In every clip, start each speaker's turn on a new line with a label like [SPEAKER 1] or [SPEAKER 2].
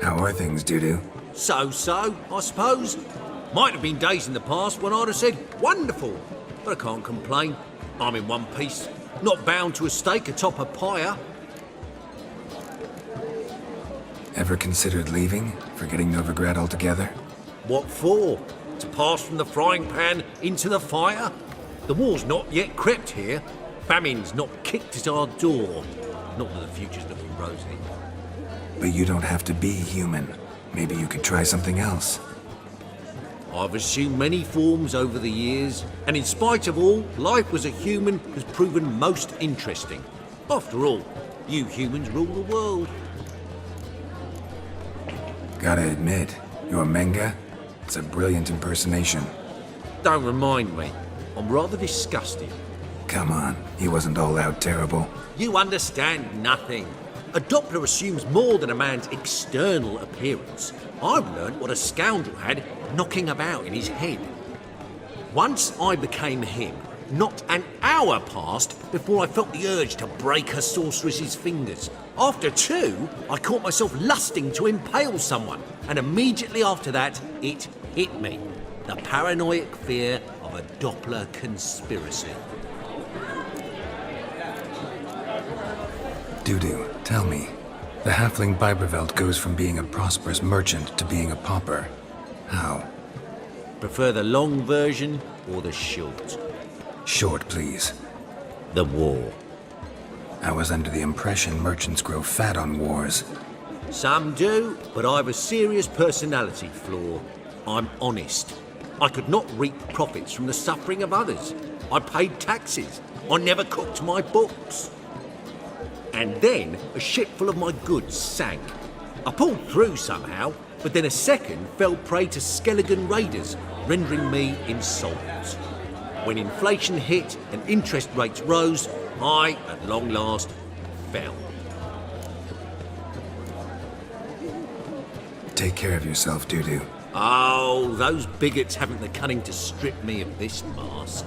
[SPEAKER 1] How are things, Dudu?
[SPEAKER 2] So, I suppose. Might have been days in the past when I'd have said, wonderful. But I can't complain. I'm in one piece. Not bound to a stake atop a pyre.
[SPEAKER 1] Ever considered leaving? Forgetting Novigrad altogether?
[SPEAKER 2] What for? To pass from the frying pan into the fire? The war's not yet crept here. Famine's not kicked at our door. Not that the future's looking rosy.
[SPEAKER 1] But you don't have to be human. Maybe you could try something else.
[SPEAKER 2] I've assumed many forms over the years, and in spite of all, life as a human has proven most interesting. After all, you humans rule the world.
[SPEAKER 1] Gotta admit, your Menga? It's a brilliant impersonation.
[SPEAKER 2] Don't remind me. I'm rather disgusted.
[SPEAKER 1] Come on, he wasn't all out terrible.
[SPEAKER 2] You understand nothing. A Doppler assumes more than a man's external appearance. I've learned what a scoundrel had knocking about in his head. Once I became him, not an hour passed before I felt the urge to break a sorceress's fingers. After two, I caught myself lusting to impale someone, and immediately after that, it hit me. The paranoid fear of a Doppler conspiracy.
[SPEAKER 1] Dudu, tell me. The halfling Biberveld goes from being a prosperous merchant to being a pauper. How?
[SPEAKER 2] Prefer the long version or the short?
[SPEAKER 1] Short, please.
[SPEAKER 2] The war.
[SPEAKER 1] I was under the impression merchants grow fat on wars.
[SPEAKER 2] Some do, but I've a serious personality flaw. I'm honest. I could not reap profits from the suffering of others. I paid taxes. I never cooked my books. And then a ship full of my goods sank. I pulled through somehow, but then a second fell prey to Skelligan raiders, rendering me insolvent. When inflation hit and interest rates rose, I, at long last, fell.
[SPEAKER 1] Take care of yourself, Dudu.
[SPEAKER 2] Oh, those bigots haven't the cunning to strip me of this mask.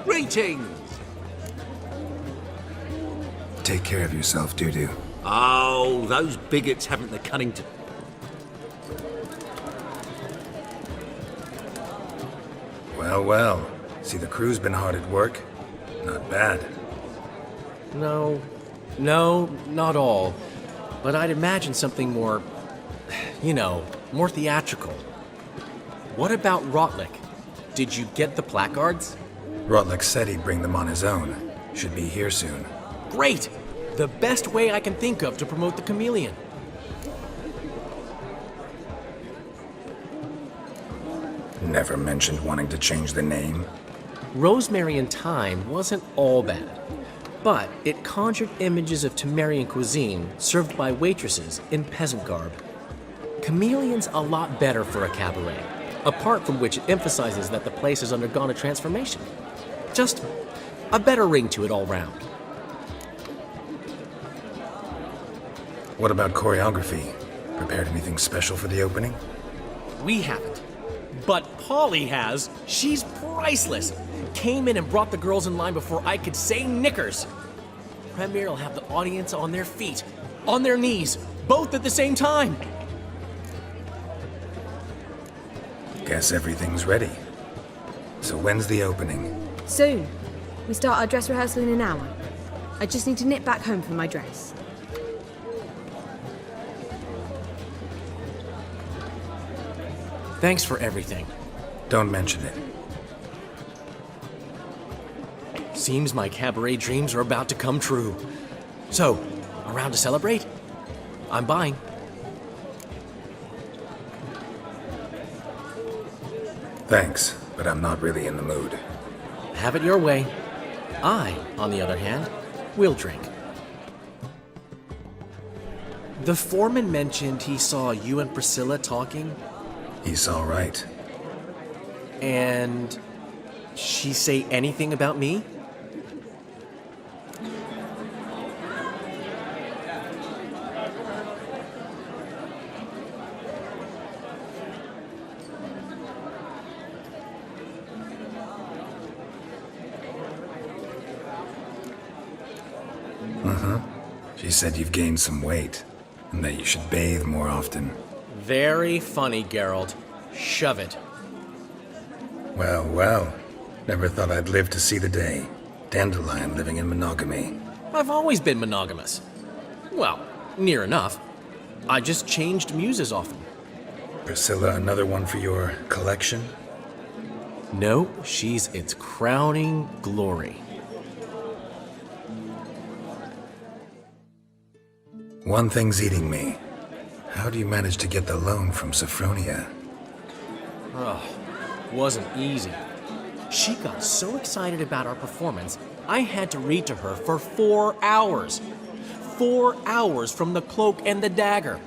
[SPEAKER 2] Greetings!
[SPEAKER 1] Take care of yourself, Dudu.
[SPEAKER 2] Oh, those bigots haven't the cunning to...
[SPEAKER 1] Well, well. See, the crew's been hard at work. Not bad.
[SPEAKER 3] No, not all. But I'd imagine something more, more theatrical. What about Rotlick? Did you get the placards?
[SPEAKER 1] Rotlick said he'd bring them on his own. Should be here soon.
[SPEAKER 3] Great! The best way I can think of to promote the chameleon.
[SPEAKER 1] Never mentioned wanting to change the name.
[SPEAKER 3] Rosemary and Thyme wasn't all bad, but it conjured images of Temerian cuisine served by waitresses in peasant garb. Chameleon's a lot better for a cabaret, apart from which it emphasizes that the place has undergone a transformation. Just a better ring to it all round.
[SPEAKER 1] What about choreography? Prepared anything special for the opening?
[SPEAKER 3] We haven't. But Polly has. She's priceless. Came in and brought the girls in line before I could say knickers. Premier will have the audience on their feet, on their knees, both at the same time.
[SPEAKER 1] Guess everything's ready. So when's the opening?
[SPEAKER 4] Soon. We start our dress rehearsal in an hour. I just need to nip back home for my dress.
[SPEAKER 3] Thanks for everything.
[SPEAKER 1] Don't mention it.
[SPEAKER 3] Seems my cabaret dreams are about to come true. So, around to celebrate? I'm buying.
[SPEAKER 1] Thanks, but I'm not really in the mood.
[SPEAKER 3] Have it your way. I, on the other hand, will drink. The foreman mentioned he saw you and Priscilla talking.
[SPEAKER 1] He's all right.
[SPEAKER 3] And she say anything about me?
[SPEAKER 1] She said you've gained some weight, and that you should bathe more often.
[SPEAKER 3] Very funny, Geralt. Shove it.
[SPEAKER 1] Well, well. Never thought I'd live to see the day. Dandelion living in monogamy.
[SPEAKER 3] I've always been monogamous. Well, near enough. I just changed muses often.
[SPEAKER 1] Priscilla, another one for your collection?
[SPEAKER 3] No, she's its crowning glory.
[SPEAKER 1] One thing's eating me. How do you manage to get the loan from Sophronia?
[SPEAKER 3] Wasn't easy. She got so excited about our performance, I had to read to her for 4 hours. 4 hours from the Cloak and the Dagger.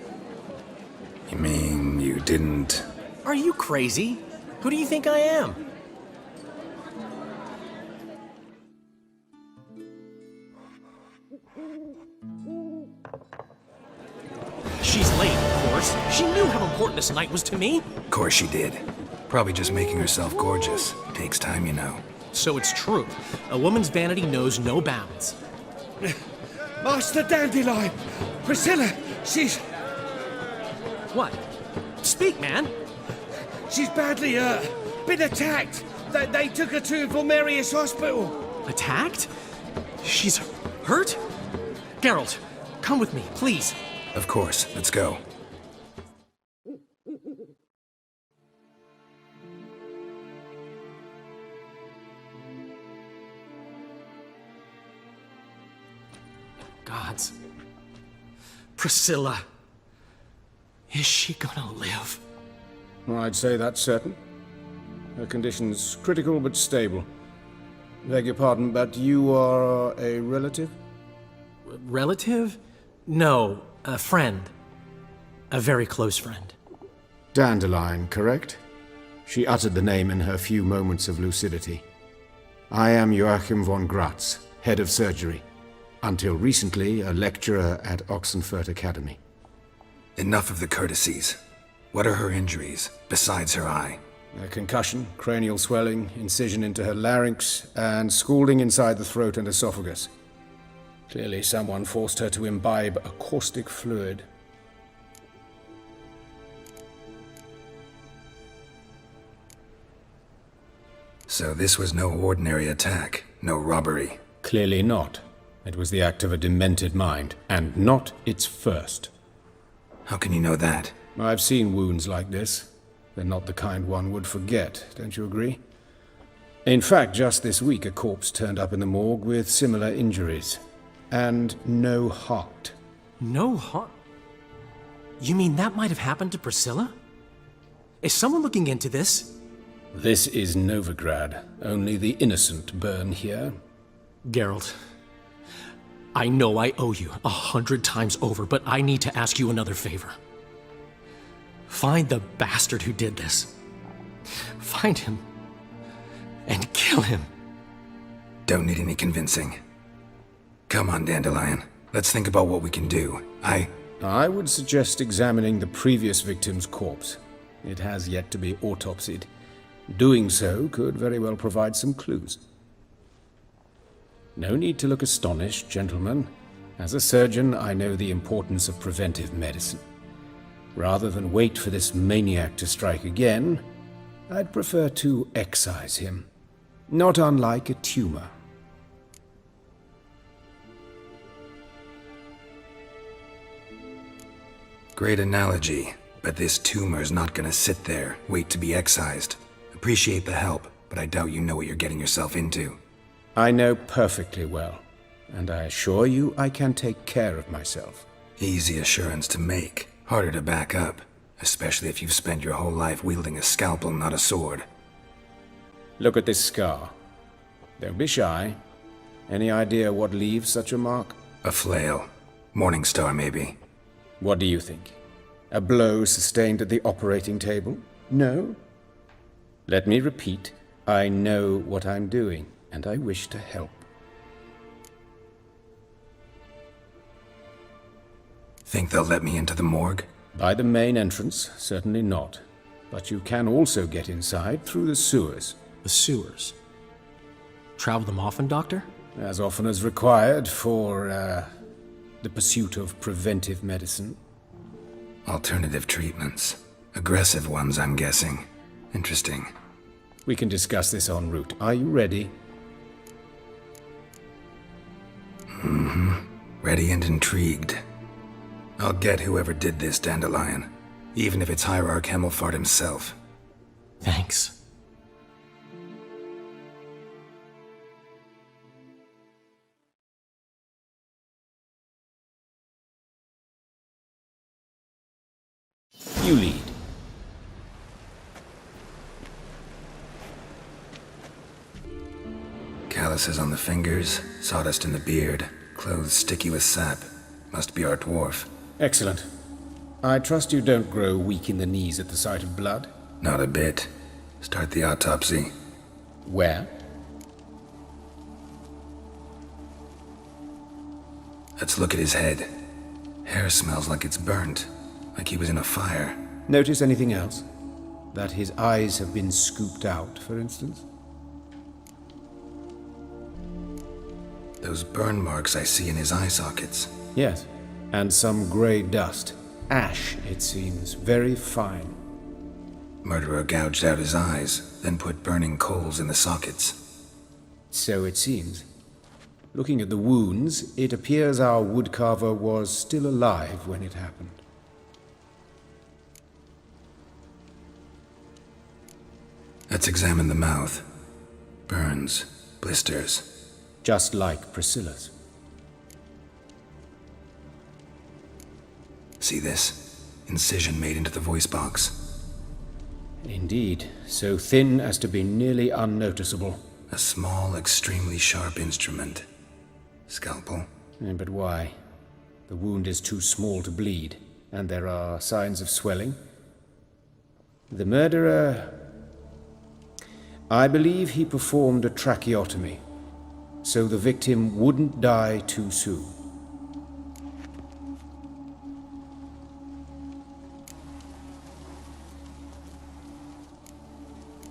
[SPEAKER 1] You mean you didn't...
[SPEAKER 3] Are you crazy? Who do you think I am? She's late, of course. She knew how important this night was to me.
[SPEAKER 1] Of course she did. Probably just making herself gorgeous. Takes time, you know.
[SPEAKER 3] So it's true. A woman's vanity knows no bounds.
[SPEAKER 5] Master Dandelion! Priscilla, she's
[SPEAKER 3] What? Speak, man.
[SPEAKER 5] badly, been attacked. They took her to Vulmerius Hospital.
[SPEAKER 3] Attacked? She's hurt? Geralt, come with me, please.
[SPEAKER 1] Of course. Let's go.
[SPEAKER 3] Gods. Priscilla. Is she gonna live?
[SPEAKER 6] I'd say that's certain. Her condition's critical but stable. Beg your pardon, but you are a relative?
[SPEAKER 3] Relative? No, a friend. A very close friend.
[SPEAKER 6] Dandelion, correct? She uttered the name in her few moments of lucidity. I am Joachim von Gratz, head of surgery. Until recently, a lecturer at Oxenfurt Academy.
[SPEAKER 1] Enough of the courtesies. What are her injuries, besides her eye?
[SPEAKER 6] A concussion, cranial swelling, incision into her larynx, and scalding inside the throat and esophagus. Clearly someone forced her to imbibe a caustic fluid.
[SPEAKER 1] So this was no ordinary attack, no robbery.
[SPEAKER 6] Clearly not. It was the act of a demented mind, and not its first.
[SPEAKER 1] How can you know that?
[SPEAKER 6] I've seen wounds like this. They're not the kind one would forget, don't you agree? In fact, just this week a corpse turned up in the morgue with similar injuries. And no heart.
[SPEAKER 3] No heart? You mean that might have happened to Priscilla? Is someone looking into this?
[SPEAKER 6] This is Novigrad. Only the innocent burn here.
[SPEAKER 3] Geralt, I know I owe you 100 times over, but I need to ask you another favor. Find the bastard who did this. Find him and kill him.
[SPEAKER 1] Don't need any convincing. Come on, Dandelion. Let's think about what we can do.
[SPEAKER 6] I would suggest examining the previous victim's corpse. It has yet to be autopsied. Doing so could very well provide some clues. No need to look astonished, gentlemen. As a surgeon, I know the importance of preventive medicine. Rather than wait for this maniac to strike again, I'd prefer to excise him. Not unlike a tumor.
[SPEAKER 1] Great analogy, but this tumor's not gonna sit there, wait to be excised. Appreciate the help, but I doubt you know what you're getting yourself into.
[SPEAKER 6] I know perfectly well, and I assure you I can take care of myself.
[SPEAKER 1] Easy assurance to make, harder to back up, especially if you've spent your whole life wielding a scalpel, not a sword.
[SPEAKER 6] Look at this scar. Don't be shy. Any idea what leaves such a mark?
[SPEAKER 1] A flail. Morning Star, maybe.
[SPEAKER 6] What do you think? A blow sustained at the operating table? No? Let me repeat. I know what I'm doing, and I wish to help.
[SPEAKER 1] Think they'll let me into the morgue?
[SPEAKER 6] By the main entrance, certainly not. But you can also get inside through the sewers.
[SPEAKER 3] The sewers. Travel them often, Doctor?
[SPEAKER 6] As often as required for, the pursuit of preventive medicine?
[SPEAKER 1] Alternative treatments. Aggressive ones, I'm guessing. Interesting.
[SPEAKER 6] We can discuss this en route. Are you ready?
[SPEAKER 1] Ready and intrigued. I'll get whoever did this, Dandelion. Even if it's Hierarch Hemelfart himself.
[SPEAKER 3] Thanks.
[SPEAKER 6] You lead.
[SPEAKER 1] Calluses on the fingers, sawdust in the beard, clothes sticky with sap. Must be our dwarf.
[SPEAKER 6] Excellent. I trust you don't grow weak in the knees at the sight of blood?
[SPEAKER 1] Not a bit. Start the autopsy.
[SPEAKER 6] Where?
[SPEAKER 1] Let's look at his head. Hair smells like it's burnt. Like he was in a fire.
[SPEAKER 6] Notice anything else? That his eyes have been scooped out, for instance?
[SPEAKER 1] Those burn marks I see in his eye sockets.
[SPEAKER 6] Yes. And some grey dust. Ash, it seems. Very fine.
[SPEAKER 1] Murderer gouged out his eyes, then put burning coals in the sockets.
[SPEAKER 6] So it seems. Looking at the wounds, it appears our woodcarver was still alive when it happened.
[SPEAKER 1] Let's examine the mouth. Burns, blisters.
[SPEAKER 6] Just like Priscilla's.
[SPEAKER 1] See this? Incision made into the voice box.
[SPEAKER 6] Indeed, so thin as to be nearly unnoticeable.
[SPEAKER 1] A small, extremely sharp instrument. Scalpel.
[SPEAKER 6] But why? The wound is too small to bleed, and there are signs of swelling. The murderer... I believe he performed a tracheotomy, so the victim wouldn't die too soon.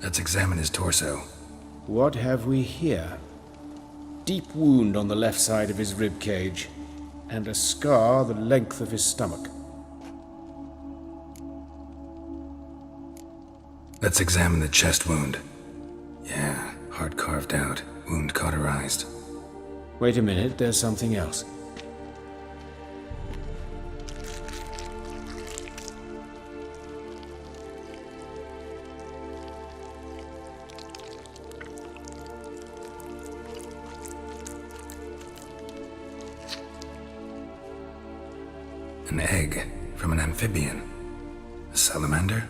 [SPEAKER 1] Let's examine his torso.
[SPEAKER 6] What have we here? Deep wound on the left side of his rib cage, and a scar the length of his stomach.
[SPEAKER 1] Let's examine the chest wound. Yeah, heart carved out, wound cauterized.
[SPEAKER 6] Wait a minute, there's something else.
[SPEAKER 1] An egg from an amphibian. A salamander?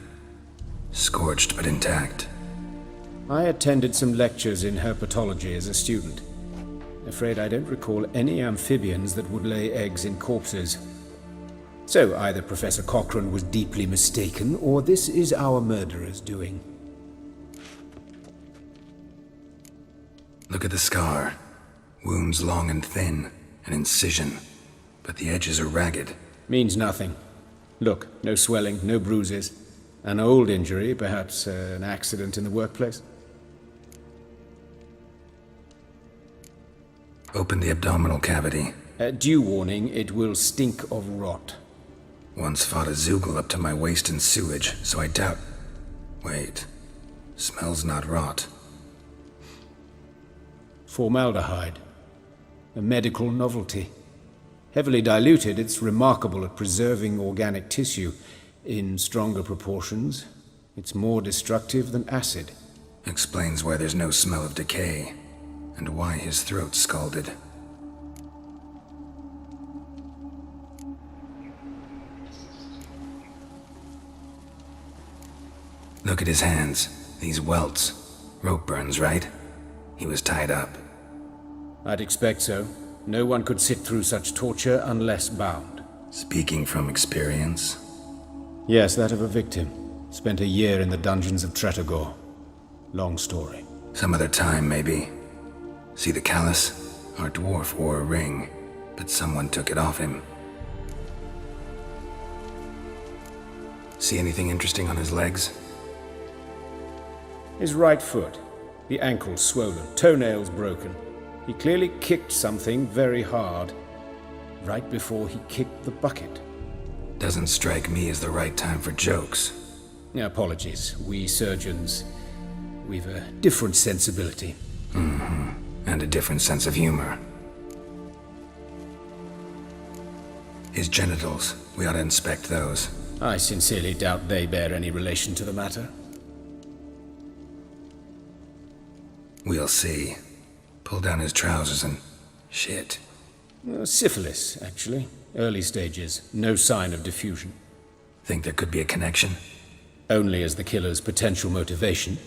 [SPEAKER 1] Scorched but intact.
[SPEAKER 6] I attended some lectures in herpetology as a student. Afraid I don't recall any amphibians that would lay eggs in corpses. So either Professor Cochrane was deeply mistaken, or this is our murderer's doing.
[SPEAKER 1] Look at the scar. Wounds long and thin, an incision. But the edges are ragged.
[SPEAKER 6] Means nothing. Look, no swelling, no bruises. An old injury, perhaps an accident in the workplace.
[SPEAKER 1] Open the abdominal cavity.
[SPEAKER 6] Due warning, it will stink of rot.
[SPEAKER 1] Once fought a Zoogle up to my waist in sewage, so I doubt... Wait. Smells not rot.
[SPEAKER 6] Formaldehyde. A medical novelty. Heavily diluted, it's remarkable at preserving organic tissue. In stronger proportions, it's more destructive than acid.
[SPEAKER 1] Explains why there's no smell of decay, and why his throat's scalded. Look at his hands. These welts. Rope burns, right? He was tied up.
[SPEAKER 6] I'd expect so. No one could sit through such torture unless bound.
[SPEAKER 1] Speaking from experience.
[SPEAKER 6] Yes, that of a victim. Spent a year in the dungeons of Tretogor. Long story.
[SPEAKER 1] Some other time, maybe. See the callus? Our dwarf wore a ring, but someone took it off him. See anything interesting on his legs?
[SPEAKER 6] His right foot. The ankle swollen, toenails broken. He clearly kicked something very hard. right before he kicked the bucket.
[SPEAKER 1] Doesn't strike me as the right time for jokes.
[SPEAKER 6] Apologies. We surgeons, we've a different sensibility.
[SPEAKER 1] And a different sense of humor. His genitals, we ought to inspect those.
[SPEAKER 6] I sincerely doubt they bear any relation to the matter.
[SPEAKER 1] We'll see. Pull down his trousers and... shit.
[SPEAKER 6] Syphilis, actually. Early stages. No sign of diffusion.
[SPEAKER 1] Think there could be a connection?
[SPEAKER 6] Only as the killer's potential motivation.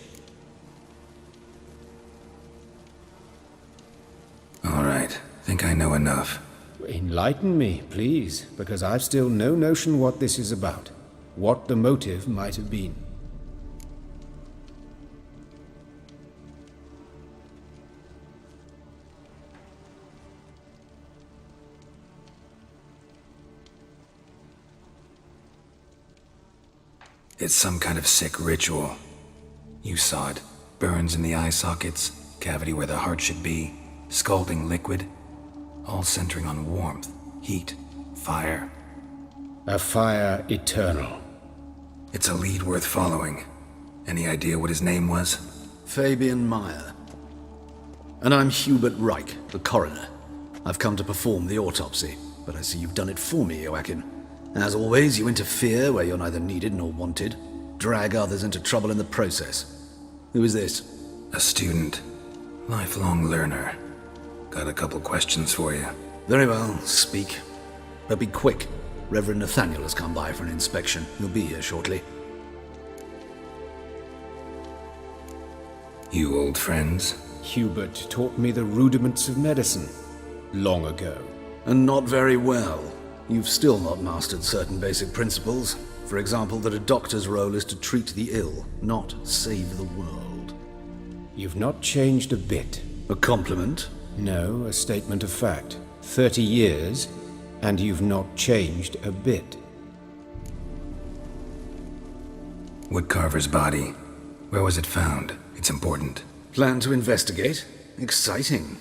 [SPEAKER 1] All right. Think I know enough.
[SPEAKER 6] Enlighten me, please, because I've still no notion what this is about. What the motive might have been.
[SPEAKER 1] It's some kind of sick ritual. You saw it. Burns in the eye sockets, cavity where the heart should be, scalding liquid, all centering on warmth, heat, fire.
[SPEAKER 6] A fire eternal.
[SPEAKER 1] It's a lead worth following. Any idea what his name was?
[SPEAKER 7] Fabian Meyer. And I'm Hubert Reich, the coroner. I've come to perform the autopsy, but I see you've done it for me, Joachim. As always, you interfere where you're neither needed nor wanted, drag others into trouble in the process. Who is this?
[SPEAKER 1] A student. Lifelong learner. Got a couple questions for you.
[SPEAKER 7] Very well, speak. But be quick. Reverend Nathaniel has come by for an inspection. He'll be here shortly.
[SPEAKER 1] You old friends?
[SPEAKER 6] Hubert taught me the rudiments of medicine. Long ago.
[SPEAKER 7] And not very well. You've still not mastered certain basic principles. For example, that a doctor's role is to treat the ill, not save the world.
[SPEAKER 6] You've not changed a bit.
[SPEAKER 7] A compliment?
[SPEAKER 6] No, a statement of fact. 30 years, and you've not changed a bit.
[SPEAKER 1] Woodcarver's body. Where was it found? It's important.
[SPEAKER 7] Plan to investigate? Exciting.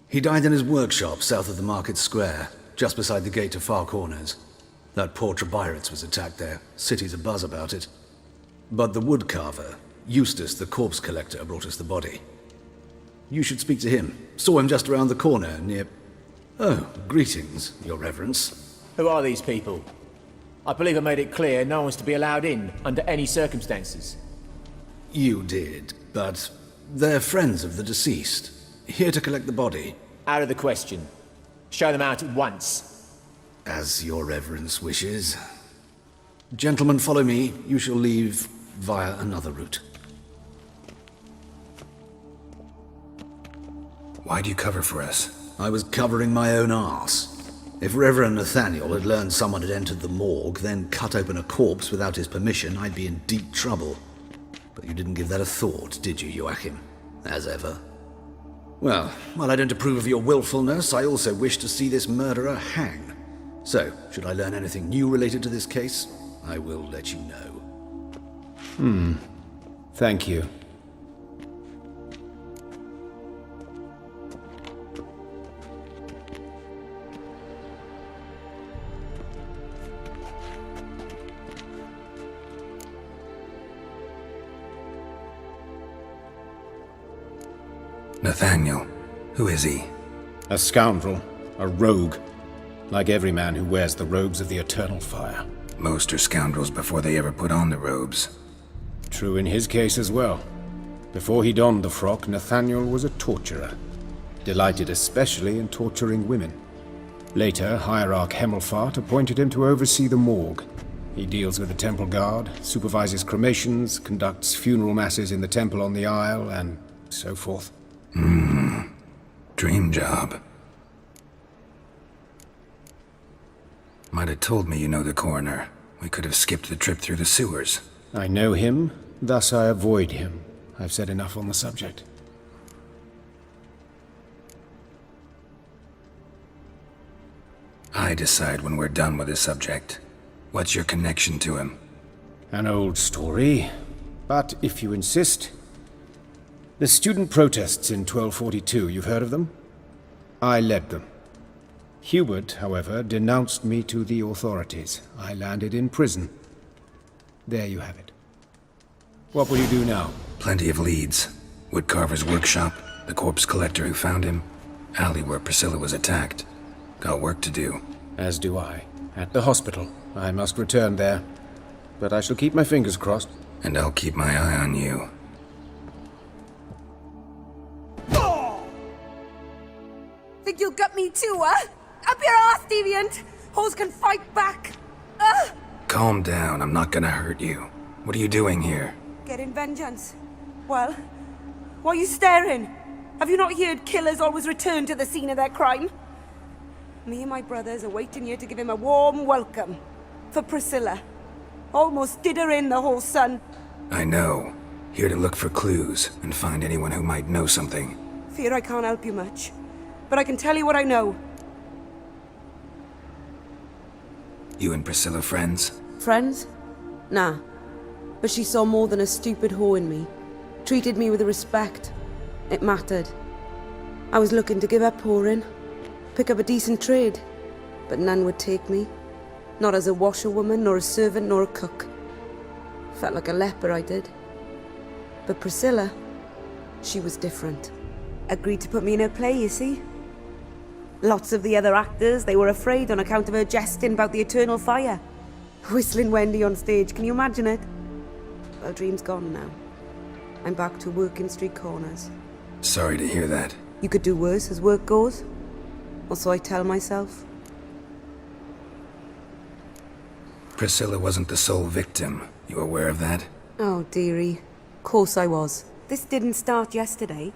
[SPEAKER 7] He died in his workshop south of the market square, just beside the gate to Far Corners. That poor Trebiritz was attacked there. City's abuzz about it. But the woodcarver, Eustace the corpse collector, brought us the body. You should speak to him. Saw him just around the corner near... Oh, greetings, your reverence.
[SPEAKER 8] Who are these people? I believe I made it clear no one's to be allowed in under any circumstances.
[SPEAKER 7] You did, but they're friends of the deceased. Here to collect the body.
[SPEAKER 8] Out of the question. Show them out at once.
[SPEAKER 7] As your reverence wishes. Gentlemen, follow me. You shall leave via another route.
[SPEAKER 1] Why do you cover for us?
[SPEAKER 7] I was covering my own arse. If Reverend Nathaniel had learned someone had entered the morgue, then cut open a corpse without his permission, I'd be in deep trouble. But you didn't give that a thought, did you, Joachim? As ever. Well, while I don't approve of your willfulness, I also wish to see this murderer hang. So, should I learn anything new related to this case, I will let you know.
[SPEAKER 6] Thank you.
[SPEAKER 1] Nathaniel. Who is he?
[SPEAKER 6] A scoundrel. A rogue. Like every man who wears the robes of the eternal fire.
[SPEAKER 1] Most are scoundrels before they ever put on the robes.
[SPEAKER 6] True in his case as well. Before he donned the frock, Nathaniel was a torturer. Delighted especially in torturing women. Later, Hierarch Hemmelfart appointed him to oversee the morgue. He deals with the temple guard, supervises cremations, conducts funeral masses in the temple on the Isle, and so forth.
[SPEAKER 1] Dream job. Might have told me you know the coroner. We could have skipped the trip through the sewers.
[SPEAKER 6] I know him, thus I avoid him. I've said enough on the subject.
[SPEAKER 1] I decide when we're done with the subject. What's your connection to him?
[SPEAKER 6] An old story, but if you insist... The student protests in 1242, you've heard of them? I led them. Hubert, however, denounced me to the authorities. I landed in prison. There you have it. What will you do now?
[SPEAKER 1] Plenty of leads. Woodcarver's workshop, the corpse collector who found him, alley where Priscilla was attacked. Got work to do.
[SPEAKER 6] As do I. At the hospital. I must return there. But I shall keep my fingers crossed.
[SPEAKER 1] And I'll keep my eye on you.
[SPEAKER 9] Think you'll get me too, huh? Up your ass, deviant! Hoes can fight back!
[SPEAKER 1] Calm down, I'm not gonna hurt you. What are you doing here?
[SPEAKER 9] Getting vengeance. Well, why are you staring? Have you not heard killers always return to the scene of their crime? Me and my brothers are waiting here to give him a warm welcome. For Priscilla. Almost did her in, the whole son.
[SPEAKER 1] I know. Here to look for clues and find anyone who might know something.
[SPEAKER 9] Fear I can't help you much. But I can tell you what I know.
[SPEAKER 1] You and Priscilla friends?
[SPEAKER 9] Friends? Nah. But she saw more than a stupid whore in me. Treated me with respect. It mattered. I was looking to give up whoring. Pick up a decent trade. But none would take me. Not as a washerwoman, nor a servant, nor a cook. Felt like a leper, I did. But Priscilla, she was different. Agreed to put me in her play, you see? Lots of the other actors, they were afraid on account of her jesting about the eternal fire. Whistling Wendy on stage, can you imagine it? Well, dream's gone now. I'm back to working street corners.
[SPEAKER 1] Sorry to hear that.
[SPEAKER 9] You could do worse as work goes. Or so I tell myself.
[SPEAKER 1] Priscilla wasn't the sole victim. You aware of that?
[SPEAKER 9] Oh, dearie. Course I was. This didn't start yesterday.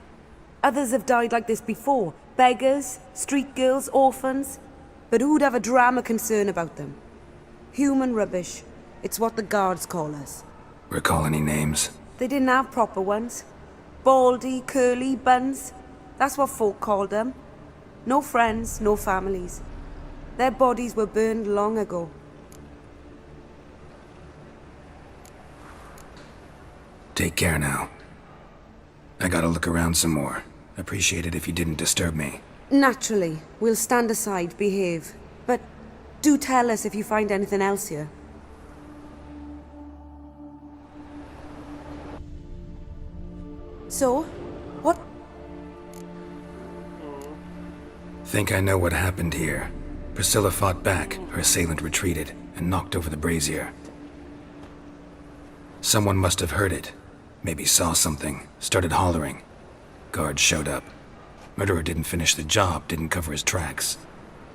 [SPEAKER 9] Others have died like this before. Beggars, street girls, orphans. But who'd have a drama concern about them? Human rubbish. It's what the guards call us.
[SPEAKER 1] Recall any names?
[SPEAKER 9] They didn't have proper ones. Baldy, curly, buns. That's what folk called them. No friends, no families. Their bodies were burned long ago.
[SPEAKER 1] Take care now. I gotta look around some more. Appreciate it if you didn't disturb me.
[SPEAKER 9] Naturally. We'll stand aside, behave. But do tell us if you find anything else here. So, what?
[SPEAKER 1] Think I know what happened here. Priscilla fought back, her assailant retreated, and knocked over the brazier. Someone must have heard it. Maybe saw something, started hollering. Guards showed up. Murderer didn't finish the job, didn't cover his tracks.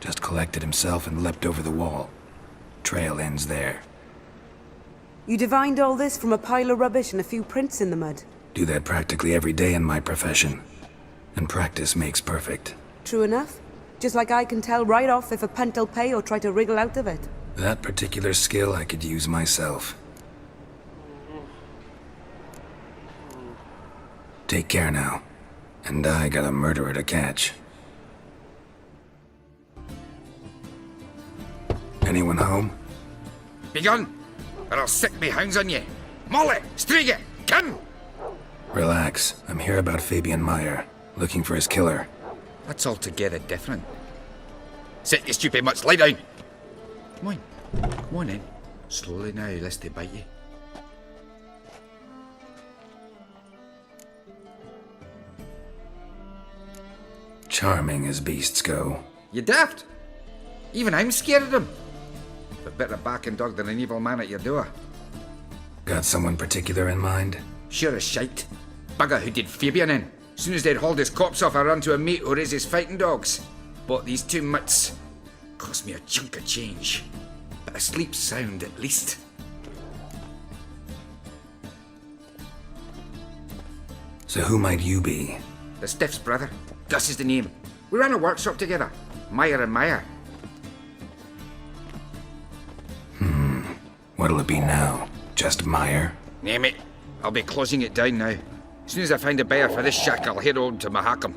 [SPEAKER 1] Just collected himself and leapt over the wall. Trail ends there.
[SPEAKER 9] You divined all this from a pile of rubbish and a few prints in the mud.
[SPEAKER 1] Do that practically every day in my profession. And practice makes perfect.
[SPEAKER 9] True enough. Just like I can tell right off if a punt'll pay or try to wriggle out of it.
[SPEAKER 1] That particular skill I could use myself. Take care now. And I got a murderer to catch. Anyone home?
[SPEAKER 10] Begun, or I'll sick me hounds on you. Molly, Striga, come!
[SPEAKER 1] Relax. I'm here about Fabian Meyer, looking for his killer.
[SPEAKER 10] That's altogether different. Sit, you stupid mutts, lie down. Come on in. Slowly now, lest they bite you.
[SPEAKER 1] Charming as beasts go.
[SPEAKER 10] You daft? Even I'm scared of them. But better backing dog than an evil man at your door.
[SPEAKER 1] Got someone particular in mind?
[SPEAKER 10] Sure as shite. Bugger who did Fabian in. Soon as they'd hauled his corpse off, I ran to a mate who raises fighting dogs. Bought these 2 mutts. Cost me a chunk of change. But I sleep sound at least.
[SPEAKER 1] So who might you be?
[SPEAKER 10] The Stiff's brother. Gus is the name. We ran a workshop together. Meyer and Meyer.
[SPEAKER 1] What'll it be now? Just Meyer?
[SPEAKER 10] Name it. I'll be closing it down now. As soon as I find a buyer for this shack, I'll head on to Mahakam.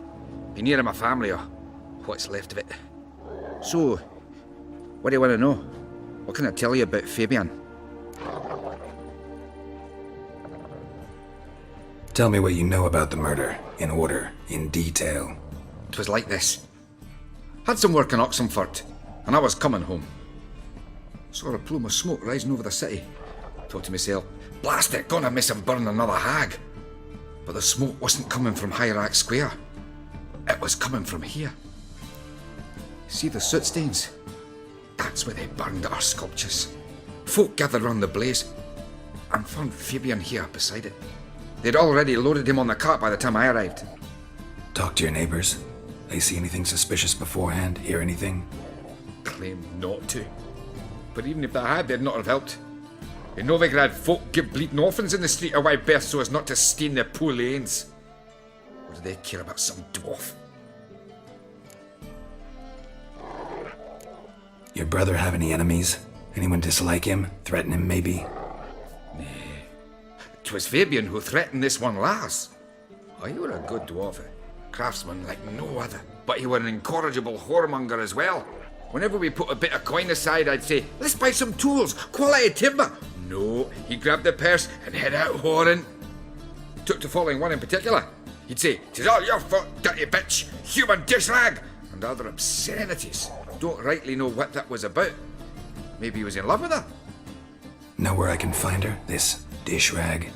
[SPEAKER 10] Be near my family or what's left of it. So, what do you want to know? What can I tell you about Fabian?
[SPEAKER 1] Tell me what you know about the murder, in order, in detail.
[SPEAKER 10] It was like this. Had some work in Oxenford, and I was coming home. Saw a plume of smoke rising over the city. Thought to myself, blast it, gonna miss him burn another hag. But the smoke wasn't coming from Hierarch Square. It was coming from here. See the soot stains? That's where they burned our sculptures. Folk gathered round the blaze and found Fabian here beside it. They'd already loaded him on the cart by the time I arrived.
[SPEAKER 1] Talk to your neighbors. They see anything suspicious beforehand? Hear anything?
[SPEAKER 10] Claimed not to. But even if they had, they'd not have helped. In Novigrad, folk give bleeding orphans in the street a wide berth so as not to stain their poor lanes. What do they care about some dwarf?
[SPEAKER 1] Your brother have any enemies? Anyone dislike him? Threaten him, maybe?
[SPEAKER 10] Nay. 'Twas Fabian who threatened this one last. Oh, you were a good dwarf, craftsman like no other. But you were an incorrigible whoremonger as well. Whenever we put a bit of coin aside, I'd say, let's buy some tools, quality timber. No, he grabbed the purse and head out whoring. Took to following one in particular. He'd say, "'Tis all your fault, dirty bitch, human dish rag," and other obscenities. Don't rightly know what that was about. Maybe he was in love with her.
[SPEAKER 1] Know where I can find her? This dish rag?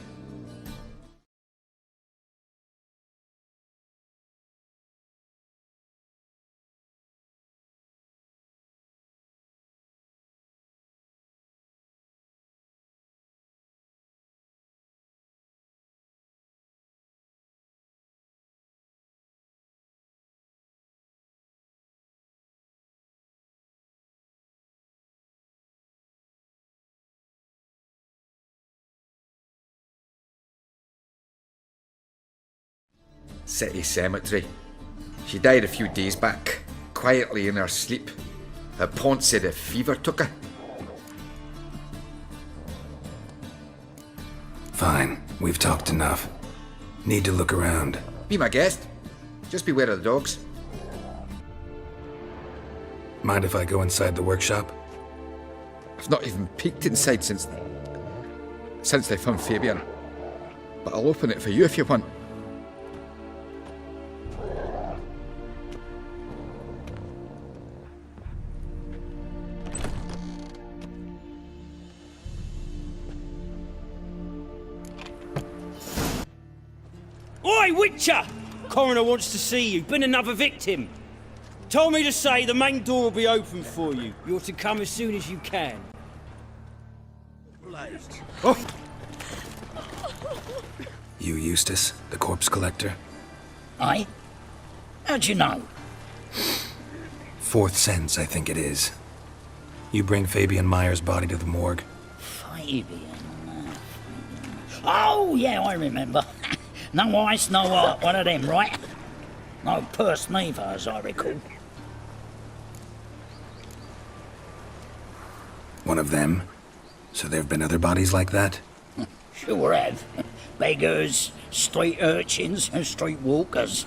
[SPEAKER 10] City cemetery. She died a few days back, quietly in her sleep. Her pont said a fever took her.
[SPEAKER 1] Fine, we've talked enough. Need to look around.
[SPEAKER 10] Be my guest. Just beware of the dogs.
[SPEAKER 1] Mind if I go inside the workshop?
[SPEAKER 10] I've not even peeked inside since they found Fabian. But I'll open it for you if you want.
[SPEAKER 5] Oi, Witcher! Coroner wants to see you. Been another victim. Told me to say the main door will be open for you. You're to come as soon as you can.
[SPEAKER 10] Oh!
[SPEAKER 1] You Eustace, the corpse collector?
[SPEAKER 11] Aye? How'd you know?
[SPEAKER 1] Fourth sense, I think it is. You bring Fabian Meyer's body to the morgue?
[SPEAKER 11] Fabian. Oh, yeah, I remember. No ice, no art, one of them, right? No purse neither, as I recall.
[SPEAKER 1] One of them? So there have been other bodies like that?
[SPEAKER 11] Sure have. Beggars, street urchins, and street walkers.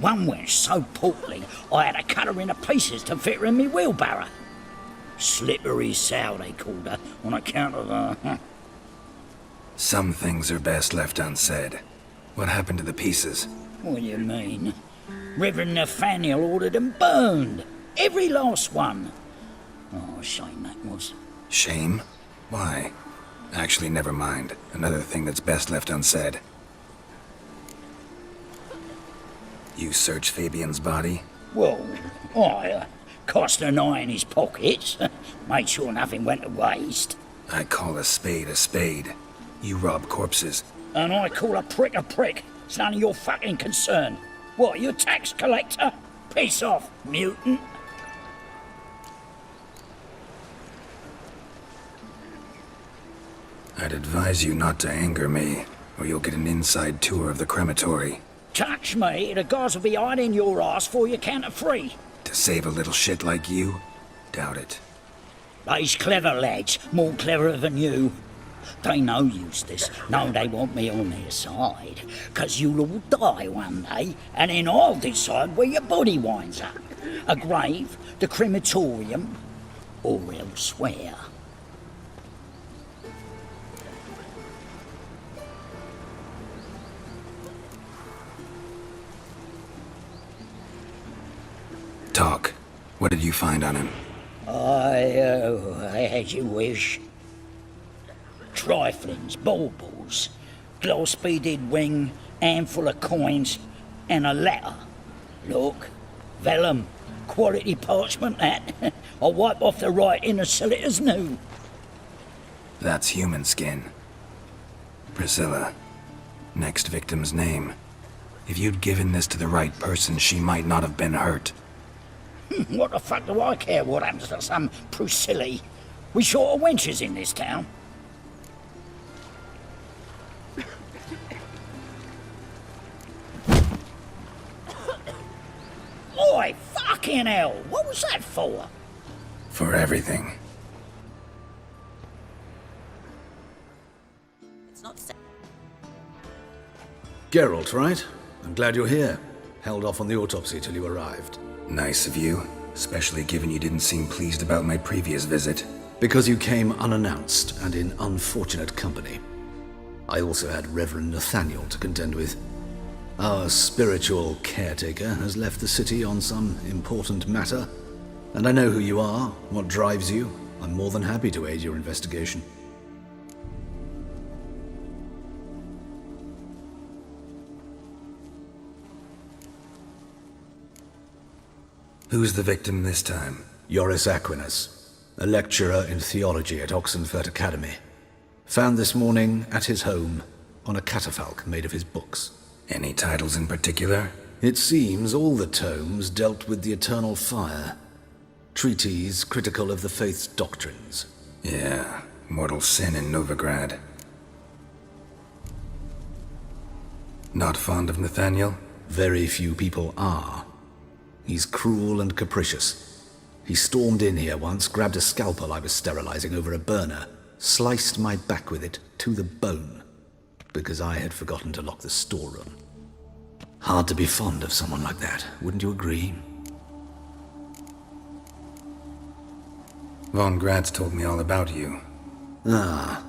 [SPEAKER 11] One went so portly, I had to cut her into pieces to fit her in me wheelbarrow. Slippery sow, they called her, on account of her.
[SPEAKER 1] Some things are best left unsaid. What happened to the pieces?
[SPEAKER 11] What do you mean? Reverend Nathaniel ordered them burned. Every last one. Oh, shame that was.
[SPEAKER 1] Shame? Why? Actually, never mind. Another thing that's best left unsaid. You searched Fabian's body?
[SPEAKER 11] Well, I cast an eye in his pockets. Made sure nothing went to waste.
[SPEAKER 1] I call a spade a spade. You rob corpses.
[SPEAKER 11] And I call a prick a prick. It's none of your fucking concern. What, you tax collector? Piss off, mutant.
[SPEAKER 1] I'd advise you not to anger me, or you'll get an inside tour of the crematory.
[SPEAKER 11] Touch me, the guards will be hiding your ass for you count of three.
[SPEAKER 1] To save a little shit like you? Doubt it.
[SPEAKER 11] They's clever lads, more cleverer than you. They know Eustace, know they want me on their side, 'cause you'll all die one day, and then I'll decide where your body winds up. A grave, the crematorium, or elsewhere.
[SPEAKER 1] Talk. What did you find on him?
[SPEAKER 11] As you wish. Triflings, baubles, gloss-beaded ring, handful of coins, and a letter. Look, vellum, quality parchment that. I'll wipe off the writing and sell it as new.
[SPEAKER 1] That's human skin. Priscilla. Next victim's name. If you'd given this to the right person, she might not have been hurt.
[SPEAKER 11] What the fuck do I care what happens to some Priscilla? We short of wenches in this town. Oi, fucking hell! What was that for?
[SPEAKER 1] For everything.
[SPEAKER 7] Geralt, right? I'm glad you're here. Held off on the autopsy till you arrived.
[SPEAKER 1] Nice of you, especially given you didn't seem pleased about my previous visit.
[SPEAKER 7] Because you came unannounced and in unfortunate company. I also had Reverend Nathaniel to contend with. Our spiritual caretaker has left the city on some important matter, and I know who you are, what drives you. I'm more than happy to aid your investigation.
[SPEAKER 1] Who's the victim this time?
[SPEAKER 7] Joris Aquinas, a lecturer in theology at Oxenfurt Academy. Found this morning at his home on a catafalque made of his books.
[SPEAKER 1] Any titles in particular?
[SPEAKER 7] It seems all the tomes dealt with the eternal fire. Treatises critical of the faith's doctrines.
[SPEAKER 1] Yeah, mortal sin in Novigrad. Not fond of Nathaniel?
[SPEAKER 7] Very few people are. He's cruel and capricious. He stormed in here once, grabbed a scalpel I was sterilizing over a burner, sliced my back with it to the bone, because I had forgotten to lock the storeroom. Hard to be fond of someone like that, wouldn't you agree?
[SPEAKER 1] Von Gratz told me all about you.
[SPEAKER 7] Ah,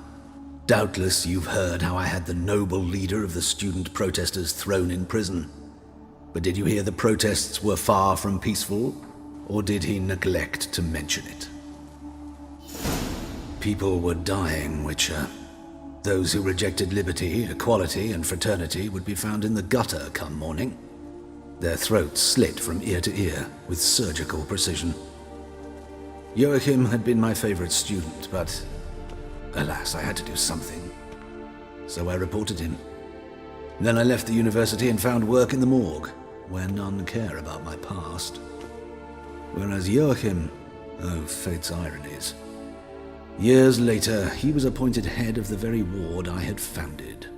[SPEAKER 7] doubtless you've heard how I had the noble leader of the student protesters thrown in prison. But did you hear the protests were far from peaceful, or did he neglect to mention it? People were dying, Witcher. Those who rejected liberty, equality, and fraternity would be found in the gutter come morning. Their throats slit from ear to ear with surgical precision. Joachim had been my favorite student, but alas, I had to do something. So I reported him. Then I left the university and found work in the morgue, where none care about my past. Whereas Joachim, oh, fate's ironies. Years later, he was appointed head of the very ward I had founded.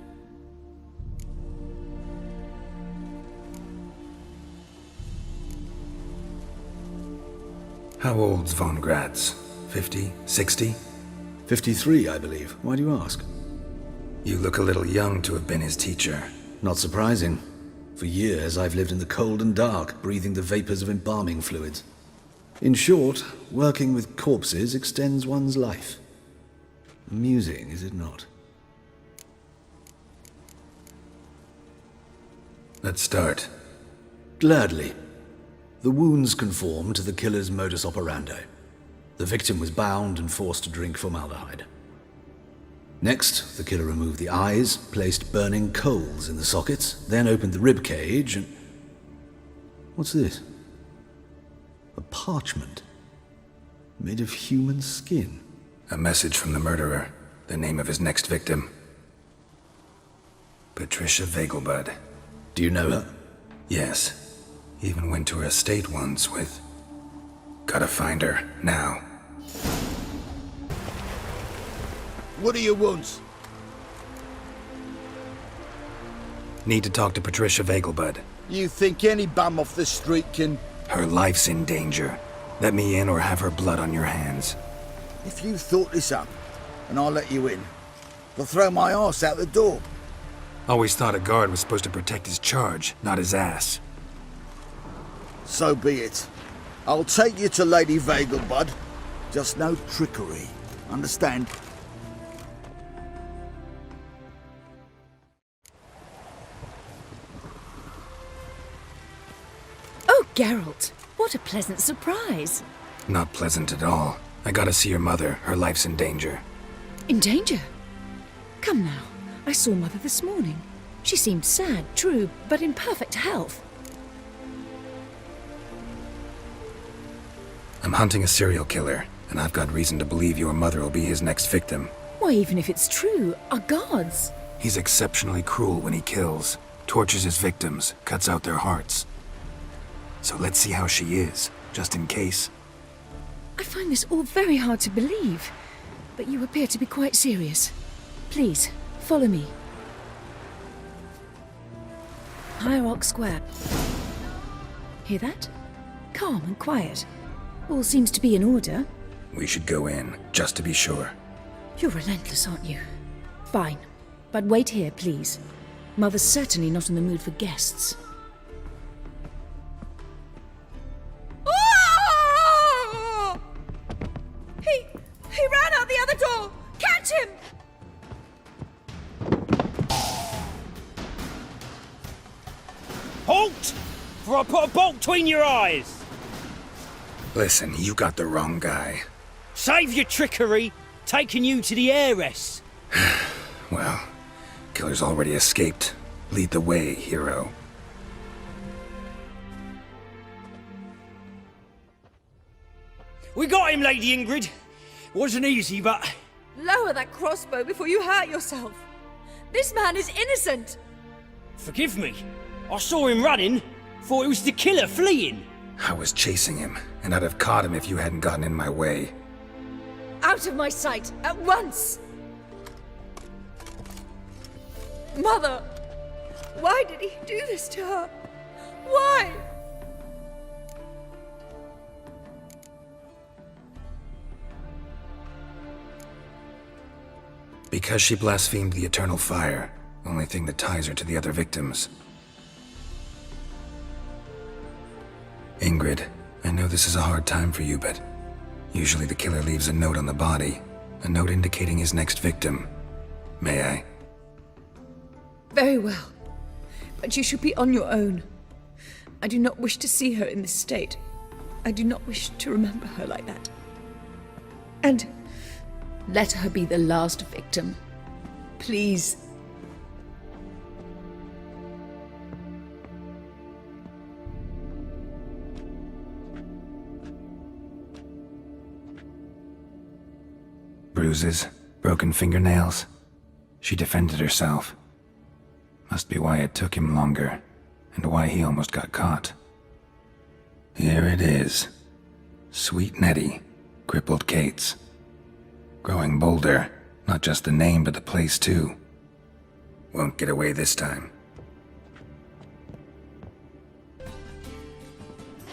[SPEAKER 1] How old's Von Gratz? 50? 60?
[SPEAKER 7] 53, I believe. Why do you ask?
[SPEAKER 1] You look a little young to have been his teacher.
[SPEAKER 7] Not surprising. For years, I've lived in the cold and dark, breathing the vapors of embalming fluids. In short, working with corpses extends one's life. Amusing, is it not?
[SPEAKER 1] Let's start.
[SPEAKER 7] Gladly. The wounds conform to the killer's modus operandi. The victim was bound and forced to drink formaldehyde. Next, the killer removed the eyes, placed burning coals in the sockets, then opened the rib cage and... What's this? A parchment. Made of human skin.
[SPEAKER 1] A message from the murderer. The name of his next victim. Patricia Vegelbud.
[SPEAKER 7] Do you know her?
[SPEAKER 1] Yes. Even went to her estate once with... Gotta find her, now.
[SPEAKER 12] What do you want?
[SPEAKER 1] Need to talk to Patricia Vegelbud.
[SPEAKER 12] You think any bum off the street can...
[SPEAKER 1] Her life's in danger. Let me in or have her blood on your hands.
[SPEAKER 12] If you thought this up, and I'll let you in, they'll throw my ass out the door.
[SPEAKER 1] Always thought a guard was supposed to protect his charge, not his ass.
[SPEAKER 12] So be it. I'll take you to Lady Vegelbud. Just no trickery. Understand?
[SPEAKER 4] Oh, Geralt,
[SPEAKER 13] What a pleasant surprise.
[SPEAKER 1] Not pleasant at all. I gotta see your mother. Her life's in danger.
[SPEAKER 13] In danger? Come now. I saw Mother this morning. She seemed sad, true, but in perfect health.
[SPEAKER 1] I'm hunting a serial killer, and I've got reason to believe your mother will be his next victim.
[SPEAKER 13] Why, even if it's true, our gods.
[SPEAKER 1] He's exceptionally cruel when he kills, tortures his victims, cuts out their hearts. So let's see how she is, just in case.
[SPEAKER 13] I find this all very hard to believe, but you appear to be quite serious. Please, follow me. Hierarch Square. Hear that? Calm and quiet. All seems to be in order.
[SPEAKER 1] We should go in, just to be sure.
[SPEAKER 13] You're relentless, aren't you? Fine. But wait here, please. Mother's certainly not in the mood for guests.
[SPEAKER 4] Oh! He ran out the other door! Catch him!
[SPEAKER 5] Halt! For I put a bolt between your eyes!
[SPEAKER 1] Listen, you got the wrong guy.
[SPEAKER 5] Save your trickery, taking you to the heiress.
[SPEAKER 1] Well, killer's already escaped. Lead the way, hero.
[SPEAKER 5] We got him, Lady Ingrid. Wasn't easy, but...
[SPEAKER 4] Lower that crossbow before you hurt yourself. This man is innocent.
[SPEAKER 5] Forgive me. I saw him running. Thought it was the killer fleeing.
[SPEAKER 1] I was chasing him, and I'd have caught him if you hadn't gotten in my way.
[SPEAKER 4] Out of my sight, at once! Mother! Why did he do this to her? Why?
[SPEAKER 1] Because she blasphemed the eternal fire, only thing that ties her to the other victims. Ingrid, I know this is a hard time for you, but usually the killer leaves a note on the body, a note indicating his next victim. May I?
[SPEAKER 4] Very well. But you should be on your own. I do not wish to see her in this state. I do not wish to remember her like that. And let her be the last victim. Please.
[SPEAKER 1] Bruises, broken fingernails. She defended herself. Must be why it took him longer, and why he almost got caught. Here it is. Sweet Nettie, crippled Kate's. Growing bolder, not just the name but the place too. Won't get away this time.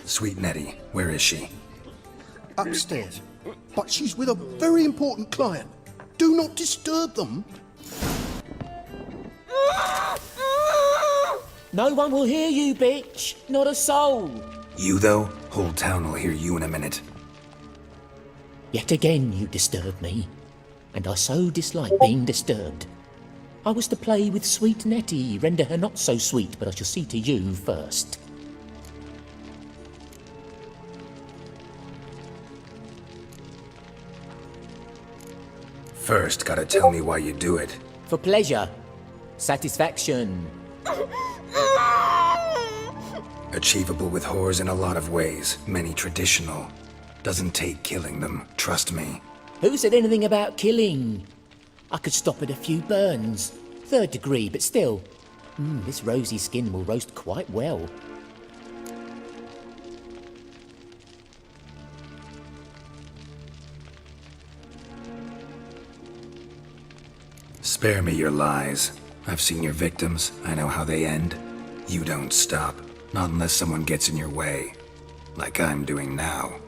[SPEAKER 1] Sweet Nettie, where is she?
[SPEAKER 14] Upstairs. But she's with a very important client. Do not disturb them.
[SPEAKER 8] No one will hear you, bitch. Not a soul.
[SPEAKER 1] You, though? Whole town will hear you in a minute.
[SPEAKER 8] Yet again you disturb me. And I so dislike being disturbed. I was to play with sweet Nettie, render her not so sweet, but I shall see to you first.
[SPEAKER 1] First, gotta tell me why you do it.
[SPEAKER 8] For pleasure. Satisfaction.
[SPEAKER 1] Achievable with whores in a lot of ways, many traditional. Doesn't take killing them, trust me.
[SPEAKER 8] Who said anything about killing? I could stop at a few burns. 3rd degree, but still. This rosy skin will roast quite well.
[SPEAKER 1] Spare me your lies. I've seen your victims. I know how they end. You don't stop. Not unless someone gets in your way. Like I'm doing now.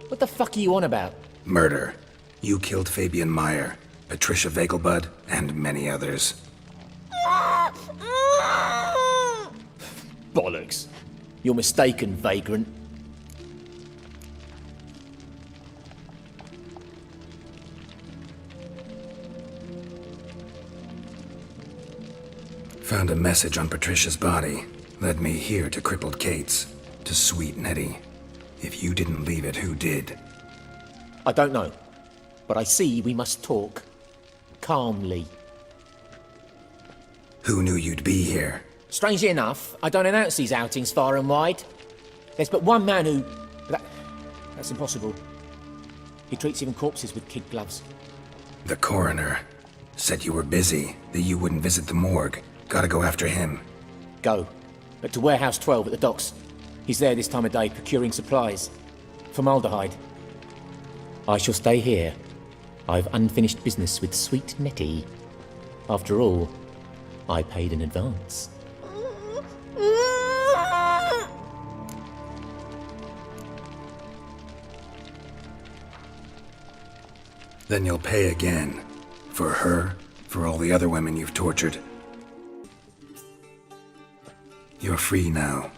[SPEAKER 8] What the fuck are you on about?
[SPEAKER 1] Murder. You killed Fabian Meyer, Patricia Vegelbud, and many others.
[SPEAKER 8] Bollocks. You're mistaken, vagrant.
[SPEAKER 1] Found a message on Patricia's body. Led me here to crippled Kate's. To sweet Nettie. If you didn't leave it, who did?
[SPEAKER 8] I don't know, but I see we must talk. Calmly.
[SPEAKER 1] Who knew you'd be here?
[SPEAKER 8] Strangely enough, I don't announce these outings far and wide. There's but one man who... That's impossible. He treats even corpses with kid gloves.
[SPEAKER 1] The coroner. Said you were busy, that you wouldn't visit the morgue. Gotta go after him.
[SPEAKER 8] Go. But to Warehouse 12 at the docks. He's there this time of day procuring supplies. Formaldehyde. I shall stay here. I've unfinished business with sweet Nettie. After all, I paid in advance.
[SPEAKER 1] Then you'll pay again. For her, for all the other women you've tortured. You're free now.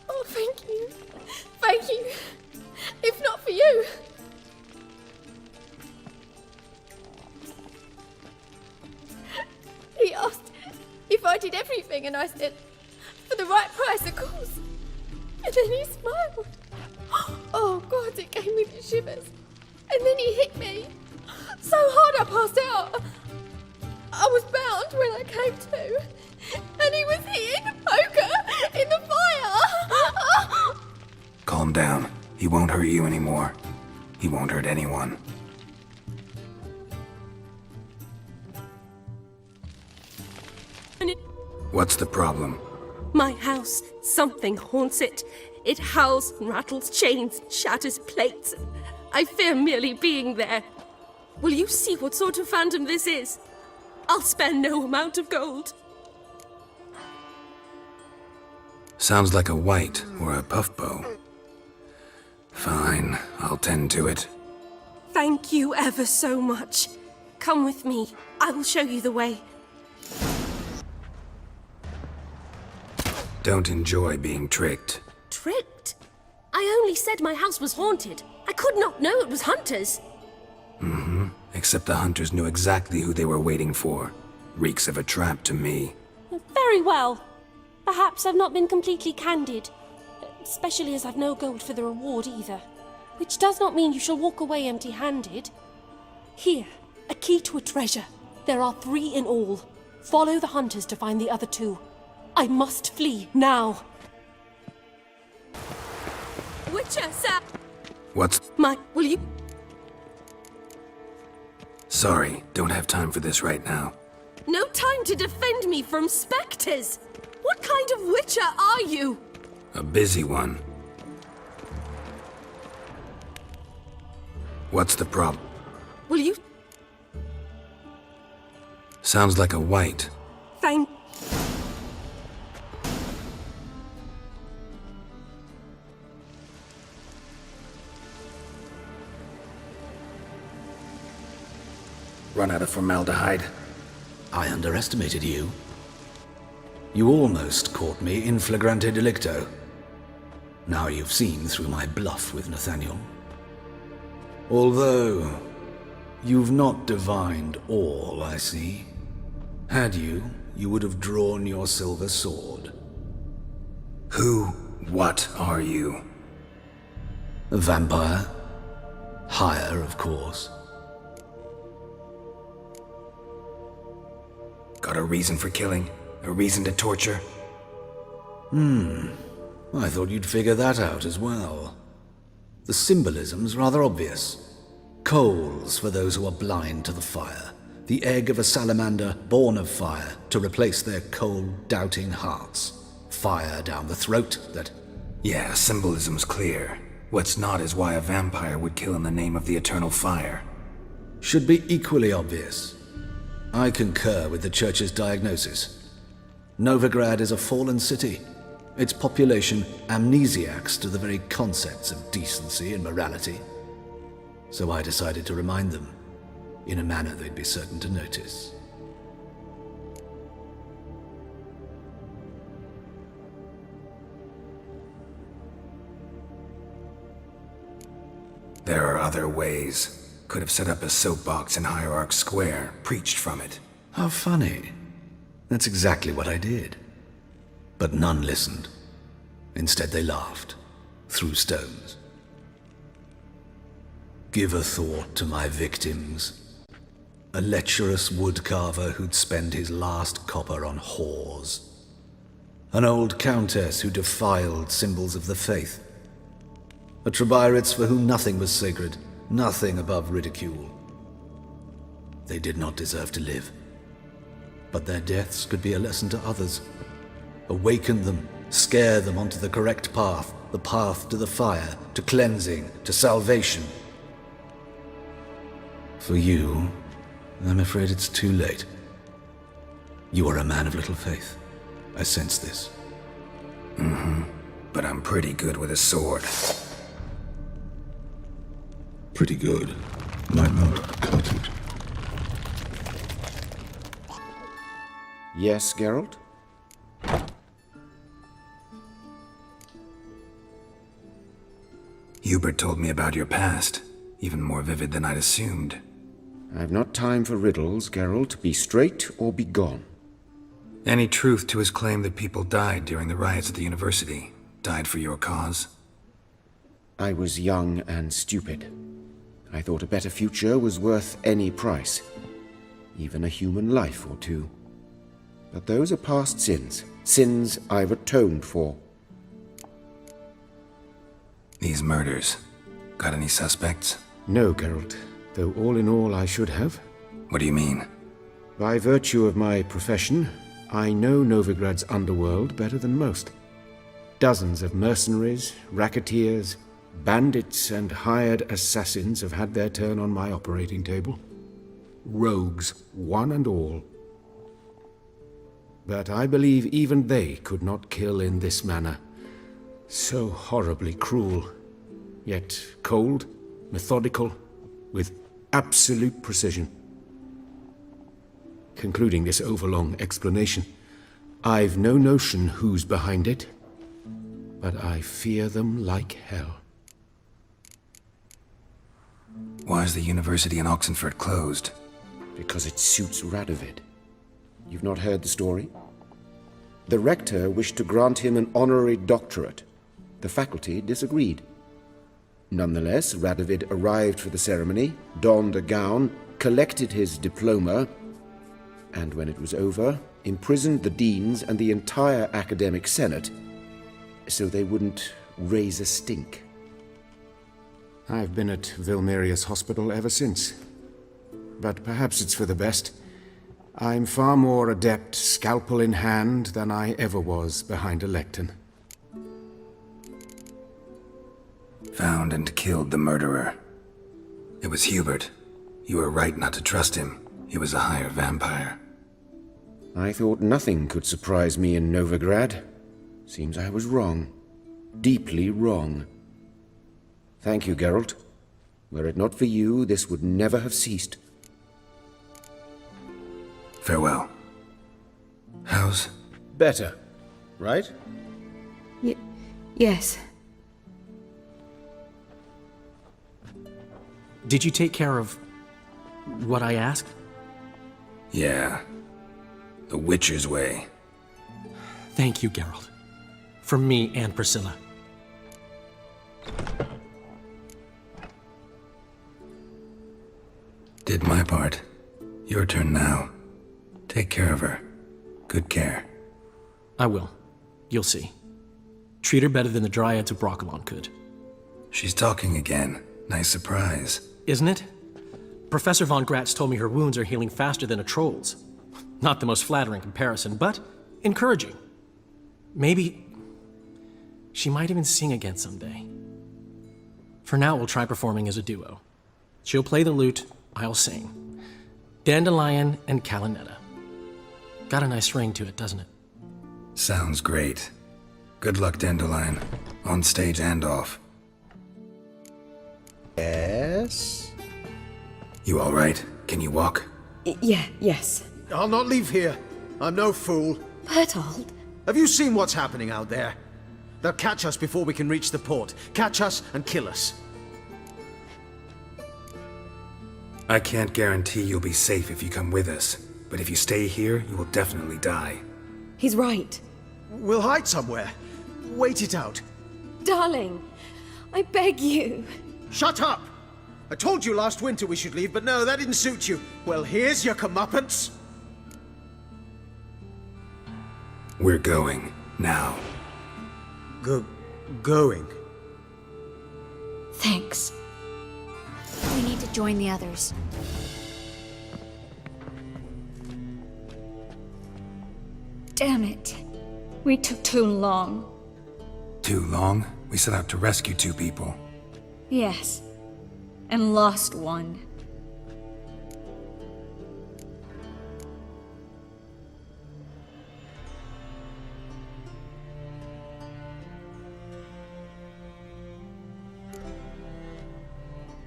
[SPEAKER 15] Oh, thank you. Thank you. If not for you. He asked if I did everything, and I said, for the right price, of course. And then he smiled. Oh, God, it gave me the shivers. And then he hit me. So hard I passed out. I was bound when I came to. And he was hitting the poker in the fire.
[SPEAKER 1] Calm down. He won't hurt you anymore. He won't hurt anyone. What's the problem?
[SPEAKER 15] My house, something haunts it. It howls, rattles chains, shatters plates. I fear merely being there. Will you see what sort of phantom this is? I'll spare no amount of gold.
[SPEAKER 1] Sounds like a white or a puffbow. Fine, I'll tend to it.
[SPEAKER 15] Thank you ever so much. Come with me. I will show you the way.
[SPEAKER 1] Don't enjoy being tricked.
[SPEAKER 15] Tricked? I only said my house was haunted. I could not know it was hunters.
[SPEAKER 1] Mm-hmm. Except the hunters knew exactly who they were waiting for. Reeks of a trap to me.
[SPEAKER 15] Very well. Perhaps I've not been completely candid. Especially as I've no gold for the reward either. Which does not mean you shall walk away empty-handed. Here, a key to a treasure. There are 3 in all. Follow the hunters to find the other 2. I must flee now. Witcher, sir!
[SPEAKER 1] What's...
[SPEAKER 15] will you...
[SPEAKER 1] Sorry, don't have time for this right now.
[SPEAKER 15] No time to defend me from spectres! What kind of witcher are you?
[SPEAKER 1] A busy one. What's the problem?
[SPEAKER 15] Will you...
[SPEAKER 1] Sounds like a white.
[SPEAKER 15] Thank...
[SPEAKER 1] Run out of formaldehyde.
[SPEAKER 7] I underestimated you. You almost caught me in flagrante delicto. Now you've seen through my bluff with Nathaniel. Although, you've not divined all, I see. Had you, you would have drawn your silver sword.
[SPEAKER 1] What are you?
[SPEAKER 7] A vampire. Higher, of course.
[SPEAKER 1] Got a reason for killing? A reason to torture?
[SPEAKER 7] I thought you'd figure that out as well. The symbolism's rather obvious. Coals for those who are blind to the fire. The egg of a salamander born of fire to replace their cold, doubting hearts. Fire down the throat that...
[SPEAKER 1] Yeah, symbolism's clear. What's not is why a vampire would kill in the name of the eternal fire.
[SPEAKER 7] Should be equally obvious. I concur with the Church's diagnosis. Novigrad is a fallen city. Its population amnesiacs to the very concepts of decency and morality. So I decided to remind them, in a manner they'd be certain to notice.
[SPEAKER 1] There are other ways. Could have set up a soapbox in Hierarch Square, preached from it.
[SPEAKER 7] How funny. That's exactly what I did. But none listened. Instead, they laughed, threw stones. Give a thought to my victims. A lecherous woodcarver who'd spend his last copper on whores. An old countess who defiled symbols of the faith. A Trebyrites for whom nothing was sacred, nothing above ridicule. They did not deserve to live. But their deaths could be a lesson to others. Awaken them, scare them onto the correct path, the path to the fire, to cleansing, to salvation. For you, I'm afraid it's too late. You are a man of little faith. I sense this.
[SPEAKER 1] But I'm pretty good with a sword.
[SPEAKER 16] Pretty good. Might not cut it.
[SPEAKER 6] Yes, Geralt?
[SPEAKER 1] Hubert told me about your past, even more vivid than I'd assumed.
[SPEAKER 6] I've not time for riddles, Geralt. Be straight or be gone.
[SPEAKER 1] Any truth to his claim that people died during the riots at the university? Died for your cause?
[SPEAKER 6] I was young and stupid. I thought a better future was worth any price. Even a human life or two. But those are past sins. Sins I've atoned for.
[SPEAKER 1] These murders. Got any suspects?
[SPEAKER 6] No, Geralt. Though all in all I should have.
[SPEAKER 1] What do you mean?
[SPEAKER 6] By virtue of my profession, I know Novigrad's underworld better than most. Dozens of mercenaries, racketeers, bandits, and hired assassins have had their turn on my operating table. Rogues, one and all. But I believe even they could not kill in this manner. So horribly cruel, yet cold, methodical, with absolute precision. Concluding this overlong explanation, I've no notion who's behind it, but I fear them like hell.
[SPEAKER 1] Why is the university in Oxenford closed?
[SPEAKER 6] Because it suits Radovid. You've not heard the story? The rector wished to grant him an honorary doctorate. The faculty disagreed. Nonetheless, Radovid arrived for the ceremony, donned a gown, collected his diploma, and when it was over, imprisoned the deans and the entire academic senate so they wouldn't raise a stink. I've been at Vilmerius Hospital ever since. But perhaps it's for the best. I'm far more adept, scalpel in hand, than I ever was behind a lectern.
[SPEAKER 1] Found and killed the murderer. It was Hubert. You were right not to trust him. He was a hired vampire.
[SPEAKER 6] I thought nothing could surprise me in Novigrad. Seems I was wrong. Deeply wrong. Thank you, Geralt. Were it not for you, this would never have ceased.
[SPEAKER 1] Farewell. How's...
[SPEAKER 6] Better, right?
[SPEAKER 9] Yes.
[SPEAKER 3] Did you take care of what I asked?
[SPEAKER 1] Yeah. The Witcher's way.
[SPEAKER 3] Thank you, Geralt. From me and Priscilla.
[SPEAKER 1] Did my part. Your turn now. Take care of her. Good care.
[SPEAKER 3] I will. You'll see. Treat her better than the Dryads of Brokilon could.
[SPEAKER 1] She's talking again. Nice surprise.
[SPEAKER 3] Isn't it? Professor von Gratz told me her wounds are healing faster than a troll's. Not the most flattering comparison, but encouraging. Maybe she might even sing again someday. For now, we'll try performing as a duo. She'll play the lute, I'll sing. Dandelion and Calinetta. Got a nice ring to it, doesn't it?
[SPEAKER 1] Sounds great. Good luck, Dandelion. On stage and off.
[SPEAKER 14] Yes?
[SPEAKER 1] You all right? Can you walk?
[SPEAKER 9] Yes.
[SPEAKER 14] I'll not leave here. I'm no fool.
[SPEAKER 15] Bertold?
[SPEAKER 14] Have you seen what's happening out there? They'll catch us before we can reach the port. Catch us and kill us.
[SPEAKER 1] I can't guarantee you'll be safe if you come with us, but if you stay here, you will definitely die.
[SPEAKER 9] He's right.
[SPEAKER 14] We'll hide somewhere. Wait it out.
[SPEAKER 15] Darling, I beg you.
[SPEAKER 14] Shut up! I told you last winter we should leave, but no, that didn't suit you. Well, here's your comeuppance.
[SPEAKER 1] We're going. Now.
[SPEAKER 14] Going?
[SPEAKER 13] Thanks.
[SPEAKER 17] We need to join the others.
[SPEAKER 13] Damn it. We took too long.
[SPEAKER 1] Too long? We set out to rescue 2 people.
[SPEAKER 13] Yes. And lost one.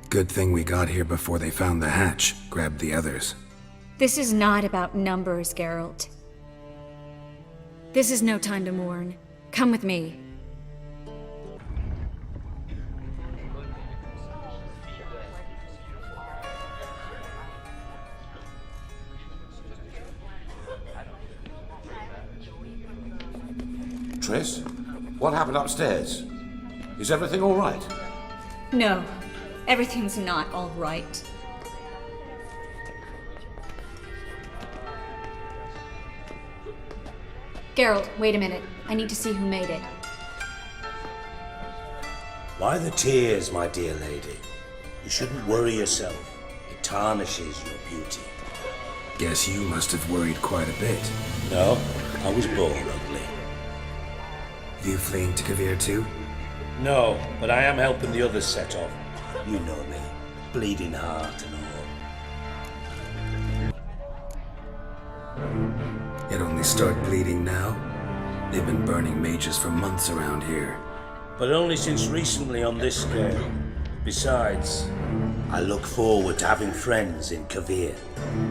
[SPEAKER 1] Good thing we got here before they found the hatch, grabbed the others.
[SPEAKER 13] This is not about numbers, Geralt. This is no time to mourn. Come with me.
[SPEAKER 18] Triss, what happened upstairs? Is everything all right?
[SPEAKER 13] No, everything's not all right. Geralt, wait a minute. I need to see who made it.
[SPEAKER 19] Why the tears, my dear lady? You shouldn't worry yourself. It tarnishes your beauty.
[SPEAKER 1] Guess you must have worried quite a bit.
[SPEAKER 19] No, I was born ugly.
[SPEAKER 1] You fleeing to Kavir too?
[SPEAKER 19] No, but I am helping the others set off. You know me. Bleeding heart and all.
[SPEAKER 1] It only start bleeding now? They've been burning mages for months around here.
[SPEAKER 19] But only since recently on this scale. Besides, I look forward to having friends in Kavir,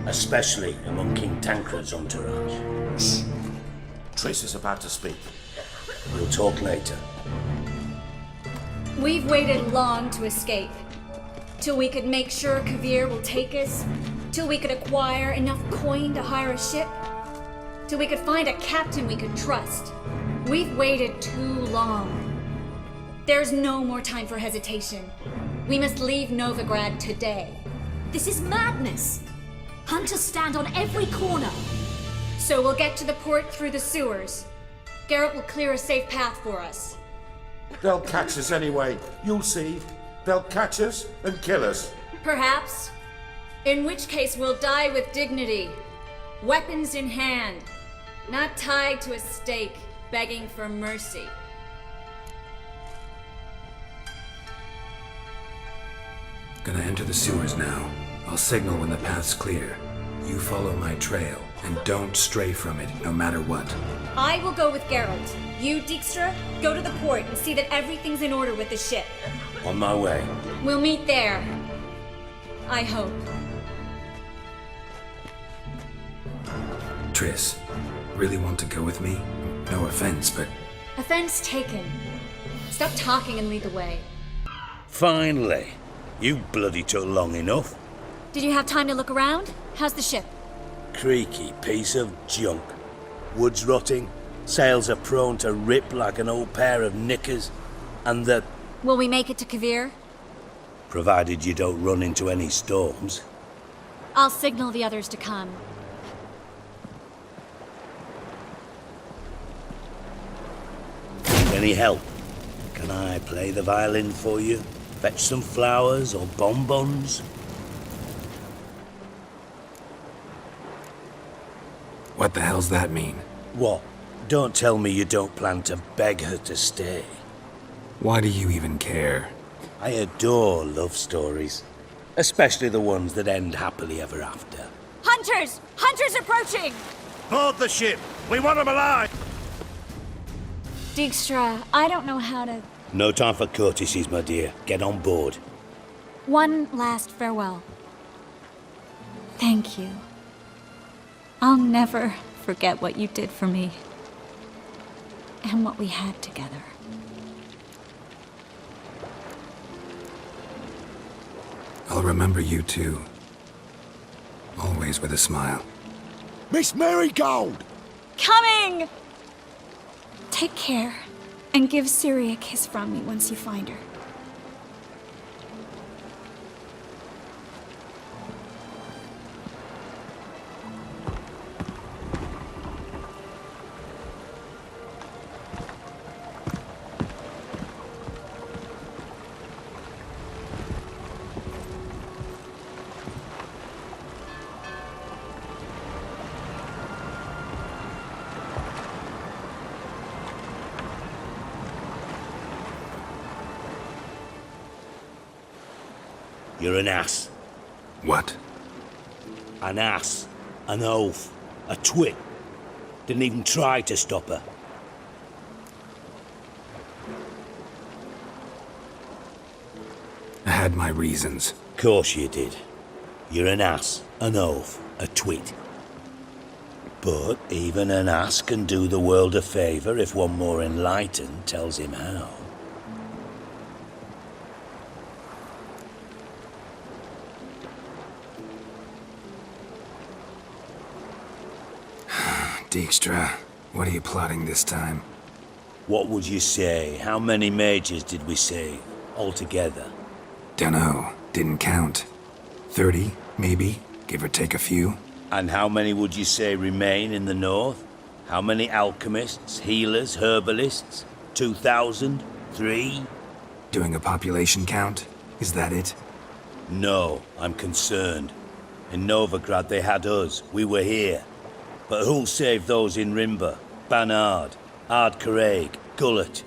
[SPEAKER 19] especially among King Tancred's entourage.
[SPEAKER 18] Shh. Triss is about to speak.
[SPEAKER 19] We'll talk later.
[SPEAKER 13] We've waited long to escape. Till we could make sure Kavir will take us. Till we could acquire enough coin to hire a ship. Till we could find a captain we could trust. We've waited too long. There's no more time for hesitation. We must leave Novigrad today.
[SPEAKER 17] This is madness. Hunters stand on every corner.
[SPEAKER 13] So we'll get to the port through the sewers. Geralt will clear a safe path for us.
[SPEAKER 18] They'll catch us anyway. You'll see. They'll catch us and kill us.
[SPEAKER 13] Perhaps. In which case we'll die with dignity. Weapons in hand. Not tied to a stake, begging for mercy.
[SPEAKER 1] Gonna enter the sewers now. I'll signal when the path's clear. You follow my trail, and don't stray from it, no matter what.
[SPEAKER 13] I will go with Geralt. You, Dijkstra, go to the port and see that everything's in order with the ship.
[SPEAKER 19] On my way.
[SPEAKER 13] We'll meet there. I hope.
[SPEAKER 1] Triss, really want to go with me? No offense, but...
[SPEAKER 13] Offense taken. Stop talking and lead the way.
[SPEAKER 19] Finally. You bloody took long enough.
[SPEAKER 13] Did you have time to look around? How's the ship?
[SPEAKER 19] Creaky piece of junk. Wood's rotting, sails are prone to rip like an old pair of knickers, and the...
[SPEAKER 13] Will we make it to Kavir?
[SPEAKER 19] Provided you don't run into any storms.
[SPEAKER 13] I'll signal the others to come.
[SPEAKER 19] Need any help? Can I play the violin for you? Fetch some flowers or bonbons?
[SPEAKER 1] What the hell's that mean?
[SPEAKER 19] What? Don't tell me you don't plan to beg her to stay.
[SPEAKER 1] Why do you even care?
[SPEAKER 19] I adore love stories. Especially the ones that end happily ever after.
[SPEAKER 13] Hunters! Hunters approaching!
[SPEAKER 19] Board the ship! We want them alive!
[SPEAKER 13] Dijkstra, I don't know how to...
[SPEAKER 19] No time for courtesies, my dear. Get on board.
[SPEAKER 13] One last farewell. Thank you. I'll never forget what you did for me. And what we had together.
[SPEAKER 1] I'll remember you too. Always with a smile.
[SPEAKER 12] Miss Marigold!
[SPEAKER 13] Coming! Take care. And give Ciri a kiss from me once you find her.
[SPEAKER 19] You're an ass.
[SPEAKER 1] What?
[SPEAKER 19] An ass. An oaf. A twit. Didn't even try to stop her.
[SPEAKER 1] I had my reasons.
[SPEAKER 19] Course you did. You're an ass, an oaf, a twit. But even an ass can do the world a favour if one more enlightened tells him how.
[SPEAKER 1] Dijkstra, what are you plotting this time?
[SPEAKER 19] What would you say? How many mages did we save altogether?
[SPEAKER 1] Dunno. Didn't count. 30, maybe, give or take a few.
[SPEAKER 19] And how many would you say remain in the north? How many alchemists, healers, herbalists? 2,000? 3?
[SPEAKER 1] Doing a population count? Is that it?
[SPEAKER 19] No, I'm concerned. In Novigrad they had us. We were here. But who'll save those in Rimba? Banard, Ardcaraig, Gullet?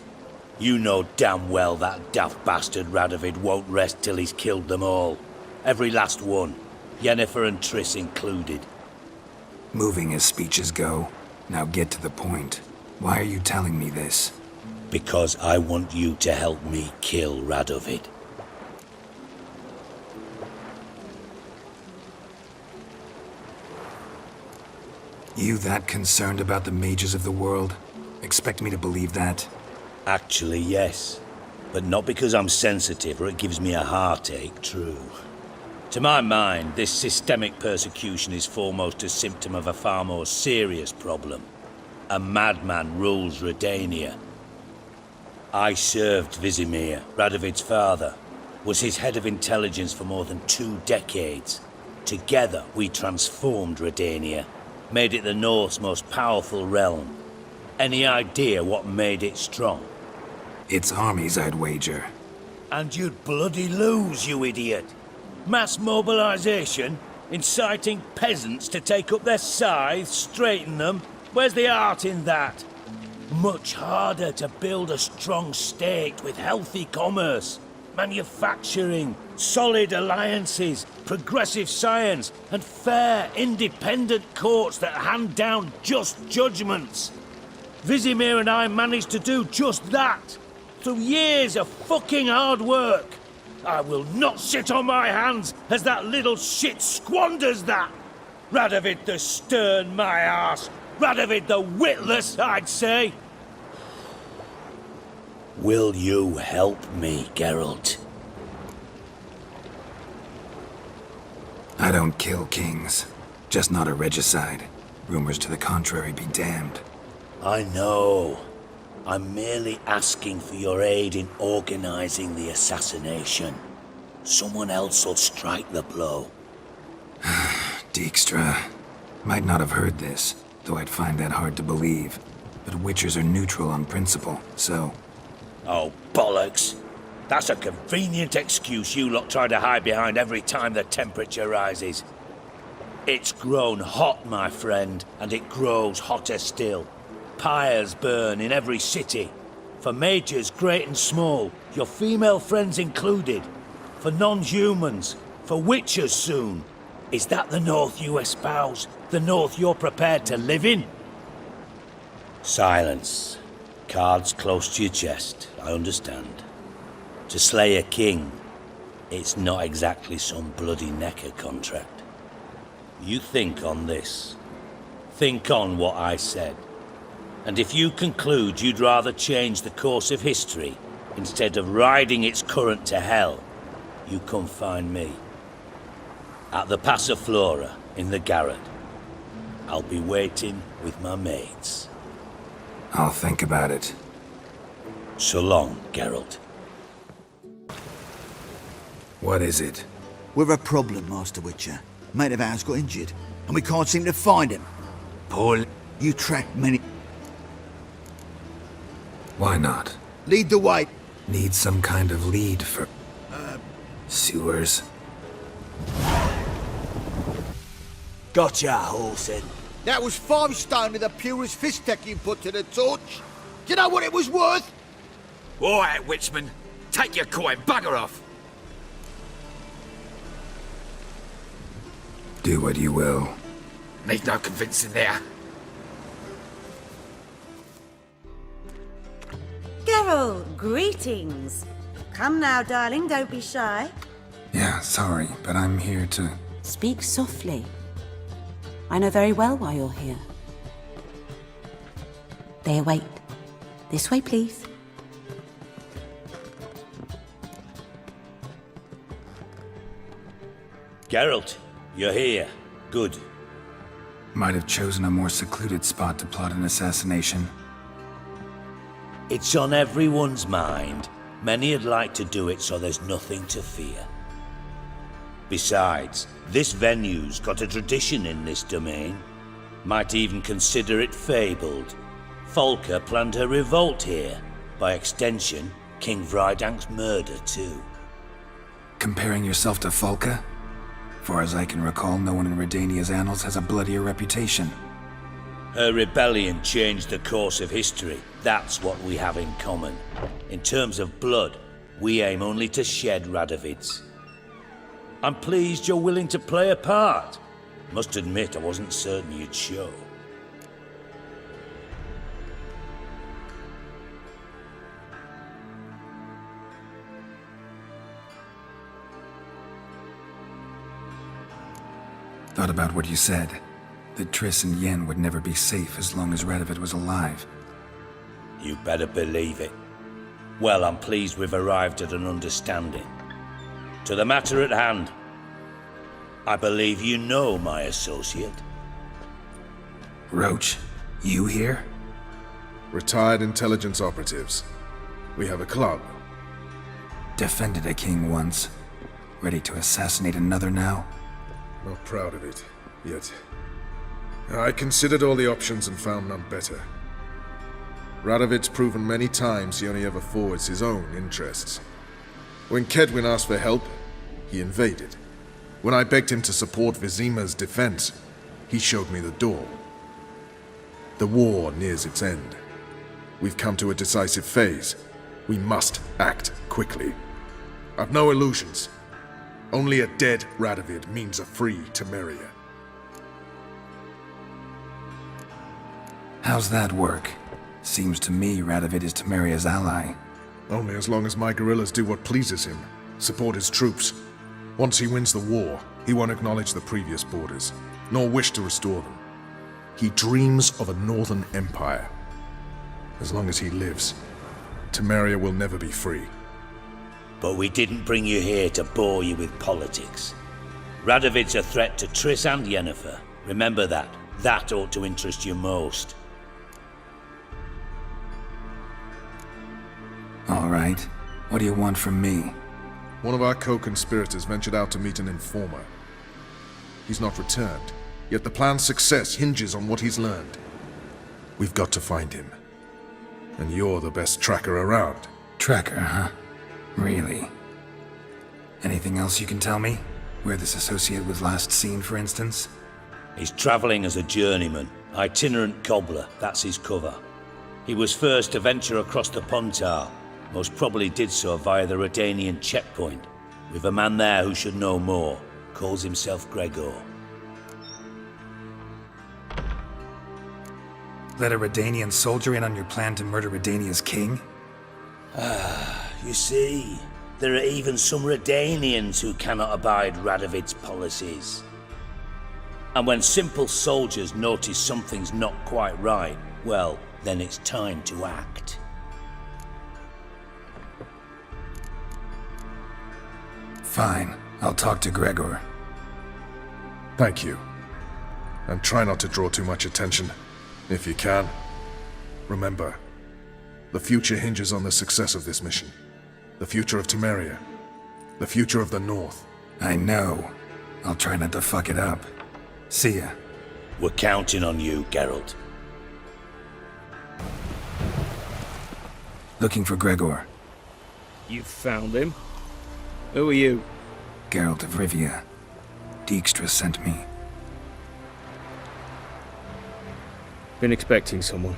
[SPEAKER 19] You know damn well that daft bastard Radovid won't rest till he's killed them all. Every last one. Yennefer and Triss included.
[SPEAKER 1] Moving as speeches go. Now get to the point. Why are you telling me this?
[SPEAKER 19] Because I want you to help me kill Radovid.
[SPEAKER 1] You that concerned about the mages of the world? Expect me to believe that?
[SPEAKER 19] Actually, yes. But not because I'm sensitive or it gives me a heartache, true. To my mind, this systemic persecution is foremost a symptom of a far more serious problem. A madman rules Redania. I served Vizimir, Radovid's father, was his head of intelligence for more than 2 decades. Together, we transformed Redania, made it the North's most powerful realm. Any idea what made it strong?
[SPEAKER 1] Its armies, I'd wager.
[SPEAKER 19] And you'd bloody lose, you idiot. Mass mobilization, inciting peasants to take up their scythes, straighten them. Where's the art in that? Much harder to build a strong state with healthy commerce, manufacturing, solid alliances, progressive science, and fair, independent courts that hand down just judgments. Vizimir and I managed to do just that, through years of fucking hard work. I will not sit on my hands as that little shit squanders that. Radovid the stern, my arse. Radovid the witless, I'd say. Will you help me, Geralt?
[SPEAKER 1] I don't kill kings. Just not a regicide. Rumors to the contrary be damned.
[SPEAKER 19] I know. I'm merely asking for your aid in organizing the assassination. Someone else will strike the blow.
[SPEAKER 1] Dijkstra. Might not have heard this, though I'd find that hard to believe. But Witchers are neutral on principle, so...
[SPEAKER 19] Oh, bollocks. That's a convenient excuse you lot try to hide behind every time the temperature rises. It's grown hot, my friend, and it grows hotter still. Pyres burn in every city. For mages great and small, your female friends included. For non-humans, for witchers soon. Is that the North you espouse? The North you're prepared to live in? Silence. Cards close to your chest, I understand. To slay a king, it's not exactly some bloody necker contract. You think on this. Think on what I said. And if you conclude you'd rather change the course of history instead of riding its current to hell, you come find me. At the Passiflora in the Garrett. I'll be waiting with my mates.
[SPEAKER 1] I'll think about it.
[SPEAKER 19] So long, Geralt.
[SPEAKER 1] What is it?
[SPEAKER 12] We've a problem, Master Witcher. Mate of ours got injured, and we can't seem to find him. Paul, you tracked many...
[SPEAKER 1] Why not?
[SPEAKER 12] Lead the way.
[SPEAKER 1] Need some kind of lead for... sewers.
[SPEAKER 12] Gotcha, Halsin. That was 5 stone of the purest fist tech you put to the torch. Do you know what it was worth?
[SPEAKER 10] All right, Witchman. Take your coin, bugger off.
[SPEAKER 1] Do what you will.
[SPEAKER 10] Need no convincing there.
[SPEAKER 20] Geralt, greetings. Come now, darling, don't be shy.
[SPEAKER 1] Yeah, sorry, but I'm here to...
[SPEAKER 20] Speak softly. I know very well why you're here. They await. This way, please.
[SPEAKER 19] Geralt, you're here. Good.
[SPEAKER 1] Might have chosen a more secluded spot to plot an assassination.
[SPEAKER 19] It's on everyone's mind. Many'd like to do it so there's nothing to fear. Besides, this venue's got a tradition in this domain. Might even consider it fabled. Folka planned her revolt here. By extension, King Vrydank's murder too.
[SPEAKER 1] Comparing yourself to Folka? Far as I can recall, no one in Redania's annals has a bloodier reputation.
[SPEAKER 19] Her rebellion changed the course of history. That's what we have in common. In terms of blood, we aim only to shed Radovid's. I'm pleased you're willing to play a part. Must admit, I wasn't certain you'd show.
[SPEAKER 1] Thought about what you said. That Triss and Yen would never be safe as long as Radovid was alive.
[SPEAKER 19] You better believe it. Well, I'm pleased we've arrived at an understanding. To the matter at hand. I believe you know my associate.
[SPEAKER 1] Roach, you here?
[SPEAKER 16] Retired intelligence operatives. We have a club.
[SPEAKER 1] Defended a king once. Ready to assassinate another now?
[SPEAKER 16] Not proud of it, yet. I considered all the options and found none better. Radovid's proven many times he only ever forwards his own interests. When Kedwin asked for help, he invaded. When I begged him to support Vizima's defense, he showed me the door. The war nears its end. We've come to a decisive phase. We must act quickly. I've no illusions. Only a dead Radovid means a free Temeria.
[SPEAKER 1] How's that work? Seems to me Radovid is Temeria's ally.
[SPEAKER 16] Only as long as my guerrillas do what pleases him, support his troops. Once he wins the war, he won't acknowledge the previous borders, nor wish to restore them. He dreams of a northern empire. As long as he lives, Temeria will never be free.
[SPEAKER 19] But we didn't bring you here to bore you with politics. Radovid's a threat to Triss and Yennefer. Remember that. That ought to interest you most.
[SPEAKER 1] All right. What do you want from me?
[SPEAKER 16] One of our co-conspirators ventured out to meet an informer. He's not returned, yet the plan's success hinges on what he's learned. We've got to find him. And you're the best tracker around.
[SPEAKER 1] Tracker, huh? Really? Anything else you can tell me? Where this associate was last seen, for instance?
[SPEAKER 19] He's travelling as a journeyman, itinerant cobbler, that's his cover. He was first to venture across the Pontar, most probably did so via the Redanian checkpoint. We've a man there who should know more, calls himself Gregor.
[SPEAKER 1] Let a Redanian soldier in on your plan to murder Redania's king?
[SPEAKER 19] You see, there are even some Redanians who cannot abide Radovid's policies. And when simple soldiers notice something's not quite right, well, then it's time to act.
[SPEAKER 1] Fine. I'll talk to Gregor.
[SPEAKER 16] Thank you. And try not to draw too much attention. If you can. Remember, The future hinges on the success of this mission. The future of Temeria. The future of the North.
[SPEAKER 1] I know. I'll try not to fuck it up. See ya.
[SPEAKER 19] We're counting on you, Geralt.
[SPEAKER 1] Looking for Gregor.
[SPEAKER 5] You found him? Who are you?
[SPEAKER 1] Geralt of Rivia. Dijkstra sent me.
[SPEAKER 5] Been expecting someone.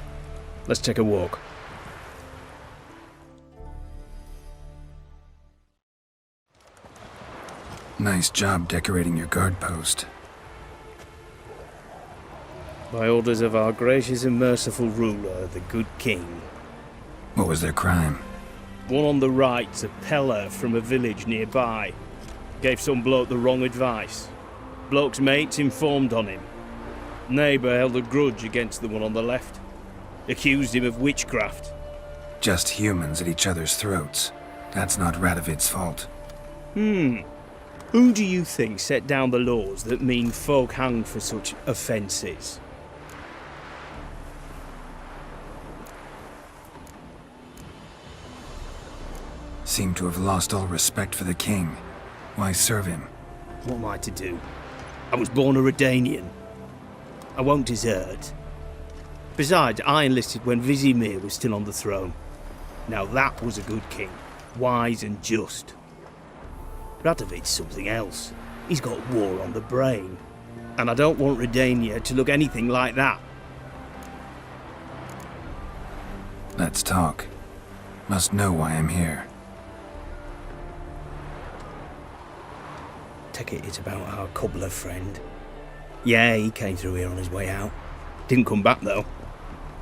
[SPEAKER 5] Let's take a walk.
[SPEAKER 1] Nice job decorating your guard post.
[SPEAKER 5] By orders of our gracious and merciful ruler, the good king.
[SPEAKER 1] What was their crime?
[SPEAKER 5] One on the right's a peller from a village nearby. Gave some bloke the wrong advice. Bloke's mates informed on him. Neighbour held a grudge against the one on the left. Accused him of witchcraft.
[SPEAKER 1] Just humans at each other's throats. That's not Radovid's fault.
[SPEAKER 5] Who do you think set down the laws that mean folk hanged for such offences?
[SPEAKER 1] Seem to have lost all respect for the king. Why serve him?
[SPEAKER 5] What am I to do? I was born a Redanian. I won't desert. Besides, I enlisted when Vizimir was still on the throne. Now that was a good king, wise and just. Radovid's something else. He's got war on the brain. And I don't want Redania to look anything like that.
[SPEAKER 1] Let's talk. Must know why I'm here.
[SPEAKER 5] Take it it's about our cobbler friend. Yeah, he came through here on his way out. Didn't come back though.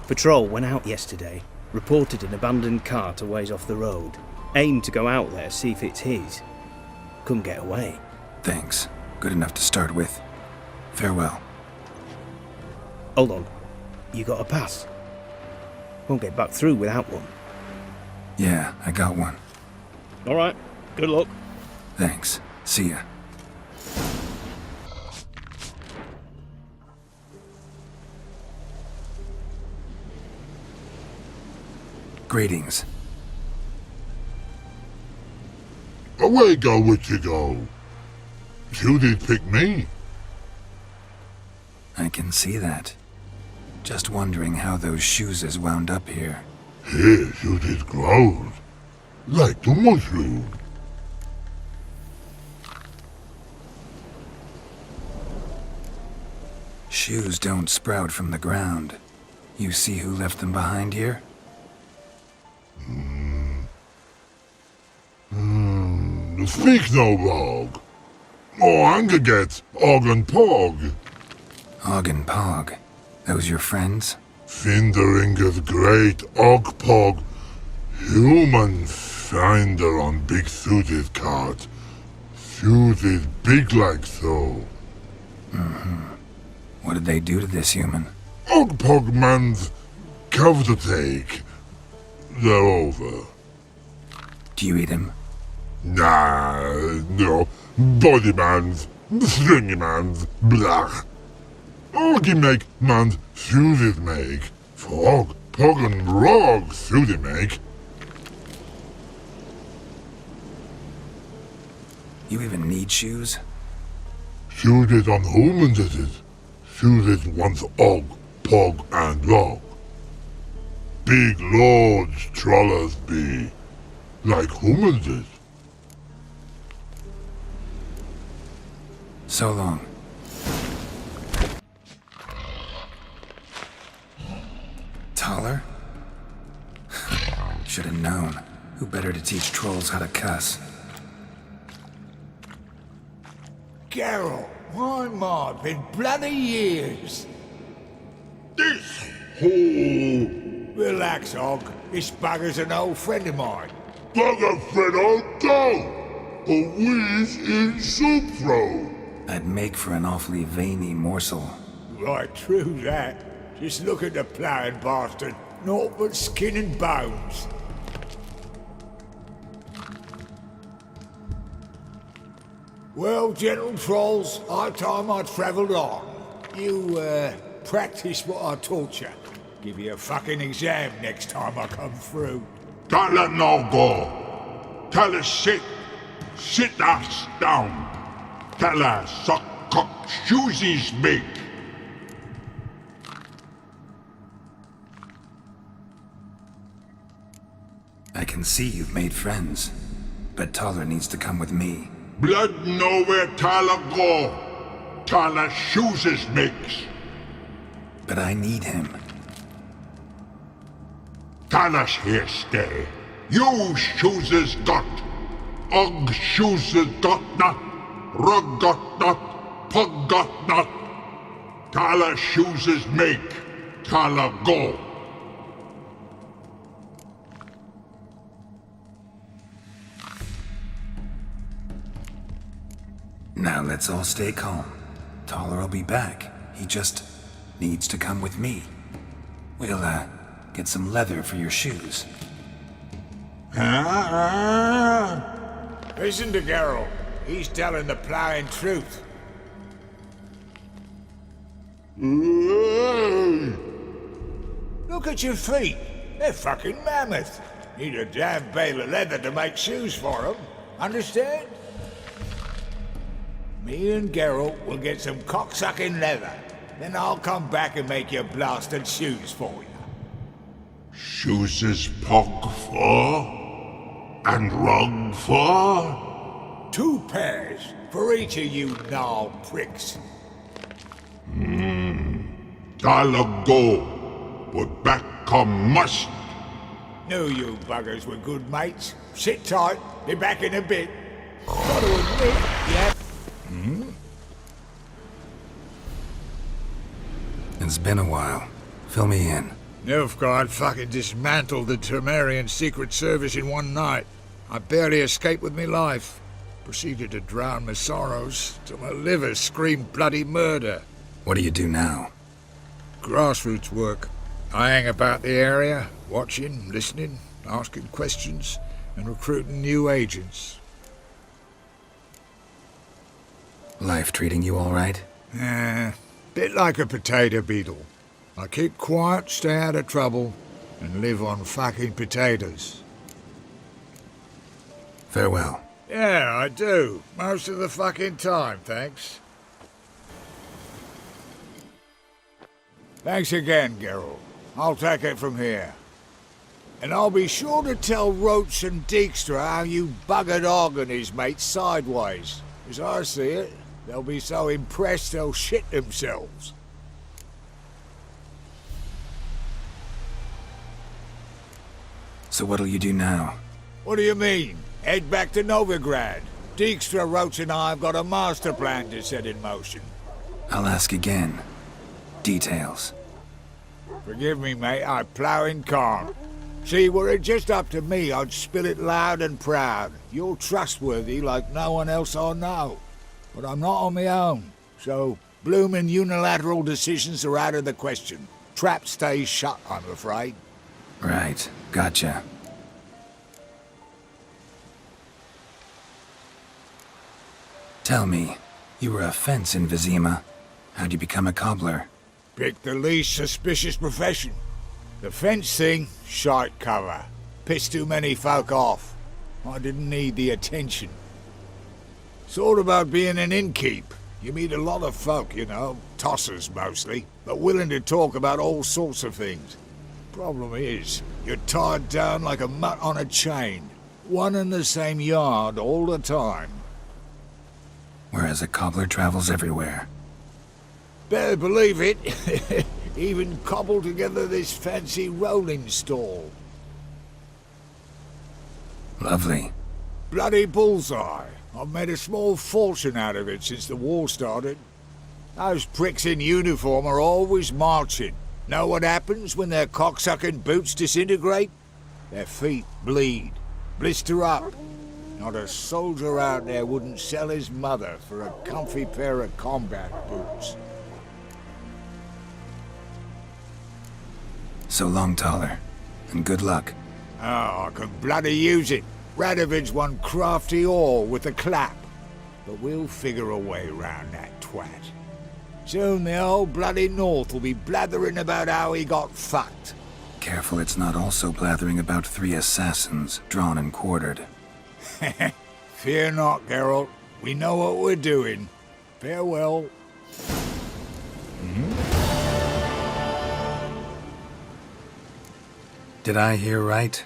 [SPEAKER 5] Patrol went out yesterday, reported an abandoned cart a ways off the road. Aimed to go out there, see if it's his. Couldn't get away.
[SPEAKER 1] Thanks. Good enough to start with. Farewell.
[SPEAKER 5] Hold on. You got a pass? Won't get back through without one.
[SPEAKER 1] Yeah, I got one.
[SPEAKER 5] Alright. Good luck.
[SPEAKER 1] Thanks. See ya. Greetings.
[SPEAKER 21] Away go, witchy go. You did pick me.
[SPEAKER 1] I can see that. Just wondering how those shoes has wound up here.
[SPEAKER 21] Here you did grow. Like the mushroom.
[SPEAKER 1] Shoes don't sprout from the ground. You see who left them behind here?
[SPEAKER 21] Speak no log. Oh, anger gets Og and Pog.
[SPEAKER 1] Og and Pog. Those your friends?
[SPEAKER 21] Finderinger's great Og Pog. Human finder on big suited cart. Suited big like so.
[SPEAKER 1] What did they do to this human?
[SPEAKER 21] Og Pog man's cover to take. They're over.
[SPEAKER 1] Do you eat him?
[SPEAKER 21] Nah, no. Body man's, stringy man's, blah. Oggy make man's suited make. Frog, Pog and Rog suited make.
[SPEAKER 1] You even need shoes?
[SPEAKER 21] Suited on humans it is. Suited once Og, Pog and Rog. Big lords trollers be. Like humans is.
[SPEAKER 1] So long. Taller? Should have known. Who better to teach trolls how to cuss?
[SPEAKER 22] Geralt, my mod, been bloody years.
[SPEAKER 21] This hole.
[SPEAKER 22] Relax, Og. This bugger's an old friend of mine.
[SPEAKER 21] Bugger friend I'll go. A wheeze in soup throw.
[SPEAKER 1] I'd make for an awfully veiny morsel.
[SPEAKER 22] Right, true that. Just look at the ploughing bastard. Naught but skin and bones. Well, gentle trolls, high time I travelled on. You, practice what I taught you. Give you a fucking exam next time I come through.
[SPEAKER 21] Don't let no go. Tell her sit. Sit ass down. Tell her suck cock shoesies make.
[SPEAKER 1] I can see you've made friends, but Taller needs to come with me.
[SPEAKER 21] Blood nowhere Tyler go. Tyler shoesies makes.
[SPEAKER 1] But I need him.
[SPEAKER 21] Tyler's here stay. You shoesies got. Og shoesies got not. Rug got not. Pug got not. Tyler shoesies make. Tyler go.
[SPEAKER 1] Now let's all stay calm. Taller will be back. He just needs to come with me. We'll, get some leather for your shoes.
[SPEAKER 22] Listen to Geralt. He's telling the plowing truth. Look at your feet. They're fucking mammoth. Need a damn bale of leather to make shoes for them. Understand? Me and Geralt will get some cocksucking leather. Then I'll come back and make your blasted shoes for you.
[SPEAKER 21] Shoesies pog for? And rug for?
[SPEAKER 22] 2 pairs for each of you gnarled pricks.
[SPEAKER 21] Tyler go. But back come must.
[SPEAKER 22] Knew you buggers were good mates. Sit tight. Be back in a bit. Got to admit, yeah.
[SPEAKER 1] It's been a while. Fill me in.
[SPEAKER 22] Nilfgaard fucking dismantled the Temerian Secret Service in one night. I barely escaped with my life. Proceeded to drown my sorrows till my liver screamed bloody murder.
[SPEAKER 1] What do you do now?
[SPEAKER 22] Grassroots work. I hang about the area, watching, listening, asking questions, and recruiting new agents.
[SPEAKER 1] Life treating you all right?
[SPEAKER 22] Bit like a potato beetle. I keep quiet, stay out of trouble, and live on fucking potatoes.
[SPEAKER 1] Farewell.
[SPEAKER 22] Yeah, I do. Most of the fucking time, thanks. Thanks again, Geralt. I'll take it from here. And I'll be sure to tell Roach and Dijkstra how you buggered Og and his mates sideways. As I see it, they'll be so impressed they'll shit themselves.
[SPEAKER 1] So what'll you do now?
[SPEAKER 22] What do you mean? Head back to Novigrad. Dijkstra, Roach and I have got a master plan to set in motion.
[SPEAKER 1] I'll ask again. Details.
[SPEAKER 22] Forgive me, mate, I plough in calm. See, were it just up to me, I'd spill it loud and proud. You're trustworthy like no one else I know. But I'm not on my own, so bloomin' unilateral decisions are out of the question. Trap stays shut, I'm afraid.
[SPEAKER 1] Right, gotcha. Tell me, you were a fence in Vizima. How'd you become a cobbler?
[SPEAKER 22] Pick the least suspicious profession. The fence thing, shite cover. Pissed too many folk off. I didn't need the attention. Sort about being an innkeep. You meet a lot of folk, you know, tossers mostly, but willing to talk about all sorts of things. Problem is, you're tied down like a mutt on a chain. One and the same yard all the time.
[SPEAKER 1] Whereas a cobbler travels everywhere.
[SPEAKER 22] Better believe it. Even cobbled together this fancy rolling stall.
[SPEAKER 1] Lovely.
[SPEAKER 22] Bloody bullseye. I've made a small fortune out of it since the war started. Those pricks in uniform are always marching. Know what happens when their cocksucking boots disintegrate? Their feet bleed, blister up. Not a soldier out there wouldn't sell his mother for a comfy pair of combat boots.
[SPEAKER 1] So long, Taller. And good luck.
[SPEAKER 22] Oh, I can bloody use it. Radovid's one crafty all with a clap. But we'll figure a way round that twat. Soon the whole bloody North will be blathering about how he got fucked.
[SPEAKER 1] Careful it's not also blathering about 3 assassins, drawn and quartered.
[SPEAKER 22] Fear not, Geralt. We know what we're doing. Farewell.
[SPEAKER 1] Did I hear right?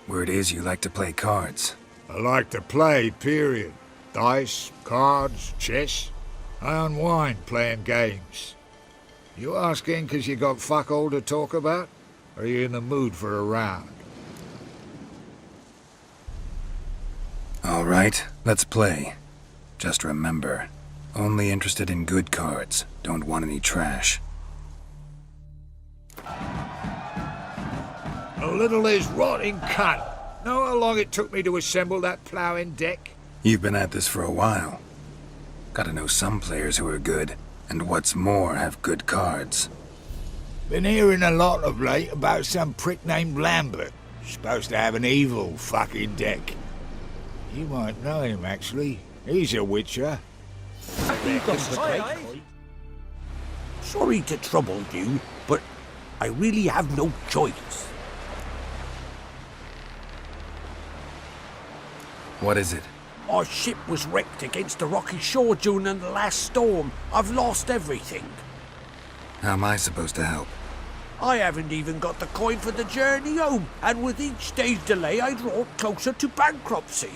[SPEAKER 1] Word is you like to play cards.
[SPEAKER 22] I like to play, period. Dice, cards, chess. I unwind playing games. You asking 'cause you got fuck all to talk about? Or are you in the mood for a round?
[SPEAKER 1] All right, let's play. Just remember, only interested in good cards. Don't want any trash.
[SPEAKER 22] A little is rotting cunt. Know how long it took me to assemble that ploughing deck?
[SPEAKER 1] You've been at this for a while. Gotta know some players who are good, and what's more, have good cards.
[SPEAKER 22] Been hearing a lot of late about some prick named Lambert. Supposed to have an evil fucking deck. You might know him, actually. He's a witcher.
[SPEAKER 2] Sorry to trouble you, but I really have no choice.
[SPEAKER 1] What is it?
[SPEAKER 2] Our ship was wrecked against the rocky shore during the last storm. I've lost everything.
[SPEAKER 1] How am I supposed to help?
[SPEAKER 2] I haven't even got the coin for the journey home, and with each day's delay I draw closer to bankruptcy.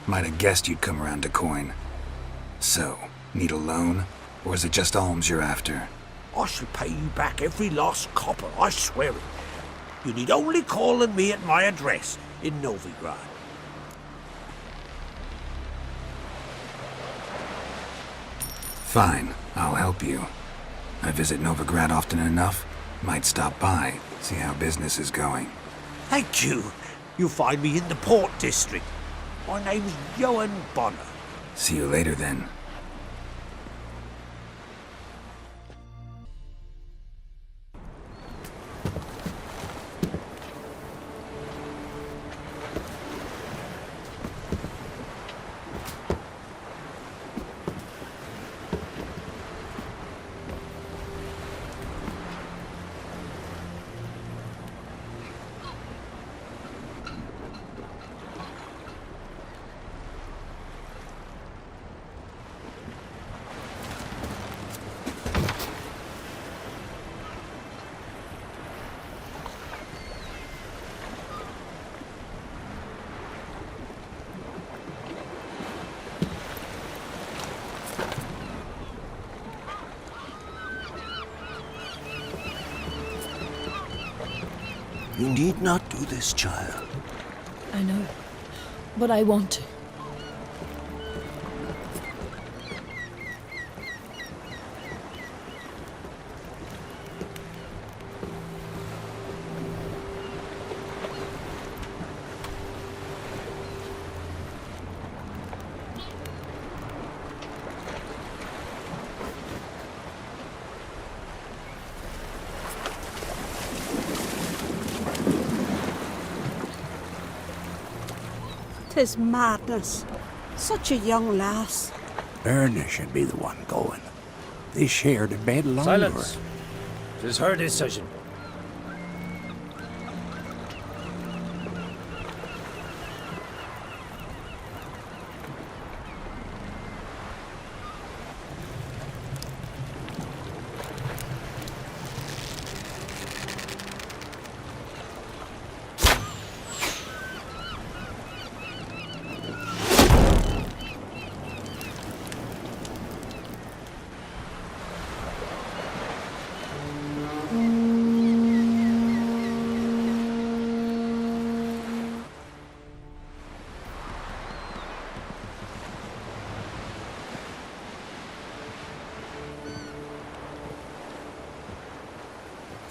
[SPEAKER 1] Might have guessed you'd come around to coin. So, need a loan? Or is it just alms you're after?
[SPEAKER 2] I shall pay you back every last copper, I swear it. You need only call on me at my address in Novigrad.
[SPEAKER 1] Fine, I'll help you. I visit Novigrad often enough. Might stop by, see how business is going.
[SPEAKER 2] Thank you. You'll find me in the Port District. My name's Johan Bonner.
[SPEAKER 1] See you later then.
[SPEAKER 2] You need not do this, child.
[SPEAKER 4] I know, but I want to.
[SPEAKER 20] Tis madness. Such a young lass.
[SPEAKER 2] Erna should be the one going. They shared a bed longer.
[SPEAKER 19] Silence. 'Tis her decision.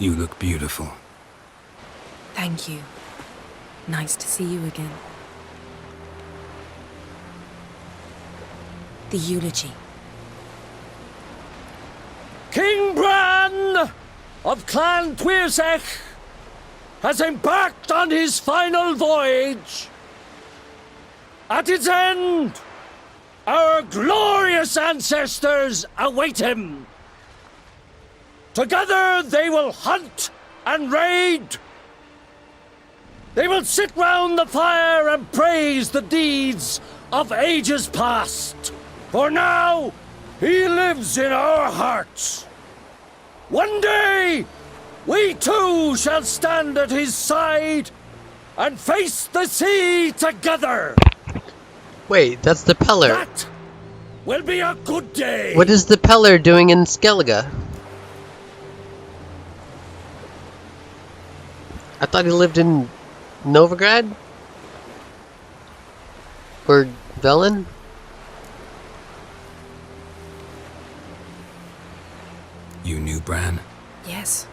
[SPEAKER 1] You look beautiful.
[SPEAKER 11] Thank you. Nice to see you again. The eulogy.
[SPEAKER 19] King Bran of Clan Tuirsech has embarked on his final voyage. At its end, our glorious ancestors await him. Together they will hunt and raid. They will sit round the fire and praise the deeds of ages past. For now, he lives in our hearts. One day, we too shall stand at his side and face the sea together.
[SPEAKER 7] Wait, that's the Peller.
[SPEAKER 19] That will be a good day.
[SPEAKER 7] What is the Peller doing in Skellige? I thought he lived in Novigrad? Or Velen?
[SPEAKER 1] You knew Bran?
[SPEAKER 11] Yes,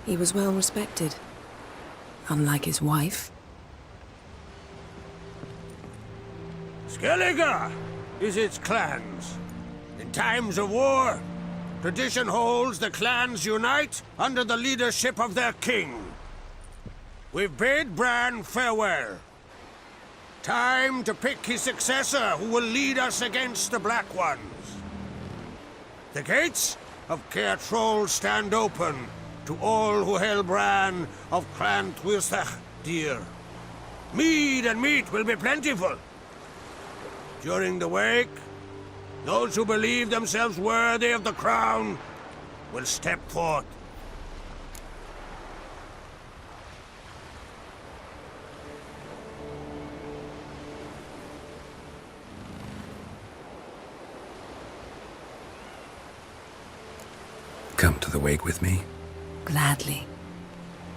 [SPEAKER 11] he was well respected. Unlike his wife.
[SPEAKER 2] Skellige is its clans. In times of war, tradition holds the clans unite under the leadership of their king. We've bid Bran farewell. Time to pick his successor who will lead us against the Black Ones. The gates of Caer Troll stand open to all who held Bran of Clan Tuirsach dear. Mead and meat will be plentiful. During the wake, those who believe themselves worthy of the crown will step forth.
[SPEAKER 1] Come to the wake with me?
[SPEAKER 11] Gladly.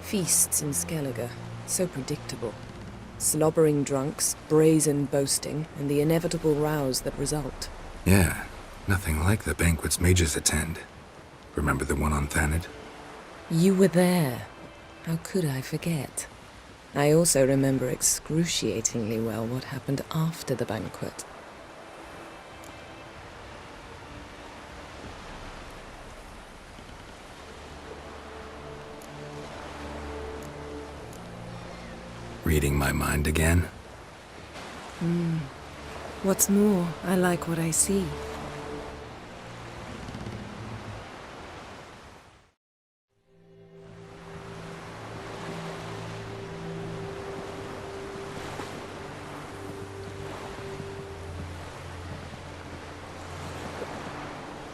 [SPEAKER 8] Feasts in Skellige, so predictable. Slobbering drunks, brazen boasting, and the inevitable rows that result.
[SPEAKER 1] Yeah, nothing like the banquets mages attend. Remember the one on Thanedd?
[SPEAKER 8] You were there. How could I forget? I also remember excruciatingly well what happened after the banquet.
[SPEAKER 1] Reading my mind again?
[SPEAKER 8] What's more, I like what I see.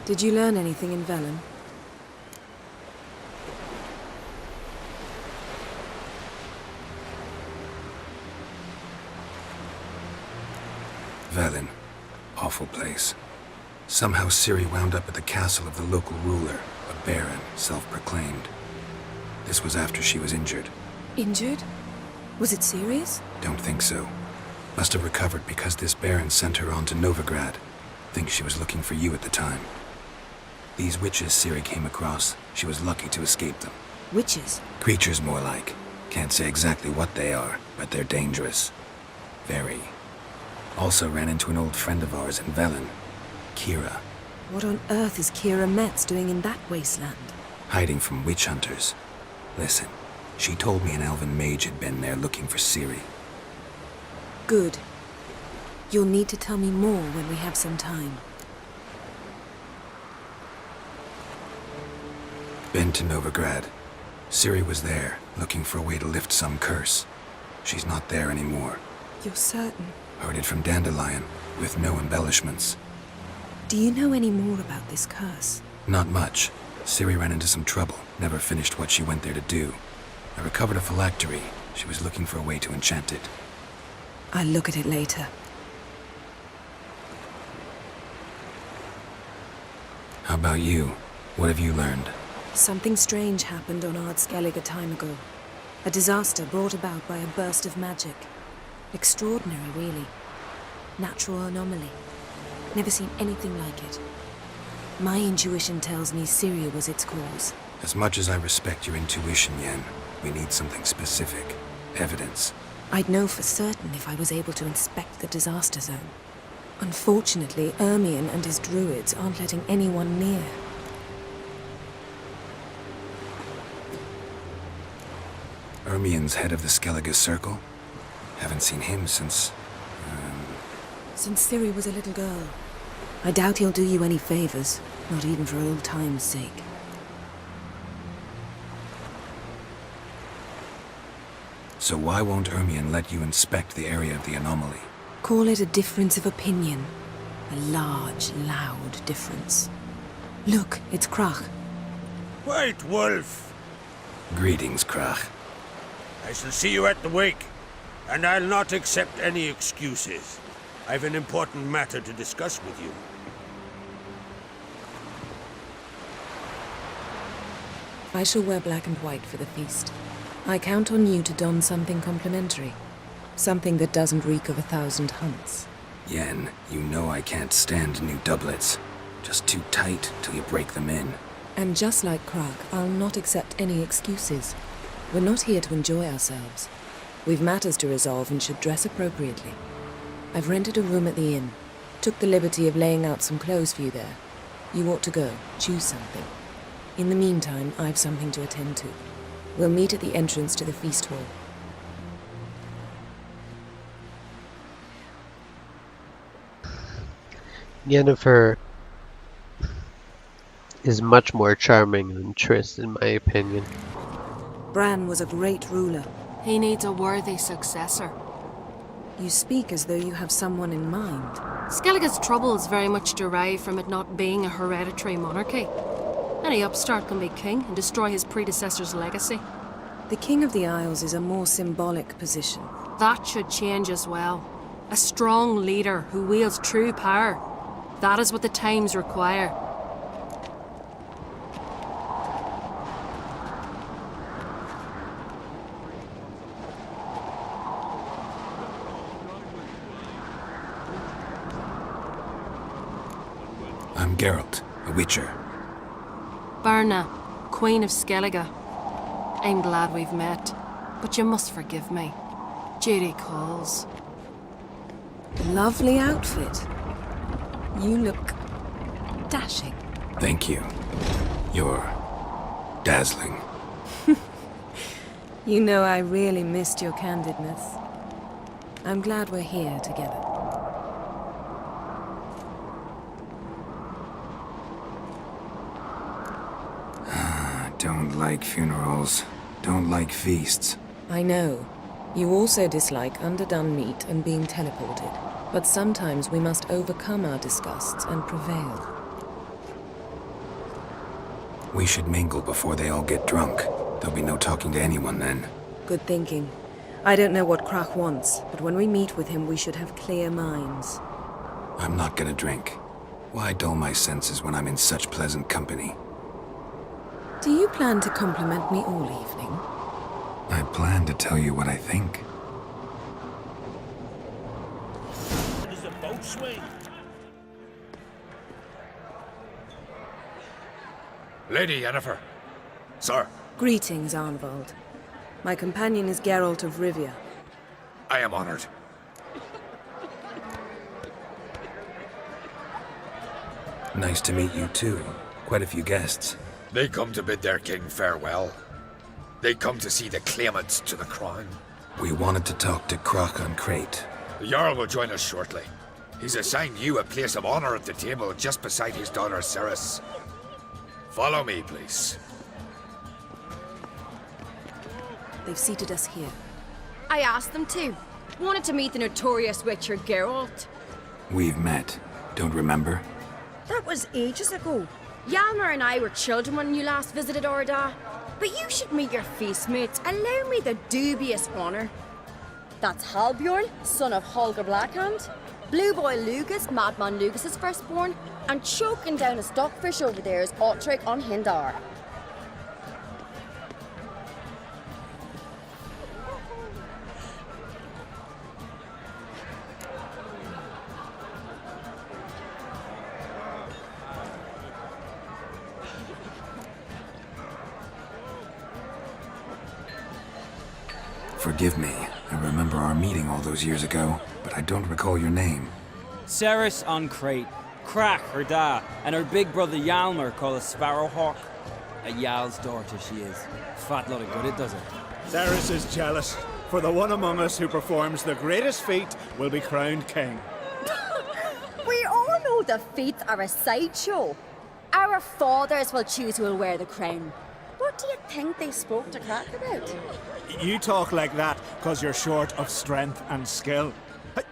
[SPEAKER 8] Did you learn anything in Velen?
[SPEAKER 1] Velen. Awful place. Somehow Ciri wound up at the castle of the local ruler, a baron, self-proclaimed. This was after she was injured.
[SPEAKER 8] Injured? Was it serious?
[SPEAKER 1] Don't think so. Must have recovered because this baron sent her on to Novigrad. Think she was looking for you at the time. These witches Ciri came across, she was lucky to escape them.
[SPEAKER 8] Witches?
[SPEAKER 1] Creatures more like. Can't say exactly what they are, but they're dangerous. Very. Also ran into an old friend of ours in Velen, Kira.
[SPEAKER 8] What on earth is Kira Metz doing in that wasteland?
[SPEAKER 1] Hiding from witch hunters. Listen, she told me an elven mage had been there looking for Ciri.
[SPEAKER 8] Good. You'll need to tell me more when we have some time.
[SPEAKER 1] Been to Novigrad. Ciri was there, looking for a way to lift some curse. She's not there anymore.
[SPEAKER 8] You're certain?
[SPEAKER 1] Heard it from Dandelion, with no embellishments.
[SPEAKER 8] Do you know any more about this curse?
[SPEAKER 1] Not much. Ciri ran into some trouble, never finished what she went there to do. I recovered a phylactery. She was looking for a way to enchant it.
[SPEAKER 8] I'll look at it later.
[SPEAKER 1] How about you? What have you learned?
[SPEAKER 8] Something strange happened on Ard Skellige a time ago. A disaster brought about by a burst of magic. Extraordinary, really. Natural anomaly. Never seen anything like it. My intuition tells me Ciri was its cause.
[SPEAKER 1] As much as I respect your intuition, Yen, we need something specific. Evidence.
[SPEAKER 8] I'd know for certain if I was able to inspect the disaster zone. Unfortunately, Ermion and his druids aren't letting anyone near.
[SPEAKER 1] Ermion's head of the Skellige Circle? Haven't seen him since...
[SPEAKER 8] Since Ciri was a little girl, I doubt he'll do you any favors, not even for old time's sake.
[SPEAKER 1] So why won't Ermion let you inspect the area of the anomaly?
[SPEAKER 8] Call it a difference of opinion. A large, loud difference. Look, it's Crach.
[SPEAKER 2] White Wolf!
[SPEAKER 1] Greetings, Crach.
[SPEAKER 2] I shall see you at the wake, and I'll not accept any excuses. I've an important matter to discuss with you.
[SPEAKER 8] I shall wear black and white for the feast. I count on you to don something complimentary. Something that doesn't reek of 1,000 hunts.
[SPEAKER 1] Yen, you know I can't stand new doublets. Just too tight till you break them in.
[SPEAKER 8] And just like Crach, I'll not accept any excuses. We're not here to enjoy ourselves. We've matters to resolve and should dress appropriately. I've rented a room at the inn. Took the liberty of laying out some clothes for you there. You ought to go. Choose something. In the meantime, I've something to attend to. We'll meet at the entrance to the feast hall.
[SPEAKER 7] Yennefer is much more charming than Triss, in my opinion.
[SPEAKER 8] Bran was a great ruler.
[SPEAKER 3] He needs a worthy successor.
[SPEAKER 8] You speak as though you have someone in mind.
[SPEAKER 3] Skellige's troubles very much derive from it not being a hereditary monarchy. Any upstart can be king and destroy his predecessor's legacy.
[SPEAKER 8] The King of the Isles is a more symbolic position.
[SPEAKER 3] That should change as well. A strong leader who wields true power. That is what the times require.
[SPEAKER 1] I'm Geralt, a Witcher.
[SPEAKER 3] Birna, Queen of Skellige. I'm glad we've met, but you must forgive me. Judy calls.
[SPEAKER 8] Lovely outfit. You look dashing.
[SPEAKER 1] Thank you. You're dazzling.
[SPEAKER 8] You know I really missed your candidness. I'm glad we're here together.
[SPEAKER 1] Don't like funerals. Don't like feasts.
[SPEAKER 8] I know. You also dislike underdone meat and being teleported. But sometimes we must overcome our disgusts and prevail.
[SPEAKER 1] We should mingle before they all get drunk. There'll be no talking to anyone then.
[SPEAKER 8] Good thinking. I don't know what Crach wants, but when we meet with him, we should have clear minds.
[SPEAKER 1] I'm not gonna drink. Why dull my senses when I'm in such pleasant company?
[SPEAKER 8] Do you plan to compliment me all evening?
[SPEAKER 1] I plan to tell you what I think.
[SPEAKER 19] There's a boat swing.
[SPEAKER 10] Lady Yennefer. Sir.
[SPEAKER 8] Greetings, Arnvald. My companion is Geralt of Rivia.
[SPEAKER 10] I am honored.
[SPEAKER 1] Nice to meet you too. Quite a few guests.
[SPEAKER 10] They come to bid their king farewell. They come to see the claimants to the crown.
[SPEAKER 1] We wanted to talk to Crach an Crate.
[SPEAKER 10] The Jarl will join us shortly. He's assigned you a place of honor at the table just beside his daughter Cerys. Follow me, please.
[SPEAKER 8] They've seated us here.
[SPEAKER 15] I asked them to. Wanted to meet the notorious Witcher Geralt.
[SPEAKER 1] We've met. Don't remember?
[SPEAKER 15] That was ages ago. Hjalmar and I were children when you last visited Orda. But you should meet your feast mates. Allow me the dubious honor. That's Halbjorn, son of Holger Blackhand. Blue Boy Lugus, Madman Lugus' firstborn. And choking down a stockfish over there is Otric on Hindar.
[SPEAKER 1] Forgive me. I remember our meeting all those years ago, but I don't recall your name.
[SPEAKER 6] Cerys an Crate. Crach, her da, and her big brother Hjalmar called a Sparrowhawk. A Jarl's daughter she is. Fat lot of good it does it.
[SPEAKER 5] Cerys is jealous, for the one among us who performs the greatest feat will be crowned king.
[SPEAKER 9] the feats are a sideshow. Our fathers will choose who will wear the crown. What do you think they spoke to Crack about?
[SPEAKER 14] You talk like that because you're short of strength and skill.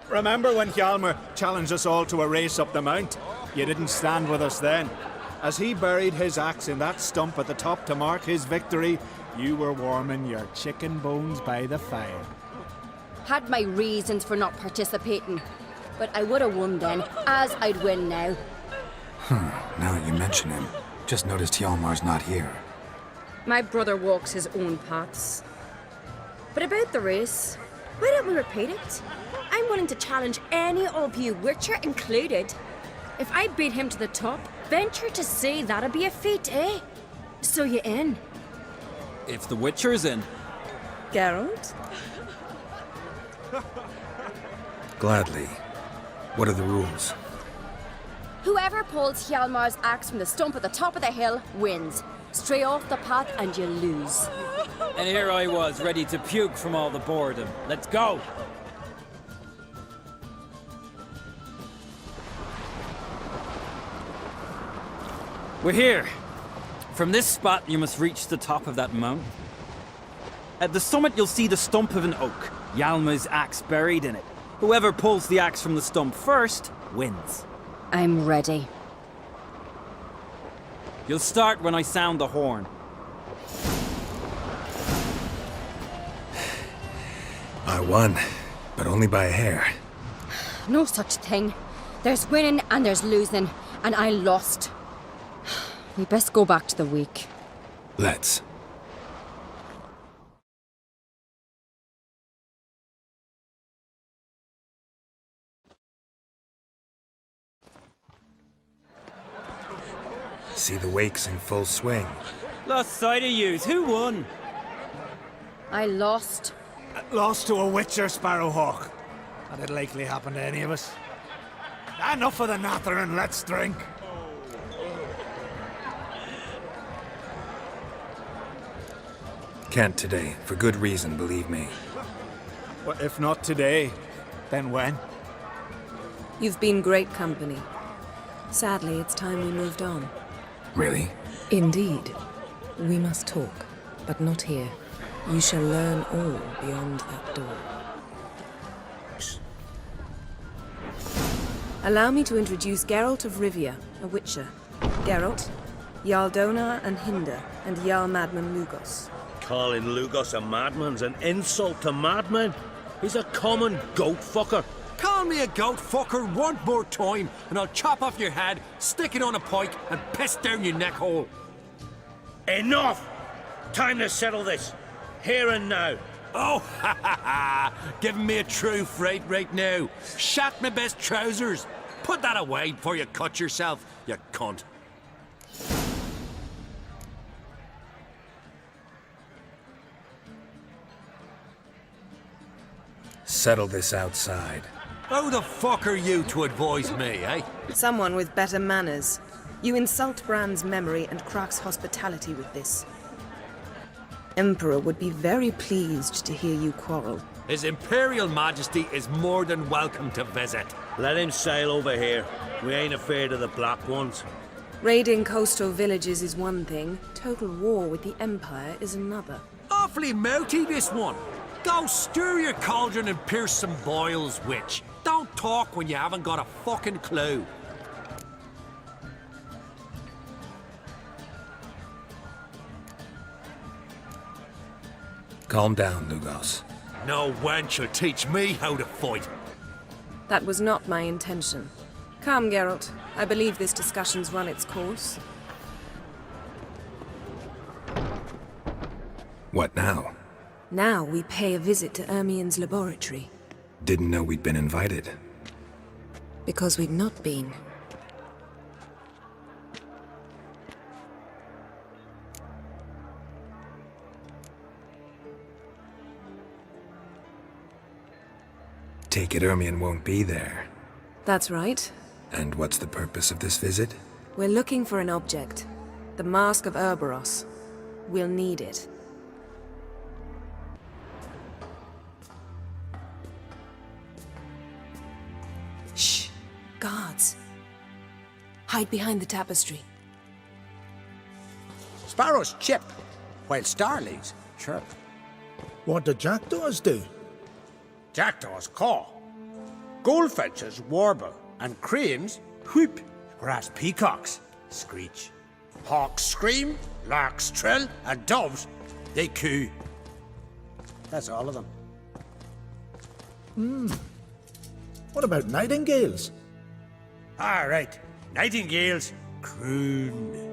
[SPEAKER 14] Remember when Hjalmar challenged us all to a race up the mount? You didn't stand with us then. As he buried his axe in that stump at the top to mark his victory, you were warming your chicken bones by the fire.
[SPEAKER 9] Had my reasons for not participating, but I would have won then, as I'd win now.
[SPEAKER 1] Now that you mention him, just noticed Hjalmar's not here.
[SPEAKER 9] My brother walks his own paths. But about the race, why don't we repeat it? I'm willing to challenge any of you, Witcher included. If I beat him to the top, venture to say that'd be a feat, eh? So you in?
[SPEAKER 6] If the Witcher's in.
[SPEAKER 9] Geralt?
[SPEAKER 1] Gladly. What are the rules?
[SPEAKER 9] Whoever pulls Hjalmar's axe from the stump at the top of the hill wins. Stray off the path and you lose.
[SPEAKER 6] And here I was, ready to puke from all the boredom. Let's go! We're here. From this spot, you must reach the top of that mountain. At the summit, you'll see the stump of an oak, Hjalmar's axe buried in it. Whoever pulls the axe from the stump first wins.
[SPEAKER 9] I'm ready.
[SPEAKER 6] You'll start when I sound the horn.
[SPEAKER 1] I won, but only by a hair.
[SPEAKER 9] No such thing. There's winning and there's losing, and I lost. We best go back to the week.
[SPEAKER 1] Let's. See the wakes in full swing.
[SPEAKER 6] Lost sight of yous. Who won?
[SPEAKER 9] I lost.
[SPEAKER 14] Lost to a Witcher, Sparrowhawk. That'd likely happen to any of us. Enough of the natter and let's drink.
[SPEAKER 1] Can't today, for good reason, believe me.
[SPEAKER 14] Well, if not today, then when?
[SPEAKER 8] You've been great company. Sadly, it's time we moved on.
[SPEAKER 1] Really?
[SPEAKER 11] Indeed. We must talk, but not here. You shall learn all beyond that door.
[SPEAKER 8] Allow me to introduce Geralt of Rivia, a Witcher. Geralt, Jarl Donar and Hinder, and Jarl Madman Lugos.
[SPEAKER 19] Calling Lugos a madman's an insult to madmen. He's a common goat fucker.
[SPEAKER 2] Call me a goat fucker one more time, and I'll chop off your head, stick it on a pike, and piss down your neck hole.
[SPEAKER 19] Enough! Time to settle this. Here and now.
[SPEAKER 2] Oh, ha ha ha! Giving me a true fright right now. Shat my best trousers. Put that away before you cut yourself, you cunt.
[SPEAKER 1] Settle this outside.
[SPEAKER 2] Who the fuck are you to advise me, eh?
[SPEAKER 8] Someone with better manners. You insult Bran's memory and Crach's hospitality with this. Emperor would be very pleased to hear you quarrel.
[SPEAKER 2] His Imperial Majesty is more than welcome to visit.
[SPEAKER 19] Let him sail over here. We ain't afraid of the Black Ones.
[SPEAKER 8] Raiding coastal villages is one thing. Total war with the Empire is another.
[SPEAKER 2] Awfully mouty, this one. Go stir your cauldron and pierce some boils, witch. Don't talk when you haven't got a fucking clue.
[SPEAKER 1] Calm down, Lugos.
[SPEAKER 2] No wench will teach me how to fight.
[SPEAKER 8] That was not my intention. Come, Geralt. I believe this discussion's run its course.
[SPEAKER 1] What now?
[SPEAKER 8] Now we pay a visit to Ermien's laboratory.
[SPEAKER 1] Didn't know we'd been invited.
[SPEAKER 8] Because we'd not been.
[SPEAKER 1] Take it Ermien won't be there.
[SPEAKER 8] That's right.
[SPEAKER 1] And what's the purpose of this visit?
[SPEAKER 8] We're looking for an object. The Mask of Urboros. We'll need it. Shh. Guards. Hide behind the tapestry.
[SPEAKER 2] Sparrows chip, while starlings chirp.
[SPEAKER 14] What do jackdaws do?
[SPEAKER 2] Jackdaws caw. Goldfinches warble, and cranes whoop, whereas peacocks screech. Hawks scream, larks trill, and doves, they coo. That's all of them.
[SPEAKER 14] What about nightingales?
[SPEAKER 2] All right, nightingales croon.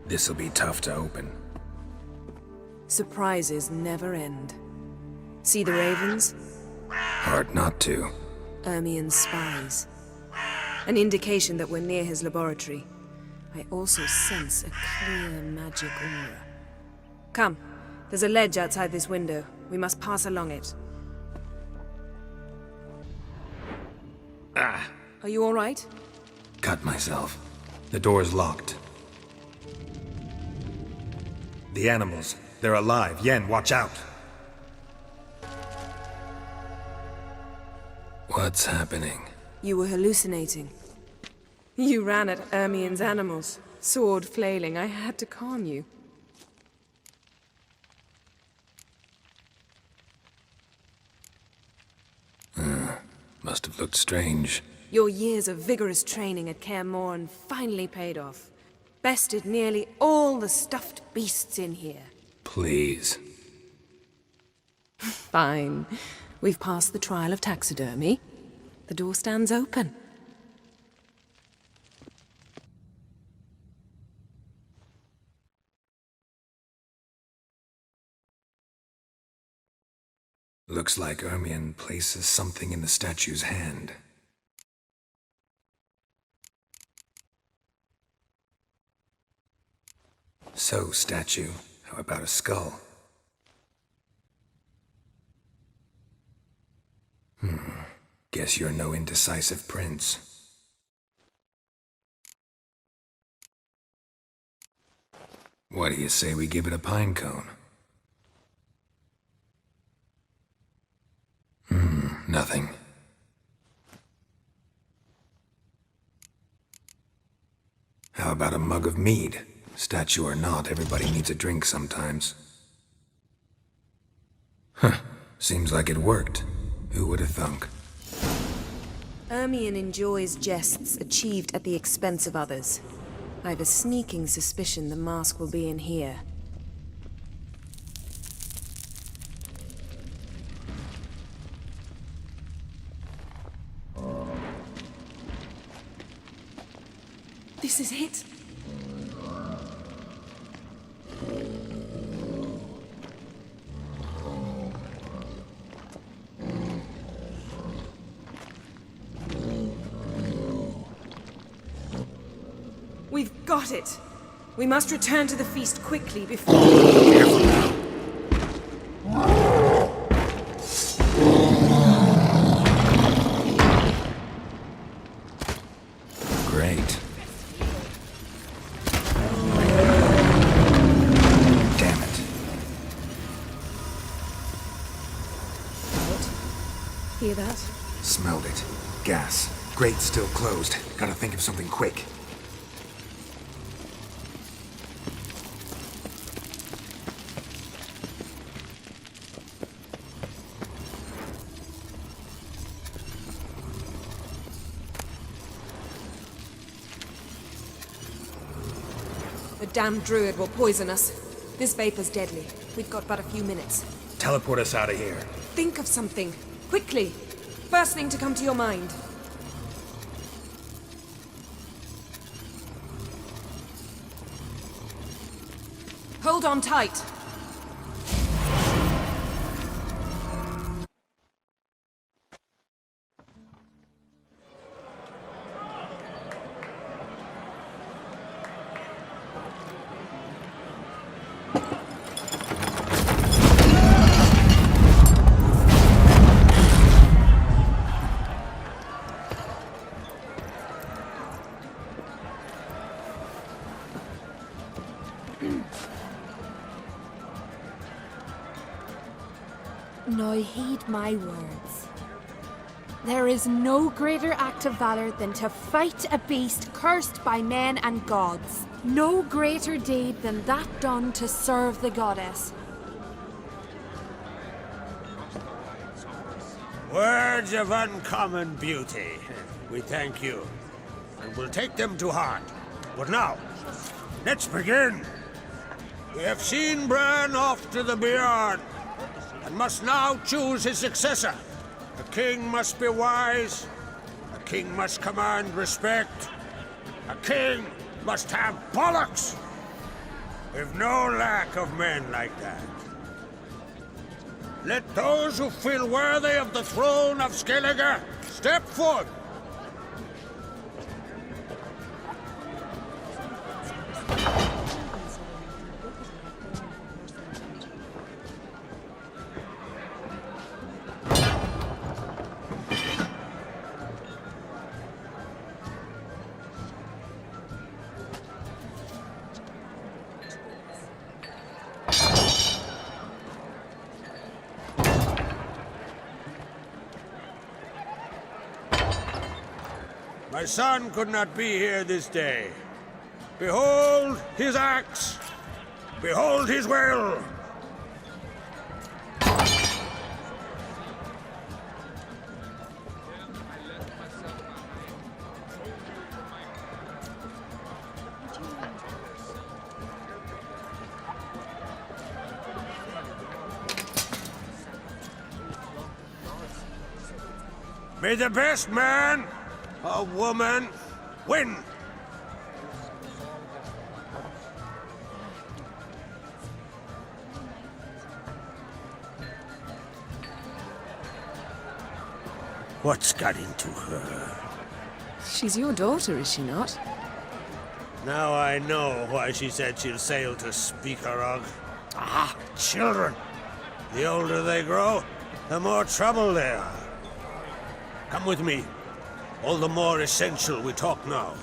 [SPEAKER 1] This'll be tough to open.
[SPEAKER 8] Surprises never end. See the ravens?
[SPEAKER 1] Hard not to.
[SPEAKER 8] Ermien's spies. An indication that we're near his laboratory. I also sense a clear magic aura. Come, there's a ledge outside this window. We must pass along it.
[SPEAKER 1] Ah!
[SPEAKER 8] Are you all right?
[SPEAKER 1] Cut myself. The door's locked.
[SPEAKER 17] The animals. They're alive. Yen, watch out.
[SPEAKER 1] What's happening?
[SPEAKER 8] You were hallucinating. You ran at Ermien's animals, sword flailing. I had to calm you.
[SPEAKER 1] Must have looked strange.
[SPEAKER 8] Your years of vigorous training at Kaer Morhen finally paid off. Bested nearly all the stuffed beasts in here.
[SPEAKER 1] Please.
[SPEAKER 8] Fine. We've passed the trial of taxidermy. The door stands open.
[SPEAKER 1] Looks like Ermien places something in the statue's hand. So, statue, how about a skull? Guess you're no indecisive prince. What do you say we give it a pine cone? Nothing. How about a mug of mead? Statue or not, everybody needs a drink sometimes. Seems like it worked. Who would have thunk?
[SPEAKER 8] Ermien enjoys jests achieved at the expense of others. I've a sneaking suspicion the mask will be in here. This is it. We've got it. We must return to the feast quickly before...
[SPEAKER 1] Careful now. Great. Damn it.
[SPEAKER 8] What? Hear that?
[SPEAKER 1] Smelled it. Gas. Grate's still closed. Gotta think of something quick.
[SPEAKER 8] The damned druid will poison us. This vapor's deadly. We've got but a few minutes.
[SPEAKER 17] Teleport us out of here.
[SPEAKER 8] Think of something. Quickly. First thing to come to your mind. Hold on tight.
[SPEAKER 13] boy, heed my words. There is no greater act of valor than to fight a beast cursed by men and gods. No greater deed than that done to serve the goddess.
[SPEAKER 2] Words of uncommon beauty. We thank you, and we'll take them to heart. But now, let's begin. We have seen Bran off to the beyond, and must now choose his successor. A king must be wise. A king must command respect. A king must have bollocks. We've no lack of men like that. Let those who feel worthy of the throne of Skellige step forth. My son could not be here this day. Behold his axe! Behold his will! May the best man or woman win! What's got into her?
[SPEAKER 8] She's your daughter, is she not?
[SPEAKER 2] Now I know why she said she'll sail to Speakerog. Ah, children! The older they grow, the more trouble they are. Come with me. All the more essential we talk now.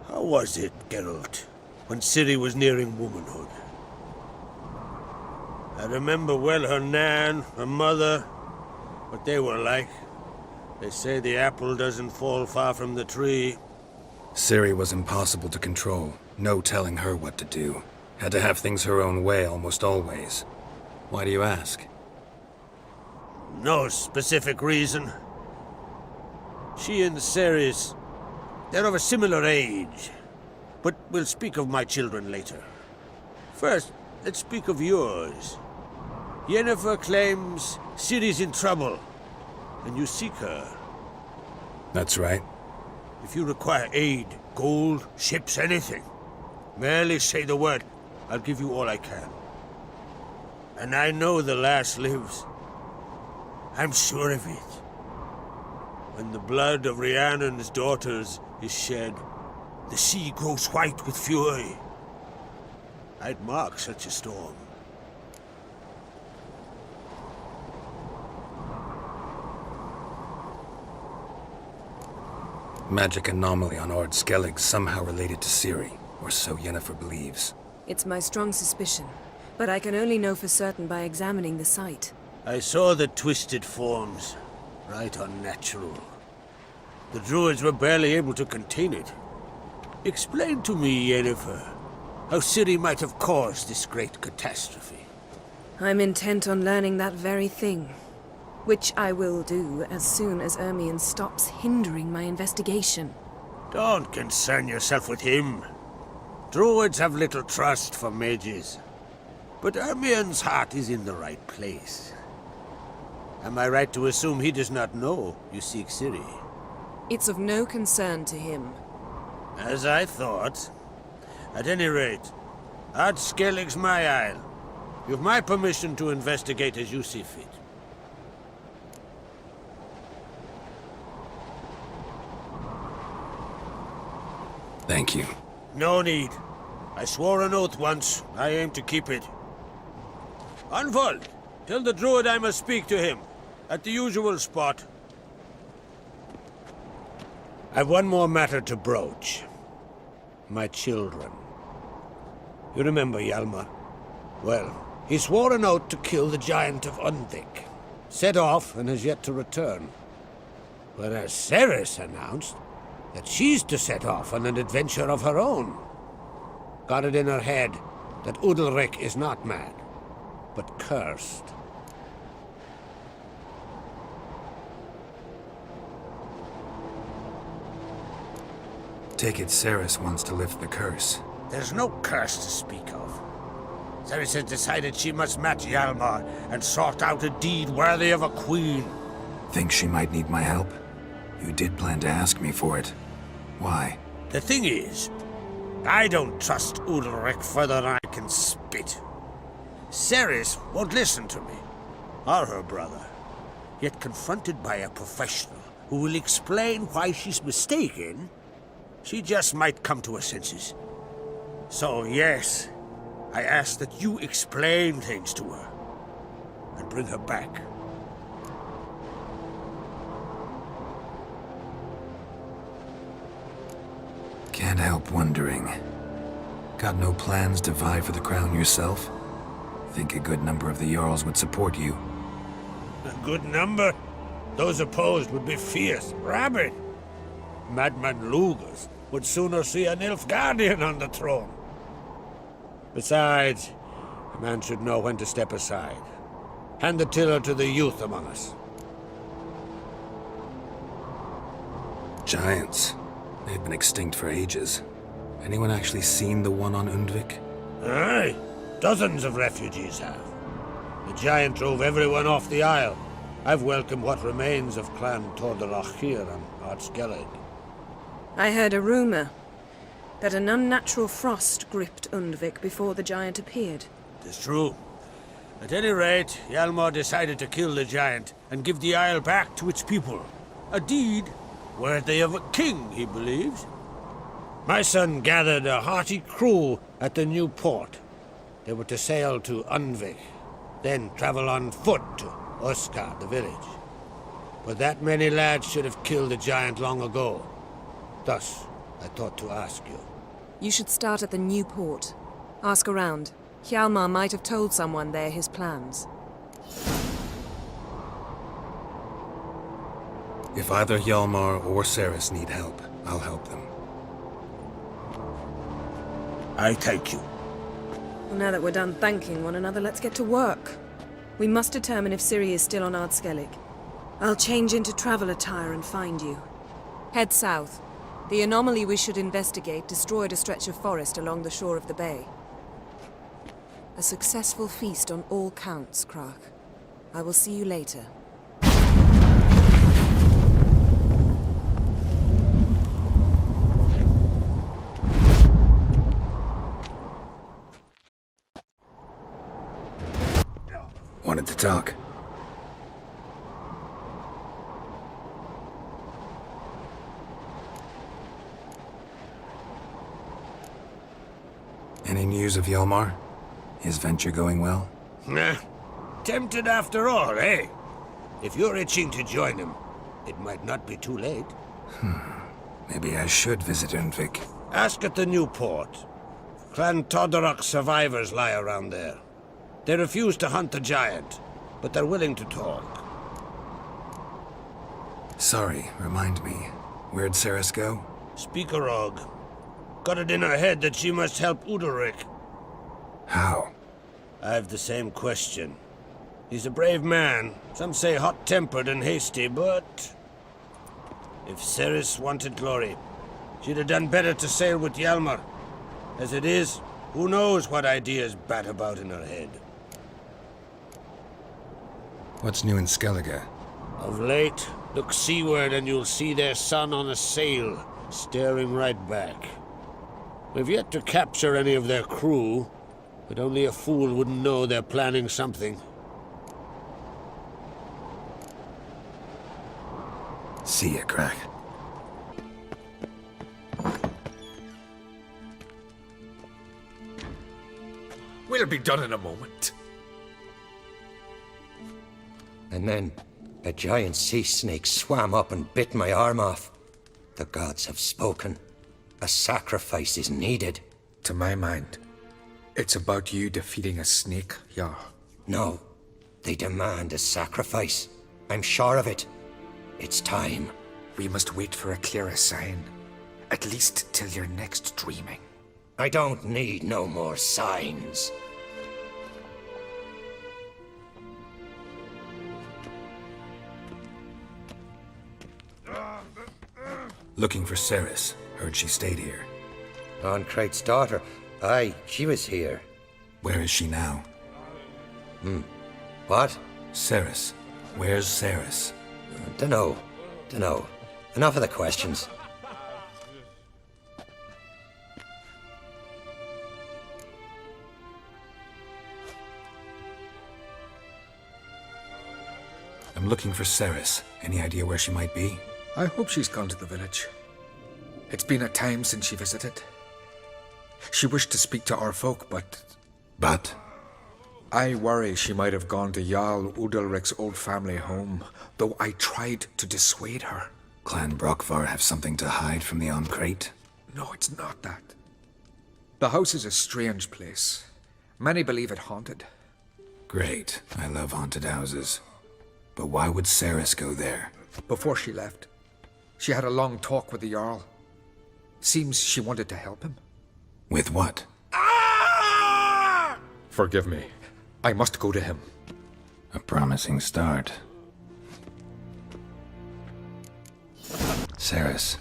[SPEAKER 2] How was it, Geralt, when Ciri was nearing womanhood? I remember well her nan, her mother, what they were like. They say the apple doesn't fall far from the tree.
[SPEAKER 1] Ciri was impossible to control. No telling her what to do. Had to have things her own way almost always. Why do you ask?
[SPEAKER 2] No specific reason. She and Ceres, they're of a similar age. But we'll speak of my children later. First, let's speak of yours. Yennefer claims Ciri's in trouble, and you seek her.
[SPEAKER 1] That's right.
[SPEAKER 2] If you require aid, gold, ships, anything, merely say the word. I'll give you all I can. And I know the lass lives. I'm sure of it. When the blood of Rhiannon's daughters is shed, the sea grows white with fury. I'd mark such a storm.
[SPEAKER 1] Magic anomaly on Ard Skellig somehow related to Ciri, or so Yennefer believes.
[SPEAKER 8] It's my strong suspicion, but I can only know for certain by examining the site.
[SPEAKER 2] I saw the twisted forms. Right unnatural. The druids were barely able to contain it. Explain to me, Yennefer, how Ciri might have caused this great catastrophe.
[SPEAKER 8] I'm intent on learning that very thing, which I will do as soon as Ermion stops hindering my investigation.
[SPEAKER 2] Don't concern yourself with him. Druids have little trust for mages. But Ermion's heart is in the right place. Am I right to assume he does not know you seek Ciri?
[SPEAKER 8] It's of no concern to him.
[SPEAKER 2] As I thought. At any rate, Ard Skellig's my isle. You've my permission to investigate as you see fit.
[SPEAKER 1] Thank you.
[SPEAKER 2] No need. I swore an oath once. I aim to keep it. Unfold! Tell the druid I must speak to him. At the usual spot. I've one more matter to broach. My children. You remember Hjalmar? Well, he swore an oath to kill the Giant of Undvik. Set off and has yet to return. Whereas Cerys announced that she's to set off on an adventure of her own. Got it in her head that Udalryk is not mad, but cursed.
[SPEAKER 1] Take it Cerys wants to lift the curse.
[SPEAKER 2] There's no curse to speak of. Cerys has decided she must match Hjalmar and sort out a deed worthy of a queen.
[SPEAKER 1] Think she might need my help? You did plan to ask me for it. Why?
[SPEAKER 2] The thing is, I don't trust Udalryk further than I can spit. Cerys won't listen to me, or her brother. Yet confronted by a professional who will explain why she's mistaken, she just might come to her senses. So yes, I ask that you explain things to her and bring her back.
[SPEAKER 1] Can't help wondering. Got no plans to vie for the crown yourself? Think a good number of the Jarls would support you.
[SPEAKER 2] A good number? Those opposed would be fierce, rabid. Madman Lugus would sooner see an Nilfgaardian on the throne. Besides, a man should know when to step aside. Hand the tiller to the youth among us.
[SPEAKER 1] Giants. They've been extinct for ages. Anyone actually seen the one on Undvik?
[SPEAKER 2] Aye, dozens of refugees have. The giant drove everyone off the Isle. I've welcomed what remains of Clan Tordarach here on Ardskellig.
[SPEAKER 8] I heard a rumor that an unnatural frost gripped Undvik before the giant appeared.
[SPEAKER 2] It's true. At any rate, Hjalmar decided to kill the giant and give the Isle back to its people. A deed worthy of a king, he believes. My son gathered a hearty crew at the new port. They were to sail to Undvik, then travel on foot to Uskar, the village. But that many lads should have killed the giant long ago. Thus, I thought to ask you.
[SPEAKER 8] You should start at the new port. Ask around. Hjalmar might have told someone there his plans.
[SPEAKER 1] If either Hjalmar or Cerys need help, I'll help them.
[SPEAKER 2] I thank you.
[SPEAKER 8] Well, now that we're done thanking one another, let's get to work. We must determine if Ciri is still on Ardskellig. I'll change into travel attire and find you. Head south. The anomaly we should investigate destroyed a stretch of forest along the shore of the bay. A successful feast on all counts, Crach. I will see you later.
[SPEAKER 1] Wanted to talk. Any news of Hjalmar? His venture going well?
[SPEAKER 2] Nah. Tempted after all, eh? If you're itching to join him, it might not be too late.
[SPEAKER 1] Maybe I should visit Undvik.
[SPEAKER 2] Ask at the new port. Clan Tordarach survivors lie around there. They refuse to hunt the giant, but they're willing to talk.
[SPEAKER 1] Sorry, remind me. Where'd Cerys go?
[SPEAKER 2] Speakerog. Got it in her head that she must help Udalryk.
[SPEAKER 1] How?
[SPEAKER 2] I've the same question. He's a brave man. Some say hot-tempered and hasty, but... if Cerys wanted glory, she'd have done better to sail with Hjalmar. As it is, who knows what ideas bat about in her head.
[SPEAKER 1] What's new in Skellige?
[SPEAKER 2] Of late, look seaward and you'll see their sun on a sail, staring right back. We've yet to capture any of their crew, but only a fool wouldn't know they're planning something.
[SPEAKER 1] See ya, Crach.
[SPEAKER 12] We'll be done in a moment.
[SPEAKER 18] And then a giant sea snake swam up and bit my arm off.
[SPEAKER 16] The gods have spoken. A sacrifice is needed.
[SPEAKER 12] To my mind, it's about you defeating a snake, Jarl.
[SPEAKER 16] No. They demand a sacrifice. I'm sure of it. It's time.
[SPEAKER 12] We must wait for a clearer sign. At least till your next dreaming.
[SPEAKER 16] I don't need no more signs.
[SPEAKER 1] Looking for Ceres. Heard she stayed here.
[SPEAKER 16] Oncrate's daughter. Aye, she was here.
[SPEAKER 1] Where is she now?
[SPEAKER 16] What?
[SPEAKER 1] Ceres. Where's Ceres?
[SPEAKER 16] Dunno. Enough of the questions.
[SPEAKER 1] I'm looking for Ceres. Any idea where she might be?
[SPEAKER 12] I hope she's gone to the village. It's been a time since she visited. She wished to speak to our folk, but...
[SPEAKER 1] But?
[SPEAKER 12] I worry she might have gone to Jarl Udalric's old family home, though I tried to dissuade her.
[SPEAKER 1] Clan Brockvar have something to hide from the Oncrate?
[SPEAKER 12] No, it's not that. The house is a strange place. Many believe it haunted.
[SPEAKER 1] Great. I love haunted houses. But why would Ceres go there?
[SPEAKER 12] Before she left, she had a long talk with the Jarl. Seems she wanted to help him.
[SPEAKER 1] With what?
[SPEAKER 12] Forgive me. I must go to him.
[SPEAKER 1] A promising start. Ceres.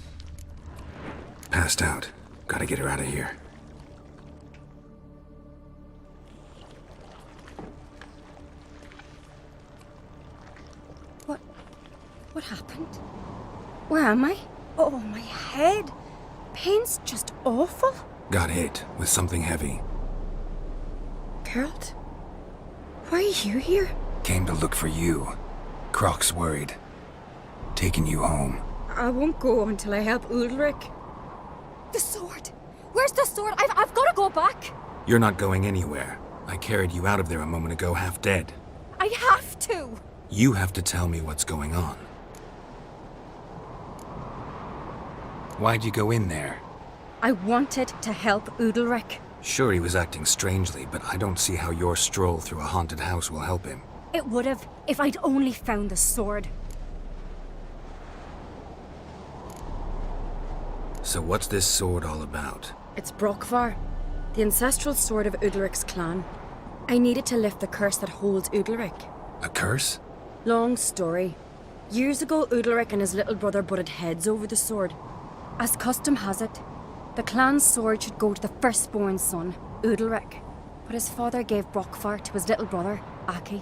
[SPEAKER 1] Passed out. Gotta get her out of here.
[SPEAKER 9] What happened? Where am I? Oh, my head. Pain's just awful.
[SPEAKER 1] Got hit with something heavy.
[SPEAKER 9] Geralt? Why are you here?
[SPEAKER 1] Came to look for you. Croc's worried. Taking you home.
[SPEAKER 9] I won't go until I help Udalric.
[SPEAKER 13] The sword! Where's the sword? I've got to go back!
[SPEAKER 1] You're not going anywhere. I carried you out of there a moment ago half dead.
[SPEAKER 13] I have to!
[SPEAKER 1] You have to tell me what's going on. Why'd you go in there?
[SPEAKER 9] I wanted to help Udalric.
[SPEAKER 1] Sure, he was acting strangely, but I don't see how your stroll through a haunted house will help him.
[SPEAKER 9] It would have, if I'd only found the sword.
[SPEAKER 1] So what's this sword all about?
[SPEAKER 9] It's Brockvar, the ancestral sword of Udalric's clan. I needed to lift the curse that holds Udalric.
[SPEAKER 1] A curse?
[SPEAKER 9] Long story. Years ago, Udalric and his little brother butted heads over the sword. As custom has it, the clan's sword should go to the firstborn son, Udalric. But his father gave Brockvar to his little brother, Aki.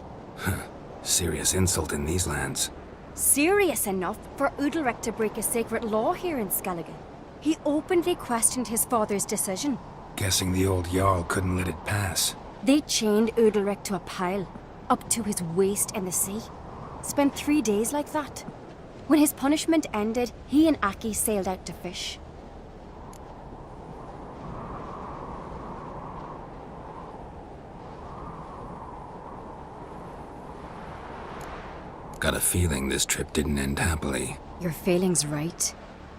[SPEAKER 1] Serious insult in these lands.
[SPEAKER 9] Serious enough for Udalric to break a sacred law here in Skellige. He openly questioned his father's decision.
[SPEAKER 1] Guessing the old Jarl couldn't let it pass.
[SPEAKER 9] They chained Udalric to a pile, up to his waist in the sea. Spent 3 days like that. When his punishment ended, he and Aki sailed out to fish.
[SPEAKER 1] Got a feeling this trip didn't end happily.
[SPEAKER 9] Your feeling's right.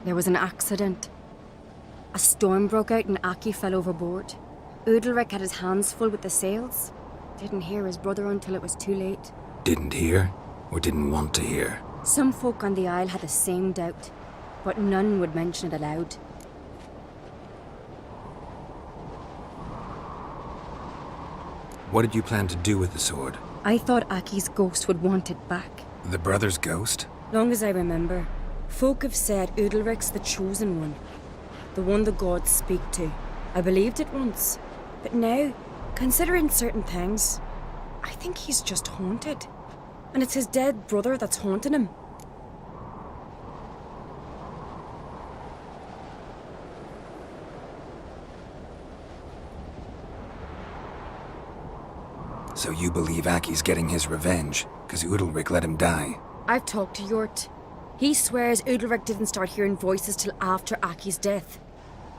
[SPEAKER 9] There was an accident. A storm broke out and Aki fell overboard. Udalric had his hands full with the sails. Didn't hear his brother until it was too late.
[SPEAKER 1] Didn't hear? Or didn't want to hear?
[SPEAKER 9] Some folk on the Isle had the same doubt, but none would mention it aloud.
[SPEAKER 1] What did you plan to do with the sword?
[SPEAKER 9] I thought Aki's ghost would want it back.
[SPEAKER 1] The brother's ghost?
[SPEAKER 9] Long as I remember, folk have said Udalric's the chosen one. The one the gods speak to. I believed it once. But now, considering certain things, I think he's just haunted. And it's his dead brother that's haunting him.
[SPEAKER 1] So you believe Aki's getting his revenge, because Udalric let him die?
[SPEAKER 9] I've talked to Yort. He swears Udalric didn't start hearing voices till after Aki's death.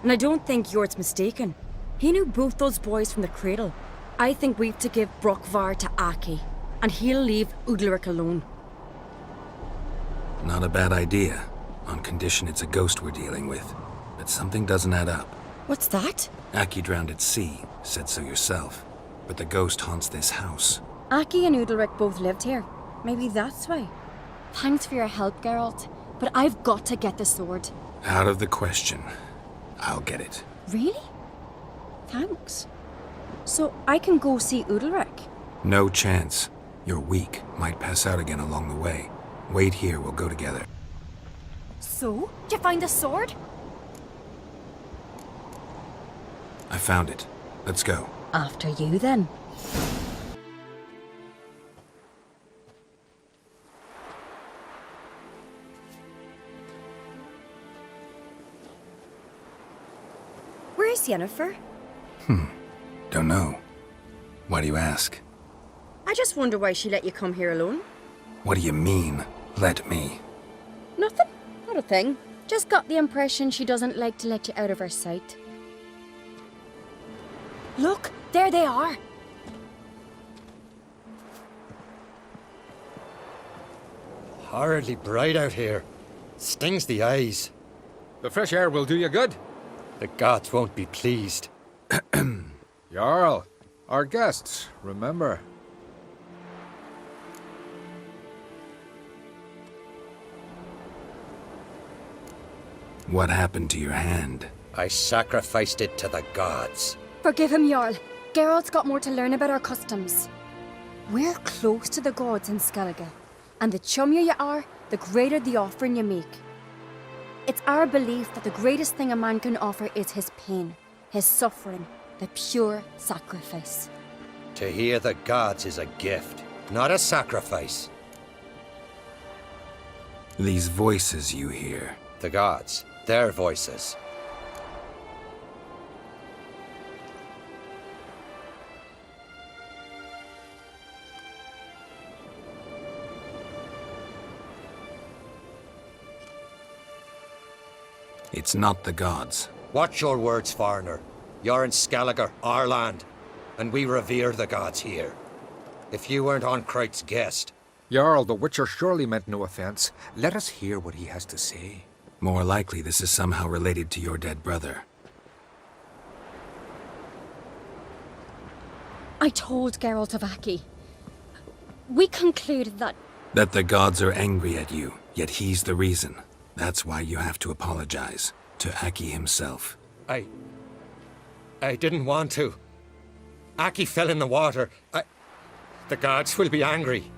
[SPEAKER 9] And I don't think Yort's mistaken. He knew both those boys from the cradle. I think we've to give Brockvar to Aki, and he'll leave Udalric alone.
[SPEAKER 1] Not a bad idea. on condition it's a ghost we're dealing with. But something doesn't add up.
[SPEAKER 9] What's that?
[SPEAKER 1] Aki drowned at sea, said so yourself. But the ghost haunts this house.
[SPEAKER 9] Aki and Udalric both lived here. Maybe that's why. Thanks for your help, Geralt. But I've got to get the sword.
[SPEAKER 1] Out of the question. I'll get it.
[SPEAKER 9] Really? Thanks. So I can go see Udalric?
[SPEAKER 1] No chance. You're weak. Might pass out again along the way. Wait here, we'll go together.
[SPEAKER 9] So? Did you find the sword?
[SPEAKER 1] I found it. Let's go.
[SPEAKER 9] After you, then. Where's Yennefer?
[SPEAKER 1] Don't know. Why do you ask?
[SPEAKER 9] I just wonder why she let you come here alone.
[SPEAKER 1] What do you mean, let me?
[SPEAKER 9] Nothing. Not a thing. Just got the impression she doesn't like to let you out of her sight. Look, there they are.
[SPEAKER 16] Horridly bright out here. Stings the eyes.
[SPEAKER 12] The fresh air will do you good.
[SPEAKER 16] The gods won't be pleased.
[SPEAKER 12] Jarl, our guests, remember.
[SPEAKER 1] What happened to your hand?
[SPEAKER 16] I sacrificed it to the gods.
[SPEAKER 9] Forgive him, Jarl. Geralt's got more to learn about our customs. We're close to the gods in Skellige, and the chummier you are, the greater the offering you make. It's our belief that the greatest thing a man can offer is his pain, his suffering, the pure sacrifice.
[SPEAKER 16] To hear the gods is a gift, not a sacrifice.
[SPEAKER 1] These voices you hear.
[SPEAKER 16] The gods, their voices.
[SPEAKER 1] It's not the gods.
[SPEAKER 16] Watch your words, foreigner. You're in Skellige, our land, and we revere the gods here. If you weren't Onkreit's guest...
[SPEAKER 12] Jarl, the Witcher surely meant no offense. Let us hear what he has to say.
[SPEAKER 1] More likely this is somehow related to your dead brother.
[SPEAKER 9] I told Geralt of Aki. We concluded that...
[SPEAKER 1] That the gods are angry at you, yet he's the reason. That's why you have to apologize. To Aki himself.
[SPEAKER 16] I didn't want to. Aki fell in the water. The gods will be angry.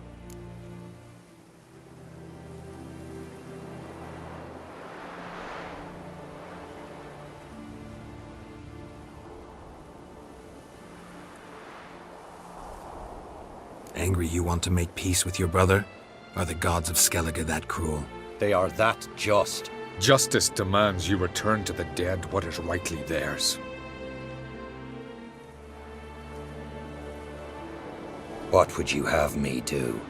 [SPEAKER 1] Angry you want to make peace with your brother? Are the gods of Skellige that cruel?
[SPEAKER 16] They are that just.
[SPEAKER 12] Justice demands you return to the dead what is rightly theirs.
[SPEAKER 16] What would you have me do?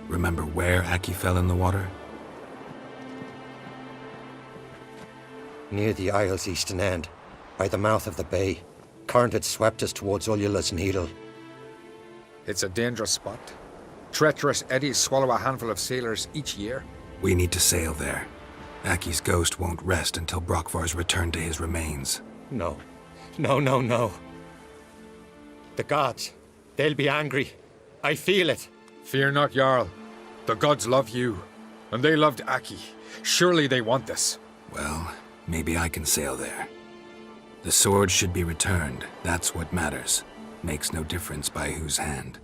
[SPEAKER 1] Remember where Aki fell in the water?
[SPEAKER 16] Near the Isle's eastern end, by the mouth of the bay. Current had swept us towards Ullula's Needle.
[SPEAKER 12] It's a dangerous spot. Treacherous eddies swallow a handful of sailors each year.
[SPEAKER 1] We need to sail there. Aki's ghost won't rest until Brokvar's returned to his remains.
[SPEAKER 16] No. No. The gods, they'll be angry. I feel it.
[SPEAKER 12] Fear not, Jarl. The gods love you, and they loved Aki. Surely they want this.
[SPEAKER 1] Well, maybe I can sail there. The sword should be returned. That's what matters. Makes no difference by whose hand.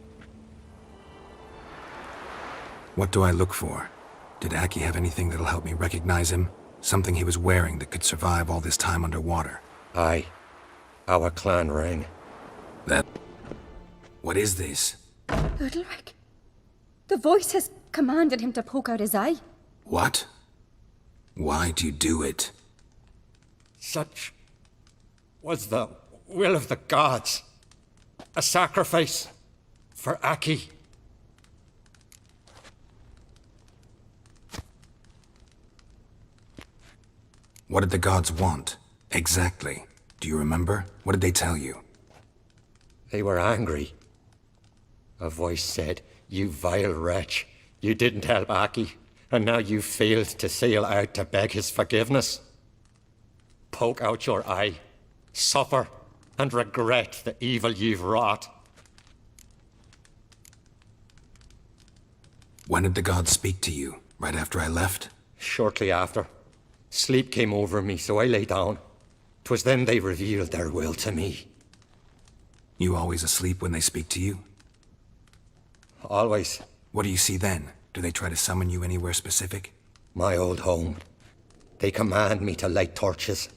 [SPEAKER 1] What do I look for? Did Aki have anything that'll help me recognize him? Something he was wearing that could survive all this time underwater?
[SPEAKER 16] Aye. Our clan ring.
[SPEAKER 1] That... What is this?
[SPEAKER 9] Udalric. The voice has commanded him to poke out his eye.
[SPEAKER 1] What? Why'd you do it?
[SPEAKER 16] Such was the will of the gods. A sacrifice for Aki.
[SPEAKER 1] What did the gods want? Exactly. Do you remember? What did they tell you?
[SPEAKER 16] They were angry. A voice said, "You vile wretch. You didn't help Aki. And now you failed to sail out to beg his forgiveness? Poke out your eye, suffer, and regret the evil you've wrought.
[SPEAKER 1] When did the gods speak to you? Right after I left?
[SPEAKER 16] Shortly after. Sleep came over me, so I lay down. 'Twas then they revealed their will to me.
[SPEAKER 1] You always asleep when they speak to you?
[SPEAKER 16] Always.
[SPEAKER 1] What do you see then? Do they try to summon you anywhere specific?
[SPEAKER 16] My old home. They command me to light torches,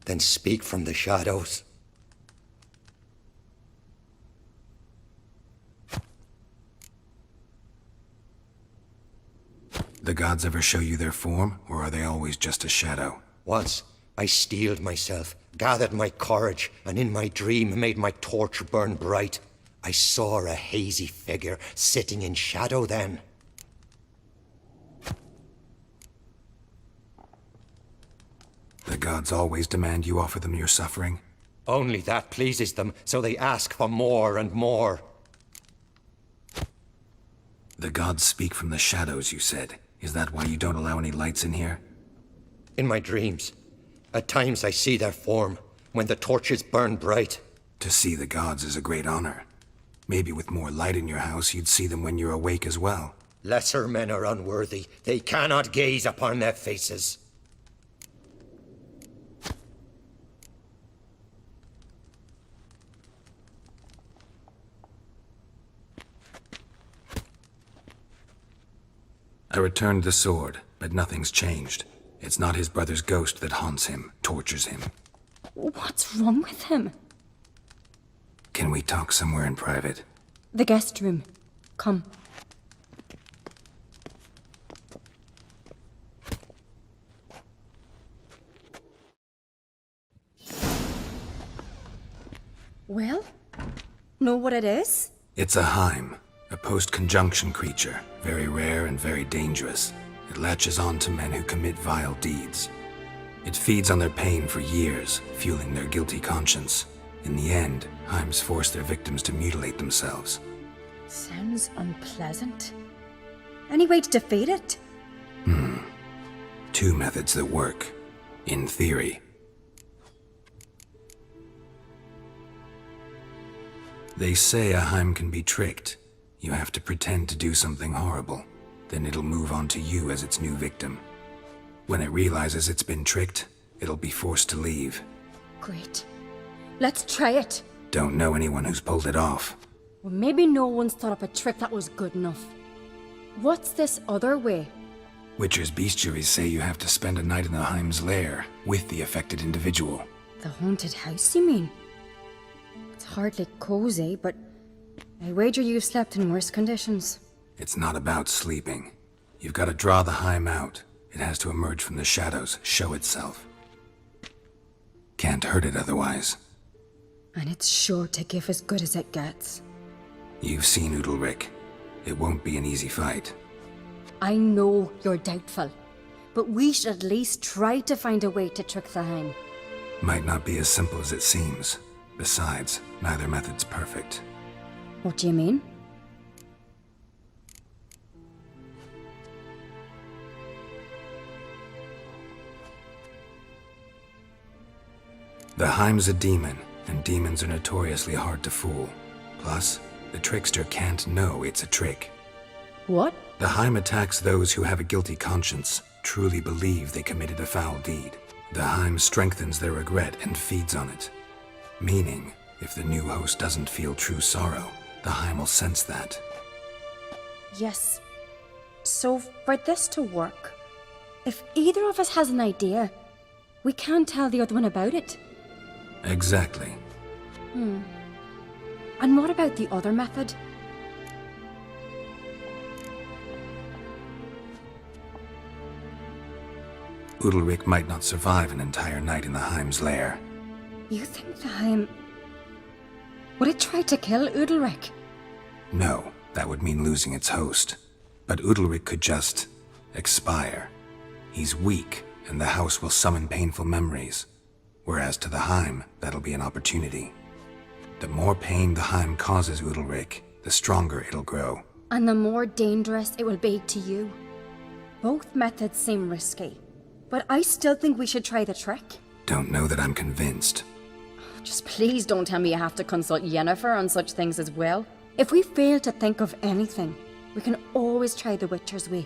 [SPEAKER 16] then speak from the shadows.
[SPEAKER 1] The gods ever show you their form, or are they always just a shadow?
[SPEAKER 16] Once, I steeled myself, gathered my courage, and in my dream made my torch burn bright. I saw a hazy figure sitting in shadow then.
[SPEAKER 1] The gods always demand you offer them your suffering?
[SPEAKER 16] Only that pleases them, so they ask for more and more.
[SPEAKER 1] The gods speak from the shadows, you said. Is that why you don't allow any lights in here?
[SPEAKER 16] In my dreams. At times I see their form, when the torches burn bright.
[SPEAKER 1] To see the gods is a great honor. Maybe with more light in your house, you'd see them when you're awake as well.
[SPEAKER 16] Lesser men are unworthy. They cannot gaze upon their faces.
[SPEAKER 1] I returned the sword, but nothing's changed. It's not his brother's ghost that haunts him, tortures him.
[SPEAKER 9] What's wrong with him?
[SPEAKER 1] Can we talk somewhere in private?
[SPEAKER 9] The guest room. Come. Well? Know what it is?
[SPEAKER 1] It's a Heim, a post-conjunction creature, very rare and very dangerous. It latches on to men who commit vile deeds. It feeds on their pain for years, fueling their guilty conscience. In the end, Heims force their victims to mutilate themselves.
[SPEAKER 9] Sounds unpleasant. Any way to defeat it?
[SPEAKER 1] Two methods that work. In theory. They say a Heim can be tricked. You have to pretend to do something horrible. Then it'll move on to you as its new victim. When it realizes it's been tricked, it'll be forced to leave.
[SPEAKER 9] Great. Let's try it.
[SPEAKER 1] Don't know anyone who's pulled it off.
[SPEAKER 9] Well, maybe no one's thought up a trick that was good enough. What's this other way?
[SPEAKER 1] Witcher's bestiaries say you have to spend a night in the Heim's lair with the affected individual.
[SPEAKER 9] The haunted house, you mean? It's hardly cozy, but I wager you've slept in worse conditions.
[SPEAKER 1] It's not about sleeping. You've got to draw the Heim out. It has to emerge from the shadows, show itself. Can't hurt it otherwise.
[SPEAKER 9] And it's sure to give as good as it gets.
[SPEAKER 1] You've seen Udalryk. It won't be an easy fight.
[SPEAKER 9] I know you're doubtful, but we should at least try to find a way to trick the Heim.
[SPEAKER 1] Might not be as simple as it seems. Besides, neither method's perfect.
[SPEAKER 9] What do you mean?
[SPEAKER 1] The Heim's a demon, and demons are notoriously hard to fool. Plus, the trickster can't know it's a trick.
[SPEAKER 9] What?
[SPEAKER 1] The Heim attacks those who have a guilty conscience, truly believe they committed a foul deed. The Heim strengthens their regret and feeds on it. Meaning, if the new host doesn't feel true sorrow, the Heim will sense that.
[SPEAKER 9] Yes. So, for this to work, if either of us has an idea, we can't tell the other one about it.
[SPEAKER 1] Exactly.
[SPEAKER 9] And what about the other method?
[SPEAKER 1] Udalryk might not survive an entire night in the Heim's lair.
[SPEAKER 9] You think the Heim... Would it try to kill Udalryk?
[SPEAKER 1] No, that would mean losing its host. But Udalryk could just... expire. He's weak, and the house will summon painful memories. Whereas to the Heim, that'll be an opportunity. The more pain the Heim causes Udalryk, the stronger it'll grow.
[SPEAKER 9] And the more dangerous it will be to you. Both methods seem risky, but I still think we should try the trick.
[SPEAKER 1] Don't know that I'm convinced.
[SPEAKER 9] Just please don't tell me you have to consult Yennefer on such things as well. If we fail to think of anything, we can always try the Witcher's way.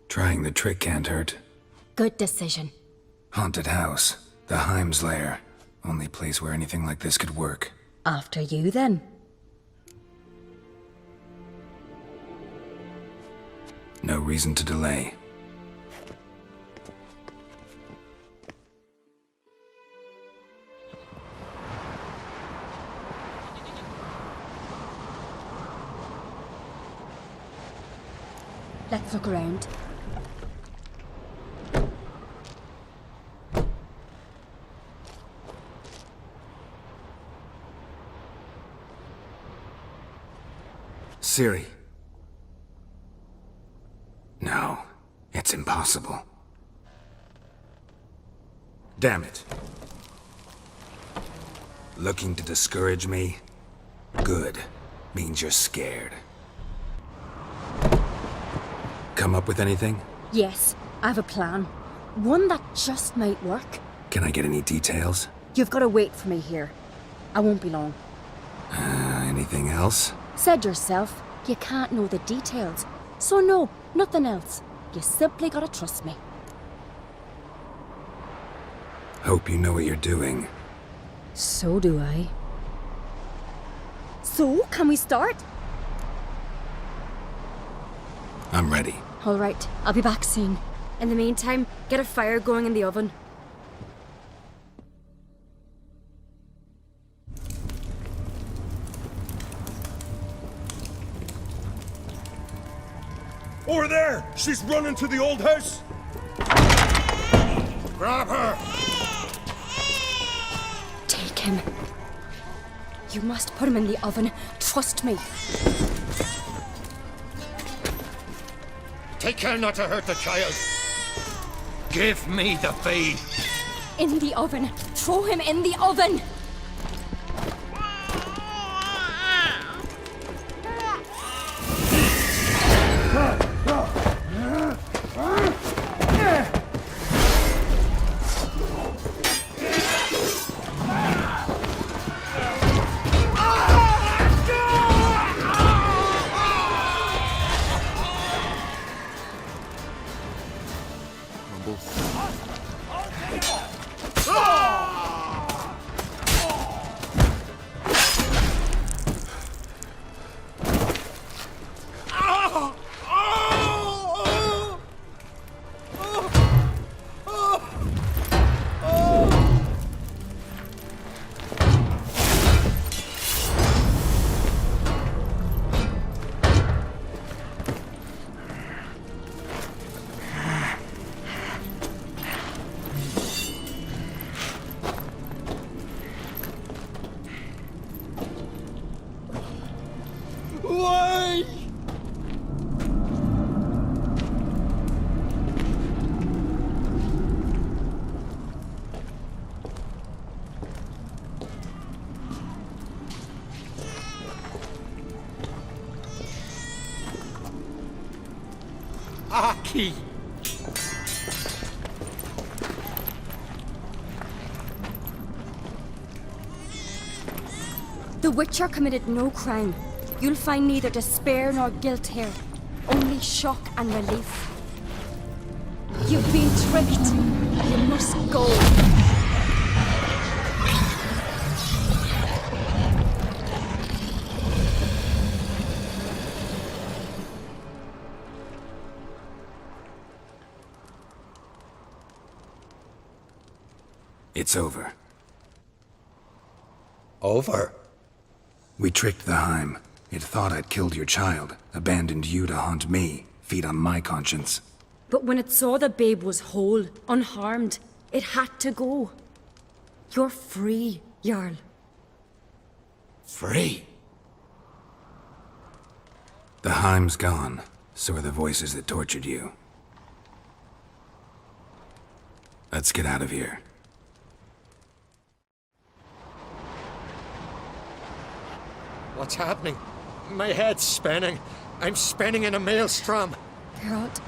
[SPEAKER 1] Trying the trick can't hurt.
[SPEAKER 9] Good decision.
[SPEAKER 1] Haunted house. The Heim's lair. Only place where anything like this could work.
[SPEAKER 9] After you, then.
[SPEAKER 1] No reason to delay.
[SPEAKER 9] Let's look around.
[SPEAKER 1] Ciri. No, it's impossible. Damn it. Looking to discourage me? Good. Means you're scared. Come up with anything?
[SPEAKER 9] Yes, I have a plan. One that just might work.
[SPEAKER 1] Can I get any details?
[SPEAKER 9] You've got to wait for me here. I won't be long.
[SPEAKER 1] Anything else?
[SPEAKER 9] Said yourself, you can't know the details. So no, nothing else. You simply gotta trust me.
[SPEAKER 1] Hope you know what you're doing.
[SPEAKER 9] So do I. So, can we start?
[SPEAKER 1] I'm ready.
[SPEAKER 9] All right, I'll be back soon. In the meantime, get a fire going in the oven.
[SPEAKER 2] Over there! She's running to the old house! Grab her!
[SPEAKER 9] Take him. You must put him in the oven. Trust me.
[SPEAKER 16] Take care not to hurt the child. Give me the feed.
[SPEAKER 9] In the oven. Throw him in the oven!
[SPEAKER 16] Aki!
[SPEAKER 9] The Witcher committed no crime. You'll find neither despair nor guilt here. Only shock and relief. You've been tricked. You must go.
[SPEAKER 1] It's over.
[SPEAKER 16] Over?
[SPEAKER 1] We tricked the Heim. It thought I'd killed your child, abandoned you to haunt me, feed on my conscience.
[SPEAKER 9] But when it saw the babe was whole, unharmed, it had to go. You're free, Jarl.
[SPEAKER 16] Free?
[SPEAKER 1] The Heim's gone, so are the voices that tortured you. Let's get out of here.
[SPEAKER 18] What's happening? My head's spinning. I'm spinning in a maelstrom.
[SPEAKER 9] Geralt,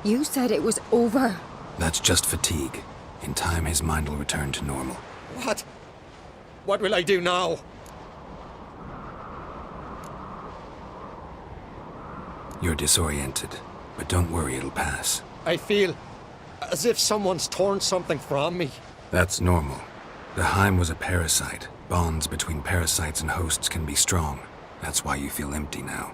[SPEAKER 9] you said it was over.
[SPEAKER 1] That's just fatigue. In time, his mind will return to normal.
[SPEAKER 18] What? What will I do now?
[SPEAKER 1] You're disoriented, but don't worry, it'll pass.
[SPEAKER 18] I feel as if someone's torn something from me.
[SPEAKER 1] That's normal. The Heim was a parasite. Bonds between parasites and hosts can be strong. That's why you feel empty now.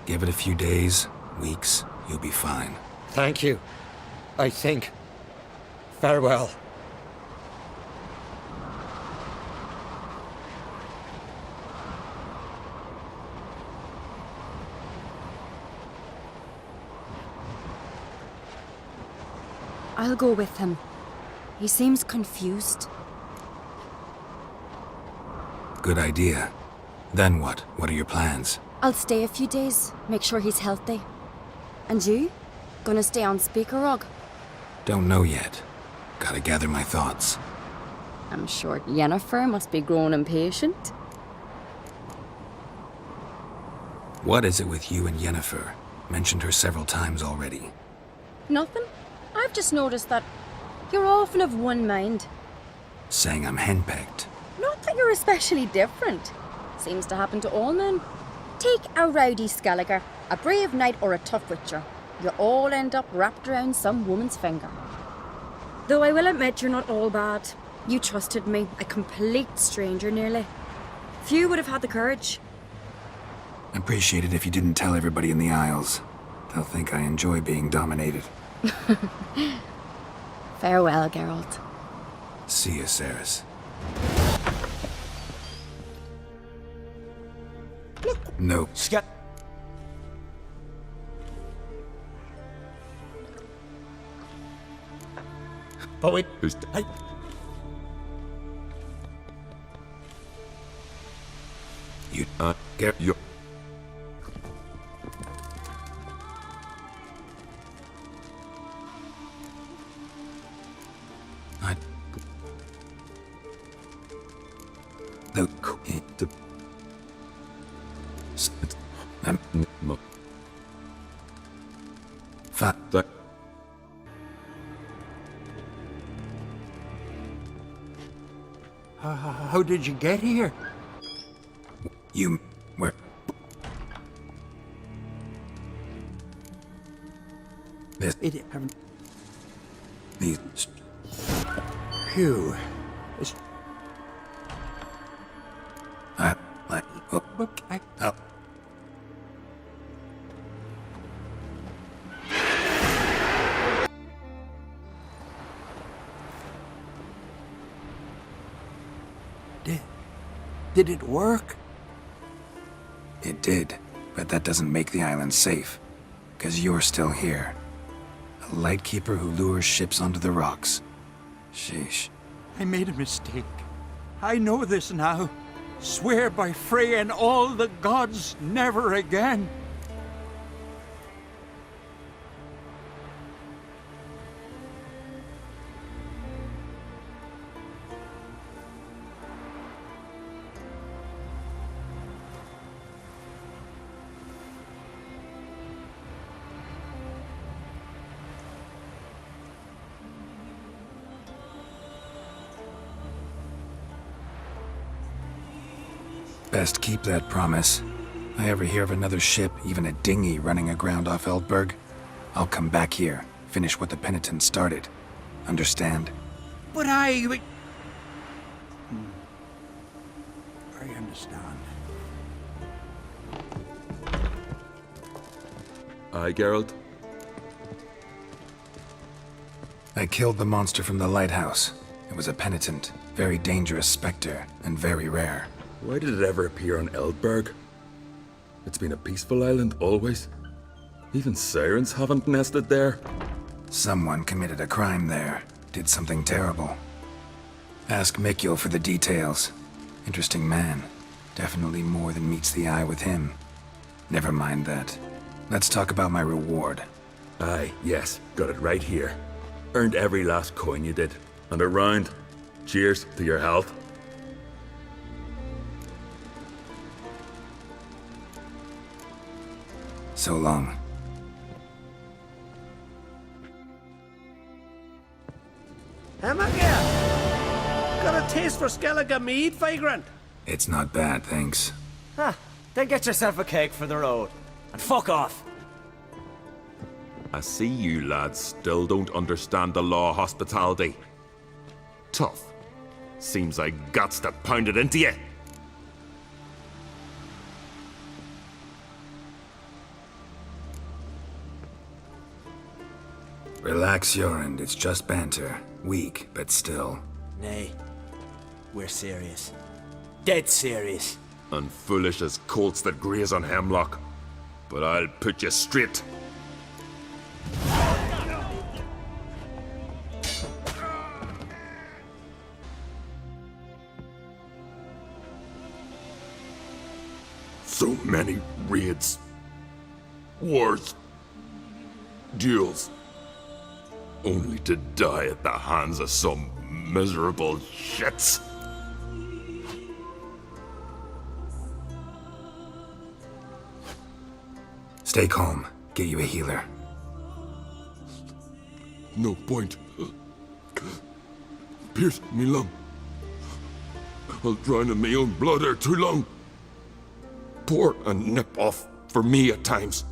[SPEAKER 1] Give it a few days, weeks, you'll be fine.
[SPEAKER 18] Thank you. I think. Farewell.
[SPEAKER 9] I'll go with him. He seems confused.
[SPEAKER 1] Good idea. Then what? What are your plans?
[SPEAKER 9] I'll stay a few days, make sure he's healthy. And you? Gonna stay on Speaker Rog?
[SPEAKER 1] Don't know yet. Gotta gather my thoughts.
[SPEAKER 9] I'm sure Yennefer must be growing impatient.
[SPEAKER 1] What is it with you and Yennefer? Mentioned her several times already.
[SPEAKER 9] Nothing. I've just noticed that you're often of one mind.
[SPEAKER 1] Saying I'm henpecked.
[SPEAKER 9] Not that you're especially different. Seems to happen to all men. Take a rowdy Skelliger, a brave knight or a tough witcher. You all end up wrapped around some woman's finger. Though I will admit you're not all bad. You trusted me, a complete stranger nearly. Few would have had the courage.
[SPEAKER 1] I'd appreciate it if you didn't tell everybody in the Isles. They'll think I enjoy being dominated.
[SPEAKER 9] Farewell, Geralt.
[SPEAKER 1] See you, Cerys. No.
[SPEAKER 18] But wait.
[SPEAKER 1] You get your.
[SPEAKER 18] How did you get here?
[SPEAKER 1] You were. This. These.
[SPEAKER 18] Phew.
[SPEAKER 1] Oh.
[SPEAKER 18] Did it work?
[SPEAKER 1] It did, but that doesn't make the island safe. 'Cause you're still here. A lightkeeper who lures ships onto the rocks. Sheesh.
[SPEAKER 21] I made a mistake. I know this now. Swear by Freya and all the gods, never again.
[SPEAKER 1] Best keep that promise. I ever hear of another ship, even a dinghy, running aground off Eldberg, I'll come back here, finish what the penitent started. Understand?
[SPEAKER 21] But I understand.
[SPEAKER 23] Aye, Geralt?
[SPEAKER 1] I killed the monster from the lighthouse. It was a penitent, very dangerous specter, and very rare.
[SPEAKER 23] Why did it ever appear on Eldberg? It's been a peaceful island, always. Even sirens haven't nested there.
[SPEAKER 1] Someone committed a crime there. Did something terrible. Ask Mikkel for the details. Interesting man. Definitely more than meets the eye with him. Never mind that. Let's talk about my reward.
[SPEAKER 23] Aye, yes. Got it right here. Earned every last coin you did. And a round. Cheers to your health.
[SPEAKER 1] So long.
[SPEAKER 4] Got a taste for Skellige mead, vagrant?
[SPEAKER 1] It's not bad, thanks.
[SPEAKER 4] Then get yourself a cake for the road. And fuck off.
[SPEAKER 20] I see you lads still don't understand the law of hospitality. Tough. Seems like guts that pounded into you.
[SPEAKER 1] Relax your end, it's just banter. Weak, but still.
[SPEAKER 4] Nay. We're serious. Dead serious.
[SPEAKER 20] And foolish as colts that graze on hemlock. But I'll put you straight. So many raids, wars, duels, only to die at the hands of some miserable shits.
[SPEAKER 1] Stay calm. Get you a healer.
[SPEAKER 20] No point. Pierce me lung. I'll drown in my own blood ere too long. Pour a nip off for me at times.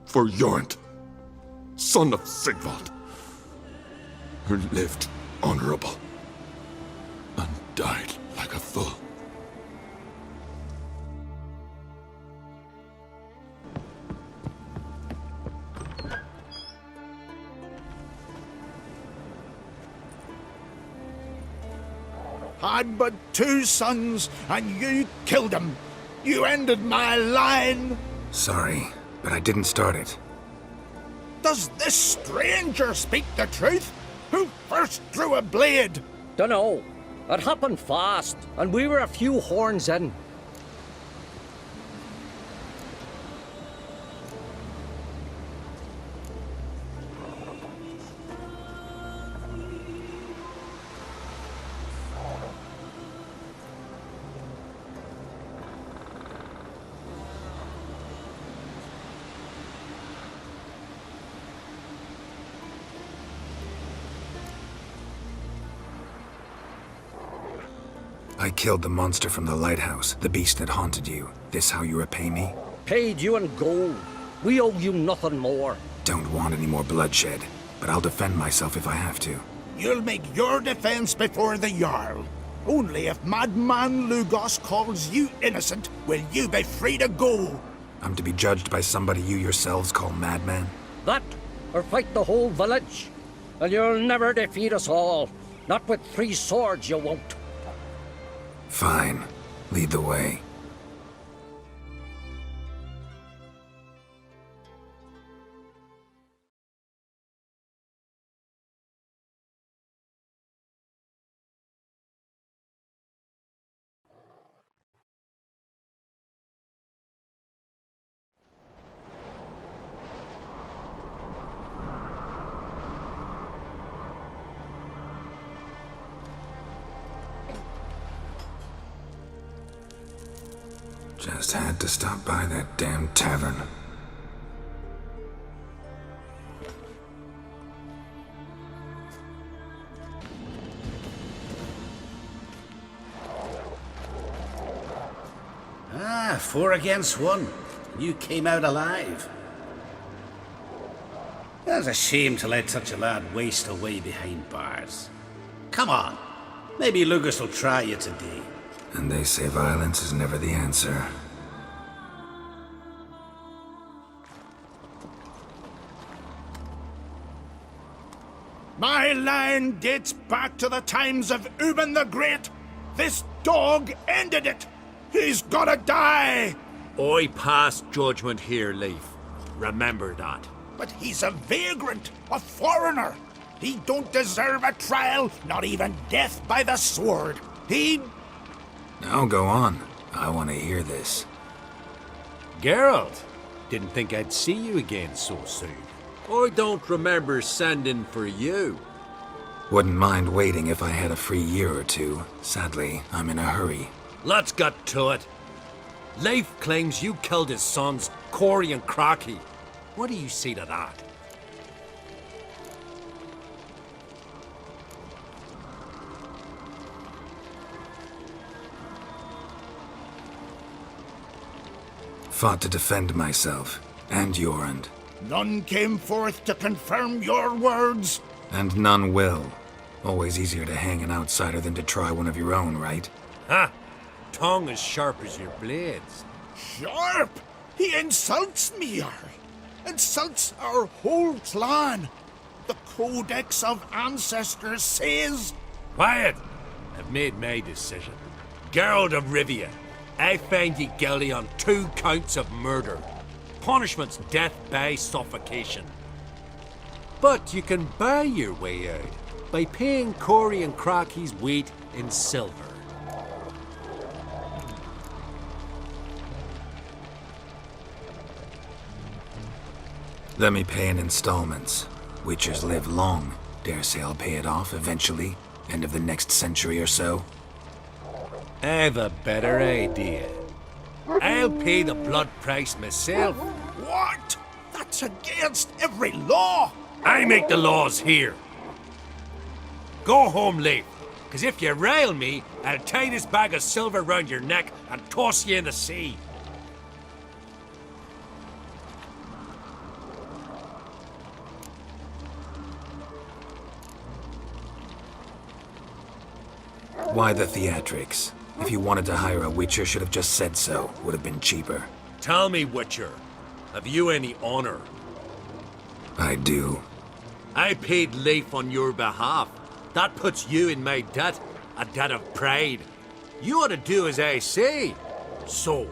[SPEAKER 20] For Jorund, son of Sigvald, who lived honorable and died like a fool.
[SPEAKER 14] Had but 2 sons, and you killed them. You ended my line.
[SPEAKER 1] Sorry, but I didn't start it.
[SPEAKER 14] Does this stranger speak the truth? Who first drew a blade?
[SPEAKER 18] Dunno. It happened fast, and we were a few horns in.
[SPEAKER 1] I killed the monster from the lighthouse, the beast that haunted you. This how you repay me?
[SPEAKER 18] Paid you in gold. We owe you nothing more.
[SPEAKER 1] Don't want any more bloodshed, but I'll defend myself if I have to.
[SPEAKER 14] You'll make your defense before the Jarl. Only if Madman Lugos calls you innocent will you be free to go.
[SPEAKER 1] I'm to be judged by somebody you yourselves call madman?
[SPEAKER 18] That, or fight the whole village. And you'll never defeat us all. Not with 3 swords, you won't.
[SPEAKER 1] Fine. Lead the way. Just had to stop by that damn tavern.
[SPEAKER 22] Ah, 4 against 1. You came out alive. That's a shame to let such a lad waste away behind bars. Come on. Maybe Lugos will try you today.
[SPEAKER 1] And they say violence is never the answer.
[SPEAKER 14] My line dates back to the times of Ubin the Great. This dog ended it. He's gotta die.
[SPEAKER 2] I pass judgment here, Leif. Remember that.
[SPEAKER 14] But he's a vagrant, a foreigner. He don't deserve a trial, not even death by the sword. He...
[SPEAKER 1] Now go on. I want to hear this.
[SPEAKER 2] Geralt, didn't think I'd see you again so soon. I don't remember sending for you.
[SPEAKER 1] Wouldn't mind waiting if I had a free year or 2. Sadly, I'm in a hurry.
[SPEAKER 2] Let's get to it. Leif claims you killed his sons
[SPEAKER 3] Corey and Crocky. What do you say to that?
[SPEAKER 1] Fought to defend myself, and Jorund.
[SPEAKER 7] None came forth to confirm your words.
[SPEAKER 1] And none will. Always easier to hang an outsider than to try one of your own, right?
[SPEAKER 3] Ha! Tongue as sharp as your blades.
[SPEAKER 7] Sharp? He insults me, Jarl. Insults our whole clan. The Codex of Ancestors says...
[SPEAKER 3] Quiet! I've made my decision. Geralt of Rivia, I find ye guilty on 2 counts of murder. Punishment's death by suffocation. But you can buy your way out by paying Corey and Crocky's weight in silver.
[SPEAKER 1] Let me pay in installments. Witchers live long. Dare say I'll pay it off eventually. End of the next century or so.
[SPEAKER 3] I've a better idea. I'll pay the blood price myself.
[SPEAKER 7] What? That's against every law.
[SPEAKER 3] I make the laws here. Go home, Leif, because if you rile me, I'll tie this bag of silver round your neck and toss you in the sea.
[SPEAKER 1] Why the theatrics? If you wanted to hire a Witcher, should have just said so. Would have been cheaper.
[SPEAKER 3] Tell me, Witcher, have you any honor?
[SPEAKER 1] I do.
[SPEAKER 3] I paid Leif on your behalf. That puts you in my debt, a debt of pride. You ought to do as I say. So,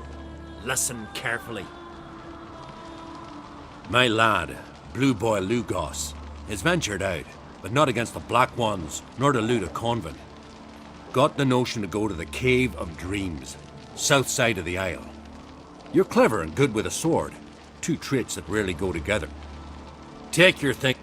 [SPEAKER 3] listen carefully. My lad, Blue Boy Lugos, has ventured out, but not against the Black Ones, nor to loot a convent. Got the notion to go to the Cave of Dreams, south side of the Isle. You're clever and good with a sword, 2 traits that rarely go together. Take your thing.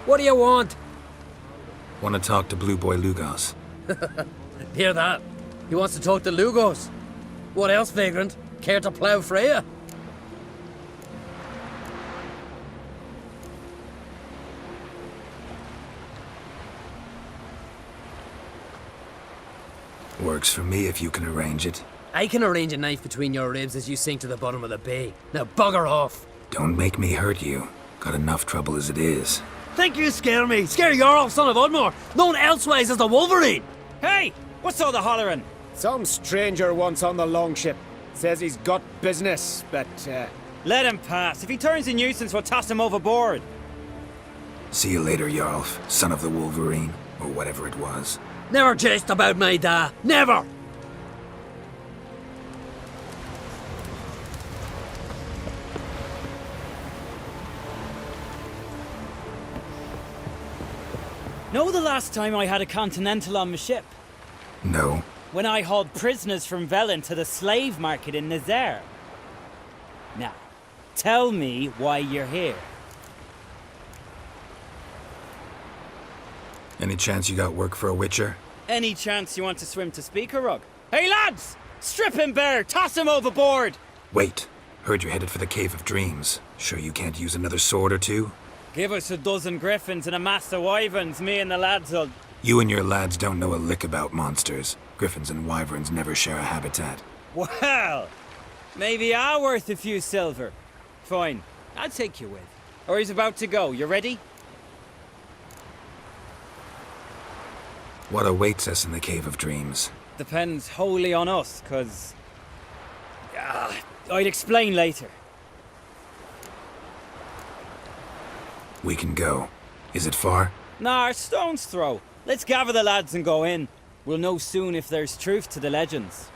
[SPEAKER 10] What do you want?
[SPEAKER 1] Want to talk to Blue Boy Lugos.
[SPEAKER 10] Hear that? He wants to talk to Lugos. What else, Vagrant? Care to plough Freya?
[SPEAKER 1] Works for me if you can arrange it.
[SPEAKER 10] I can arrange a knife between your ribs as you sink to the bottom of the bay. Now bugger off.
[SPEAKER 1] Don't make me hurt you. Got enough trouble as it is.
[SPEAKER 10] Think you scare me? Scare Jarl, son of Udmore, known elsewise as the Wolverine.
[SPEAKER 6] Hey! What's all the hollering?
[SPEAKER 4] Some stranger once on the longship. Says he's got business, but,
[SPEAKER 6] Let him pass. If he turns a nuisance, we'll toss him overboard.
[SPEAKER 1] See you later, Jarl, son of the Wolverine, or whatever it was.
[SPEAKER 10] Never jest about my da. Never!
[SPEAKER 6] Know the last time I had a Continental on my ship?
[SPEAKER 1] No.
[SPEAKER 6] When I hauled prisoners from Velen to the slave market in Nazaire. Now, tell me why you're here.
[SPEAKER 1] Any chance you got work for a Witcher?
[SPEAKER 6] Any chance you want to swim to Speakerrug? Hey lads! Strip him bare! Toss him overboard!
[SPEAKER 1] Wait. Heard you're headed for the Cave of Dreams. Sure you can't use another sword or 2?
[SPEAKER 6] Give us a dozen griffins and a mass of wyverns, me and the lads'll...
[SPEAKER 1] You and your lads don't know a lick about monsters. Griffins and wyverns never share a habitat.
[SPEAKER 6] Well, maybe I'm worth a few silver. Fine, I'll take you with. Or he's about to go. You ready?
[SPEAKER 1] What awaits us in the Cave of Dreams?
[SPEAKER 6] Depends wholly on us, 'cause... I'll explain later.
[SPEAKER 1] We can go. Is it far?
[SPEAKER 6] Nah, stone's throw. Let's gather the lads and go in. We'll know soon if there's truth to the legends.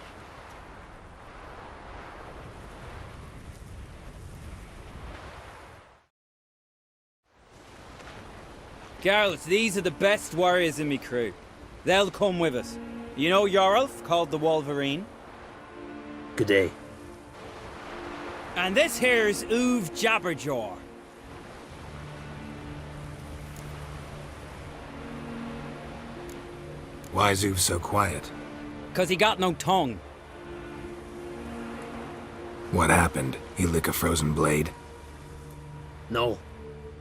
[SPEAKER 6] Geralt, these are the best warriors in me crew. They'll come with us. You know Jorulf, called the Wolverine?
[SPEAKER 19] Good day.
[SPEAKER 6] And this here's Uve Jabberjaw.
[SPEAKER 1] Why's Uv so quiet?
[SPEAKER 6] 'Cause he got no tongue.
[SPEAKER 1] What happened? He lick a frozen blade?
[SPEAKER 10] No.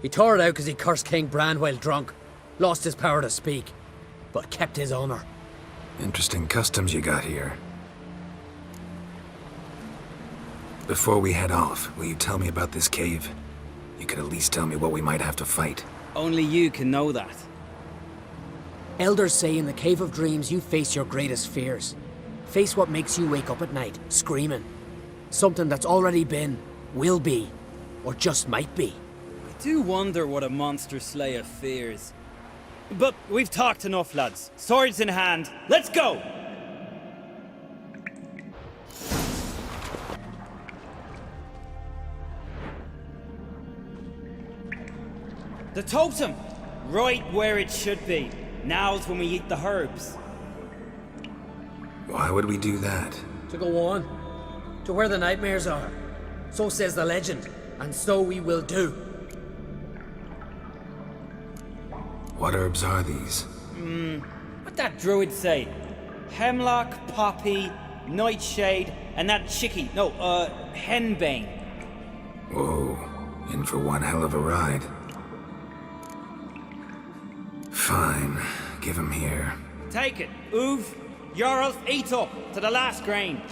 [SPEAKER 10] He tore it out because he cursed King Bran while drunk. Lost his power to speak, but kept his honor.
[SPEAKER 1] Interesting customs you got here. Before we head off, will you tell me about this cave? You could at least tell me what we might have to fight.
[SPEAKER 6] Only you can know that.
[SPEAKER 10] Elders say in the Cave of Dreams you face your greatest fears. Face what makes you wake up at night, screaming. Something that's already been, will be, or just might be.
[SPEAKER 6] I do wonder what a monster slayer fears. But we've talked enough, lads. Swords in hand, let's go! The totem! Right where it should be. Now's when we eat the herbs.
[SPEAKER 1] Why would we do that?
[SPEAKER 10] To go on. To where the nightmares are. So says the legend. And so we will do.
[SPEAKER 1] What herbs are these?
[SPEAKER 6] What'd that druid say? Hemlock, poppy, nightshade, and that henbane.
[SPEAKER 1] Whoa, in for one hell of a ride. Fine, give him here.
[SPEAKER 6] Take it, Uv. Jarl, eat up to the last grain.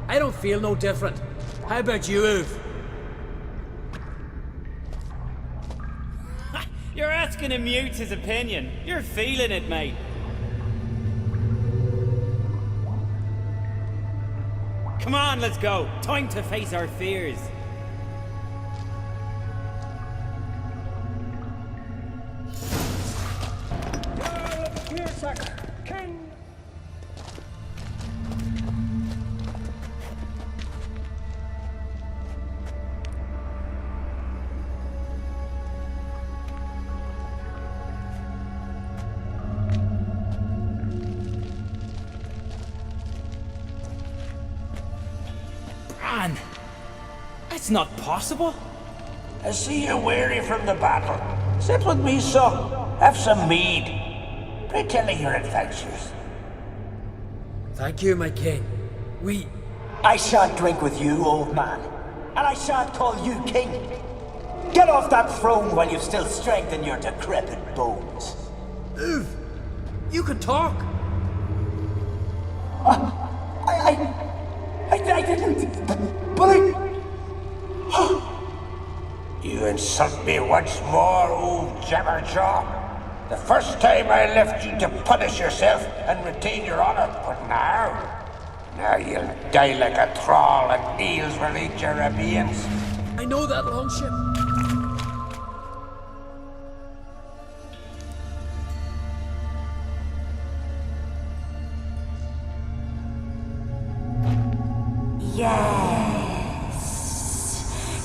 [SPEAKER 10] I don't feel no different. How about you, Uv?
[SPEAKER 6] You're asking him mute his opinion. You're feeling it, mate. Come on, let's go. Time to face our fears. Bran! That's not possible.
[SPEAKER 19] I see you're weary from the battle. Sit with me, son. Have some mead. Pray tell me your adventures.
[SPEAKER 10] Thank you, my king.
[SPEAKER 5] I shan't drink with you, old man. And I shan't call you king. Get off that throne while you've still strength in your decrepit bones.
[SPEAKER 10] Uv, you can talk.
[SPEAKER 5] I didn't. But I...
[SPEAKER 2] You insult me once more, old Jabberjaw. The first time I left you to punish yourself and retain your honor, but now you'll die like a thrall and eels will eat your remains.
[SPEAKER 10] I know that, Longship.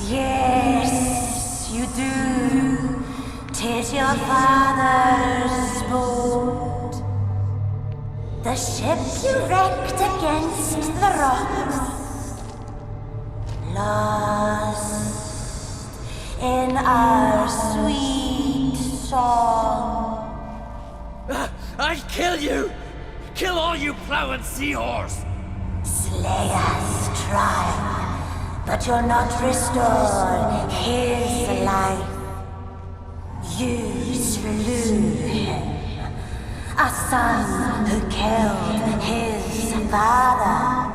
[SPEAKER 11] Yes, you do. 'Tis your father's boat. The ship you wrecked against the rocks. Lost in our sweet song.
[SPEAKER 10] I'll kill you! Kill all you plowing seahorse!
[SPEAKER 11] Slay us, try, but you'll not restore his life. You slew him, a son who killed his father.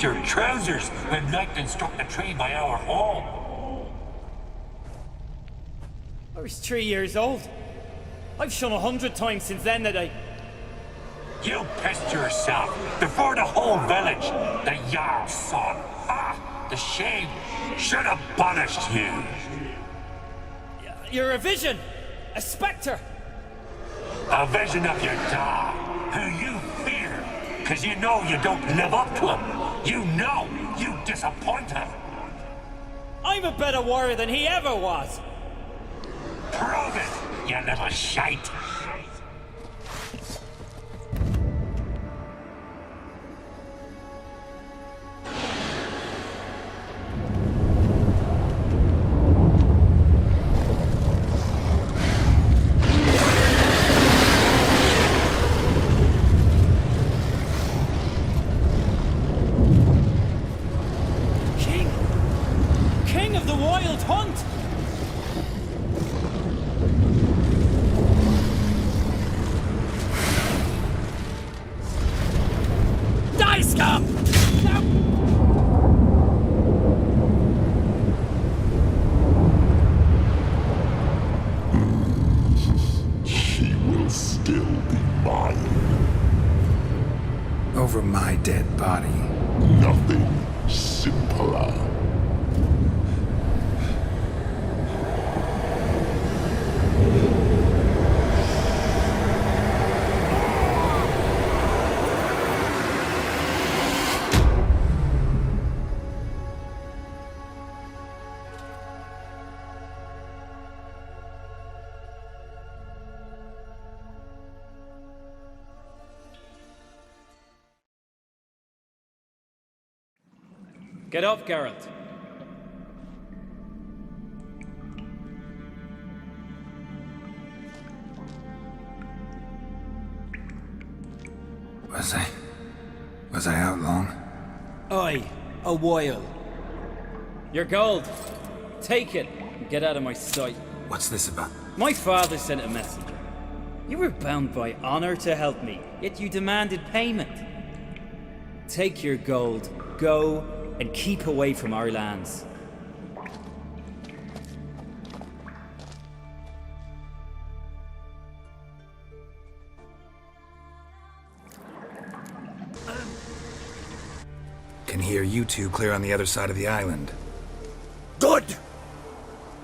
[SPEAKER 3] Your trousers when Nighton struck the tree by our hall.
[SPEAKER 6] I was 3 years old. I've shone 100 times since then that I...
[SPEAKER 3] You pissed yourself before the whole village. The Jarl's son. Ah, the shame should have punished you.
[SPEAKER 6] You're a vision! A spectre!
[SPEAKER 3] A vision of your dad, who you fear.
[SPEAKER 8] Because you know you don't live up to him. You know you disappoint him.
[SPEAKER 6] I'm a better warrior than he ever was.
[SPEAKER 8] Prove it, you little shite.
[SPEAKER 6] King of the Wild Hunt! Die, scum!
[SPEAKER 20] She will still be mine.
[SPEAKER 1] Over my dead body.
[SPEAKER 20] Nothing simpler.
[SPEAKER 6] Get up, Geralt.
[SPEAKER 1] Was I out long?
[SPEAKER 6] Aye, a while. Your gold. Take it and get out of my sight.
[SPEAKER 1] What's this about?
[SPEAKER 6] My father sent a messenger. You were bound by honor to help me, yet you demanded payment. Take your gold, go, and keep away from our lands.
[SPEAKER 1] Can hear you two clear on the other side of the island.
[SPEAKER 19] Good!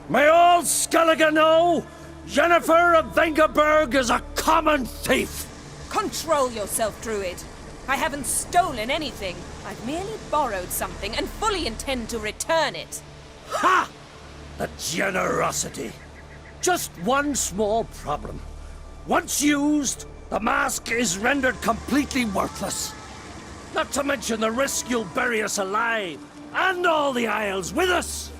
[SPEAKER 19] May all Skellige know Jennifer of Vengerberg is a common thief!
[SPEAKER 15] Control yourself, Druid. I haven't stolen anything. I've merely borrowed something and fully intend to return it.
[SPEAKER 19] Ha! The generosity. Just one small problem. Once used, the mask is rendered completely worthless. Not to mention the risk you'll bury us alive, and all the Isles with us!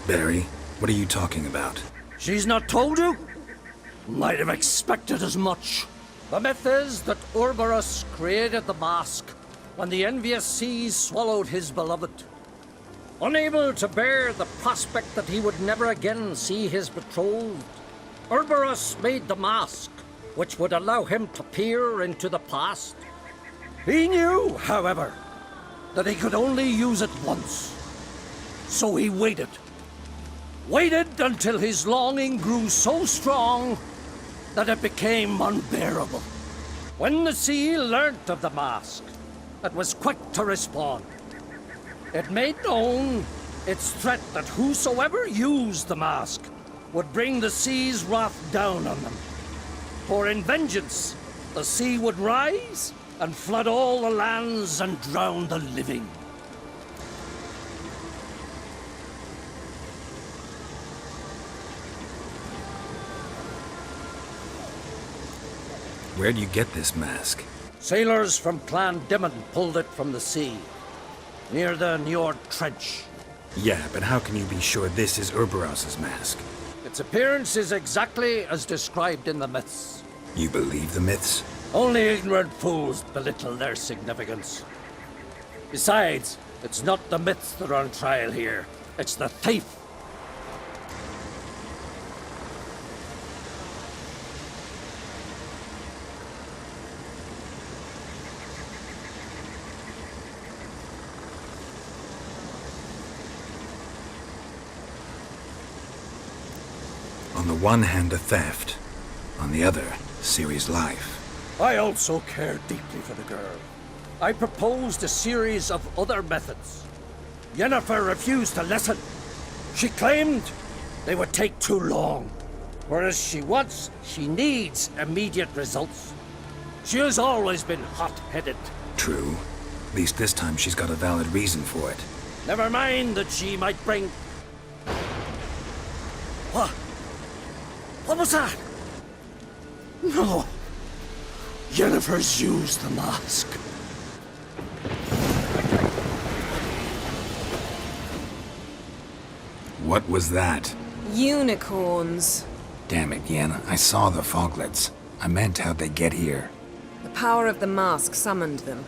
[SPEAKER 1] Barry, what are you talking about?
[SPEAKER 19] She's not told you? Might have expected as much. The myth is that Urberus created the mask when the envious seas swallowed his beloved. Unable to bear the prospect that he would never again see his betrothed, Urberus made the mask, which would allow him to peer into the past. He knew, however, that he could only use it once. So he waited. Waited until his longing grew so strong that it became unbearable. When the sea learnt of the mask, it was quick to respond. It made known its threat that whosoever used the mask would bring the sea's wrath down on them. For in vengeance, the sea would rise and flood all the lands and drown the living.
[SPEAKER 1] Where'd you get this mask?
[SPEAKER 19] Sailors from Clan Dimon pulled it from the sea, near the Njord Trench.
[SPEAKER 1] Yeah, but how can you be sure this is Urberos's mask?
[SPEAKER 19] Its appearance is exactly as described in the myths.
[SPEAKER 1] You believe the myths?
[SPEAKER 19] Only ignorant fools belittle their significance. Besides, it's not the myths that are on trial here. It's the thief.
[SPEAKER 1] On the one hand, a theft. On the other, Ciri's life.
[SPEAKER 19] I also care deeply for the girl. I proposed a series of other methods.
[SPEAKER 18] Yennefer refused to listen. She claimed they would take too long, whereas she needs immediate results. She has always been hot-headed.
[SPEAKER 1] True. At least this time she's got a valid reason for it.
[SPEAKER 18] Never mind that she might bring... What? What was that? No. Yennefer's used the mask.
[SPEAKER 1] What was that?
[SPEAKER 15] Unicorns.
[SPEAKER 1] Damn it, Yen. I saw the foglets. I meant how'd they get here.
[SPEAKER 15] The power of the mask summoned them.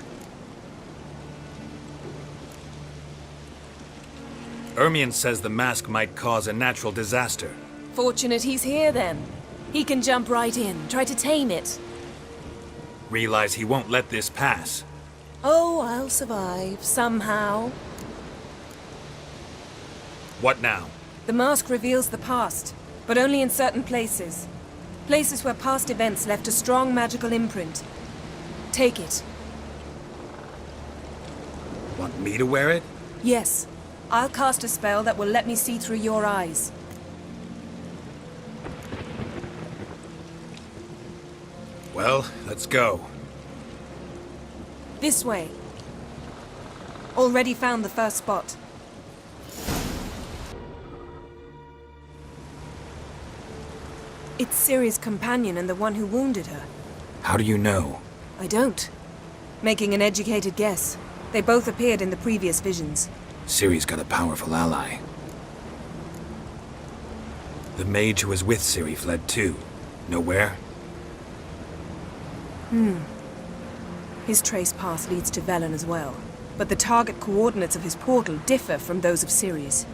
[SPEAKER 1] Ermion says the mask might cause a natural disaster.
[SPEAKER 15] Fortunate he's here then. He can jump right in, try to tame it.
[SPEAKER 1] Realize he won't let this pass.
[SPEAKER 15] Oh, I'll survive, somehow.
[SPEAKER 1] What now?
[SPEAKER 15] The mask reveals the past, but only in certain places. Places where past events left a strong magical imprint. Take it.
[SPEAKER 1] Want me to wear it?
[SPEAKER 15] Yes. I'll cast a spell that will let me see through your eyes.
[SPEAKER 1] Well, let's go.
[SPEAKER 15] This way. Already found the first spot. It's Ciri's companion and the one who wounded her.
[SPEAKER 1] How do you know?
[SPEAKER 15] I don't. Making an educated guess. They both appeared in the previous visions.
[SPEAKER 1] Ciri's got a powerful ally. The mage who was with Ciri fled too. Know where?
[SPEAKER 15] His trace path leads to Velen as well. But the target coordinates of his portal differ from those of Ciri's.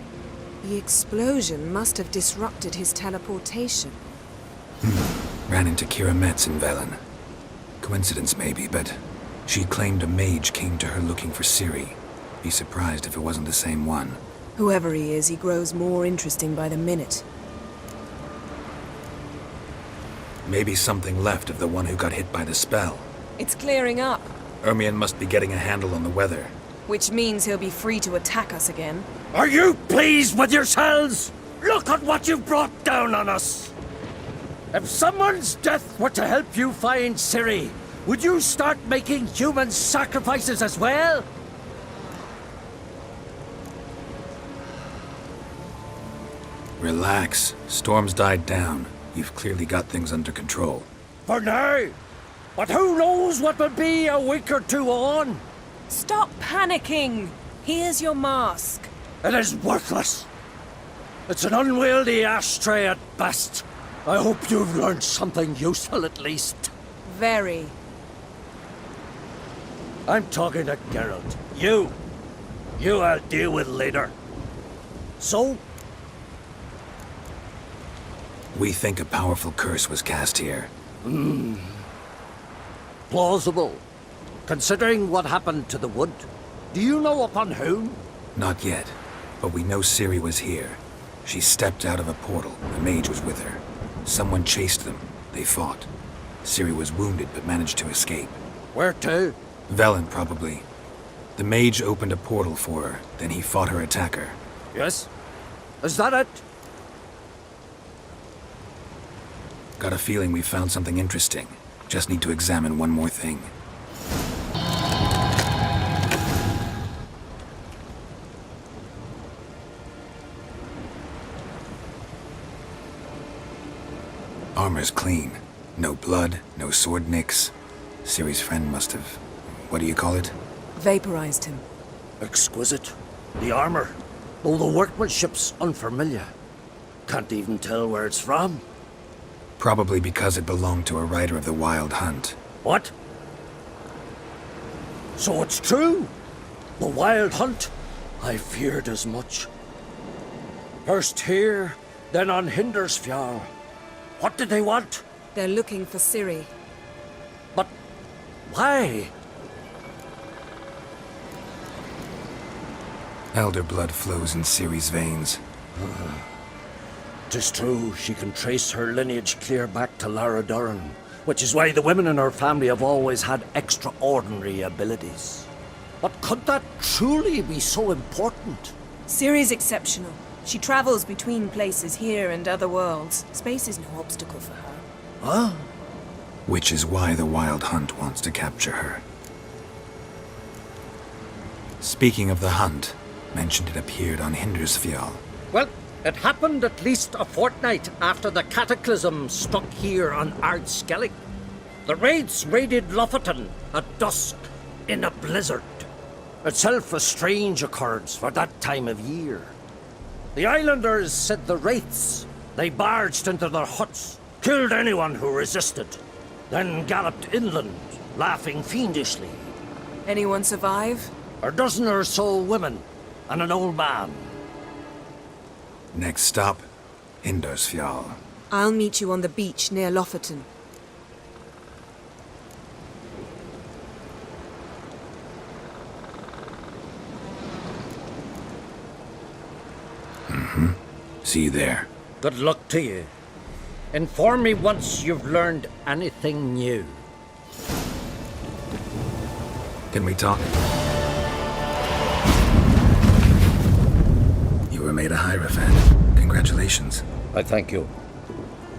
[SPEAKER 15] The explosion must have disrupted his teleportation.
[SPEAKER 1] Ran into Kira Metz in Velen. Coincidence maybe, but she claimed a mage came to her looking for Ciri. Be surprised if it wasn't the same one.
[SPEAKER 15] Whoever he is, he grows more interesting by the minute.
[SPEAKER 1] Maybe something left of the one who got hit by the spell.
[SPEAKER 15] It's clearing up,
[SPEAKER 1] Ermion must be getting a handle on the weather.
[SPEAKER 15] which means he'll be free to attack us again.
[SPEAKER 18] Are you pleased with yourselves? Look at what you've brought down on us! If someone's death were to help you find Ciri, would you start making human sacrifices as well?
[SPEAKER 1] Relax. Storm's died down. You've clearly got things under control.
[SPEAKER 18] For now. But who knows what will be a week or two on?
[SPEAKER 15] Stop panicking! Here's your mask.
[SPEAKER 18] It is worthless. It's an unwieldy ashtray at best. I hope you've learned something useful at least.
[SPEAKER 15] Very.
[SPEAKER 18] I'm talking to Geralt. You I'll deal with later. So?
[SPEAKER 1] We think a powerful curse was cast here.
[SPEAKER 18] Plausible. Considering what happened to the wood. Do you know upon whom?
[SPEAKER 1] Not yet, but we know Ciri was here. She stepped out of a portal. A mage was with her. Someone chased them. They fought. Ciri was wounded but managed to escape.
[SPEAKER 18] Where to?
[SPEAKER 1] Velen, probably. The mage opened a portal for her, then he fought her attacker.
[SPEAKER 18] Yes? Is that it?
[SPEAKER 1] Got a feeling we found something interesting. Just need to examine one more thing. Armor's clean. No blood, no sword nicks. Ciri's friend must have... what do you call it?
[SPEAKER 15] Vaporized him.
[SPEAKER 18] Exquisite. The armor, though the workmanship's unfamiliar. Can't even tell where it's from.
[SPEAKER 1] Probably because it belonged to a rider of the Wild Hunt.
[SPEAKER 18] What? So it's true? The Wild Hunt? I feared as much. First here, then on Hindersfjall. What did they want?
[SPEAKER 15] They're looking for Ciri.
[SPEAKER 18] But why?
[SPEAKER 1] Elder blood flows in Ciri's veins.
[SPEAKER 18] 'Tis true, she can trace her lineage clear back to Lara Doran, which is why the women in her family have always had extraordinary abilities. But could that truly be so important?
[SPEAKER 15] Ciri's exceptional. She travels between places here and other worlds. Space is no obstacle for her.
[SPEAKER 18] Huh?
[SPEAKER 1] Which is why the Wild Hunt wants to capture her. Speaking of the hunt, mentioned it appeared on Hindersfjall.
[SPEAKER 18] Well, it happened at least a fortnight after the cataclysm struck here on Ardskellig. The raids raided Lofoten at dusk in a blizzard. Itself a strange occurrence for that time of year. The islanders said the wraiths. They barged into their huts, killed anyone who resisted, then galloped inland, laughing fiendishly.
[SPEAKER 15] Anyone survive?
[SPEAKER 18] A dozen or so women and an old man.
[SPEAKER 1] Next stop, Hindersfjall.
[SPEAKER 15] I'll meet you on the beach near Lofoten.
[SPEAKER 1] See you there.
[SPEAKER 18] Good luck to you. Inform me once you've learned anything new.
[SPEAKER 1] Can we talk? You were made a Hierophant. Congratulations.
[SPEAKER 18] I thank you.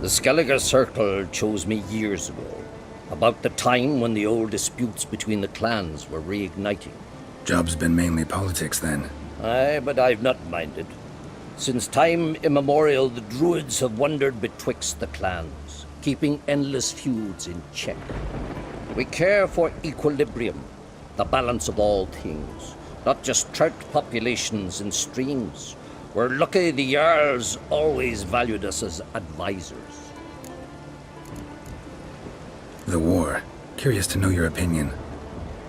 [SPEAKER 18] The Skellige Circle chose me years ago, about the time when the old disputes between the clans were reigniting.
[SPEAKER 1] Job's been mainly politics then.
[SPEAKER 18] Aye, but I've not minded. Since time immemorial, the Druids have wandered betwixt the clans, keeping endless feuds in check. We care for equilibrium, the balance of all things, not just trout populations and streams. We're lucky the Jarls always valued us as advisors.
[SPEAKER 1] The war. Curious to know your opinion.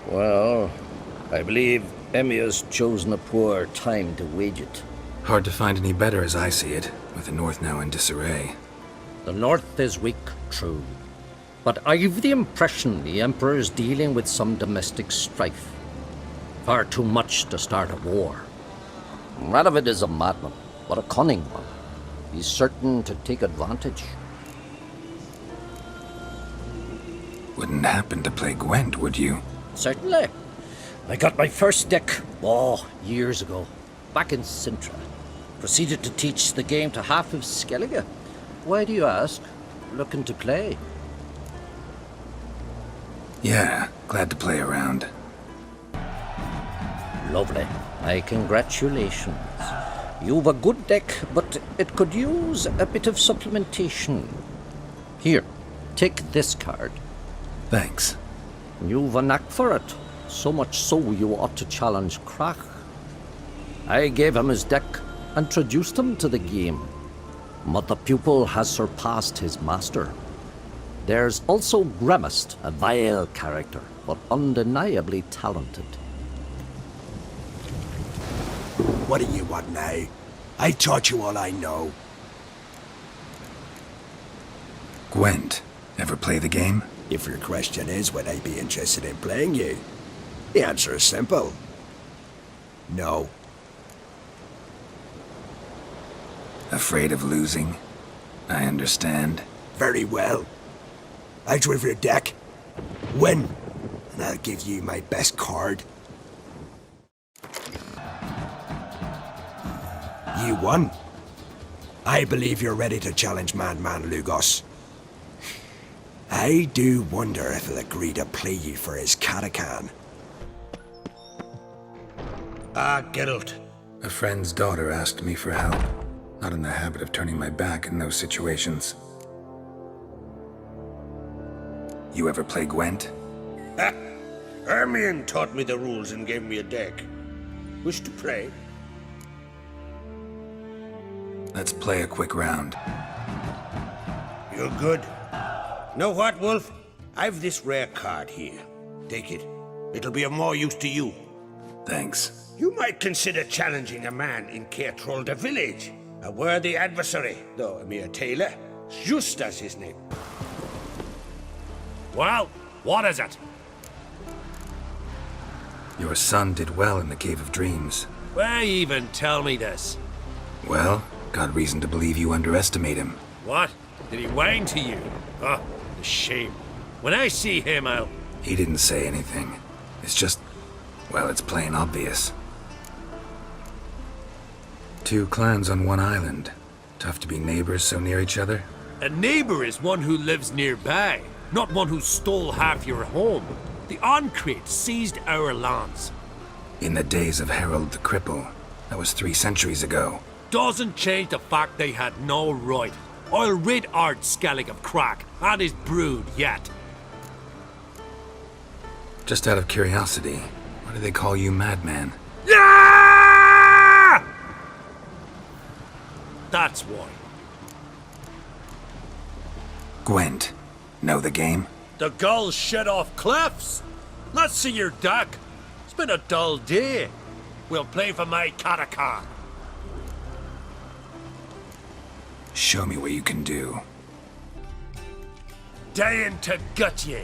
[SPEAKER 18] Well, I believe Emmir's chosen a poor time to wage it.
[SPEAKER 1] Hard to find any better as I see it, with the North now in disarray.
[SPEAKER 18] The North is weak, true. But I've the impression the Emperor's dealing with some domestic strife. Far too much to start a war. Radovid is a madman, but a cunning one. He's certain to take advantage.
[SPEAKER 1] Wouldn't happen to play Gwent, would you?
[SPEAKER 18] Certainly. I got my first deck, years ago, back in Sintra. Proceeded to teach the game to half of Skellige. Why do you ask? Looking to play?
[SPEAKER 1] Yeah, glad to play around.
[SPEAKER 18] Lovely. My congratulations. You've a good deck, but it could use a bit of supplementation. Here, take this card.
[SPEAKER 1] Thanks.
[SPEAKER 18] You've a knack for it. So much so you ought to challenge Krach. I gave him his deck, introduced him to the game. But the pupil has surpassed his master. There's also Gremist, a vile character, but undeniably talented.
[SPEAKER 12] What do you want now? I've taught you all I know.
[SPEAKER 1] Gwent. Ever play the game?
[SPEAKER 12] If your question is, would I be interested in playing you? The answer is simple. No.
[SPEAKER 1] Afraid of losing? I understand.
[SPEAKER 12] Very well. Out with your deck. Win, and I'll give you my best card. You won. I believe you're ready to challenge Madman Lugos. I do wonder if he'll agree to play you for his Katakan.
[SPEAKER 2] Geralt.
[SPEAKER 1] A friend's daughter asked me for help. Not in the habit of turning my back in those situations. You ever play Gwent?
[SPEAKER 2] Ermion taught me the rules and gave me a deck. Wish to play?
[SPEAKER 1] Let's play a quick round.
[SPEAKER 2] You're good. Know what, Wolf? I've this rare card here. Take it. It'll be of more use to you.
[SPEAKER 1] Thanks.
[SPEAKER 2] You might consider challenging a man in Caertrolda village. A worthy adversary, though a mere tailor. Justas his name.
[SPEAKER 3] Well, what is it?
[SPEAKER 1] Your son did well in the Cave of Dreams.
[SPEAKER 3] Why even tell me this?
[SPEAKER 1] Well, got reason to believe you underestimate him.
[SPEAKER 3] What? Did he whine to you? Oh, the shame. When I see him, I'll...
[SPEAKER 1] He didn't say anything. It's just... Well, it's plain obvious. Two clans on one island. Tough to be neighbors so near each other.
[SPEAKER 3] A neighbor is one who lives nearby, not one who stole half your home. The Ancrate seized our lands.
[SPEAKER 1] In the days of Harold the Cripple. That was 3 centuries ago.
[SPEAKER 3] Doesn't change the fact they had no right. I'll rid Ard Skellig of Crack and his brood yet.
[SPEAKER 1] Just out of curiosity, why do they call you Madman?
[SPEAKER 3] Yeah! That's why.
[SPEAKER 1] Gwent. Know the game?
[SPEAKER 3] The gulls shed off cliffs. Let's see your deck. It's been a dull day. We'll play for my Catacan.
[SPEAKER 1] Show me what you can do.
[SPEAKER 3] Dying to gut ye.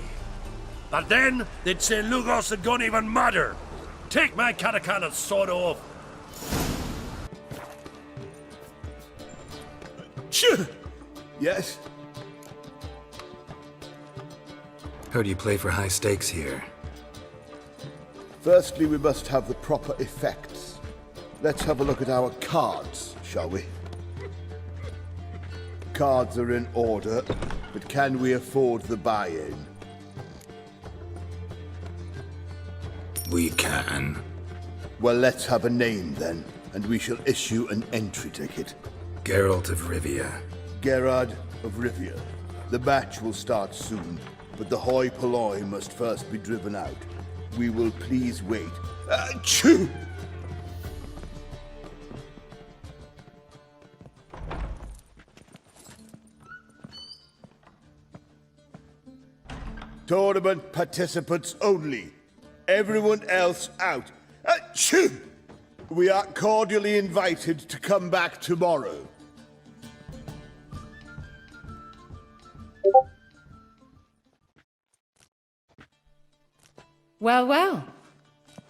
[SPEAKER 3] But then they'd say Lugos had gone even madder. Take my Catacan and sod off.
[SPEAKER 7] Yes?
[SPEAKER 1] Heard you play for high stakes here.
[SPEAKER 7] Firstly, we must have the proper effects. Let's have a look at our cards, shall we? Cards are in order, but can we afford the buy-in?
[SPEAKER 1] We can.
[SPEAKER 7] Well, let's have a name then, and we shall issue an entry ticket.
[SPEAKER 1] Geralt of Rivia.
[SPEAKER 7] Gerard of Rivia. The match will start soon, but the hoi polloi must first be driven out. We will please wait. Achoo! Tournament participants only. Everyone else out. Achoo! We are cordially invited to come back tomorrow.
[SPEAKER 13] Well, well.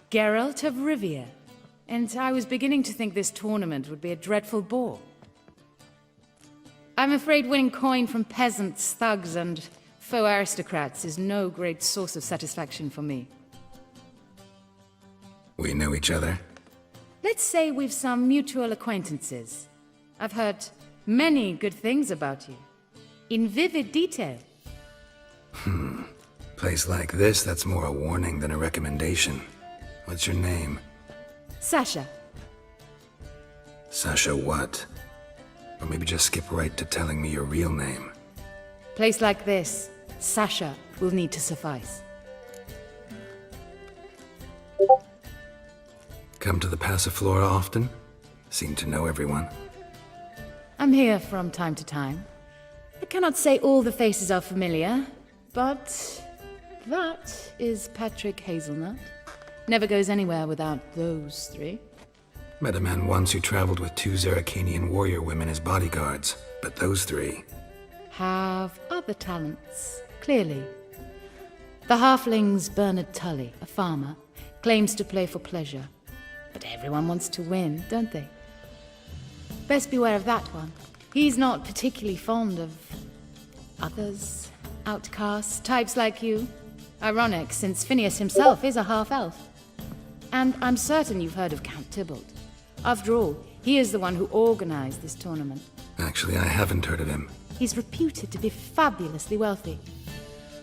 [SPEAKER 13] Geralt of Rivia. And I was beginning to think this tournament would be a dreadful bore. I'm afraid winning coin from peasants, thugs, and faux aristocrats is no great source of satisfaction for me.
[SPEAKER 1] We know each other?
[SPEAKER 13] Let's say we've some mutual acquaintances. I've heard many good things about you. In vivid detail.
[SPEAKER 1] Place like this, that's more a warning than a recommendation. What's your name?
[SPEAKER 13] Sasha.
[SPEAKER 1] Sasha what? Or maybe just skip right to telling me your real name.
[SPEAKER 13] Place like this, Sasha will need to suffice.
[SPEAKER 1] Come to the Passiflora often? Seem to know everyone.
[SPEAKER 13] I'm here from time to time. I cannot say all the faces are familiar, but that is Patrick Hazelnut. Never goes anywhere without those three.
[SPEAKER 1] Met a man once who traveled with 2 Zerrikanian warrior women as bodyguards, but those 3...
[SPEAKER 13] have other talents, clearly. The halfling's Bernard Tully, a farmer, claims to play for pleasure. But everyone wants to win, don't they? Best beware of that one. He's not particularly fond of others, outcasts, types like you. Ironic, since Phineas himself is a half-elf. And I'm certain you've heard of Count Tybalt. After all, he is the one who organized this tournament.
[SPEAKER 1] Actually, I haven't heard of him.
[SPEAKER 13] He's reputed to be fabulously wealthy.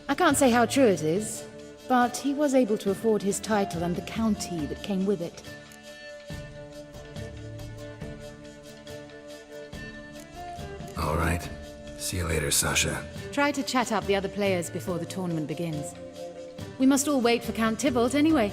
[SPEAKER 13] I can't say how true it is, but he was able to afford his title and the county that came with it.
[SPEAKER 1] All right. See you later, Sasha.
[SPEAKER 13] Try to chat up the other players before the tournament begins. We must all wait for Count Tybalt anyway.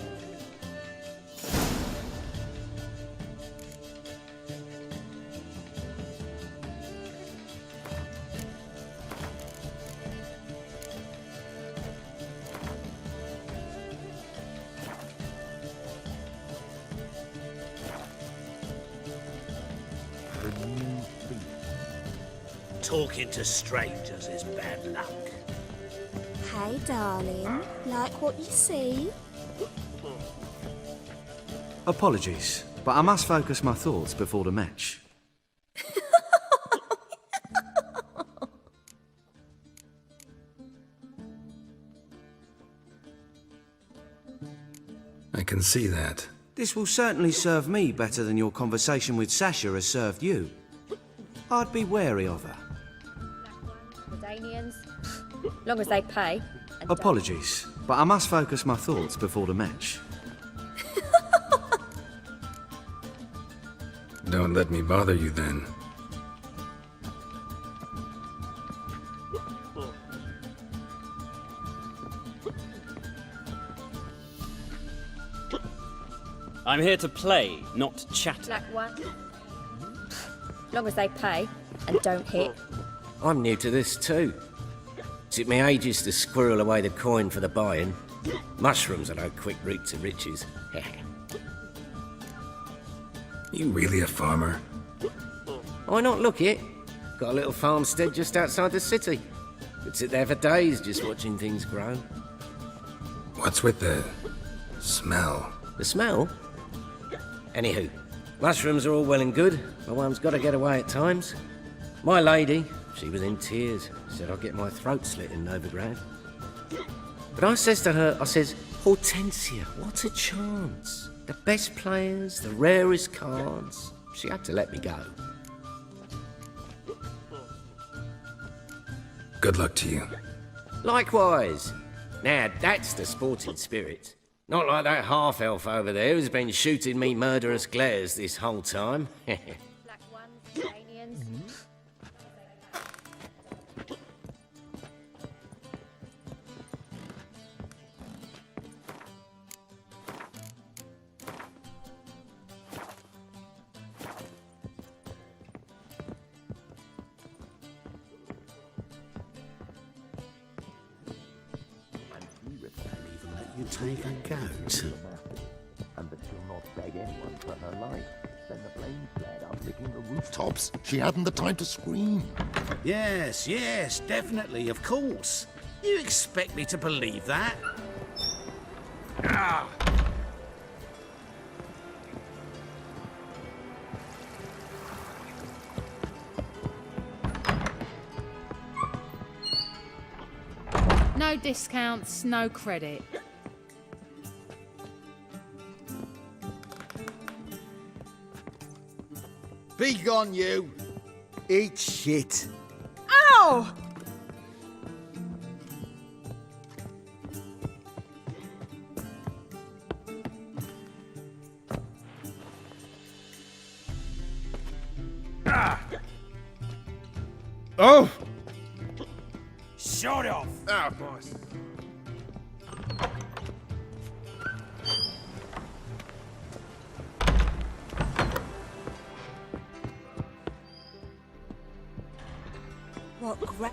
[SPEAKER 19] Talking to strangers is bad luck.
[SPEAKER 16] Hey, darling. Like what you see?
[SPEAKER 17] Apologies, but I must focus my thoughts before the match.
[SPEAKER 1] I can see that.
[SPEAKER 17] This will certainly serve me better than your conversation with Sasha has served you. I'd be wary of her.
[SPEAKER 9] Redanians, long as they pay.
[SPEAKER 17] Apologies, but I must focus my thoughts before the match.
[SPEAKER 1] Don't let me bother you then.
[SPEAKER 6] I'm here to play, not chat.
[SPEAKER 9] Black one. Long as they pay and don't hit.
[SPEAKER 21] I'm new to this too. Took me ages to squirrel away the coin for the buy-in. Mushrooms are no quick route to riches.
[SPEAKER 1] You really a farmer?
[SPEAKER 21] Why not look it? Got a little farmstead just outside the city. Could sit there for days just watching things grow.
[SPEAKER 1] What's with the smell?
[SPEAKER 21] The smell? Anywho, mushrooms are all well and good, but one's got to get away at times. My lady, she was in tears, said I'd get my throat slit in Novigrad. But I says to her, Hortensia, what a chance. The best players, the rarest cards. She had to let me go.
[SPEAKER 1] Good luck to you.
[SPEAKER 21] Likewise. Now, that's the sporting spirit. Not like that half-elf over there who's been shooting me murderous glares this whole time.
[SPEAKER 9] Black ones, Iranians.
[SPEAKER 22] You take a goat. And that she'll not beg anyone for her life. Then the blame fled up licking the rooftops.
[SPEAKER 7] She hadn't the time to scream.
[SPEAKER 22] Yes, yes, definitely, of course. You expect me to believe that? Ah!
[SPEAKER 13] No discounts, no credit.
[SPEAKER 7] Be gone, you. Eat shit.
[SPEAKER 15] Ow!
[SPEAKER 14] Oh!
[SPEAKER 2] Shut off!
[SPEAKER 14] Ah, boss.
[SPEAKER 15] What gra-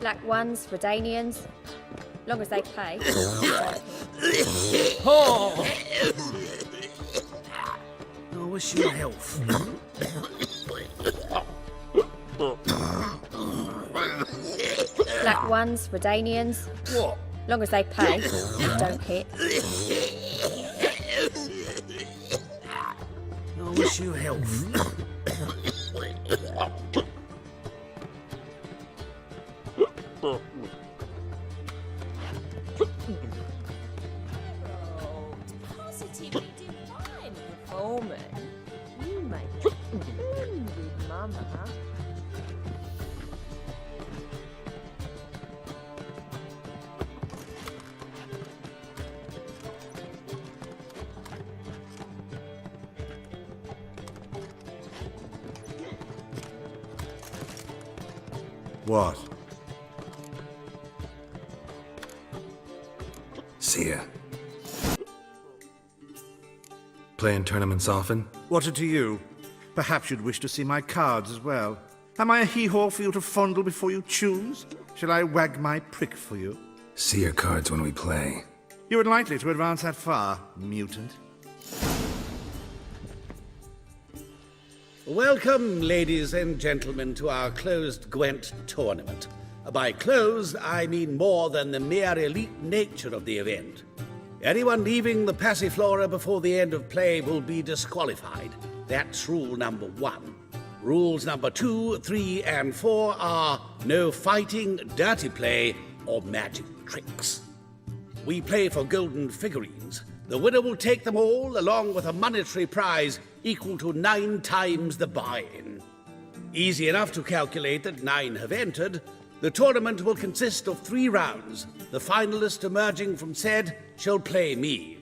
[SPEAKER 9] Black ones, Redanians. Long as they pay.
[SPEAKER 22] Oh! I wish you health.
[SPEAKER 9] Black ones, Redanians.
[SPEAKER 22] What?
[SPEAKER 9] Long as they pay and don't hit.
[SPEAKER 22] I wish you health.
[SPEAKER 15] Positively divine performance. You make it with Mama.
[SPEAKER 14] What?
[SPEAKER 1] See ya. Playing tournaments often?
[SPEAKER 14] What's it to you? Perhaps you'd wish to see my cards as well. Am I a hee-haw for you to fondle before you choose? Shall I wag my prick for you?
[SPEAKER 1] See your cards when we play.
[SPEAKER 14] You were likely to advance that far, mutant.
[SPEAKER 22] Welcome, ladies and gentlemen, to our closed Gwent tournament.
[SPEAKER 4] By closed, I mean more than the mere elite nature of the event. Anyone leaving the Passiflora before the end of play will be disqualified. That's rule number 1. Rules number 2, 3, and 4 are no fighting, dirty play, or magic tricks. We play for golden figurines. The winner will take them all, along with a monetary prize equal to 9 times the buy-in. Easy enough to calculate that 9 have entered. The tournament will consist of 3 rounds. The finalist emerging from said shall play me.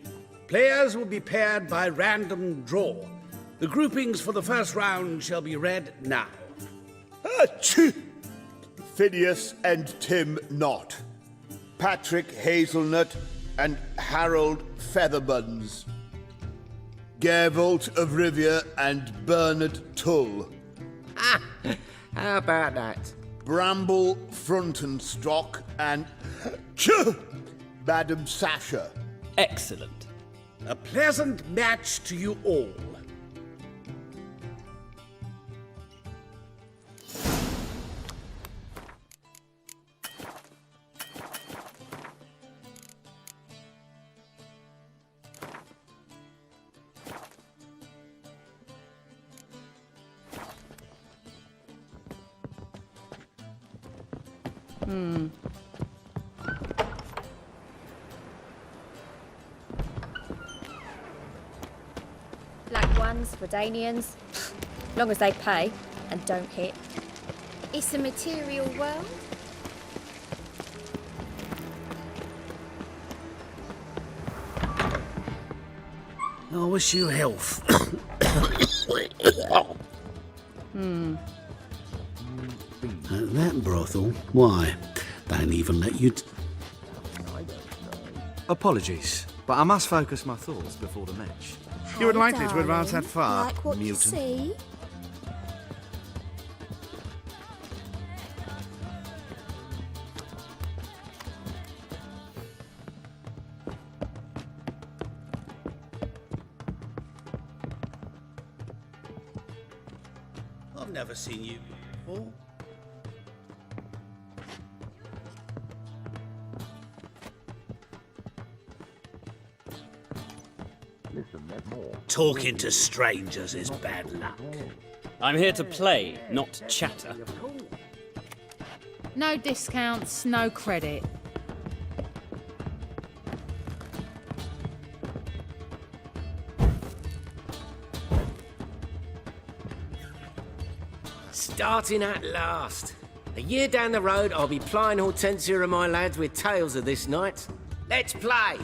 [SPEAKER 4] Players will be paired by random draw. The groupings for the first round shall be read now.
[SPEAKER 7] Phineas and Tim Knott. Patrick Hazelnut and Harold Featherbuns. Gervolt of Rivia and Bernard Tull.
[SPEAKER 21] How about that?
[SPEAKER 7] Bramble Frontenstock and Madam Sasha.
[SPEAKER 6] Excellent.
[SPEAKER 4] A pleasant match to you all.
[SPEAKER 9] Black ones, Redanians, long as they pay and don't hit.
[SPEAKER 16] It's a material world.
[SPEAKER 4] I wish you health.
[SPEAKER 5] That brothel? Why? They don't even let you...
[SPEAKER 17] Apologies, but I must focus my thoughts before the match.
[SPEAKER 16] You would likely to advance that far, like what you see?
[SPEAKER 4] I've never seen you before. Talking to strangers is bad luck.
[SPEAKER 6] I'm here to play, not chatter.
[SPEAKER 13] No discounts, no credit.
[SPEAKER 21] Starting at last. A year down the road, I'll be plying Hortensia and my lads with tales of this night. Let's play!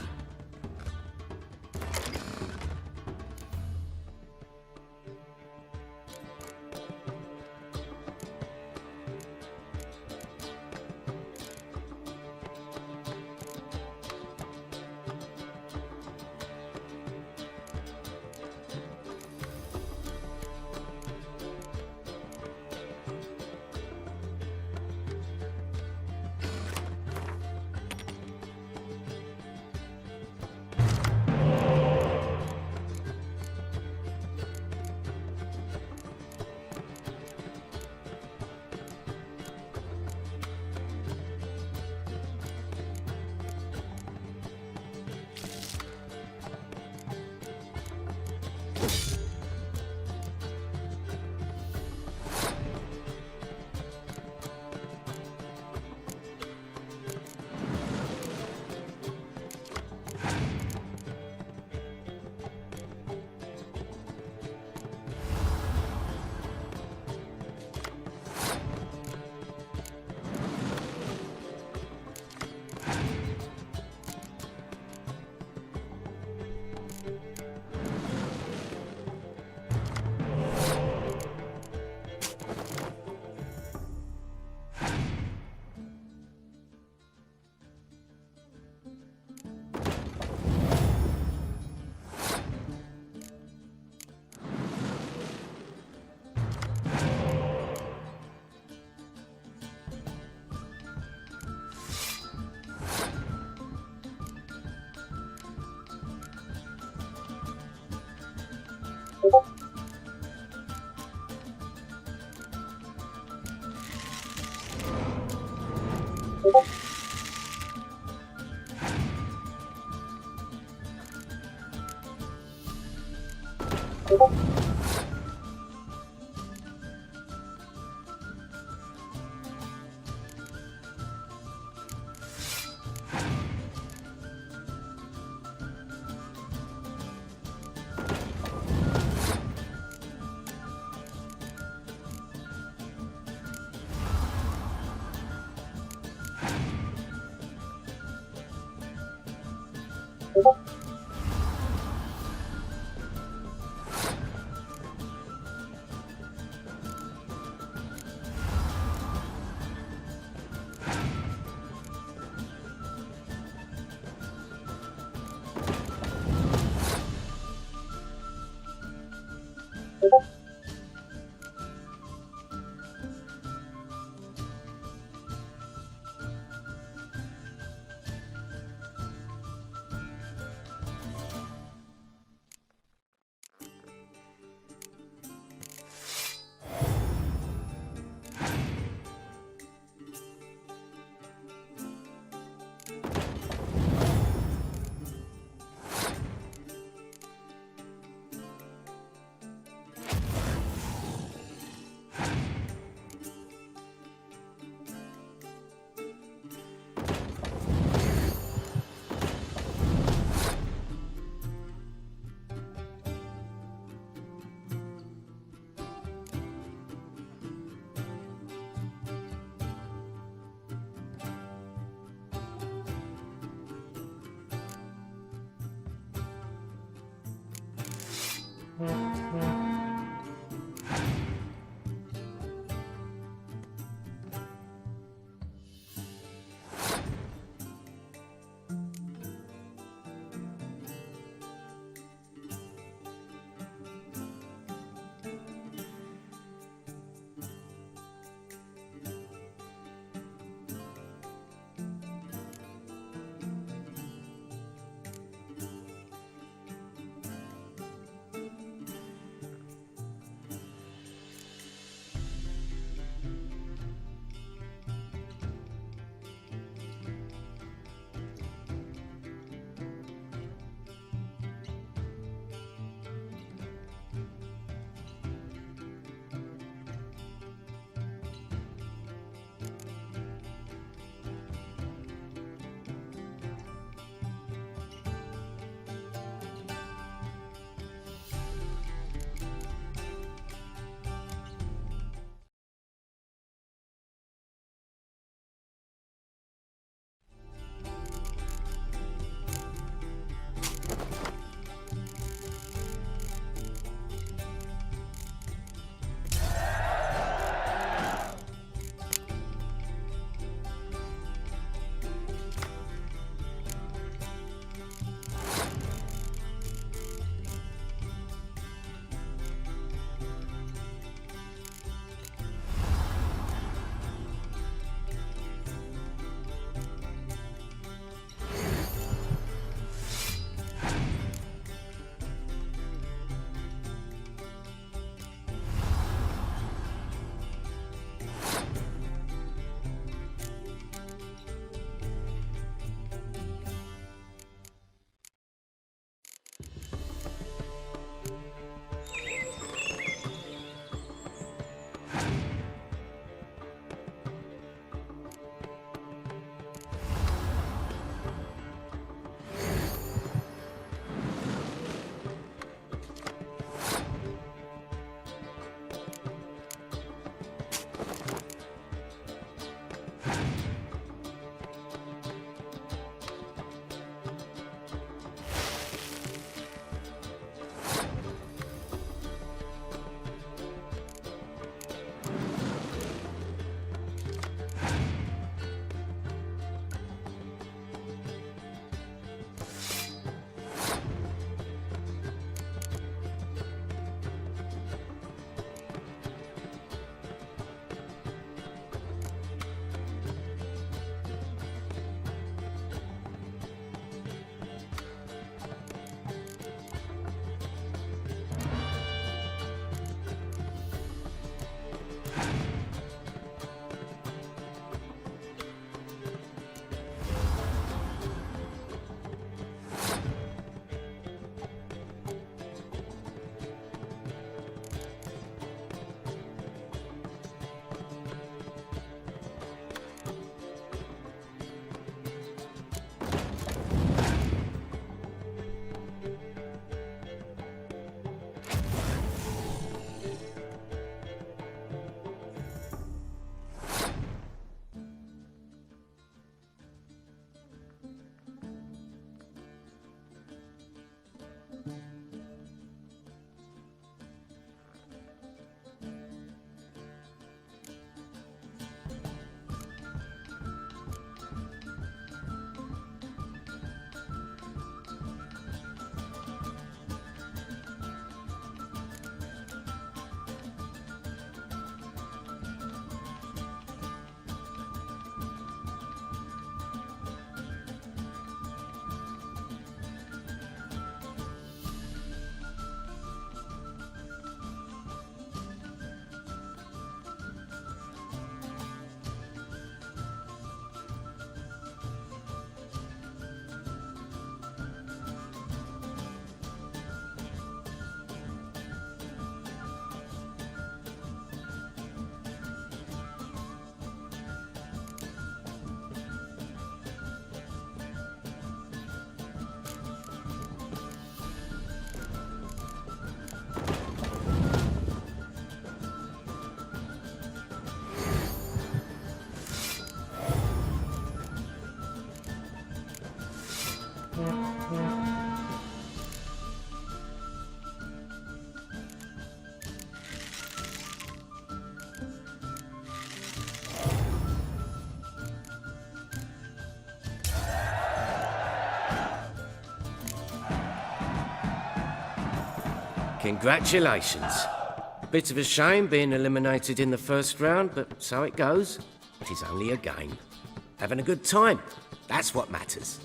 [SPEAKER 21] Congratulations. Bit of a shame being eliminated in the first round, but so it goes. It is only a game. Having a good time, that's what matters.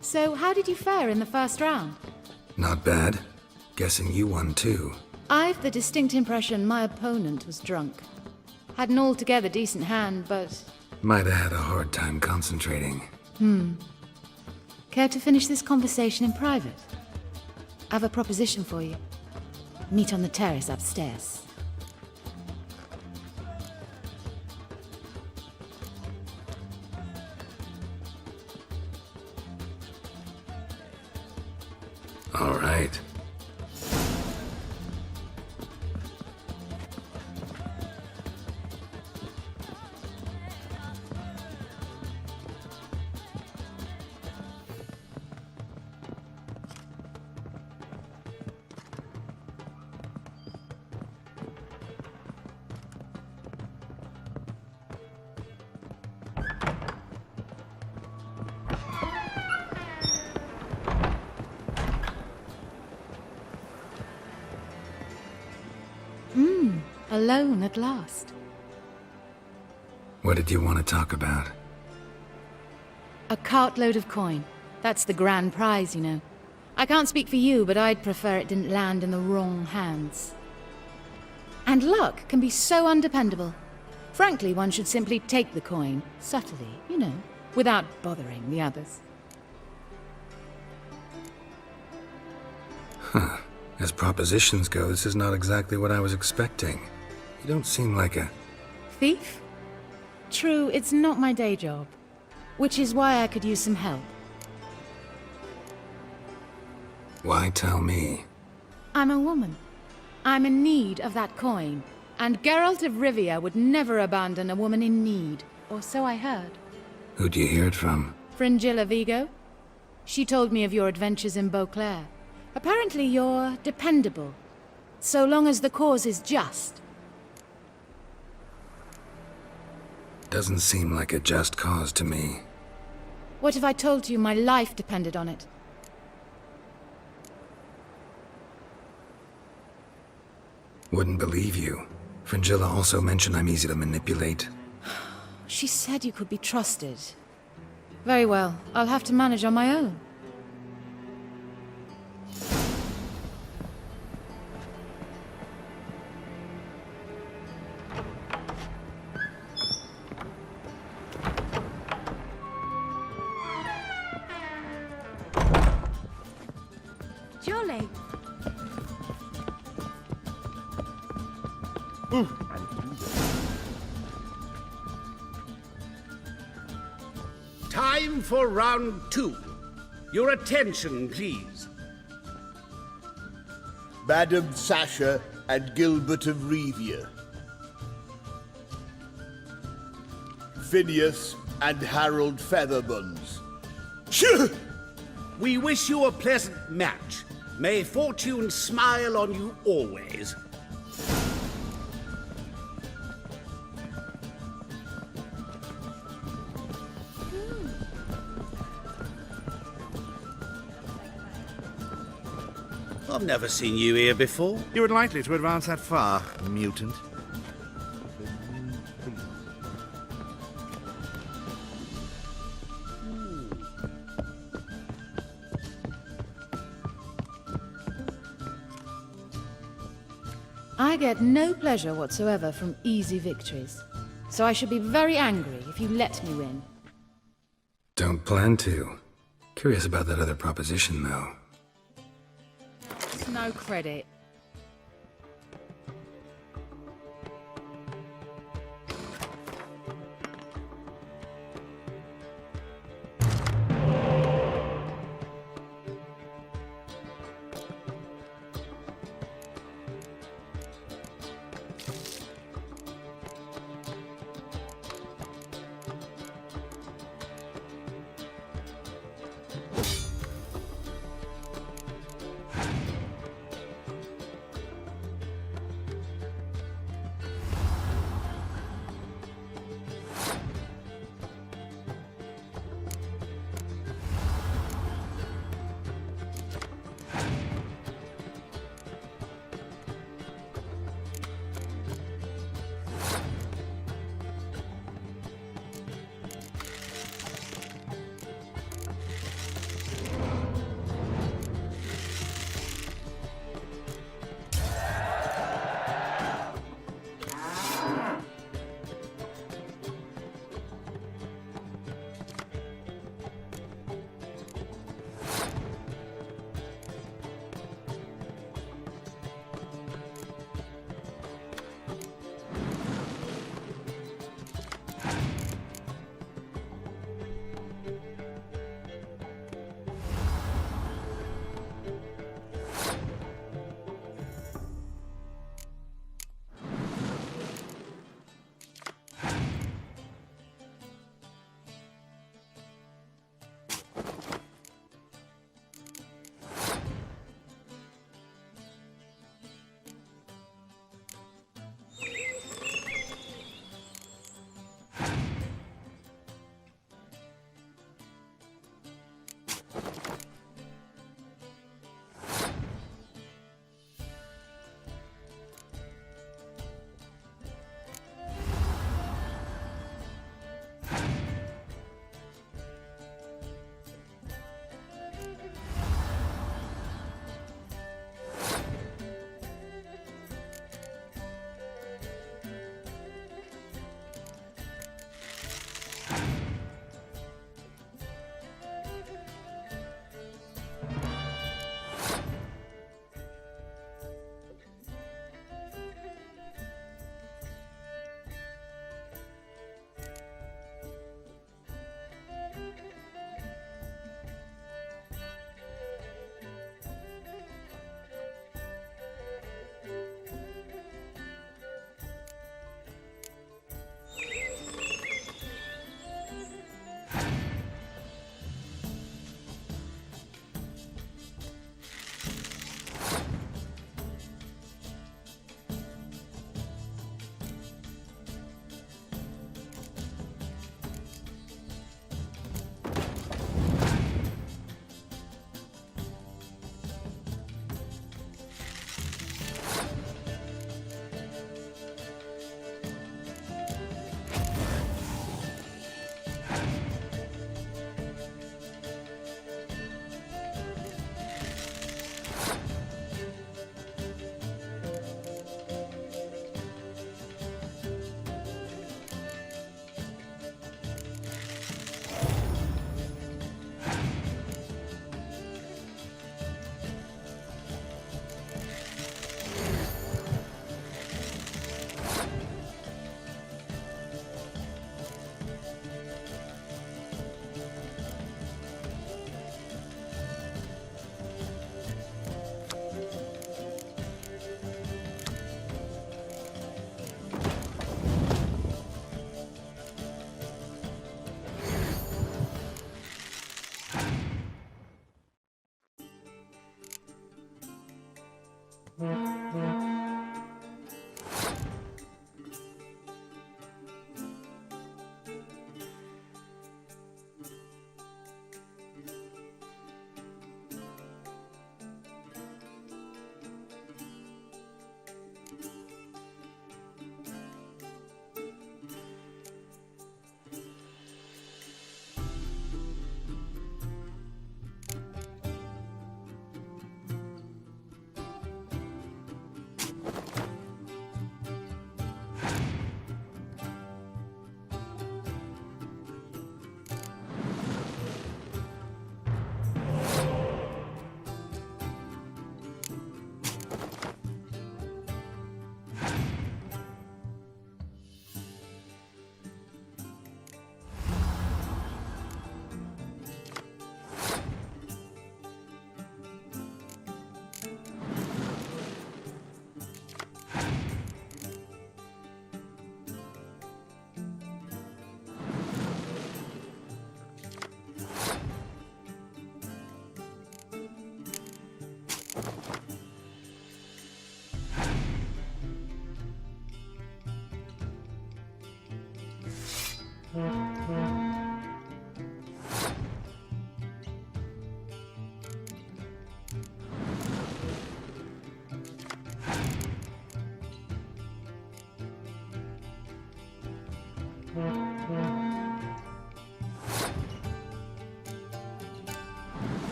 [SPEAKER 13] So, how did you fare in the first round?
[SPEAKER 1] Not bad. Guessing you won too.
[SPEAKER 13] I've the distinct impression my opponent was drunk. Had an altogether decent hand, but...
[SPEAKER 1] Might have had a hard time concentrating.
[SPEAKER 13] Care to finish this conversation in private? I have a proposition for you. Meet on the terrace upstairs.
[SPEAKER 1] All right.
[SPEAKER 13] Alone at last.
[SPEAKER 1] What did you want to talk about?
[SPEAKER 13] A cartload of coin. That's the grand prize, you know. I can't speak for you, but I'd prefer it didn't land in the wrong hands. And luck can be so undependable. Frankly, one should simply take the coin, subtly, you know, without bothering the others.
[SPEAKER 1] Huh. As propositions go, this is not exactly what I was expecting. You don't seem like a...
[SPEAKER 13] Thief? True, it's not my day job. Which is why I could use some help.
[SPEAKER 1] Why tell me?
[SPEAKER 13] I'm a woman. I'm in need of that coin. And Geralt of Rivia would never abandon a woman in need. Or so I heard.
[SPEAKER 1] Who'd you hear it from?
[SPEAKER 13] Fringilla Vigo. She told me of your adventures in Beauclair. Apparently you're dependable. So long as the cause is just.
[SPEAKER 1] Doesn't seem like a just cause to me.
[SPEAKER 13] What if I told you my life depended on it?
[SPEAKER 1] Wouldn't believe you. Fringilla also mentioned I'm easy to manipulate.
[SPEAKER 13] She said you could be trusted. Very well. I'll have to manage on my own.
[SPEAKER 16] Jolly.
[SPEAKER 4] Time for round 2. Your attention, please.
[SPEAKER 7] Madam Sasha and Gilbert of Rivia. Phineas and Harold Featherbones.
[SPEAKER 4] We wish you a pleasant match. May fortune smile on you always. I've never seen you here before.
[SPEAKER 5] You unlikely to advance that far, mutant.
[SPEAKER 13] I get no pleasure whatsoever from easy victories. So I should be very angry if you let me win.
[SPEAKER 1] Don't plan to. Curious about that other proposition, though.
[SPEAKER 13] No credit.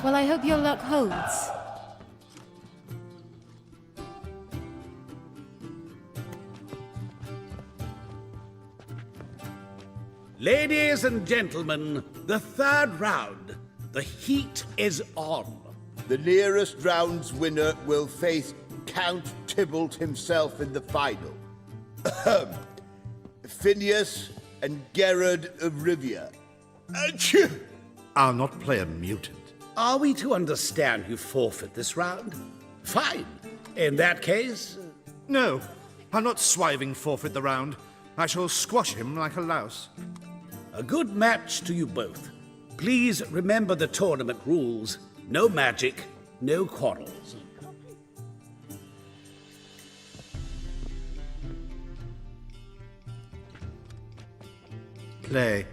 [SPEAKER 13] Well, I hope your luck holds.
[SPEAKER 4] Ladies and gentlemen, the third round. The heat is on.
[SPEAKER 10] The nearest round's winner will face Count Tybalt himself in the final. Phineas and Gerard of Rivia.
[SPEAKER 5] I'll not play a mutant.
[SPEAKER 4] Are we to understand you forfeit this round? Fine. In that case...
[SPEAKER 14] No, I'll not swiving forfeit the round. I shall squash him like a louse.
[SPEAKER 4] A good match to you both. Please remember the tournament rules. No magic, no quarrels.
[SPEAKER 14] Play.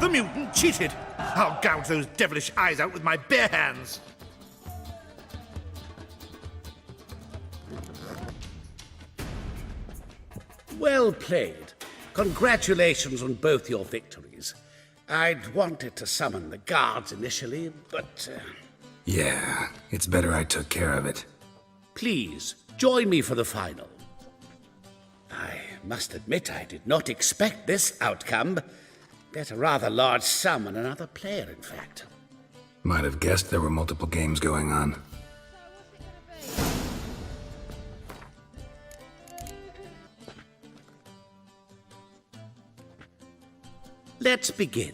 [SPEAKER 7] The mutant cheated. I'll gouge those devilish eyes out with my bare hands.
[SPEAKER 4] Well played. Congratulations on both your victories. I'd wanted to summon the guards initially, but...
[SPEAKER 1] Yeah, it's better I took care of it.
[SPEAKER 4] Please, join me for the final. I must admit I did not expect this outcome. Bet a rather large sum on another player, in fact.
[SPEAKER 1] Might have guessed there were multiple games going on.
[SPEAKER 4] Let's begin.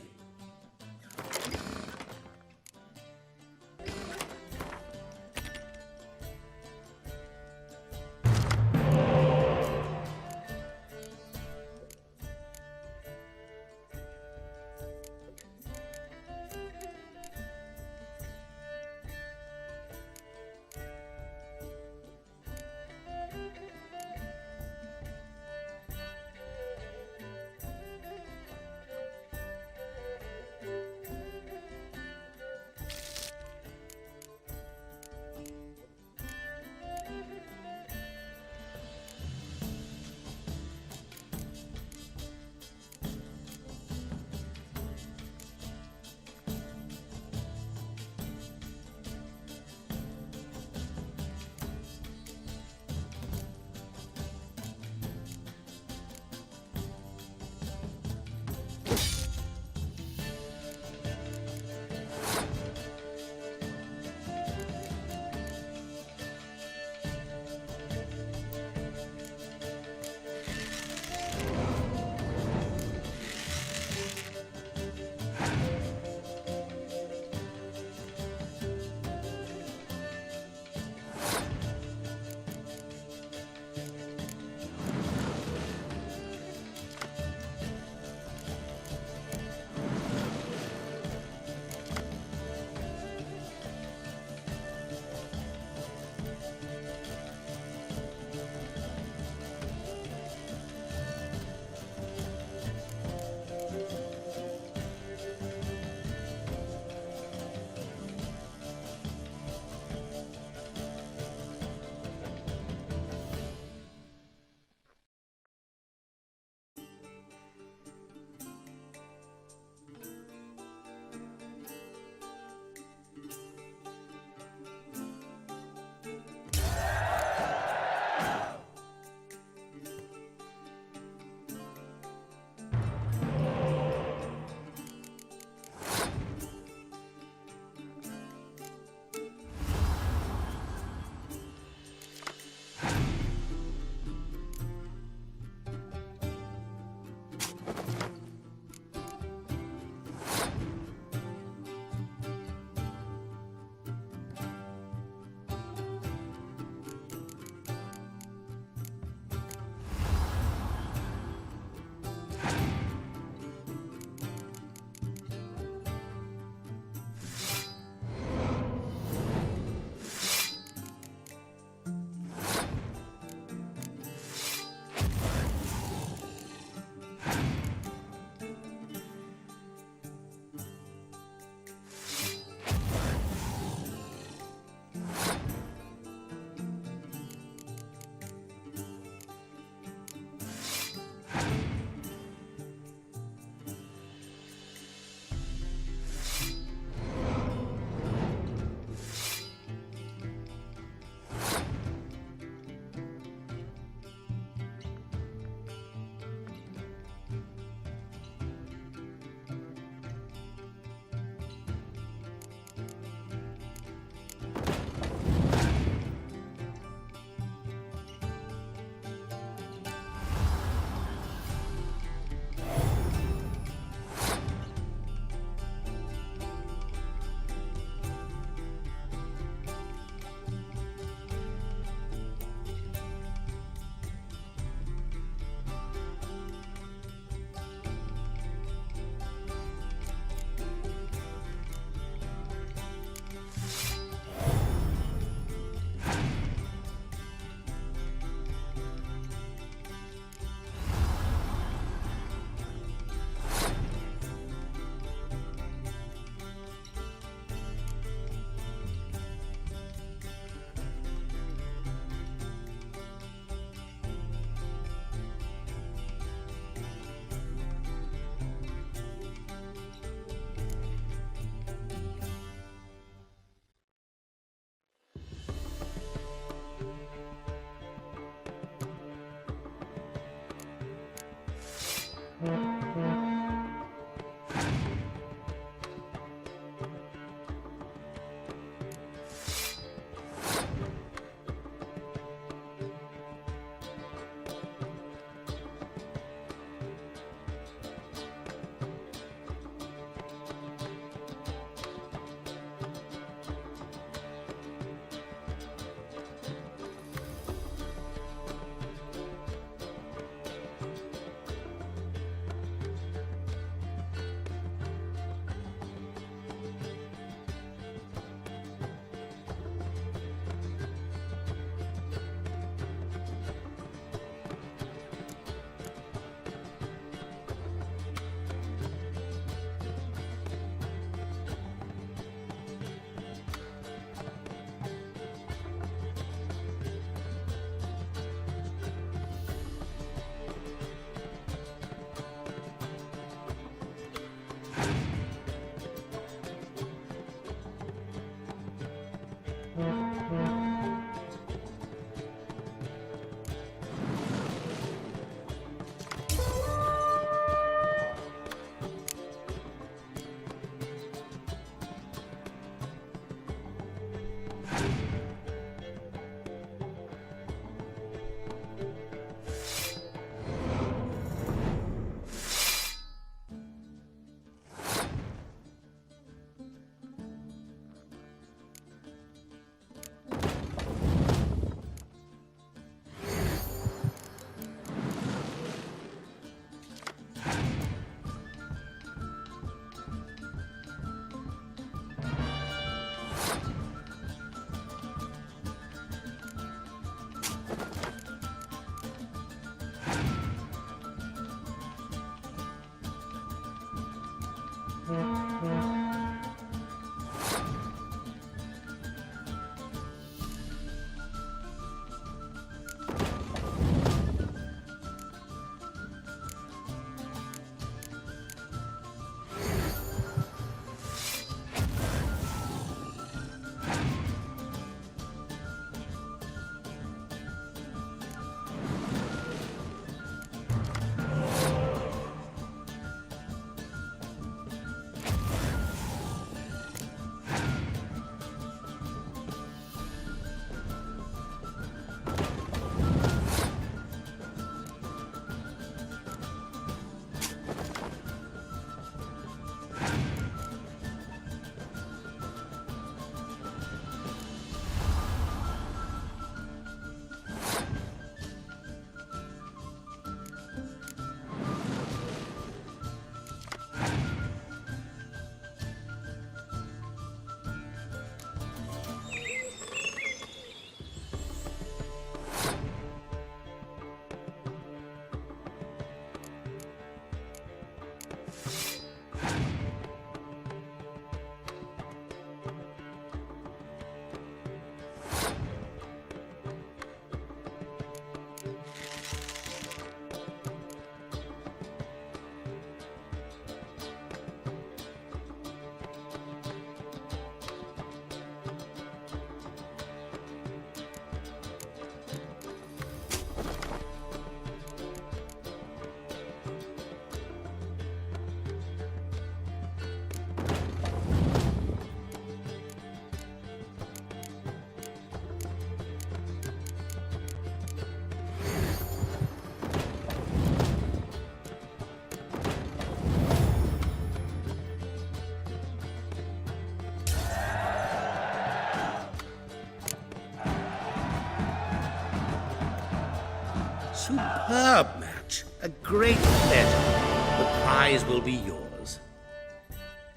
[SPEAKER 4] Superb match. A great pleasure. The prize will be yours.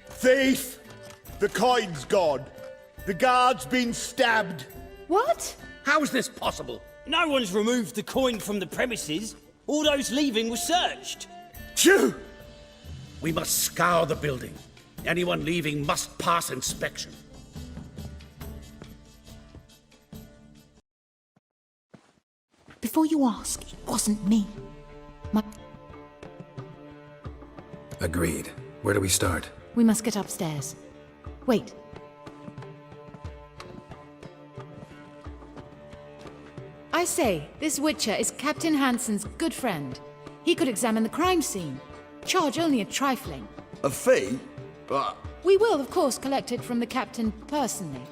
[SPEAKER 10] Thief! The coin's gone. The guard's been stabbed.
[SPEAKER 13] What?
[SPEAKER 4] How is this possible?
[SPEAKER 18] No one's removed the coin from the premises. All those leaving were searched.
[SPEAKER 4] Phew! We must scour the building. Anyone leaving must pass inspection.
[SPEAKER 13] Before you ask, it wasn't me.
[SPEAKER 1] Agreed. Where do we start?
[SPEAKER 13] We must get upstairs. Wait. I say, this Witcher is Captain Hansen's good friend. He could examine the crime scene. Charge only a trifling.
[SPEAKER 10] A fee? But...
[SPEAKER 13] We will, of course, collect it from the captain personally.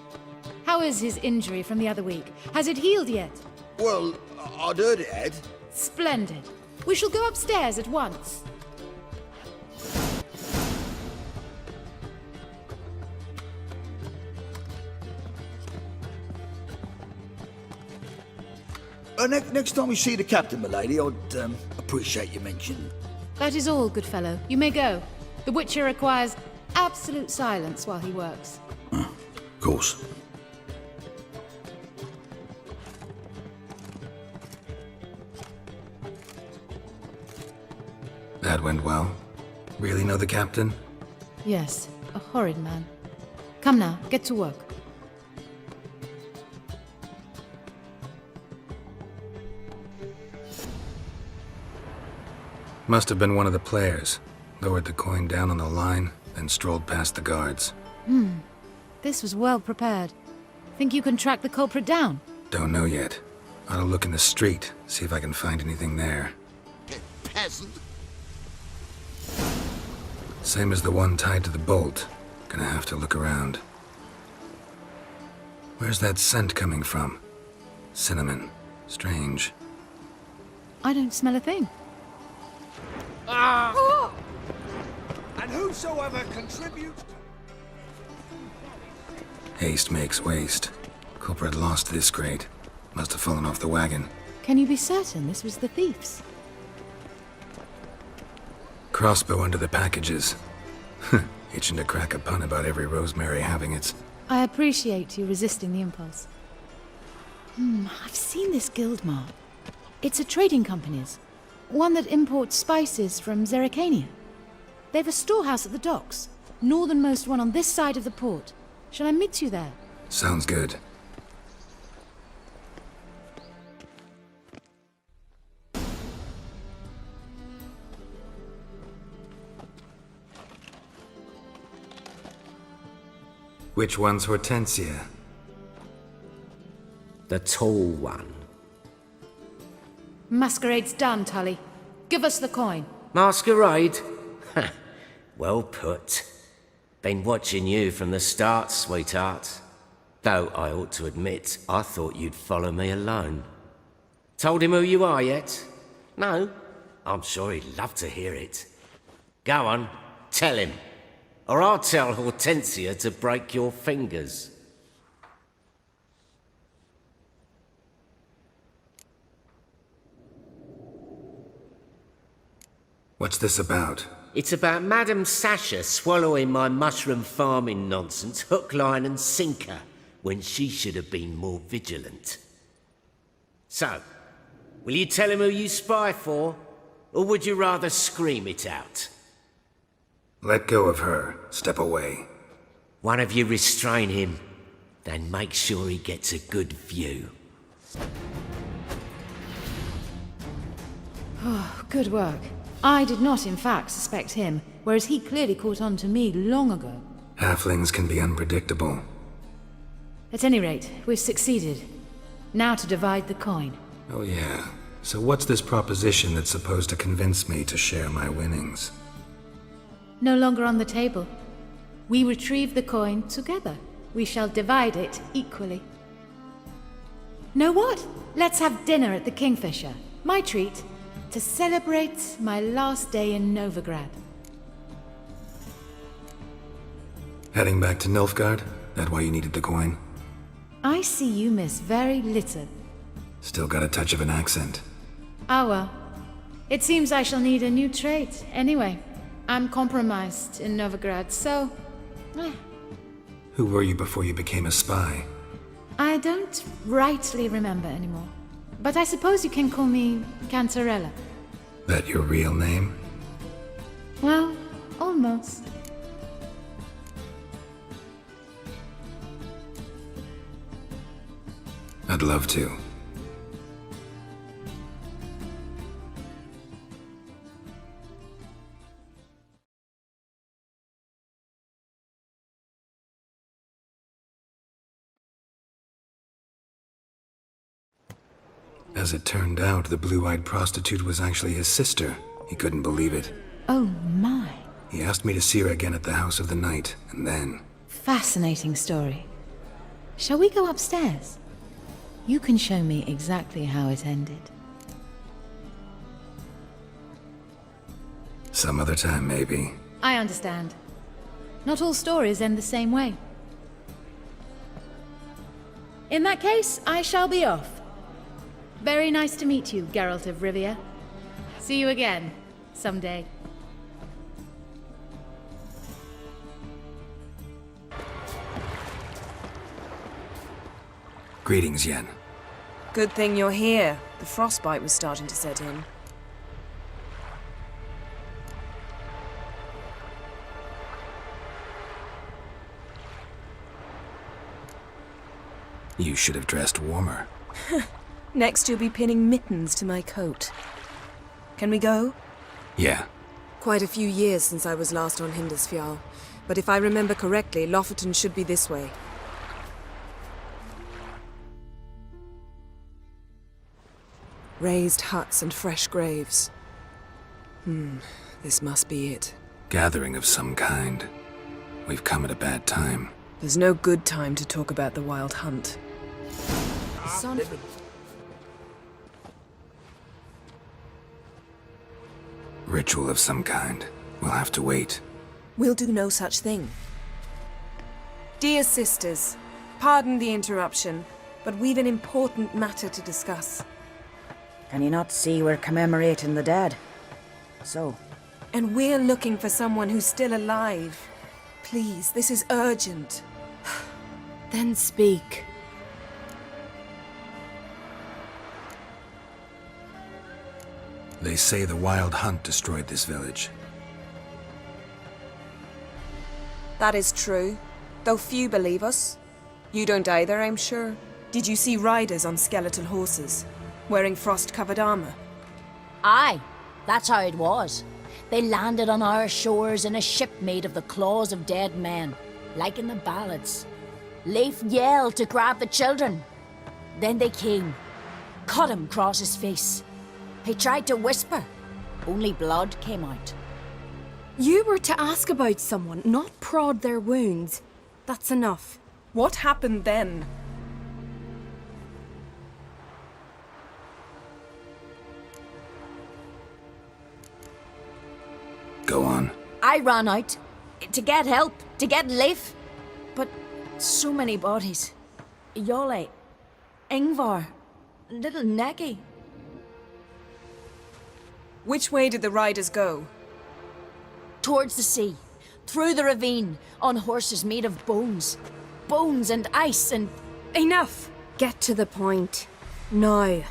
[SPEAKER 13] How is his injury from the other week? Has it healed yet?
[SPEAKER 10] Well, I'd heard it had.
[SPEAKER 13] Splendid. We shall go upstairs at once.
[SPEAKER 10] Next time we see the captain, milady, I'd appreciate you mentioning.
[SPEAKER 13] That is all, good fellow. You may go. The Witcher requires absolute silence while he works.
[SPEAKER 10] Of course.
[SPEAKER 1] That went well. Really know the captain?
[SPEAKER 13] Yes, a horrid man. Come now, get to work.
[SPEAKER 1] Must have been one of the players. Lowered the coin down on the line, then strolled past the guards.
[SPEAKER 13] This was well prepared. Think you can track the culprit down?
[SPEAKER 1] Don't know yet. Ought to look in the street, see if I can find anything there.
[SPEAKER 10] Peasant?
[SPEAKER 1] Same as the one tied to the bolt. Gonna have to look around. Where's that scent coming from? Cinnamon. Strange.
[SPEAKER 13] I don't smell a thing.
[SPEAKER 2] And whosoever contributes...
[SPEAKER 1] Haste makes waste. Culprit lost this crate. Must have fallen off the wagon.
[SPEAKER 13] Can you be certain this was the thief's?
[SPEAKER 1] Crossbow under the packages. Itching to crack a pun about every rosemary having its...
[SPEAKER 13] I appreciate you resisting the impulse. I've seen this guild mark. It's a trading company's. One that imports spices from Zerrikania. They've a storehouse at the docks. Northernmost one on this side of the port. Shall I meet you there?
[SPEAKER 1] Sounds good. Which one's Hortensia?
[SPEAKER 21] The tall one.
[SPEAKER 13] Masquerade's done, Tully. Give us the coin.
[SPEAKER 21] Masquerade? Well put. Been watching you from the start, sweetheart. Though I ought to admit, I thought you'd follow me alone. Told him who you are yet? No? I'm sure he'd love to hear it. Go on, tell him. Or I'll tell Hortensia to break your fingers.
[SPEAKER 1] What's this about?
[SPEAKER 21] It's about Madame Sasha swallowing my mushroom farming nonsense hook, line and sinker when she should have been more vigilant. So, will you tell him who you spy for? Or would you rather scream it out?
[SPEAKER 1] Let go of her. Step away.
[SPEAKER 21] One of you restrain him, then make sure he gets a good view.
[SPEAKER 13] Oh, good work. I did not, in fact, suspect him, whereas he clearly caught on to me long ago.
[SPEAKER 1] Halflings can be unpredictable.
[SPEAKER 13] At any rate, we've succeeded. Now to divide the coin.
[SPEAKER 1] Oh yeah. So what's this proposition that's supposed to convince me to share my winnings?
[SPEAKER 13] No longer on the table. We retrieve the coin together. We shall divide it equally. Know what? Let's have dinner at the Kingfisher. My treat. To celebrate my last day in Novigrad.
[SPEAKER 1] Heading back to Nilfgaard? That why you needed the coin?
[SPEAKER 13] I see you miss very little.
[SPEAKER 1] Still got a touch of an accent.
[SPEAKER 13] Ah well. It seems I shall need a new trait. Anyway, I'm compromised in Novigrad, so...
[SPEAKER 1] Who were you before you became a spy?
[SPEAKER 13] I don't rightly remember anymore. But I suppose you can call me Cantarella.
[SPEAKER 1] That your real name?
[SPEAKER 13] Well, almost.
[SPEAKER 1] I'd love to. As it turned out, the blue-eyed prostitute was actually his sister. He couldn't believe it.
[SPEAKER 13] Oh my.
[SPEAKER 1] He asked me to see her again at the House of the Night, and then...
[SPEAKER 13] Fascinating story. Shall we go upstairs? You can show me exactly how it ended.
[SPEAKER 1] Some other time, maybe.
[SPEAKER 13] I understand. Not all stories end the same way. In that case, I shall be off. Very nice to meet you, Geralt of Rivia. See you again, someday.
[SPEAKER 1] Greetings, Yen.
[SPEAKER 15] Good thing you're here. The frostbite was starting to set in.
[SPEAKER 1] You should have dressed warmer.
[SPEAKER 15] Next you'll be pinning mittens to my coat. Can we go?
[SPEAKER 1] Yeah.
[SPEAKER 15] Quite a few years since I was last on Hindisfjall, but if I remember correctly, Lofoten should be this way. Raised huts and fresh graves. This must be it.
[SPEAKER 1] Gathering of some kind. We've come at a bad time.
[SPEAKER 15] There's no good time to talk about the Wild Hunt.
[SPEAKER 1] Ritual of some kind. We'll have to wait.
[SPEAKER 15] We'll do no such thing. Dear sisters, pardon the interruption, but we've an important matter to discuss.
[SPEAKER 8] Can you not see we're commemorating the dead? So?
[SPEAKER 15] And we're looking for someone who's still alive. Please, this is urgent.
[SPEAKER 13] Then speak.
[SPEAKER 1] They say the Wild Hunt destroyed this village.
[SPEAKER 15] That is true, though few believe us. You don't either, I'm sure. Did you see riders on skeletal horses, wearing frost-covered armor?
[SPEAKER 11] Aye, that's how it was. They landed on our shores in a ship made of the claws of dead men, like in the ballads. Leif yelled to grab the children. Then they came, cut him across his face. He tried to whisper, only blood came out.
[SPEAKER 20] You were to ask about someone, not prod their wounds. That's enough.
[SPEAKER 15] What happened then?
[SPEAKER 1] Go on.
[SPEAKER 11] I ran out to get help, to get Leif. But so many bodies. Yolle, Ingvar, little Necky.
[SPEAKER 15] Which way did the riders go?
[SPEAKER 11] Towards the sea, through the ravine, on horses made of bones. Bones and ice and...
[SPEAKER 20] Enough! Get to the point. Now.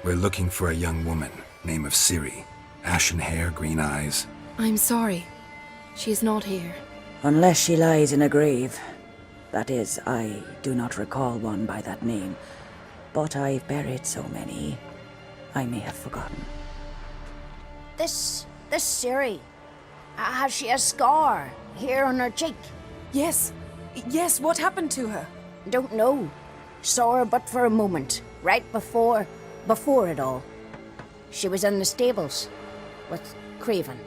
[SPEAKER 1] We're looking for a young woman, name of Ciri. Ashen hair, green eyes.
[SPEAKER 20] I'm sorry. She is not here.
[SPEAKER 8] Unless she lies in a grave. That is, I do not recall one by that name. But I've buried so many, I may have forgotten.
[SPEAKER 11] This Ciri, has she a scar here on her cheek?
[SPEAKER 15] Yes, what happened to her?
[SPEAKER 11] Don't know. Saw her but for a moment, right before it all. She was in the stables with Craven.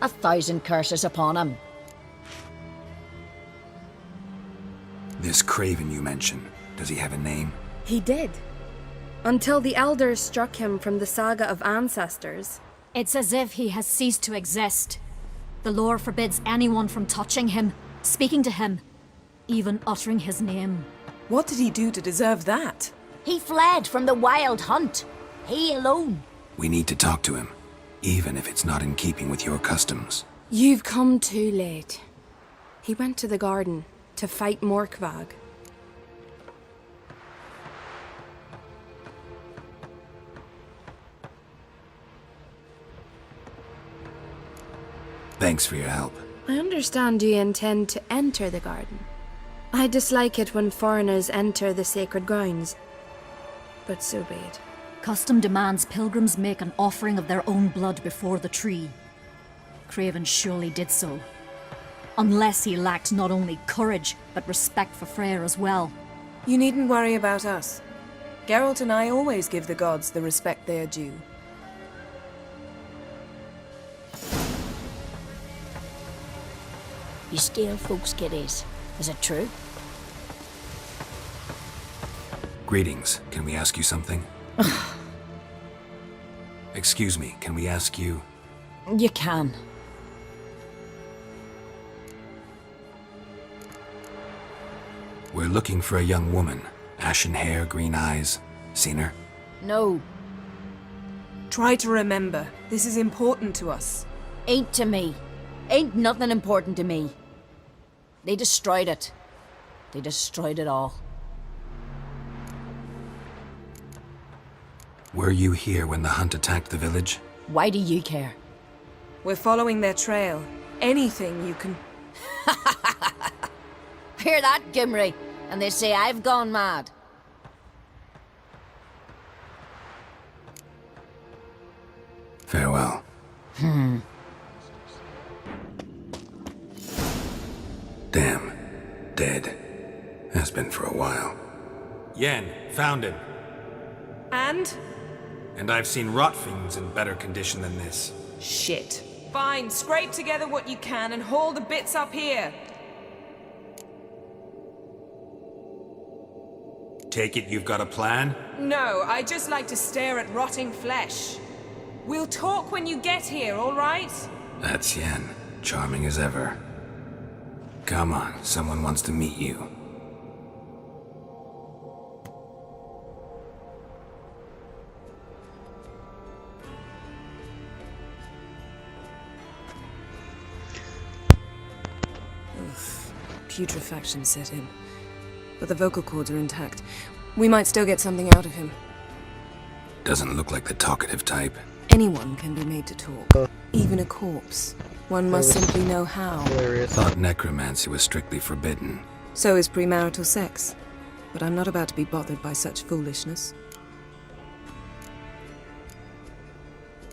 [SPEAKER 11] 1,000 curses upon him.
[SPEAKER 1] This Craven you mention, does he have a name?
[SPEAKER 20] He did. Until the elders struck him from the saga of ancestors.
[SPEAKER 23] It's as if he has ceased to exist. The lore forbids anyone from touching him, speaking to him, even uttering his name.
[SPEAKER 15] What did he do to deserve that?
[SPEAKER 11] He fled from the wild hunt. He alone.
[SPEAKER 1] We need to talk to him, even if it's not in keeping with your customs.
[SPEAKER 20] You've come too late. He went to the garden to fight Morkvag.
[SPEAKER 1] Thanks for your help.
[SPEAKER 20] I understand you intend to enter the garden. I dislike it when foreigners enter the sacred grounds. But so be it.
[SPEAKER 23] Custom demands pilgrims make an offering of their own blood before the tree. Craven surely did so. Unless he lacked not only courage, but respect for Freyr as well.
[SPEAKER 15] You needn't worry about us. Geralt and I always give the gods the respect they are due.
[SPEAKER 11] You steal folks' kiddies. Is it true?
[SPEAKER 1] Greetings. Can we ask you something? Excuse me, can we ask you...
[SPEAKER 11] You can.
[SPEAKER 1] We're looking for a young woman. Ashen hair, green eyes. Seen her?
[SPEAKER 11] No.
[SPEAKER 15] Try to remember. This is important to us.
[SPEAKER 11] Ain't to me. Ain't nothing important to me. They destroyed it. They destroyed it all.
[SPEAKER 1] Were you here when the hunt attacked the village?
[SPEAKER 11] Why do you care?
[SPEAKER 15] We're following their trail. Anything you can...
[SPEAKER 11] Hear that, Gimri? And they say I've gone mad.
[SPEAKER 1] Farewell. Damn. Dead. Has been for a while. Yen, found him.
[SPEAKER 15] And?
[SPEAKER 1] And I've seen rot fiends in better condition than this.
[SPEAKER 15] Shit. Fine, scrape together what you can and haul the bits up here.
[SPEAKER 1] Take it you've got a plan?
[SPEAKER 15] No, I just like to stare at rotting flesh. We'll talk when you get here, all right?
[SPEAKER 1] That's Yen. Charming as ever. Come on, someone wants to meet you.
[SPEAKER 15] Putrefaction set in. but the vocal cords are intact. We might still get something out of him.
[SPEAKER 1] Doesn't look like the talkative type.
[SPEAKER 15] Anyone can be made to talk, even a corpse. One must simply know how.
[SPEAKER 1] Thought necromancy was strictly forbidden.
[SPEAKER 15] So is premarital sex. But I'm not about to be bothered by such foolishness.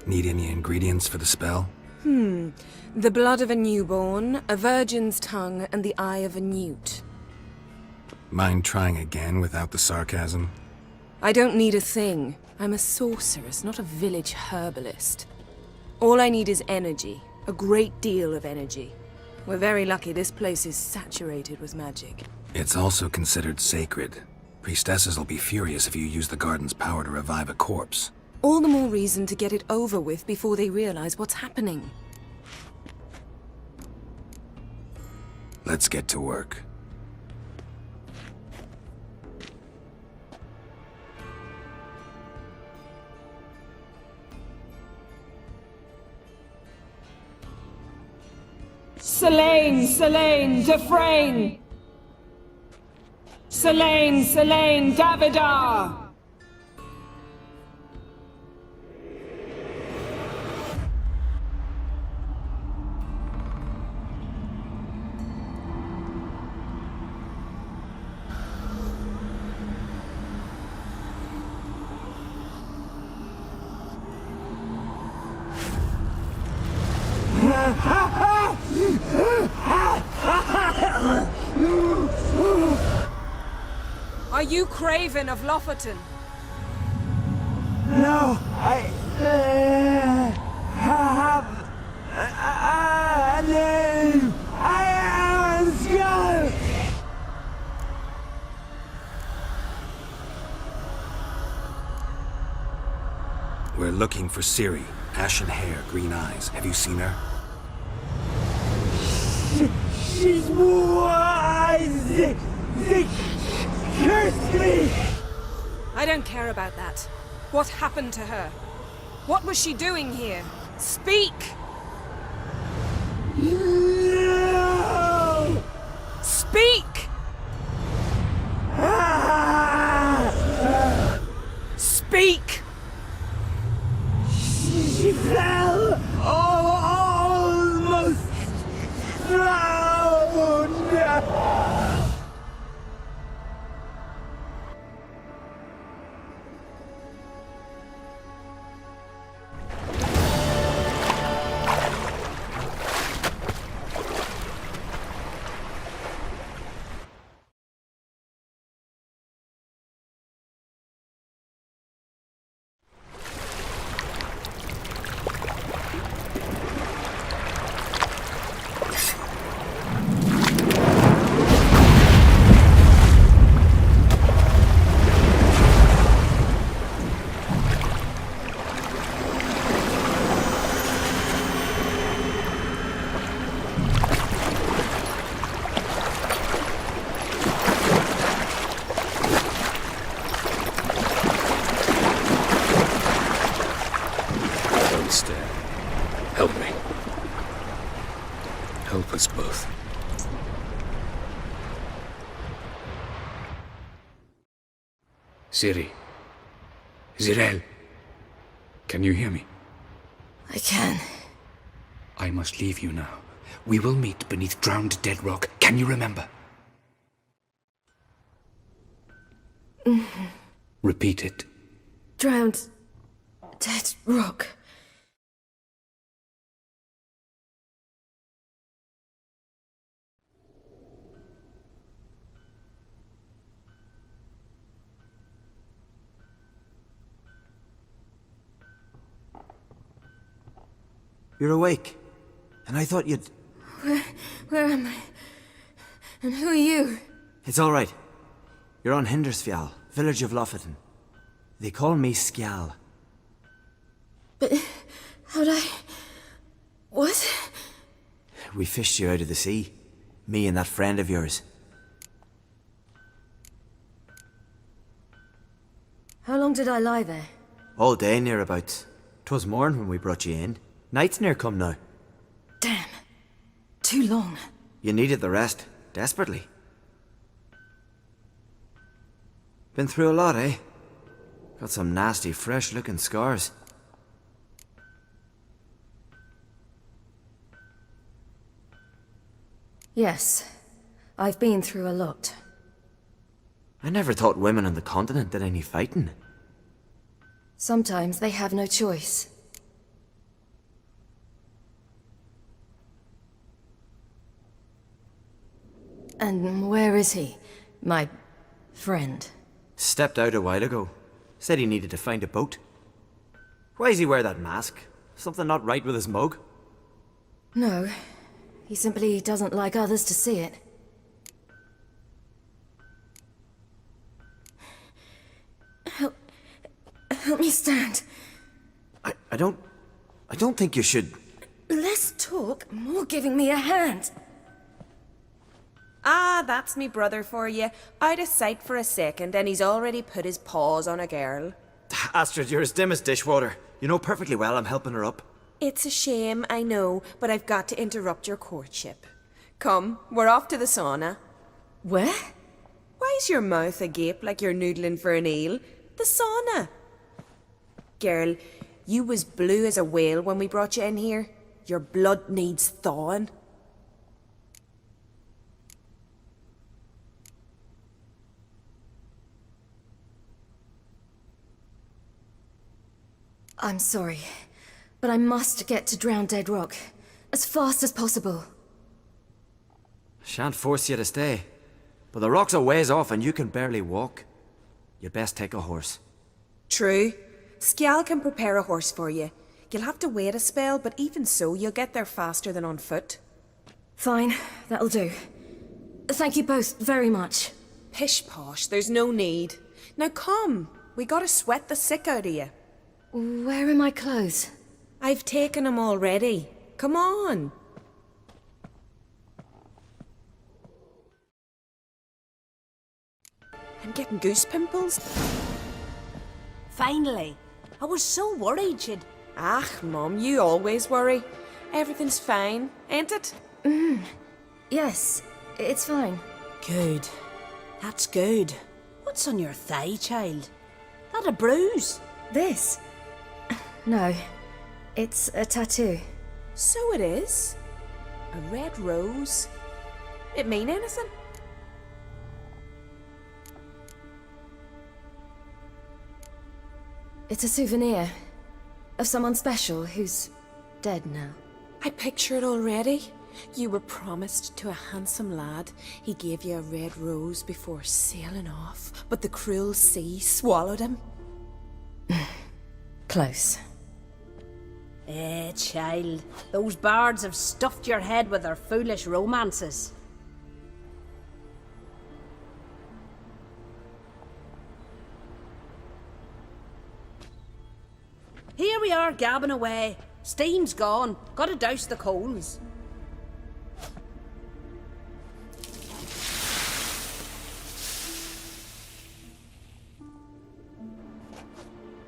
[SPEAKER 1] Need any ingredients for the spell?
[SPEAKER 15] The blood of a newborn, a virgin's tongue, and the eye of a newt.
[SPEAKER 1] Mind trying again without the sarcasm?
[SPEAKER 15] I don't need a thing. I'm a sorceress, not a village herbalist. All I need is energy. A great deal of energy. We're very lucky this place is saturated with magic.
[SPEAKER 1] It's also considered sacred. Priestesses will be furious if you use the garden's power to revive a corpse.
[SPEAKER 15] All the more reason to get it over with before they realize what's happening.
[SPEAKER 1] Let's get to work.
[SPEAKER 15] Selene, Selene, Dufresne! Selene, Selene, Davidar! Are you Craven of Lofoten?
[SPEAKER 3] No, I have a name. I am a Skull.
[SPEAKER 1] We're looking for Ciri. Ashen hair, green eyes. Have you seen her?
[SPEAKER 3] She's wise. They cursed me.
[SPEAKER 15] I don't care about that. What happened to her? What was she doing here? Speak!
[SPEAKER 3] No!
[SPEAKER 15] Speak! Speak!
[SPEAKER 3] She fell almost drowned.
[SPEAKER 1] Help me. Help us both.
[SPEAKER 12] Ciri. Zirael. Can you hear me?
[SPEAKER 20] I can.
[SPEAKER 12] I must leave you now. We will meet beneath drowned dead rock. Can you remember? Repeat it.
[SPEAKER 20] Drowned. Dead rock.
[SPEAKER 17] You're awake. And I thought you'd...
[SPEAKER 20] Where am I? And who are you?
[SPEAKER 17] It's all right. You're on Hindersfjall, village of Lofoten. They call me Skjal.
[SPEAKER 20] But how'd I... What?
[SPEAKER 17] We fished you out of the sea. Me and that friend of yours.
[SPEAKER 20] How long did I lie there?
[SPEAKER 17] All day nearabouts. 'Twas morn when we brought you in. Night's near come now.
[SPEAKER 20] Damn. Too long.
[SPEAKER 17] You needed the rest, desperately.
[SPEAKER 9] Been through a lot, eh? Got some nasty, fresh-looking scars.
[SPEAKER 19] Yes, I've been through a lot.
[SPEAKER 9] I never thought women on the continent did any fighting.
[SPEAKER 19] Sometimes they have no choice. And where is he? My friend.
[SPEAKER 9] Stepped out a while ago. Said he needed to find a boat. Why does he wear that mask? Something not right with his mug?
[SPEAKER 19] No, he simply doesn't like others to see it. Help me stand.
[SPEAKER 9] I don't think you should...
[SPEAKER 19] Less talk, more giving me a hand.
[SPEAKER 15] Ah, that's me brother for you. Out of sight for a second, and he's already put his paws on a girl.
[SPEAKER 9] Astrid, you're as dim as dishwater. You know perfectly well I'm helping her up.
[SPEAKER 15] It's a shame, I know, but I've got to interrupt your courtship. Come, we're off to the sauna.
[SPEAKER 19] Where?
[SPEAKER 15] Why's your mouth agape like you're noodling for an eel? The sauna. Girl, you was blue as a whale when we brought you in here. Your blood needs thawing.
[SPEAKER 19] I'm sorry, but I must get to Drowned Dead Rock as fast as possible.
[SPEAKER 9] Shan't force you to stay. But the rock's a ways off and you can barely walk. You'd best take a horse.
[SPEAKER 15] True. Skjal can prepare a horse for you. You'll have to wait a spell, but even so, you'll get there faster than on foot.
[SPEAKER 19] Fine, that'll do. Thank you both very much.
[SPEAKER 15] Pish posh, there's no need. Now come, we gotta sweat the sick out of you.
[SPEAKER 19] Where are my clothes?
[SPEAKER 15] I've taken them already. Come on. I'm getting goose pimples.
[SPEAKER 11] Finally. I was so worried she'd...
[SPEAKER 15] Ah, Mum, you always worry. Everything's fine, ain't it?
[SPEAKER 19] Yes, it's fine.
[SPEAKER 11] Good. That's good. What's on your thigh, child? That a bruise?
[SPEAKER 19] This? No, it's a tattoo.
[SPEAKER 15] So it is. A red rose. It mean anything?
[SPEAKER 19] It's a souvenir of someone special who's dead now.
[SPEAKER 15] I picture it already. You were promised to a handsome lad. He gave you a red rose before sailing off, but the cruel sea swallowed him.
[SPEAKER 19] Close.
[SPEAKER 11] Child. Those bards have stuffed your head with their foolish romances. Here we are gabbing away. Steam's gone. Gotta douse the coals.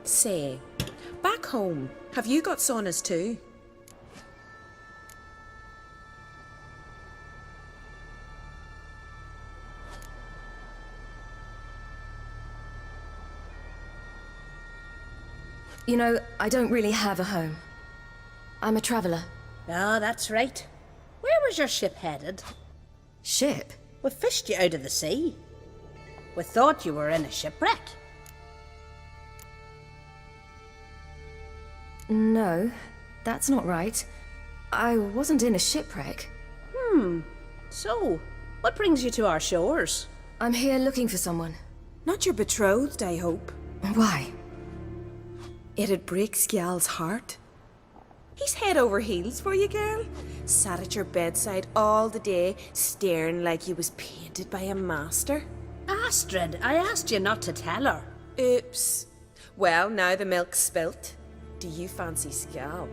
[SPEAKER 15] Say, back home, have you got saunas too?
[SPEAKER 19] You know, I don't really have a home. I'm a traveller.
[SPEAKER 11] Ah, that's right. Where was your ship headed?
[SPEAKER 19] Ship?
[SPEAKER 11] We fished you out of the sea. We thought you were in a shipwreck.
[SPEAKER 19] No, that's not right. I wasn't in a shipwreck.
[SPEAKER 11] So, what brings you to our shores?
[SPEAKER 19] I'm here looking for someone.
[SPEAKER 15] Not your betrothed, I hope.
[SPEAKER 19] Why?
[SPEAKER 15] It'd break Skjal's heart. He's head over heels for you, girl. Sat at your bedside all the day, staring like he was painted by a master.
[SPEAKER 11] Astrid, I asked you not to tell her.
[SPEAKER 15] Oops. Well, now the milk's spilt. Do you fancy Skjal?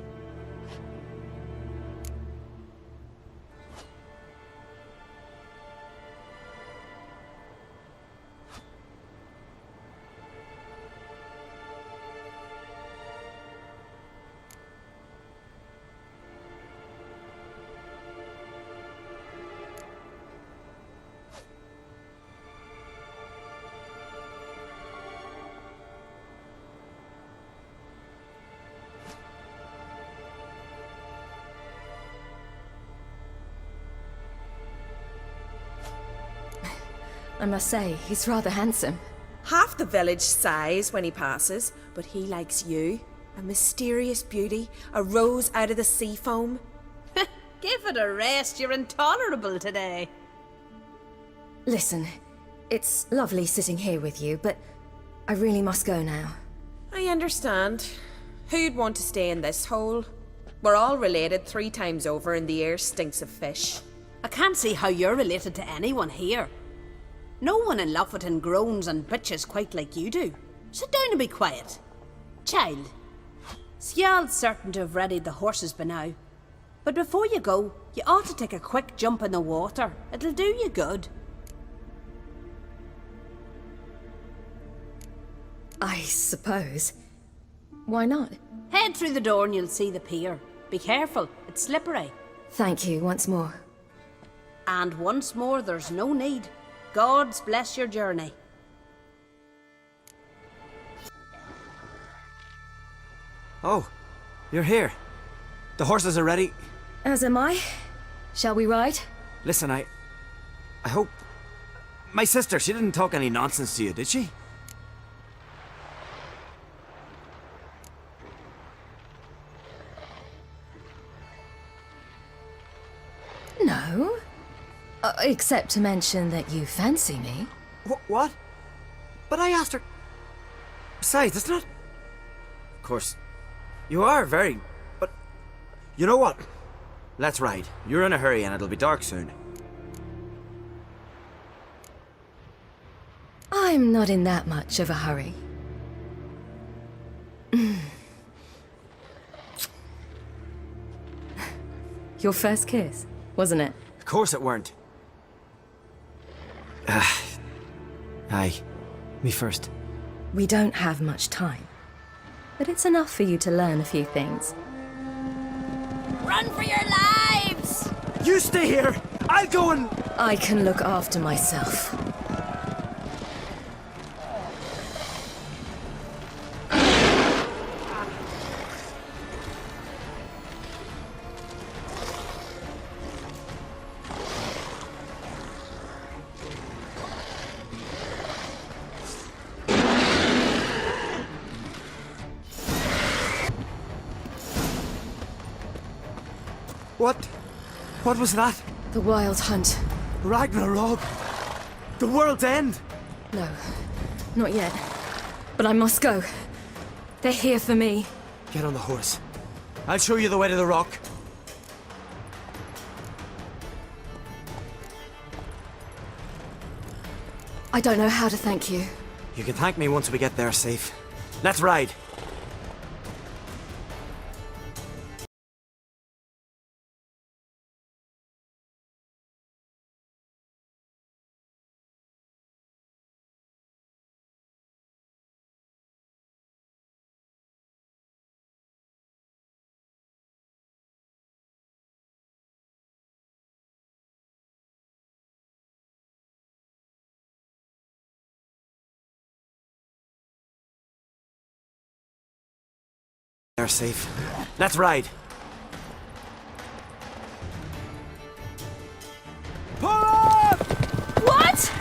[SPEAKER 19] I must say, he's rather handsome.
[SPEAKER 15] Half the village sighs when he passes, but he likes you. A mysterious beauty, a rose out of the sea foam.
[SPEAKER 6] Give it a rest, you're intolerable today.
[SPEAKER 19] Listen, it's lovely sitting here with you, but I really must go now.
[SPEAKER 15] I understand. Who'd want to stay in this hole? We're all related 3 times over and the air stinks of fish.
[SPEAKER 6] I can't see how you're related to anyone here. No one in Lofoten groans and bitches quite like you do. Sit down and be quiet. Child, Sjal's certain to have readied the horses by now. But before you go, you ought to take a quick jump in the water. It'll do you good.
[SPEAKER 19] I suppose. Why not?
[SPEAKER 6] Head through the door and you'll see the pier. Be careful, it's slippery.
[SPEAKER 19] Thank you once more.
[SPEAKER 6] And once more, there's no need. God's bless your journey.
[SPEAKER 9] Oh, you're here. The horses are ready.
[SPEAKER 19] As am I. Shall we ride?
[SPEAKER 9] Listen, I hope... My sister, she didn't talk any nonsense to you, did she?
[SPEAKER 19] No. Except to mention that you fancy me.
[SPEAKER 9] What? But I asked her... Besides, it's not... Of course, you are very... But... You know what? Let's ride. You're in a hurry and it'll be dark soon.
[SPEAKER 19] I'm not in that much of a hurry. Your first kiss, wasn't it?
[SPEAKER 9] Of course it weren't. Aye. Me first.
[SPEAKER 19] We don't have much time. But it's enough for you to learn a few things.
[SPEAKER 6] Run for your lives!
[SPEAKER 9] You stay here! I'll go and...
[SPEAKER 19] I can look after myself.
[SPEAKER 9] What was that?
[SPEAKER 19] The Wild Hunt.
[SPEAKER 9] Ragnarok? The world's end?
[SPEAKER 19] No, not yet. But I must go. They're here for me.
[SPEAKER 9] Get on the horse. I'll show you the way to the rock.
[SPEAKER 19] I don't know how to thank you.
[SPEAKER 9] You can thank me once we get there safe. Let's ride. They're safe. Let's ride.
[SPEAKER 3] Pull up!
[SPEAKER 19] What?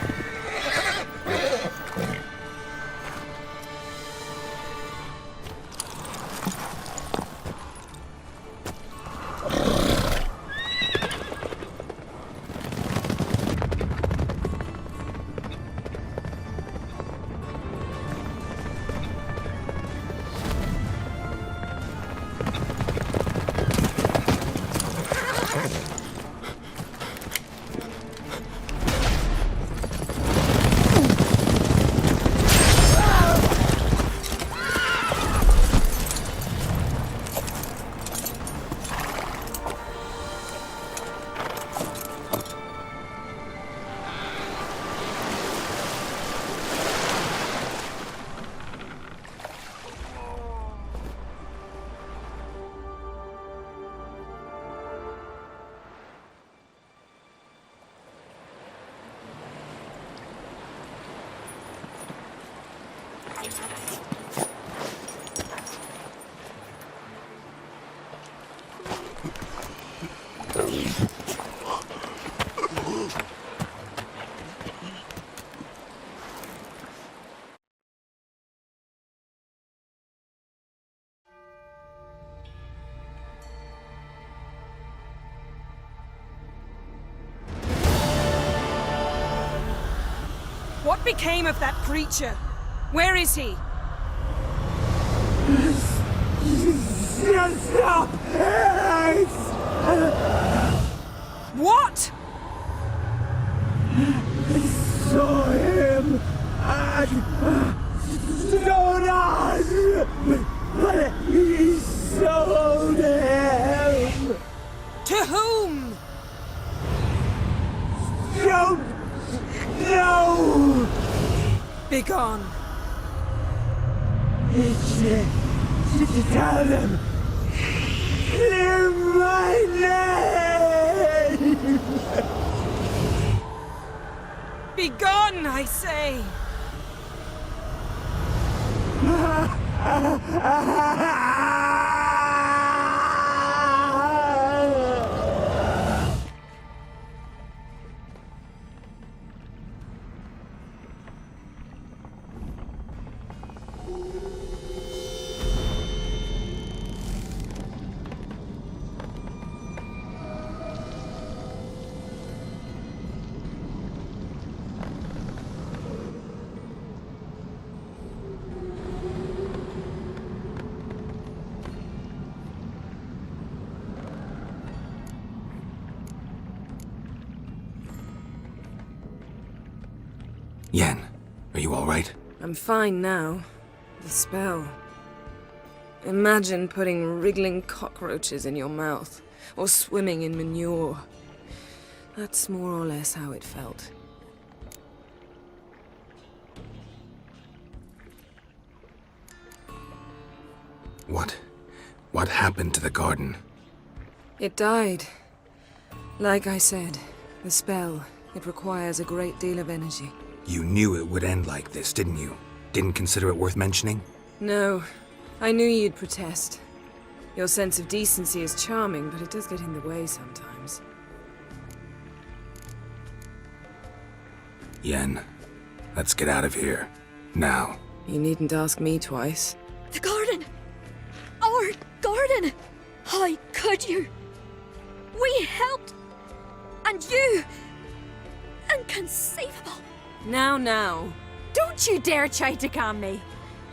[SPEAKER 15] What became of that creature? Where is he?
[SPEAKER 3] Stop!
[SPEAKER 15] What?
[SPEAKER 3] Saw him at Stonan, but he sold him.
[SPEAKER 15] To whom?
[SPEAKER 3] Don't know.
[SPEAKER 15] Begone.
[SPEAKER 3] Tell them. Clear my name.
[SPEAKER 15] Begone, I say.
[SPEAKER 1] Yen, are you all right?
[SPEAKER 15] I'm fine now. The spell. Imagine putting wriggling cockroaches in your mouth, or swimming in manure. That's more or less how it felt.
[SPEAKER 1] What happened to the garden?
[SPEAKER 15] It died. Like I said, the spell, it requires a great deal of energy.
[SPEAKER 1] You knew it would end like this, didn't you? Didn't consider it worth mentioning?
[SPEAKER 15] No, I knew you'd protest. Your sense of decency is charming, but it does get in the way sometimes.
[SPEAKER 1] Yen, let's get out of here. Now.
[SPEAKER 15] You needn't ask me twice.
[SPEAKER 23] The garden! Our garden! How could you? We helped! And you! Inconceivable!
[SPEAKER 15] Now.
[SPEAKER 23] Don't you dare try to calm me.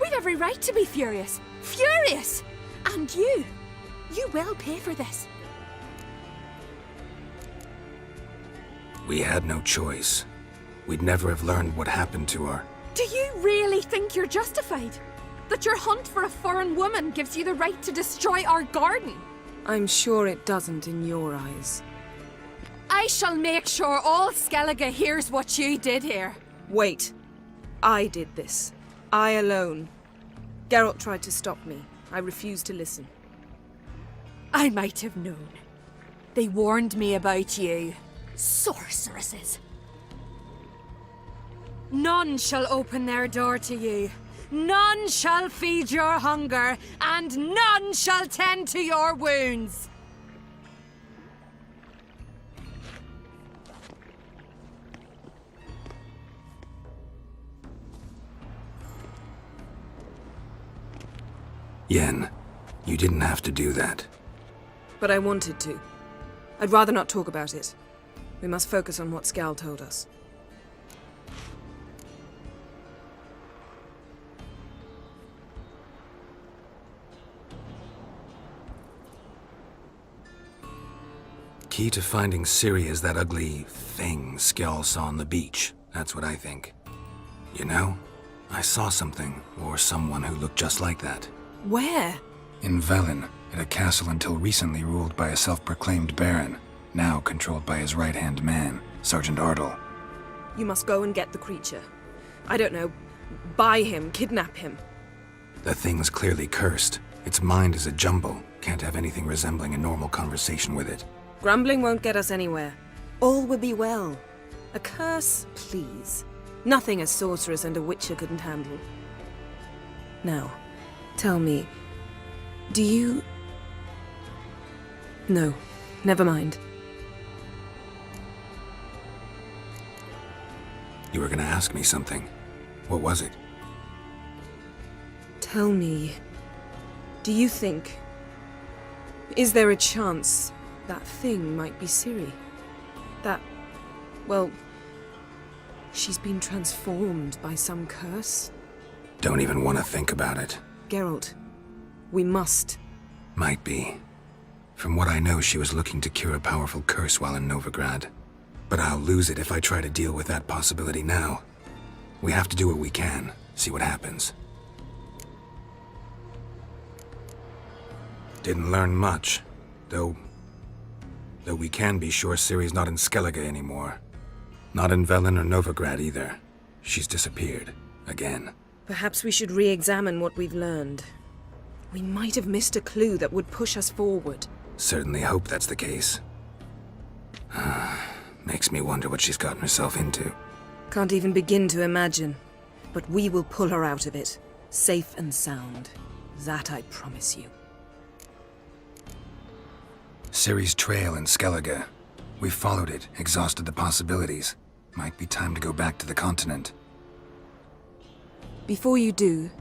[SPEAKER 23] We've every right to be furious. Furious! And you will pay for this.
[SPEAKER 1] We had no choice. We'd never have learned what happened to her.
[SPEAKER 23] Do you really think you're justified? That your hunt for a foreign woman gives you the right to destroy our garden?
[SPEAKER 15] I'm sure it doesn't in your eyes.
[SPEAKER 23] I shall make sure all Skellige hears what you did here.
[SPEAKER 15] Wait. I did this. I alone. Geralt tried to stop me. I refused to listen.
[SPEAKER 23] I might have known. They warned me about you. Sorceresses. None shall open their door to you. None shall feed your hunger, and none shall tend to your wounds.
[SPEAKER 1] Yen, you didn't have to do that.
[SPEAKER 15] But I wanted to. I'd rather not talk about it. We must focus on what Skal told us.
[SPEAKER 1] Key to finding Ciri is that ugly thing Skjall saw on the beach. That's what I think. You know, I saw something, or someone who looked just like that.
[SPEAKER 15] Where?
[SPEAKER 1] In Velen, at a castle until recently ruled by a self-proclaimed baron, now controlled by his right-hand man, Sergeant Ardle.
[SPEAKER 15] You must go and get the creature. I don't know, buy him, kidnap him.
[SPEAKER 1] The thing's clearly cursed. Its mind is a jumble. Can't have anything resembling a normal conversation with it.
[SPEAKER 15] Grumbling won't get us anywhere. All will be well. A curse, please. Nothing a sorceress and a witcher couldn't handle. Now, tell me, do you... No, never mind.
[SPEAKER 1] You were gonna ask me something. What was it?
[SPEAKER 15] Tell me, do you think... Is there a chance that thing might be Ciri? That... well... She's been transformed by some curse?
[SPEAKER 1] Don't even want to think about it.
[SPEAKER 15] Geralt, we must.
[SPEAKER 1] Might be. From what I know, she was looking to cure a powerful curse while in Novigrad. But I'll lose it if I try to deal with that possibility now. We have to do what we can, see what happens. Didn't learn much, though we can be sure Ciri's not in Skellige anymore. Not in Velen or Novigrad either. She's disappeared. Again.
[SPEAKER 15] Perhaps we should re-examine what we've learned. We might have missed a clue that would push us forward.
[SPEAKER 1] Certainly hope that's the case. Makes me wonder what she's gotten herself into.
[SPEAKER 15] Can't even begin to imagine. But we will pull her out of it. Safe and sound. That I promise you.
[SPEAKER 1] Ciri's trail in Skellige. We've followed it, exhausted the possibilities. Might be time to go back to the continent.
[SPEAKER 15] Before you do,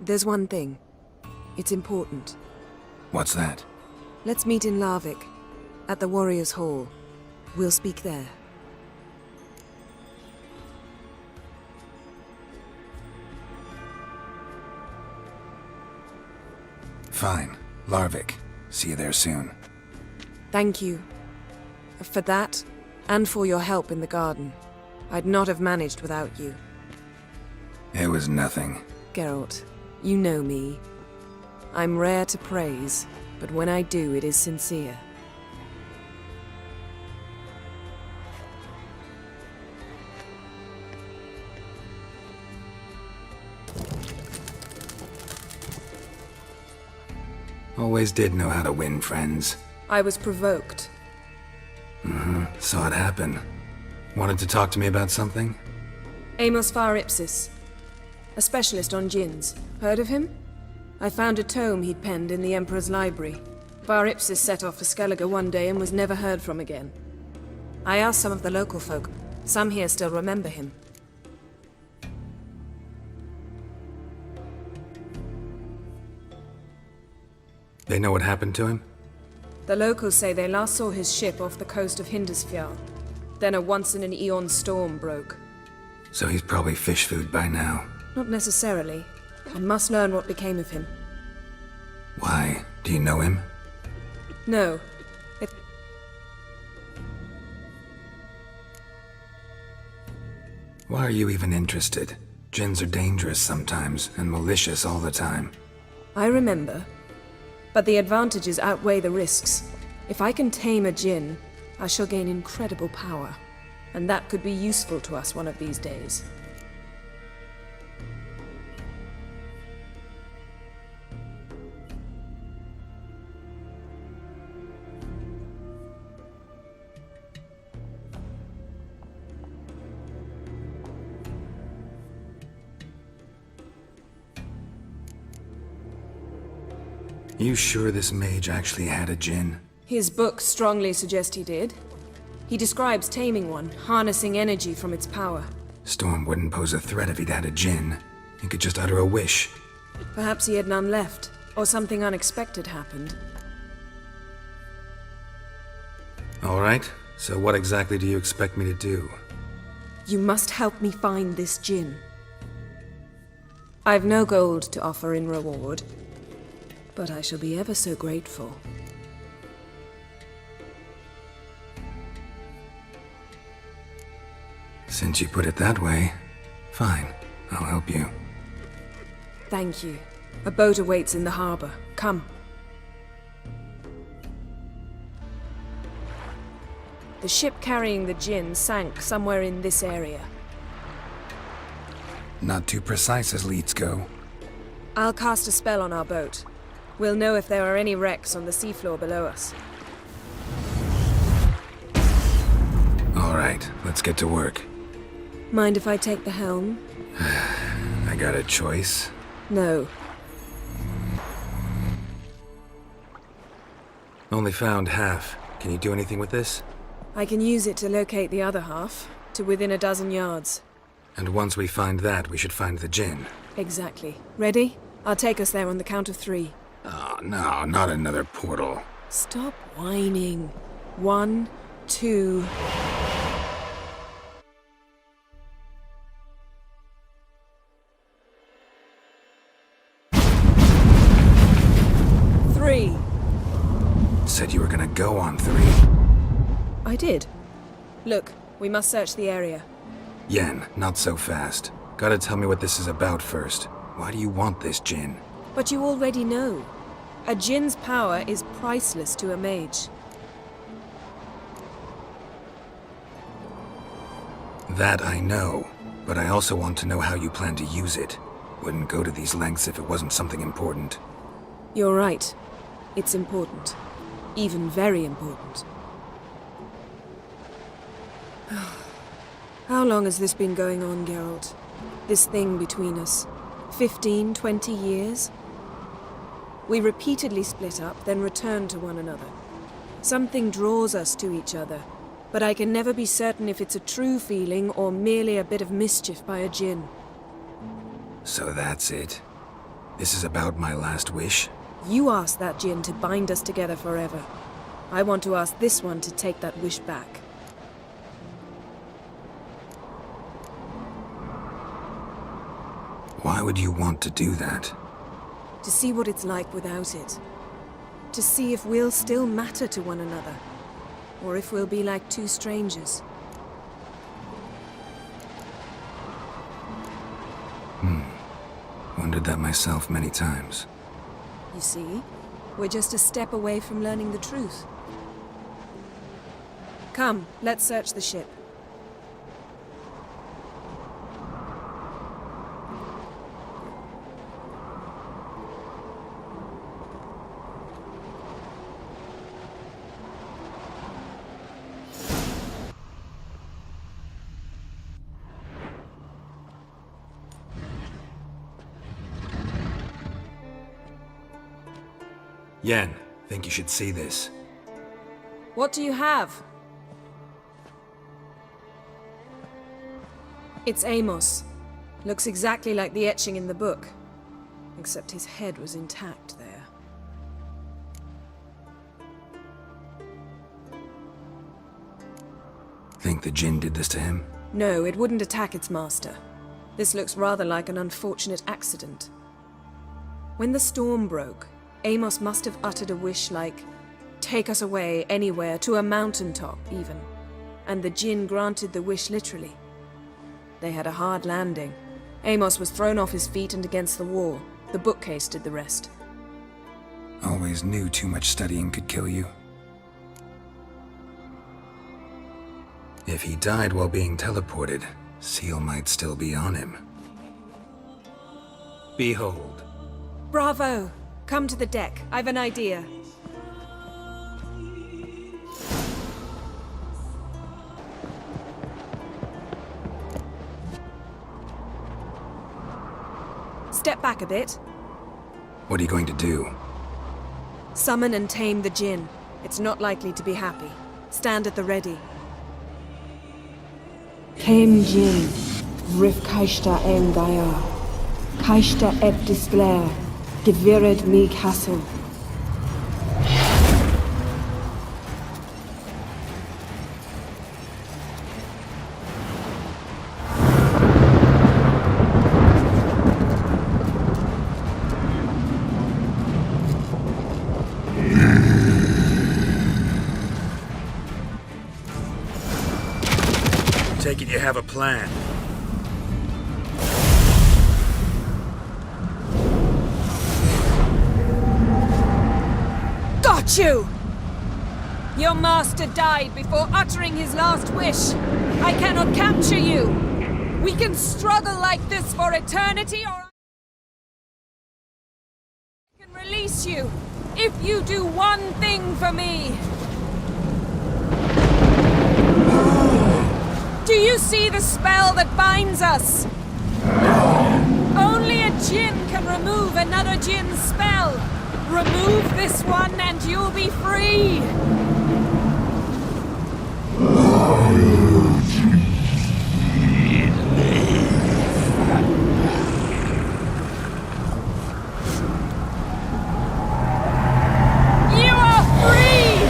[SPEAKER 15] there's one thing. It's important.
[SPEAKER 1] What's that?
[SPEAKER 15] Let's meet in Larvik, at the Warriors' Hall. We'll speak there.
[SPEAKER 1] Fine. Larvik. See you there soon.
[SPEAKER 15] Thank you. For that, and for your help in the garden. I'd not have managed without you.
[SPEAKER 1] It was nothing.
[SPEAKER 15] Geralt, you know me. I'm rare to praise, but when I do, it is sincere.
[SPEAKER 1] Always did know how to win friends.
[SPEAKER 15] I was provoked.
[SPEAKER 1] Saw it happen. Wanted to talk to me about something?
[SPEAKER 15] Amos Far Ipsis. A specialist on djinns. Heard of him? I found a tome he'd penned in the Emperor's library. Far Ipsis set off for Skellige one day and was never heard from again. I asked some of the local folk. Some here still remember him.
[SPEAKER 1] They know what happened to him?
[SPEAKER 15] The locals say they last saw his ship off the coast of Hindisfjall. Then a once-in-an-eon storm broke.
[SPEAKER 1] So he's probably fish food by now.
[SPEAKER 15] Not necessarily. I must learn what became of him.
[SPEAKER 1] Why? Do you know him?
[SPEAKER 15] No.
[SPEAKER 1] Why are you even interested? Djinns are dangerous sometimes, and malicious all the time.
[SPEAKER 15] I remember. But the advantages outweigh the risks. If I can tame a djinn, I shall gain incredible power. And that could be useful to us one of these days.
[SPEAKER 1] You sure this mage actually had a djinn?
[SPEAKER 15] His books strongly suggest he did. He describes taming one, harnessing energy from its power.
[SPEAKER 1] Storm wouldn't pose a threat if he'd had a djinn. He could just utter a wish.
[SPEAKER 15] Perhaps he had none left, or something unexpected happened.
[SPEAKER 1] All right, so what exactly do you expect me to do?
[SPEAKER 15] You must help me find this djinn. I've no gold to offer in reward, but I shall be ever so grateful.
[SPEAKER 1] Since you put it that way, fine, I'll help you.
[SPEAKER 15] Thank you. A boat awaits in the harbor. Come. The ship carrying the djinn sank somewhere in this area.
[SPEAKER 1] Not too precise as leads go.
[SPEAKER 15] I'll cast a spell on our boat. We'll know if there are any wrecks on the seafloor below us.
[SPEAKER 1] All right, let's get to work.
[SPEAKER 15] Mind if I take the helm?
[SPEAKER 1] I got a choice.
[SPEAKER 15] No.
[SPEAKER 1] Only found half. Can you do anything with this?
[SPEAKER 15] I can use it to locate the other half, to within a dozen yards.
[SPEAKER 1] And once we find that, we should find the djinn.
[SPEAKER 15] Exactly. Ready? I'll take us there on the count of 3.
[SPEAKER 1] Oh, no, not another portal.
[SPEAKER 15] Stop whining. 1, 2...
[SPEAKER 1] go on 3.
[SPEAKER 15] I did. Look, we must search the area.
[SPEAKER 1] Yen, not so fast. Gotta tell me what this is about first. Why do you want this Jinn?
[SPEAKER 15] But you already know. A Jinn's power is priceless to a mage.
[SPEAKER 1] That I know, but I also want to know how you plan to use it. Wouldn't go to these lengths if it wasn't something important.
[SPEAKER 15] You're right. It's important. Even very important. How long has this been going on, Geralt? This thing between us? 15, 20 years? We repeatedly split up, then returned to one another. Something draws us to each other, but I can never be certain if it's a true feeling or merely a bit of mischief by a Jinn.
[SPEAKER 1] So that's it. This is about my last wish?
[SPEAKER 15] You asked that Jinn to bind us together forever. I want to ask this one to take that wish back.
[SPEAKER 1] Why would you want to do that?
[SPEAKER 15] To see what it's like without it. To see if we'll still matter to one another. Or if we'll be like two strangers.
[SPEAKER 1] Wondered that myself many times.
[SPEAKER 15] You see? We're just a step away from learning the truth. Come, let's search the ship.
[SPEAKER 1] Yen, think you should see this.
[SPEAKER 15] What do you have? It's Amos. Looks exactly like the etching in the book. Except his head was intact there.
[SPEAKER 1] Think the Jinn did this to him?
[SPEAKER 15] No, it wouldn't attack its master. This looks rather like an unfortunate accident. When the storm broke, Amos must have uttered a wish like, "Take us away, anywhere, to a mountaintop, even." And the Jinn granted the wish literally. They had a hard landing. Amos was thrown off his feet and against the wall. The bookcase did the rest.
[SPEAKER 1] Always knew too much studying could kill you. If he died while being teleported, Seal might still be on him. Behold.
[SPEAKER 15] Bravo! Come to the deck. I've an idea. Step back a bit.
[SPEAKER 1] What are you going to do?
[SPEAKER 15] Summon and tame the Jinn. It's not likely to be happy. Stand at the ready.
[SPEAKER 3] Came Jinn, Rif Kaishta en Gaia, Kaishta eb Displair, Gevired me Castle.
[SPEAKER 1] Take it you have a plan.
[SPEAKER 15] Got you! Your master died before uttering his last wish. I cannot capture you. We can struggle like this for eternity, or I can release you if you do one thing for me. Do you see the spell that binds us? Only a Jinn can remove another Jinn's spell. Remove this one and you'll be free! You are free!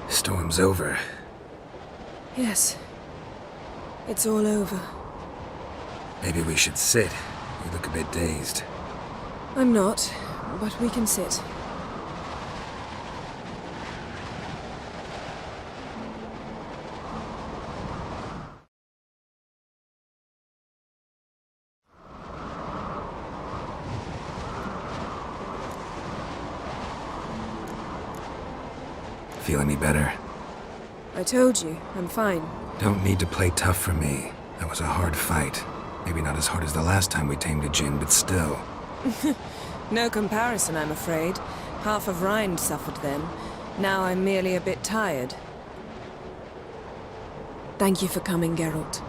[SPEAKER 1] Storm's over.
[SPEAKER 15] Yes. It's all over.
[SPEAKER 1] Maybe we should sit. You look a bit dazed.
[SPEAKER 15] I'm not, but we can sit.
[SPEAKER 1] Feel any better?
[SPEAKER 15] I told you, I'm fine.
[SPEAKER 1] Don't need to play tough for me. That was a hard fight. Maybe not as hard as the last time we tamed a djinn, but still.
[SPEAKER 15] No comparison, I'm afraid. Half of Rind suffered then. Now I'm merely a bit tired. Thank you for coming, Geralt.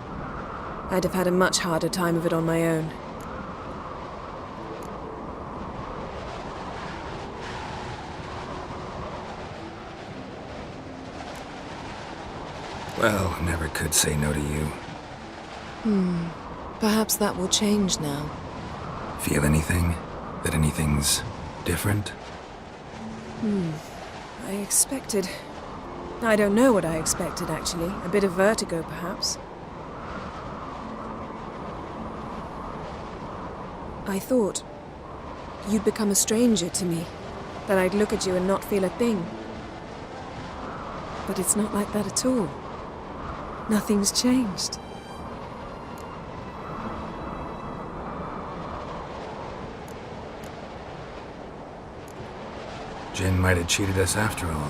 [SPEAKER 15] I'd have had a much harder time of it on my own.
[SPEAKER 1] Well, never could say no to you.
[SPEAKER 15] Perhaps that will change now.
[SPEAKER 1] Feel anything? That anything's different?
[SPEAKER 15] I expected... I don't know what I expected, actually. A bit of vertigo, perhaps. I thought you'd become a stranger to me. That I'd look at you and not feel a thing. But it's not like that at all. Nothing's changed.
[SPEAKER 1] Jinn might have cheated us after all.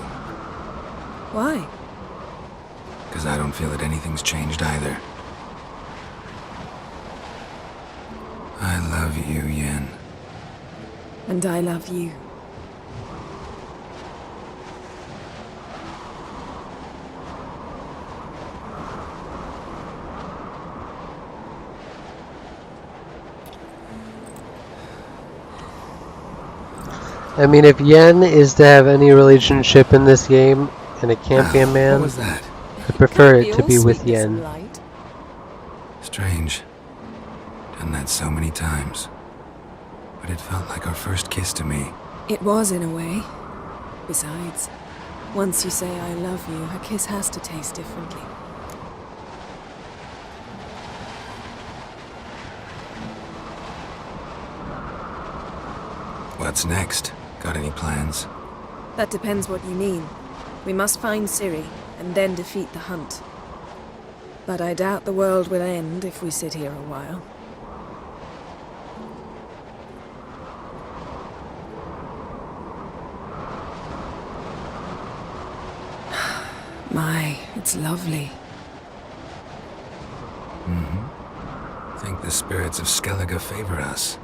[SPEAKER 15] Why?
[SPEAKER 1] Because I don't feel that anything's changed either. I love you, Yen.
[SPEAKER 15] And I love you.
[SPEAKER 5] I mean, if Yen is to have any relationship in this game, and it can't be a man,
[SPEAKER 1] What was that?
[SPEAKER 5] I prefer it to be with Yen.
[SPEAKER 1] Strange. Done that so many times. But it felt like our first kiss to me.
[SPEAKER 15] It was, in a way. Besides, once you say I love you, a kiss has to taste differently.
[SPEAKER 1] What's next? Got any plans?
[SPEAKER 15] That depends what you mean. We must find Ciri, and then defeat the hunt. But I doubt the world will end if we sit here a while. My, it's lovely.
[SPEAKER 1] Think the spirits of Skellige favor us.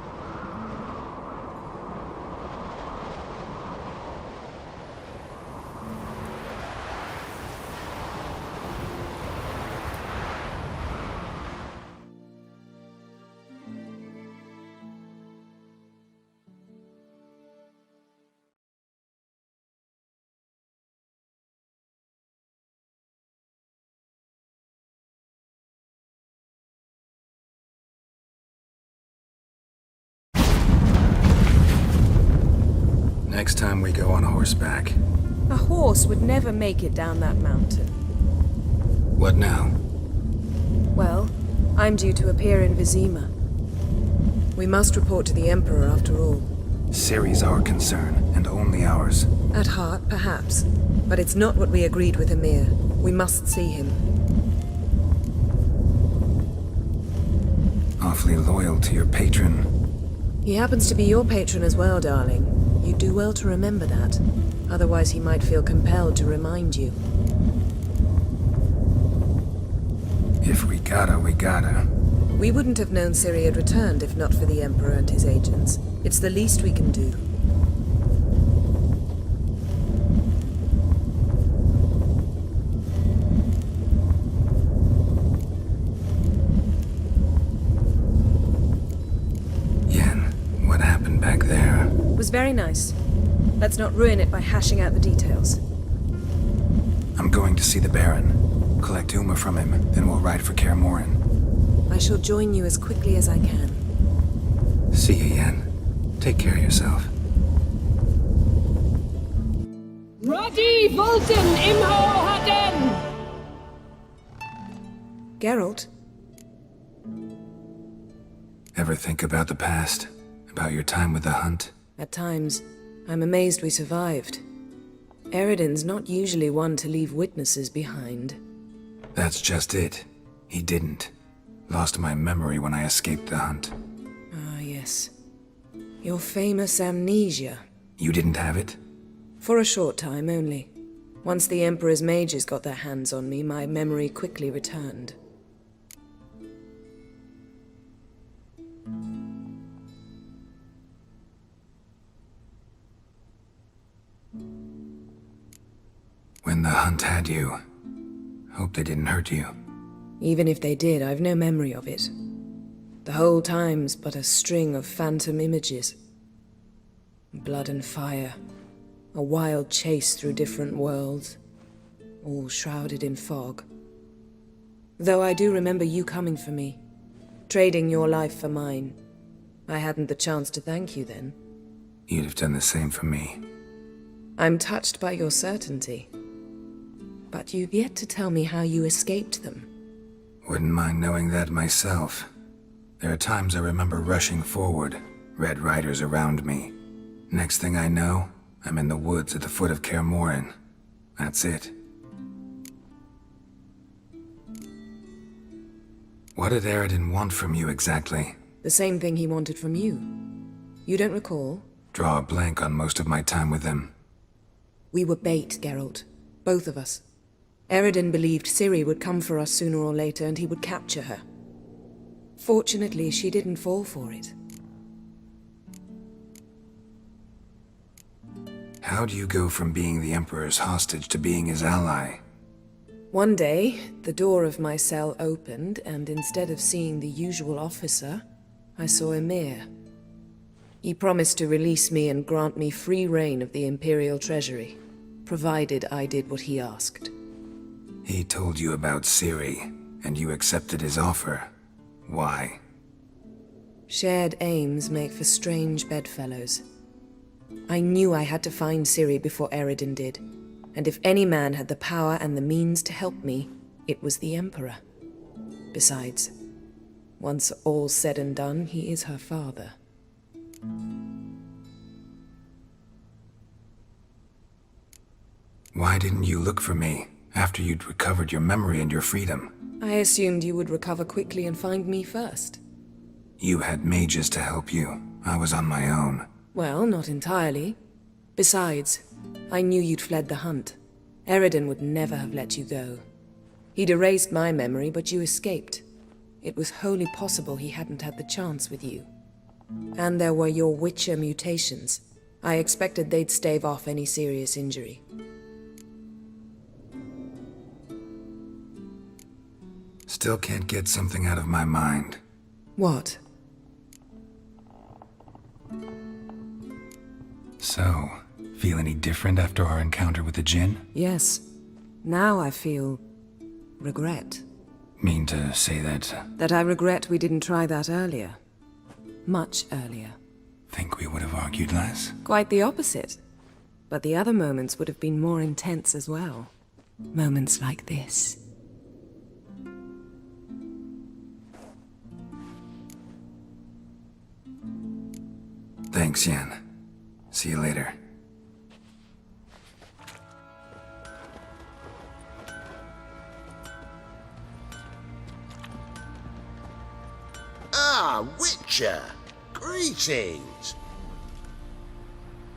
[SPEAKER 1] Next time we go on horseback.
[SPEAKER 15] A horse would never make it down that mountain.
[SPEAKER 1] What now?
[SPEAKER 15] Well, I'm due to appear in Vizima. We must report to the Emperor after all.
[SPEAKER 1] Ciri's our concern, and only ours.
[SPEAKER 15] At heart, perhaps. But it's not what we agreed with Emir. We must see him.
[SPEAKER 1] Awfully loyal to your patron.
[SPEAKER 15] He happens to be your patron as well, darling. You do well to remember that. Otherwise he might feel compelled to remind you.
[SPEAKER 1] If we gotta, we gotta.
[SPEAKER 15] We wouldn't have known Ciri had returned if not for the Emperor and his agents. It's the least we can do.
[SPEAKER 1] Yen, what happened back there?
[SPEAKER 15] It was very nice. Let's not ruin it by hashing out the details.
[SPEAKER 1] I'm going to see the Baron. Collect Uma from him, then we'll ride for Kaer Morhen.
[SPEAKER 15] I shall join you as quickly as I can.
[SPEAKER 1] See you, Yen. Take care of yourself.
[SPEAKER 3] Radi Volten Imho Haden!
[SPEAKER 15] Geralt?
[SPEAKER 1] Ever think about the past? About your time with the Hunt?
[SPEAKER 15] At times, I'm amazed we survived. Eredin's not usually one to leave witnesses behind.
[SPEAKER 1] That's just it. He didn't. Lost my memory when I escaped the Hunt.
[SPEAKER 15] Ah, yes. Your famous amnesia.
[SPEAKER 1] You didn't have it?
[SPEAKER 15] For a short time only. Once the Emperor's mages got their hands on me, my memory quickly returned.
[SPEAKER 1] When the Hunt had you, hope they didn't hurt you.
[SPEAKER 15] Even if they did, I've no memory of it. The whole time's but a string of phantom images. Blood and fire. A wild chase through different worlds. All shrouded in fog. Though I do remember you coming for me. Trading your life for mine. I hadn't the chance to thank you then.
[SPEAKER 1] You'd have done the same for me.
[SPEAKER 15] I'm touched by your certainty. But you've yet to tell me how you escaped them.
[SPEAKER 1] Wouldn't mind knowing that myself. There are times I remember rushing forward, Red Riders around me. Next thing I know, I'm in the woods at the foot of Kaer Morhen. That's it. What did Eredin want from you exactly?
[SPEAKER 15] The same thing he wanted from you. You don't recall?
[SPEAKER 1] Draw a blank on most of my time with him.
[SPEAKER 15] We were bait, Geralt. Both of us. Eredin believed Ciri would come for us sooner or later and he would capture her. Fortunately, she didn't fall for it.
[SPEAKER 1] How do you go from being the Emperor's hostage to being his ally?
[SPEAKER 15] One day, the door of my cell opened, and instead of seeing the usual officer, I saw Emhyr. He promised to release me and grant me free reign of the Imperial Treasury, provided I did what he asked.
[SPEAKER 1] He told you about Ciri, and you accepted his offer. Why?
[SPEAKER 15] Shared aims make for strange bedfellows. I knew I had to find Ciri before Eredin did, and if any man had the power and the means to help me, it was the Emperor. Besides, once all's said and done, he is her father.
[SPEAKER 1] Why didn't you look for me after you'd recovered your memory and your freedom?
[SPEAKER 15] I assumed you would recover quickly and find me first.
[SPEAKER 1] You had mages to help you. I was on my own.
[SPEAKER 15] Well, not entirely. Besides, I knew you'd fled the Hunt. Eredin would never have let you go. He'd erased my memory, but you escaped. It was wholly possible he hadn't had the chance with you. And there were your Witcher mutations. I expected they'd stave off any serious injury.
[SPEAKER 1] Still can't get something out of my mind.
[SPEAKER 15] What?
[SPEAKER 1] So, feel any different after our encounter with the Djinn?
[SPEAKER 15] Yes. Now I feel regret.
[SPEAKER 1] Mean to say that?
[SPEAKER 15] That I regret we didn't try that earlier. Much earlier.
[SPEAKER 1] Think we would have argued less?
[SPEAKER 15] Quite the opposite. But the other moments would have been more intense as well. Moments like this.
[SPEAKER 1] Thanks, Yen. See you later.
[SPEAKER 2] Ah, Witcher! Greetings!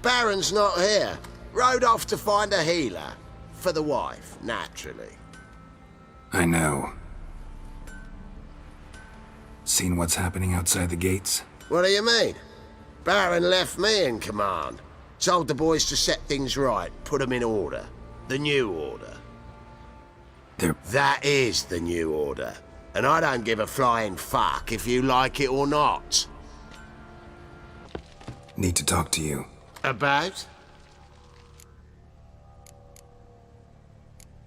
[SPEAKER 2] Baron's not here. Rode off to find a healer. For the wife, naturally.
[SPEAKER 1] I know. Seen what's happening outside the gates?
[SPEAKER 2] What do you mean? Baron left me in command. Told the boys to set things right, put them in order. The new order. That is the new order. And I don't give a flying fuck if you like it or not.
[SPEAKER 1] Need to talk to you.
[SPEAKER 2] About?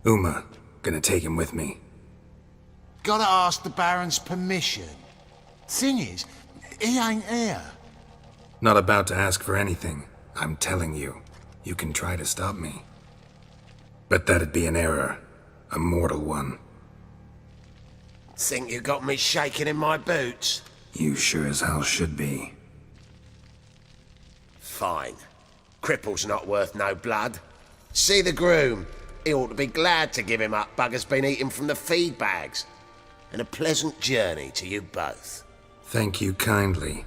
[SPEAKER 1] Uma. Gonna take him with me.
[SPEAKER 7] Gotta ask the Baron's permission. Thing is, he ain't here.
[SPEAKER 1] Not about to ask for anything. I'm telling you. You can try to stop me. But that'd be an error. A mortal one.
[SPEAKER 2] Think you got me shaking in my boots?
[SPEAKER 1] You sure as hell should be.
[SPEAKER 2] Fine. Cripple's not worth no blood. See the groom. He ought to be glad to give him up. Bugger's been eating from the feed bags. And a pleasant journey to you both.
[SPEAKER 1] Thank you kindly.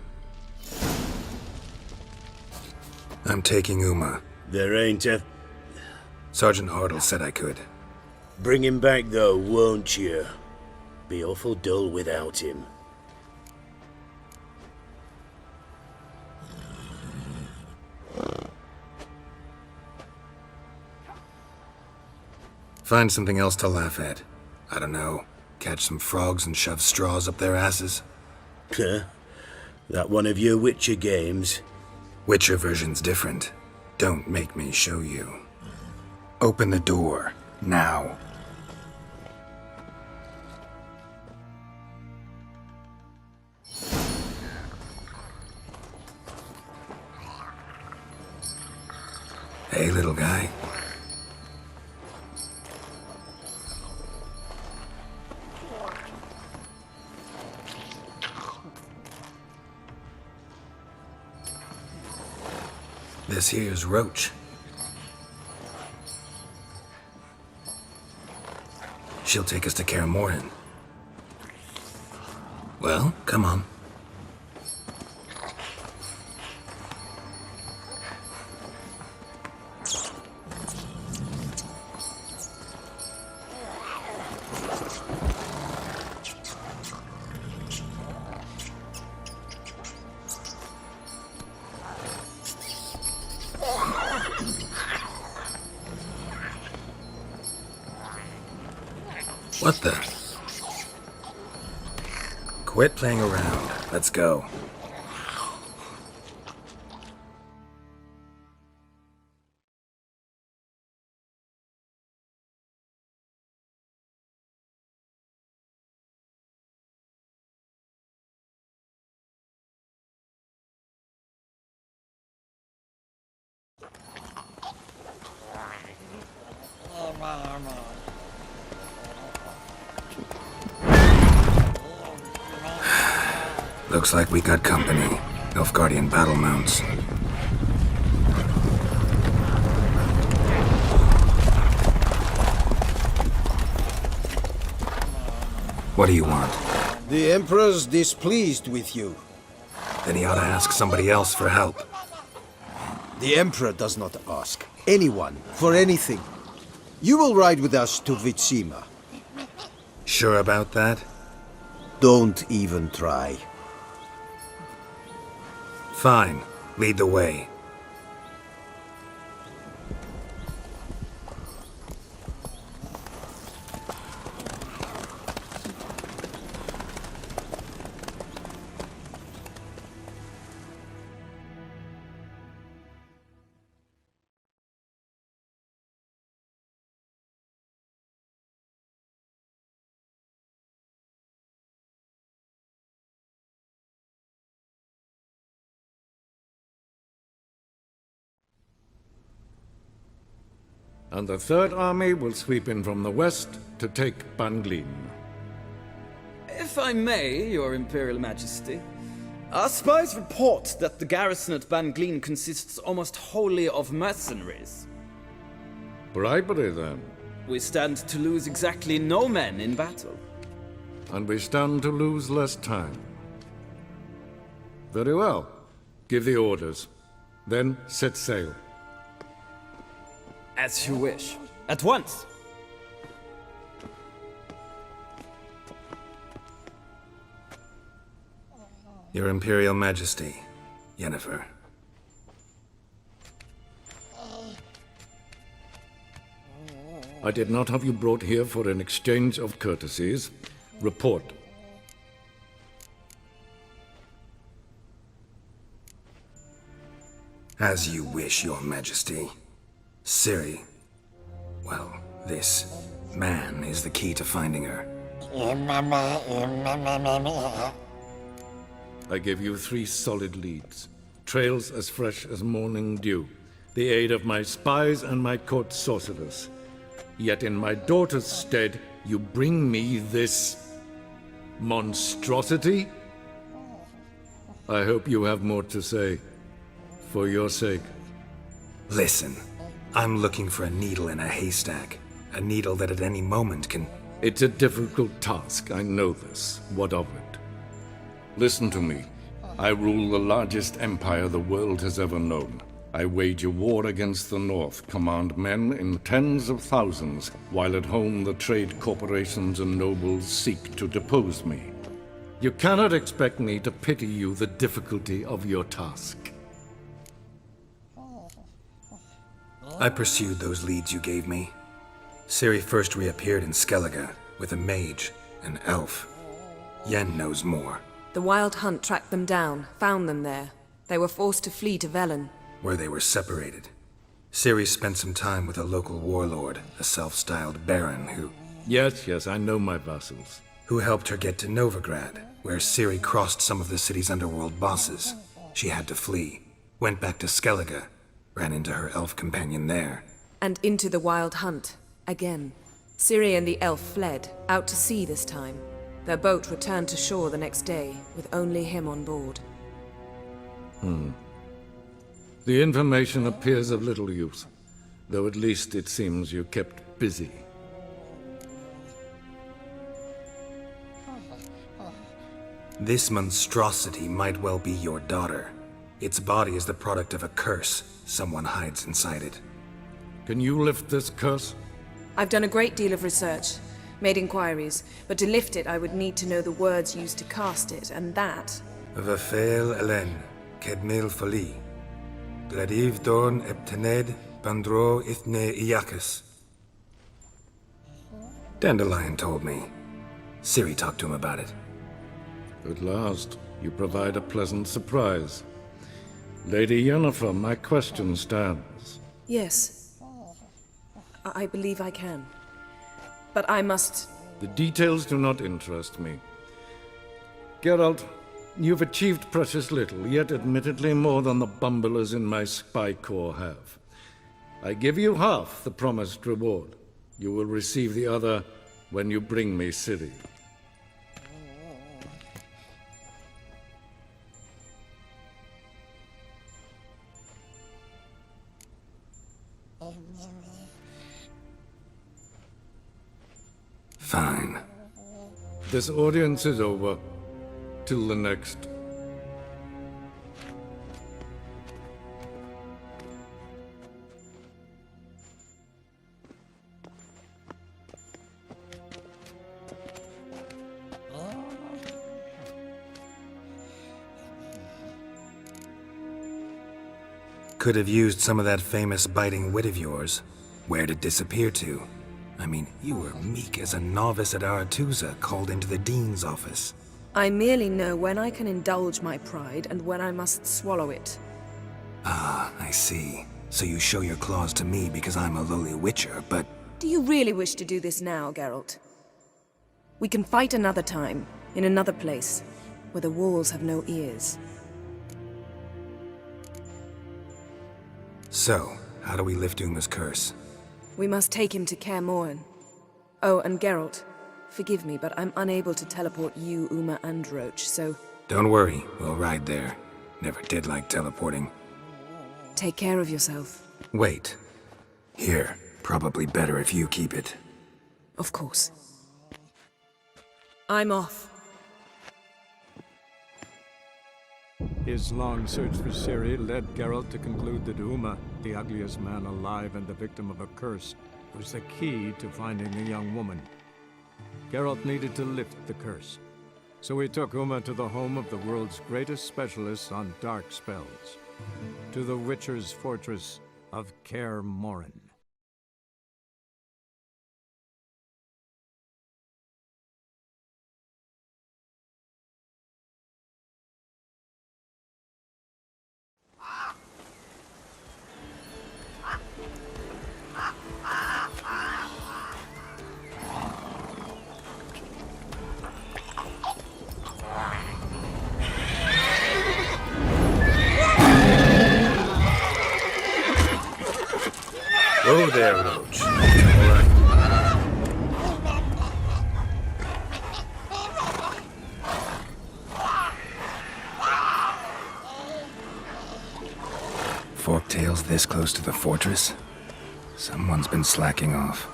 [SPEAKER 1] I'm taking Uma.
[SPEAKER 14] There ain't a...
[SPEAKER 1] Sergeant Hartle said I could.
[SPEAKER 14] Bring him back though, won't you? Be awful dull without him.
[SPEAKER 1] Find something else to laugh at. I don't know. Catch some frogs and shove straws up their asses.
[SPEAKER 14] Huh? That one of your Witcher games?
[SPEAKER 1] Witcher version's different. Don't make me show you. Open the door. Now. Hey, little guy. This here's Roach. She'll take us to Kaer Morhen. Well, come on. What the? Quit playing around. Let's go. Looks like we got company. Nilfgaardian battle mounts. What do you want?
[SPEAKER 16] The Emperor's displeased with you.
[SPEAKER 1] Then he ought to ask somebody else for help.
[SPEAKER 16] The Emperor does not ask anyone for anything. You will ride with us to Vitsima.
[SPEAKER 1] Sure about that?
[SPEAKER 16] Don't even try.
[SPEAKER 1] Fine. Lead the way.
[SPEAKER 22] And the Third Army will sweep in from the west to take Banglin.
[SPEAKER 24] If I may, Your Imperial Majesty, our spies report that the garrison at Banglin consists almost wholly of mercenaries.
[SPEAKER 22] Bribery, then.
[SPEAKER 24] We stand to lose exactly no men in battle.
[SPEAKER 22] And we stand to lose less time. Very well. Give the orders. Then set sail.
[SPEAKER 24] As you wish. At once!
[SPEAKER 1] Your Imperial Majesty, Yennefer.
[SPEAKER 22] I did not have you brought here for an exchange of courtesies. Report.
[SPEAKER 1] As you wish, Your Majesty. Ciri. Well, this man is the key to finding her.
[SPEAKER 22] I give you 3 solid leads. Trails as fresh as morning dew. The aid of my spies and my court sorcerers. Yet in my daughter's stead, you bring me this. monstrosity? I hope you have more to say. For your sake.
[SPEAKER 1] Listen, I'm looking for a needle in a haystack. A needle that at any moment can...
[SPEAKER 22] It's a difficult task, I know this. What of it? Listen to me. I rule the largest empire the world has ever known. I wage a war against the North, command men in tens of thousands, while at home the trade corporations and nobles seek to depose me. You cannot expect me to pity you the difficulty of your task.
[SPEAKER 1] I pursued those leads you gave me. Ciri first reappeared in Skellige with a mage, an elf. Yen knows more.
[SPEAKER 15] The Wild Hunt tracked them down, found them there. They were forced to flee to Velen.
[SPEAKER 1] Where they were separated. Ciri spent some time with a local warlord, a self-styled baron who...
[SPEAKER 22] Yes, I know my vassals.
[SPEAKER 1] Who helped her get to Novigrad, where Ciri crossed some of the city's underworld bosses. She had to flee, went back to Skellige, ran into her elf companion there.
[SPEAKER 15] And into the Wild Hunt, again. Ciri and the elf fled, out to sea this time. Their boat returned to shore the next day, with only him on board.
[SPEAKER 22] The information appears of little use, though at least it seems you kept busy.
[SPEAKER 1] This monstrosity might well be your daughter. Its body is the product of a curse. Someone hides inside it.
[SPEAKER 22] Can you lift this curse?
[SPEAKER 15] I've done a great deal of research, made inquiries, but to lift it I would need to know the words used to cast it, and that...
[SPEAKER 1] Vafel Elen, Kedmil Fali. Gladiv Dorn Eptened, Bandro Ithne Iacus. Dandelion told me. Ciri talked to him about it.
[SPEAKER 22] At last, you provide a pleasant surprise. Lady Yennefer, my question stands.
[SPEAKER 15] Yes. I believe I can. But I must...
[SPEAKER 22] The details do not interest me. Geralt, you've achieved precious little, yet admittedly more than the bumblers in my spy corps have. I give you half the promised reward. You will receive the other when you bring me Ciri.
[SPEAKER 1] Fine.
[SPEAKER 22] This audience is over. Till the next.
[SPEAKER 1] Could have used some of that famous biting wit of yours. Where'd it disappear to? I mean, you were meek as a novice at Aretuza called into the Dean's office.
[SPEAKER 15] I merely know when I can indulge my pride and when I must swallow it.
[SPEAKER 1] Ah, I see. So you show your claws to me because I'm a lowly witcher, but...
[SPEAKER 15] Do you really wish to do this now, Geralt? We can fight another time, in another place, where the walls have no ears.
[SPEAKER 1] So, how do we lift Uma's curse?
[SPEAKER 15] We must take him to Kaer Morhen. Oh, and Geralt, forgive me, but I'm unable to teleport you, Uma, and Roach, so...
[SPEAKER 1] Don't worry, we'll ride there. Never did like teleporting.
[SPEAKER 15] Take care of yourself.
[SPEAKER 1] Wait. Here, probably better if you keep it.
[SPEAKER 15] Of course. I'm off.
[SPEAKER 4] His long search for Ciri led Geralt to conclude that Uma, the ugliest man alive and the victim of a curse, was the key to finding the young woman. Geralt needed to lift the curse, so he took Uma to the home of the world's greatest specialists on dark spells, to the Witcher's fortress of Kaer Morhen.
[SPEAKER 1] Whoa there, Roach. Forktails this close to the fortress? Someone's been slacking off.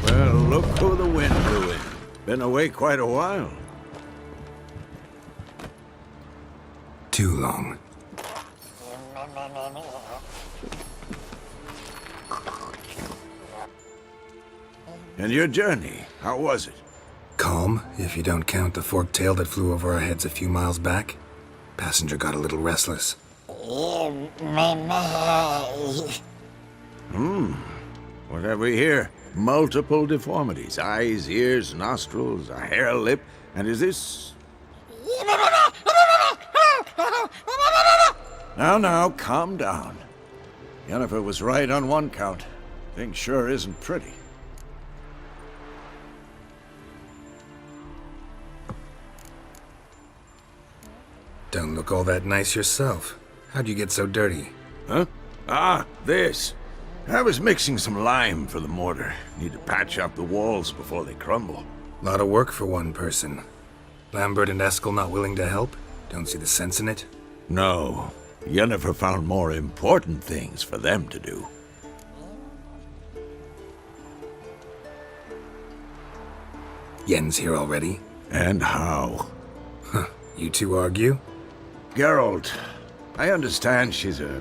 [SPEAKER 7] Well, look who the wind blew in. Been away quite a while.
[SPEAKER 1] Too long.
[SPEAKER 7] And your journey, how was it?
[SPEAKER 1] Calm, if you don't count the forktail that flew over our heads a few miles back. Passenger got a little restless.
[SPEAKER 7] What have we here? Multiple deformities. Eyes, ears, nostrils, a hair lip. And is this... Now, calm down. Yennefer was right on one count. Thing sure isn't pretty.
[SPEAKER 1] Don't look all that nice yourself. How'd you get so dirty?
[SPEAKER 7] Huh? Ah, this. I was mixing some lime for the mortar. Need to patch up the walls before they crumble.
[SPEAKER 1] Lot of work for one person. Lambert and Eskel not willing to help? Don't see the sense in it?
[SPEAKER 7] No. Yennefer found more important things for them to do.
[SPEAKER 1] Yen's here already?
[SPEAKER 7] And how?
[SPEAKER 1] Huh. You two argue?
[SPEAKER 7] Geralt, I understand she's a...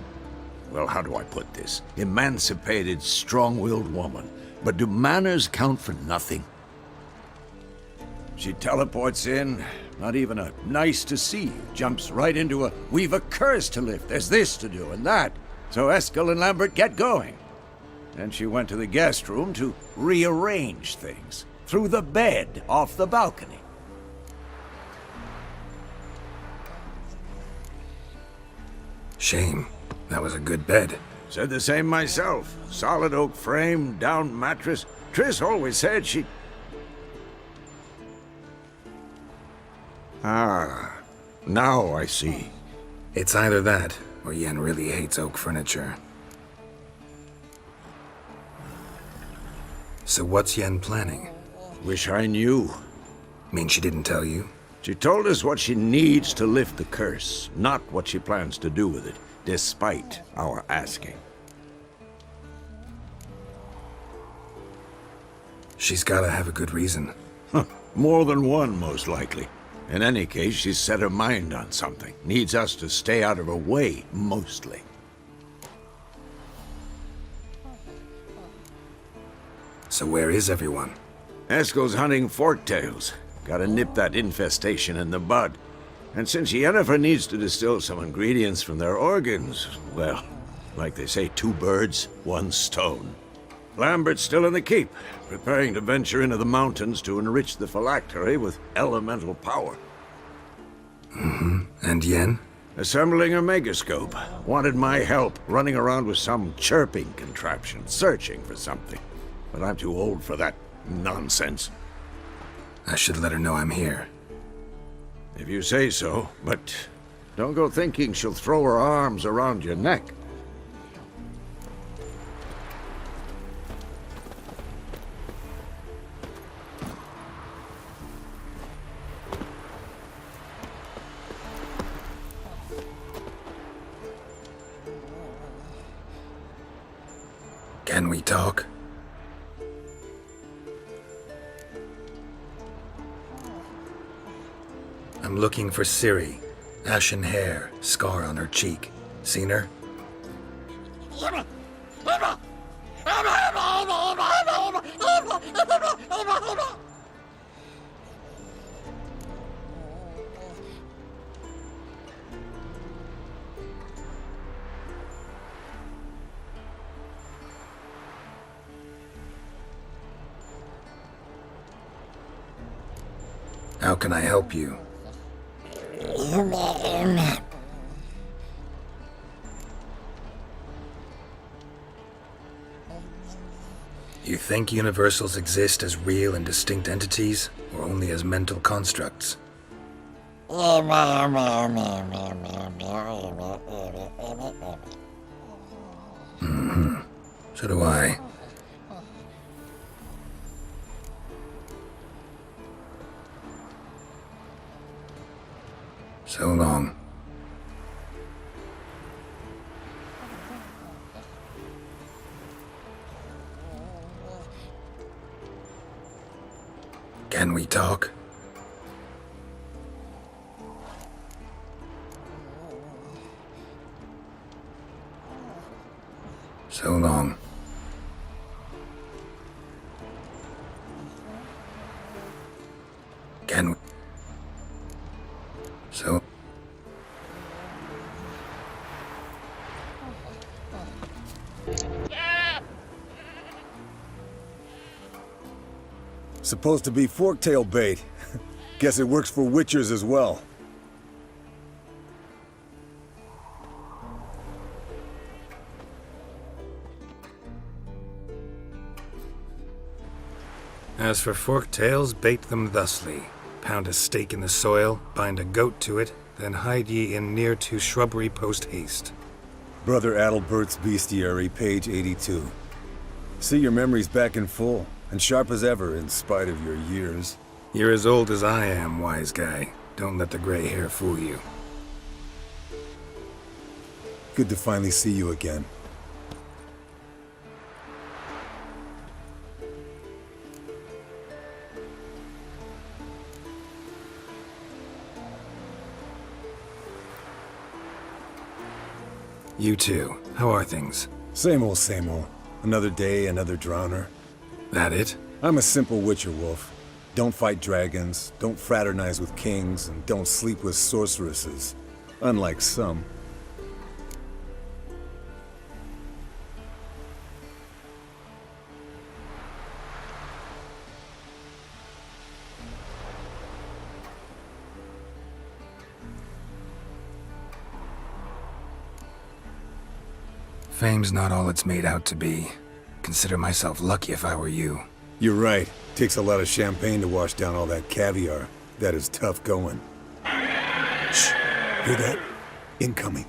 [SPEAKER 7] well, how do I put this? Emancipated, strong-willed woman. But do manners count for nothing? She teleports in, not even a nice to see you, jumps right into a we've a curse to lift, there's this to do and that. So Eskel and Lambert get going. Then she went to the guest room to rearrange things. Through the bed, off the balcony.
[SPEAKER 1] Shame. That was a good bed.
[SPEAKER 7] Said the same myself. Solid oak frame, down mattress. Triss always said she... Ah, now I see.
[SPEAKER 1] It's either that, or Yen really hates oak furniture. So what's Yen planning?
[SPEAKER 7] Wish I knew.
[SPEAKER 1] Mean she didn't tell you?
[SPEAKER 7] She told us what she needs to lift the curse, not what she plans to do with it, despite our asking.
[SPEAKER 1] She's gotta have a good reason.
[SPEAKER 7] More than one, most likely. In any case, she's set her mind on something. Needs us to stay out of her way, mostly.
[SPEAKER 1] So where is everyone?
[SPEAKER 7] Eskel's hunting forktails. Gotta nip that infestation in the bud. And since Yennefer needs to distill some ingredients from their organs, well, like they say, 2 birds, 1 stone. Lambert's still in the keep, preparing to venture into the mountains to enrich the phylactery with elemental power.
[SPEAKER 1] Mm-hmm. And Yen?
[SPEAKER 7] Assembling a megascope. Wanted my help running around with some chirping contraption, searching for something. But I'm too old for that nonsense.
[SPEAKER 1] I should let her know I'm here.
[SPEAKER 7] If you say so, but don't go thinking she'll throw her arms around your neck.
[SPEAKER 1] Can we talk? I'm looking for Ciri. Ashen hair, scar on her cheek. Seen her? How can I help you? You think universals exist as real and distinct entities, or only as mental constructs? So do I. So long. Can we talk? So long. Can we? So...
[SPEAKER 10] Supposed to be forktail bait. Guess it works for witchers as well.
[SPEAKER 1] As for forktails, bait them thusly. Pound a stake in the soil, bind a goat to it, then hide ye in near to shrubbery post haste.
[SPEAKER 10] Brother Adalbert's Bestiary, page 82. See your memories back in full, and sharp as ever in spite of your years.
[SPEAKER 1] You're as old as I am, wise guy. Don't let the gray hair fool you.
[SPEAKER 10] Good to finally see you again.
[SPEAKER 1] You too. How are things?
[SPEAKER 10] Same old, same old. Another day, another drowner.
[SPEAKER 1] That it?
[SPEAKER 10] I'm a simple witcher wolf. Don't fight dragons, don't fraternize with kings, and don't sleep with sorceresses. Unlike some.
[SPEAKER 1] Fame's not all it's made out to be. Consider myself lucky if I were you.
[SPEAKER 10] You're right. Takes a lot of champagne to wash down all that caviar. That is tough going. Shh. Hear that? Incoming.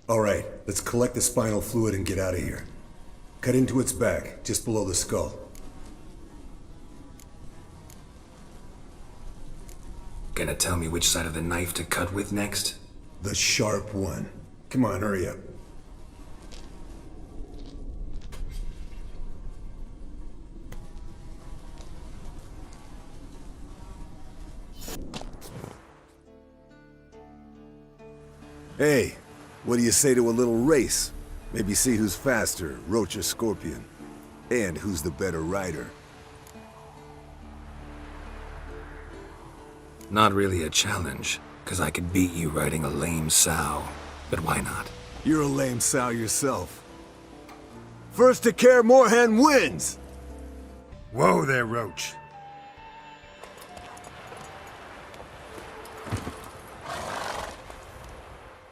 [SPEAKER 10] All right, let's collect the spinal fluid and get out of here. Cut into its back, just below the skull.
[SPEAKER 1] Gonna tell me which side of the knife to cut with next?
[SPEAKER 10] The sharp one. Come on, hurry up. Hey, what do you say to a little race? Maybe see who's faster, Roach or Scorpion. And who's the better rider.
[SPEAKER 1] Not really a challenge, because I could beat you riding a lame sow. But why not?
[SPEAKER 10] You're a lame sow yourself. First to Kaer Morhen wins!
[SPEAKER 2] Whoa there, Roach.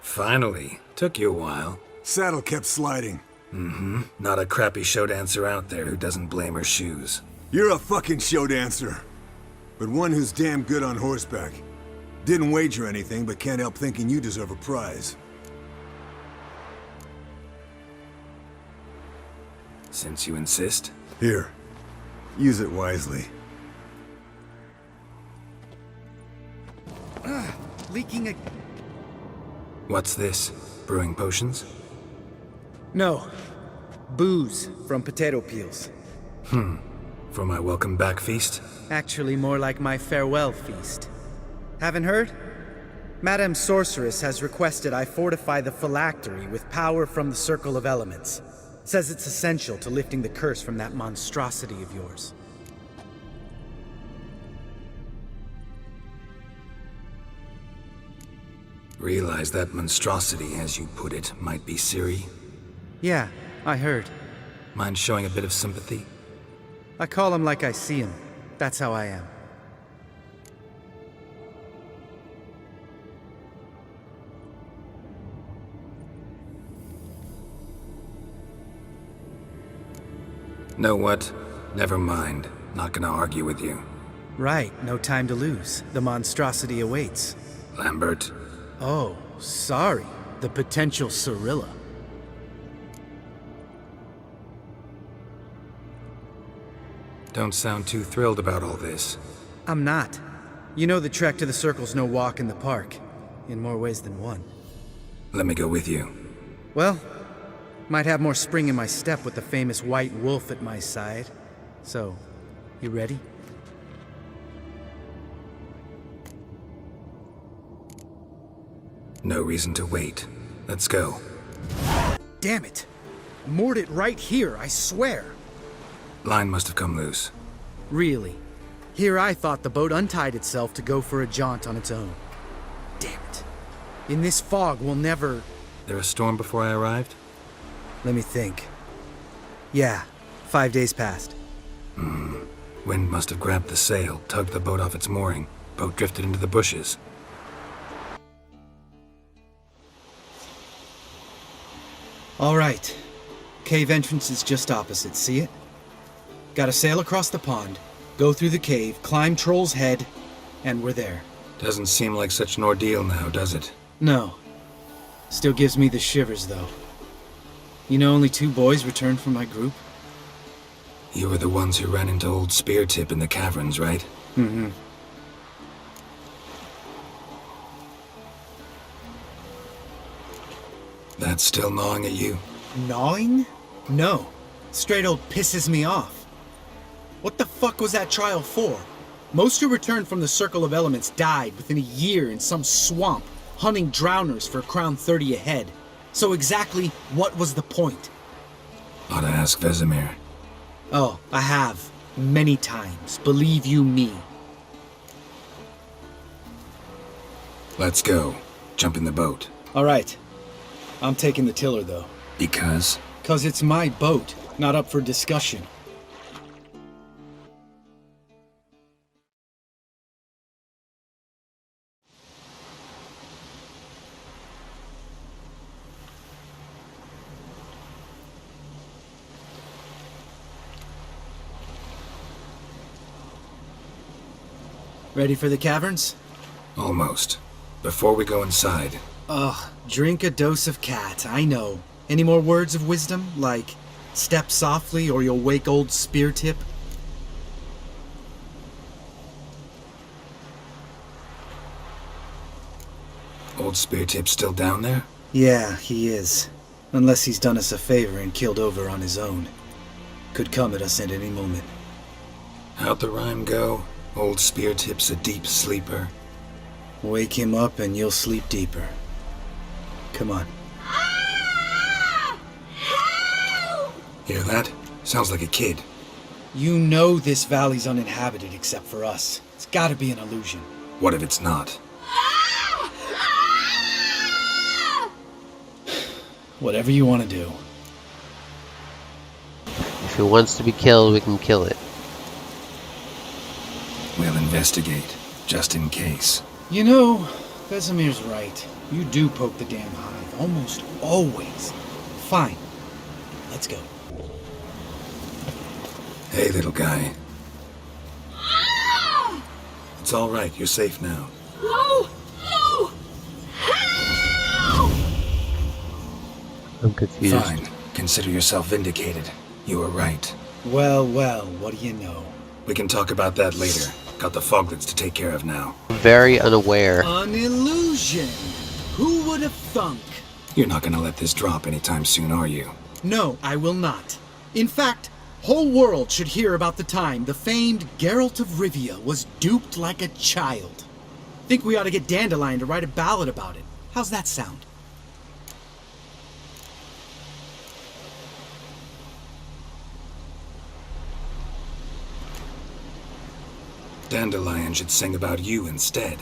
[SPEAKER 1] Finally. Took you a while.
[SPEAKER 10] Saddle kept sliding.
[SPEAKER 1] Mm-hmm. Not a crappy show dancer out there who doesn't blame her shoes.
[SPEAKER 10] You're a fucking show dancer. But one who's damn good on horseback. Didn't wager anything, but can't help thinking you deserve a prize.
[SPEAKER 1] Since you insist.
[SPEAKER 10] Here. Use it wisely.
[SPEAKER 13] Leaking a...
[SPEAKER 1] What's this? Brewing potions?
[SPEAKER 13] No. Booze from potato peels.
[SPEAKER 1] For my welcome back feast?
[SPEAKER 13] Actually, more like my farewell feast. Haven't heard? Madame Sorceress has requested I fortify the phylactery with power from the Circle of Elements. Says it's essential to lifting the curse from that monstrosity of yours.
[SPEAKER 1] Realize that monstrosity, as you put it, might be Ciri?
[SPEAKER 13] Yeah, I heard.
[SPEAKER 1] Mind showing a bit of sympathy?
[SPEAKER 13] I call him like I see him. That's how I am.
[SPEAKER 1] Know what? Never mind. Not gonna argue with you.
[SPEAKER 13] Right, no time to lose. The monstrosity awaits.
[SPEAKER 1] Lambert.
[SPEAKER 13] Oh, sorry. The potential Cirilla.
[SPEAKER 1] Don't sound too thrilled about all this.
[SPEAKER 13] I'm not. You know the trek to the Circle's no walk in the park. In more ways than one.
[SPEAKER 1] Let me go with you.
[SPEAKER 13] Well, might have more spring in my step with the famous White Wolf at my side. So, you ready?
[SPEAKER 1] No reason to wait. Let's go.
[SPEAKER 13] Damn it! Moored it right here, I swear!
[SPEAKER 1] Line must have come loose.
[SPEAKER 13] Really? Here I thought the boat untied itself to go for a jaunt on its own. Damn it. In this fog, we'll never...
[SPEAKER 1] There a storm before I arrived?
[SPEAKER 13] Let me think. Yeah, 5 days passed.
[SPEAKER 1] Wind must have grabbed the sail, tugged the boat off its mooring. Boat drifted into the bushes.
[SPEAKER 13] All right. Cave entrance is just opposite, see it? Gotta sail across the pond, go through the cave, climb Troll's Head, and we're there.
[SPEAKER 1] Doesn't seem like such an ordeal now, does it?
[SPEAKER 13] No. Still gives me the shivers, though. You know only 2 boys returned from my group?
[SPEAKER 1] You were the ones who ran into old Speartip in the caverns, right?
[SPEAKER 13] Mm-hmm.
[SPEAKER 1] That's still gnawing at you?
[SPEAKER 13] Gnawing? No. Straight old pisses me off. What the fuck was that trial for? Most who returned from the Circle of Elements died within a year in some swamp, hunting drowners for Crown 30 a head. So exactly what was the point?
[SPEAKER 1] Ought to ask Vesemir.
[SPEAKER 13] Oh, I have. Many times. Believe you me.
[SPEAKER 1] Let's go. Jump in the boat.
[SPEAKER 13] All right. I'm taking the tiller, though.
[SPEAKER 1] Because?
[SPEAKER 13] 'Cause it's my boat, not up for discussion. Ready for the caverns?
[SPEAKER 1] Almost. Before we go inside.
[SPEAKER 13] Ugh, drink a dose of cat, I know. Any more words of wisdom, like, step softly or you'll wake old Speartip?
[SPEAKER 1] Old Speartip's still down there?
[SPEAKER 13] Yeah, he is. Unless he's done us a favor and killed over on his own. Could come at us at any moment.
[SPEAKER 1] How'd the rhyme go? Old Speartip's a deep sleeper.
[SPEAKER 13] Wake him up and you'll sleep deeper. Come on.
[SPEAKER 1] Hear that? Sounds like a kid.
[SPEAKER 13] You know this valley's uninhabited except for us. It's gotta be an illusion.
[SPEAKER 1] What if it's not?
[SPEAKER 13] Whatever you want to do.
[SPEAKER 5] If it wants to be killed, we can kill it.
[SPEAKER 1] We'll investigate, just in case.
[SPEAKER 13] You know, Vesemir's right. You do poke the damn hive, almost always. Fine. Let's go.
[SPEAKER 1] Hey, little guy. It's all right. You're safe now.
[SPEAKER 3] No! No!
[SPEAKER 5] I'm confused.
[SPEAKER 1] Fine. Consider yourself vindicated. You were right.
[SPEAKER 13] Well, well, what do you know?
[SPEAKER 1] We can talk about that later. Got the foglets to take care of now.
[SPEAKER 5] Very unaware.
[SPEAKER 13] An illusion! Who would have thunk?
[SPEAKER 1] You're not gonna let this drop anytime soon, are you?
[SPEAKER 13] No, I will not. In fact, whole world should hear about the time the famed Geralt of Rivia was duped like a child. Think we ought to get Dandelion to write a ballad about it. How's that sound?
[SPEAKER 1] Dandelion should sing about you instead.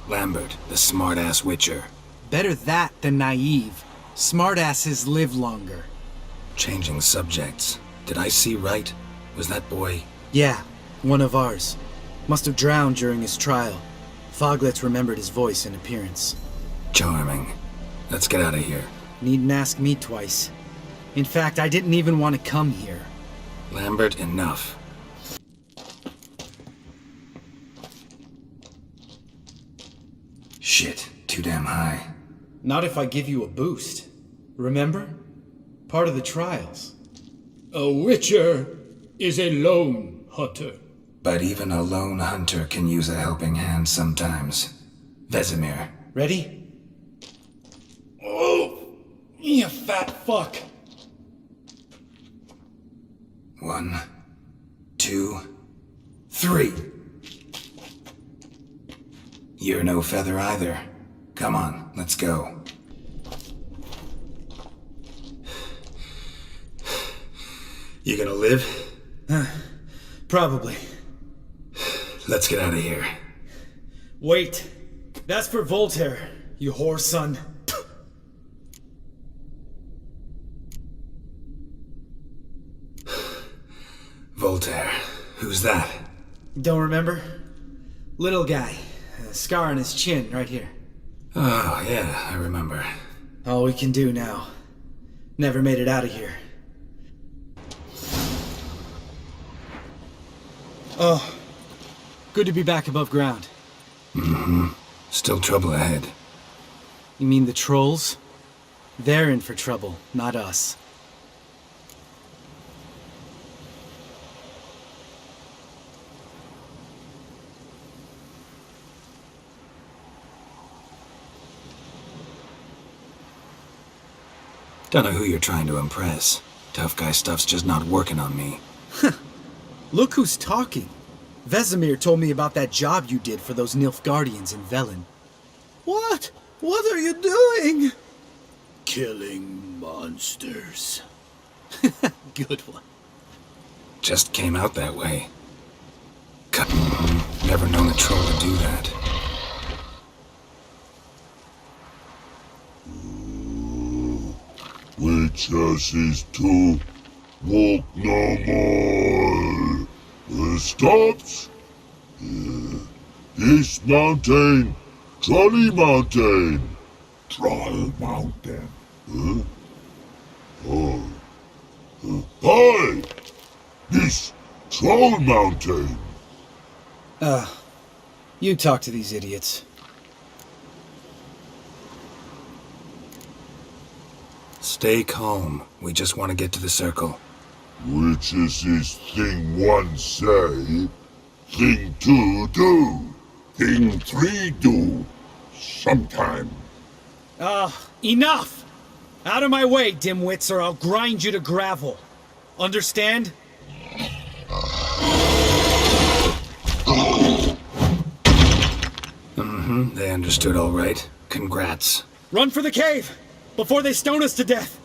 [SPEAKER 1] Lambert, the smart-ass witcher.
[SPEAKER 13] Better that than naive. Smartasses live longer.
[SPEAKER 1] Changing subjects. Did I see right? Was that boy...
[SPEAKER 13] Yeah, one of ours. Must have drowned during his trial. Foglets remembered his voice and appearance.
[SPEAKER 1] Charming. Let's get out of here.
[SPEAKER 13] Needn't ask me twice. In fact, I didn't even want to come here.
[SPEAKER 1] Lambert, enough. Shit, too damn high.
[SPEAKER 13] Not if I give you a boost. Remember? Part of the trials.
[SPEAKER 8] A witcher is a lone hunter.
[SPEAKER 1] But even a lone hunter can use a helping hand sometimes. Vesemir.
[SPEAKER 13] Ready? Oh, you fat fuck.
[SPEAKER 1] 1, 2, 3. You're no feather either. Come on, let's go. You gonna live?
[SPEAKER 13] Probably.
[SPEAKER 1] Let's get out of here.
[SPEAKER 13] Wait. That's for Voltaire, you whore son.
[SPEAKER 1] Voltaire. Who's that?
[SPEAKER 13] Don't remember? Little guy. A scar on his chin, right here.
[SPEAKER 1] Oh, yeah, I remember.
[SPEAKER 13] All we can do now. Never made it out of here. Oh. Good to be back above ground.
[SPEAKER 1] Mm-hmm. Still trouble ahead.
[SPEAKER 13] You mean the trolls? They're in for trouble, not us.
[SPEAKER 1] Don't know who you're trying to impress. Tough guy stuff's just not working on me.
[SPEAKER 13] Look who's talking. Vesemir told me about that job you did for those Nilfgaardians in Velen.
[SPEAKER 8] What? What are you doing? Killing monsters.
[SPEAKER 13] Good one.
[SPEAKER 1] Just came out that way. Never known a troll to do that.
[SPEAKER 12] Witches is to walk no more. Stops. This mountain, Trolley Mountain. Troll Mountain. Huh? Oh. Hi! This Troll Mountain.
[SPEAKER 13] You talk to these idiots.
[SPEAKER 1] Stay calm. We just want to get to the circle.
[SPEAKER 12] Which is this thing 1 say, thing 2 do, thing 3 do, sometime.
[SPEAKER 13] Enough! Out of my way, dimwits, or I'll grind you to gravel. Understand?
[SPEAKER 1] Mm-hmm, they understood all right. Congrats.
[SPEAKER 13] Run for the cave! Before they stone us to death!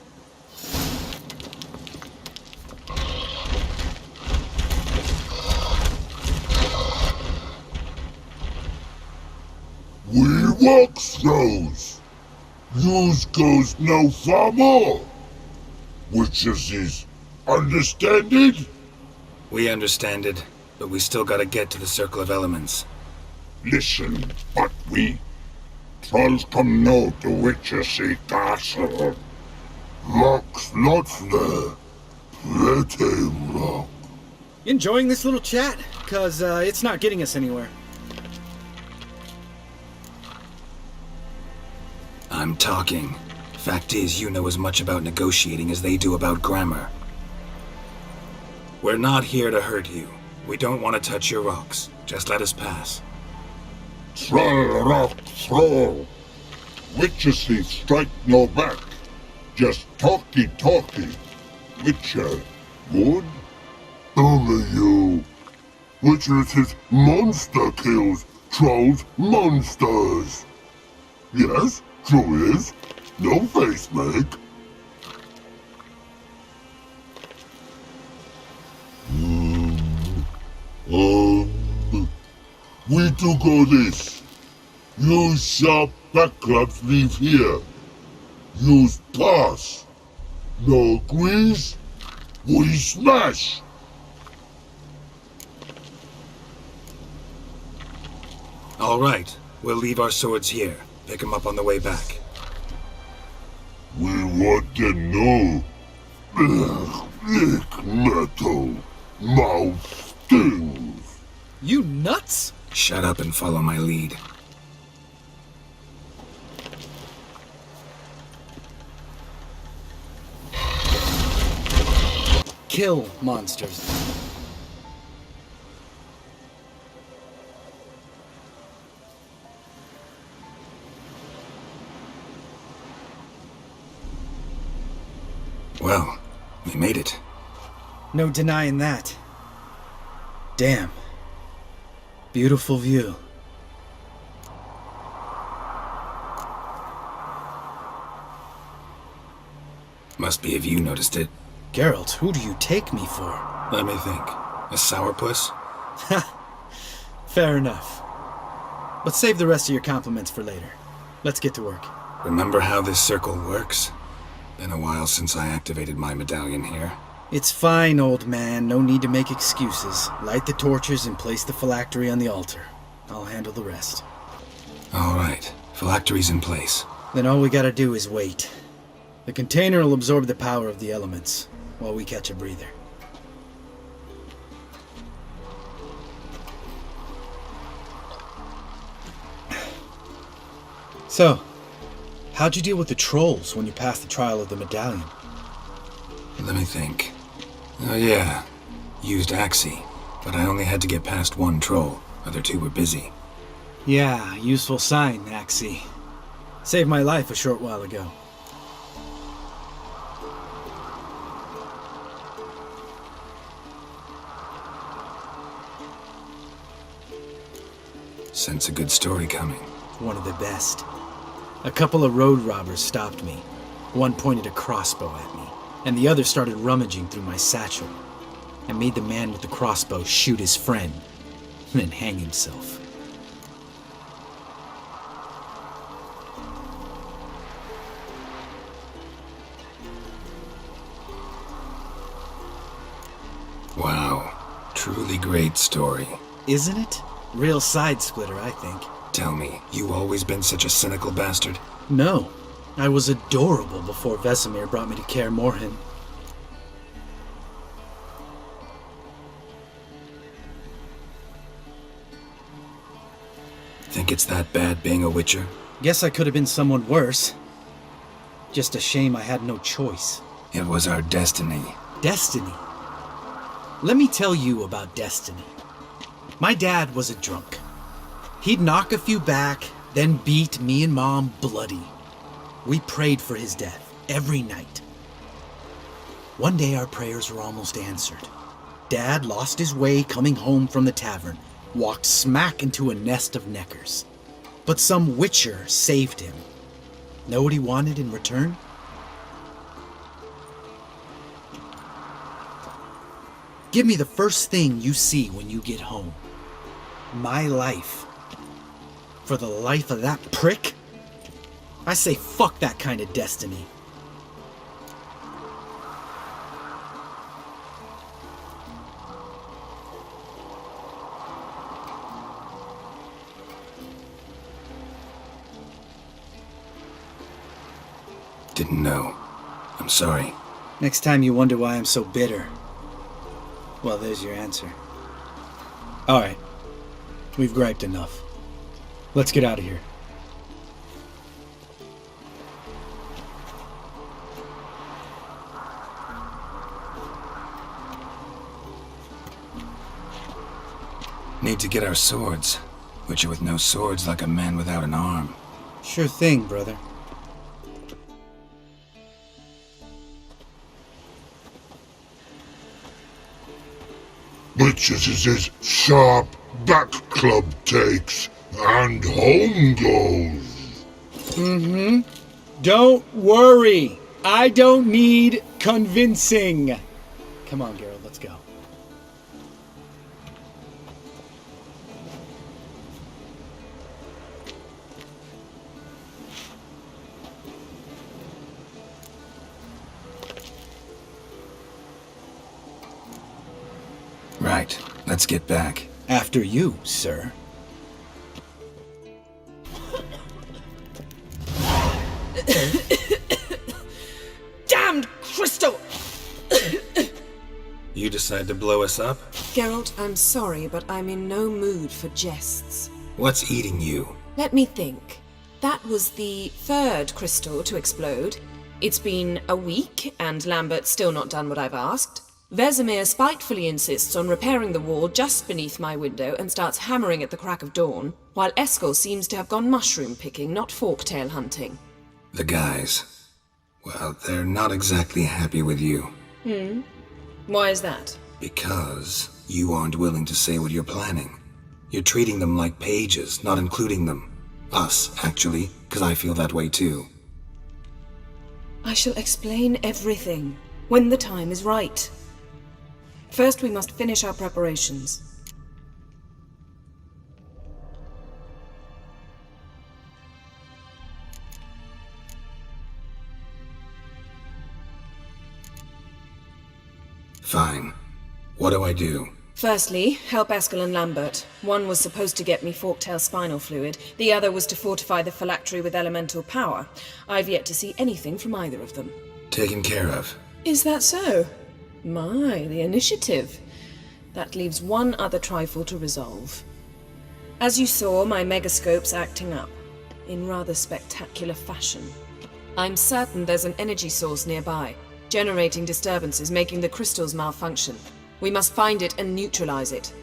[SPEAKER 12] We walk throws. Yous goes no far more. Which is understand it?
[SPEAKER 1] We understand it, but we still gotta get to the Circle of Elements.
[SPEAKER 12] Listen, but we trolls come no to Witchersea Castle. Rocks lots there. Pretty rock.
[SPEAKER 13] Enjoying this little chat? 'Cause it's not getting us anywhere.
[SPEAKER 1] I'm talking. Fact is, you know as much about negotiating as they do about grammar. We're not here to hurt you. We don't want to touch your rocks. Just let us pass.
[SPEAKER 12] Troll rock troll. Witchersea strike no back. Just talky. Witcher, good? Only you. Witchersea monster kills trolls monsters. Yes, true is. No face make. We do go this. You sharp backups leave here. Use pass. No agrees? We smash.
[SPEAKER 1] All right. We'll leave our swords here. Pick them up on the way back.
[SPEAKER 12] We want to know. Thick metal. Mouth stings.
[SPEAKER 17] You nuts?
[SPEAKER 1] Shut up and follow my lead.
[SPEAKER 17] Kill monsters.
[SPEAKER 1] Well, we made it.
[SPEAKER 17] No denying that. Damn. Beautiful view.
[SPEAKER 1] Must be if you noticed it.
[SPEAKER 17] Geralt, who do you take me for?
[SPEAKER 1] Let me think. A sourpuss?
[SPEAKER 17] Fair enough. But save the rest of your compliments for later. Let's get to work.
[SPEAKER 1] Remember how this circle works? Been a while since I activated my medallion here.
[SPEAKER 17] It's fine, old man. No need to make excuses. Light the torches and place the phylactery on the altar. I'll handle the rest.
[SPEAKER 1] All right. Phylactery's in place.
[SPEAKER 17] Then all we gotta do is wait. The container will absorb the power of the elements, while we catch a breather. So, how'd you deal with the trolls when you passed the trial of the medallion?
[SPEAKER 1] Let me think. Oh yeah, used Axii, but I only had to get past one troll. Other two were busy.
[SPEAKER 17] Yeah, useful sign, Axii. Saved my life a short while ago.
[SPEAKER 1] Sense a good story coming.
[SPEAKER 17] One of the best. A couple of road robbers stopped me. One pointed a crossbow at me, and the other started rummaging through my satchel. I made the man with the crossbow shoot his friend, then hang himself.
[SPEAKER 1] Wow. Truly great story.
[SPEAKER 17] Isn't it? Real side splitter, I think.
[SPEAKER 1] Tell me, you always been such a cynical bastard?
[SPEAKER 17] No. I was adorable before Vesemir brought me to Kaer Morhen.
[SPEAKER 1] Think it's that bad being a witcher?
[SPEAKER 17] Guess I could have been someone worse. Just a shame I had no choice.
[SPEAKER 1] It was our destiny.
[SPEAKER 17] Destiny? Let me tell you about destiny. My dad was a drunk. He'd knock a few back, then beat me and Mom bloody. We prayed for his death every night. One day our prayers were almost answered. Dad lost his way coming home from the tavern, walked smack into a nest of neckers. But some witcher saved him. Know what he wanted in return? Give me the first thing you see when you get home. My life. For the life of that prick? I say fuck that kind of destiny.
[SPEAKER 1] Didn't know. I'm sorry.
[SPEAKER 17] Next time you wonder why I'm so bitter, well, there's your answer. Alright. We've griped enough. Let's get out of here.
[SPEAKER 1] Need to get our swords. Witcher with no swords like a man without an arm.
[SPEAKER 17] Sure thing, brother.
[SPEAKER 12] Witches is his sharp back club takes, and home goes.
[SPEAKER 17] Mm-hmm. Don't worry. I don't need convincing. Come on, Geralt, let's go.
[SPEAKER 1] Right. Let's get back.
[SPEAKER 17] After you, sir.
[SPEAKER 24] Damned crystal!
[SPEAKER 1] You decide to blow us up?
[SPEAKER 15] Geralt, I'm sorry, but I'm in no mood for jests.
[SPEAKER 1] What's eating you?
[SPEAKER 15] Let me think. That was the third crystal to explode. It's been a week, and Lambert's still not done what I've asked. Vesemir spitefully insists on repairing the wall just beneath my window and starts hammering at the crack of dawn, while Eskel seems to have gone mushroom picking, not forktail hunting.
[SPEAKER 1] The guys. Well, they're not exactly happy with you.
[SPEAKER 15] Why is that?
[SPEAKER 1] Because you aren't willing to say what you're planning. You're treating them like pages, not including them. Us, actually, because I feel that way too.
[SPEAKER 15] I shall explain everything when the time is right. First, we must finish our preparations.
[SPEAKER 1] Fine. What do I do?
[SPEAKER 15] Firstly, help Eskel and Lambert. One was supposed to get me forktail spinal fluid, the other was to fortify the phylactery with elemental power. I've yet to see anything from either of them.
[SPEAKER 1] Taken care of.
[SPEAKER 15] Is that so? My, the initiative. That leaves one other trifle to resolve. As you saw, my megascope's acting up, in rather spectacular fashion. I'm certain there's an energy source nearby, generating disturbances, making the crystals malfunction. We must find it and neutralize it.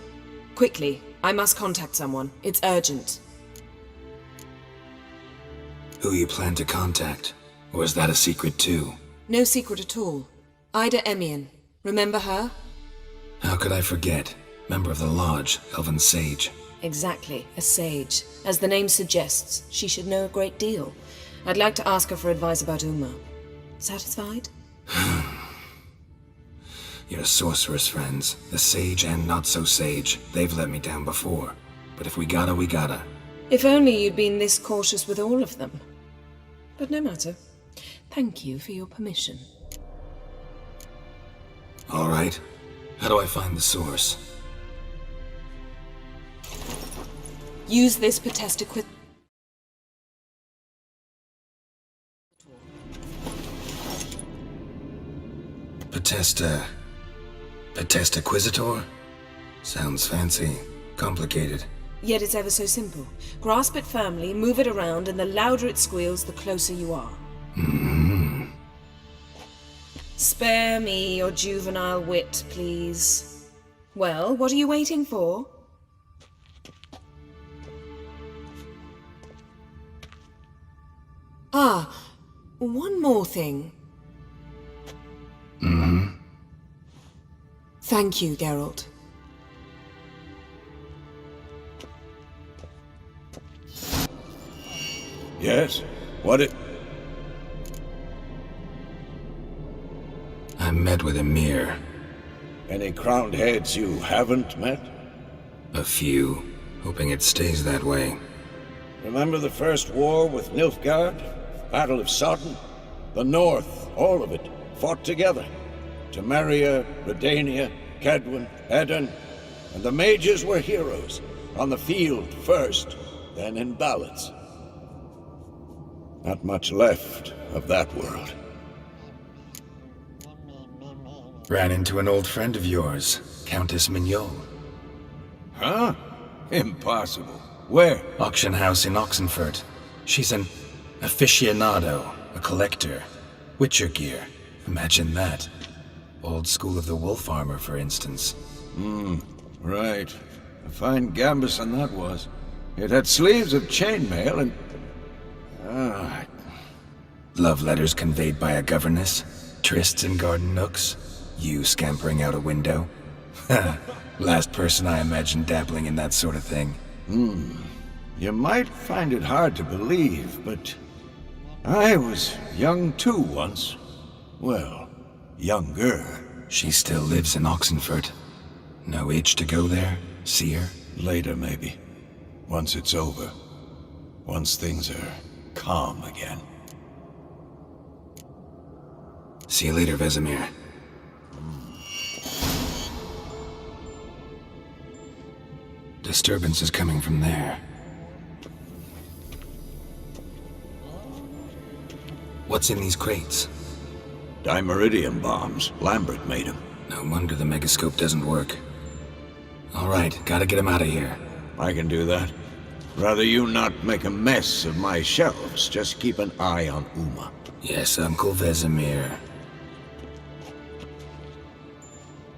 [SPEAKER 15] Quickly, I must contact someone. It's urgent.
[SPEAKER 1] Who you plan to contact? Or is that a secret too?
[SPEAKER 15] No secret at all. Ida Emian. Remember her?
[SPEAKER 1] How could I forget? Member of the Lodge, Elven Sage.
[SPEAKER 15] Exactly, a sage. As the name suggests, she should know a great deal. I'd like to ask her for advice about Uma. Satisfied?
[SPEAKER 1] Your sorceress friends, the sage and not so sage, they've let me down before. But if we gotta, we gotta.
[SPEAKER 15] If only you'd been this cautious with all of them. But no matter. Thank you for your permission.
[SPEAKER 1] All right. How do I find the source?
[SPEAKER 15] Use this Potesta
[SPEAKER 1] Potestaquizator? Sounds fancy. Complicated.
[SPEAKER 15] Yet it's ever so simple. Grasp it firmly, move it around, and the louder it squeals, the closer you are. Spare me your juvenile wit, please. Well, what are you waiting for? Ah, one more thing. Thank you, Geralt.
[SPEAKER 7] Yes? What it...
[SPEAKER 1] I met with Emir.
[SPEAKER 7] Any crowned heads you haven't met?
[SPEAKER 1] A few. Hoping it stays that way.
[SPEAKER 7] Remember the first war with Nilfgaard? Battle of Sodden? The North, all of it, fought together. Temeria, Redania, Cadwyn, Edirn, and the mages were heroes. On the field first, then in ballads. Not much left of that world.
[SPEAKER 1] Ran into an old friend of yours, Countess Mignol.
[SPEAKER 7] Huh? Impossible. Where?
[SPEAKER 1] Auction house in Oxenfurt. She's an aficionado, a collector. Witcher gear. Imagine that. Old school of the wolf armor, for instance.
[SPEAKER 7] Right. A fine gambeson that was. It had sleeves of chainmail and...
[SPEAKER 1] Love letters conveyed by a governess. Trysts in garden nooks. You scampering out a window. Last person I imagined dabbling in that sort of thing.
[SPEAKER 7] You might find it hard to believe, but... I was young too once. Well, younger.
[SPEAKER 1] She still lives in Oxenfurt. No itch to go there? See her?
[SPEAKER 7] Later, maybe. Once it's over. Once things are calm again.
[SPEAKER 1] See you later, Vesemir. Disturbance is coming from there. What's in these crates?
[SPEAKER 7] Dimeridium bombs. Lambert made them.
[SPEAKER 1] No wonder the megascope doesn't work. Alright, gotta get him out of here.
[SPEAKER 7] I can do that. Rather you not make a mess of my shelves. Just keep an eye on Uma.
[SPEAKER 1] Yes, Uncle Vesemir.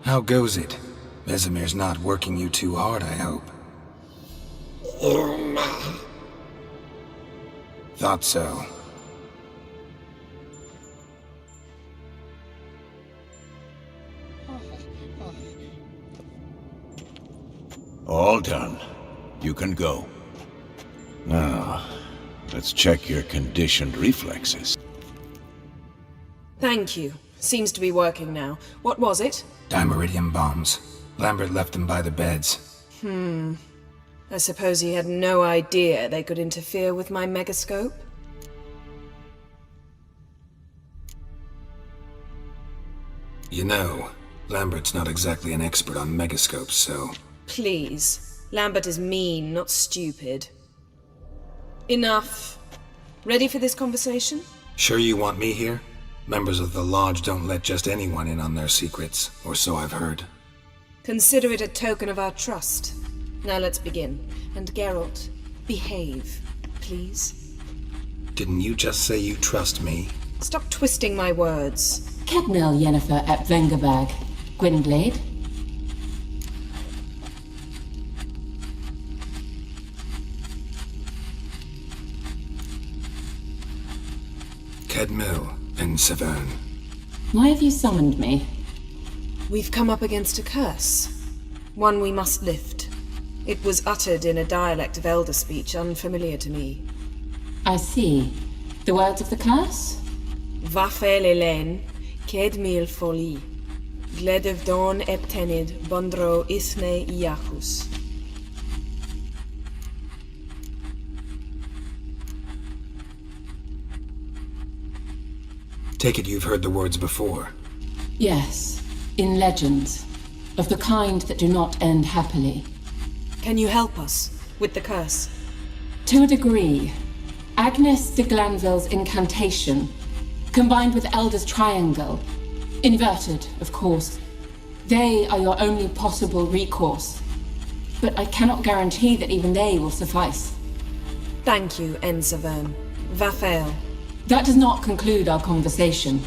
[SPEAKER 1] How goes it? Vesemir's not working you too hard, I hope.
[SPEAKER 12] Uma.
[SPEAKER 1] Thought so.
[SPEAKER 7] All done. You can go. Now, let's check your conditioned reflexes.
[SPEAKER 15] Thank you. Seems to be working now. What was it?
[SPEAKER 1] Dimeridium bombs. Lambert left them by the beds.
[SPEAKER 15] I suppose he had no idea they could interfere with my megascope?
[SPEAKER 1] You know, Lambert's not exactly an expert on megascopes, so...
[SPEAKER 15] Please. Lambert is mean, not stupid. Enough. Ready for this conversation?
[SPEAKER 1] Sure you want me here? Members of the Lodge don't let just anyone in on their secrets, or so I've heard.
[SPEAKER 15] Consider it a token of our trust. Now let's begin. And Geralt, behave, please.
[SPEAKER 1] Didn't you just say you trust me?
[SPEAKER 15] Stop twisting my words.
[SPEAKER 11] Kedmil Yennefer at Vengerberg. Gwynblade.
[SPEAKER 1] Kedmil and Severn.
[SPEAKER 11] Why have you summoned me?
[SPEAKER 15] We've come up against a curse. One we must lift. It was uttered in a dialect of Elder speech unfamiliar to me.
[SPEAKER 11] I see. The words of the curse?
[SPEAKER 15] Vafel Elen, Kedmil Foli. Gledev Don Eptenid, Bondro Isne Iachus.
[SPEAKER 1] Take it you've heard the words before.
[SPEAKER 11] Yes, in legends. Of the kind that do not end happily.
[SPEAKER 15] Can you help us with the curse?
[SPEAKER 11] To a degree. Agnes de Glanville's incantation, combined with Elder's triangle, inverted, of course. They are your only possible recourse. But I cannot guarantee that even they will suffice.
[SPEAKER 15] Thank you, Ensevern. Vafel.
[SPEAKER 11] That does not conclude our conversation.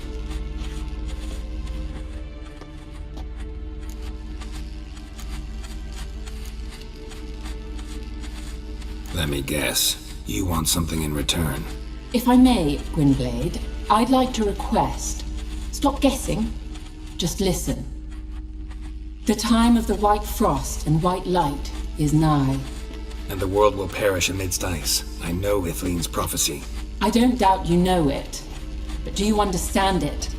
[SPEAKER 1] Let me guess. You want something in return.
[SPEAKER 11] If I may, Gwynblade, I'd like to request. Stop guessing. Just listen. The time of the white frost and white light is nigh.
[SPEAKER 1] And the world will perish amidst ice. I know Ithleen's prophecy.
[SPEAKER 11] I don't doubt you know it. But do you understand it?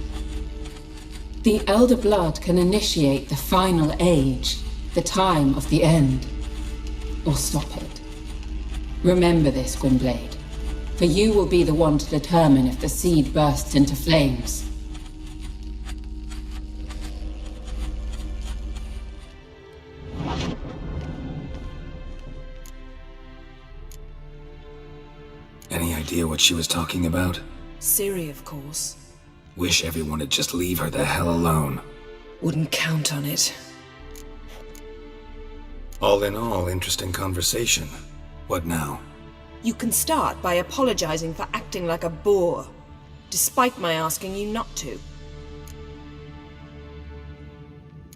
[SPEAKER 11] The Elder Blood can initiate the final age, the time of the end. Or stop it. Remember this, Gwynblade, for you will be the one to determine if the seed bursts into flames.
[SPEAKER 1] Any idea what she was talking about?
[SPEAKER 15] Ciri, of course.
[SPEAKER 1] Wish everyone would just leave her the hell alone.
[SPEAKER 15] Wouldn't count on it.
[SPEAKER 1] All in all, interesting conversation. What now?
[SPEAKER 15] You can start by apologizing for acting like a boor, despite my asking you not to.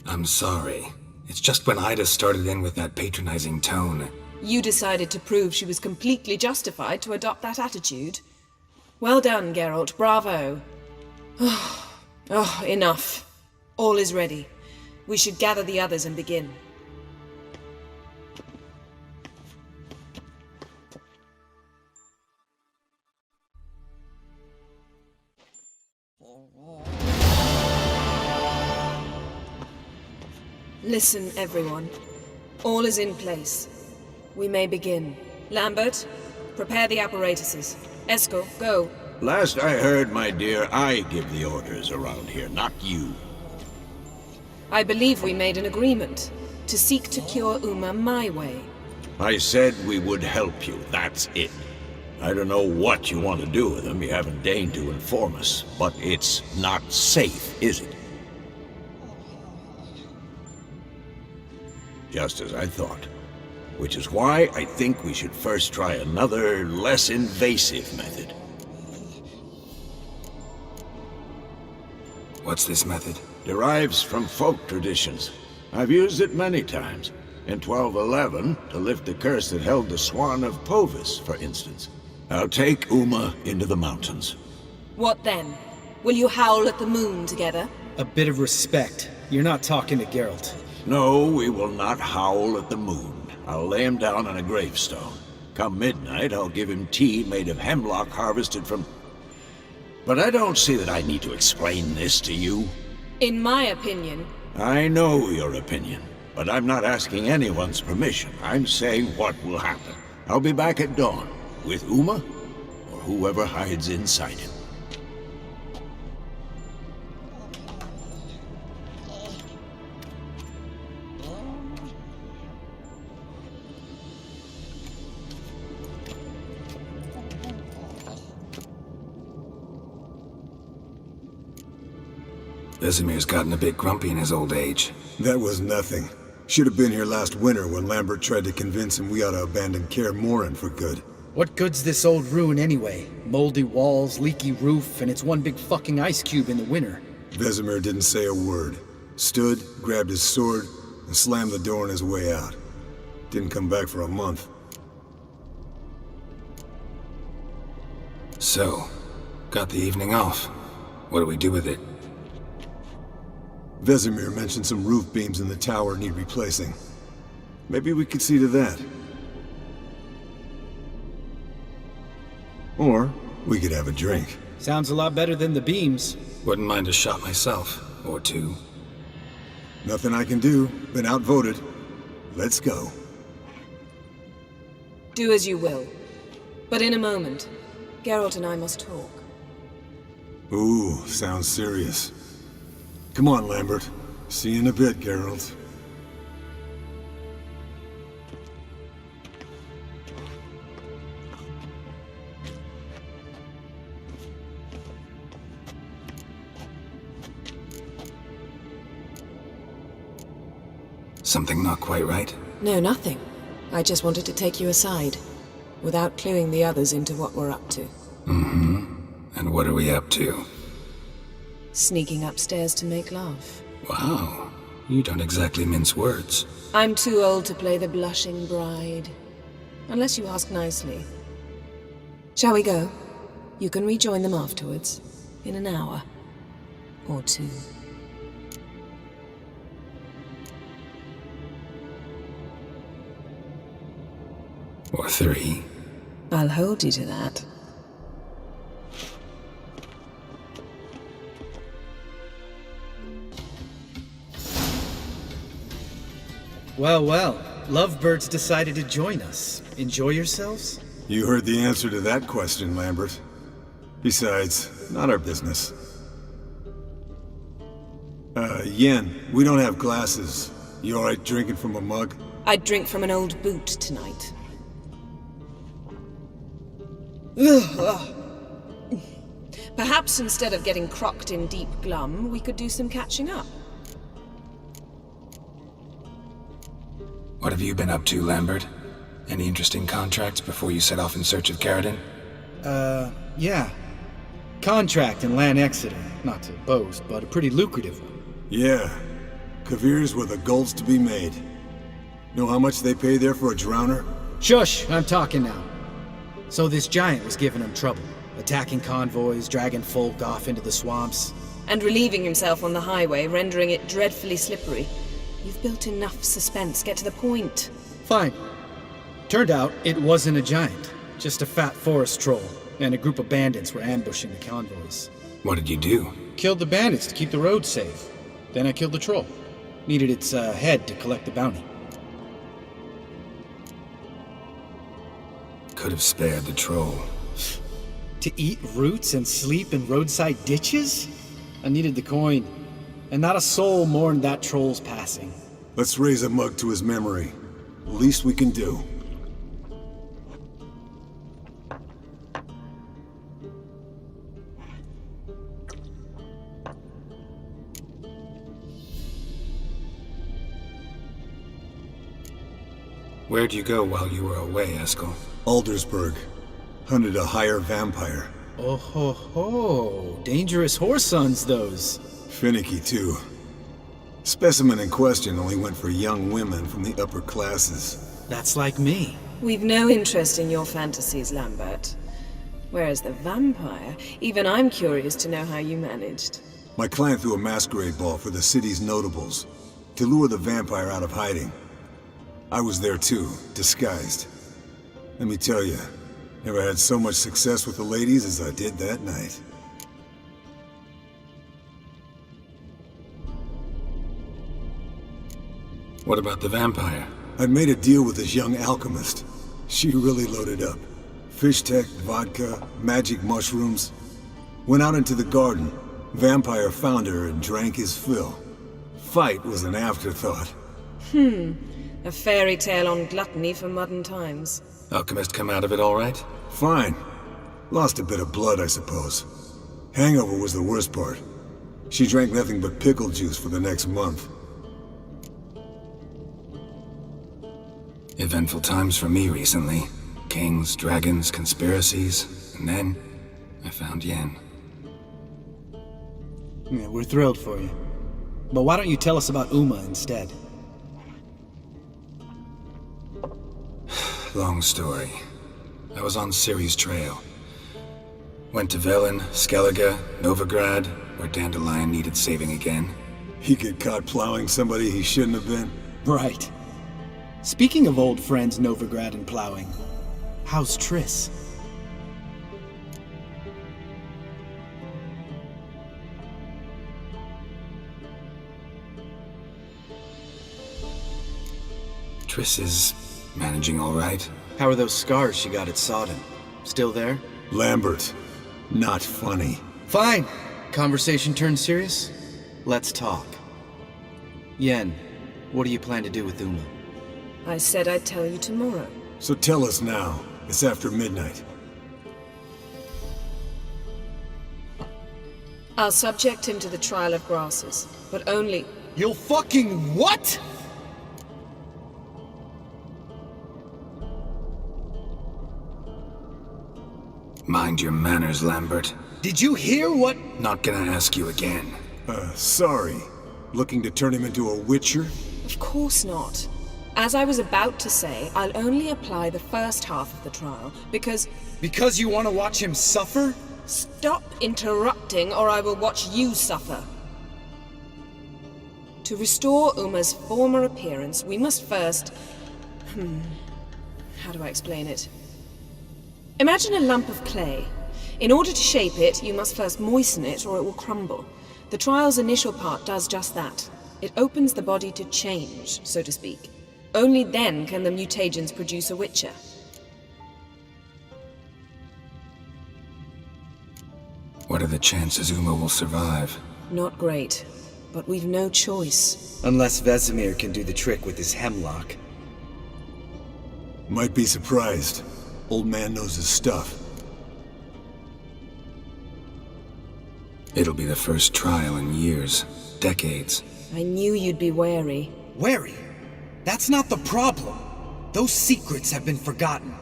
[SPEAKER 1] I'm sorry. It's just when Ida started in with that patronizing tone.
[SPEAKER 15] You decided to prove she was completely justified to adopt that attitude. Well done, Geralt. Bravo. Oh, enough. All is ready. We should gather the others and begin. Listen, everyone. All is in place. We may begin. Lambert, prepare the apparatuses. Eskel, go.
[SPEAKER 7] Last I heard, my dear, I give the orders around here, not you.
[SPEAKER 15] I believe we made an agreement to seek to cure Uma my way.
[SPEAKER 7] I said we would help you, that's it. I don't know what you want to do with them, you haven't deigned to inform us, but it's not safe, is it? Just as I thought. Which is why I think we should first try another, less invasive method.
[SPEAKER 1] What's this method?
[SPEAKER 7] Derives from folk traditions. I've used it many times. In 1211, to lift the curse that held the Swan of Povis, for instance. I'll take Uma into the mountains.
[SPEAKER 15] What then? Will you howl at the moon together?
[SPEAKER 17] A bit of respect. You're not talking to Geralt.
[SPEAKER 7] No, we will not howl at the moon. I'll lay him down on a gravestone. Come midnight, I'll give him tea made of hemlock harvested from... But I don't see that I need to explain this to you.
[SPEAKER 15] In my opinion...
[SPEAKER 7] I know your opinion, but I'm not asking anyone's permission. I'm saying what will happen. I'll be back at dawn, with Uma, or whoever hides inside him.
[SPEAKER 1] Vesemir's gotten a bit grumpy in his old age.
[SPEAKER 10] That was nothing. Should have been here last winter when Lambert tried to convince him we ought to abandon Kaer Morhen for good.
[SPEAKER 17] What good's this old ruin anyway? Moldy walls, leaky roof, and it's one big fucking ice cube in the winter.
[SPEAKER 10] Vesemir didn't say a word. Stood, grabbed his sword, and slammed the door on his way out. Didn't come back for a month.
[SPEAKER 1] So, got the evening off. What do we do with it?
[SPEAKER 10] Vesemir mentioned some roof beams in the tower need replacing. Maybe we could see to that. Or we could have a drink.
[SPEAKER 17] Sounds a lot better than the beams.
[SPEAKER 1] Wouldn't mind a shot myself, or two.
[SPEAKER 10] Nothing I can do. Been outvoted. Let's go.
[SPEAKER 15] Do as you will. But in a moment, Geralt and I must talk.
[SPEAKER 10] Ooh, sounds serious. Come on, Lambert. See you in a bit, Geralt.
[SPEAKER 1] Something not quite right?
[SPEAKER 15] No, nothing. I just wanted to take you aside, without cluing the others into what we're up to.
[SPEAKER 1] Mm-hmm. And what are we up to?
[SPEAKER 15] Sneaking upstairs to make love.
[SPEAKER 1] Wow. You don't exactly mince words.
[SPEAKER 15] I'm too old to play the blushing bride. Unless you ask nicely. Shall we go? You can rejoin them afterwards. In an hour. Or two.
[SPEAKER 1] Or three.
[SPEAKER 15] I'll hold you to that.
[SPEAKER 17] Well, well. Lovebirds decided to join us. Enjoy yourselves?
[SPEAKER 10] You heard the answer to that question, Lambert. Besides, not our business. Yen, we don't have glasses. You alright drinking from a mug?
[SPEAKER 15] I'd drink from an old boot tonight. Perhaps instead of getting crocked in deep glum, we could do some catching up.
[SPEAKER 1] What have you been up to, Lambert? Any interesting contracts before you set off in search of Caridin?
[SPEAKER 17] Yeah. Contract in Lan Exeter. Not to boast, but a pretty lucrative one.
[SPEAKER 10] Yeah. Kavir's were the goals to be made. Know how much they pay there for a drowner?
[SPEAKER 17] Shush! I'm talking now. So this giant was giving him trouble. Attacking convoys, dragging folk off into the swamps.
[SPEAKER 15] And relieving himself on the highway, rendering it dreadfully slippery. You've built enough suspense. Get to the point.
[SPEAKER 17] Fine. Turned out it wasn't a giant. Just a fat forest troll. And a group of bandits were ambushing the convoys.
[SPEAKER 1] What did you do?
[SPEAKER 17] Killed the bandits to keep the road safe. Then I killed the troll. Needed its head to collect the bounty.
[SPEAKER 1] Could have spared the troll.
[SPEAKER 17] To eat roots and sleep in roadside ditches? I needed the coin. And not a soul mourned that troll's passing.
[SPEAKER 10] Let's raise a mug to his memory. Least we can do.
[SPEAKER 1] Where'd you go while you were away, Eskel?
[SPEAKER 10] Aldersburg. Hunted a higher vampire.
[SPEAKER 17] Oh ho ho. Dangerous whoresons, those.
[SPEAKER 10] Finicky, too. Specimen in question only went for young women from the upper classes.
[SPEAKER 17] That's like me.
[SPEAKER 15] We've no interest in your fantasies, Lambert. Whereas the vampire, even I'm curious to know how you managed.
[SPEAKER 10] My client threw a masquerade ball for the city's notables, to lure the vampire out of hiding. I was there too, disguised. Let me tell you, never had so much success with the ladies as I did that night.
[SPEAKER 1] What about the vampire?
[SPEAKER 10] I'd made a deal with this young alchemist. She really loaded up. Fish tech, vodka, magic mushrooms. Went out into the garden. Vampire found her and drank his fill. Fight was an afterthought.
[SPEAKER 15] A fairy tale on gluttony for modern times.
[SPEAKER 1] Alchemist come out of it all right?
[SPEAKER 10] Fine. Lost a bit of blood, I suppose. Hangover was the worst part. She drank nothing but pickle juice for the next month.
[SPEAKER 1] Eventful times for me recently. Kings, dragons, conspiracies, and then I found Yen.
[SPEAKER 17] Yeah, we're thrilled for you. But why don't you tell us about Uma instead?
[SPEAKER 1] Long story. I was on Ciri's trail. Went to Velen, Skellige, Novigrad, where Dandelion needed saving again.
[SPEAKER 10] He get caught plowing somebody he shouldn't have been?
[SPEAKER 17] Right. Speaking of old friends Novigrad and plowing, how's Triss?
[SPEAKER 1] Triss is managing all right.
[SPEAKER 17] How are those scars she got at Sodden? Still there?
[SPEAKER 10] Lambert. Not funny.
[SPEAKER 17] Fine. Conversation turned serious? Let's talk. Yen, what do you plan to do with Uma?
[SPEAKER 15] I said I'd tell you tomorrow.
[SPEAKER 10] So tell us now. It's after midnight.
[SPEAKER 15] I'll subject him to the trial of grasses, but only...
[SPEAKER 17] You'll fucking what?!
[SPEAKER 1] Mind your manners, Lambert.
[SPEAKER 17] Did you hear what?
[SPEAKER 1] Not gonna ask you again.
[SPEAKER 10] Sorry. Looking to turn him into a witcher?
[SPEAKER 15] Of course not. As I was about to say, I'll only apply the first half of the trial, because...
[SPEAKER 17] Because you want to watch him suffer?
[SPEAKER 15] Stop interrupting, or I will watch you suffer. To restore Uma's former appearance, we must first... How do I explain it? Imagine a lump of clay. In order to shape it, you must first moisten it, or it will crumble. The trial's initial part does just that. It opens the body to change, so to speak. Only then can the mutagens produce a witcher.
[SPEAKER 1] What are the chances Uma will survive?
[SPEAKER 15] Not great, but we've no choice.
[SPEAKER 13] Unless Vesemir can do the trick with his hemlock.
[SPEAKER 10] Might be surprised. Old man knows his stuff.
[SPEAKER 1] It'll be the first trial in years, decades.
[SPEAKER 15] I knew you'd be wary.
[SPEAKER 17] Wary? That's not the problem. Those secrets have been forgotten,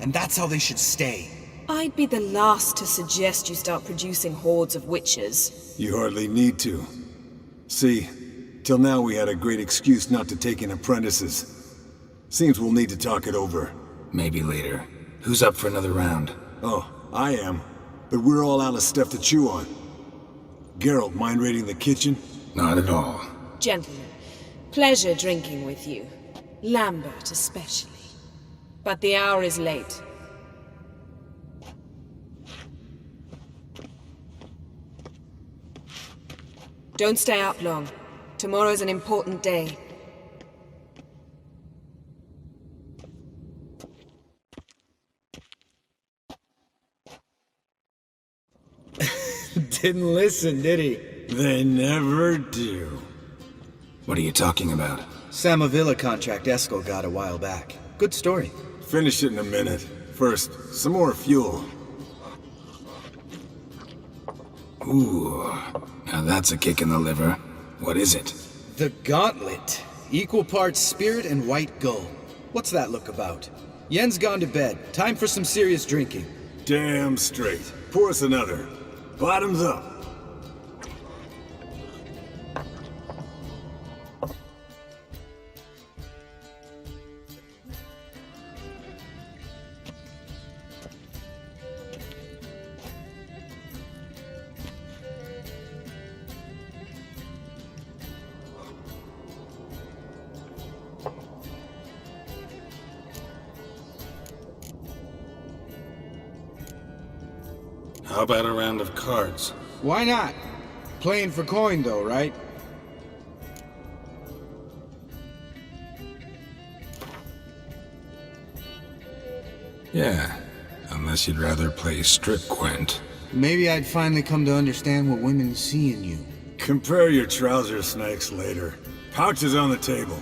[SPEAKER 17] and that's how they should stay.
[SPEAKER 15] I'd be the last to suggest you start producing hordes of witches.
[SPEAKER 10] You hardly need to. See, till now we had a great excuse not to take in apprentices. Seems we'll need to talk it over.
[SPEAKER 1] Maybe later. Who's up for another round?
[SPEAKER 10] Oh, I am. But we're all out of stuff to chew on. Geralt, mind raiding the kitchen?
[SPEAKER 1] Not at all.
[SPEAKER 15] Gentlemen, pleasure drinking with you. Lambert especially. But the hour is late. Don't stay up long. Tomorrow's an important day.
[SPEAKER 17] Didn't listen, did he?
[SPEAKER 10] They never do.
[SPEAKER 1] What are you talking about?
[SPEAKER 13] Samavilla contract Eskel got a while back. Good story.
[SPEAKER 10] Finish it in a minute. First, some more fuel.
[SPEAKER 1] Ooh, now that's a kick in the liver. What is it?
[SPEAKER 13] The Gauntlet. Equal parts spirit and white gull. What's that look about? Yen's gone to bed. Time for some serious drinking.
[SPEAKER 10] Damn straight. Pour us another. Bottoms up.
[SPEAKER 1] How about a round of cards?
[SPEAKER 13] Why not? Playing for coin though, right?
[SPEAKER 1] Yeah, unless you'd rather play strip Quent.
[SPEAKER 13] Maybe I'd finally come to understand what women see in you.
[SPEAKER 10] Compare your trouser snakes later. Pouch is on the table.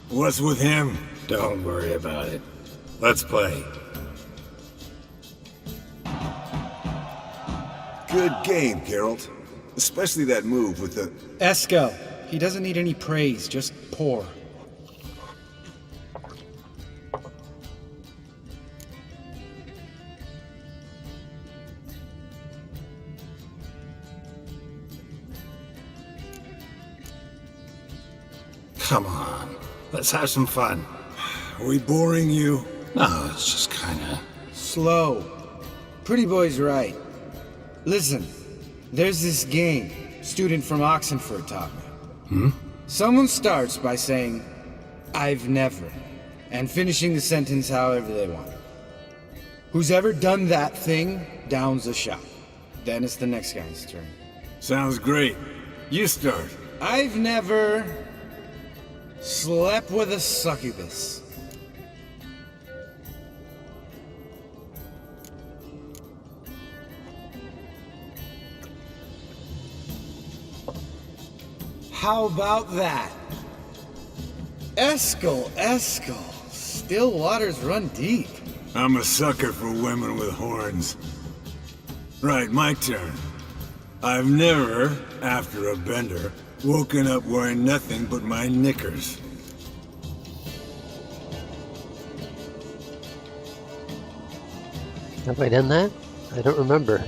[SPEAKER 10] What's with him?
[SPEAKER 1] Don't worry about it. Let's play.
[SPEAKER 10] Good game, Geralt. Especially that move with the...
[SPEAKER 13] Eskel. He doesn't need any praise, just pour.
[SPEAKER 1] Come on, let's have some fun.
[SPEAKER 10] Are we boring you?
[SPEAKER 1] No, it's just kinda...
[SPEAKER 13] Slow. Pretty boy's right. Listen, there's this game student from Oxenford taught me. Someone starts by saying, "I've never," and finishing the sentence however they want. Who's ever done that thing downs a shot. Then it's the next guy's turn.
[SPEAKER 10] Sounds great. You start.
[SPEAKER 13] I've never slept with a succubus. How about that? Eskel. Still waters run deep.
[SPEAKER 10] I'm a sucker for women with horns. Right, my turn. I've never, after a bender, woken up wearing nothing but my knickers.
[SPEAKER 5] Have I done that? I don't remember.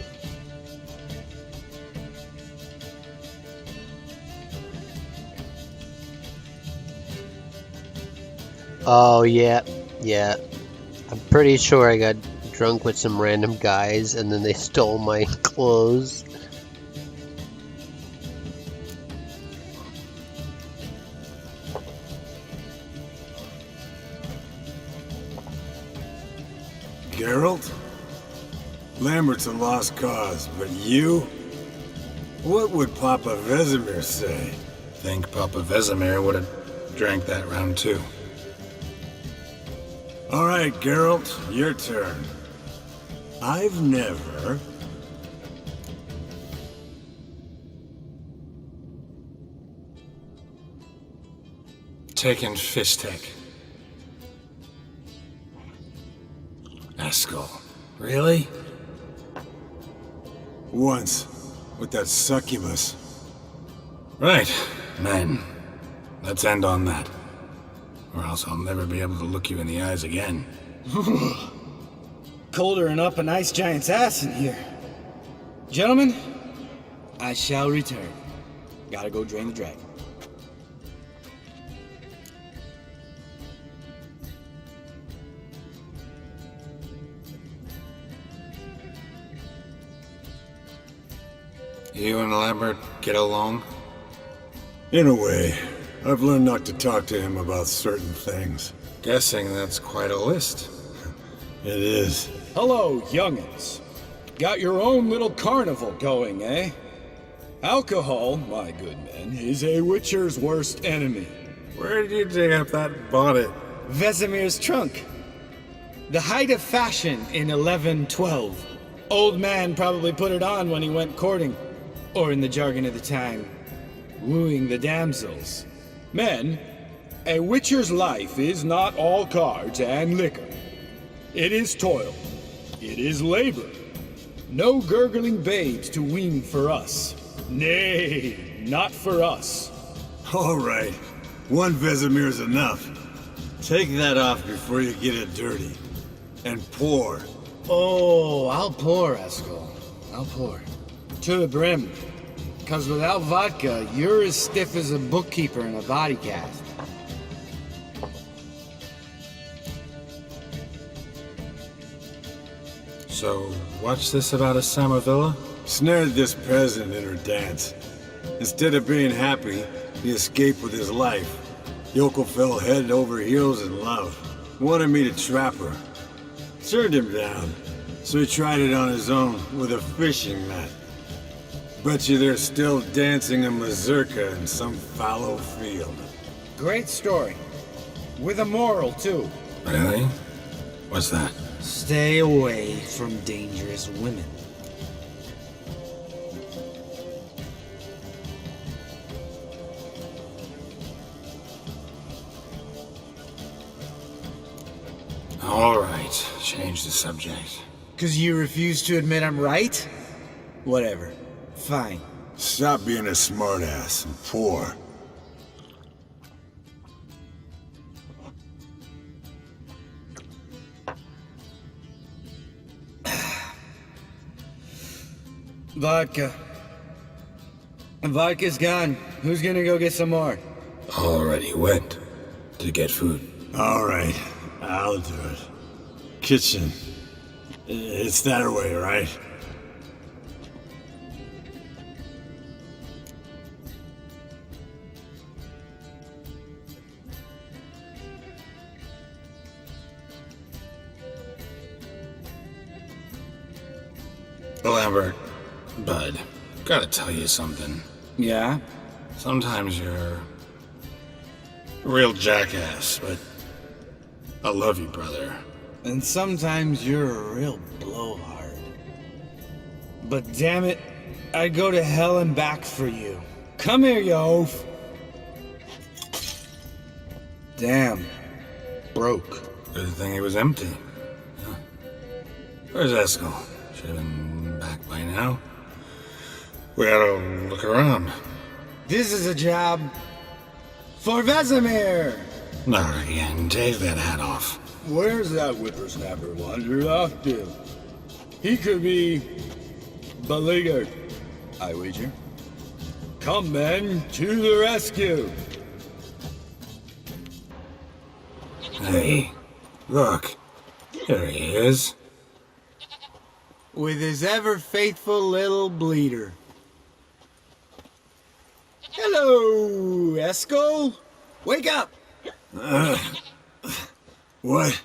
[SPEAKER 5] Oh, yeah. I'm pretty sure I got drunk with some random guys and then they stole my clothes.
[SPEAKER 10] Geralt? Lambert's a lost cause, but you? What would Papa Vesemir say?
[SPEAKER 1] Think Papa Vesemir would have drank that round too.
[SPEAKER 10] All right, Geralt, your turn. I've never...
[SPEAKER 1] taken Fishtech. Eskel. Really?
[SPEAKER 10] Once, with that succubus.
[SPEAKER 1] Right, men. Let's end on that. Or else I'll never be able to look you in the eyes again.
[SPEAKER 13] Colder and up an ice giant's ass in here. Gentlemen, I shall return. Gotta go drain the dragon.
[SPEAKER 1] You and Lambert get along?
[SPEAKER 10] In a way. I've learned not to talk to him about certain things.
[SPEAKER 1] Guessing that's quite a list.
[SPEAKER 10] It is.
[SPEAKER 13] Hello, youngins. Got your own little carnival going, eh? Alcohol, my good men, is a witcher's worst enemy.
[SPEAKER 1] Where did you dig up that bonnet?
[SPEAKER 13] Vesemir's trunk. The height of fashion in 1112. Old man probably put it on when he went courting. Or in the jargon of the time, wooing the damsels. Men, a witcher's life is not all cards and liquor. It is toil. It is labor. No gurgling babes to wean for us. Nay, not for us.
[SPEAKER 10] All right. One Vesemir's enough. Take that off before you get it dirty. And pour.
[SPEAKER 6] Oh, I'll pour, Eskel. I'll pour. To the brim. Because without vodka, you're as stiff as a bookkeeper in a body cast.
[SPEAKER 1] So, what's this about a Samarvilla?
[SPEAKER 10] Snared this peasant in her dance. Instead of being happy, he escaped with his life. Yoko fell head over heels in love. Wanted me to trap her. Turned him down. So he tried it on his own with a fishing net. Bet you they're still dancing a mazurka in some fallow field.
[SPEAKER 6] Great story. With a moral, too.
[SPEAKER 1] Really? What's that?
[SPEAKER 6] Stay away from dangerous women.
[SPEAKER 1] All right, change the subject.
[SPEAKER 6] 'Cause you refuse to admit I'm right? Whatever. Fine.
[SPEAKER 10] Stop being a smartass and pour.
[SPEAKER 6] Vodka. Vodka's gone. Who's gonna go get some more?
[SPEAKER 1] Already went to get food.
[SPEAKER 10] All right, I'll do it. Kitchen. It's that way, right?
[SPEAKER 1] Lambert, Bud, gotta tell you something.
[SPEAKER 6] Yeah?
[SPEAKER 1] Sometimes you're a real jackass, but I love you, brother.
[SPEAKER 6] And sometimes you're a real blowhard. But damn it, I'd go to hell and back for you. Come here, you oaf. Damn. Broke.
[SPEAKER 1] Good thing it was empty. Huh? Where's Eskel? Should have been back by now. We ought to look around.
[SPEAKER 6] This is a job for Vesemir!
[SPEAKER 1] Not again. Take that hat off.
[SPEAKER 6] Where's that whippersnapper wandered off to? He could be beleaguered, I wager. Come, men, to the rescue!
[SPEAKER 1] Hey, look. There he is.
[SPEAKER 6] With his ever-faithful little bleeder. Hello, Eskel! Wake up!
[SPEAKER 10] What?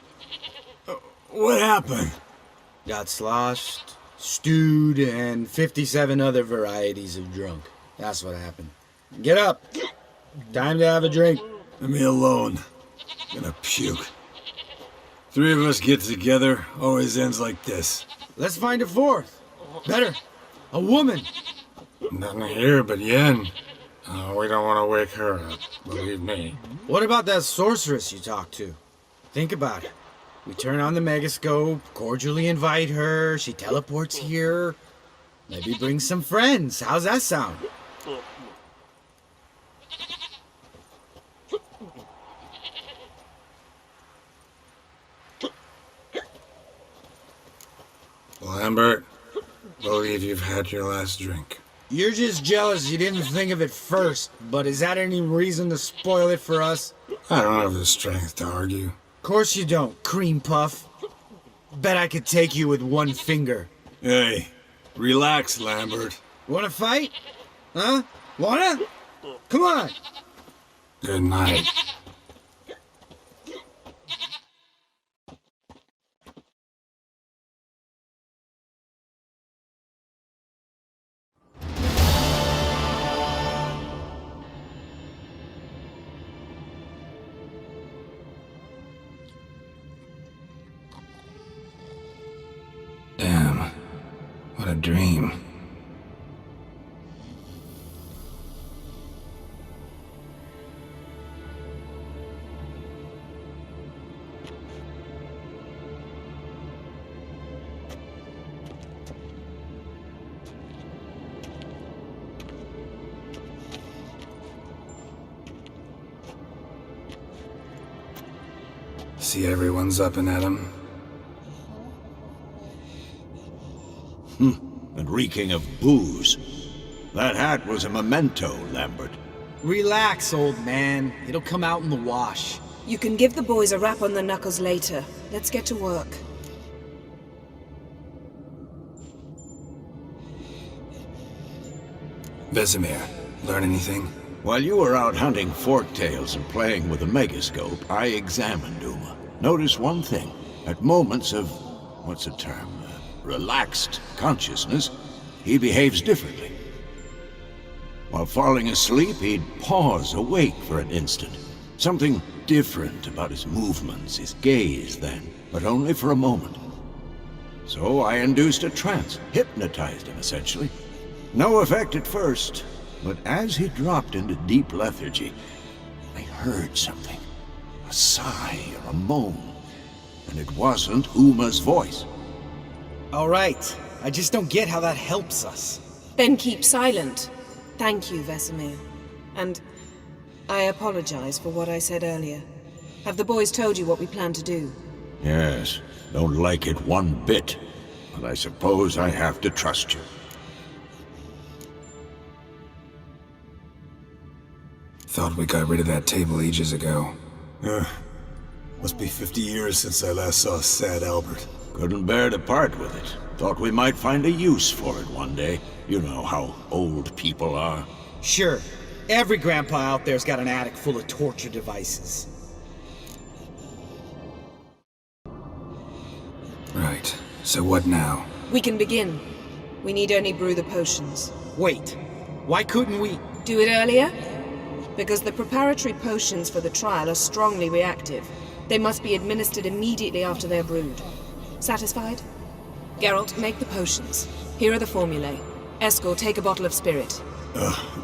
[SPEAKER 10] What happened?
[SPEAKER 6] Got sloshed, stewed, and 57 other varieties of drunk. That's what happened. Get up! Time to have a drink.
[SPEAKER 10] Leave me alone. I'm gonna puke. Three of us get together, always ends like this.
[SPEAKER 6] Let's find a fourth. Better. A woman.
[SPEAKER 1] Nothing here but Yen. We don't want to wake her up, believe me.
[SPEAKER 6] What about that sorceress you talked to? Think about it. We turn on the megascope, cordially invite her, she teleports here. Maybe bring some friends. How's that sound?
[SPEAKER 1] Lambert, believe you've had your last drink.
[SPEAKER 6] You're just jealous you didn't think of it first, but is that any reason to spoil it for us?
[SPEAKER 1] I don't have the strength to argue.
[SPEAKER 6] Course you don't, cream puff. Bet I could take you with one finger.
[SPEAKER 10] Hey, relax, Lambert.
[SPEAKER 6] Wanna fight? Huh? Wanna? Come on!
[SPEAKER 1] Good night. Damn, what a dream. See everyone's up and at 'em.
[SPEAKER 7] And reeking of booze. That hat was a memento, Lambert.
[SPEAKER 17] Relax, old man. It'll come out in the wash.
[SPEAKER 15] You can give the boys a rap on the knuckles later. Let's get to work.
[SPEAKER 1] Vesemir, learn anything?
[SPEAKER 7] While you were out hunting forktails and playing with the megascope, I examined Uma. Notice one thing. At moments of, what's the term, relaxed consciousness, he behaves differently. While falling asleep, he'd pause awake for an instant. Something different about his movements, his gaze then, but only for a moment. So I induced a trance, hypnotized him essentially. No effect at first, but as he dropped into deep lethargy, I heard something. A sigh or a moan. And it wasn't Uma's voice.
[SPEAKER 17] All right. I just don't get how that helps us.
[SPEAKER 15] Then keep silent. Thank you, Vesemir. And I apologize for what I said earlier. Have the boys told you what we plan to do?
[SPEAKER 7] Yes, don't like it one bit, but I suppose I have to trust you.
[SPEAKER 1] Thought we got rid of that table ages ago.
[SPEAKER 10] Must be 50 years since I last saw sad Albert.
[SPEAKER 7] Couldn't bear to part with it. Thought we might find a use for it one day. You know how old people are.
[SPEAKER 17] Sure. Every grandpa out there's got an attic full of torture devices.
[SPEAKER 1] Right. So what now?
[SPEAKER 15] We can begin. We need only brew the potions.
[SPEAKER 17] Wait. Why couldn't we...
[SPEAKER 15] Do it earlier? Because the preparatory potions for the trial are strongly reactive. They must be administered immediately after they're brewed. Satisfied? Geralt, make the potions. Here are the formulae. Eskel, take a bottle of spirit.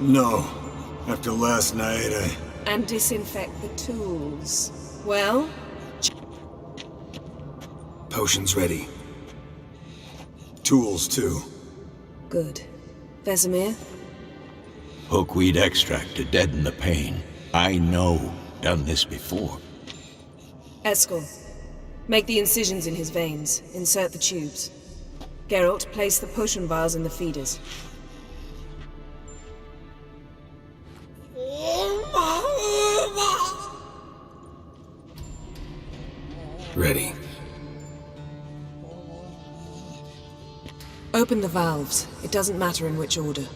[SPEAKER 10] No. After last night,
[SPEAKER 15] And disinfect the tools. Well?
[SPEAKER 1] Potions ready.
[SPEAKER 10] Tools, too.
[SPEAKER 15] Good. Vesemir?
[SPEAKER 7] Hookweed extract to deaden the pain. I know. Done this before.
[SPEAKER 15] Eskel, make the incisions in his veins. Insert the tubes. Geralt, place the potion vials in the feeders.
[SPEAKER 1] Ready.
[SPEAKER 15] Open the valves. It doesn't matter in which order.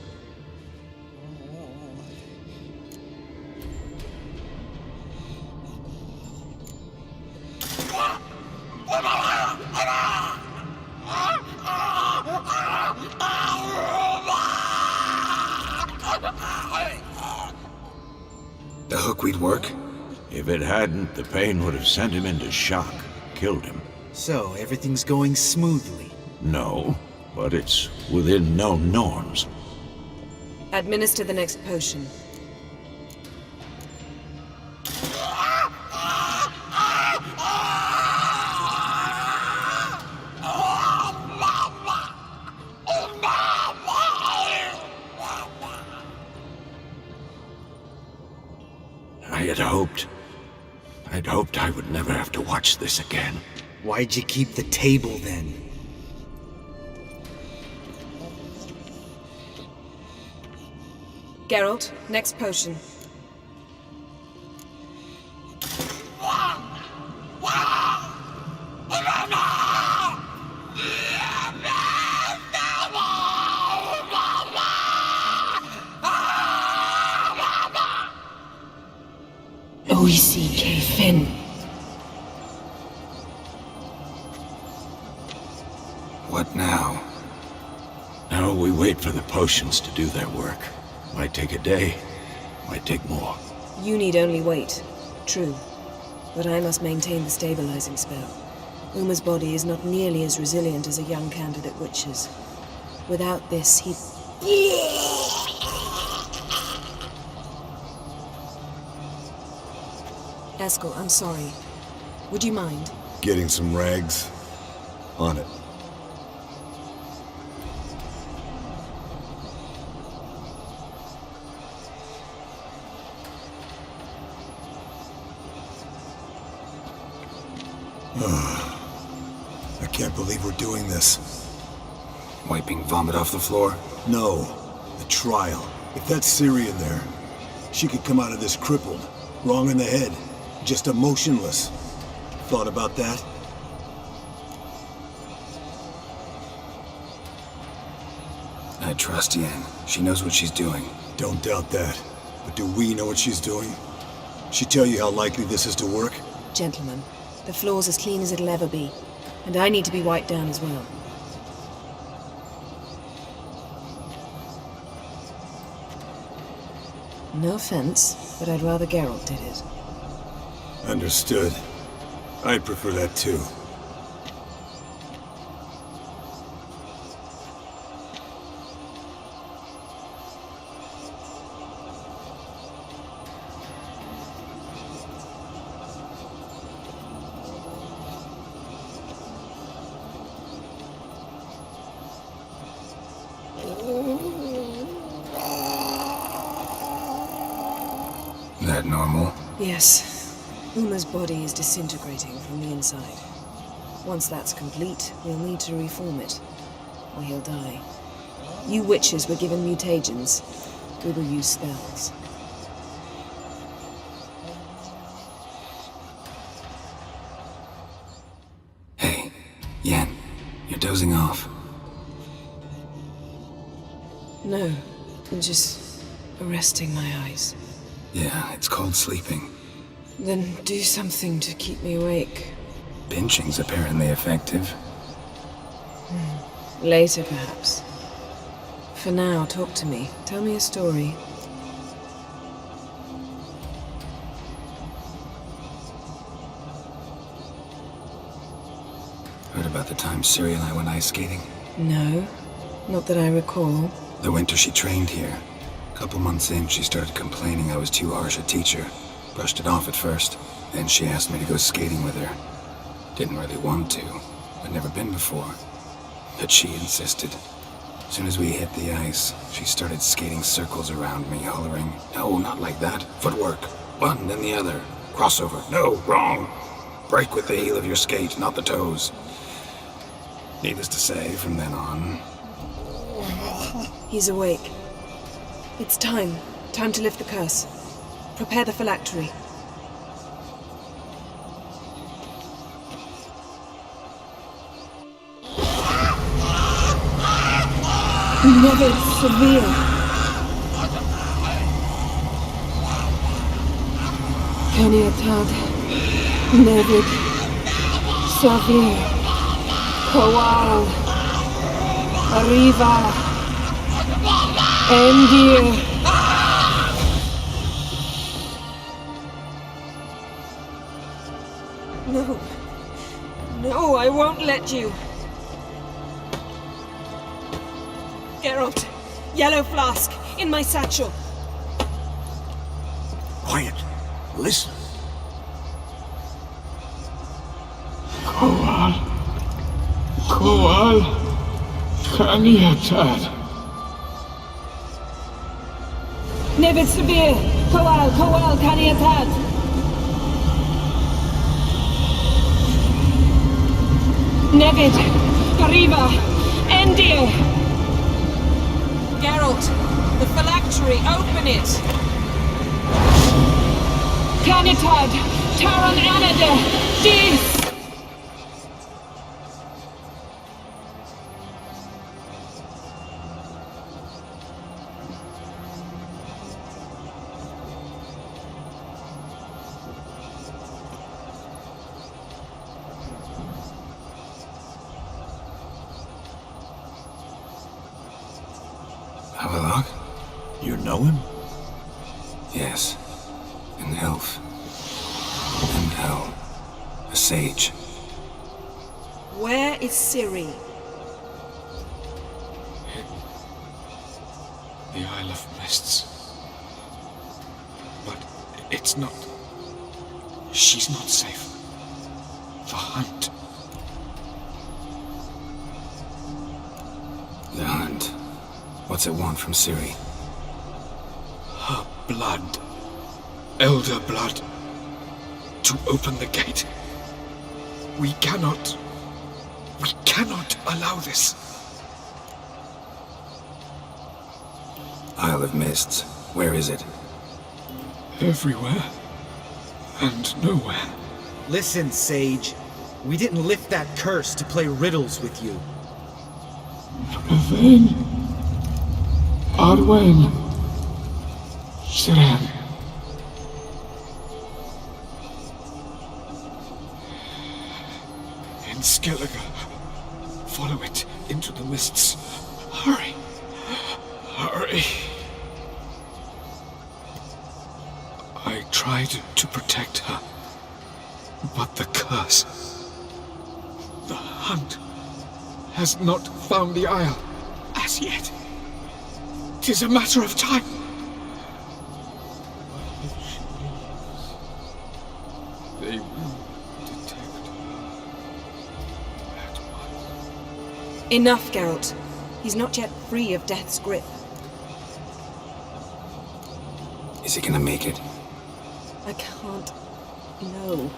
[SPEAKER 1] The hookweed work?
[SPEAKER 7] If it hadn't, the pain would have sent him into shock, killed him.
[SPEAKER 17] So, everything's going smoothly?
[SPEAKER 7] No, but it's within known norms.
[SPEAKER 15] Administer the next potion.
[SPEAKER 7] I'd hoped I would never have to watch this again.
[SPEAKER 17] Why'd you keep the table then?
[SPEAKER 15] Geralt, next potion. OECK Finn.
[SPEAKER 1] What now?
[SPEAKER 7] Now we wait for the potions to do their work. Might take a day, might take more.
[SPEAKER 15] You need only wait. True. But I must maintain the stabilizing spell. Uma's body is not nearly as resilient as a young candidate witch's. Without this, he... Eskel, I'm sorry. Would you mind?
[SPEAKER 10] Getting some rags? On it. I can't believe we're doing this.
[SPEAKER 1] Wiping vomit off the floor?
[SPEAKER 10] No. The trial. If that's Ciri in there, she could come out of this crippled, wrong in the head, just emotionless. Thought about that?
[SPEAKER 1] I trust Yen. She knows what she's doing.
[SPEAKER 10] Don't doubt that. But do we know what she's doing? She tell you how likely this is to work?
[SPEAKER 15] Gentlemen, the floor's as clean as it'll ever be. And I need to be wiped down as well. No offense, but I'd rather Geralt did it.
[SPEAKER 10] Understood. I'd prefer that too.
[SPEAKER 1] That normal?
[SPEAKER 15] Yes. Uma's body is disintegrating from the inside. Once that's complete, we'll need to reform it, or he'll die. You witches were given mutagens. We will use spells.
[SPEAKER 1] Hey, Yen, you're dozing off.
[SPEAKER 15] No, I'm just arresting my eyes.
[SPEAKER 1] Yeah, it's called sleeping.
[SPEAKER 15] Then do something to keep me awake.
[SPEAKER 1] Pinching's apparently effective.
[SPEAKER 15] Later, perhaps. For now, talk to me. Tell me a story.
[SPEAKER 1] Heard about the time Ciri and I went ice skating?
[SPEAKER 15] No, not that I recall.
[SPEAKER 1] The winter she trained here. A couple months in, she started complaining I was too harsh a teacher. Brushed it off at first. Then she asked me to go skating with her. Didn't really want to. I'd never been before. But she insisted. As soon as we hit the ice, she started skating circles around me, hollering, "No, not like that. Footwork. One, then the other. Crossover. No, wrong. Break with the heel of your skate, not the toes." Needless to say, from then on...
[SPEAKER 15] He's awake. It's time. Time to lift the curse. Prepare the phylactery.
[SPEAKER 3] Never severe. Kaniatad, Nevid, Savir, Kowal, Arriva, Endir.
[SPEAKER 15] No. No, I won't let you. Geralt, yellow flask, in my satchel.
[SPEAKER 7] Quiet. Listen.
[SPEAKER 12] Kowal. Kowal. Kaniatad.
[SPEAKER 3] Nevid Severe, Kowal, Kowal, Kaniatad. Nevid, Arriva, Endir.
[SPEAKER 15] Geralt, the phylactery, open it!
[SPEAKER 3] Kanitad, Taran Anada, Dis!
[SPEAKER 1] Havelock?
[SPEAKER 7] You know him?
[SPEAKER 1] Yes. An elf. An elf. A sage.
[SPEAKER 15] Where is Ciri?
[SPEAKER 8] The Isle of Mists. But it's not... She's not safe. The hunt.
[SPEAKER 1] The hunt. What's it want from Ciri?
[SPEAKER 8] Her blood. Elder blood. To open the gate. We cannot allow this.
[SPEAKER 1] Isle of Mists. Where is it?
[SPEAKER 8] Everywhere. And nowhere.
[SPEAKER 17] Listen, Sage. We didn't lift that curse to play riddles with you.
[SPEAKER 8] Then Arwen. Siran. In Skellige. Follow it into the mists. Hurry. Hurry. I tried to protect her, but the curse. The hunt has not found the Isle as yet. 'Tis a matter of time. They will detect at once.
[SPEAKER 15] Enough, Geralt. He's not yet free of death's grip.
[SPEAKER 1] Is he gonna make it?
[SPEAKER 15] I can't. No.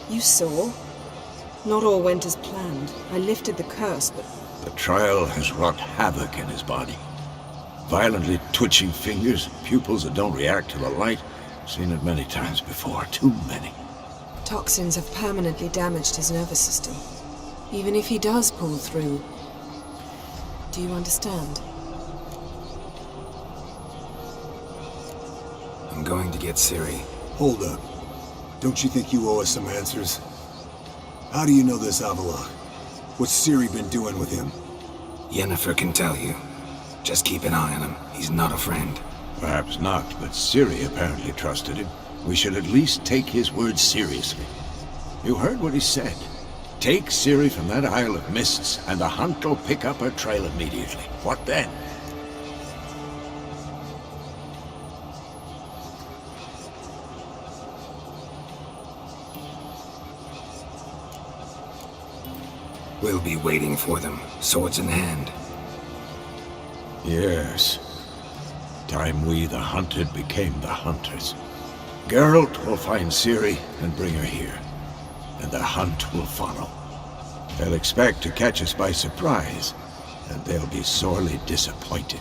[SPEAKER 15] You saw. Not all went as planned. I lifted the curse, but
[SPEAKER 7] The trial has wrought havoc in his body. Violently twitching fingers, pupils that don't react to the light. Seen it many times before, too many.
[SPEAKER 15] toxins have permanently damaged his nervous system. Even if he does pull through. Do you understand?
[SPEAKER 1] I'm going to get Ciri.
[SPEAKER 10] Hold up. Don't you think you owe us some answers? How do you know this Avallac'h? What's Ciri been doing with him?
[SPEAKER 1] Yennefer can tell you. Just keep an eye on him. He's not a friend.
[SPEAKER 7] Perhaps not, but Ciri apparently trusted him. We should at least take his words seriously. You heard what he said. Take Ciri from that Isle of Mists, and the hunt will pick up her trail immediately. What then?
[SPEAKER 1] We'll be waiting for them, swords in hand.
[SPEAKER 7] Yes. Time we, the hunted, became the hunters. Geralt will find Ciri and bring her here, and the hunt will follow. They'll expect to catch us by surprise, and they'll be sorely disappointed.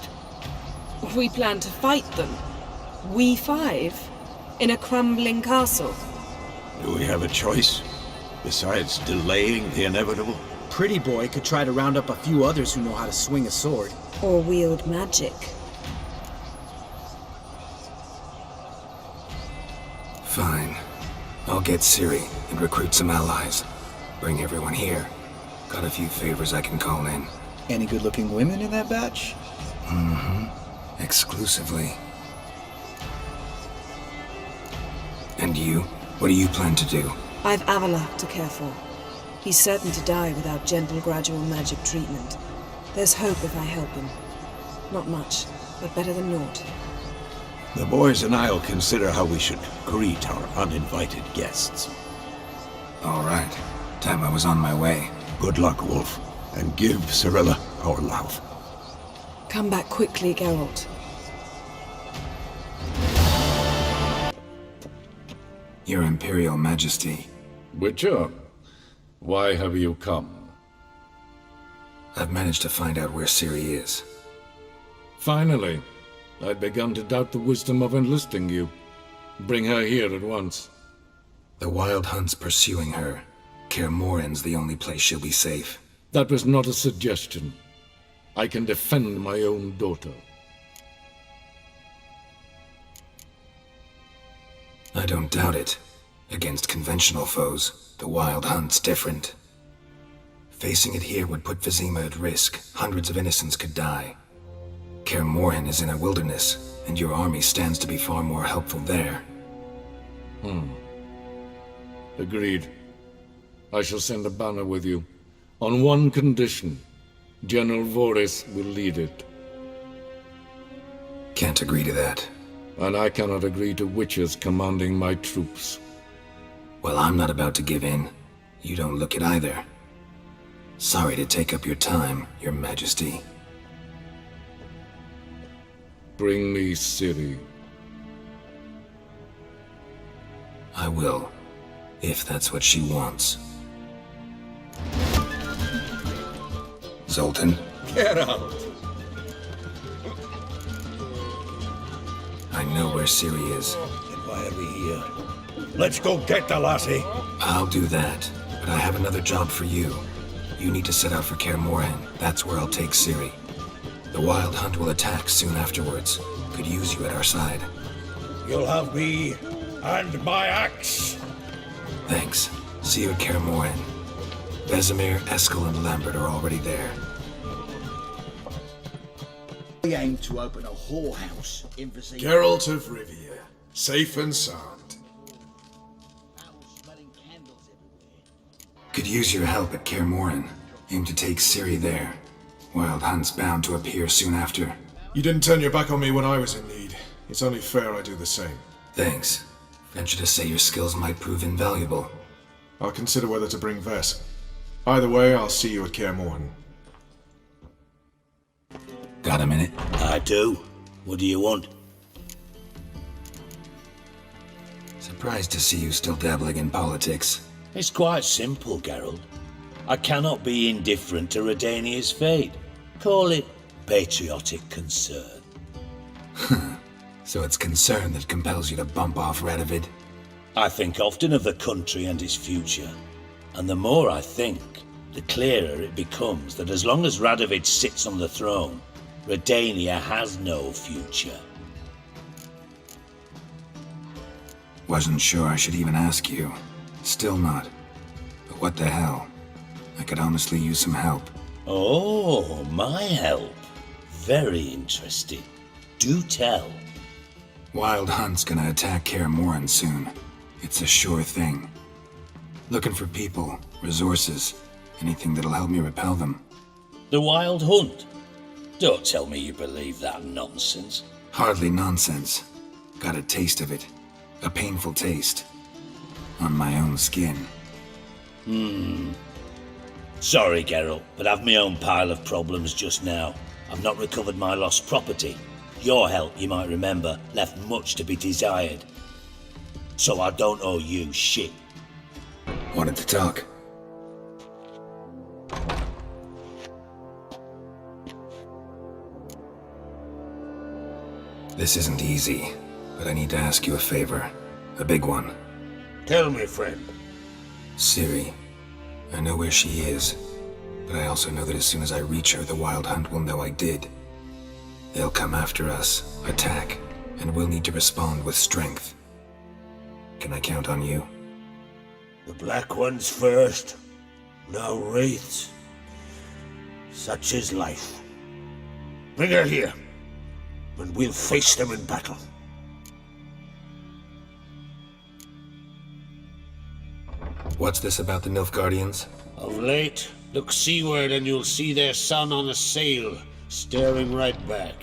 [SPEAKER 15] We plan to fight them. We five? In a crumbling castle?
[SPEAKER 7] Do we have a choice? Besides delaying the inevitable?
[SPEAKER 17] Pretty Boy could try to round up a few others who know how to swing a sword.
[SPEAKER 15] Or wield magic.
[SPEAKER 1] Fine. I'll get Ciri and recruit some allies. Bring everyone here. Got a few favors I can call in.
[SPEAKER 17] Any good-looking women in that batch?
[SPEAKER 1] Mm-hmm. Exclusively. And you? What do you plan to do?
[SPEAKER 15] I've Avallac'h to care for. He's certain to die without gentle, gradual magic treatment. There's hope if I help him. Not much, but better than naught.
[SPEAKER 7] The boys and I'll consider how we should greet our uninvited guests.
[SPEAKER 1] All right. Time I was on my way.
[SPEAKER 7] Good luck, Wolf, and give Cirilla our love.
[SPEAKER 15] Come back quickly, Geralt.
[SPEAKER 1] Your Imperial Majesty.
[SPEAKER 22] Witcher, why have you come?
[SPEAKER 1] I've managed to find out where Ciri is.
[SPEAKER 22] Finally. I'd begun to doubt the wisdom of enlisting you. Bring her here at once.
[SPEAKER 1] The Wild Hunt's pursuing her. Kaer Morhen's the only place she'll be safe.
[SPEAKER 22] That was not a suggestion. I can defend my own daughter.
[SPEAKER 1] I don't doubt it. Against conventional foes, the Wild Hunt's different. Facing it here would put Vizima at risk. Hundreds of innocents could die. Kaer Morhen is in a wilderness, and your army stands to be far more helpful there.
[SPEAKER 22] Agreed. I shall send a banner with you. On one condition. General Voris will lead it.
[SPEAKER 1] Can't agree to that.
[SPEAKER 22] And I cannot agree to witches commanding my troops.
[SPEAKER 1] Well, I'm not about to give in. You don't look it either. Sorry to take up your time, Your Majesty.
[SPEAKER 22] Bring me Ciri.
[SPEAKER 1] I will, if that's what she wants. Zoltan,
[SPEAKER 2] Get out!
[SPEAKER 1] I know where Ciri is.
[SPEAKER 2] Then why are we here? Let's go get the lassie.
[SPEAKER 1] I'll do that, but I have another job for you. You need to set out for Kaer Morhen. That's where I'll take Ciri. The Wild Hunt will attack soon afterwards. Could use you at our side.
[SPEAKER 2] You'll have me and my axe.
[SPEAKER 1] Thanks. See you at Kaer Morhen. Vesemir, Eskel, and Lambert are already there.
[SPEAKER 9] We aim to open a whorehouse in Vizima.
[SPEAKER 8] Geralt of Rivia, safe and sound.
[SPEAKER 1] Could use your help at Kaer Morhen. Aim to take Ciri there. Wild Hunt's bound to appear soon after.
[SPEAKER 8] You didn't turn your back on me when I was in need. It's only fair I do the same.
[SPEAKER 1] Thanks. Venture to say your skills might prove invaluable.
[SPEAKER 8] I'll consider whether to bring Ves. Either way, I'll see you at Kaer Morhen.
[SPEAKER 1] Got a minute?
[SPEAKER 14] I do. What do you want?
[SPEAKER 1] Surprised to see you still dabbling in politics.
[SPEAKER 14] It's quite simple, Geralt. I cannot be indifferent to Redania's fate. Call it patriotic concern.
[SPEAKER 1] So it's concern that compels you to bump off Radovid?
[SPEAKER 14] I think often of the country and its future. And the more I think, the clearer it becomes that as long as Radovid sits on the throne, Redania has no future.
[SPEAKER 1] Wasn't sure I should even ask you. Still not. But what the hell? I could honestly use some help.
[SPEAKER 14] Oh, my help. Very interesting. Do tell.
[SPEAKER 1] Wild Hunt's gonna attack Kaer Morhen soon. It's a sure thing. Looking for people, resources, anything that'll help me repel them.
[SPEAKER 14] The Wild Hunt? Don't tell me you believe that nonsense.
[SPEAKER 1] Hardly nonsense. Got a taste of it. A painful taste. On my own skin.
[SPEAKER 14] Sorry, Geralt, but I've my own pile of problems just now. I've not recovered my lost property. Your help, you might remember, left much to be desired. So I don't owe you shit.
[SPEAKER 1] Wanted to talk. This isn't easy, but I need to ask you a favor. A big one.
[SPEAKER 2] Tell me, friend.
[SPEAKER 1] Ciri. I know where she is, but I also know that as soon as I reach her, the Wild Hunt will know I did. They'll come after us, attack, and we'll need to respond with strength. Can I count on you?
[SPEAKER 2] The Black Ones first, now Wraiths. Such is life. Bring her here, and we'll face them in battle.
[SPEAKER 1] What's this about the Nilfgaardians?
[SPEAKER 2] Of late, look seaward and you'll see their sun on a sail, staring right back.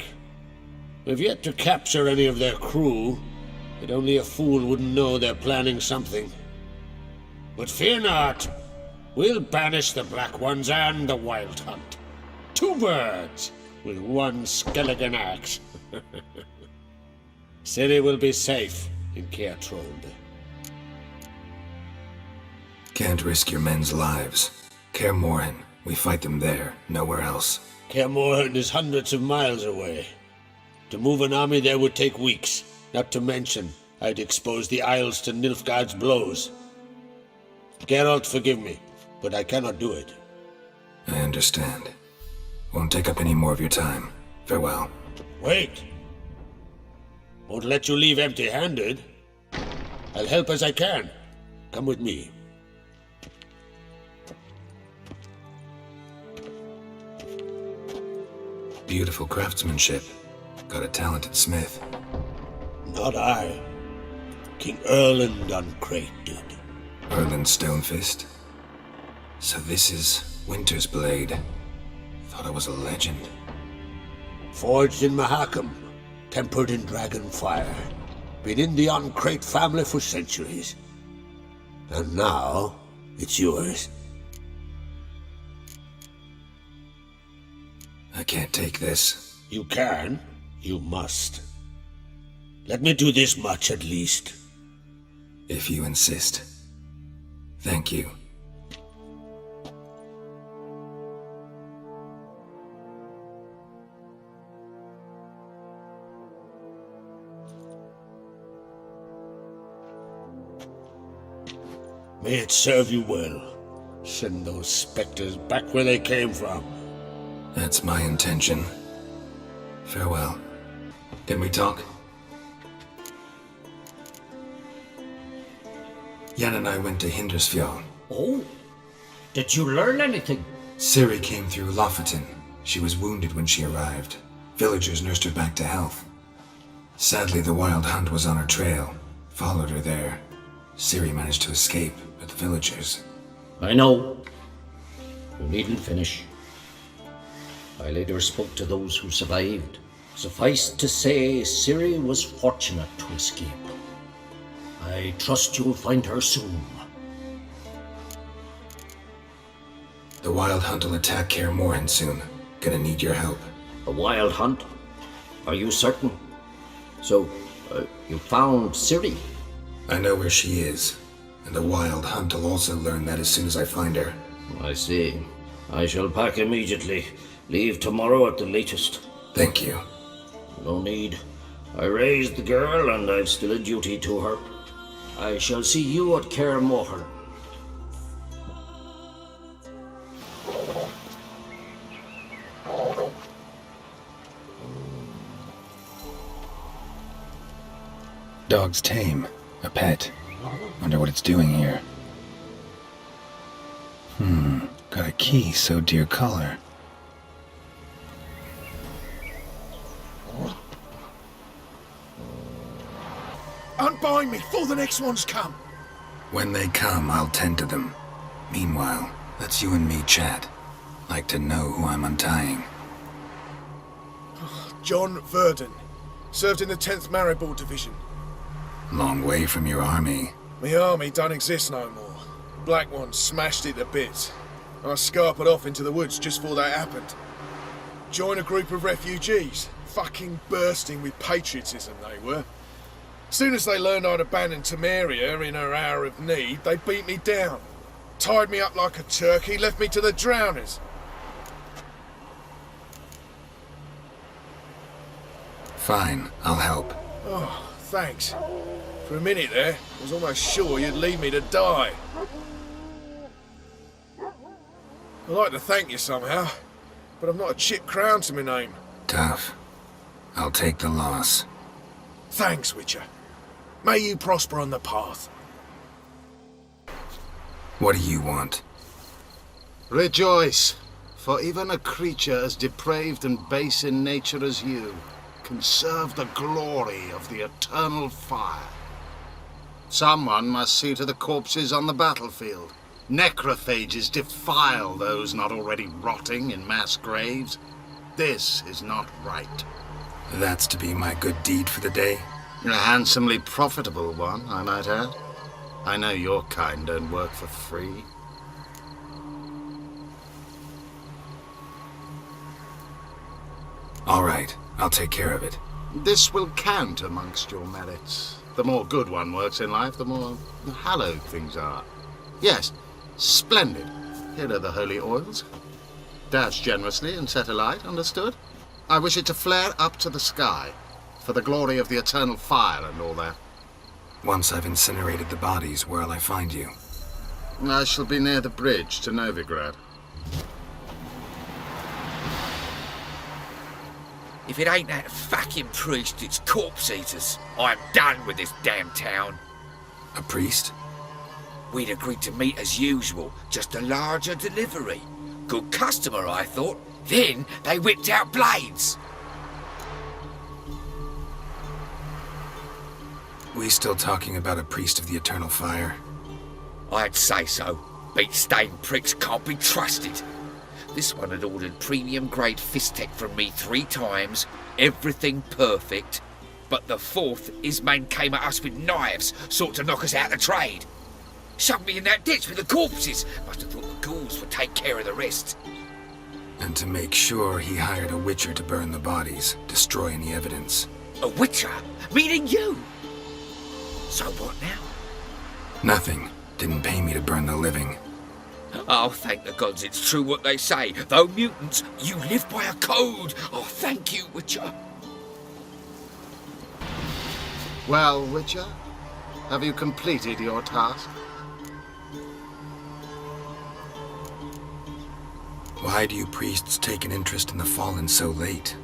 [SPEAKER 2] We've yet to capture any of their crew, but only a fool wouldn't know they're planning something. But fear not, we'll banish the Black Ones and the Wild Hunt. 2 birds with 1 skeleton axe. Ciri will be safe in Kaer Trolde.
[SPEAKER 1] Can't risk your men's lives. Kaer Morhen, we fight them there, nowhere else.
[SPEAKER 2] Kaer Morhen is hundreds of miles away. To move an army there would take weeks, not to mention I'd expose the Isles to Nilfgaard's blows. Geralt, forgive me, but I cannot do it.
[SPEAKER 1] I understand. Won't take up any more of your time. Farewell.
[SPEAKER 2] Wait! Won't let you leave empty-handed. I'll help as I can. Come with me.
[SPEAKER 1] Beautiful craftsmanship. Got a talented smith.
[SPEAKER 2] Not I. King Erland Uncrate did.
[SPEAKER 1] Erland Stonefist? So this is Winter's Blade. Thought I was a legend.
[SPEAKER 2] Forged in Mahakam, tempered in dragon fire. Been in the Uncrate family for centuries. And now, it's yours.
[SPEAKER 1] I can't take this.
[SPEAKER 2] You can. You must. Let me do this much at least.
[SPEAKER 1] If you insist. Thank you.
[SPEAKER 2] May it serve you well. Send those specters back where they came from.
[SPEAKER 1] That's my intention. Farewell. Can we talk? Jan and I went to Hindersfjall.
[SPEAKER 9] Oh? Did you learn anything?
[SPEAKER 1] Ciri came through Lofoten. She was wounded when she arrived. Villagers nursed her back to health. Sadly, the Wild Hunt was on her trail. Followed her there. Ciri managed to escape, but the villagers...
[SPEAKER 9] I know. You needn't finish. I later spoke to those who survived. Suffice to say, Ciri was fortunate to escape. I trust you'll find her soon.
[SPEAKER 1] The Wild Hunt will attack Kaer Morhen soon. Gonna need your help.
[SPEAKER 9] The Wild Hunt? Are you certain? So, you found Ciri?
[SPEAKER 1] I know where she is. And the Wild Hunt will also learn that as soon as I find her.
[SPEAKER 9] I see. I shall pack immediately. Leave tomorrow at the latest.
[SPEAKER 1] Thank you.
[SPEAKER 9] No need. I raised the girl and I've still a duty to her. I shall see you at Kaer Morhen.
[SPEAKER 1] Dog's tame. A pet. Wonder what it's doing here. Got a key sewed to your collar.
[SPEAKER 18] Unbind me before the next ones come.
[SPEAKER 1] When they come, I'll tend to them. Meanwhile, let's you and me chat. Like to know who I'm untying.
[SPEAKER 18] John Verdon. Served in the 10th Maribor Division.
[SPEAKER 1] Long way from your army.
[SPEAKER 18] My army don't exist no more. Black Ones smashed it to bits. I scarpered off into the woods just before that happened. Joined a group of refugees. Fucking bursting with patriotism they were. Soon as they learned I'd abandoned Temeria in her hour of need, they beat me down. Tied me up like a turkey, left me to the drowners.
[SPEAKER 1] Fine, I'll help.
[SPEAKER 18] Oh, thanks. For a minute there, I was almost sure you'd leave me to die. I'd like to thank you somehow, but I've not a chip crown to my name.
[SPEAKER 1] Tough. I'll take the loss.
[SPEAKER 18] Thanks, Witcher. May you prosper on the path.
[SPEAKER 1] What do you want?
[SPEAKER 19] Rejoice, for even a creature as depraved and base in nature as you can serve the glory of the eternal fire. Someone must see to the corpses on the battlefield. Necrophages defile those not already rotting in mass graves. This is not right.
[SPEAKER 1] That's to be my good deed for the day?
[SPEAKER 19] A handsomely profitable one, I might add. I know your kind don't work for free.
[SPEAKER 1] All right, I'll take care of it.
[SPEAKER 19] This will count amongst your merits. The more good one works in life, the more hallowed things are. Yes, splendid. Here are the holy oils. Dash generously and set alight, understood? I wish it to flare up to the sky, for the glory of the eternal fire and all that.
[SPEAKER 1] Once I've incinerated the bodies, where'll I find you?
[SPEAKER 19] I shall be near the bridge to Novigrad.
[SPEAKER 20] If it ain't that fucking priest, it's corpse eaters. I'm done with this damn town.
[SPEAKER 1] A priest?
[SPEAKER 20] We'd agreed to meet as usual, just a larger delivery. Good customer, I thought. Then they whipped out blades.
[SPEAKER 1] We still talking about a priest of the eternal fire?
[SPEAKER 20] I'd say so. Beat-stained pricks can't be trusted. This one had ordered premium-grade Fistech from me 3 times, everything perfect. But the 4th, his men came at us with knives, sought to knock us out of trade. Shoved me in that ditch with the corpses. Must have thought the ghouls would take care of the rest.
[SPEAKER 1] And to make sure, he hired a witcher to burn the bodies, destroy any evidence.
[SPEAKER 20] A witcher? Meaning you? So what now?
[SPEAKER 1] Nothing. Didn't pay me to burn the living.
[SPEAKER 20] Oh, thank the gods it's true what they say. Though mutants, you live by a code. Oh, thank you, Witcher.
[SPEAKER 19] Well, Witcher, have you completed your task?
[SPEAKER 1] Why do you priests take an interest in the fallen so late?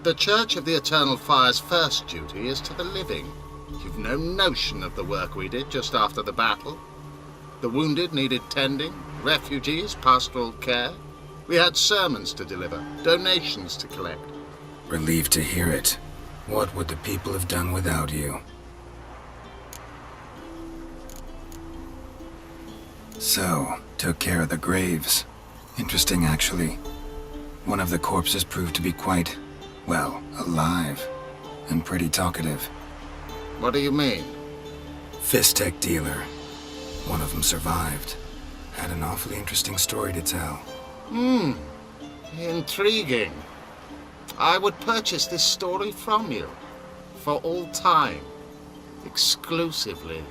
[SPEAKER 19] The Church of the Eternal Fire's first duty is to the living. You've no notion of the work we did just after the battle. The wounded needed tending, refugees, pastoral care. We had sermons to deliver, donations to collect.
[SPEAKER 1] Relieved to hear it. What would the people have done without you? So, took care of the graves. Interesting, actually. One of the corpses proved to be quite, well, alive. And pretty talkative.
[SPEAKER 19] What do you mean?
[SPEAKER 1] Fistech dealer. One of them survived. Had an awfully interesting story to tell.
[SPEAKER 19] Intriguing. I would purchase this story from you. For all time. Exclusively.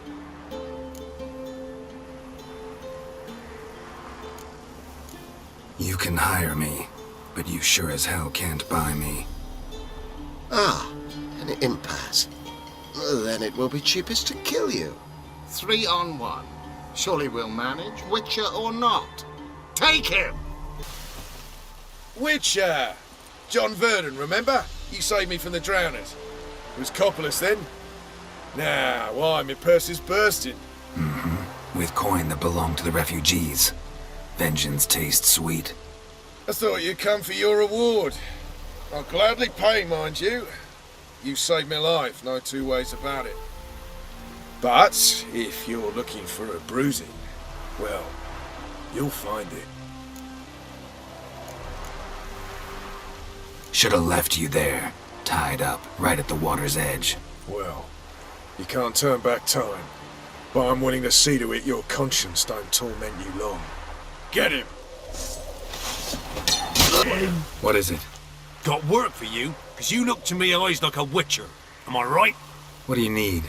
[SPEAKER 1] You can hire me, but you sure as hell can't buy me.
[SPEAKER 4] Ah, an impasse. Then it will be cheapest to kill you.
[SPEAKER 19] 3 on 1. Surely we'll manage, Witcher or not. Take him!
[SPEAKER 18] Witcher! John Verdon, remember? You saved me from the drowners. It was Coppolis then. Now, why, my purse is bursting.
[SPEAKER 1] With coin that belonged to the refugees. Vengeance tastes sweet.
[SPEAKER 18] I thought you'd come for your reward. I'll gladly pay, mind you. You saved my life, no two ways about it. But if you're looking for a bruising, well, you'll find it.
[SPEAKER 1] Should have left you there, tied up, right at the water's edge.
[SPEAKER 18] Well, you can't turn back time, but I'm willing to see to it your conscience don't torment you long. Get him!
[SPEAKER 1] What is it?
[SPEAKER 16] Got work for you, because you look to me eyes like a witcher. Am I right?
[SPEAKER 1] What do you need?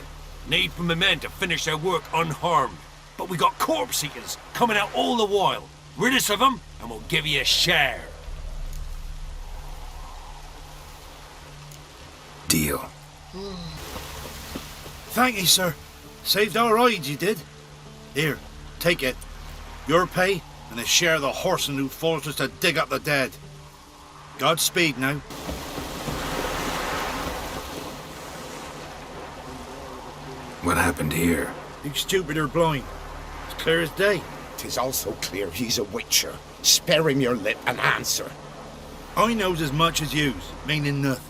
[SPEAKER 16] Need from the men to finish their work unharmed. But we got corpse eaters coming out all the while. Rid us of them, and we'll give you a share.
[SPEAKER 1] Deal.
[SPEAKER 21] Thank you, sir. Saved our hides, you did. Here, take it. Your pay, and a share of the horseman who forced us to dig up the dead. Godspeed now.
[SPEAKER 1] What happened here?
[SPEAKER 21] You stupid or blind? It's clear as day.
[SPEAKER 23] 'Tis also clear he's a witcher. Spare him your lip and answer.
[SPEAKER 21] I knows as much as yous, meaning nothing.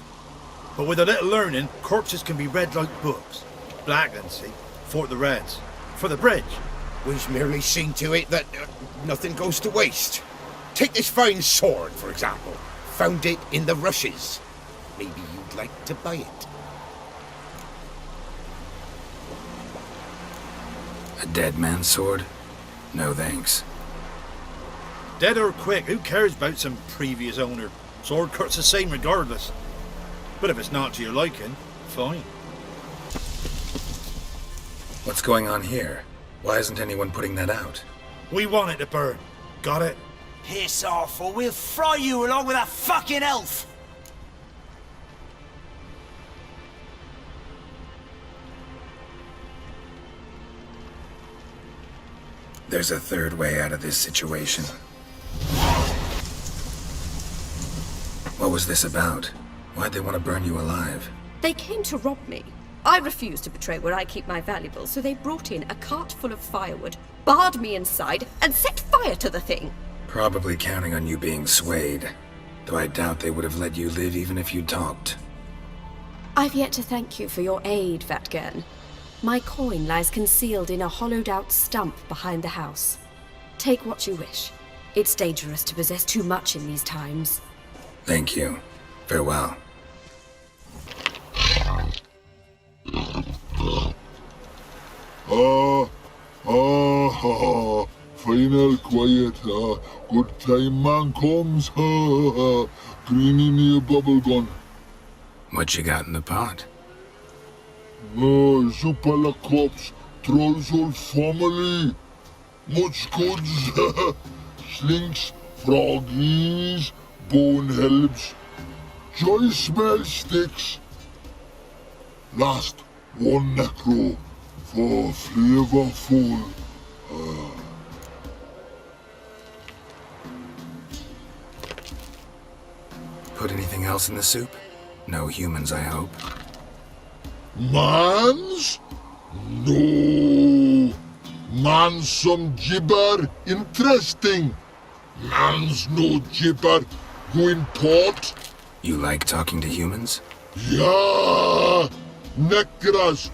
[SPEAKER 21] But with a little learning, corpses can be read like books. Blackland, see? For the Reds. For the bridge.
[SPEAKER 23] We've merely seen to it that nothing goes to waste. Take this fine sword, for example. Found it in the rushes. Maybe you'd like to buy it.
[SPEAKER 1] A dead man's sword? No thanks.
[SPEAKER 21] Dead or quick, who cares about some previous owner? Sword cuts the same regardless. But if it's not to your liking, fine.
[SPEAKER 1] What's going on here? Why isn't anyone putting that out?
[SPEAKER 21] We want it to burn. Got it?
[SPEAKER 16] Piss off, or we'll fry you along with a fucking elf!
[SPEAKER 1] There's a third way out of this situation. What was this about? Why'd they want to burn you alive?
[SPEAKER 25] They came to rob me. I refused to betray where I keep my valuables, so they brought in a cart full of firewood, barred me inside, and set fire to the thing.
[SPEAKER 1] Probably counting on you being swayed. Though I doubt they would have let you live even if you talked.
[SPEAKER 25] I've yet to thank you for your aid, Vatgern. My coin lies concealed in a hollowed-out stump behind the house. Take what you wish. It's dangerous to possess too much in these times.
[SPEAKER 1] Thank you. Farewell.
[SPEAKER 12] Final quiet, good time man comes, Greenie me a bubble gun.
[SPEAKER 1] What you got in the pot?
[SPEAKER 12] Zupala corpse, trolls whole family. Much goods, slinks, froggies, bone helps, joy smell sticks. Last, one necro for flavorful.
[SPEAKER 1] Anything else in the soup? No humans, I hope.
[SPEAKER 12] Mans? No. Mans some gibber interesting. Mans no gibber going port.
[SPEAKER 1] You like talking to humans?
[SPEAKER 12] Yeah. Necras.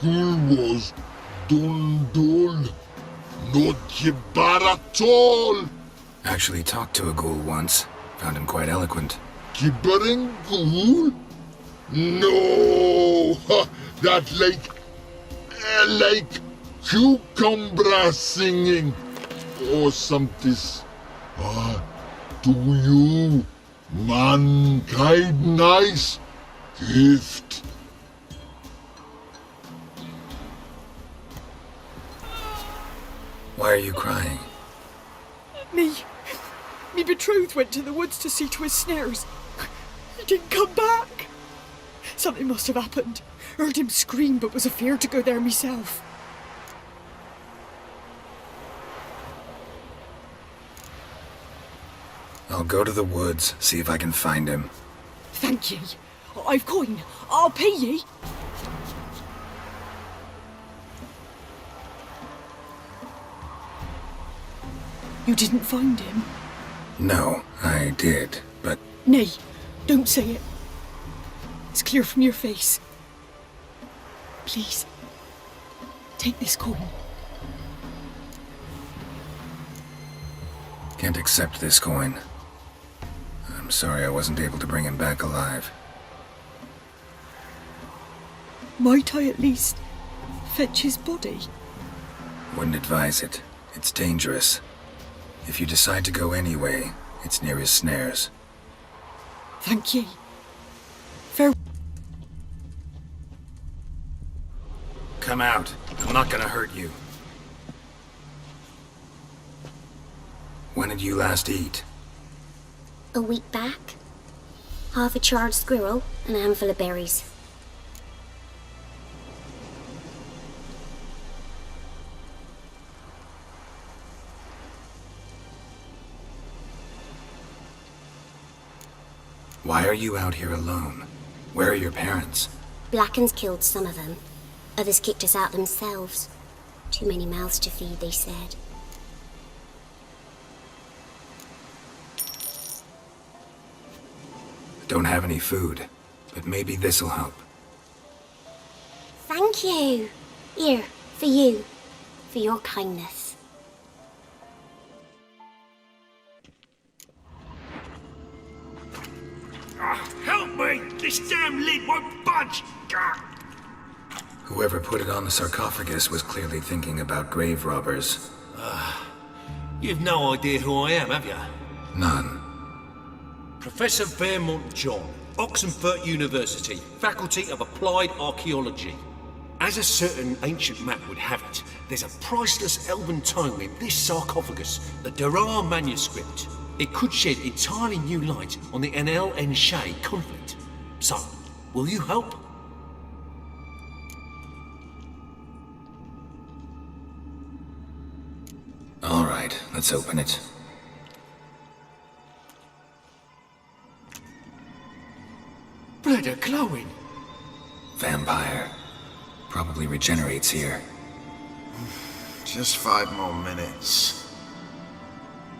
[SPEAKER 12] Gul was dundul. No gibber at all.
[SPEAKER 1] Actually talked to a ghoul once. Found him quite eloquent.
[SPEAKER 12] Gibbering ghoul? No. That like cucumber singing or something. Do you mankind nice gift?
[SPEAKER 1] Why are you crying?
[SPEAKER 5] Me betrothed went to the woods to see to his snares. He didn't come back. Something must have happened. Heard him scream, but was afeard to go there myself.
[SPEAKER 1] I'll go to the woods, see if I can find him.
[SPEAKER 5] Thank ye. I've coin. I'll pay ye. You didn't find him?
[SPEAKER 1] No, I did, but...
[SPEAKER 5] Nay, don't say it. It's clear from your face. Please, take this coin.
[SPEAKER 1] Can't accept this coin. I'm sorry I wasn't able to bring him back alive.
[SPEAKER 5] Might I at least fetch his body?
[SPEAKER 1] Wouldn't advise it. It's dangerous. If you decide to go anyway, it's near his snares.
[SPEAKER 5] Thank ye. Farewell.
[SPEAKER 1] Come out. I'm not gonna hurt you. When did you last eat?
[SPEAKER 6] A week back. Half a charred squirrel and a handful of berries.
[SPEAKER 1] Why are you out here alone? Where are your parents?
[SPEAKER 6] Blackens killed some of them. Others kicked us out themselves. Too many mouths to feed, they said.
[SPEAKER 1] Don't have any food, but maybe this'll help.
[SPEAKER 6] Thank you. Here, for you. For your kindness.
[SPEAKER 16] Help me! This damn lid won't budge!
[SPEAKER 1] Whoever put it on the sarcophagus was clearly thinking about grave robbers.
[SPEAKER 16] You've no idea who I am, have you?
[SPEAKER 1] None.
[SPEAKER 16] Professor Vermont John, Oxenford University, Faculty of Applied Archaeology. As a certain ancient map would have it, there's a priceless elven tome in this sarcophagus, the Durar manuscript. It could shed entirely new light on the Enel and Shay conflict. So, will you help?
[SPEAKER 1] All right, let's open it.
[SPEAKER 16] Blood are glowing.
[SPEAKER 1] Vampire. Probably regenerates here.
[SPEAKER 19] Just 5 more minutes.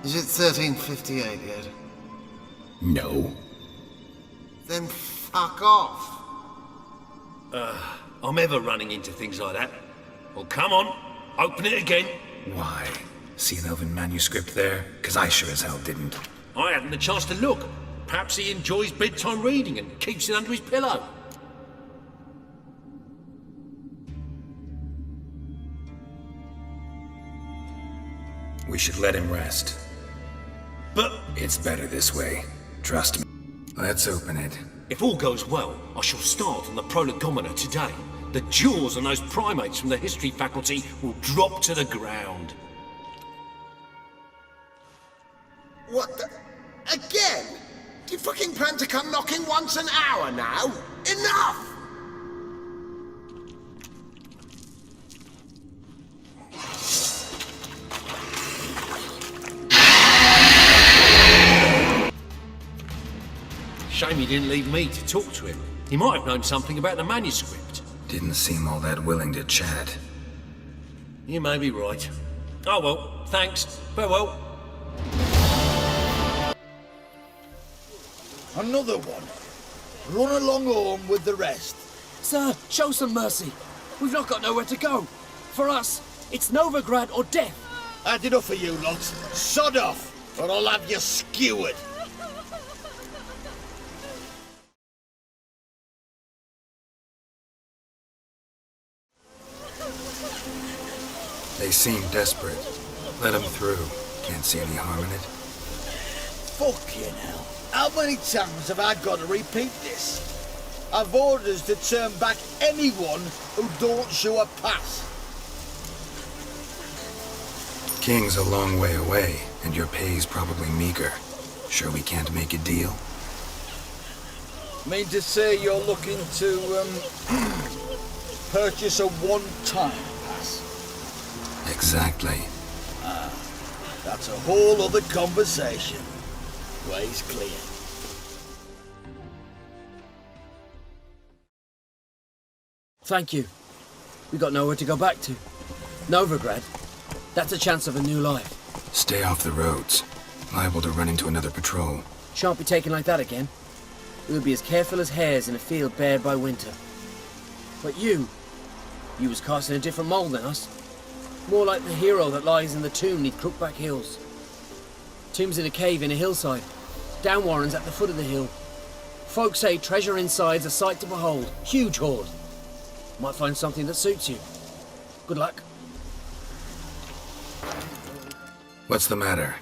[SPEAKER 19] Is it 1358 yet?
[SPEAKER 1] No.
[SPEAKER 19] Then fuck off.
[SPEAKER 16] I'm ever running into things like that. Well, come on, open it again.
[SPEAKER 1] Why? See an elven manuscript there? 'Cause I sure as hell didn't.
[SPEAKER 16] I hadn't the chance to look. Perhaps he enjoys bedtime reading and keeps it under his pillow.
[SPEAKER 1] We should let him rest.
[SPEAKER 16] But
[SPEAKER 1] it's better this way. Trust me. Let's open it.
[SPEAKER 16] If all goes well, I shall start on the prolegomena today. The jaws on those primates from the history faculty will drop to the ground.
[SPEAKER 4] What the... Again? Do you fucking plan to come knocking once an hour now? Enough!
[SPEAKER 16] Shame he didn't leave me to talk to him. He might have known something about the manuscript.
[SPEAKER 1] Didn't seem all that willing to chat.
[SPEAKER 16] You may be right. Oh well, thanks. Farewell.
[SPEAKER 21] Another one. Run along home with the rest.
[SPEAKER 3] Sir, show some mercy. We've not got nowhere to go. For us, it's Novigrad or death.
[SPEAKER 21] Had enough of you lot. Sod off, or I'll have you skewered.
[SPEAKER 1] They seem desperate. Let them through. Can't see any harm in it.
[SPEAKER 21] Fucking hell. How many times have I got to repeat this? I've orders to turn back anyone who don't show a pass.
[SPEAKER 1] King's a long way away, and your pay's probably meager. Sure we can't make a deal?
[SPEAKER 21] Mean to say you're looking to, purchase a one-time pass?
[SPEAKER 1] Exactly.
[SPEAKER 21] That's a whole other conversation. Way's clear.
[SPEAKER 3] Thank you. We got nowhere to go back to. Novigrad. That's a chance of a new life.
[SPEAKER 1] Stay off the roads. Liable to run into another patrol.
[SPEAKER 3] Shan't be taken like that again. We'll be as careful as hares in a field bared by winter. But you was cast in a different mould than us. More like the hero that lies in the tomb neath Crookback Hills. Tomb's in a cave in a hillside. Downwarren's at the foot of the hill. Folk say treasure inside's a sight to behold. Huge hoard. Might find something that suits you. Good luck.
[SPEAKER 1] What's the matter?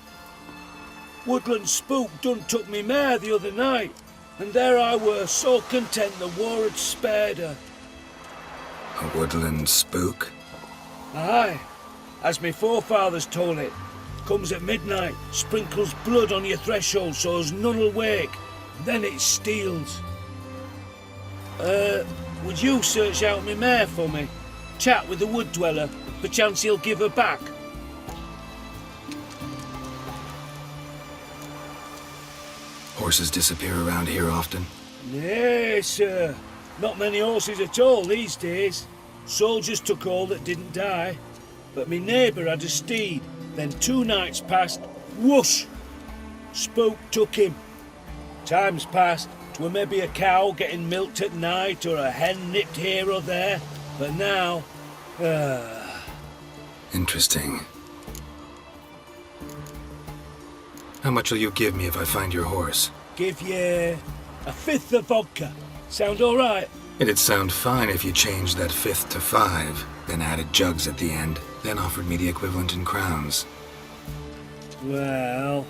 [SPEAKER 10] Woodland spook done took me mare the other night, and there I were, so content the war had spared her.
[SPEAKER 1] A woodland spook?
[SPEAKER 10] Aye, as me forefathers told it. Comes at midnight, sprinkles blood on your threshold so as none'll wake, then it steals. Would you search out me mare for me? Chat with the wood dweller, perchance he'll give her back.
[SPEAKER 1] Horses disappear around here often?
[SPEAKER 10] Nay, sir. Not many horses at all these days. Soldiers took all that didn't die. But me neighbour had a steed. Then 2 nights passed, whoosh! Spook took him. Times passed, 'twere maybe a cow getting milked at night or a hen nipped here or there. But now,
[SPEAKER 1] Interesting. How much will you give me if I find your horse?
[SPEAKER 10] give ye a 5th of vodka. Sound all right?
[SPEAKER 1] It'd sound fine if you changed that 5th to 5, then added jugs at the end, then offered me the equivalent in crowns.
[SPEAKER 10] Well,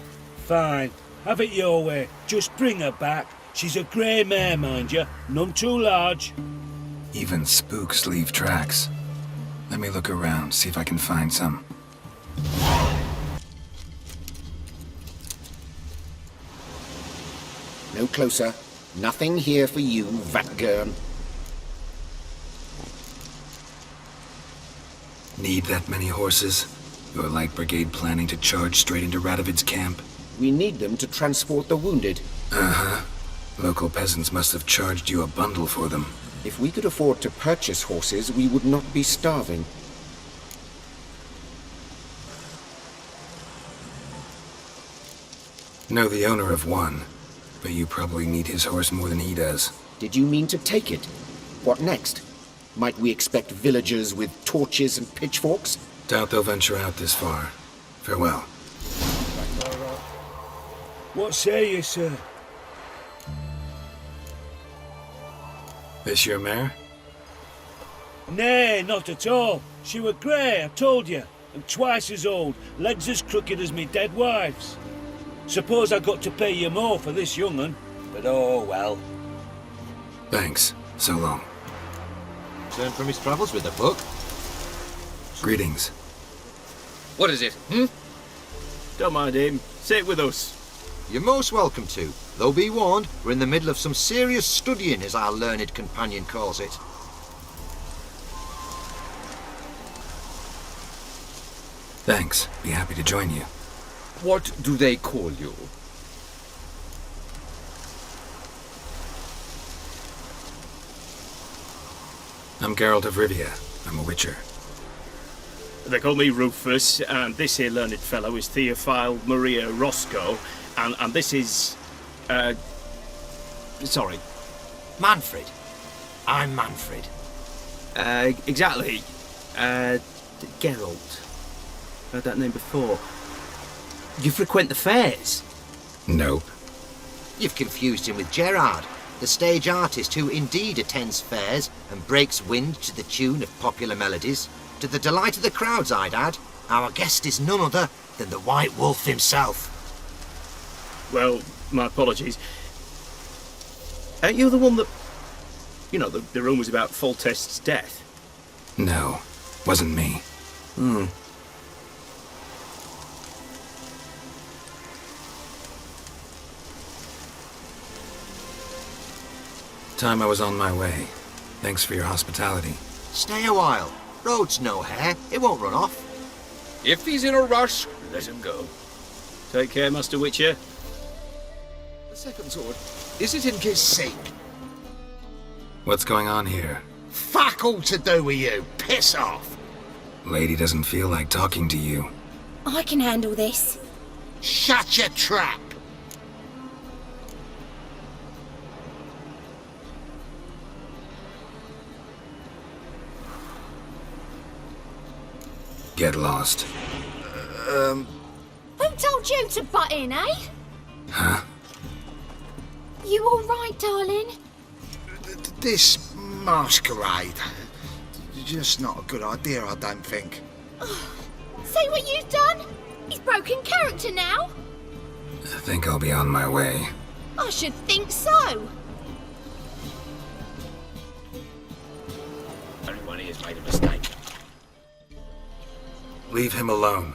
[SPEAKER 10] fine. Have it your way. Just bring her back. She's a grey mare, mind you. None too large.
[SPEAKER 1] Even spooks leave tracks. Let me look around, see if I can find some.
[SPEAKER 20] No closer. Nothing here for you, Vatgern.
[SPEAKER 1] Need that many horses? Your light brigade planning to charge straight into Radovid's camp?
[SPEAKER 20] We need them to transport the wounded.
[SPEAKER 1] Uh-huh. Local peasants must have charged you a bundle for them.
[SPEAKER 20] If we could afford to purchase horses, we would not be starving.
[SPEAKER 1] Know the owner of one, but you probably need his horse more than he does.
[SPEAKER 20] Did you mean to take it? What next? Might we expect villagers with torches and pitchforks?
[SPEAKER 1] Doubt they'll venture out this far. Farewell.
[SPEAKER 10] What say you, sir?
[SPEAKER 1] This your mare?
[SPEAKER 10] Nay, not at all. She were grey, I told you, and twice as old, legs as crooked as me dead wives. Suppose I got to pay you more for this young un, but oh well.
[SPEAKER 1] Thanks. So long.
[SPEAKER 11] Returned from his travels with a book.
[SPEAKER 1] Greetings.
[SPEAKER 20] What is it,
[SPEAKER 11] Don't mind him. Say it with us. You're most welcome to. Though be warned, we're in the middle of some serious studying, as our learned companion calls it.
[SPEAKER 1] Thanks. Be happy to join you.
[SPEAKER 20] What do they call you?
[SPEAKER 1] I'm Geralt of Rivia. I'm a witcher.
[SPEAKER 10] They call me Rufus, and this here learned fellow is Theophile Maria Roscoe, and this is... sorry.
[SPEAKER 7] Manfred. I'm Manfred.
[SPEAKER 10] Exactly. Geralt. Heard that name before. You frequent the fairs?
[SPEAKER 1] Nope.
[SPEAKER 11] You've confused him with Gerard, the stage artist who indeed attends fairs and breaks wind to the tune of popular melodies. To the delight of the crowds, I'd add. Our guest is none other than the White Wolf himself.
[SPEAKER 10] Well, my apologies. Aren't you the one that... You know, the rumours about Foltest's death?
[SPEAKER 1] No, wasn't me. Time I was on my way. Thanks for your hospitality.
[SPEAKER 11] Stay a while. Road's no hair. It won't run off.
[SPEAKER 20] If he's in a rush, let him go.
[SPEAKER 10] Take care, Master Witcher.
[SPEAKER 4] The second sword, is it in his sake?
[SPEAKER 1] What's going on here?
[SPEAKER 4] Fuck all to do with you. Piss off.
[SPEAKER 1] Lady doesn't feel like talking to you.
[SPEAKER 6] I can handle this.
[SPEAKER 4] Shut your trap.
[SPEAKER 1] Get lost.
[SPEAKER 6] Who told you to butt in, eh?
[SPEAKER 1] Huh?
[SPEAKER 6] You all right, darling?
[SPEAKER 4] This masquerade. Just not a good idea, I don't think.
[SPEAKER 6] See what you've done? He's broken character now.
[SPEAKER 1] I think I'll be on my way.
[SPEAKER 6] I should think so.
[SPEAKER 20] Everyone here's made a mistake.
[SPEAKER 1] Leave him alone.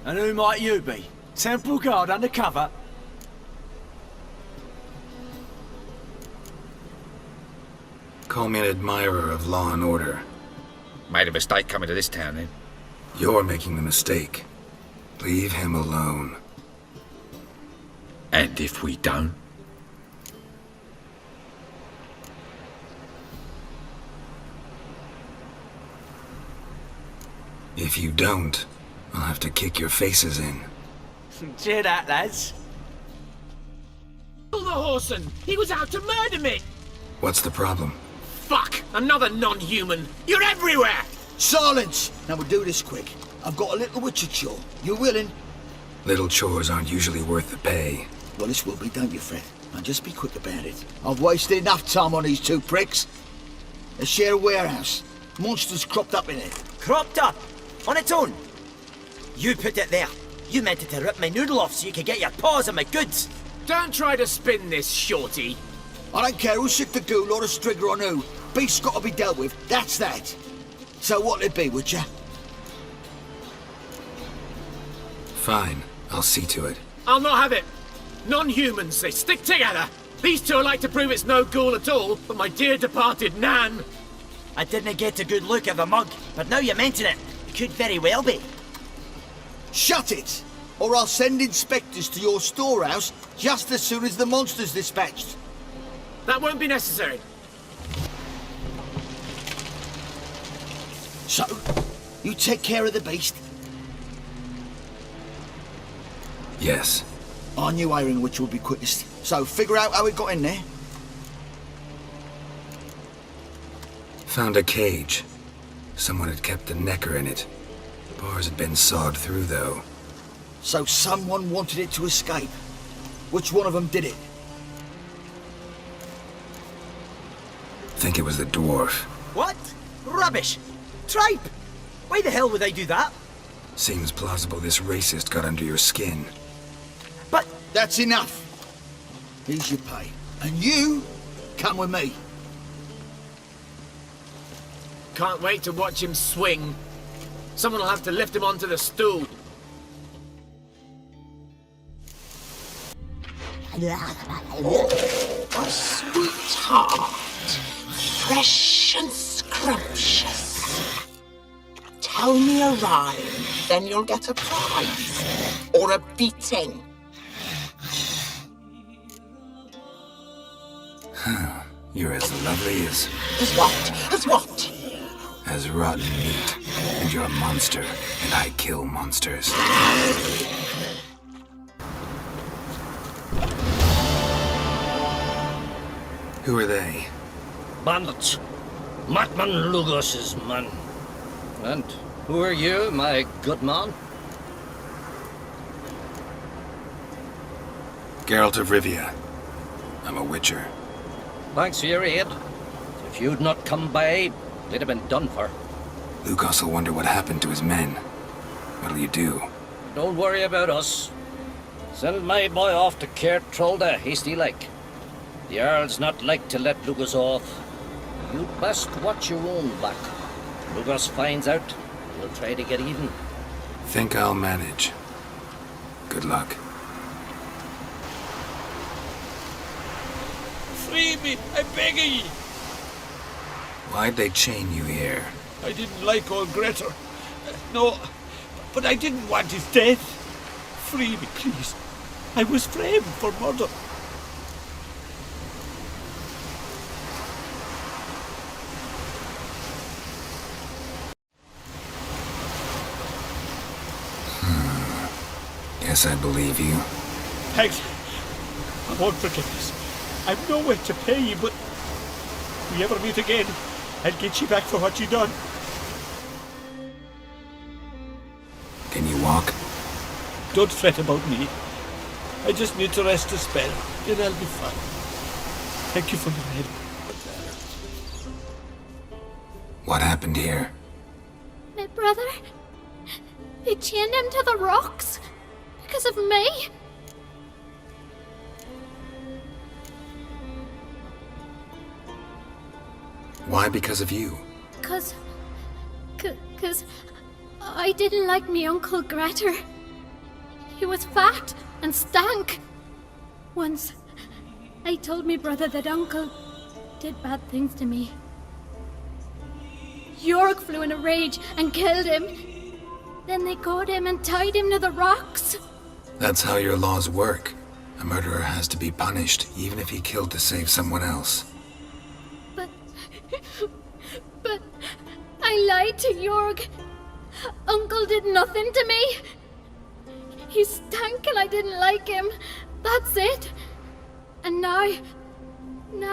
[SPEAKER 13] And who might you be? Temple Guard undercover?
[SPEAKER 1] Call me an admirer of law and order.
[SPEAKER 20] Made a mistake coming to this town, then.
[SPEAKER 1] You're making the mistake. Leave him alone.
[SPEAKER 20] And if we don't?
[SPEAKER 1] If you don't, I'll have to kick your faces in.
[SPEAKER 13] Cheer that, lads.
[SPEAKER 15] Kill the Whoreson! He was out to murder me!
[SPEAKER 1] What's the problem?
[SPEAKER 15] Fuck! Another non-human! You're everywhere!
[SPEAKER 17] Silence! Now we'll do this quick. I've got a little witcher chore. You willing?
[SPEAKER 1] Little chores aren't usually worth the pay.
[SPEAKER 17] Well, this will be, don't you, Fred? Now just be quick about it. I've wasted enough time on these two pricks. They share a warehouse. Monsters cropped up in it.
[SPEAKER 13] Cropped up? On its own? You put it there. You meant it to rip my noodle off so you could get your paws on my goods.
[SPEAKER 15] Don't try to spin this, shorty.
[SPEAKER 17] I don't care who sick the ghoul or the strigger on who. Beast's got to be dealt with. That's that. So what'll it be, would ya?
[SPEAKER 1] Fine, I'll see to it.
[SPEAKER 15] I'll not have it. Non-humans, they stick together. These two are like to prove it's no ghoul at all, but my dear departed Nan.
[SPEAKER 13] I didn't get a good look at the mug, but now you mention it, it could very well be.
[SPEAKER 17] Shut it! Or I'll send inspectors to your storehouse just as soon as the monster's dispatched.
[SPEAKER 15] That won't be necessary.
[SPEAKER 17] So, you take care of the beast?
[SPEAKER 1] Yes.
[SPEAKER 17] I knew airing which would be quickest. So, figure out how it got in there.
[SPEAKER 1] Found a cage. Someone had kept a necker in it. Bars had been sawed through, though.
[SPEAKER 17] So someone wanted it to escape. Which one of them did it?
[SPEAKER 1] Think it was the dwarf.
[SPEAKER 13] What? Rubbish! Tripe! Why the hell would I do that?
[SPEAKER 1] Seems plausible this racist got under your skin.
[SPEAKER 17] But that's enough. Here's your pay. And you come with me.
[SPEAKER 15] Can't wait to watch him swing. Someone will have to lift him onto the stool.
[SPEAKER 24] A sweetheart, fresh and scrumptious. Tell me a rhyme, then you'll get a prize. Or a beating.
[SPEAKER 1] You're as lovely as...
[SPEAKER 24] As what? As what?
[SPEAKER 1] as rotten meat. And you're a monster, and I kill monsters. Who are they?
[SPEAKER 2] Bandits. Matman Lugos's men. And who are you, my good man?
[SPEAKER 1] Geralt of Rivia. I'm a witcher.
[SPEAKER 2] Thanks for your aid. If you'd not come by, they'd have been done for.
[SPEAKER 1] Lugos will wonder what happened to his men. What'll you do?
[SPEAKER 2] Don't worry about us. Send my boy off to Cair Trolda, hasty like. The Earl's not like to let Lugos off. You'd best watch your own back. Lugos finds out, he'll try to get even.
[SPEAKER 1] Think I'll manage. Good luck.
[SPEAKER 10] Free me, I beg of ye!
[SPEAKER 1] Why'd they chain you here?
[SPEAKER 10] I didn't like old Grettir. No, but I didn't want his death. Free me, please. I was framed for murder.
[SPEAKER 1] Guess I believe you.
[SPEAKER 10] Thanks. I won't forget this. I've no way to pay you, but if we ever meet again, I'll get you back for what you done.
[SPEAKER 1] Can you walk?
[SPEAKER 10] Don't fret about me. I just need to rest a spell, then I'll be fine. Thank you for your help.
[SPEAKER 1] What happened here?
[SPEAKER 8] My brother? They chained him to the rocks? Because of me?
[SPEAKER 1] Why because of you?
[SPEAKER 8] Cause I didn't like me Uncle Grettir. He was fat and stank. Once, I told me brother that Uncle did bad things to me. York flew in a rage and killed him. Then they caught him and tied him to the rocks.
[SPEAKER 1] That's how your laws work. A murderer has to be punished, even if he killed to save someone else.
[SPEAKER 8] But I lied to York. Uncle did nothing to me. He stank and I didn't like him. That's it. And now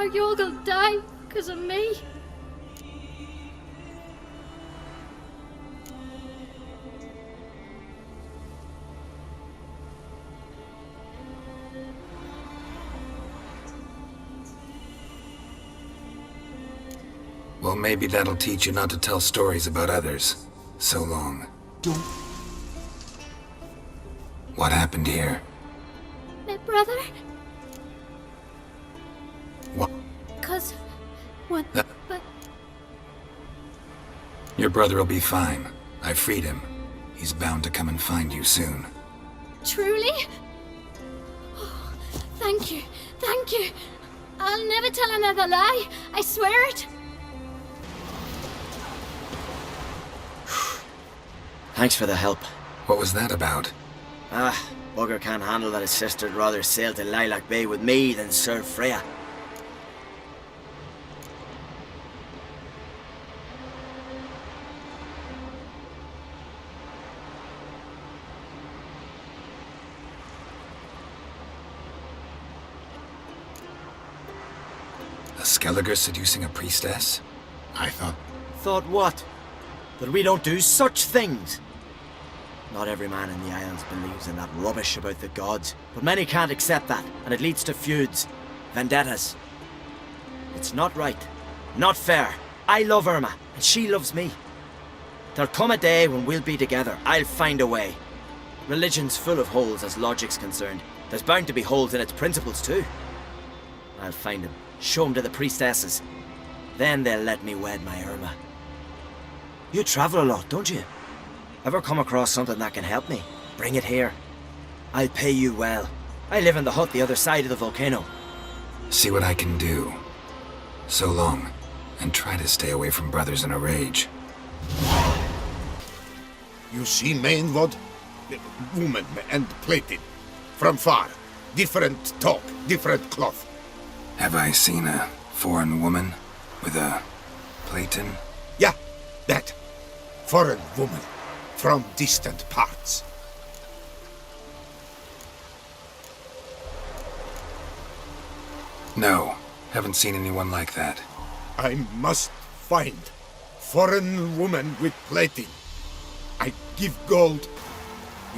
[SPEAKER 8] York will die because of me.
[SPEAKER 1] Well, maybe that'll teach you not to tell stories about others. So long.
[SPEAKER 24] Don't.
[SPEAKER 1] What happened here?
[SPEAKER 8] My brother?
[SPEAKER 1] What?
[SPEAKER 8] Cause what? But
[SPEAKER 1] Your brother will be fine. I freed him. He's bound to come and find you soon.
[SPEAKER 8] truly? Oh, thank you. I'll never tell another lie. I swear it.
[SPEAKER 13] Thanks for the help.
[SPEAKER 1] What was that about?
[SPEAKER 13] Bugger can't handle that his sister'd rather sail to Lilac Bay with me than serve Freya.
[SPEAKER 1] A Skelliger seducing a priestess? I thought...
[SPEAKER 13] Thought what? That we don't do such things? Not every man in the Isles believes in that rubbish about the gods, but many can't accept that, and it leads to feuds, vendettas. It's not right, not fair. I love Irma, and she loves me. There'll come a day when we'll be together. I'll find a way. Religion's full of holes as logic's concerned. There's bound to be holes in its principles too. I'll find them, show them to the priestesses. Then they'll let me wed my Irma. You travel a lot, don't you? Ever come across something that can help me? Bring it here. I'll pay you well. I live in the hut the other side of the volcano.
[SPEAKER 1] See what I can do. So long, and try to stay away from brothers in a rage.
[SPEAKER 23] You see main rod? Woman and plated. From far. Different talk, different cloth.
[SPEAKER 1] Have I seen a foreign woman with a Platon?
[SPEAKER 23] Yeah, that. Foreign woman from distant parts.
[SPEAKER 1] No, haven't seen anyone like that.
[SPEAKER 23] I must find foreign woman with plating. I give gold.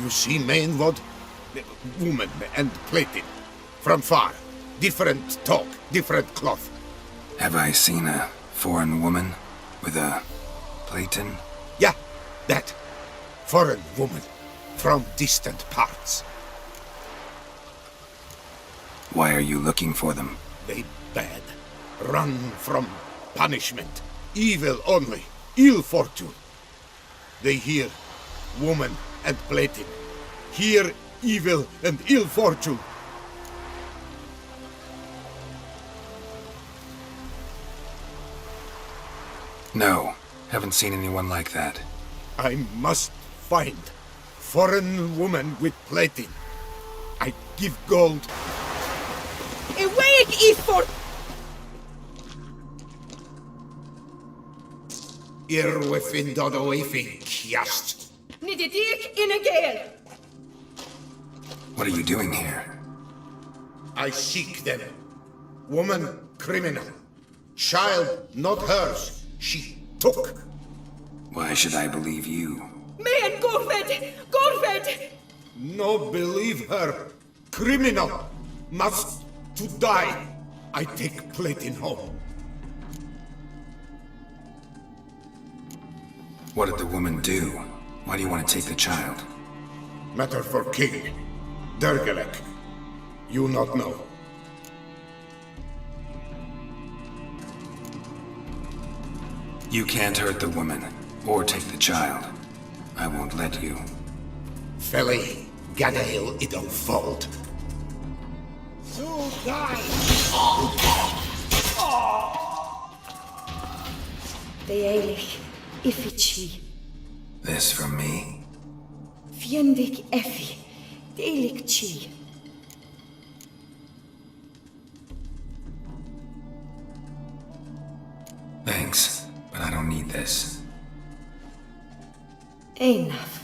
[SPEAKER 23] You see Mainwood? Woman and plating. From far. Different talk, different cloth.
[SPEAKER 1] Have I seen a foreign woman with a Platon?
[SPEAKER 23] Yeah, that. Foreign woman from distant parts.
[SPEAKER 1] Why are you looking for them?
[SPEAKER 23] They bad. Run from punishment. Evil only. Ill fortune. They hear woman and plating. Hear evil and ill fortune.
[SPEAKER 1] No, haven't seen anyone like that.
[SPEAKER 23] I must find foreign woman with plating. I give gold.
[SPEAKER 5] Awake, Eastford!
[SPEAKER 23] Irwefin dodo efin kiast.
[SPEAKER 5] Nididik in a gale!
[SPEAKER 1] What are you doing here?
[SPEAKER 23] I seek them. Woman criminal. Child not hers. She took.
[SPEAKER 1] Why should I believe you?
[SPEAKER 5] Man, Gorfed! Gorfed!
[SPEAKER 23] No believe her. Criminal. Must to die. I take plating home.
[SPEAKER 1] What did the woman do? Why do you want to take the child?
[SPEAKER 23] Matter for king. Dergelek. You not know.
[SPEAKER 1] You can't hurt the woman, or take the child. I won't let you.
[SPEAKER 23] Feli, Gadail it unfold.
[SPEAKER 4] So die!
[SPEAKER 5] Deelig, Ifichi,
[SPEAKER 1] This from me?
[SPEAKER 5] Fiendik Effi, Deelig Chi.
[SPEAKER 1] Thanks, but I don't need this.
[SPEAKER 5] Enough.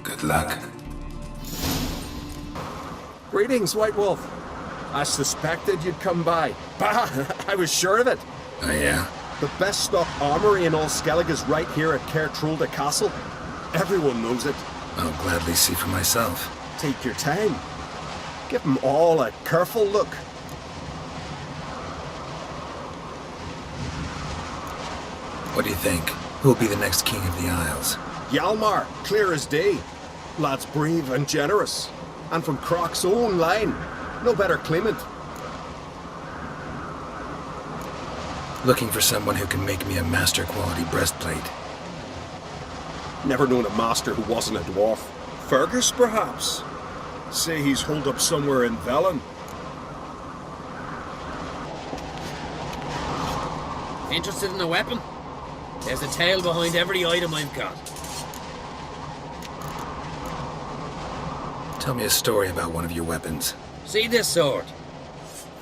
[SPEAKER 1] Good luck.
[SPEAKER 9] Greetings, White Wolf. I suspected you'd come by. Bah! I was sure of it.
[SPEAKER 1] Oh, yeah?
[SPEAKER 9] The best stock armory in all Skellig is right here at Caer Trulda Castle. Everyone knows it.
[SPEAKER 1] I'll gladly see for myself.
[SPEAKER 9] Take your time. Give them all a careful look.
[SPEAKER 1] What do you think? Who'll be the next king of the Isles?
[SPEAKER 9] Hjalmar, clear as day. Lad's brave and generous. And from Croc's own line. No better claimant.
[SPEAKER 1] Looking for someone who can make me a master-quality breastplate.
[SPEAKER 9] Never known a master who wasn't a dwarf.
[SPEAKER 14] Fergus, perhaps? Say he's holed up somewhere in Velen.
[SPEAKER 2] Interested in a weapon? There's a tale behind every item I've got.
[SPEAKER 1] Tell me a story about one of your weapons.
[SPEAKER 2] See this sword?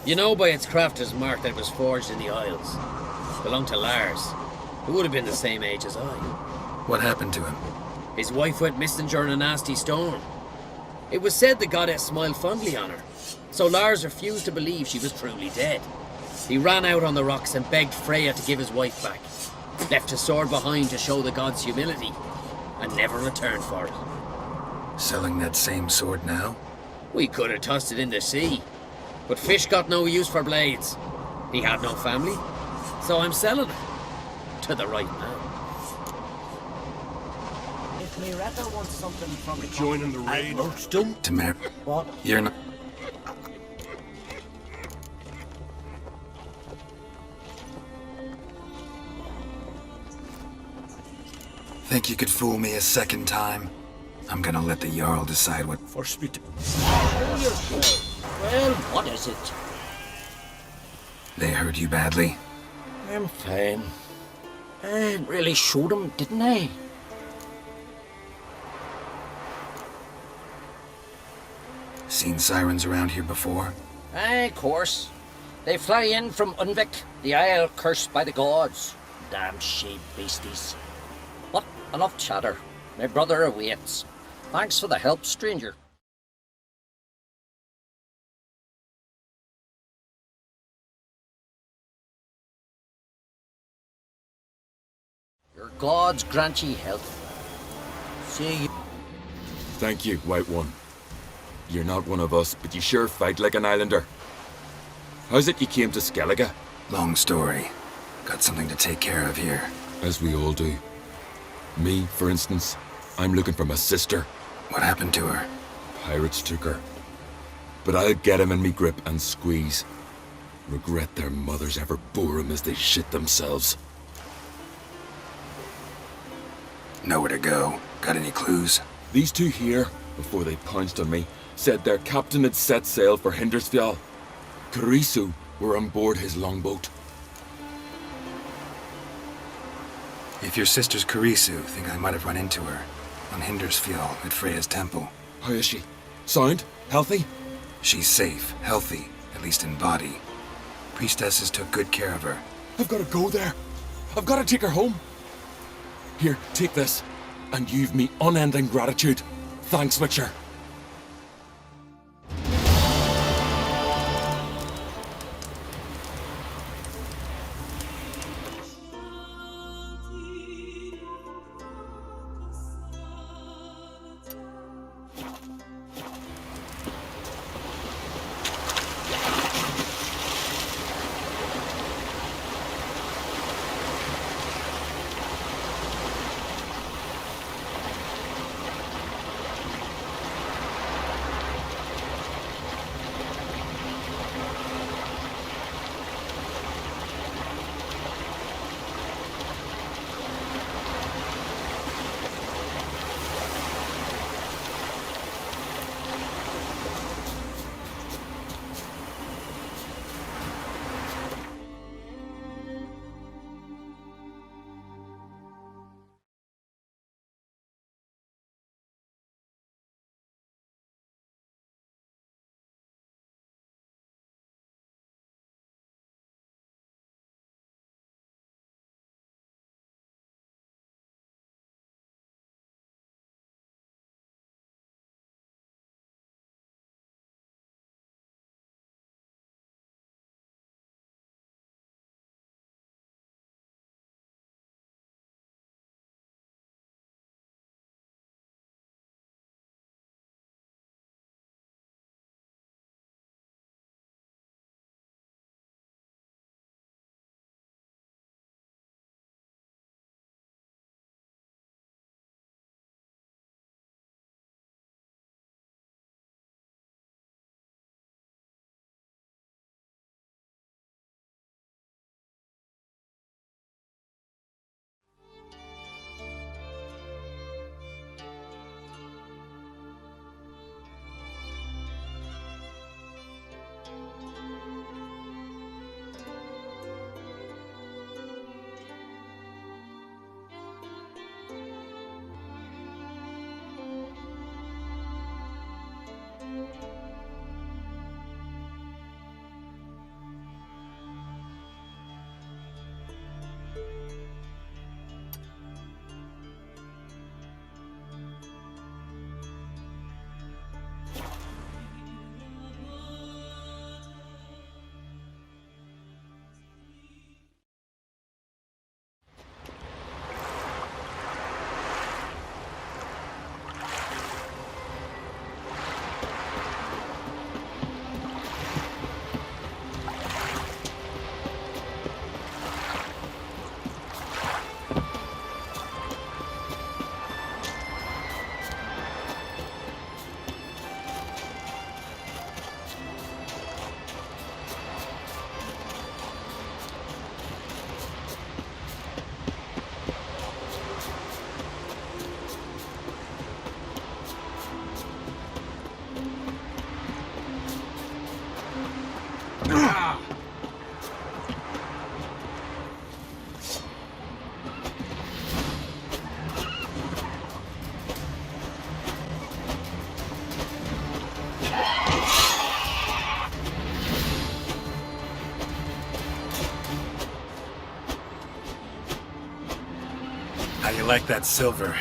[SPEAKER 2] You know by its crafter's mark that it was forged in the Isles. Belonged to Lars, who would have been the same age as I.
[SPEAKER 1] What happened to him?
[SPEAKER 2] His wife went missing during a nasty storm. It was said the goddess smiled fondly on her, so Lars refused to believe she was truly dead. He ran out on the rocks and begged Freya to give his wife back. Left his sword behind to show the gods' humility, and never returned for it.
[SPEAKER 1] Selling that same sword now?
[SPEAKER 2] We could have tossed it in the sea, but fish got no use for blades. He had no family, so I'm selling it. To the right man.
[SPEAKER 13] If Miretta wants something from the
[SPEAKER 16] Joining the raid?
[SPEAKER 1] Tamir.
[SPEAKER 13] What?
[SPEAKER 1] You're not... Think you could fool me a second time? I'm gonna let the Jarl decide what...
[SPEAKER 14] For speed.
[SPEAKER 2] Well, what is it?
[SPEAKER 1] They hurt you badly?
[SPEAKER 2] I'm fine. I really showed him, didn't I?
[SPEAKER 1] Seen sirens around here before?
[SPEAKER 2] Aye, of course. They fly in from Unvik, the isle cursed by the gods. Damn sheep beasties. But enough chatter. My brother awaits. Thanks for the help, stranger. Your gods grant ye health. See you.
[SPEAKER 12] Thank you, White One. You're not one of us, but you sure fight like an islander. How's it you came to Skellige?
[SPEAKER 1] Long story. Got something to take care of here.
[SPEAKER 12] As we all do. Me, for instance, I'm looking for my sister.
[SPEAKER 1] What happened to her?
[SPEAKER 12] Pirates took her. But I'll get him in me grip and squeeze. Regret their mothers ever bore him as they shit themselves.
[SPEAKER 1] Nowhere to go. Got any clues?
[SPEAKER 12] These two here, before they pounced on me, said their captain had set sail for Hindersfjall. Karisu were on board his longboat.
[SPEAKER 1] If your sister's Karisu, think I might have run into her. On Hindersfjall at Freya's temple.
[SPEAKER 12] How is she? Sound? Healthy?
[SPEAKER 1] She's safe, healthy, at least in body. Priestesses took good care of her.
[SPEAKER 12] I've got to go there. I've got to take her home. Here, take this. And you've me unending gratitude. Thanks, Witcher.
[SPEAKER 1] you like that silver?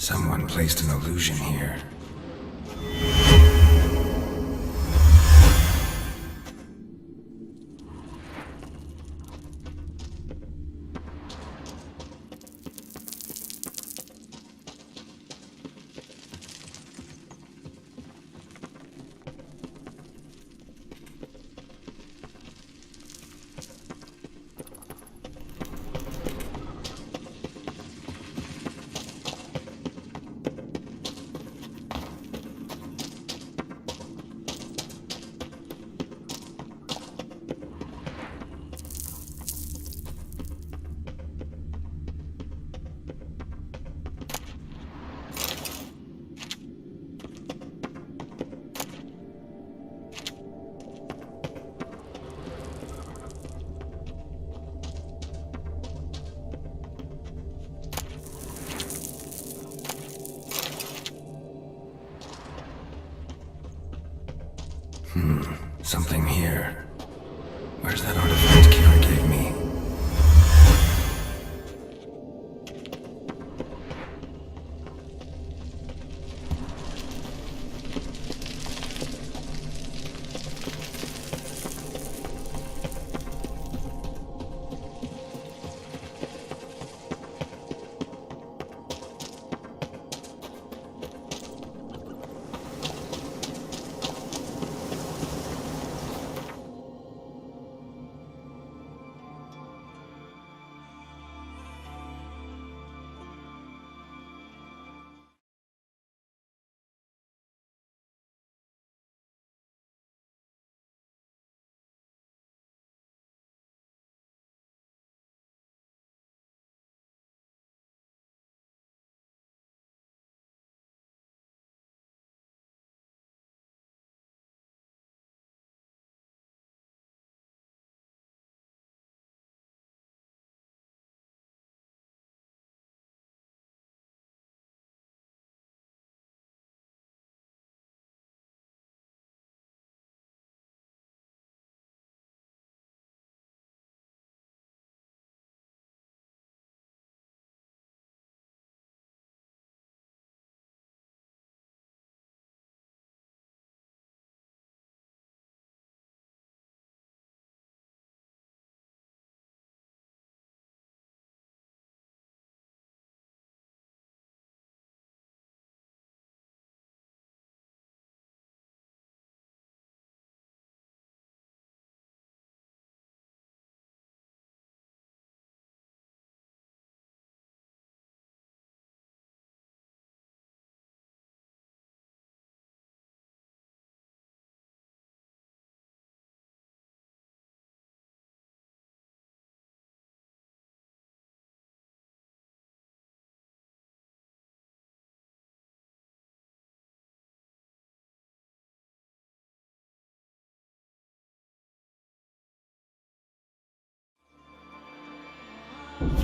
[SPEAKER 1] Someone placed an illusion here. Something here. Where's that artifact Kira gave me?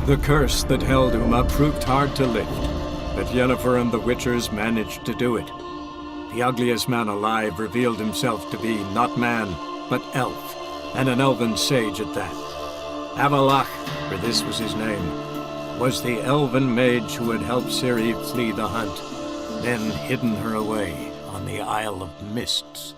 [SPEAKER 18] The curse that held Uma proved hard to lift, but Yennefer and the Witchers managed to do it. The ugliest man alive revealed himself to be not man, but elf, and an elven sage at that. Avalach, for this was his name, was the elven mage who had helped Ciri flee the hunt, then hidden her away on the Isle of Mists.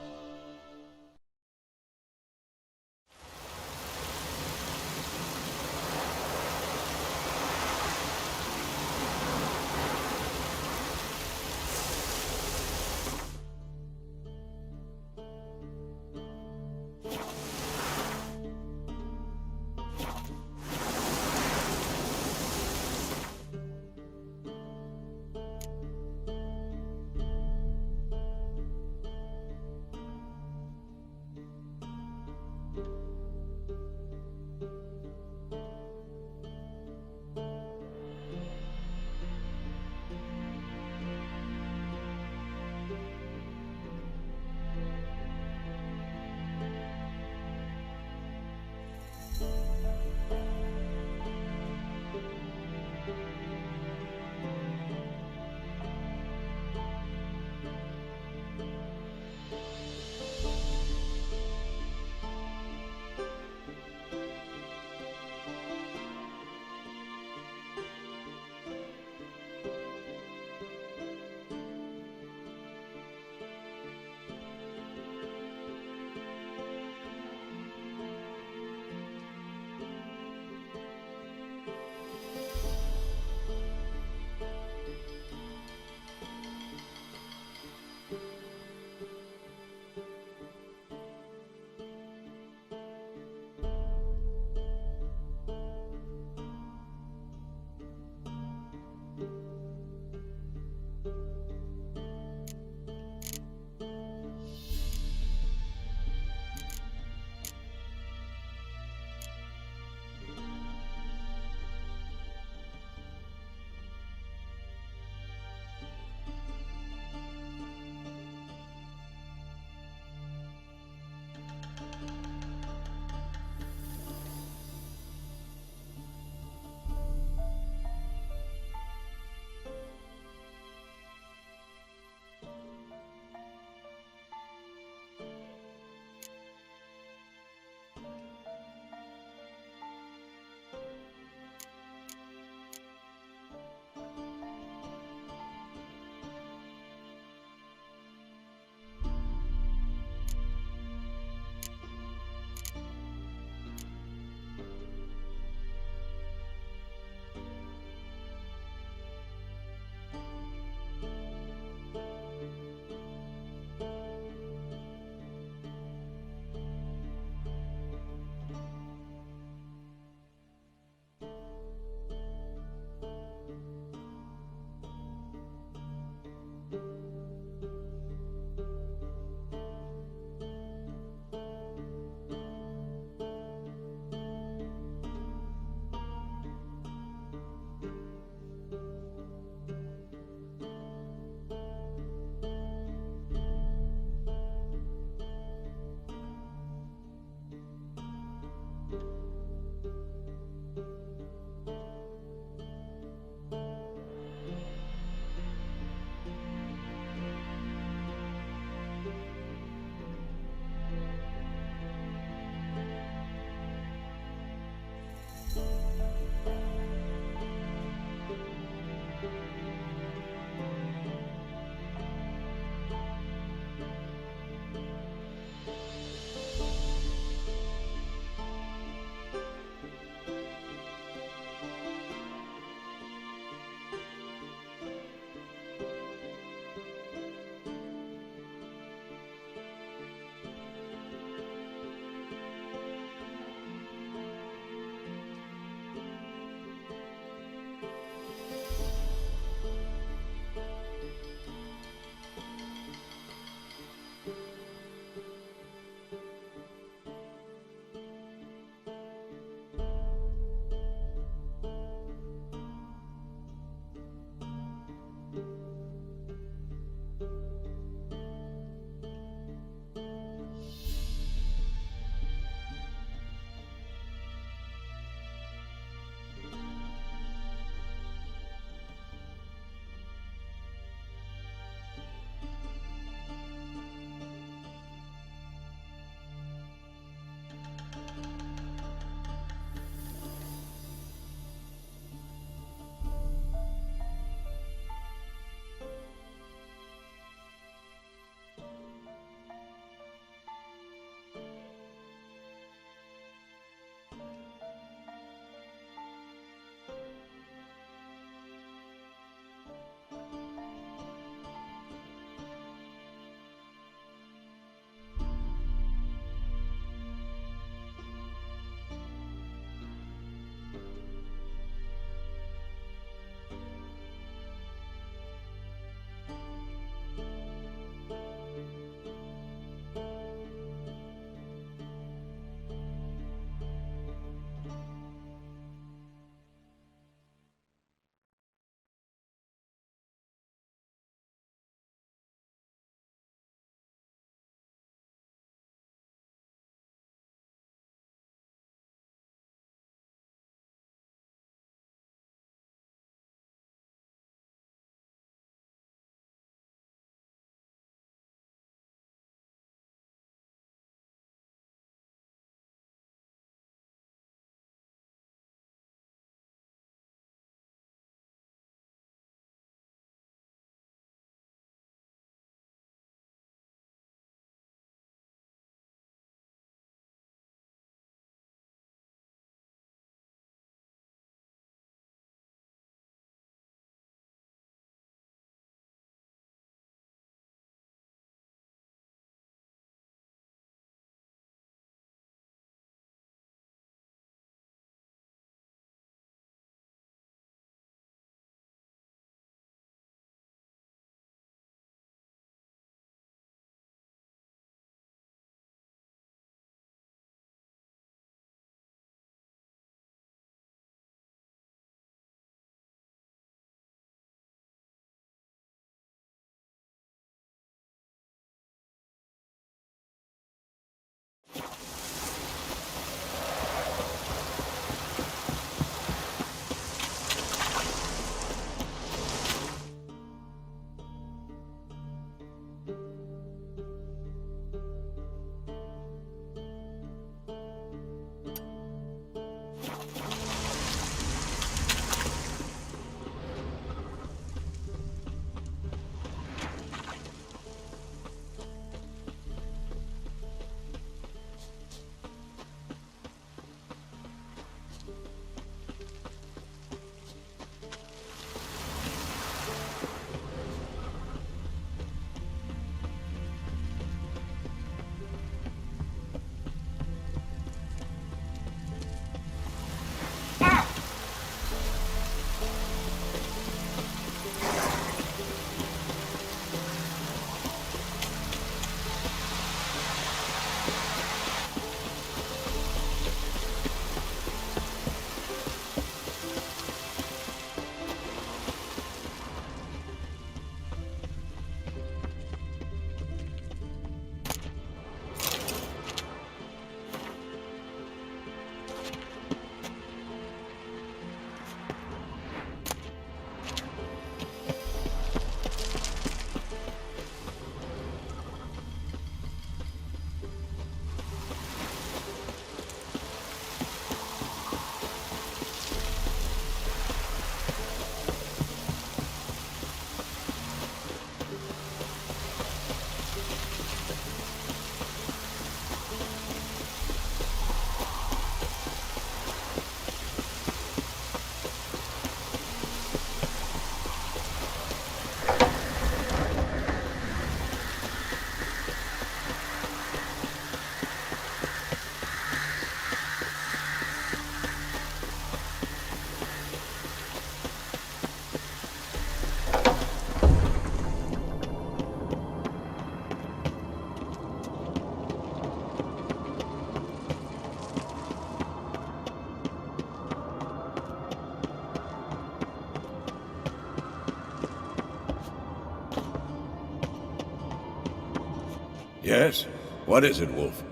[SPEAKER 12] Yes? What is it, Wolf?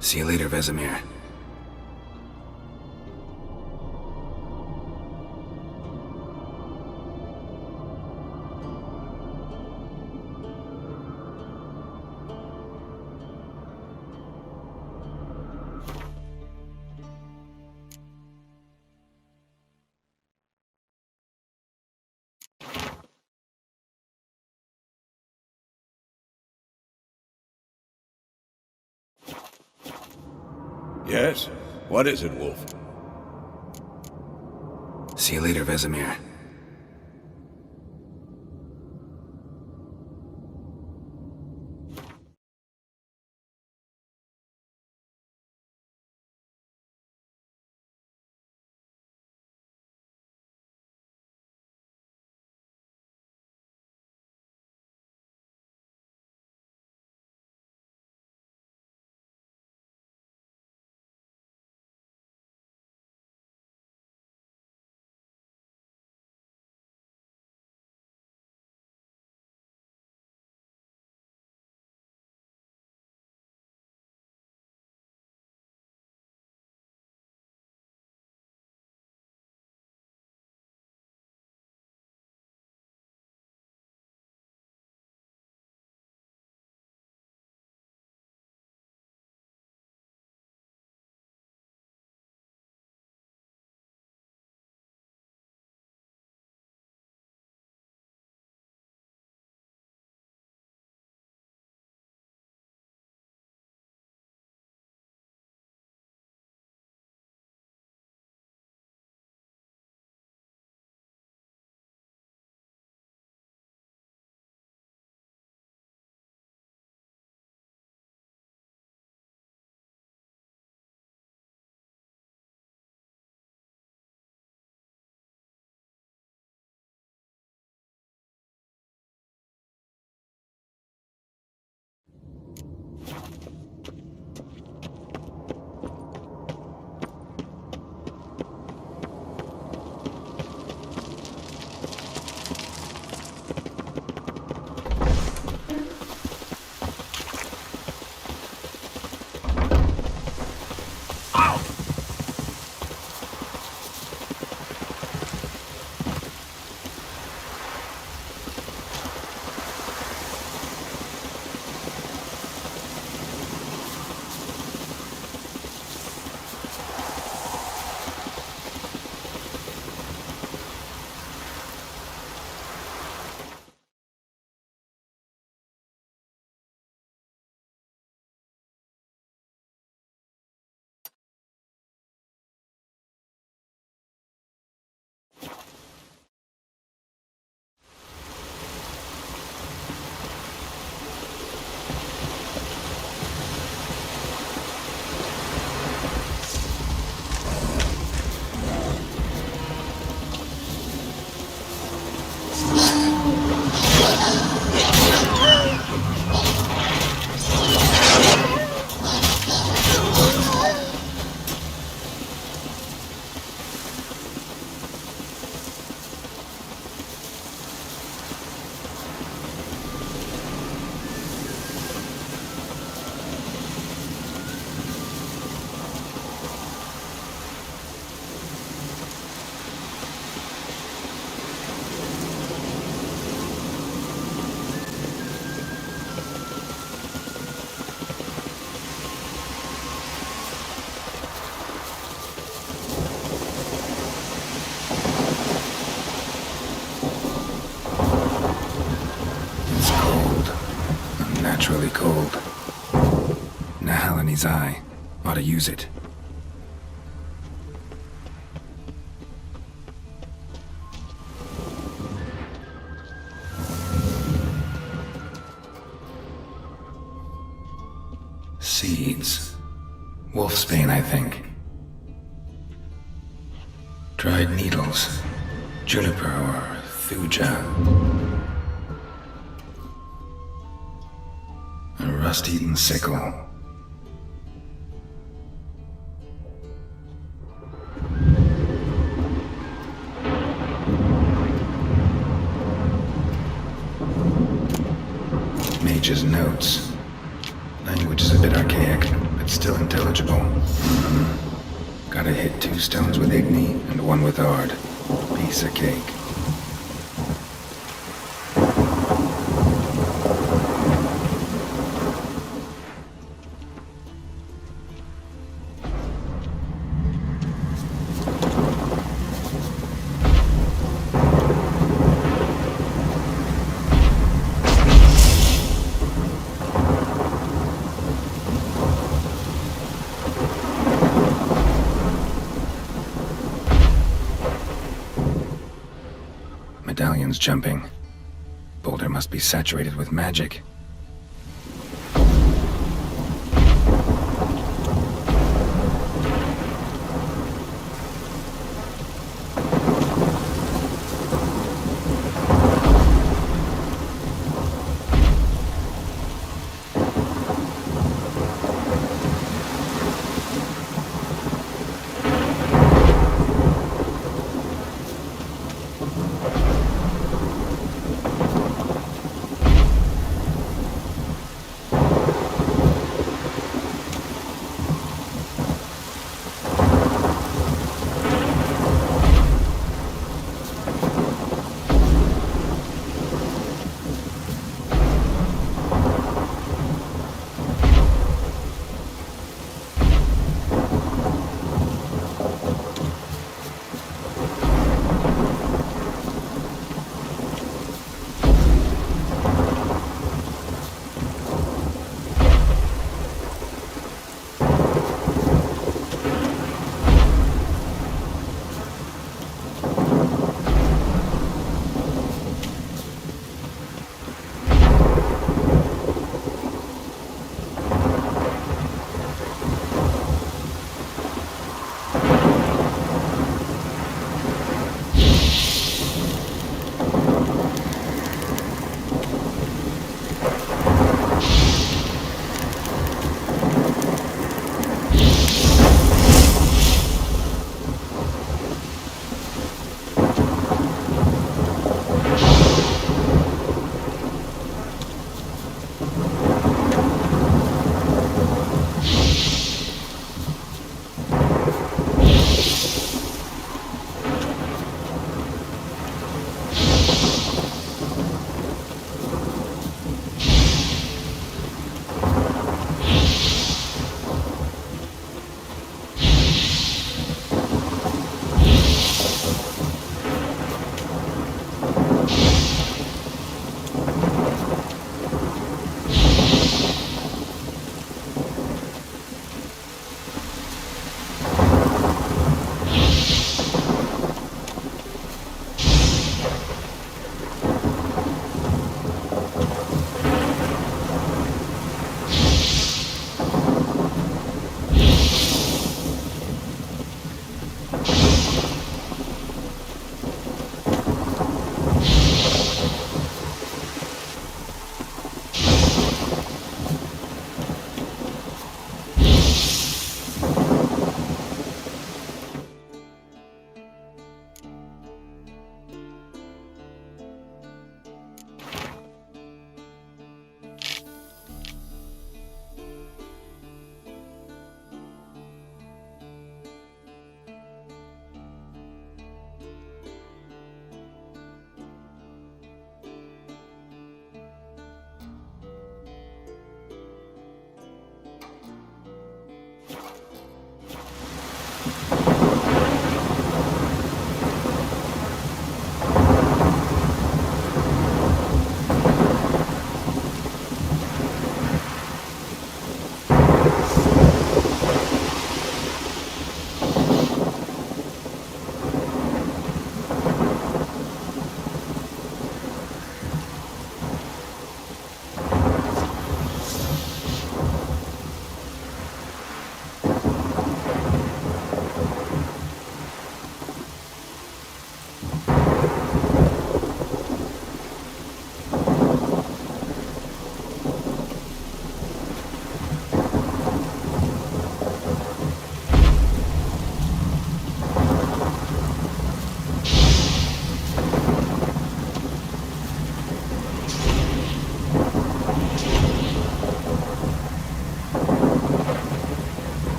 [SPEAKER 1] See you later, Vesemir.
[SPEAKER 12] Yes? What is it, Wolf?
[SPEAKER 1] See you later, Vesemir. Naturally cold. Nahalani's eye. Ought to use it. Seeds. Wolfsbane, I think. Dried needles. Juniper or thuja. A rust-eaten sickle. sage's notes. Language is a bit archaic, but still intelligible. Gotta hit 2 stones with Igni and 1 with Ard. Piece of cake. Medallion's jumping. Boulder must be saturated with magic.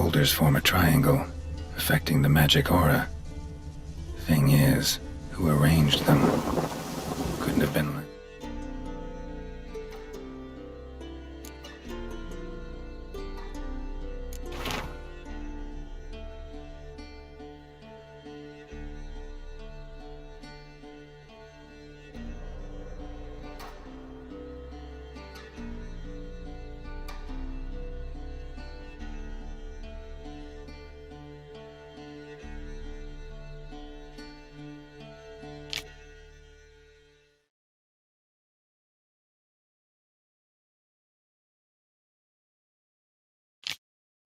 [SPEAKER 1] boulders form a triangle, affecting the magic aura. Thing is, who arranged them? Couldn't have been...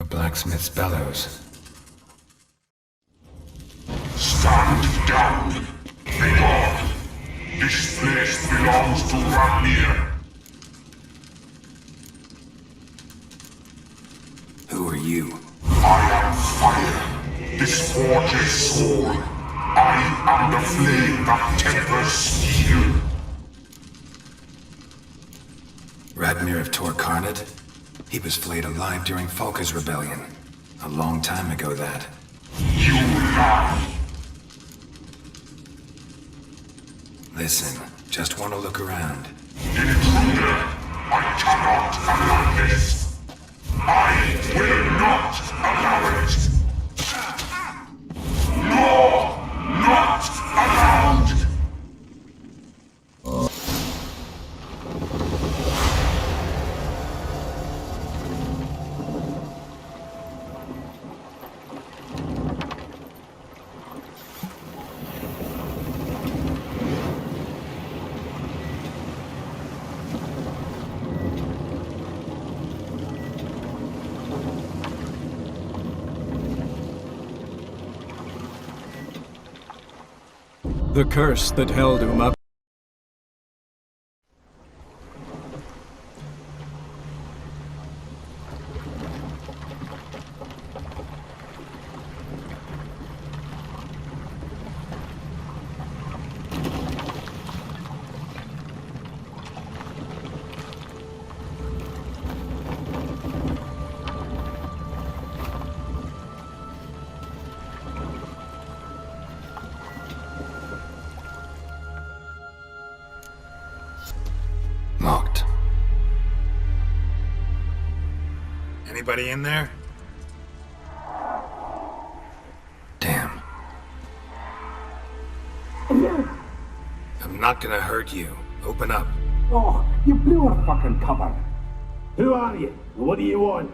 [SPEAKER 1] Blacksmith's bellows.
[SPEAKER 3] Stand down! Begone! This place belongs to Ragnir!
[SPEAKER 1] Who are you?
[SPEAKER 3] I am fire, this forge's soul. I am the flame that tempers steel.
[SPEAKER 1] Ragnir of Torcarnad? He was flayed alive during Falka's rebellion. A long time ago, that.
[SPEAKER 3] You lie!
[SPEAKER 1] Listen, just want to look around.
[SPEAKER 3] Intruder! I cannot allow this! I will not allow it! No! Not allowed!
[SPEAKER 18] The curse that held Uma.
[SPEAKER 1] Locked. Anybody in there? Damn. I'm not gonna hurt you. Open up.
[SPEAKER 19] Oh, you blew our fucking cover. Who are you? What do you want?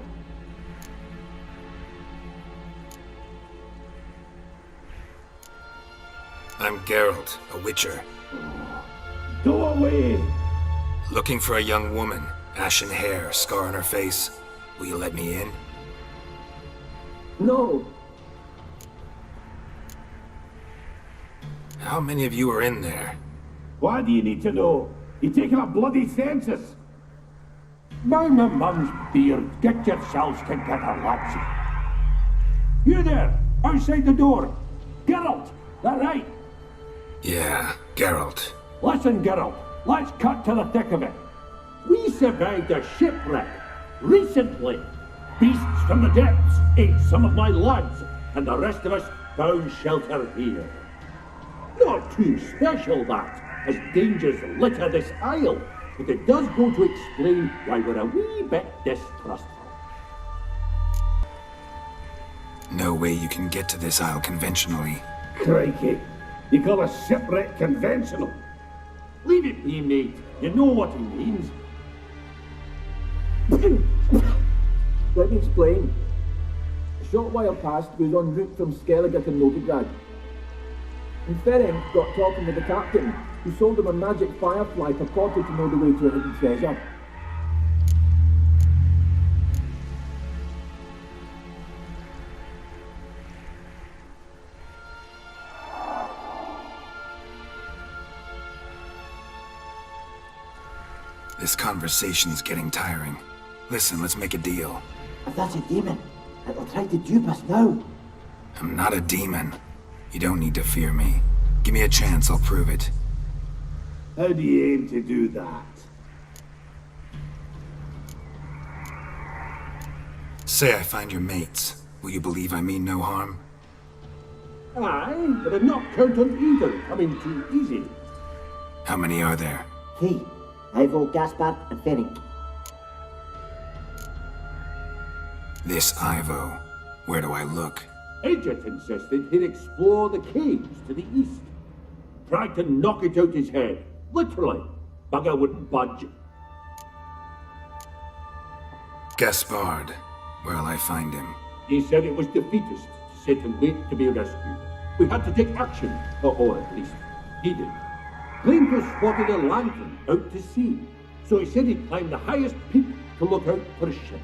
[SPEAKER 1] I'm Geralt, a witcher.
[SPEAKER 19] Go away!
[SPEAKER 1] Looking for a young woman. Ashen hair, scar on her face. Will you let me in?
[SPEAKER 19] No.
[SPEAKER 1] How many of you are in there?
[SPEAKER 19] Why do you need to know? You taking a bloody census? Mind the mum's beard. Get yourselves together, lads. You there, outside the door. Geralt, that right?
[SPEAKER 1] Yeah, Geralt.
[SPEAKER 19] Listen, Geralt. Let's cut to the thick of it. We survived a shipwreck recently. Beasts from the depths ate some of my lads, and the rest of us found shelter here. Not too special, that, as dangers litter this isle, but it does go to explain why we're a wee bit distrustful.
[SPEAKER 1] No way you can get to this isle conventionally.
[SPEAKER 19] Crikey, you call a shipwreck conventional? Leave it be, mate. You know what he means.
[SPEAKER 21] Let me explain. A short while past, we was en route from Skellige to Novigrad. And Ferenc got talking with the captain, who sold him a magic firefly purported to know the way to a hidden treasure.
[SPEAKER 1] This conversation's getting tiring. Listen, let's make a deal.
[SPEAKER 21] If that's a demon, it'll try to dupe us now.
[SPEAKER 1] I'm not a demon. You don't need to fear me. Give me a chance, I'll prove it.
[SPEAKER 19] How do you aim to do that?
[SPEAKER 1] Say I find your mates. Will you believe I mean no harm?
[SPEAKER 19] Aye, but I'd not count on either coming too easy.
[SPEAKER 1] How many are there?
[SPEAKER 6] 3. Ivo, Gaspard, and Ferenc.
[SPEAKER 1] This Ivo. Where do I look?
[SPEAKER 19] Agent insisted he'd explore the caves to the east. Tried to knock it out his head. Literally. Bugger wouldn't budge.
[SPEAKER 1] Gaspard. Where'll I find him?
[SPEAKER 19] He said it was defeatist to sit and wait to be rescued. We had to take action, or at least he did. Claimed to have spotted a lantern out to sea, so he said he'd climb the highest peak to look out for ships.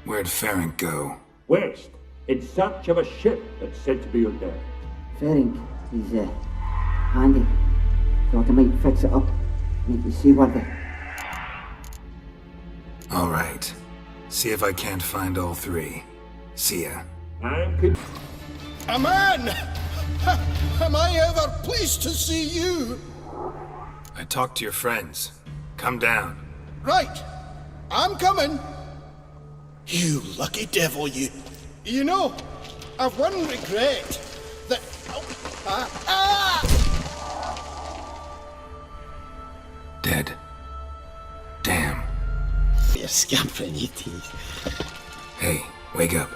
[SPEAKER 1] Where'd Ferenc go?
[SPEAKER 19] West, in search of a ship that's said to be on there.
[SPEAKER 6] Ferenc, he's handy. Thought I might fix it up. Make you see what
[SPEAKER 1] All right. See if I can't find all 3. See ya.
[SPEAKER 23] A man! Am I ever pleased to see you?
[SPEAKER 1] I talked to your friends. Come down.
[SPEAKER 23] Right. I'm coming. You lucky devil, you. You know, I've one regret. That...
[SPEAKER 1] Dead. Damn.
[SPEAKER 23] You're scampering, you teeth.
[SPEAKER 1] Hey, wake up.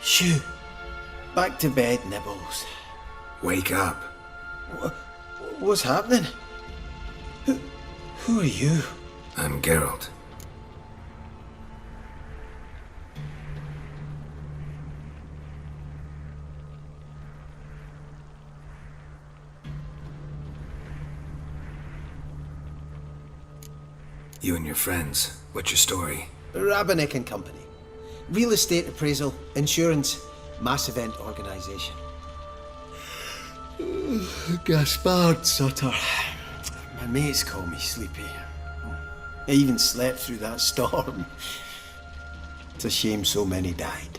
[SPEAKER 23] Shoo. Back to bed, Nibbles.
[SPEAKER 1] Wake up.
[SPEAKER 23] What's happening? Who are you?
[SPEAKER 1] I'm Geralt. You and your friends, what's your story?
[SPEAKER 7] Rabenik and Company. Real estate appraisal, insurance, mass event organisation. Gaspard Sutter. My mates call me Sleepy. I even slept through that storm. It's a shame so many died.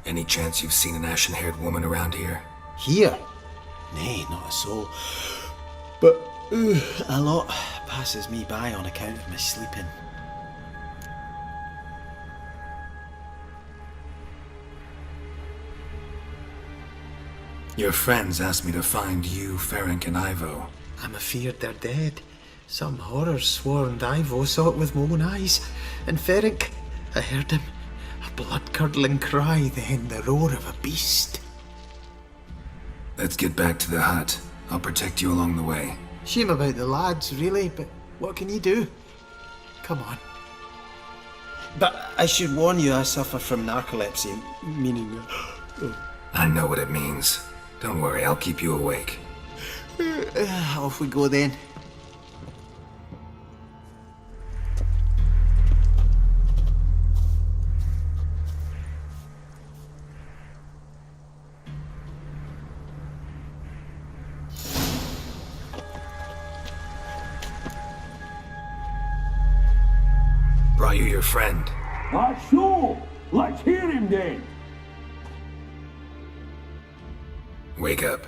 [SPEAKER 1] Any chance you've seen an ashen-haired woman around here?
[SPEAKER 7] Here? Nay, not a soul. But a lot passes me by on account of my sleeping.
[SPEAKER 1] Your friends asked me to find you, Ferenc, and Ivo.
[SPEAKER 7] I'm afeard they're dead. Some horrors swarmed Ivo, saw it with my own eyes. And Ferenc, I heard him. A blood-curdling cry, then the roar of a beast.
[SPEAKER 1] Let's get back to the hut. I'll protect you along the way.
[SPEAKER 7] Shame about the lads, really, but what can you do? Come on. But I should warn you, I suffer from narcolepsy, meaning...
[SPEAKER 1] I know what it means. Don't worry, I'll keep you awake.
[SPEAKER 7] Off we go then.
[SPEAKER 1] Brought you your friend.
[SPEAKER 19] That's so. Let's hear him then.
[SPEAKER 1] Wake up.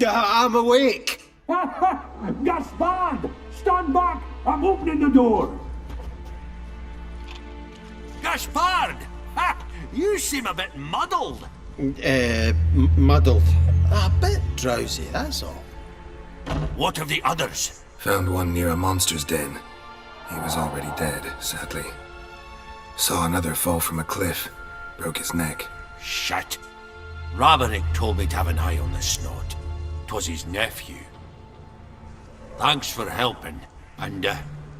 [SPEAKER 7] I'm awake.
[SPEAKER 19] Gaspard! Stand back! I'm opening the door.
[SPEAKER 15] Gaspard! Ha! You seem a bit muddled.
[SPEAKER 7] Muddled. A bit drowsy, that's all.
[SPEAKER 15] What of the others?
[SPEAKER 1] Found one near a monster's den. He was already dead, sadly. Saw another fall from a cliff. Broke his neck.
[SPEAKER 15] Shit. Rabenik told me to have an eye on the snot. 'Twas his nephew. Thanks for helping, and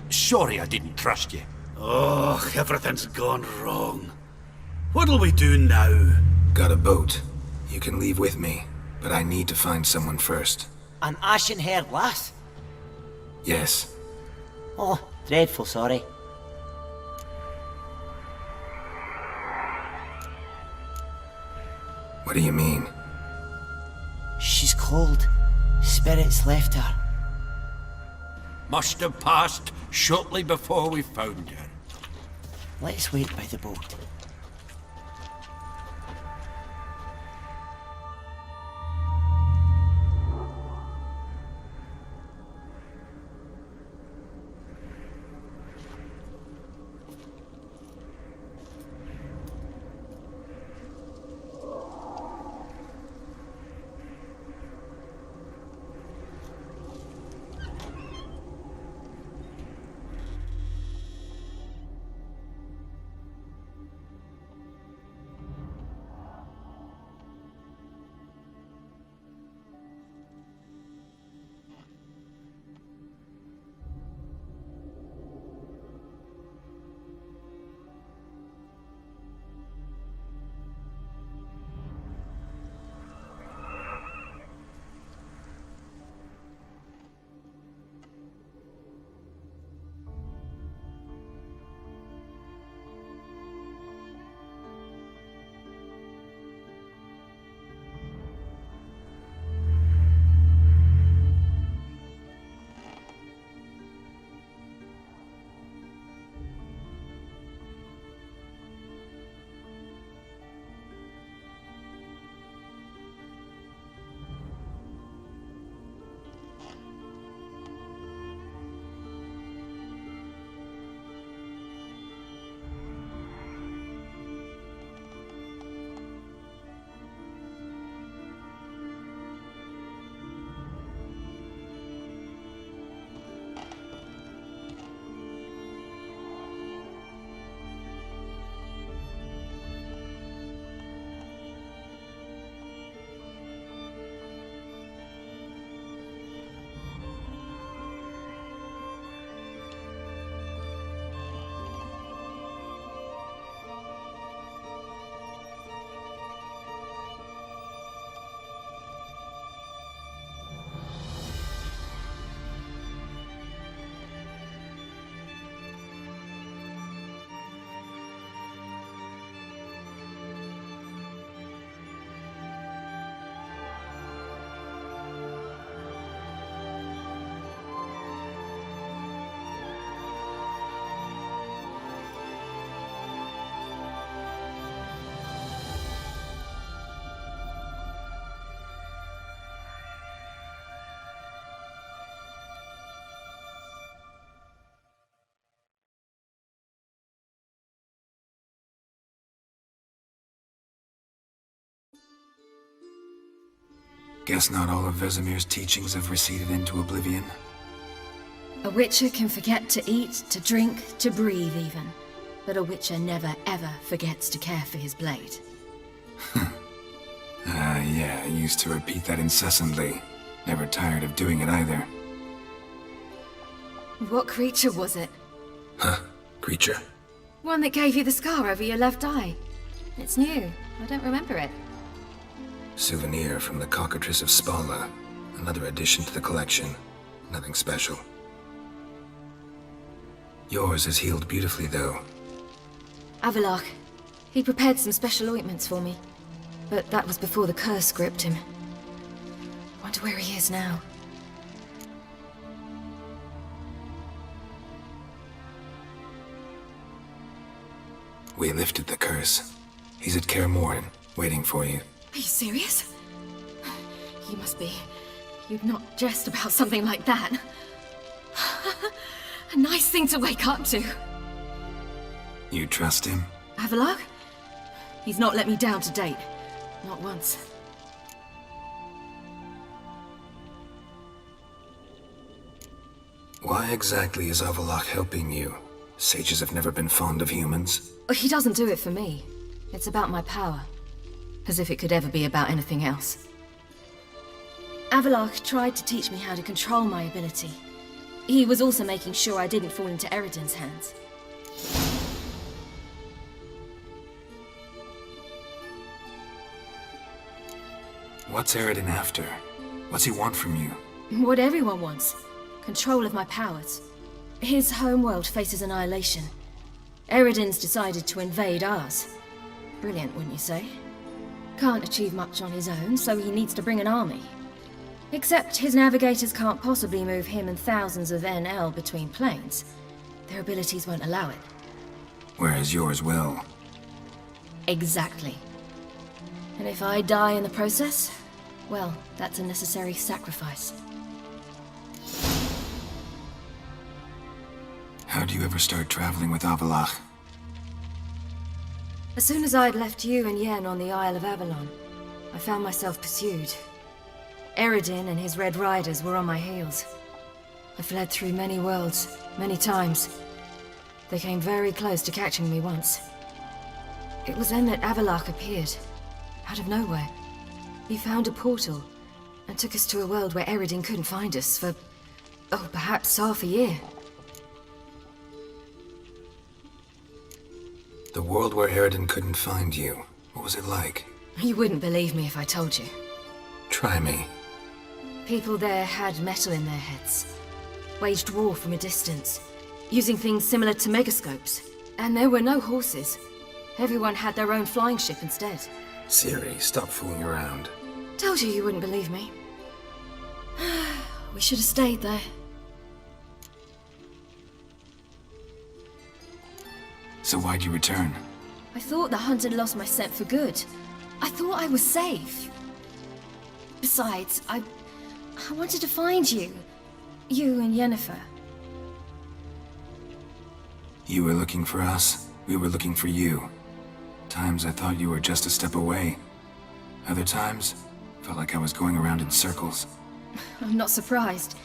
[SPEAKER 15] sorry I didn't trust you.
[SPEAKER 11] Oh, everything's gone wrong. What'll we do now?
[SPEAKER 1] Got a boat. You can leave with me, but I need to find someone first.
[SPEAKER 6] An ashen-haired lass?
[SPEAKER 1] Yes.
[SPEAKER 6] Oh, dreadful sorry.
[SPEAKER 1] What do you mean?
[SPEAKER 6] She's cold. Spirits left her.
[SPEAKER 15] Must have passed shortly before we found her.
[SPEAKER 6] Let's wait by the boat.
[SPEAKER 1] Guess not all of Vesemir's teachings have receded into oblivion.
[SPEAKER 10] A Witcher can forget to eat, to drink, to breathe even. But a Witcher never ever forgets to care for his blade.
[SPEAKER 1] Yeah, I used to repeat that incessantly. Never tired of doing it either.
[SPEAKER 10] What creature was it?
[SPEAKER 1] Huh? Creature?
[SPEAKER 10] One that gave you the scar over your left eye. It's new. I don't remember it.
[SPEAKER 1] Souvenir from the Cockatrice of Spala. Another addition to the collection. Nothing special. Yours has healed beautifully, though.
[SPEAKER 10] Avallac'h. He prepared some special ointments for me. But that was before the curse gripped him. Wonder where he is now.
[SPEAKER 1] We lifted the curse. He's at Kaer Morhen, waiting for you.
[SPEAKER 10] Are you serious? You must be. You'd not jest about something like that. A nice thing to wake up to.
[SPEAKER 1] You trust him?
[SPEAKER 10] Avallac'h? He's not let me down to date. Not once.
[SPEAKER 1] Why exactly is Avallac'h helping you? Sages have never been fond of humans.
[SPEAKER 10] He doesn't do it for me. It's about my power. As if it could ever be about anything else. Avallac'h tried to teach me how to control my ability. He was also making sure I didn't fall into Eredin's hands.
[SPEAKER 1] What's Eredin after? What's he want from you?
[SPEAKER 10] What everyone wants. Control of my powers. His homeworld faces annihilation. Eredin's decided to invade ours. Brilliant, wouldn't you say? Can't achieve much on his own, so he needs to bring an army. Except his navigators can't possibly move him and thousands of NL between planes. Their abilities won't allow it.
[SPEAKER 1] Whereas yours will.
[SPEAKER 10] Exactly. And if I die in the process, well, that's a necessary sacrifice.
[SPEAKER 1] How'd you ever start traveling with Avallac'h?
[SPEAKER 10] As soon as I'd left you and Yen on the Isle of Avalon, I found myself pursued. Eredin and his Red Riders were on my heels. I fled through many worlds, many times. They came very close to catching me once. It was then that Avallac'h appeared, out of nowhere. He found a portal, and took us to a world where Eredin couldn't find us for, perhaps half a year.
[SPEAKER 1] The world where Eredin couldn't find you. What was it like?
[SPEAKER 10] You wouldn't believe me if I told you.
[SPEAKER 1] Try me.
[SPEAKER 10] People there had metal in their heads. Waged war from a distance, using things similar to megascopes. And there were no horses. Everyone had their own flying ship instead.
[SPEAKER 1] Ciri, stop fooling around.
[SPEAKER 10] Told you wouldn't believe me. We should have stayed there.
[SPEAKER 1] So why'd you return?
[SPEAKER 10] I thought the hunt had lost my scent for good. I thought I was safe. Besides, I wanted to find you. You and Yennefer.
[SPEAKER 1] You were looking for us. We were looking for you. Times I thought you were just a step away. Other times, felt like I was going around in circles.
[SPEAKER 10] I'm not surprised.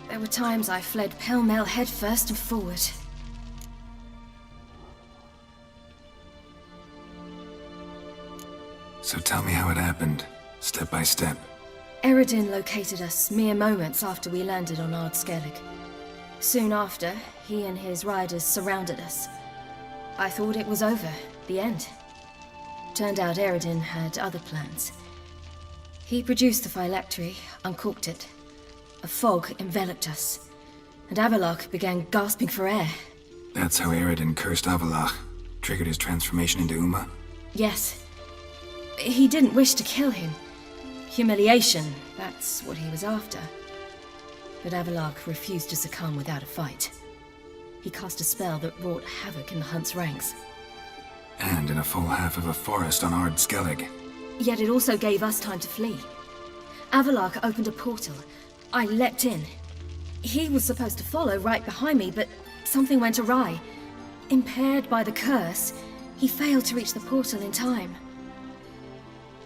[SPEAKER 10] There were times I fled pell-mell headfirst and forward.
[SPEAKER 1] So tell me how it happened, step by step.
[SPEAKER 10] Eredin located us mere moments after we landed on Ard Skellig. Soon after, he and his riders surrounded us. I thought it was over, the end. Turned out Eredin had other plans. He produced the phylactery, uncorked it. A fog enveloped us, and Avallac'h began gasping for air.
[SPEAKER 1] That's how Eredin cursed Avallac'h, triggered his transformation into Uma?
[SPEAKER 10] Yes. He didn't wish to kill him. Humiliation, that's what he was after. But Avallac'h refused to succumb without a fight. He cast a spell that wrought havoc in the Hunt's ranks.
[SPEAKER 1] And in a full half of a forest on Ard Skellig.
[SPEAKER 10] Yet it also gave us time to flee. Avallac'h opened a portal. I leapt in. He was supposed to follow right behind me, but something went awry. Impaired by the curse, he failed to reach the portal in time.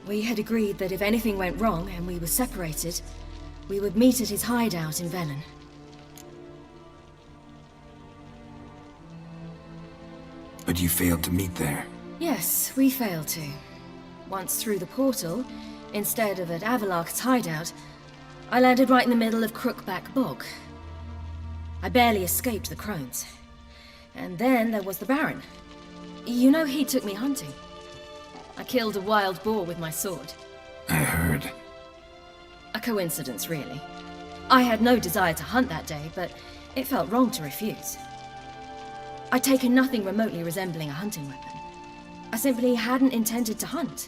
[SPEAKER 10] We had agreed that if anything went wrong and we were separated, we would meet at his hideout in Velen.
[SPEAKER 1] But you failed to meet there.
[SPEAKER 10] Yes, we failed to. Once through the portal, instead of at Avalok's hideout, I landed right in the middle of Crookback Bog. I barely escaped the crones. And then there was the Baron. You know, he took me hunting. I killed a wild boar with my sword.
[SPEAKER 1] I heard.
[SPEAKER 10] A coincidence, really. I had no desire to hunt that day, but it felt wrong to refuse. I'd taken nothing remotely resembling a hunting weapon. I simply hadn't intended to hunt.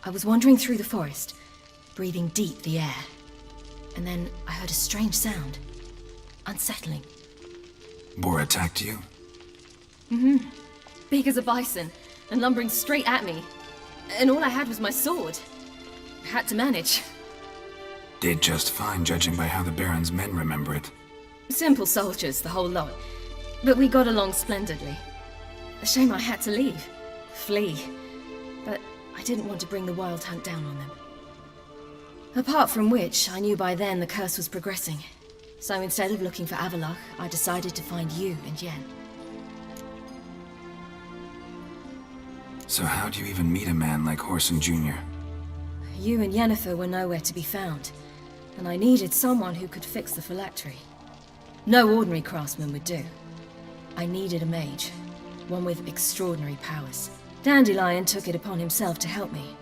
[SPEAKER 10] I was wandering through the forest, breathing deep the air. And then I heard a strange sound. Unsettling.
[SPEAKER 1] Boar attacked you?
[SPEAKER 10] Mm-hmm. Big as a bison, and lumbering straight at me. And all I had was my sword. I had to manage.
[SPEAKER 1] Did just fine, judging by how the Baron's men remember it.
[SPEAKER 10] Simple soldiers, the whole lot. But we got along splendidly. A shame I had to leave. Flee. But I didn't want to bring the Wild Hunt down on them. Apart from which, I knew by then the curse was progressing. So instead of looking for Avalok, I decided to find you and Yen.
[SPEAKER 1] So how'd you even meet a man like Whoreson Jr.?
[SPEAKER 10] You and Yennefer were nowhere to be found, and I needed someone who could fix the phylactery. No ordinary craftsman would do. I needed a mage, one with extraordinary powers. Dandelion took it upon himself to help me.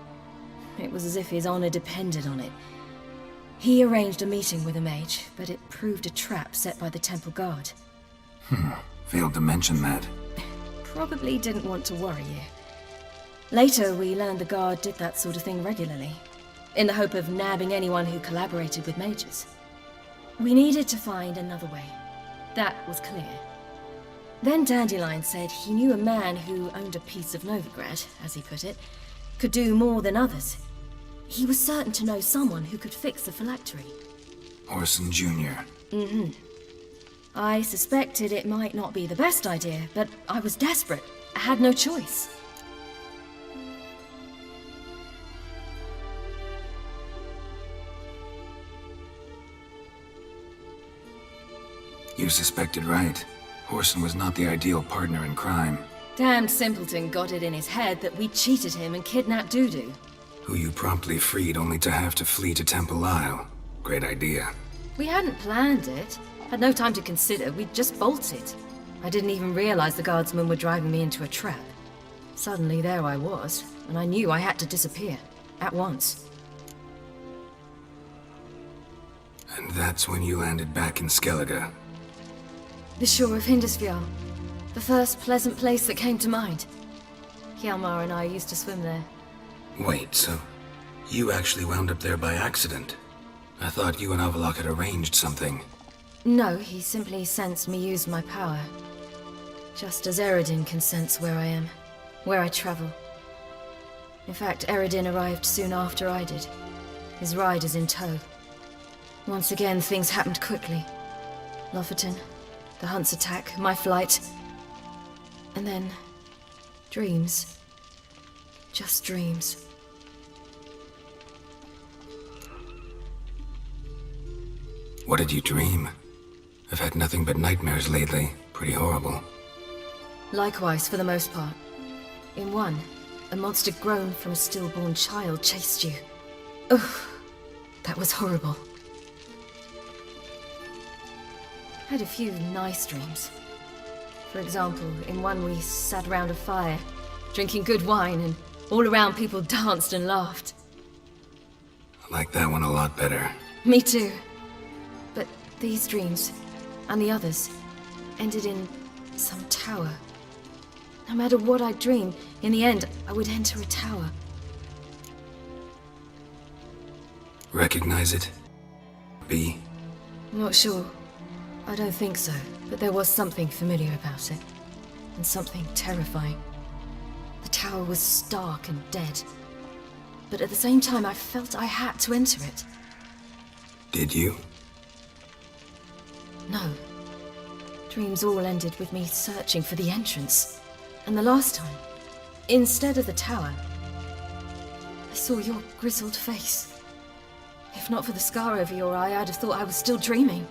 [SPEAKER 10] It was as if his honor depended on it. He arranged a meeting with a mage, but it proved a trap set by the temple guard.
[SPEAKER 1] Failed to mention that.
[SPEAKER 10] Probably didn't want to worry you. Later, we learned the guard did that sort of thing regularly, in the hope of nabbing anyone who collaborated with mages. We needed to find another way. That was clear. Then Dandelion said he knew a man who owned a piece of Novigrad, as he put it, could do more than others. He was certain to know someone who could fix the phylactery.
[SPEAKER 1] Whoreson Jr.
[SPEAKER 10] Mm-hmm. I suspected it might not be the best idea, but I was desperate. I had no choice.
[SPEAKER 1] You suspected right. Whoreson was not the ideal partner in crime.
[SPEAKER 10] Damned simpleton got it in his head that we cheated him and kidnapped Dudu.
[SPEAKER 1] Who you promptly freed only to have to flee to Temple Isle. Great idea.
[SPEAKER 10] We hadn't planned it. Had no time to consider. We just bolted. I didn't even realize the guardsmen were driving me into a trap. Suddenly there I was, and I knew I had to disappear. At once.
[SPEAKER 1] And that's when you landed back in Skellige.
[SPEAKER 10] The shore of Hindisfjall. The first pleasant place that came to mind. Hjalmar and I used to swim there.
[SPEAKER 1] Wait, so you actually wound up there by accident? I thought you and Avalok had arranged something.
[SPEAKER 10] No, he simply sensed me use my power. Just as Eredin can sense where I am, where I travel. In fact, Eredin arrived soon after I did, his riders in tow. Once again, things happened quickly. Lofoten, the Hunt's attack, my flight. And then, dreams. Just dreams.
[SPEAKER 1] What did you dream? I've had nothing but nightmares lately. Pretty horrible.
[SPEAKER 10] Likewise, for the most part. In one, a monster grown from a stillborn child chased you. Ugh, that was horrible. Had a few nice dreams. For example, in one we sat around a fire, drinking good wine, and all around people danced and laughed.
[SPEAKER 1] I like that one a lot better.
[SPEAKER 10] Me too. But these dreams, and the others, ended in some tower. No matter what I dreamed, in the end, I would enter a tower.
[SPEAKER 1] Recognize it? B?
[SPEAKER 10] Not sure. I don't think so, but there was something familiar about it. And something terrifying. The tower was stark and dead. But at the same time, I felt I had to enter it.
[SPEAKER 1] Did you?
[SPEAKER 10] No. Dreams all ended with me searching for the entrance. And the last time, instead of the tower, I saw your grizzled face. If not for the scar over your eye, I'd have thought I was still dreaming.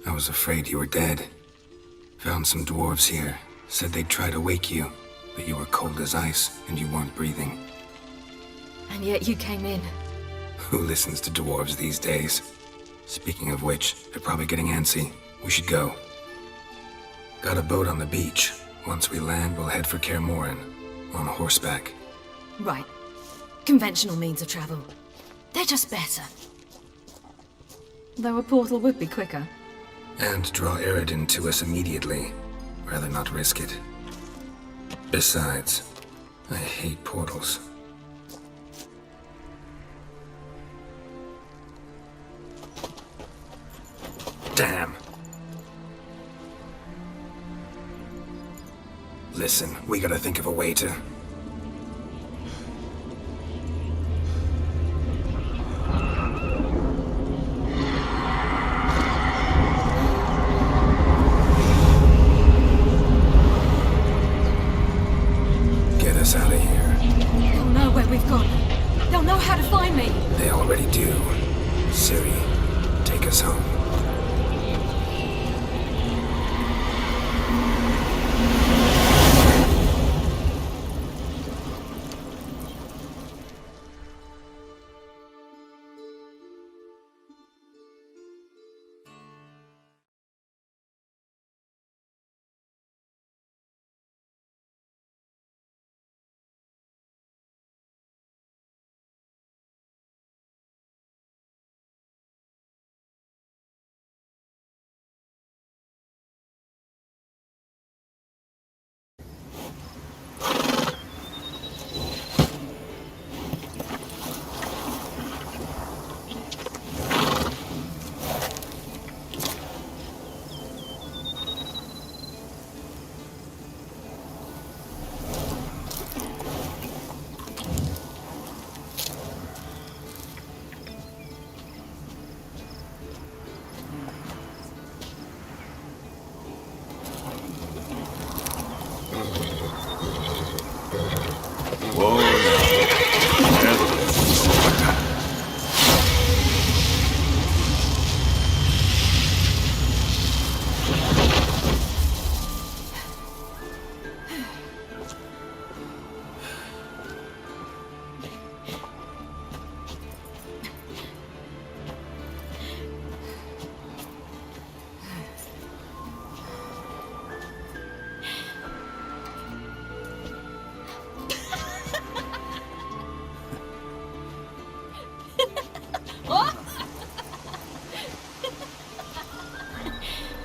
[SPEAKER 1] I was afraid you were dead. Found some dwarves here. Said they'd try to wake you, but you were cold as ice and you weren't breathing.
[SPEAKER 10] And yet you came in.
[SPEAKER 1] Who listens to dwarves these days? Speaking of which, they're probably getting antsy. We should go. Got a boat on the beach. Once we land, we'll head for Kaer Morhen. On horseback.
[SPEAKER 10] Right. Conventional means of travel. They're just better. Though a portal would be quicker.
[SPEAKER 1] And draw Eredin to us immediately. Rather not risk it. Besides, I hate portals. Damn. Listen, we gotta think of a way to... Get us out of here.
[SPEAKER 10] They'll know where we've gone. They'll know how to find me.
[SPEAKER 1] They already do. Ciri, take us home.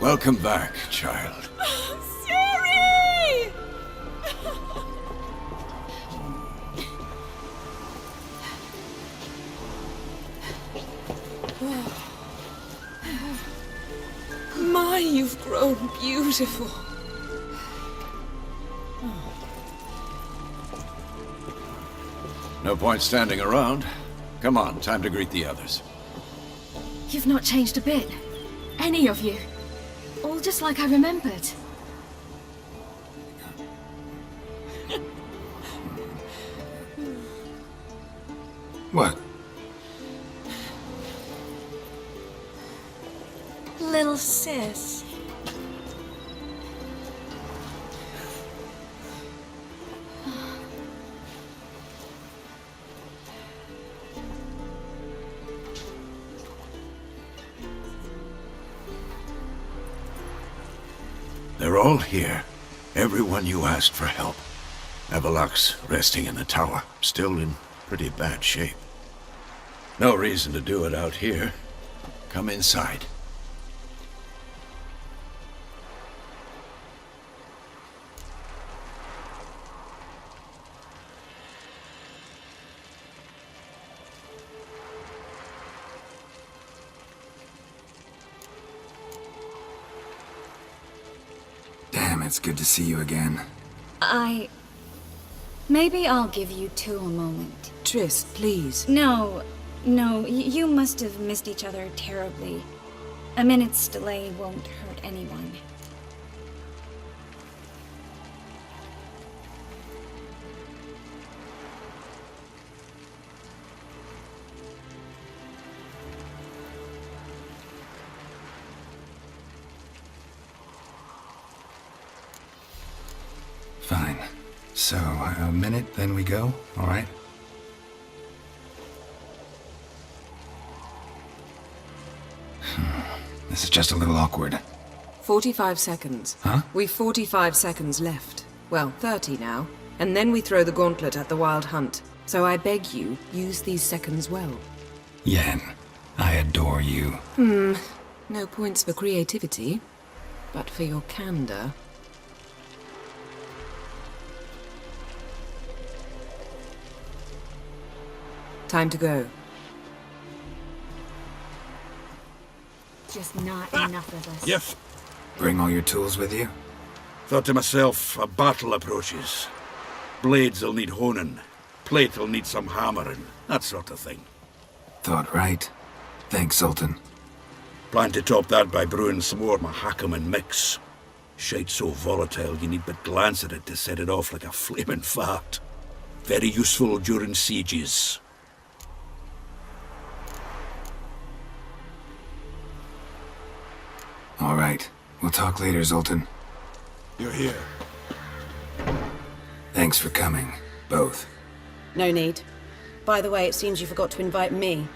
[SPEAKER 11] Welcome back, child.
[SPEAKER 5] Ciri! My, you've grown beautiful.
[SPEAKER 11] No point standing around. Come on, time to greet the others.
[SPEAKER 10] You've not changed a bit. Any of you. All just like I remembered.
[SPEAKER 1] What?
[SPEAKER 5] Little sis.
[SPEAKER 11] They're all here. Everyone you asked for help. Avallac'h's resting in the tower, still in pretty bad shape. No reason to do it out here. Come inside.
[SPEAKER 1] Damn, it's good to see you again.
[SPEAKER 8] Maybe I'll give you two a moment.
[SPEAKER 17] Triss, please.
[SPEAKER 8] No,
[SPEAKER 17] No, you must have missed each other terribly. A minute's delay won't hurt anyone.
[SPEAKER 1] Fine. So, a minute, then we go, all right? This is just a little awkward.
[SPEAKER 20] 45 seconds.
[SPEAKER 1] Huh?
[SPEAKER 20] We've 45 seconds left. Well, 30 now. And then we throw the gauntlet at the Wild Hunt. So I beg you, use these seconds well.
[SPEAKER 1] Yen, I adore you.
[SPEAKER 20] No points for creativity, but for your candor. Time to go.
[SPEAKER 17] Just not enough of us.
[SPEAKER 11] Yes.
[SPEAKER 1] Bring all your tools with you?
[SPEAKER 11] Thought to myself, a battle approaches. Blades'll need honing. Plate'll need some hammering. That sort of thing.
[SPEAKER 1] Thought right. Thanks, Sultan.
[SPEAKER 11] Plan to top that by brewing some more Mahakam and mix. Shite so volatile you need but glance at it to set it off like a flaming fart. Very useful during sieges.
[SPEAKER 1] All right. We'll talk later, Zoltan.
[SPEAKER 14] You're here.
[SPEAKER 1] Thanks for coming, both.
[SPEAKER 22] No need. By the way, it seems you forgot to invite me.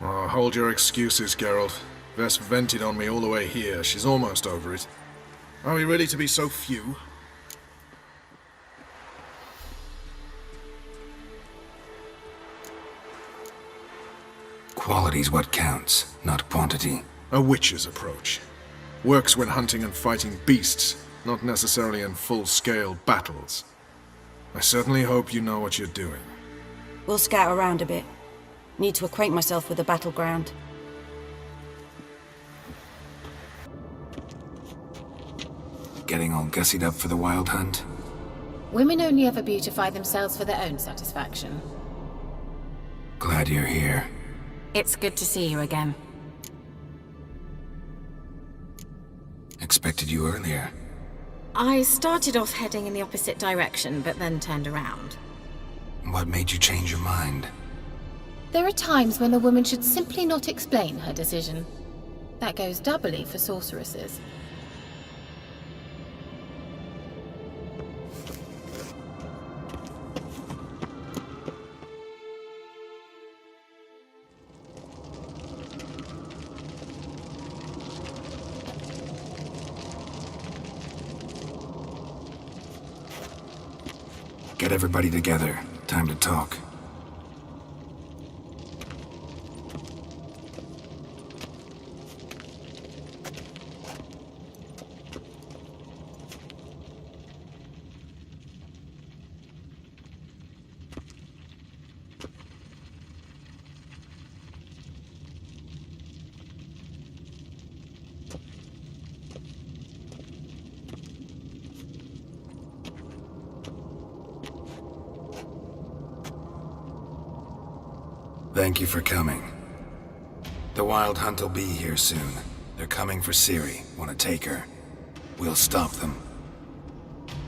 [SPEAKER 14] Oh, hold your excuses, Geralt. Vess vented on me all the way here. She's almost over it. Are we really to be so few?
[SPEAKER 1] Quality's what counts, not quantity.
[SPEAKER 14] A witch's approach. Works when hunting and fighting beasts, not necessarily in full-scale battles. I certainly hope you know what you're doing.
[SPEAKER 22] We'll scout around a bit. Need to acquaint myself with the battleground.
[SPEAKER 1] Getting all gussied up for the Wild Hunt?
[SPEAKER 24] Women only ever beautify themselves for their own satisfaction.
[SPEAKER 1] Glad you're here.
[SPEAKER 24] It's good to see you again.
[SPEAKER 1] Expected you earlier.
[SPEAKER 24] I started off heading in the opposite direction, but then turned around.
[SPEAKER 1] What made you change your mind?
[SPEAKER 24] There are times when a woman should simply not explain her decision. That goes doubly for sorceresses.
[SPEAKER 1] Get everybody together. Time to talk. Thank you for coming. The Wild Hunt will be here soon. They're coming for Ciri. Want to take her? We'll stop them.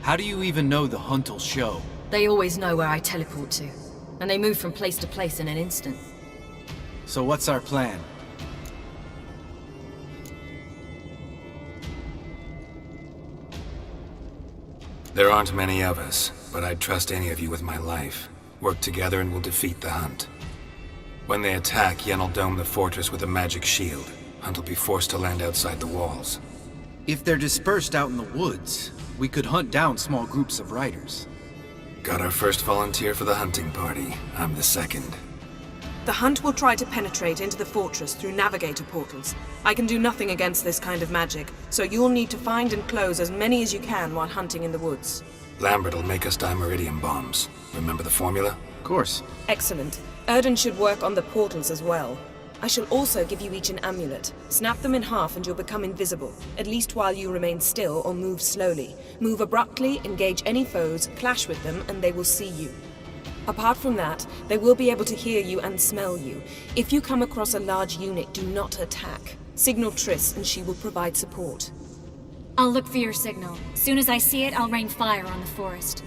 [SPEAKER 25] How do you even know the hunt will show?
[SPEAKER 10] They always know where I teleport to, and they move from place to place in an instant.
[SPEAKER 25] So what's our plan?
[SPEAKER 1] There aren't many of us, but I'd trust any of you with my life. Work together and we'll defeat the Hunt. When they attack, Yen will dome the fortress with a magic shield. Hunt will be forced to land outside the walls.
[SPEAKER 25] If they're dispersed out in the woods, we could hunt down small groups of riders.
[SPEAKER 1] Got our first volunteer for the hunting party. I'm the second.
[SPEAKER 26] The Hunt will try to penetrate into the fortress through navigator portals. I can do nothing against this kind of magic, so you'll need to find and close as many as you can while hunting in the woods.
[SPEAKER 1] Lambert will make us dimeridium bombs. Remember the formula?
[SPEAKER 25] Of course.
[SPEAKER 26] Excellent. Erden should work on the portals as well. I shall also give you each an amulet. Snap them in half and you'll become invisible, at least while you remain still or move slowly. Move abruptly, engage any foes, clash with them, and they will see you. Apart from that, they will be able to hear you and smell you. If you come across a large unit, do not attack. Signal Triss and she will provide support.
[SPEAKER 2] I'll look for your signal. Soon as I see it, I'll rain fire on the forest.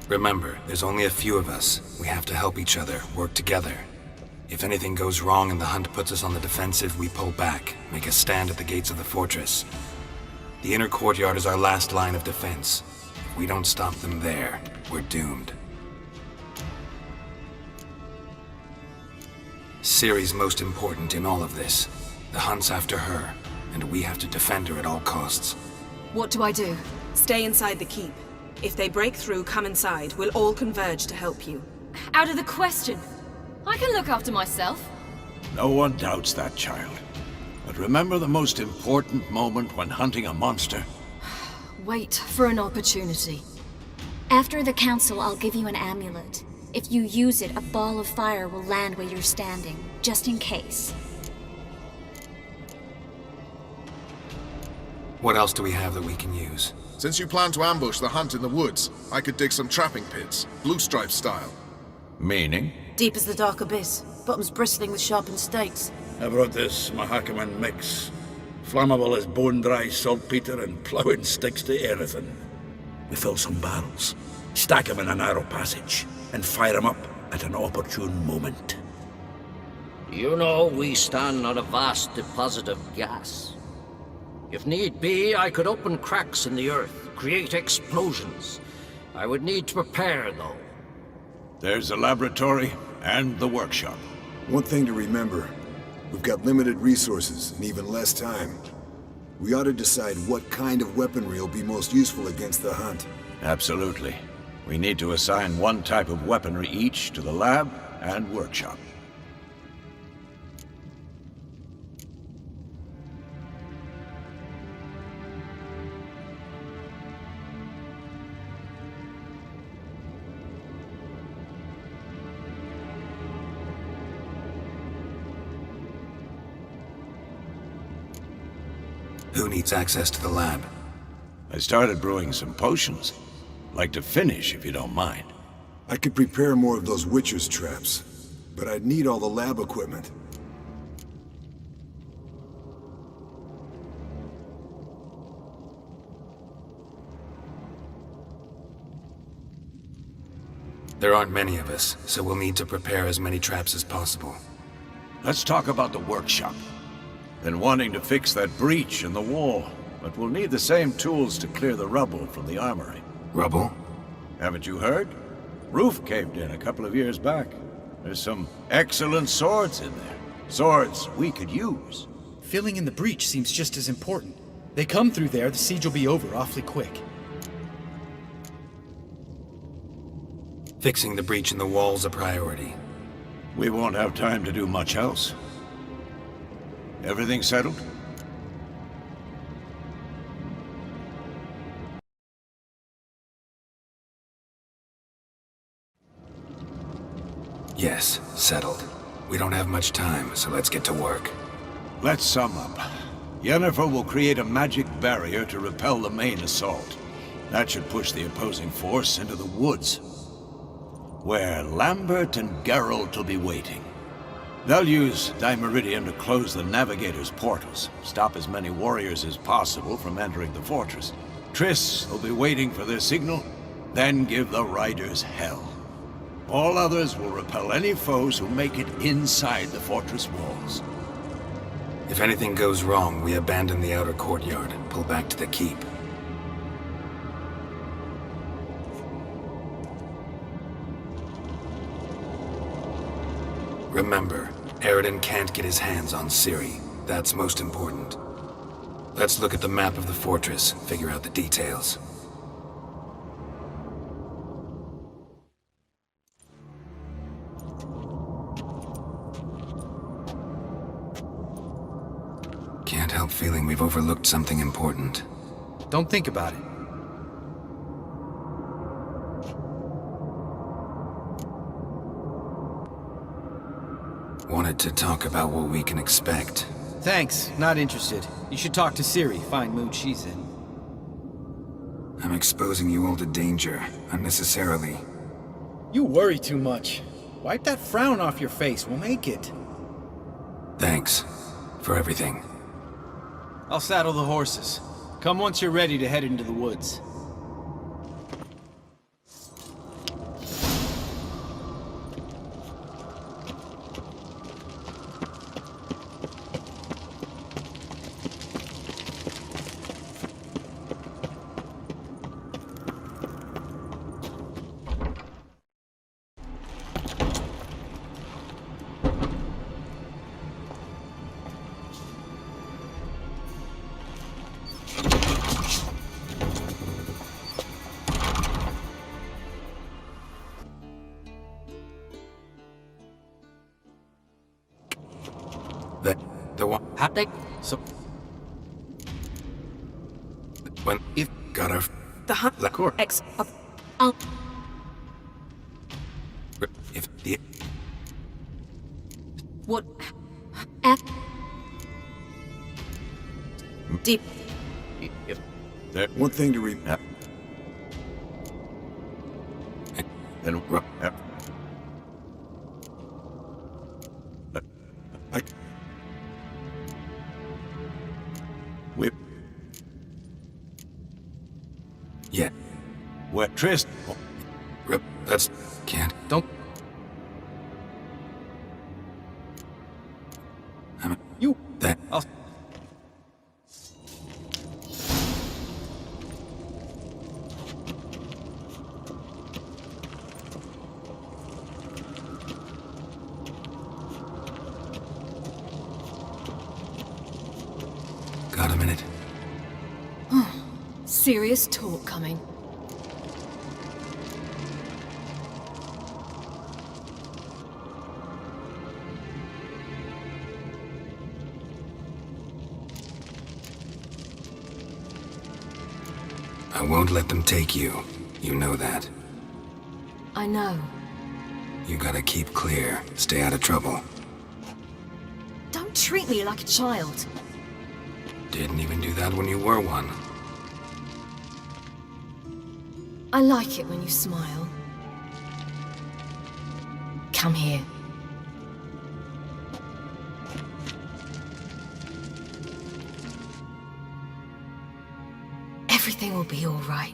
[SPEAKER 1] Remember, there's only a few of us. We have to help each other, work together. If anything goes wrong and the hunt puts us on the defensive, we pull back, make a stand at the gates of the fortress. The inner courtyard is our last line of defense. If we don't stop them there, we're doomed. Ciri's most important in all of this. The hunt's after her, and we have to defend her at all costs.
[SPEAKER 10] What do I do?
[SPEAKER 26] Stay inside the keep. If they break through, come inside. We'll all converge to help you.
[SPEAKER 10] Out of the question. I can look after myself.
[SPEAKER 11] No one doubts that, child. But remember the most important moment when hunting a monster?
[SPEAKER 10] Wait for an opportunity.
[SPEAKER 2] After the council, I'll give you an amulet. If you use it, a ball of fire will land where you're standing, just in case.
[SPEAKER 1] What else do we have that we can use?
[SPEAKER 14] Since you plan to ambush the hunt in the woods, I could dig some trapping pits, Blue Stripe style.
[SPEAKER 11] Meaning?
[SPEAKER 22] Deep as the dark abyss, bottoms bristling with sharpened stakes.
[SPEAKER 4] I brought this Mahakaman mix. Flammable as bone-dry saltpeter and ploughing sticks to anything. We fill some barrels, stack them in a narrow passage, and fire them up at an opportune moment.
[SPEAKER 9] You know, we stand on a vast deposit of gas. If need be, I could open cracks in the earth, create explosions. I would need to prepare, though.
[SPEAKER 11] There's the laboratory and the workshop.
[SPEAKER 12] One thing to remember, we've got limited resources and even less time. We ought to decide what kind of weaponry will be most useful against the hunt.
[SPEAKER 11] Absolutely. We need to assign one type of weaponry each to the lab and workshop.
[SPEAKER 1] Who needs access to the lab?
[SPEAKER 11] I started brewing some potions. Like to finish, if you don't mind.
[SPEAKER 12] I could prepare more of those Witcher's traps, but I'd need all the lab equipment.
[SPEAKER 1] There aren't many of us, so we'll need to prepare as many traps as possible.
[SPEAKER 11] Let's talk about the workshop. Been wanting to fix that breach in the wall, but we'll need the same tools to clear the rubble from the armory.
[SPEAKER 1] Rubble?
[SPEAKER 11] Haven't you heard? Roof caved in a couple of years back. There's some excellent swords in there. Swords we could use.
[SPEAKER 25] Filling in the breach seems just as important. They come through there, the siege will be over awfully quick.
[SPEAKER 1] Fixing the breach in the wall's a priority.
[SPEAKER 11] We won't have time to do much else. Everything settled?
[SPEAKER 1] Yes, settled. We don't have much time, so let's get to work.
[SPEAKER 11] Let's sum up. Yennefer will create a magic barrier to repel the main assault. That should push the opposing force into the woods, where Lambert and Geralt will be waiting. They'll use Dimeridium to close the Navigator's portals, stop as many warriors as possible from entering the fortress. Triss will be waiting for their signal, then give the riders hell. All others will repel any foes who make it inside the fortress walls.
[SPEAKER 1] If anything goes wrong, we abandon the outer courtyard and pull back to the keep. Remember, Eredin can't get his hands on Ciri. That's most important. Let's look at the map of the fortress, figure out the details. Can't help feeling we've overlooked something important.
[SPEAKER 25] Don't think about it.
[SPEAKER 1] Wanted to talk about what we can expect.
[SPEAKER 25] Thanks, not interested. You should talk to Ciri, fine mood she's in.
[SPEAKER 1] I'm exposing you all to danger, unnecessarily.
[SPEAKER 25] You worry too much. Wipe that frown off your face, we'll make it.
[SPEAKER 1] Thanks. For everything.
[SPEAKER 25] I'll saddle the horses. Come once you're ready to head into the woods.
[SPEAKER 1] The one...
[SPEAKER 9] Haptic?
[SPEAKER 1] So... When... It got our...
[SPEAKER 26] The hunt...
[SPEAKER 1] Court.
[SPEAKER 2] I'll...
[SPEAKER 1] If the...
[SPEAKER 26] What?
[SPEAKER 22] Deep.
[SPEAKER 12] One thing to remember.
[SPEAKER 11] And... Whip.
[SPEAKER 1] Yeah.
[SPEAKER 11] What, Trist?
[SPEAKER 1] Rip, that's... Can't... Don't...
[SPEAKER 25] You...
[SPEAKER 1] That...
[SPEAKER 25] I'll...
[SPEAKER 1] Got a minute?
[SPEAKER 10] Serious talk coming.
[SPEAKER 1] I won't let them take you. You know that.
[SPEAKER 10] I know.
[SPEAKER 1] You gotta keep clear. Stay out of trouble.
[SPEAKER 10] Don't treat me like a child.
[SPEAKER 1] Didn't even do that when you were one.
[SPEAKER 10] I like it when you smile. Come here. Everything will be all right.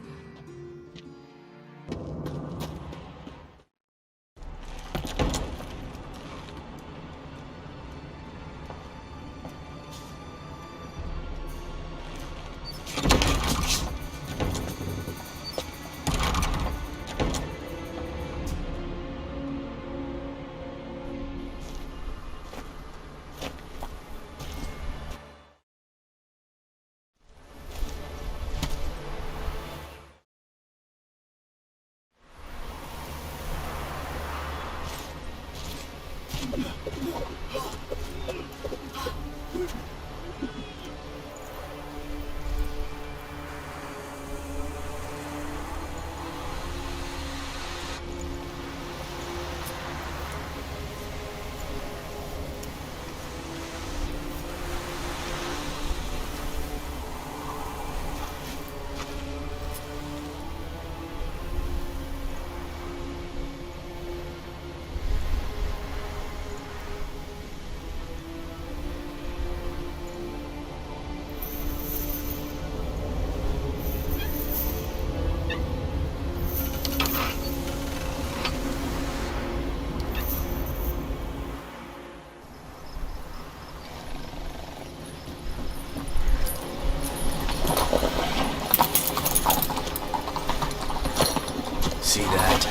[SPEAKER 1] See that?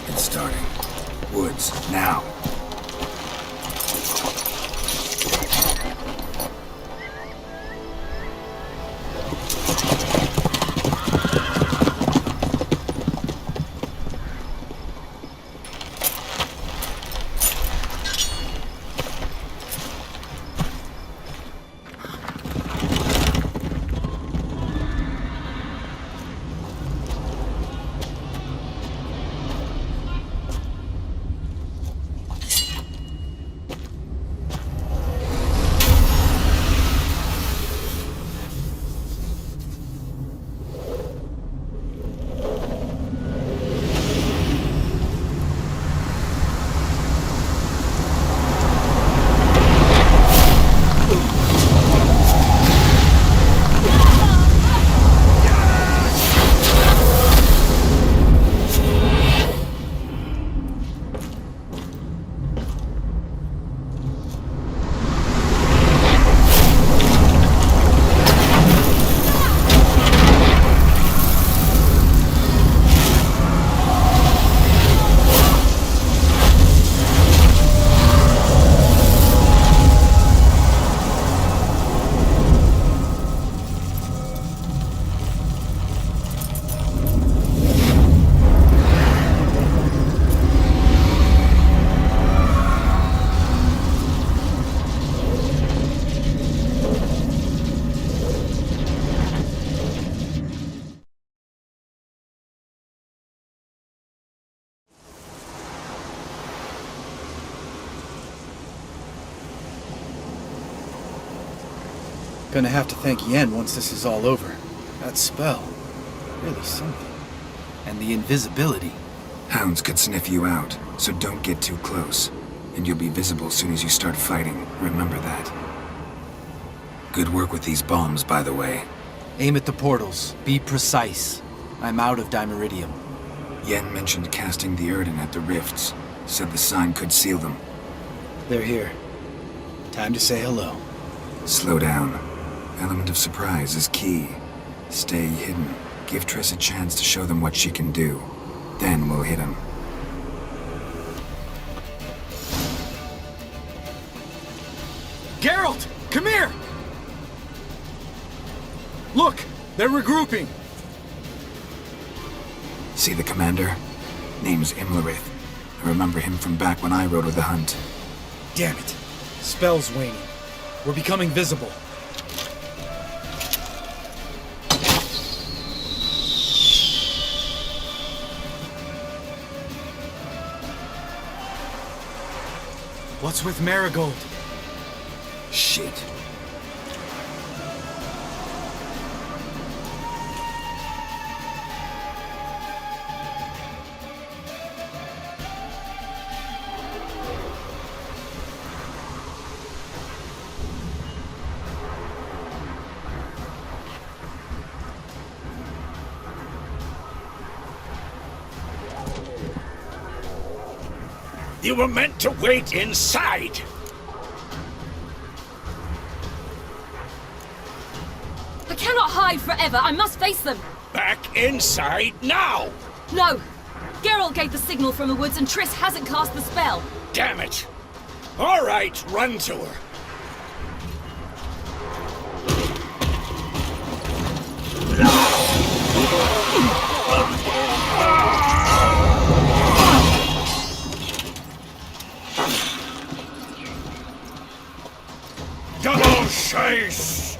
[SPEAKER 1] It's starting. Woods, now.
[SPEAKER 25] Gonna have to thank Yen once this is all over. That spell. Really something. And the invisibility.
[SPEAKER 1] Hounds could sniff you out, so don't get too close. And you'll be visible soon as you start fighting. Remember that. Good work with these bombs, by the way.
[SPEAKER 25] Aim at the portals. Be precise. I'm out of Dimeridium.
[SPEAKER 1] Yen mentioned casting the Erden at the rifts. Said the sign could seal them.
[SPEAKER 25] They're here. Time to say hello.
[SPEAKER 1] Slow down. Element of surprise is key. Stay hidden. Give Triss a chance to show them what she can do. Then we'll hit him.
[SPEAKER 25] Geralt! Come here! Look! They're regrouping!
[SPEAKER 1] See the commander? Name's Imlerith. I remember him from back when I rode with the Hunt.
[SPEAKER 25] Damn it. Spell's waning. We're becoming visible. What's with Marigold?
[SPEAKER 1] Shit.
[SPEAKER 19] You were meant to wait inside.
[SPEAKER 10] I cannot hide forever. I must face them.
[SPEAKER 19] Back inside now!
[SPEAKER 10] No! Geralt gave the signal from the woods and Triss hasn't cast the spell.
[SPEAKER 19] Damn it! All right, run to her. Double chase!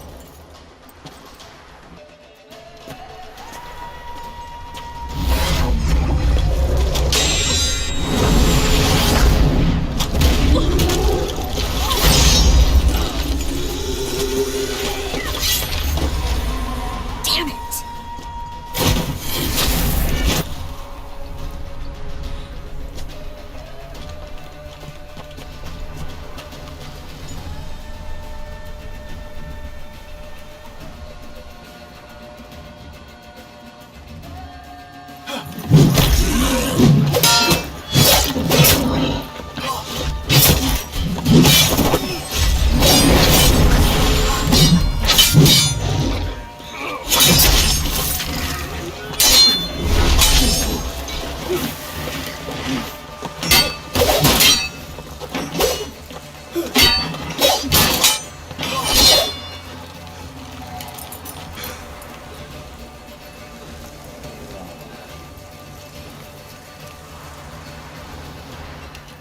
[SPEAKER 10] Damn it!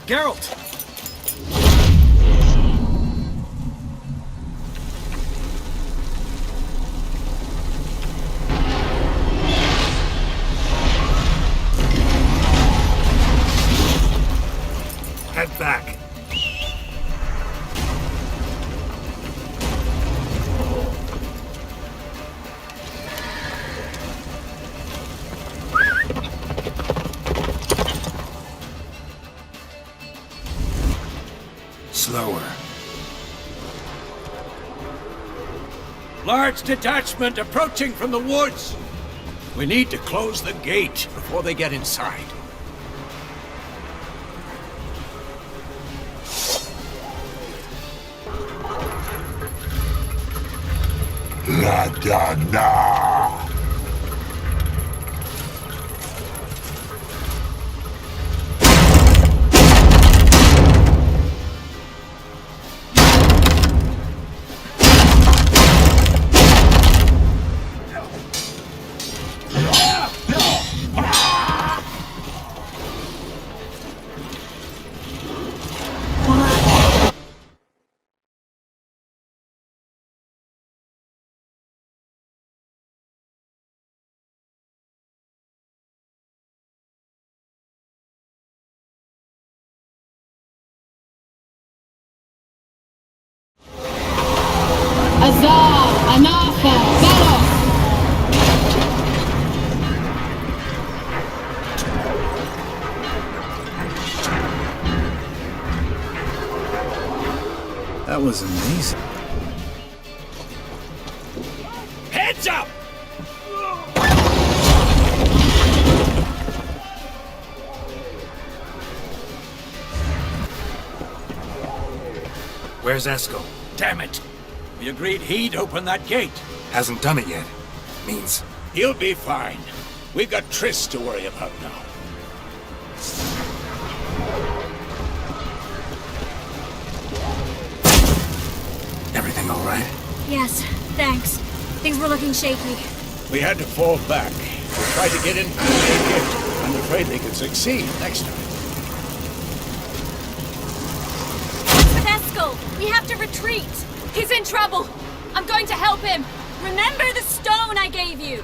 [SPEAKER 25] Geralt!
[SPEAKER 19] Head back.
[SPEAKER 1] Slower.
[SPEAKER 19] Large detachment approaching from the woods. We need to close the gate before they get inside.
[SPEAKER 11] Ladana!
[SPEAKER 25] That was amazing.
[SPEAKER 19] Heads up!
[SPEAKER 1] Where's Esco?
[SPEAKER 4] Damn it! We agreed he'd open that gate.
[SPEAKER 1] Hasn't done it yet. Means
[SPEAKER 19] He'll be fine. We've got Triss to worry about now.
[SPEAKER 1] everything all right?
[SPEAKER 2] Yes, thanks. Things were looking shaky.
[SPEAKER 19] We had to fall back. We tried to get in through the main gate. I'm afraid they could succeed next time.
[SPEAKER 2] What's with Eskel? We have to retreat. He's in trouble. I'm going to help him. Remember the stone I gave you.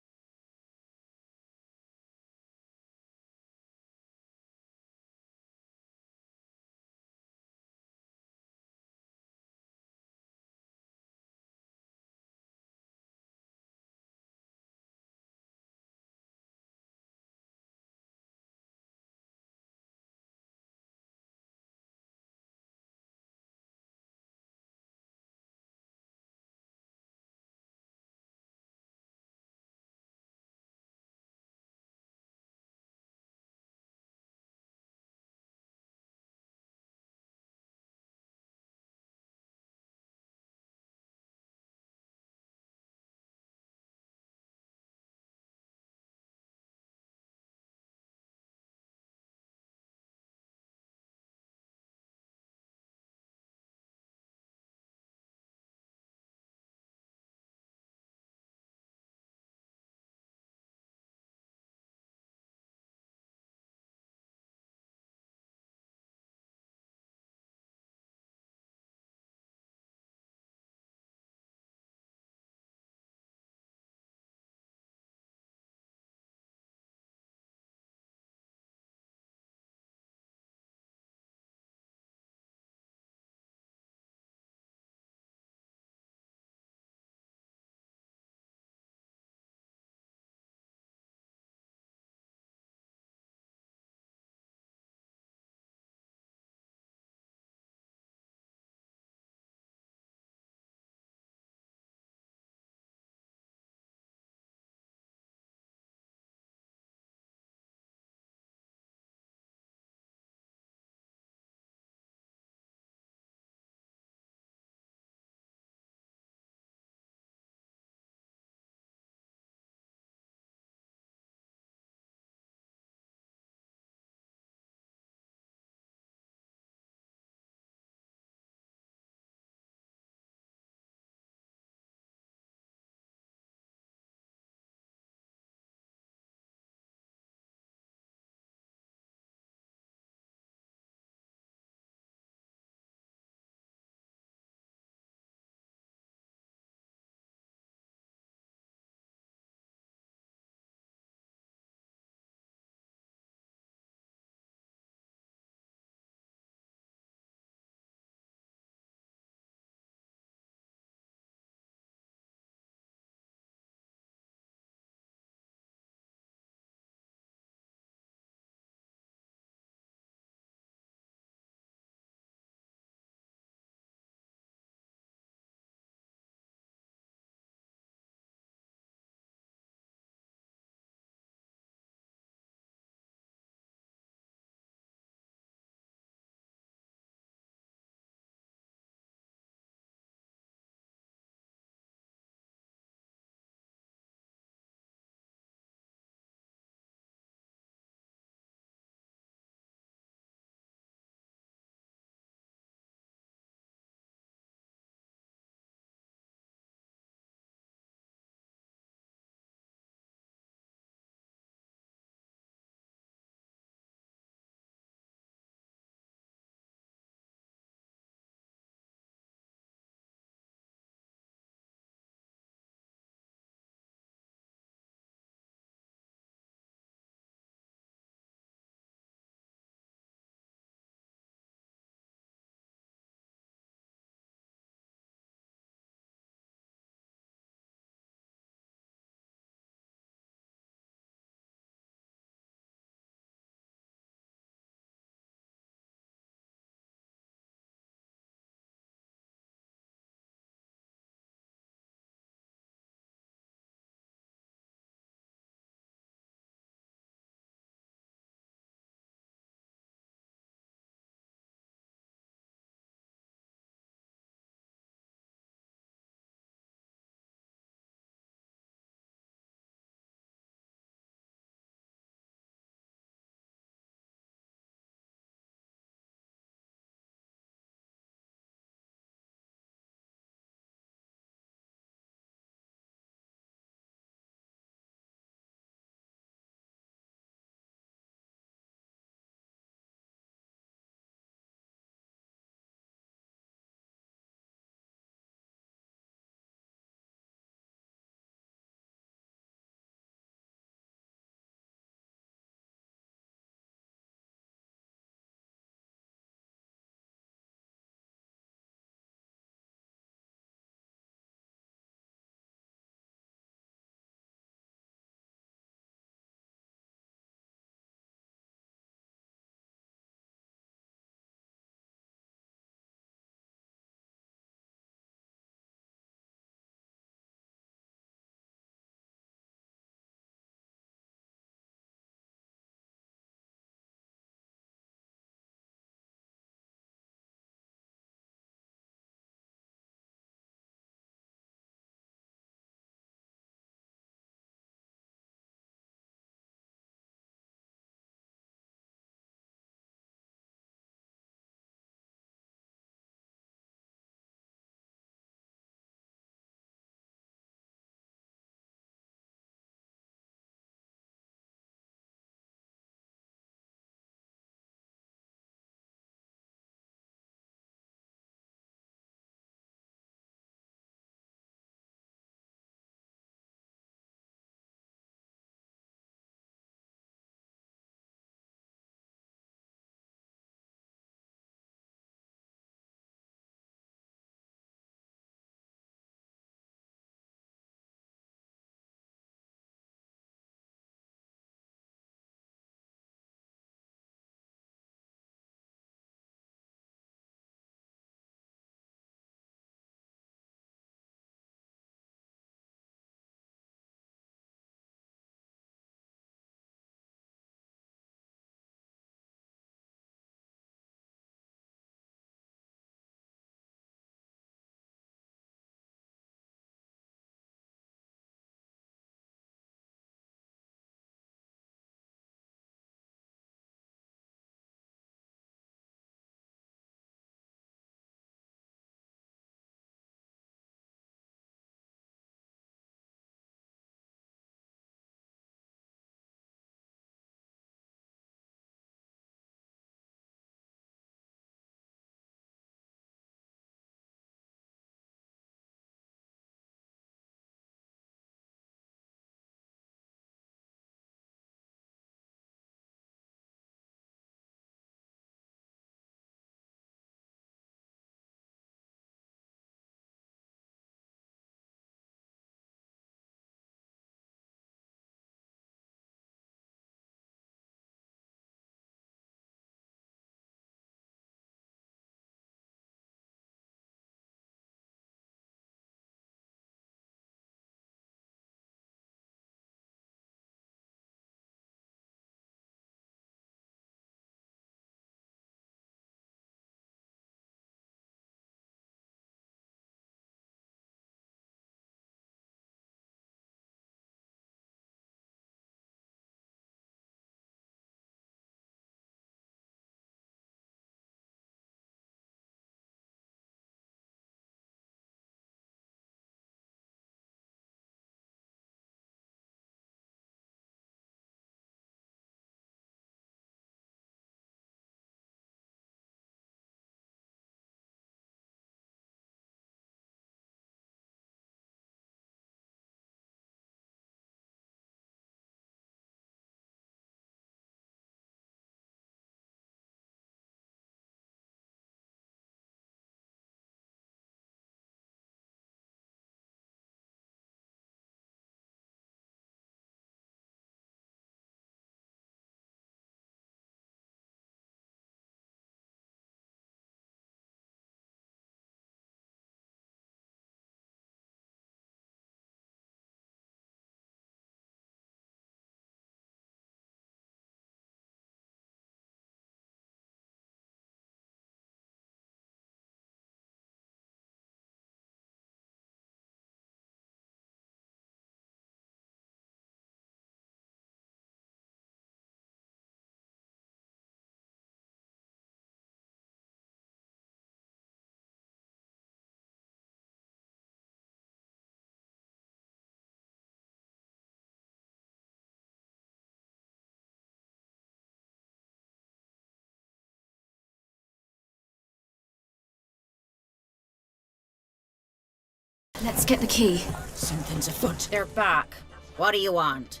[SPEAKER 10] Let's get the key.
[SPEAKER 3] Something's afoot. They're back. What do you want?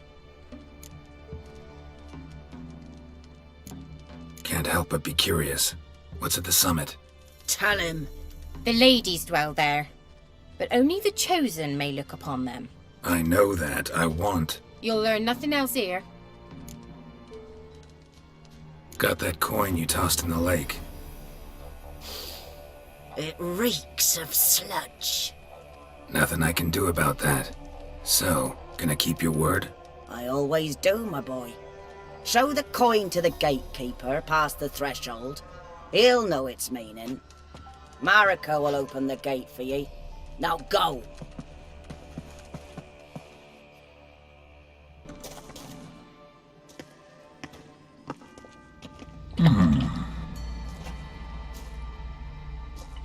[SPEAKER 1] Can't help but be curious. What's at the summit?
[SPEAKER 3] Tell him.
[SPEAKER 13] The ladies dwell there, but only the chosen may look upon them.
[SPEAKER 1] I know that. I want.
[SPEAKER 13] You'll learn nothing else here.
[SPEAKER 1] Got that coin you tossed in the lake.
[SPEAKER 3] It reeks of sludge.
[SPEAKER 1] Nothing I can do about that. So, gonna keep your word?
[SPEAKER 3] I always do, my boy. Show the coin to the gatekeeper past the threshold. He'll know its meaning. Mariko will open the gate for ye. Now go!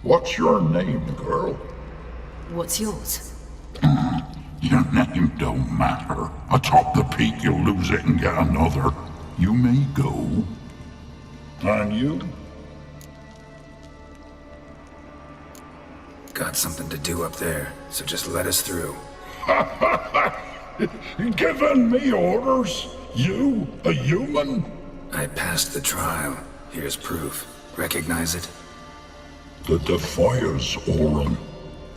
[SPEAKER 16] What's your name, girl?
[SPEAKER 10] What's yours?
[SPEAKER 16] Your name don't matter. Atop the peak, you'll lose it and get another. You may go. And you?
[SPEAKER 1] Got something to do up there, so just let us through.
[SPEAKER 16] Giving me orders? You, a human?
[SPEAKER 1] I passed the trial. Here's proof. Recognize it?
[SPEAKER 16] The Defiers, Orin.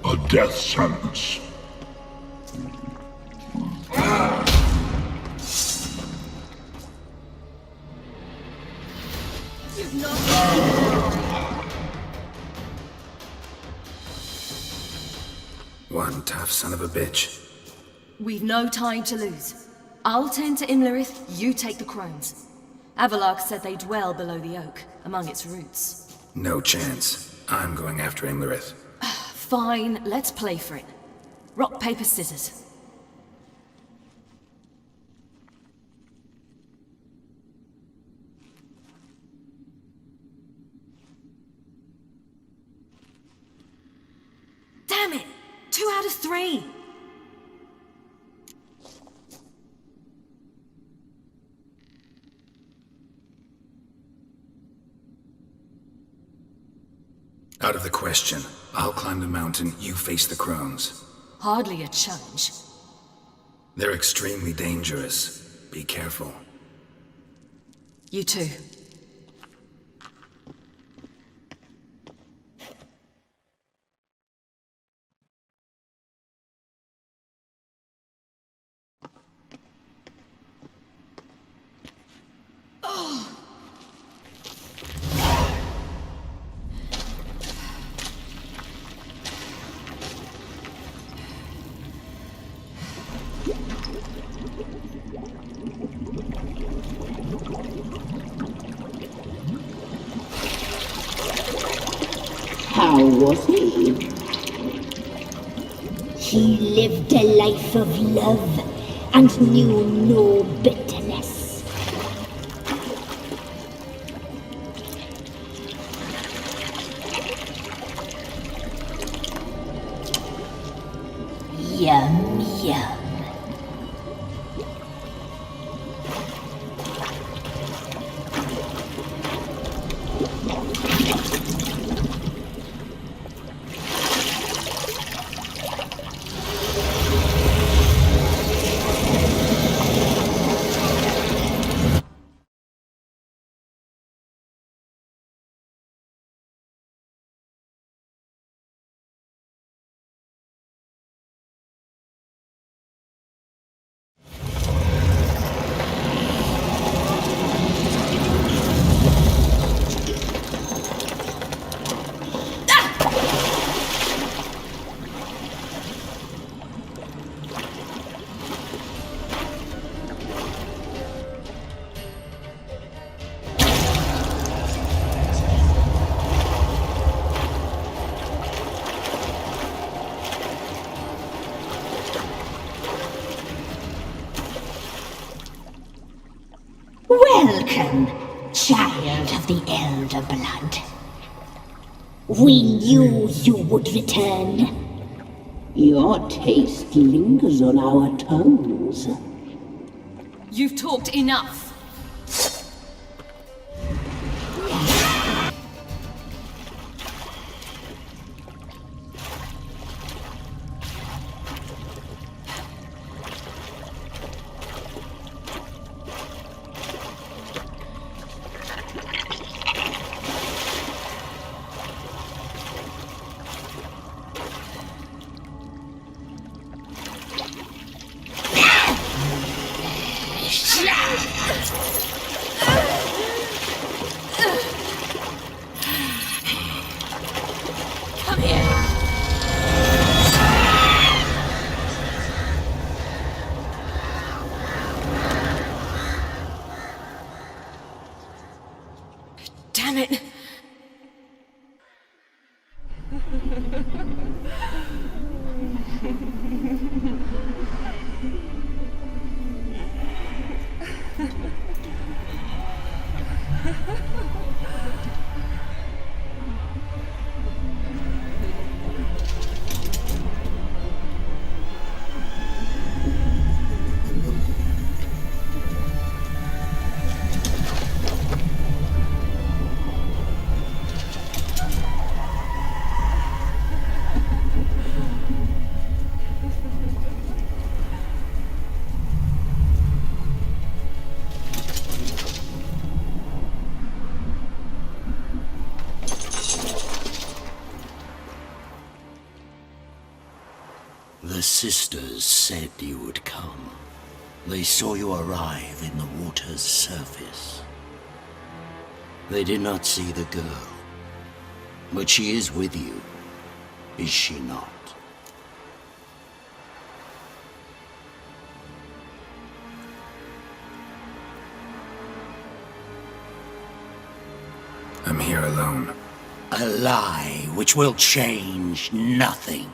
[SPEAKER 16] A death sentence.
[SPEAKER 1] One tough son of a bitch.
[SPEAKER 10] We've no time to lose. I'll tend to Imlerith, you take the crones. Avalok said they dwell below the oak, among its roots.
[SPEAKER 1] No chance. I'm going after Imlerith.
[SPEAKER 10] Fine, let's play for it. Rock, paper, scissors. Damn it! 2 out of 3!
[SPEAKER 1] Out of the question. I'll climb the mountain, you face the crones.
[SPEAKER 10] Hardly a challenge.
[SPEAKER 1] They're extremely dangerous. Be careful.
[SPEAKER 10] You too.
[SPEAKER 18] How was he? He lived a life of love and knew no bitterness. Yum, yum. Welcome, child of the Elder Blood. We knew you would return. Your taste lingers on our tongues.
[SPEAKER 10] You've talked enough. Damn it!
[SPEAKER 5] The sisters said you would come. They saw you arrive in the water's surface. They did not see the girl. But she is with you, is she not?
[SPEAKER 1] I'm here alone.
[SPEAKER 5] A lie which will change nothing.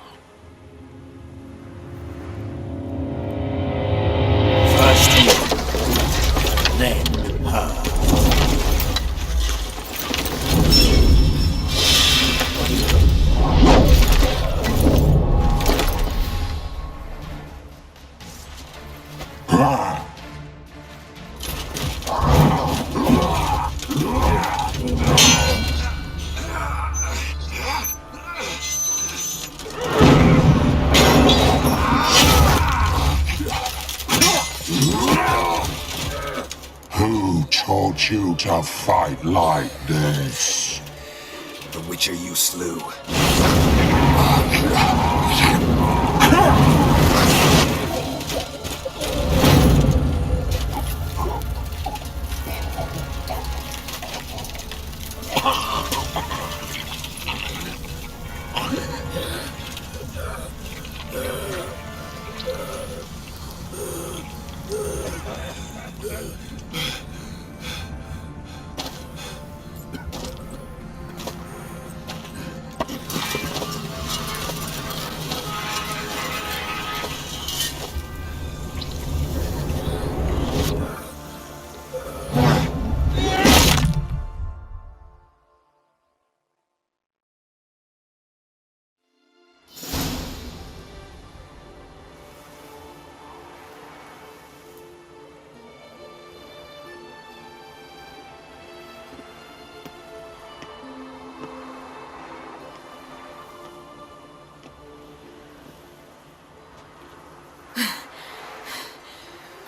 [SPEAKER 5] First you, then her.
[SPEAKER 16] Who taught you to fight like this?
[SPEAKER 1] The Witcher you slew.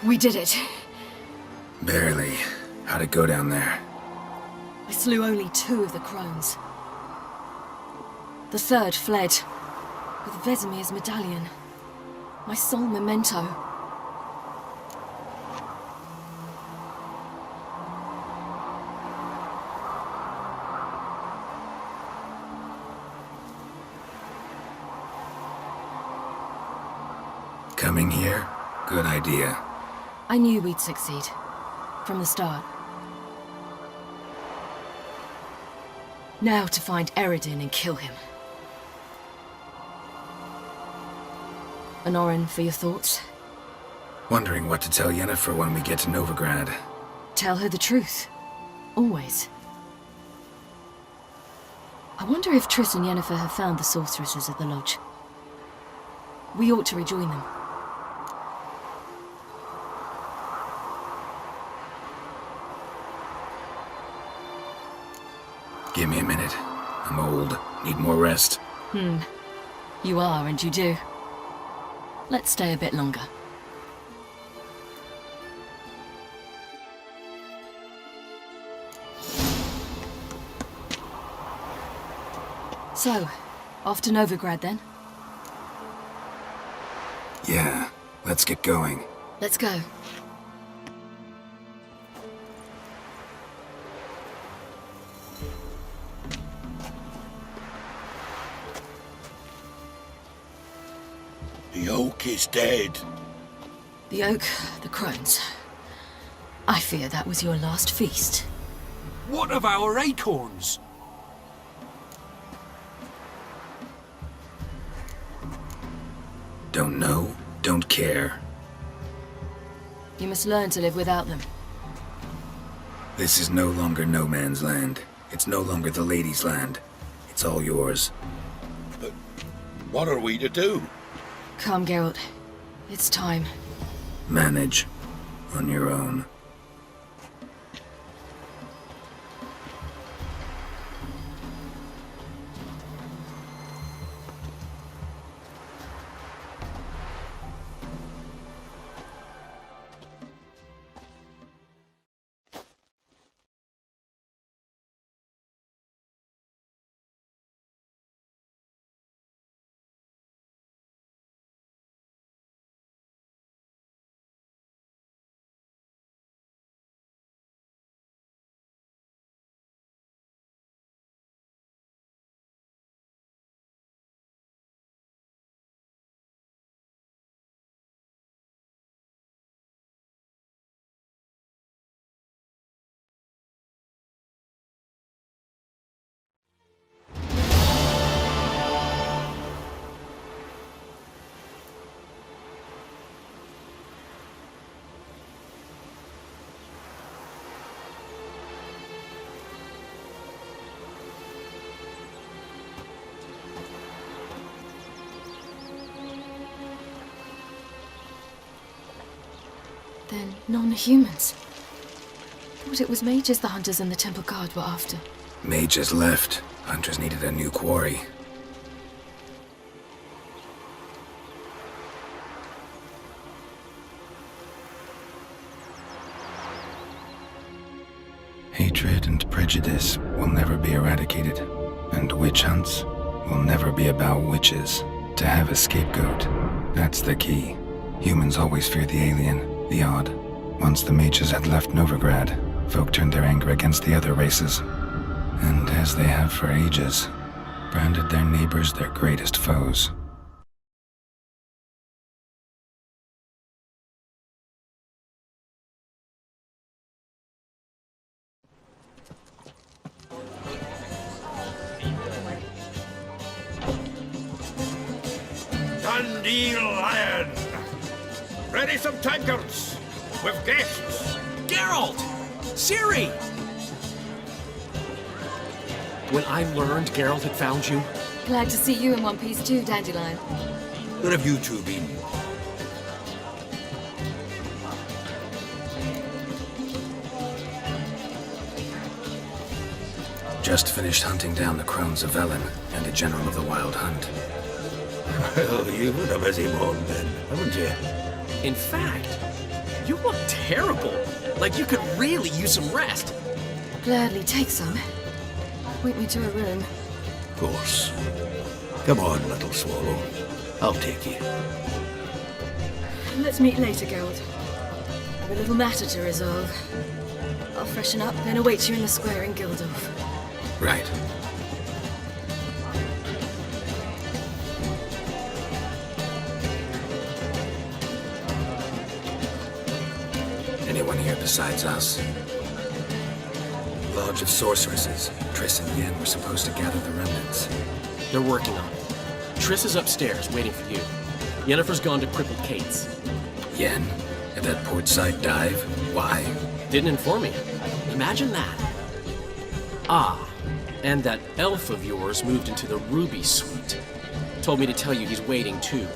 [SPEAKER 10] We did it.
[SPEAKER 1] Barely. How'd it go down there?
[SPEAKER 10] I slew only 2 of the crones. The third fled, with Vesemir's medallion. My sole memento.
[SPEAKER 1] Coming here? Good idea.
[SPEAKER 10] I knew we'd succeed. From the start. Now to find Eredin and kill him. Anorin, for your thoughts?
[SPEAKER 1] Wondering what to tell Yennefer when we get to Novigrad.
[SPEAKER 10] Tell her the truth. Always. I wonder if Triss and Yennefer have found the sorceresses at the lodge. We ought to rejoin them.
[SPEAKER 1] Give me a minute. I'm old. Need more rest.
[SPEAKER 10] You are, and you do. Let's stay a bit longer. So, off to Novigrad then?
[SPEAKER 1] Yeah, let's get going.
[SPEAKER 10] Let's go.
[SPEAKER 5] The oak is dead.
[SPEAKER 10] The oak, the crones. I fear that was your last feast.
[SPEAKER 6] What of our acorns?
[SPEAKER 1] Don't know, don't care.
[SPEAKER 10] You must learn to live without them.
[SPEAKER 1] This is no longer no man's land. It's no longer the lady's land. It's all yours.
[SPEAKER 4] But what are we to do?
[SPEAKER 10] Come, Geralt. It's time.
[SPEAKER 1] Manage. On your own.
[SPEAKER 10] Then non-humans. Thought it was mages the hunters and the temple guard were after.
[SPEAKER 1] Mages left. Hunters needed a new quarry. Hatred and prejudice will never be eradicated, and witch hunts will never be about witches. To have a scapegoat, that's the key. Humans always fear the alien, the odd. Once the mages had left Novigrad, folk turned their anger against the other races. And as they have for ages, branded their neighbors their greatest foes.
[SPEAKER 4] Dundee Lion! Ready some tankards! With guests!
[SPEAKER 6] Geralt! Ciri! When I learned Geralt had found you...
[SPEAKER 10] Glad to see you in one piece too, Dandelion.
[SPEAKER 4] Where have you two been?
[SPEAKER 1] Just finished hunting down the crones of Velen and a general of the Wild Hunt.
[SPEAKER 4] Well, you've had a busy morning then, haven't you?
[SPEAKER 6] In fact, you look terrible. Like you could really use some rest.
[SPEAKER 10] Gladly take some. Point me to a room.
[SPEAKER 4] Of course. Come on, little swallow. I'll take you.
[SPEAKER 10] Let's meet later, Geralt. I've a little matter to resolve. I'll freshen up, then await you in the square in Gildorf.
[SPEAKER 1] Right. Anyone here besides us? Lodge of Sorceresses. Triss and Yen were supposed to gather the remnants.
[SPEAKER 6] They're working on it. Triss is upstairs, waiting for you. Yennefer's gone to Crippled Kate's.
[SPEAKER 1] Yen? At that portside dive? Why?
[SPEAKER 6] Didn't inform me. Imagine that. Ah, and that elf of yours moved into the Ruby Suite. Told me to tell you he's waiting too.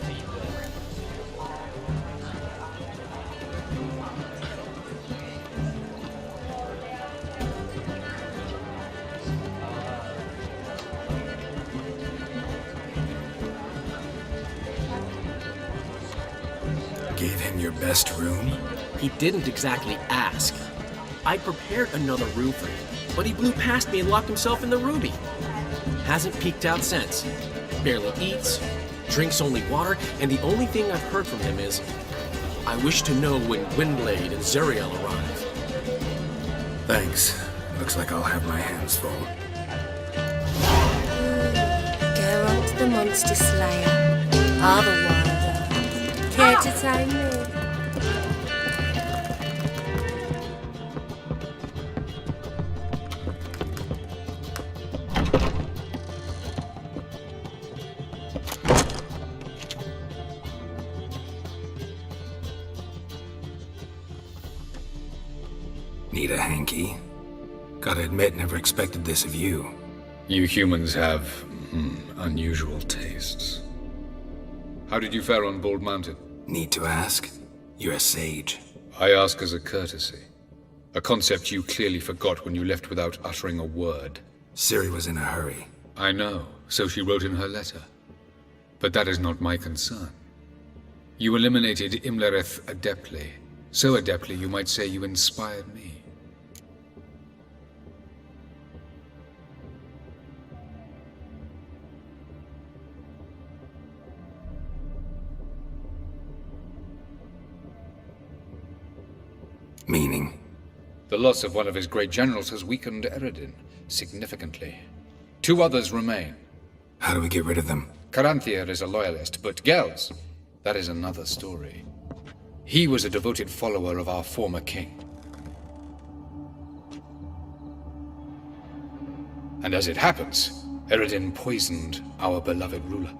[SPEAKER 1] Gave him your best room?
[SPEAKER 6] He didn't exactly ask. I prepared another room for him, but he blew past me and locked himself in the Ruby. Hasn't peeked out since. Barely eats, drinks only water, and the only thing I've heard from him is, I wish to know when Gwynblade and Zariel arrive.
[SPEAKER 1] Thanks. Looks like I'll have my hands full.
[SPEAKER 7] Geralt the Monster Slayer. All the Wilder. Care to tell me?
[SPEAKER 1] Need a hanky? Gotta admit, never expected this of you.
[SPEAKER 8] You humans have unusual tastes. How did you fare on Bald Mountain?
[SPEAKER 1] Need to ask? You're a sage.
[SPEAKER 8] I ask as a courtesy. A concept you clearly forgot when you left without uttering a word.
[SPEAKER 1] Ciri was in a hurry.
[SPEAKER 8] I know, so she wrote in her letter. But that is not my concern. You eliminated Imlerith adeptly. So adeptly you might say you inspired me.
[SPEAKER 1] Meaning?
[SPEAKER 8] The loss of one of his great generals has weakened Eredin significantly. 2 others remain.
[SPEAKER 1] How do we get rid of them?
[SPEAKER 8] Caranthir is a loyalist, but Gels, that is another story. He was a devoted follower of our former king. And as it happens, Eredin poisoned our beloved ruler.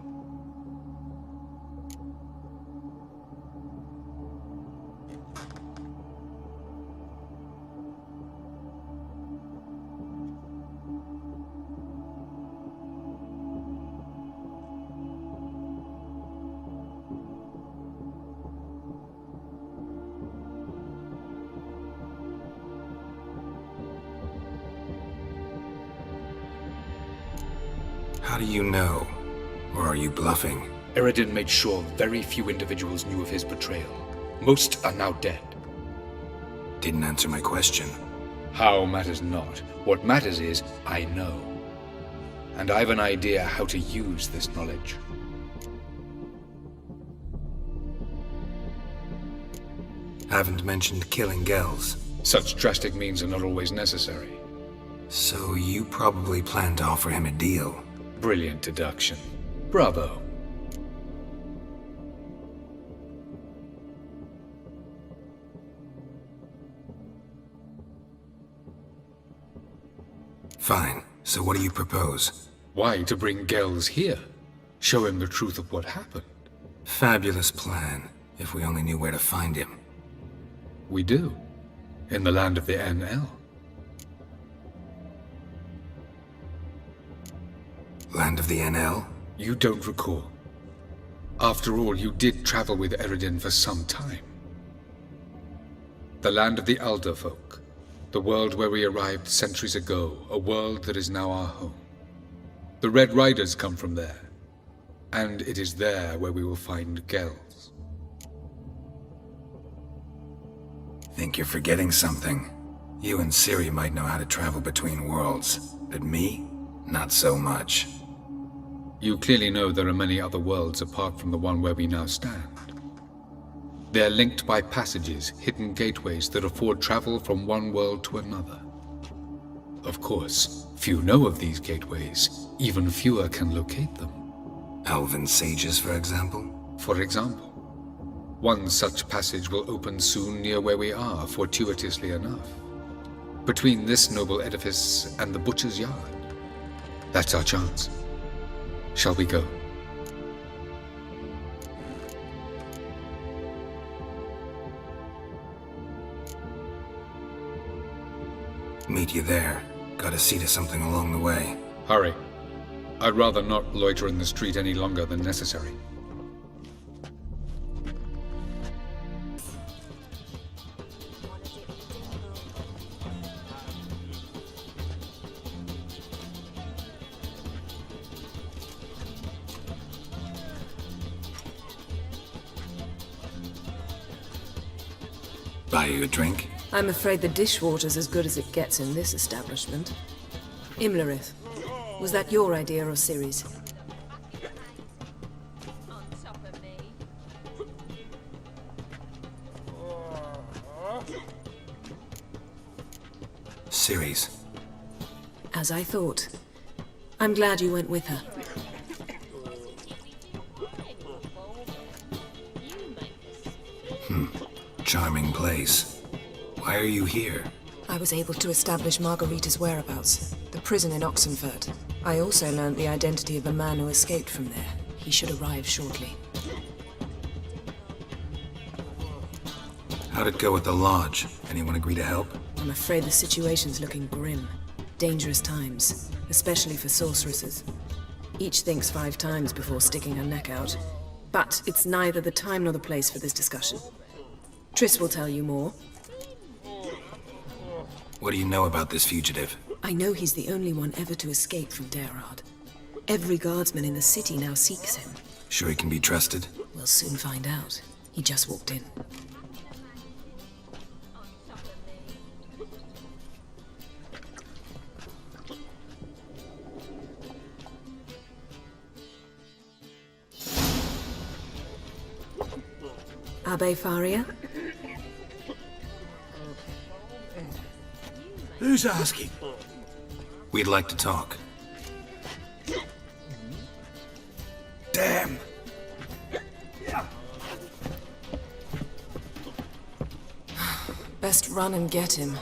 [SPEAKER 1] How do you know? Or are you bluffing?
[SPEAKER 8] Eredin made sure very few individuals knew of his betrayal. Most are now dead.
[SPEAKER 1] Didn't answer my question.
[SPEAKER 8] How matters not. What matters is, I know. And I've an idea how to use this knowledge.
[SPEAKER 1] Haven't mentioned killing Gels.
[SPEAKER 8] Such drastic means are not always necessary.
[SPEAKER 1] So you probably plan to offer him a deal.
[SPEAKER 8] Brilliant deduction. Bravo.
[SPEAKER 1] Fine. So what do you propose?
[SPEAKER 8] Why, to bring Gels here. Show him the truth of what happened.
[SPEAKER 1] Fabulous plan, if we only knew where to find him.
[SPEAKER 8] We do. In the land of the NL.
[SPEAKER 1] Land of the NL?
[SPEAKER 8] You don't recall. After all, you did travel with Eredin for some time. The land of the Alder folk. The world where we arrived centuries ago. A world that is now our home. The Red Riders come from there. And it is there where we will find Gels.
[SPEAKER 1] Think you're forgetting something. You and Ciri might know how to travel between worlds, but me? Not so much.
[SPEAKER 8] You clearly know there are many other worlds apart from the one where we now stand. They're linked by passages, hidden gateways that afford travel from one world to another. Of course, few know of these gateways. Even fewer can locate them.
[SPEAKER 1] Elven sages, for example?
[SPEAKER 8] For example. One such passage will open soon near where we are, fortuitously enough. Between this noble edifice and the butcher's yard. That's our chance. Shall we go?
[SPEAKER 1] Meet you there. Gotta see to something along the way.
[SPEAKER 8] Hurry. I'd rather not loiter in the street any longer than necessary.
[SPEAKER 1] Buy you a drink?
[SPEAKER 26] I'm afraid the dishwater's as good as it gets in this establishment. Imlerith, was that your idea or Ciri's?
[SPEAKER 1] Ciri's.
[SPEAKER 26] As I thought. I'm glad you went with her.
[SPEAKER 1] Charming place. Why are you here?
[SPEAKER 26] I was able to establish Margarita's whereabouts, the prison in Oxenfurt. I also learned the identity of a man who escaped from there. He should arrive shortly.
[SPEAKER 1] How'd it go at the lodge? Anyone agree to help?
[SPEAKER 26] I'm afraid the situation's looking grim. Dangerous times, especially for sorceresses. Each thinks 5 times before sticking her neck out. But it's neither the time nor the place for this discussion. Triss will tell you more.
[SPEAKER 1] What do you know about this fugitive?
[SPEAKER 26] I know he's the only one ever to escape from Daerad. Every guardsman in the city now seeks him.
[SPEAKER 1] Sure he can be trusted?
[SPEAKER 26] We'll soon find out. He just walked in. Abbe Faria?
[SPEAKER 4] Who's asking?
[SPEAKER 1] We'd like to talk.
[SPEAKER 4] Damn!
[SPEAKER 26] Best run and get him.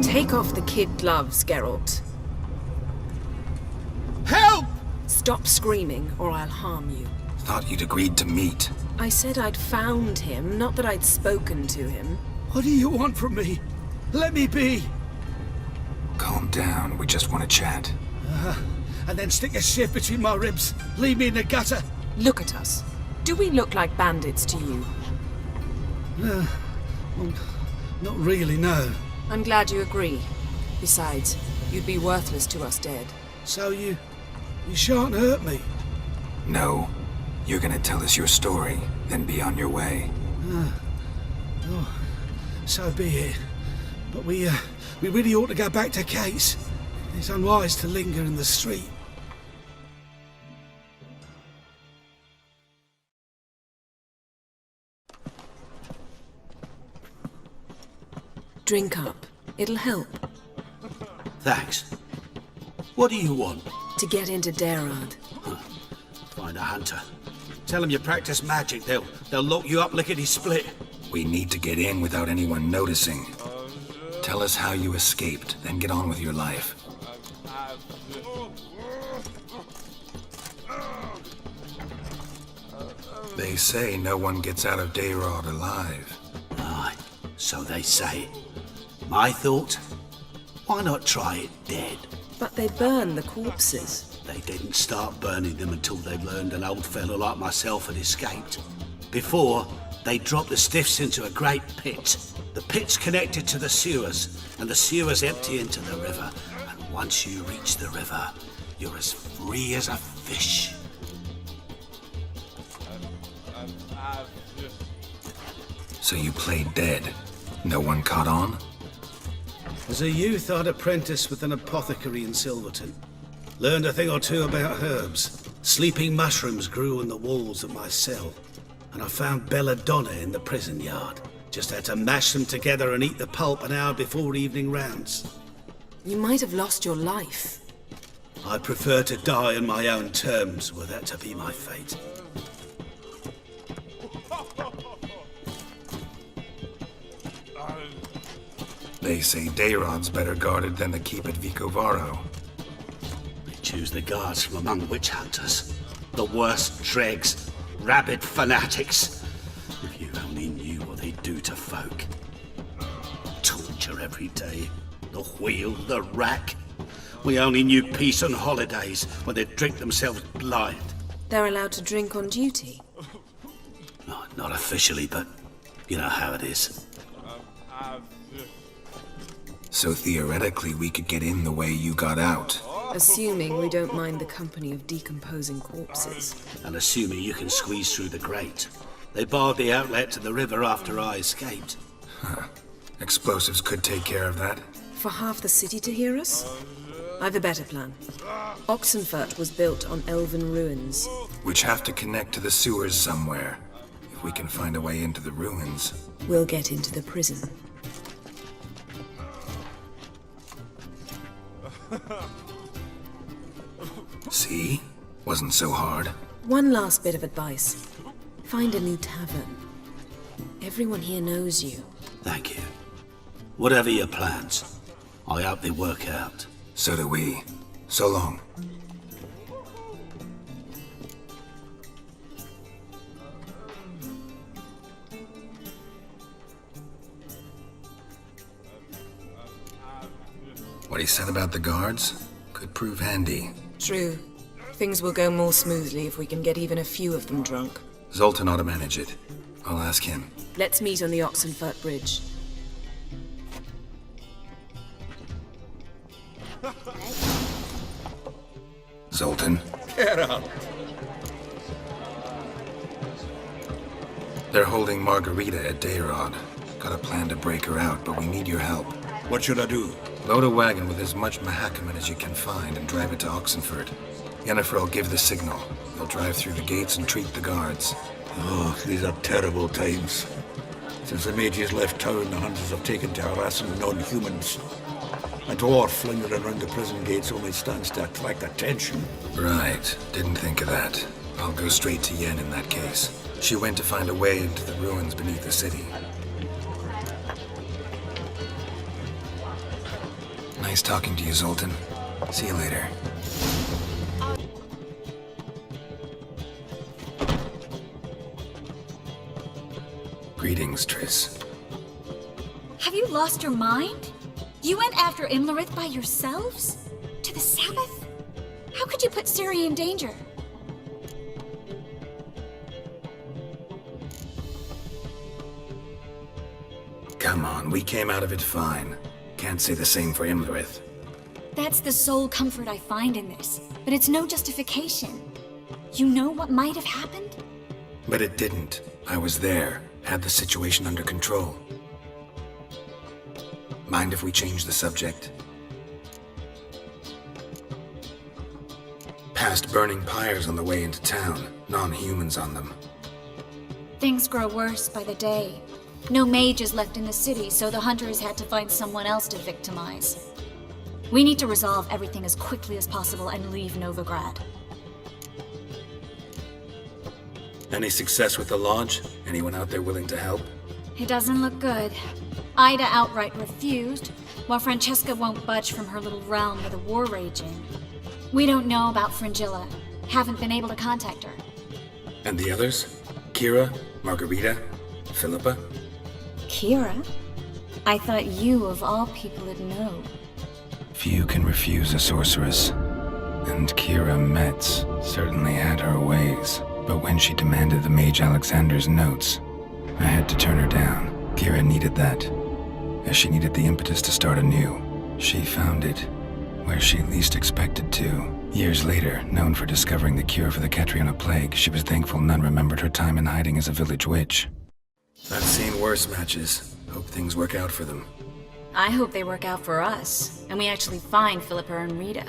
[SPEAKER 26] Take off the kid gloves, Geralt.
[SPEAKER 4] Help!
[SPEAKER 26] Stop screaming, or I'll harm you.
[SPEAKER 1] Thought you'd agreed to meet.
[SPEAKER 26] I said I'd found him, not that I'd spoken to him.
[SPEAKER 4] What do you want from me? Let me be!
[SPEAKER 1] Calm down, we just want to chat.
[SPEAKER 4] And then stick a shiv between my ribs. Leave me in the gutter.
[SPEAKER 26] Look at us. Do we look like bandits to you?
[SPEAKER 4] No. Well, not really, no.
[SPEAKER 26] I'm glad you agree. Besides, you'd be worthless to us dead.
[SPEAKER 4] So you shan't hurt me?
[SPEAKER 1] No. You're gonna tell us your story, then be on your way.
[SPEAKER 4] Oh, so be it. But we really ought to go back to Kate's. It's unwise to linger in the street.
[SPEAKER 26] Drink up. It'll help.
[SPEAKER 5] Thanks. What do you want?
[SPEAKER 26] To get into Daerad.
[SPEAKER 5] Find a hunter. Tell them you practice magic. They'll lock you up lickety-split.
[SPEAKER 1] We need to get in without anyone noticing. Tell us how you escaped, then get on with your life. They say no one gets out of Daerad alive.
[SPEAKER 5] Aye, so they say. My thought? Why not try it dead?
[SPEAKER 26] But they burn the corpses.
[SPEAKER 5] They didn't start burning them until they learned an old fellow like myself had escaped. Before, they dropped the stiffs into a great pit. The pit's connected to the sewers, and the sewers empty into the river. And once you reach the river, you're as free as a fish.
[SPEAKER 1] So you played dead. No one caught on?
[SPEAKER 4] As a youth, I'd apprenticed with an apothecary in Silverton. Learned a thing or two about herbs. Sleeping mushrooms grew on the walls of my cell. And I found belladonna in the prison yard. Just had to mash them together and eat the pulp an hour before evening rounds.
[SPEAKER 26] You might have lost your life.
[SPEAKER 4] I'd prefer to die on my own terms, were that to be my fate.
[SPEAKER 1] They say Daerad's better guarded than the keep at Vicovaro.
[SPEAKER 5] They choose the guards from among witch hunters. The worst dregs, rabid fanatics. If you only knew what they do to folk. Torture every day. The wheel, the rack. We only knew peace on holidays when they'd drink themselves blind.
[SPEAKER 26] They're allowed to drink on duty.
[SPEAKER 5] Not officially, but you know how it is.
[SPEAKER 1] So theoretically, we could get in the way you got out.
[SPEAKER 26] Assuming we don't mind the company of decomposing corpses.
[SPEAKER 5] And assuming you can squeeze through the grate. They barred the outlet to the river after I escaped.
[SPEAKER 1] Huh. Explosives could take care of that.
[SPEAKER 26] For half the city to hear us? I've a better plan. Oxenfurt was built on elven ruins.
[SPEAKER 1] Which have to connect to the sewers somewhere. If we can find a way into the ruins.
[SPEAKER 26] We'll get into the prison.
[SPEAKER 1] See? Wasn't so hard.
[SPEAKER 26] One last bit of advice. Find a new tavern. Everyone here knows you.
[SPEAKER 5] Thank you. Whatever your plans, I hope they work out.
[SPEAKER 1] So do we. So long. What he said about the guards could prove handy.
[SPEAKER 26] True. Things will go more smoothly if we can get even a few of them drunk.
[SPEAKER 1] Zoltan ought to manage it. I'll ask him.
[SPEAKER 26] Let's meet on the Oxenfurt Bridge.
[SPEAKER 1] Zoltan?
[SPEAKER 4] Geralt!
[SPEAKER 1] They're holding Margarita at Dayrod. Got a plan to break her out, but we need your help.
[SPEAKER 4] What should I do?
[SPEAKER 1] Load a wagon with as much Mahakaman as you can find and drive it to Oxenfurt. Yennefer will give the signal. They'll drive through the gates and treat the guards.
[SPEAKER 4] Oh, these are terrible times. Since the mages left town, the hunters have taken to harassing non-humans. A dwarf lingering around the prison gates only stands to attract attention.
[SPEAKER 1] Right. Didn't think of that. I'll go straight to Yen in that case. She went to find a way into the ruins beneath the city. Nice talking to you, Zoltan. See you later. Greetings, Triss.
[SPEAKER 2] Have you lost your mind? You went after Imlerith by yourselves? To the Sabbath? How could you put Ciri in danger?
[SPEAKER 1] Come on, we came out of it fine. Can't say the same for Imlerith.
[SPEAKER 2] That's the sole comfort I find in this, but it's no justification. You know what might have happened?
[SPEAKER 1] But it didn't. I was there, had the situation under control. Mind if we change the subject? Past burning pyres on the way into town, non-humans on them.
[SPEAKER 2] Things grow worse by the day. No mages left in the city, so the hunters had to find someone else to victimize. We need to resolve everything as quickly as possible and leave Novigrad.
[SPEAKER 1] Any success with the Lodge? Anyone out there willing to help?
[SPEAKER 2] It doesn't look good. Ida outright refused, while Francesca won't budge from her little realm with a war raging. We don't know about Fringilla. Haven't been able to contact her.
[SPEAKER 1] And the others? Kira? Margarita? Philippa?
[SPEAKER 2] Kira? I thought you, of all people, would know.
[SPEAKER 1] Few can refuse a sorceress. And Kira Metz certainly had her ways. But when she demanded the Mage Alexander's notes, I had to turn her down. Kira needed that, as she needed the impetus to start anew. She found it where she least expected to. Years later, known for discovering the cure for the Catriona plague, she was thankful none remembered her time in hiding as a village witch. I've seen worse matches. Hope things work out for them.
[SPEAKER 2] I hope they work out for us, and we actually find Philippa and Rita.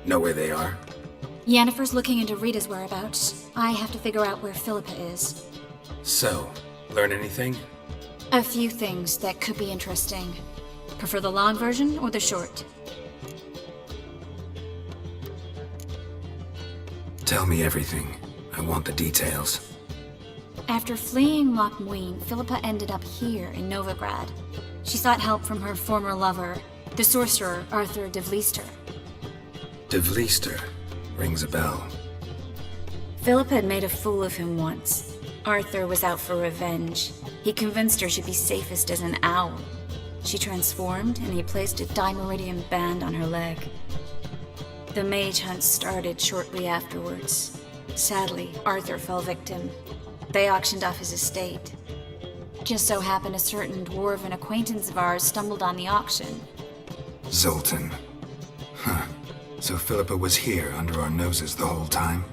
[SPEAKER 1] Know where they are?
[SPEAKER 2] Yennefer's looking into Rita's whereabouts. I have to figure out where Philippa is.
[SPEAKER 1] So, learn anything?
[SPEAKER 2] A few things that could be interesting. Prefer the long version or the short?
[SPEAKER 1] Tell me everything. I want the details.
[SPEAKER 2] After fleeing Loch Muin, Philippa ended up here in Novigrad. She sought help from her former lover, the sorcerer Arthur de Vlister.
[SPEAKER 1] De Vlister rings a bell.
[SPEAKER 2] Philippa had made a fool of him once. Arthur was out for revenge. He convinced her she'd be safest as an owl. She transformed, and he placed a Dimeridian band on her leg. The mage hunt started shortly afterwards. Sadly, Arthur fell victim. They auctioned off his estate. Just so happened a certain dwarven acquaintance of ours stumbled on the auction.
[SPEAKER 1] Zoltan. Huh. So Philippa was here under our noses the whole time?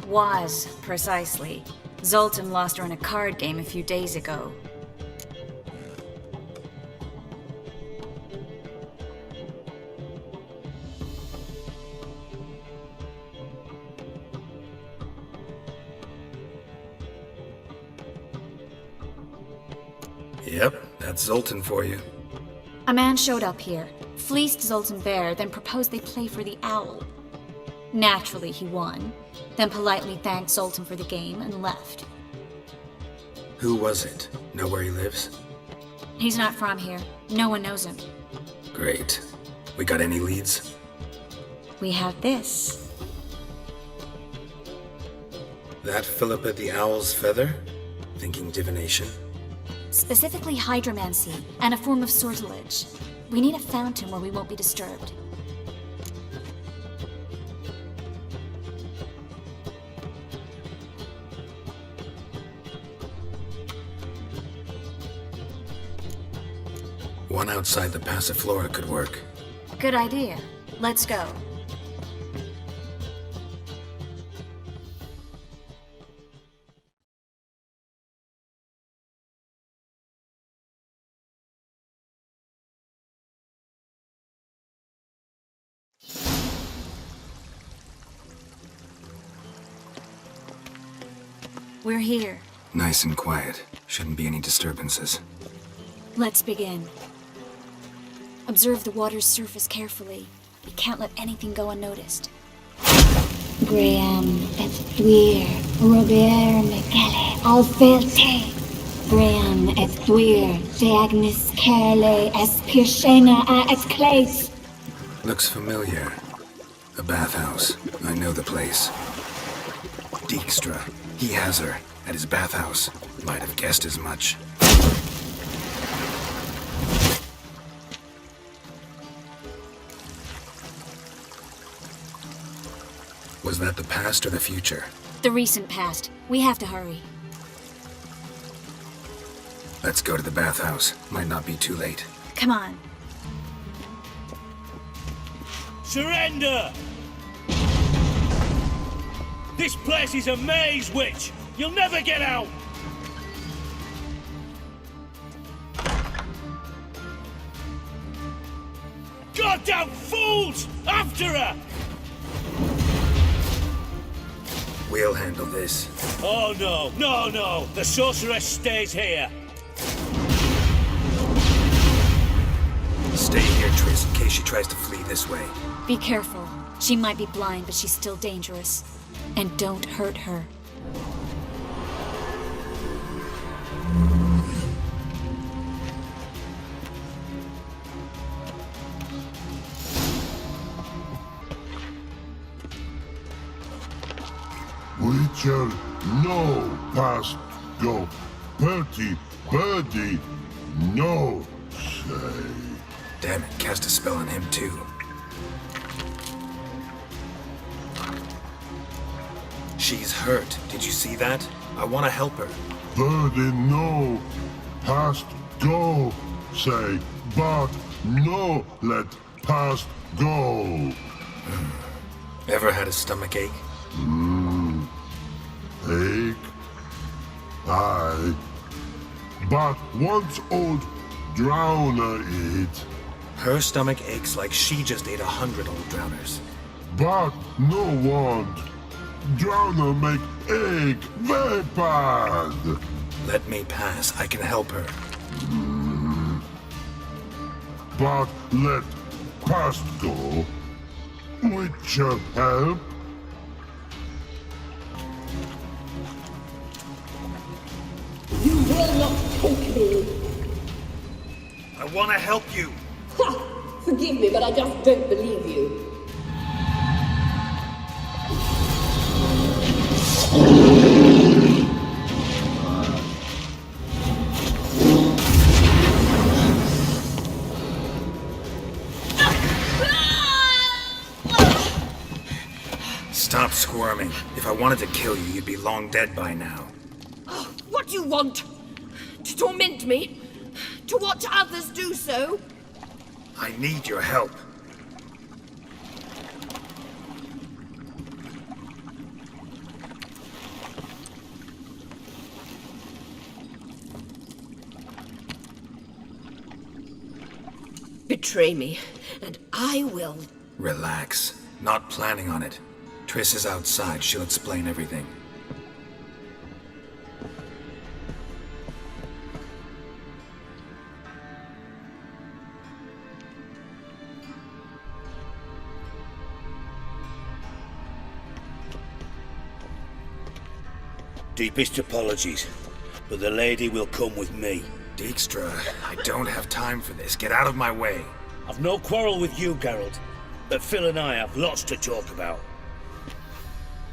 [SPEAKER 2] Was, precisely. Zoltan lost her in a card game a few days ago.
[SPEAKER 1] Yep, that's Zoltan for you.
[SPEAKER 2] A man showed up here, fleeced Zoltan Bear, then proposed they play for the owl. Naturally, he won, then politely thanked Zoltan for the game and left.
[SPEAKER 1] Who was it? Know where he lives?
[SPEAKER 2] He's not from here. No one knows him.
[SPEAKER 1] Great. We got any leads?
[SPEAKER 2] We have this.
[SPEAKER 1] That Philippa the Owl's feather? Thinking divination?
[SPEAKER 2] Specifically hydromancy, and a form of sortilege. We need a fountain where we won't be disturbed.
[SPEAKER 1] One outside the Passiflora could work.
[SPEAKER 2] Good idea. Let's go. We're here.
[SPEAKER 1] Nice and quiet. Shouldn't be any disturbances.
[SPEAKER 2] Let's begin. Observe the water's surface carefully. We can't let anything go unnoticed.
[SPEAKER 18] Graham, Esthuir, Robert, Micale, Alfelte. Graham, Esthuir, Deagnis, Kerle, Espirshena, Esclase.
[SPEAKER 1] Looks familiar. A bathhouse. I know the place. Dijkstra. He has her. At his bathhouse. Might have guessed as much. Was that the past or the future?
[SPEAKER 2] The recent past. We have to hurry.
[SPEAKER 1] Let's go to the bathhouse. Might not be too late.
[SPEAKER 2] Come on.
[SPEAKER 15] Surrender! This place is a maze, witch! You'll never get out! Goddamn fools! After her!
[SPEAKER 1] We'll handle this.
[SPEAKER 15] Oh no, no, no! The sorceress stays here!
[SPEAKER 1] Stay here, Triss, in case she tries to flee this way.
[SPEAKER 2] Be careful. She might be blind, but she's still dangerous. And don't hurt her.
[SPEAKER 16] Witcher, no past go. Bertie, birdie, no say.
[SPEAKER 1] Damn it, cast a spell on him too. She's hurt. Did you see that? I want to help her.
[SPEAKER 16] Birdie, no past go say, but no let past go.
[SPEAKER 1] Ever had a stomach ache?
[SPEAKER 16] Ache? Aye. But once old drowner eat.
[SPEAKER 1] Her stomach aches like she just ate 100 old drowners.
[SPEAKER 16] But no want. Drowner make ache very bad.
[SPEAKER 1] Let me pass. I can help her.
[SPEAKER 16] But let past go. Witcher help.
[SPEAKER 18] You will not take me.
[SPEAKER 1] I want to help you.
[SPEAKER 18] Ha! Forgive me, but I just don't believe you.
[SPEAKER 1] Stop squirming. If I wanted to kill you, you'd be long dead by now.
[SPEAKER 7] What do you want? To torment me? To watch others do so?
[SPEAKER 1] I need your help.
[SPEAKER 7] Betray me, and I will.
[SPEAKER 1] Relax. Not planning on it. Triss is outside. She'll explain everything.
[SPEAKER 4] Deepest apologies, but the lady will come with me.
[SPEAKER 1] Dijkstra, I don't have time for this. Get out of my way.
[SPEAKER 15] I've no quarrel with you, Geralt, but Phil and I have lots to talk about.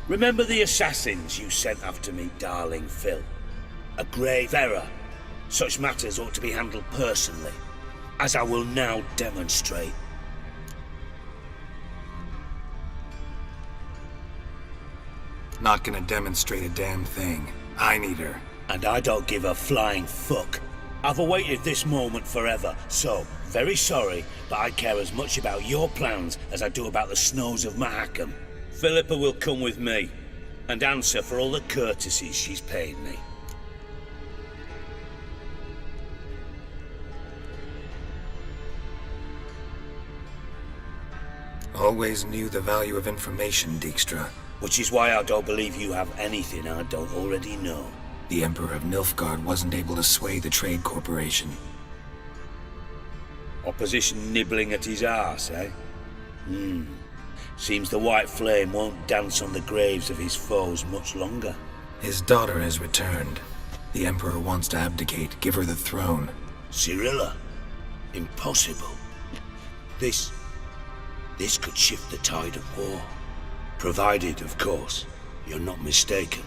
[SPEAKER 15] Remember the assassins you sent after me, darling Phil? A grave error. Such matters ought to be handled personally, as I will now demonstrate.
[SPEAKER 1] Not gonna demonstrate a damn thing. I need her.
[SPEAKER 15] And I don't give a flying fuck. I've awaited this moment forever, so, very sorry, but I care as much about your plans as I do about the snows of Mahakam. Philippa will come with me, and answer for all the courtesies she's paid me.
[SPEAKER 1] Always knew the value of information, Dijkstra.
[SPEAKER 15] Which is why I don't believe you have anything I don't already know.
[SPEAKER 1] The Emperor of Nilfgaard wasn't able to sway the Trade Corporation.
[SPEAKER 15] Opposition nibbling at his arse, eh? Seems the White Flame won't dance on the graves of his foes much longer.
[SPEAKER 1] His daughter has returned. The Emperor wants to abdicate, give her the throne.
[SPEAKER 15] Cirilla? Impossible. This could shift the tide of war. Provided, of course, you're not mistaken.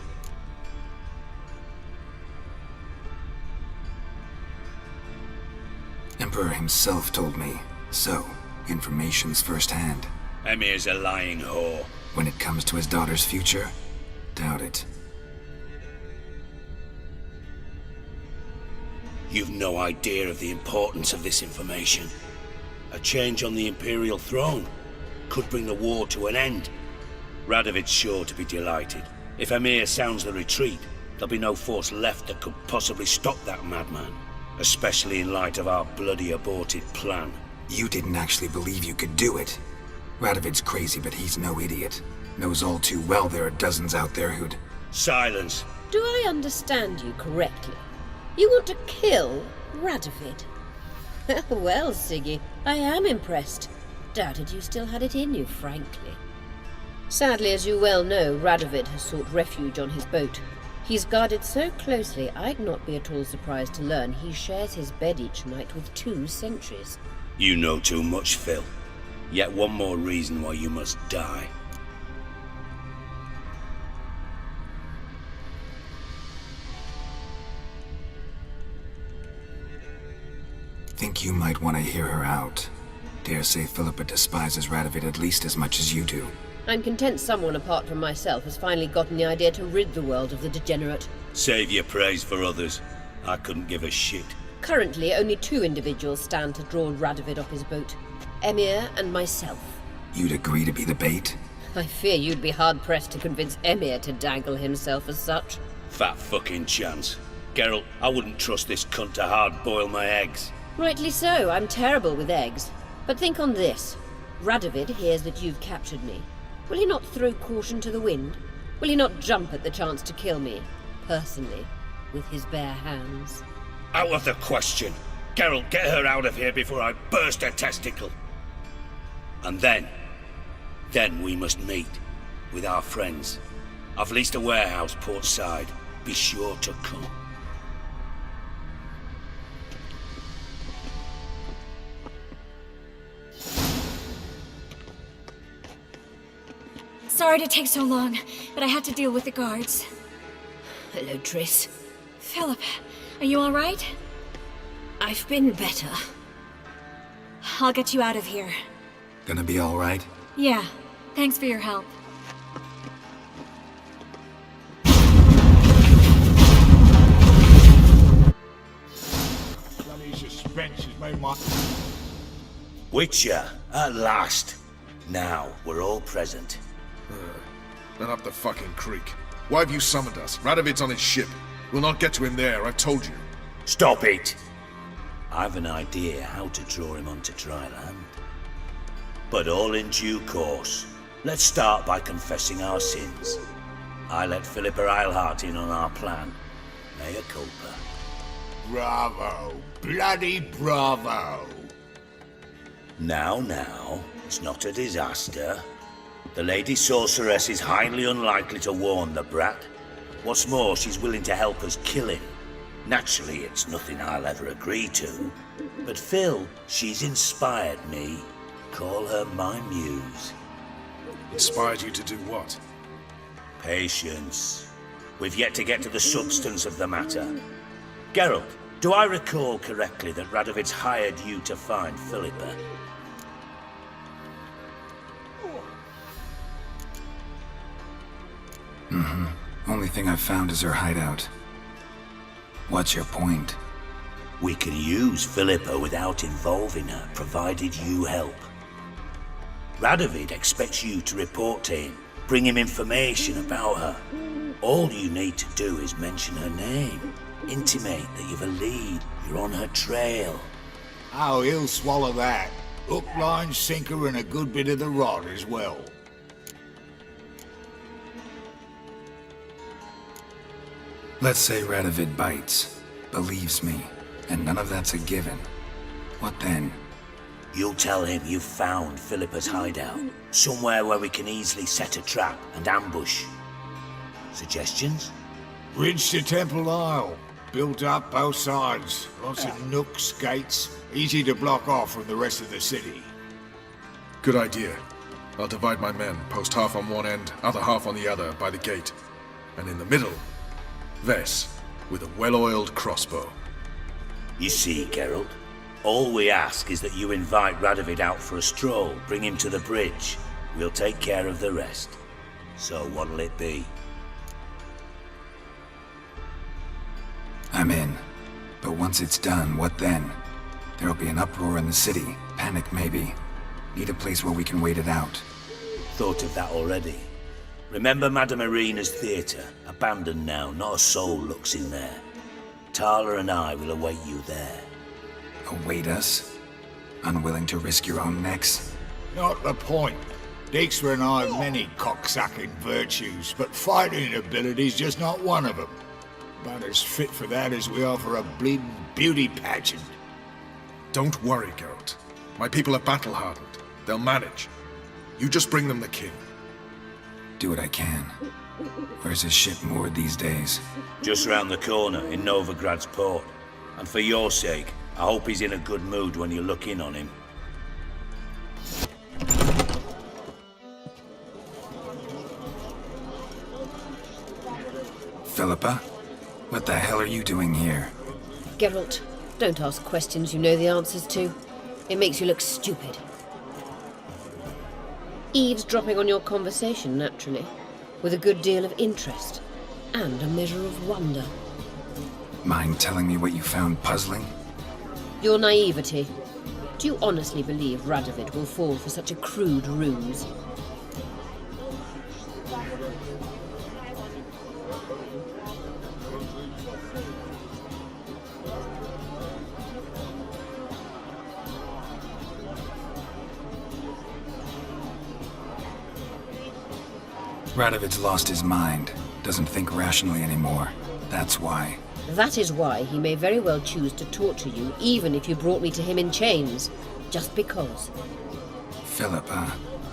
[SPEAKER 1] Emperor himself told me. So, information's firsthand.
[SPEAKER 15] Emir's a lying whore.
[SPEAKER 1] When it comes to his daughter's future, doubt it.
[SPEAKER 15] You've no idea of the importance of this information. A change on the Imperial throne could bring the war to an end. Radovid's sure to be delighted. If Emir sounds the retreat, there'll be no force left that could possibly stop that madman. Especially in light of our bloody aborted plan.
[SPEAKER 1] You didn't actually believe you could do it. Radovid's crazy, but he's no idiot. Knows all too well there are dozens out there who'd...
[SPEAKER 15] Silence.
[SPEAKER 7] Do I understand you correctly? You want to kill Radovid? Well, Siggy, I am impressed. Doubted you still had it in you, frankly. Sadly, as you well know, Radovid has sought refuge on his boat. He's guarded so closely, I'd not be at all surprised to learn he shares his bed each night with 2 sentries.
[SPEAKER 15] You know too much, Phil. Yet one more reason why you must die.
[SPEAKER 1] Think you might want to hear her out. Dare say Philippa despises Radovid at least as much as you do.
[SPEAKER 7] I'm content someone apart from myself has finally gotten the idea to rid the world of the degenerate.
[SPEAKER 15] Save your praise for others. I couldn't give a shit.
[SPEAKER 7] Currently, only 2 individuals stand to draw Radovid off his boat. Emir and myself.
[SPEAKER 1] You'd agree to be the bait?
[SPEAKER 7] I fear you'd be hard-pressed to convince Emir to dangle himself as such.
[SPEAKER 15] Fat fucking chance. Geralt, I wouldn't trust this cunt to hard-boil my eggs.
[SPEAKER 7] Rightly so, I'm terrible with eggs. But think on this. Radovid hears that you've captured me. Will he not throw caution to the wind? Will he not jump at the chance to kill me, personally, with his bare hands?
[SPEAKER 15] Out of the question. Geralt, get her out of here before I burst her testicle. And then we must meet with our friends. I've leased a warehouse port side. Be sure to come.
[SPEAKER 2] Sorry to take so long, but I had to deal with the guards.
[SPEAKER 7] Hello, Triss.
[SPEAKER 2] Philip, are you all right?
[SPEAKER 7] I've been better.
[SPEAKER 2] I'll get you out of here.
[SPEAKER 1] Gonna be all right?
[SPEAKER 2] Yeah, thanks for your help.
[SPEAKER 14] Bloody suspense has made my...
[SPEAKER 15] Witcher, at last. Now, we're all present.
[SPEAKER 14] Then up the fucking creek. Why have you summoned us? Radovid's on his ship. We'll not get to him there, I've told you.
[SPEAKER 15] Stop it! I've an idea how to draw him onto dry land. But all in due course. Let's start by confessing our sins. I let Philippa Eilhart in on our plan. Mea culpa.
[SPEAKER 14] Bravo! Bloody bravo!
[SPEAKER 15] Now, it's not a disaster. The Lady Sorceress is highly unlikely to warn the brat. What's more, she's willing to help us kill him. Naturally, it's nothing I'll ever agree to. But Phil, she's inspired me. Call her my muse.
[SPEAKER 14] Inspired you to do what?
[SPEAKER 15] Patience. We've yet to get to the substance of the matter. Geralt, do I recall correctly that Radovid's hired you to find Philippa?
[SPEAKER 1] Only thing I've found is her hideout. What's your point?
[SPEAKER 15] We can use Philippa without involving her, provided you help. Radovid expects you to report to him, bring him information about her. All you need to do is mention her name, intimate that you've a lead, you're on her trail.
[SPEAKER 9] Oh, he'll swallow that. Hook, line, sinker, and a good bit of the rod as well.
[SPEAKER 1] Let's say Radovid bites, believes me, and none of that's a given. What then?
[SPEAKER 15] You'll tell him you've found Philippa's hideout, somewhere where we can easily set a trap and ambush. Suggestions?
[SPEAKER 9] Bridge to Temple Isle. Built up both sides. Lots of nooks, gates. Easy to block off from the rest of the city.
[SPEAKER 14] Good idea. I'll divide my men, post half on one end, other half on the other, by the gate. And in the middle, Ves, with a well-oiled crossbow.
[SPEAKER 15] You see, Geralt, all we ask is that you invite Radovid out for a stroll, bring him to the bridge. We'll take care of the rest. So what'll it be?
[SPEAKER 1] I'm in. But once it's done, what then? There'll be an uproar in the city. Panic, maybe. Need a place where we can wait it out.
[SPEAKER 15] Thought of that already. Remember Madame Irina's theatre? Abandoned now, not a soul looks in there. Tala and I will await you there.
[SPEAKER 1] Await us? Unwilling to risk your own necks?
[SPEAKER 9] Not the point. Dijkstra and I have many cocksucking virtues, but fighting ability's just not one of them. About as fit for that as we are for a bleeding beauty pageant.
[SPEAKER 14] Don't worry, Geralt. My people are battle-hardened. They'll manage. You just bring them the king.
[SPEAKER 1] Do what I can. Where's his ship moored these days?
[SPEAKER 15] Just round the corner, in Novigrad's port. And for your sake, I hope he's in a good mood when you look in on him.
[SPEAKER 1] Philippa? What the hell are you doing here?
[SPEAKER 7] Geralt, don't ask questions you know the answers to. It makes you look stupid. Eavesdropping on your conversation, naturally, with a good deal of interest and a measure of wonder.
[SPEAKER 1] Mind telling me what you found puzzling?
[SPEAKER 7] Your naivety. Do you honestly believe Radovid will fall for such a crude ruse?
[SPEAKER 1] Radovid's lost his mind. Doesn't think rationally anymore. That's why.
[SPEAKER 7] That is why he may very well choose to torture you, even if you brought me to him in chains. Just because.
[SPEAKER 1] Philippa,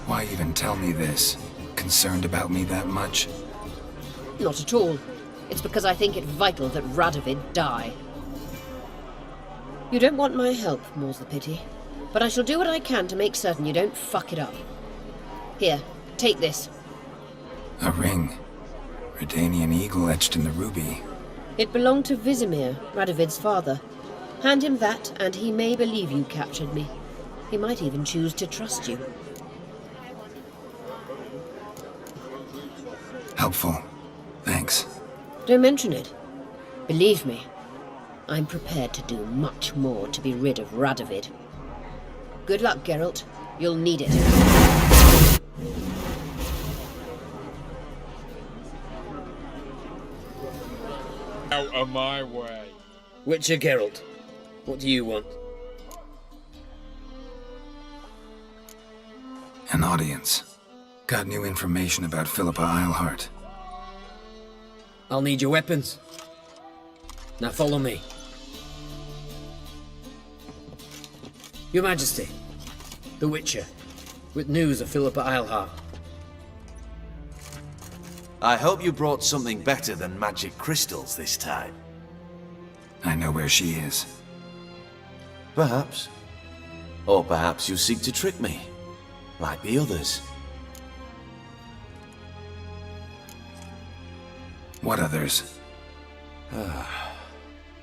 [SPEAKER 1] why even tell me this? Concerned about me that much?
[SPEAKER 7] Not at all. It's because I think it vital that Radovid die. You don't want my help, more's the pity. But I shall do what I can to make certain you don't fuck it up. Here, take this.
[SPEAKER 1] A ring. Redanian eagle etched in the ruby.
[SPEAKER 7] It belonged to Vizimir, Radovid's father. Hand him that, and he may believe you captured me. He might even choose to trust you.
[SPEAKER 1] Helpful. Thanks.
[SPEAKER 7] Don't mention it. Believe me, I'm prepared to do much more to be rid of Radovid. Good luck, Geralt. You'll need it.
[SPEAKER 17] Out of my way.
[SPEAKER 6] Witcher Geralt, what do you want?
[SPEAKER 1] An audience. Got new information about Philippa Eilhart.
[SPEAKER 6] I'll need your weapons. Now follow me. Your Majesty, the Witcher, with news of Philippa Eilhart.
[SPEAKER 12] I hope you brought something better than magic crystals this time.
[SPEAKER 1] I know where she is.
[SPEAKER 12] Perhaps. Or perhaps you seek to trick me, like the others.
[SPEAKER 1] What others?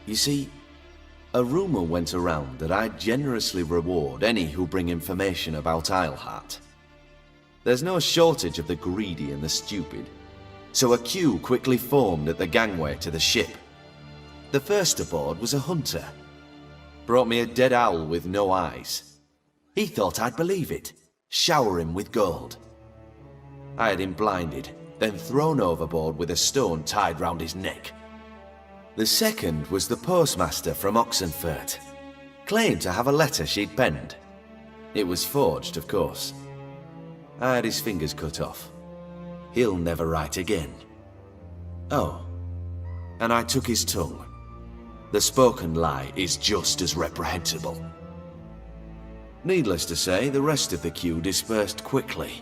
[SPEAKER 12] You see, a rumor went around that I'd generously reward any who bring information about Isleheart. There's no shortage of the greedy and the stupid, so a queue quickly formed at the gangway to the ship. The first aboard was a hunter. Brought me a dead owl with no eyes. He thought I'd believe it, shower him with gold. I had him blinded, then thrown overboard with a stone tied round his neck. The second was the postmaster from Oxenfurt. Claimed to have a letter she'd penned. It was forged, of course. I had his fingers cut off. He'll never write again. Oh, and I took his tongue. The spoken lie is just as reprehensible. Needless to say, the rest of the queue dispersed quickly.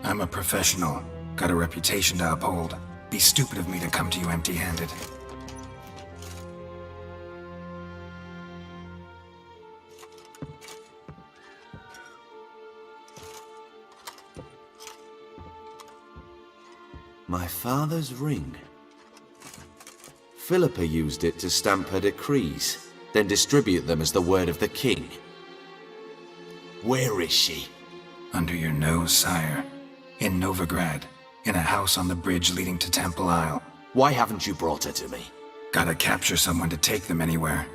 [SPEAKER 1] I'm a professional. Got a reputation to uphold. Be stupid of me to come to you empty-handed.
[SPEAKER 12] My father's ring. Philippa used it to stamp her decrees, then distribute them as the word of the king. Where is she?
[SPEAKER 1] Under your nose, sire. In Novigrad. In a house on the bridge leading to Temple Isle.
[SPEAKER 12] Why haven't you brought her to me?
[SPEAKER 1] Gotta capture someone to take them anywhere.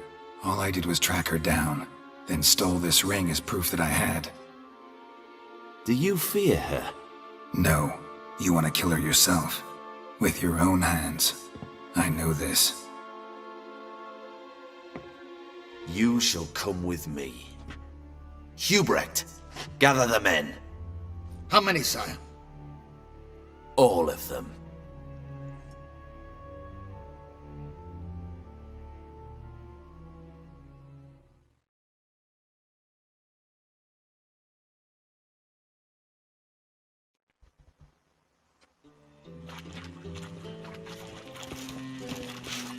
[SPEAKER 1] All I did was track her down, then stole this ring as proof that I had.
[SPEAKER 12] Do you fear her?
[SPEAKER 1] No. You want to kill her yourself. With your own hands. I know this.
[SPEAKER 12] You shall come with me. Hubrecht, gather the men.
[SPEAKER 9] How many, sire?
[SPEAKER 12] All of them.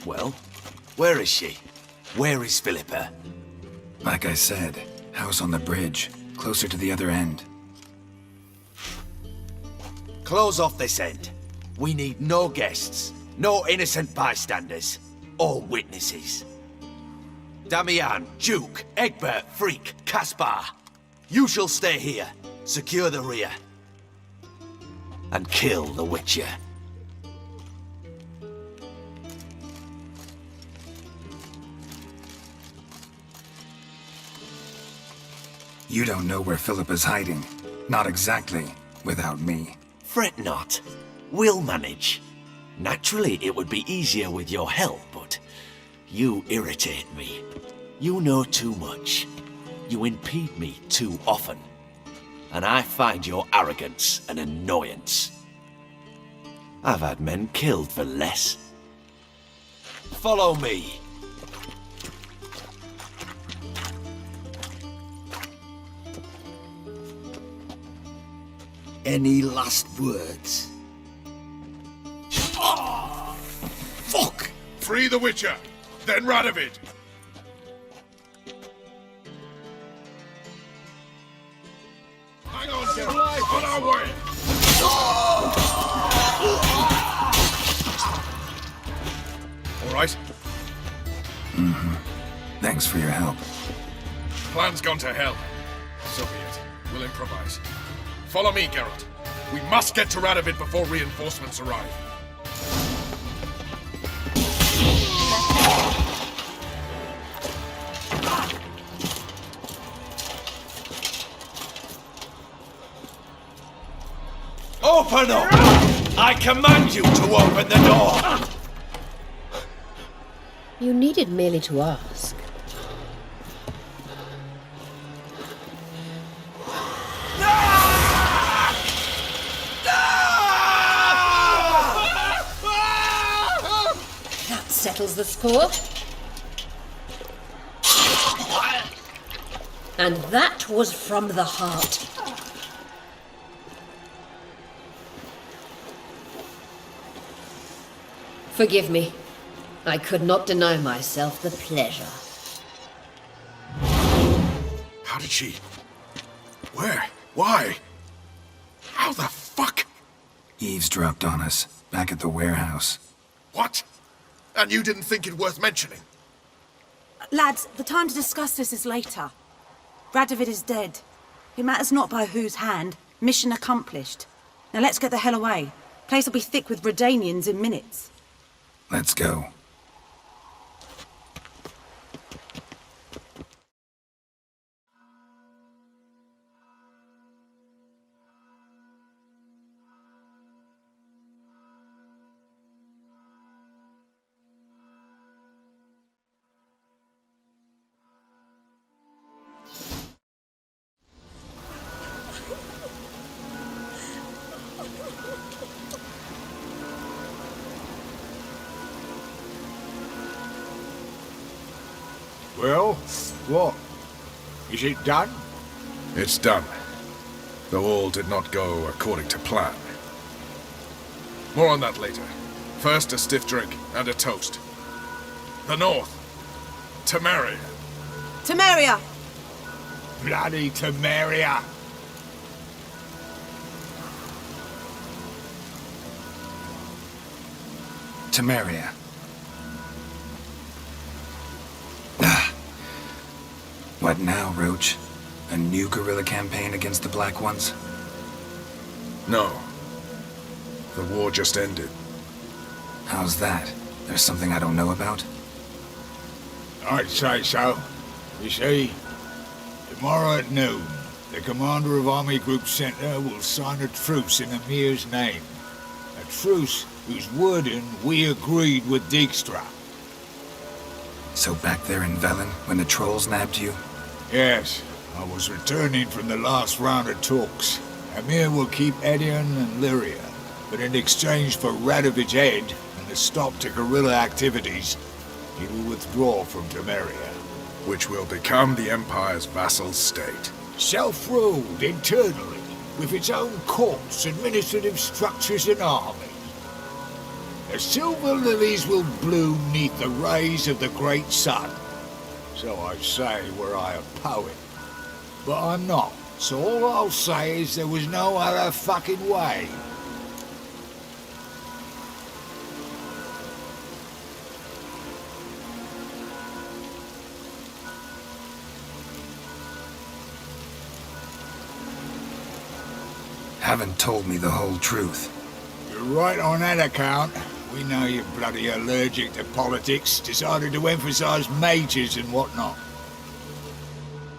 [SPEAKER 12] Well, where is she? Where is Philippa?
[SPEAKER 1] Like I said, house on the bridge, closer to the other end.
[SPEAKER 12] Close off this end. We need no guests, no innocent bystanders, or witnesses. Damian, Duke, Egbert, Freak, Caspar. You shall stay here, secure the rear, and kill the Witcher.
[SPEAKER 1] You don't know where Philippa's hiding. Not exactly, without me.
[SPEAKER 12] Fret not. We'll manage. Naturally, it would be easier with your help, but you irritate me. You know too much. You impede me too often. And I find your arrogance an annoyance. I've had men killed for less. Follow me.
[SPEAKER 9] Any last words?
[SPEAKER 14] Fuck! Free the Witcher, then Radovid! Hang on, Geralt. On our way! All right?
[SPEAKER 1] Mm-hmm. Thanks for your help.
[SPEAKER 14] Plan's gone to hell. So be it. We'll improvise. Follow me, Geralt. We must get to Radovid before reinforcements arrive.
[SPEAKER 12] Open up! I command you to open the door!
[SPEAKER 7] You needed merely to ask. That settles the score. And that was from the heart. Forgive me. I could not deny myself the pleasure.
[SPEAKER 14] How did she... Where? Why? How the fuck?
[SPEAKER 1] Eavesdropped on us, back at the warehouse.
[SPEAKER 14] What? And you didn't think it worth mentioning?
[SPEAKER 11] Lads, the time to discuss this is later. Radovid is dead. It matters not by whose hand. Mission accomplished. Now let's get the hell away. Place will be thick with Redanians in minutes.
[SPEAKER 1] Let's go.
[SPEAKER 9] Well, what? Is it done?
[SPEAKER 14] It's done. Though all did not go according to plan. More on that later. First, a stiff drink and a toast. The North. Temeria.
[SPEAKER 11] Temeria!
[SPEAKER 9] Bloody Temeria!
[SPEAKER 1] Temeria. What now, Roach? A new guerrilla campaign against the Black Ones?
[SPEAKER 14] No. The war just ended.
[SPEAKER 1] How's that? There's something I don't know about?
[SPEAKER 9] I'd say so. You see, tomorrow at noon, the commander of Army Group Center will sign a truce in Emir's name. A truce whose wording we agreed with Dijkstra.
[SPEAKER 1] So back there in Velen, when the trolls nabbed you?
[SPEAKER 9] Yes, I was returning from the last round of talks. Emir will keep Edion and Lyria, but in exchange for Radovid's head and a stop to guerrilla activities, he will withdraw from Temeria.
[SPEAKER 14] Which will become the Empire's vassal state.
[SPEAKER 9] Self-ruled internally, with its own courts, administrative structures and army. The silver lilies will bloom neath the rays of the great sun. So I say were I a poet. But I'm not, so all I'll say is there was no other fucking way.
[SPEAKER 1] Haven't told me the whole truth.
[SPEAKER 9] You're right on that account. We know you're bloody allergic to politics, decided to emphasize majors and whatnot.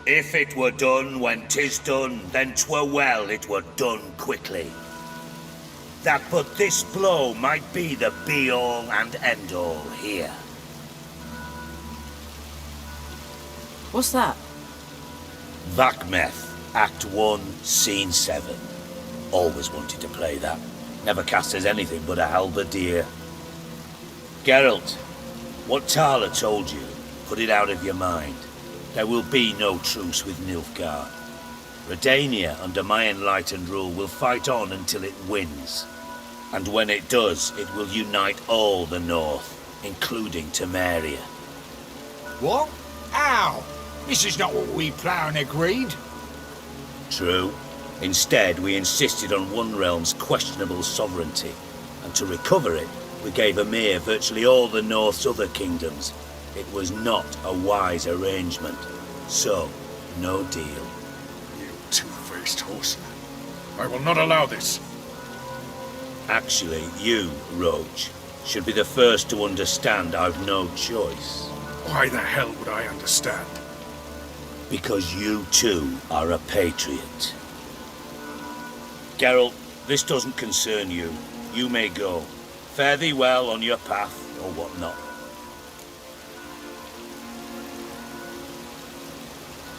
[SPEAKER 15] If it were done when 'tis done, then 'twere well it were done quickly. That but this blow might be the be-all and end-all here.
[SPEAKER 11] What's that?
[SPEAKER 15] Vakmeth, Act 1, Scene 7. Always wanted to play that. Never cast as anything but a halberdier. Geralt, what Tala told you, put it out of your mind. There will be no truce with Nilfgaard. Redania, under my enlightened rule, will fight on until it wins. And when it does, it will unite all the North, including Temeria.
[SPEAKER 9] What? How? This is not what we planned and agreed.
[SPEAKER 15] True. Instead, we insisted on one realm's questionable sovereignty, and to recover it, we gave Emir virtually all the North's other kingdoms. It was not a wise arrangement. So, no deal.
[SPEAKER 14] You two-faced horseman. I will not allow this.
[SPEAKER 15] Actually, you, Roach, should be the first to understand I've no choice.
[SPEAKER 14] Why the hell would I understand?
[SPEAKER 15] Because you too are a patriot. Geralt, this doesn't concern you. You may go. Fare thee well on your path, or whatnot.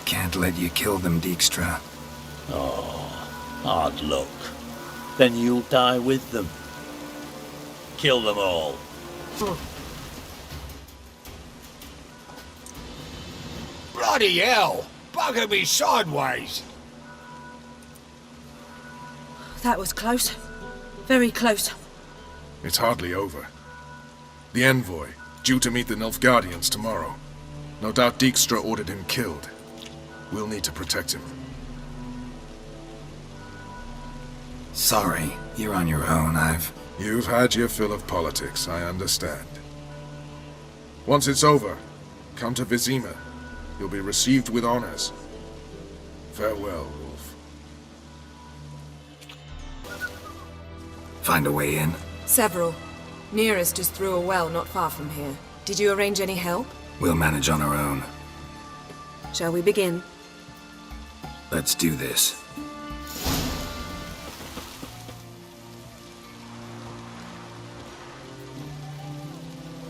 [SPEAKER 1] Can't let you kill them, Dijkstra.
[SPEAKER 15] Oh, hard luck. Then you'll die with them. Kill them all.
[SPEAKER 9] Bloody hell! Bugger me sideways!
[SPEAKER 11] That was close. Very close.
[SPEAKER 14] It's hardly over. The envoy, due to meet the Nilfgaardians tomorrow. No doubt Dijkstra ordered him killed. We'll need to protect him.
[SPEAKER 1] Sorry, you're on your own.
[SPEAKER 14] You've had your fill of politics, I understand. Once it's over, come to Vizima. You'll be received with honors. Farewell, Wolf.
[SPEAKER 1] Find a way in?
[SPEAKER 26] Several. Nearest is through a well not far from here. Did you arrange any help?
[SPEAKER 1] We'll manage on our own.
[SPEAKER 26] Shall we begin?
[SPEAKER 1] Let's do this.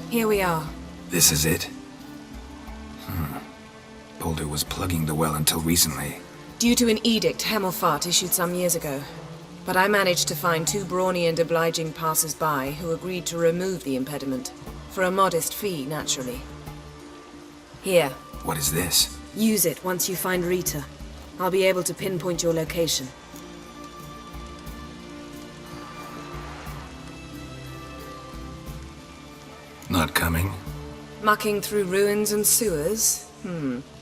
[SPEAKER 26] Here we are.
[SPEAKER 1] This is it? Boulder was plugging the well until recently.
[SPEAKER 26] Due to an edict Hemelfart issued some years ago. But I managed to find 2 brawny and obliging passers-by who agreed to remove the impediment. For a modest fee, naturally. Here.
[SPEAKER 1] What is this?
[SPEAKER 26] Use it once you find Rita. I'll be able to pinpoint your location.
[SPEAKER 1] Not coming?
[SPEAKER 26] Mucking through ruins and sewers?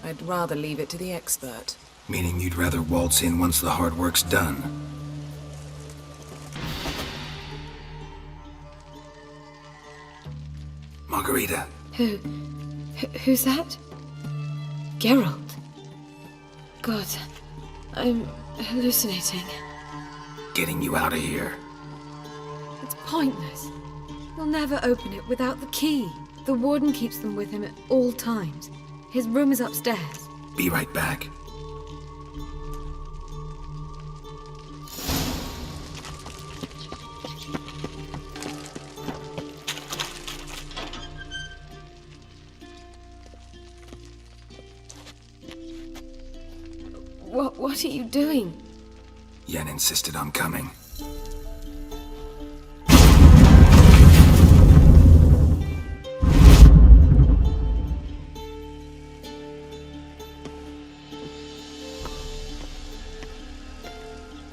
[SPEAKER 26] I'd rather leave it to the expert.
[SPEAKER 1] Meaning you'd rather waltz in once the hard work's done? Margarita.
[SPEAKER 10] Who's that? Geralt. God, I'm hallucinating.
[SPEAKER 1] Getting you out of here.
[SPEAKER 10] It's pointless. You'll never open it without the key. The warden keeps them with him at all times. His room is upstairs.
[SPEAKER 1] Be right back.
[SPEAKER 10] What are you doing?
[SPEAKER 1] Yen insisted on coming.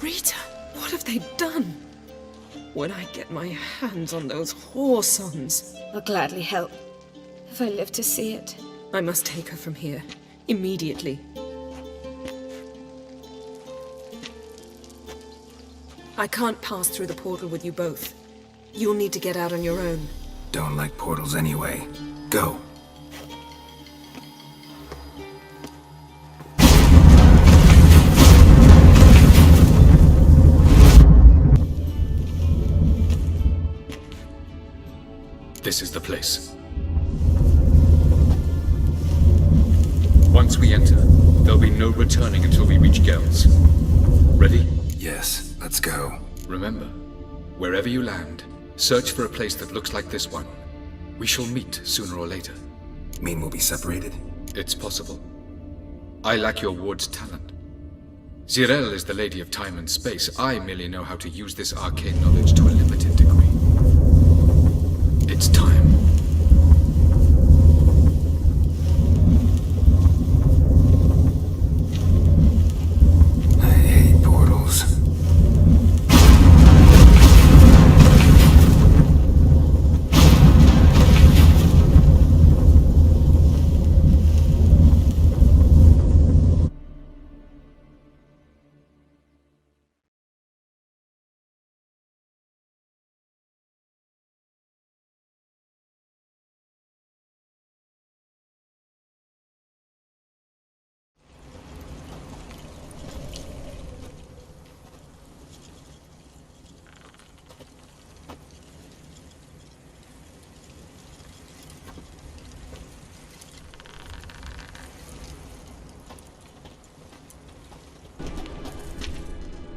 [SPEAKER 26] Rita, what have they done? When I get my hands on those whoresons...
[SPEAKER 10] I'll gladly help, if I live to see it.
[SPEAKER 26] I must take her from here, immediately. I can't pass through the portal with you both. You'll need to get out on your own.
[SPEAKER 1] Don't like portals anyway. Go.
[SPEAKER 8] This is the place. Once we enter, there'll be no returning until we reach Gel's. Ready?
[SPEAKER 1] Yes, let's go.
[SPEAKER 8] Remember, wherever you land, search for a place that looks like this one. We shall meet sooner or later.
[SPEAKER 1] Mean we'll be separated?
[SPEAKER 8] It's possible. I lack your ward's talent. Zirel is the Lady of Time and Space. I merely know how to use this arcane knowledge to a limited degree. It's time.
[SPEAKER 1] I hate portals.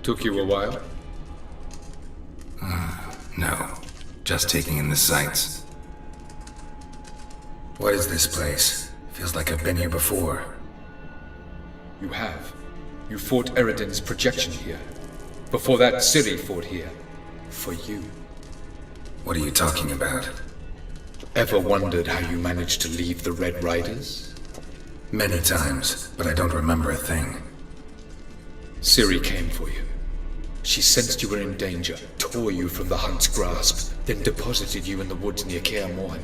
[SPEAKER 8] Took you a while?
[SPEAKER 1] No. Just taking in the sights. What is this place? Feels like I've been here before.
[SPEAKER 8] You have. You fought Eredin's projection here. Before that, Ciri fought here. For you.
[SPEAKER 1] What are you talking about?
[SPEAKER 8] Ever wondered how you managed to leave the Red Riders?
[SPEAKER 1] Many times, but I don't remember a thing.
[SPEAKER 8] Ciri came for you. She sensed you were in danger, tore you from the hunt's grasp, then deposited you in the woods near Kaer Morhen.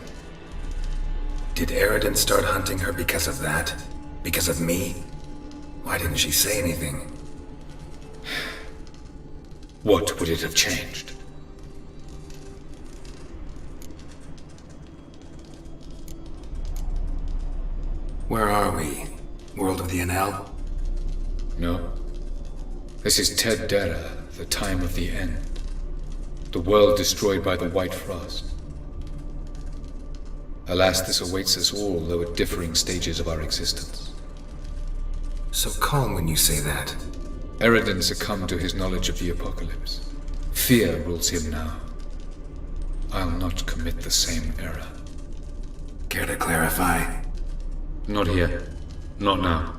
[SPEAKER 1] Did Eredin start hunting her because of that? Because of me? Why didn't she say anything?
[SPEAKER 8] What would it have changed?
[SPEAKER 1] Where are we? World of the Enel?
[SPEAKER 8] No. This is Ted Dera, the time of the end. The world destroyed by the White Frost. Alas, this awaits us all, though at differing stages of our existence.
[SPEAKER 1] So calm when you say that.
[SPEAKER 8] Eredin succumbed to his knowledge of the apocalypse. Fear rules him now. I'll not commit the same error.
[SPEAKER 1] Care to clarify?
[SPEAKER 8] Not here. Not now.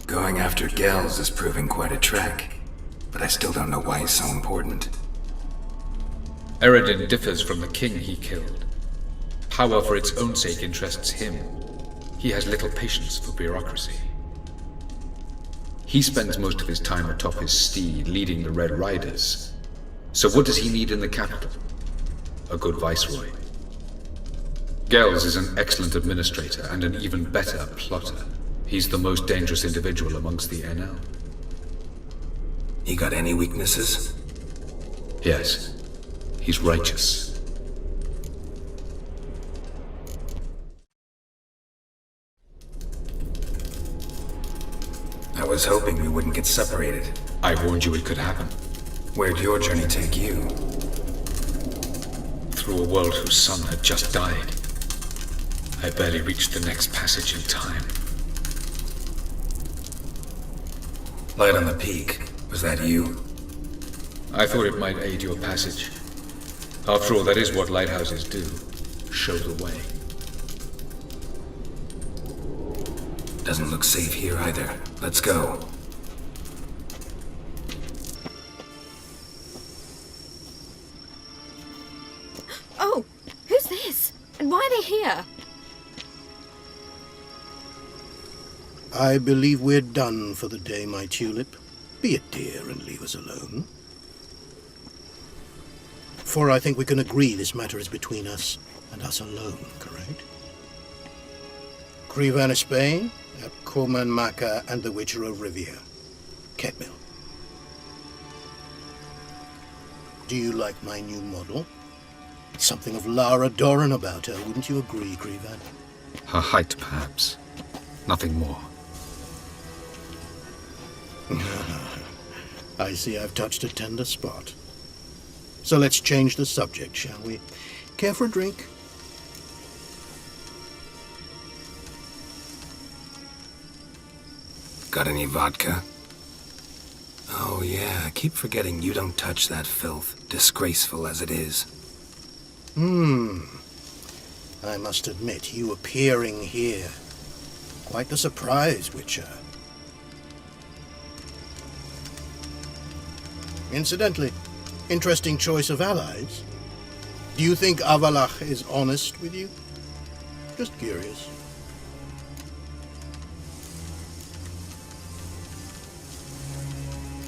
[SPEAKER 1] Going after Gels is proving quite a trek, but I still don't know why he's so important.
[SPEAKER 8] Eredin differs from the king he killed. Power for its own sake interests him. He has little patience for bureaucracy. He spends most of his time atop his steed, leading the Red Riders. So what does he need in the capital? A good viceroy. Gels is an excellent administrator and an even better plotter. He's the most dangerous individual amongst the Enel.
[SPEAKER 1] He got any weaknesses?
[SPEAKER 8] Yes. He's righteous.
[SPEAKER 1] I was hoping we wouldn't get separated.
[SPEAKER 8] I warned you it could happen.
[SPEAKER 1] Where'd your journey take you?
[SPEAKER 8] Through a world whose son had just died. I barely reached the next passage in time.
[SPEAKER 1] Light on the peak. Was that you?
[SPEAKER 8] I thought it might aid your passage. After all, that is what lighthouses do. Show the way.
[SPEAKER 1] Doesn't look safe here either. Let's go.
[SPEAKER 2] Oh, who's this? And why are they here?
[SPEAKER 20] I believe we're done for the day, my tulip. Be a dear and leave us alone. For I think we can agree this matter is between us and us alone, correct? Crevan of Spain, Coman Maka, and the Witcher of Rivia. Ketmil. Do you like my new model? Something of Lara Doran about her, wouldn't you agree, Crevan?
[SPEAKER 8] Her height, perhaps. Nothing more.
[SPEAKER 20] I see I've touched a tender spot. So let's change the subject, shall we? Care for a drink?
[SPEAKER 1] Got any vodka? Oh yeah, I keep forgetting you don't touch that filth, disgraceful as it is.
[SPEAKER 20] I must admit, you appearing here. Quite the surprise, Witcher. Incidentally, interesting choice of allies. Do you think Avalach is honest with you? Just curious.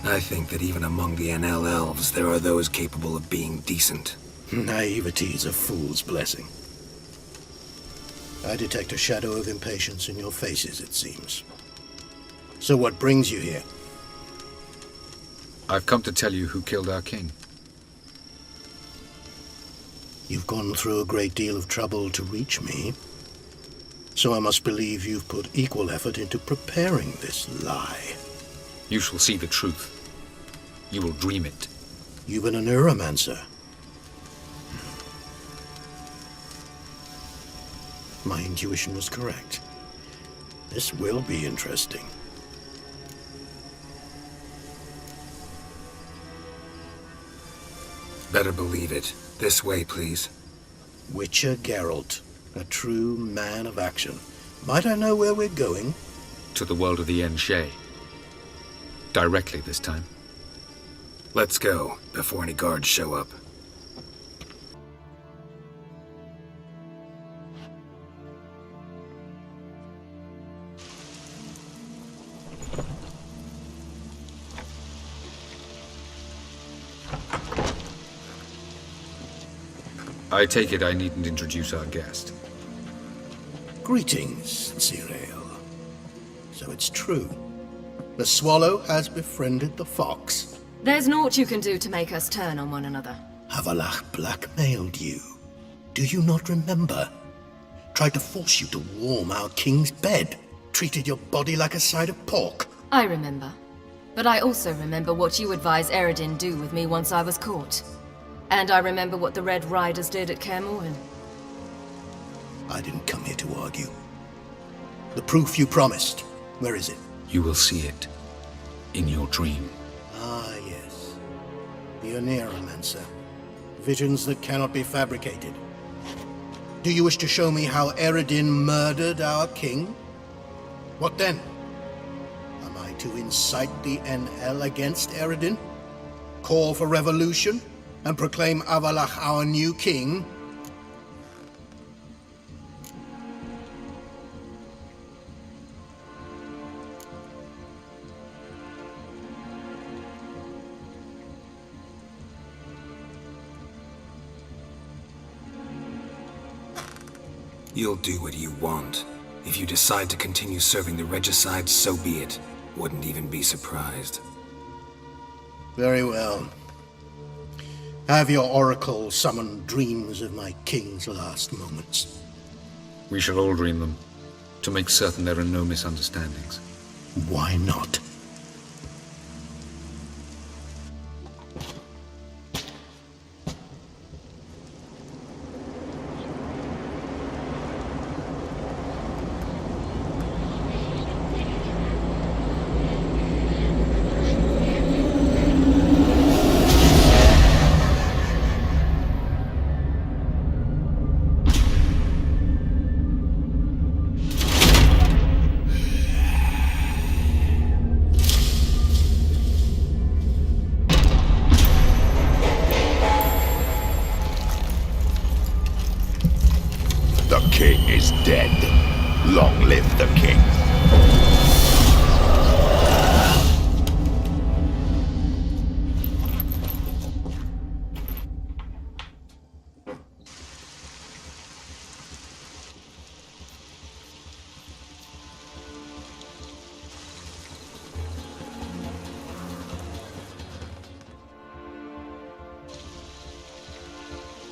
[SPEAKER 1] I think that even among the Enel elves, there are those capable of being decent.
[SPEAKER 20] Naivety is a fool's blessing. I detect a shadow of impatience in your faces, it seems. So what brings you here?
[SPEAKER 8] I've come to tell you who killed our king.
[SPEAKER 20] You've gone through a great deal of trouble to reach me. So I must believe you've put equal effort into preparing this lie.
[SPEAKER 8] You shall see the truth. You will dream it.
[SPEAKER 20] You've been a neuromancer. My intuition was correct. This will be interesting.
[SPEAKER 1] Better believe it. This way, please.
[SPEAKER 20] Witcher Geralt, a true man of action. Might I know where we're going?
[SPEAKER 8] To the world of the Enshe. Directly this time.
[SPEAKER 1] Let's go, before any guards show up.
[SPEAKER 8] I take it I needn't introduce our guest.
[SPEAKER 20] Greetings, Zirael. So it's true. The swallow has befriended the fox.
[SPEAKER 10] There's naught you can do to make us turn on one another.
[SPEAKER 20] Havalach blackmailed you. Do you not remember? Tried to force you to warm our king's bed. Treated your body like a side of pork.
[SPEAKER 10] I remember. But I also remember what you advised Eredin do with me once I was caught. And I remember what the Red Riders did at Kaer Morhen.
[SPEAKER 20] I didn't come here to argue. The proof you promised, where is it?
[SPEAKER 8] You will see it. In your dream.
[SPEAKER 20] Ah, yes. The Oneiromancer. Visions that cannot be fabricated. Do you wish to show me how Eredin murdered our king? What then? Am I to incite the NL against Eredin? Call for revolution? And proclaim Havalach our new king?
[SPEAKER 1] You'll do what you want. If you decide to continue serving the regicide, so be it. Wouldn't even be surprised.
[SPEAKER 20] Very well. Have your oracle summon dreams of my king's last moments.
[SPEAKER 8] We shall all dream them, to make certain there are no misunderstandings.
[SPEAKER 20] Why not?
[SPEAKER 16] The king is dead. Long live the king.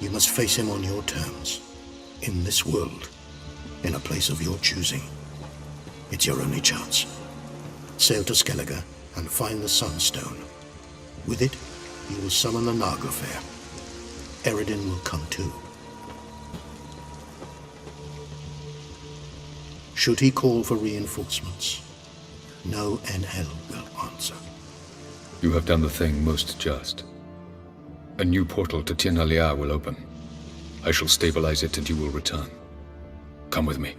[SPEAKER 20] You must face him on your terms. In this world. In a place of your choosing. It's your only chance. Sail to Skellige and find the Sunstone. With it, you will summon the Naglfar. Eredin will come too. Should he call for reinforcements, no NL will answer.
[SPEAKER 8] You have done the thing most just. A new portal to Tir na Liar will open. I shall stabilize it and you will return. Come with me.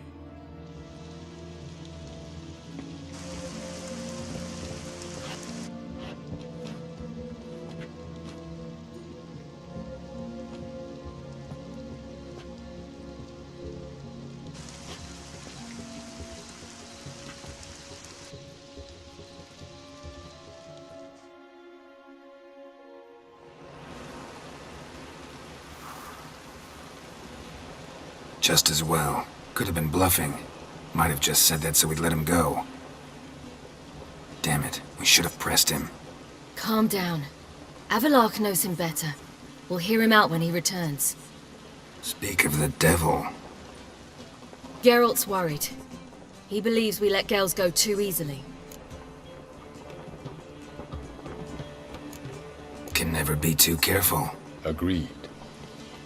[SPEAKER 1] Just as well. Could have been bluffing. Might have just said that so we'd let him go. Damn it, we should have pressed him.
[SPEAKER 10] Calm down. Avallac'h knows him better. We'll hear him out when he returns.
[SPEAKER 1] Speak of the devil.
[SPEAKER 10] Geralt's worried. He believes we let Gels go too easily.
[SPEAKER 1] Can never be too careful.
[SPEAKER 8] Agreed.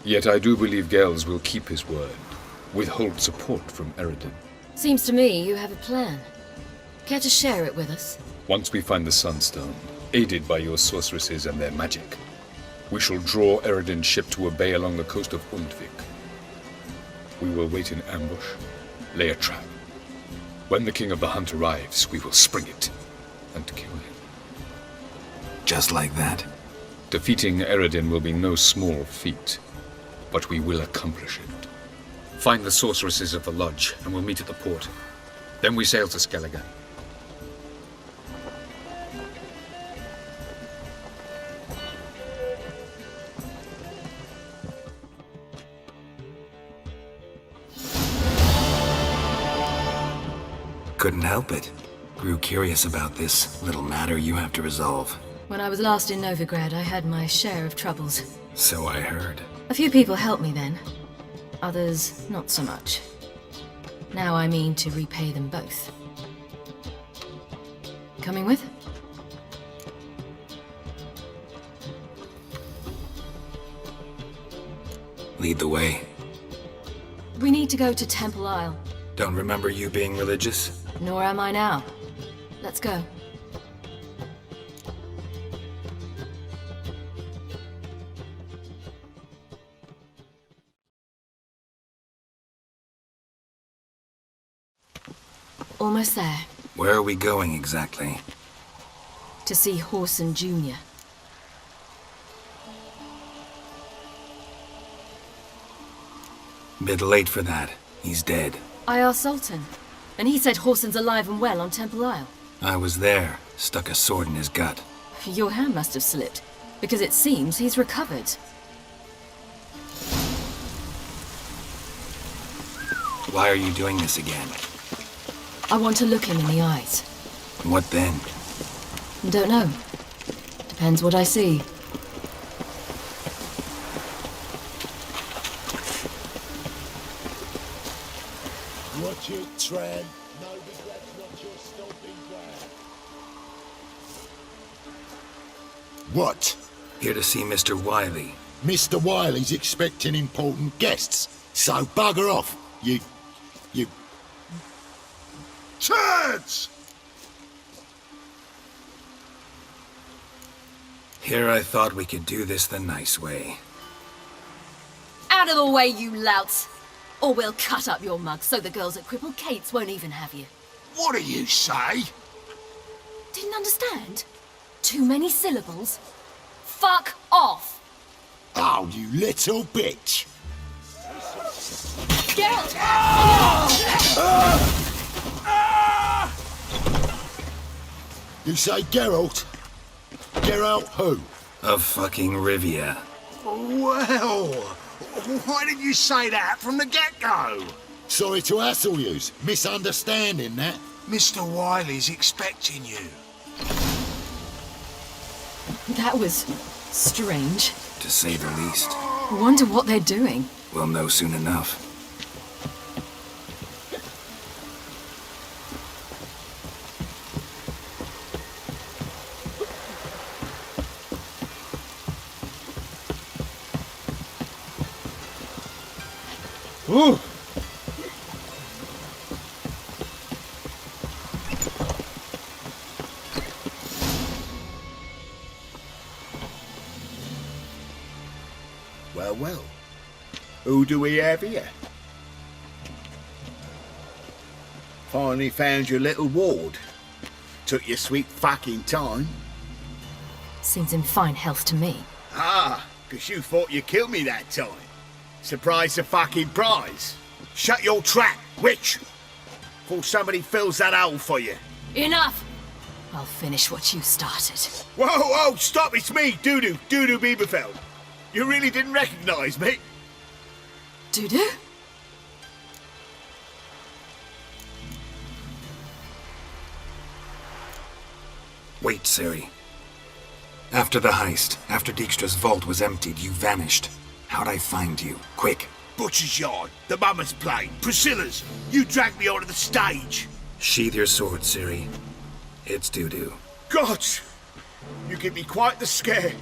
[SPEAKER 8] Yet I do believe Gels will keep his word. Withhold support from Eredin.
[SPEAKER 10] Seems to me you have a plan. Care to share it with us?
[SPEAKER 8] Once we find the Sunstone, aided by your sorceresses and their magic, we shall draw Eredin's ship to a bay along the coast of Undvik. We will wait in ambush, lay a trap. When the King of the Hunt arrives, we will spring it and kill him.
[SPEAKER 1] Just like that?
[SPEAKER 8] Defeating Eredin will be no small feat, but we will accomplish it. Find the sorceresses of the lodge, and we'll meet at the port. Then we sail to Skellige.
[SPEAKER 1] Couldn't help it. Grew curious about this little matter you have to resolve.
[SPEAKER 10] When I was last in Novigrad, I had my share of troubles.
[SPEAKER 1] So I heard.
[SPEAKER 10] A few people helped me then. Others, not so much. Now I mean to repay them both. Coming with?
[SPEAKER 1] Lead the way.
[SPEAKER 10] We need to go to Temple Isle.
[SPEAKER 1] Don't remember you being religious?
[SPEAKER 10] Nor am I now. Let's go. Almost there.
[SPEAKER 1] Where are we going exactly?
[SPEAKER 10] To see Horson Jr.
[SPEAKER 1] Bit late for that. He's dead.
[SPEAKER 10] I asked Sultan, and he said Horson's alive and well on Temple Isle.
[SPEAKER 1] I was there. Stuck a sword in his gut.
[SPEAKER 10] Your hand must have slipped, because it seems he's recovered.
[SPEAKER 1] Why are you doing this again?
[SPEAKER 10] I want to look him in the eyes.
[SPEAKER 1] What then?
[SPEAKER 10] Don't know. Depends what I see.
[SPEAKER 9] Watch it, Tran. Novigrad's not your stomping ground. What?
[SPEAKER 1] Here to see Mr. Wiley.
[SPEAKER 9] Mr. Wiley's expecting important guests, so bugger off, you... Turds!
[SPEAKER 1] Here I thought we could do this the nice way.
[SPEAKER 10] Out of the way, you louts! Or we'll cut up your mug so the girls at Cripple Kate's won't even have you.
[SPEAKER 9] What do you say?
[SPEAKER 10] Didn't understand? Too many syllables? Fuck off!
[SPEAKER 9] Oh, you little bitch!
[SPEAKER 10] Geralt!
[SPEAKER 9] You say Geralt? Geralt who?
[SPEAKER 1] Of fucking Rivia.
[SPEAKER 9] Well, why didn't you say that from the get-go? Sorry to hassle yous. Misunderstanding that. Mr. Wiley's expecting you.
[SPEAKER 10] That was strange.
[SPEAKER 1] To say the least.
[SPEAKER 10] Wonder what they're doing.
[SPEAKER 1] We'll know soon enough.
[SPEAKER 9] Ooh. Well, well. Who do we have here? Finally found your little ward. Took your sweet fucking time.
[SPEAKER 10] Seems in fine health to me.
[SPEAKER 9] Ah, 'cause you thought you killed me that time. Surprise the fucking prize. Shut your trap, witch! Before somebody fills that hole for you.
[SPEAKER 10] Enough! I'll finish what you started.
[SPEAKER 9] Whoa, whoa, stop, it's me, Dudu Bieberfeld. You really didn't recognize me?
[SPEAKER 10] Dudu?
[SPEAKER 1] Wait, Ciri. After the heist, after Dijkstra's vault was emptied, you vanished. How'd I find you? Quick.
[SPEAKER 9] Butcher's Yard, the Mummer's Plane, Priscilla's. You dragged me onto the stage.
[SPEAKER 1] Sheathe your sword, Ciri. It's Dudu.
[SPEAKER 9] God! You give me quite the scare.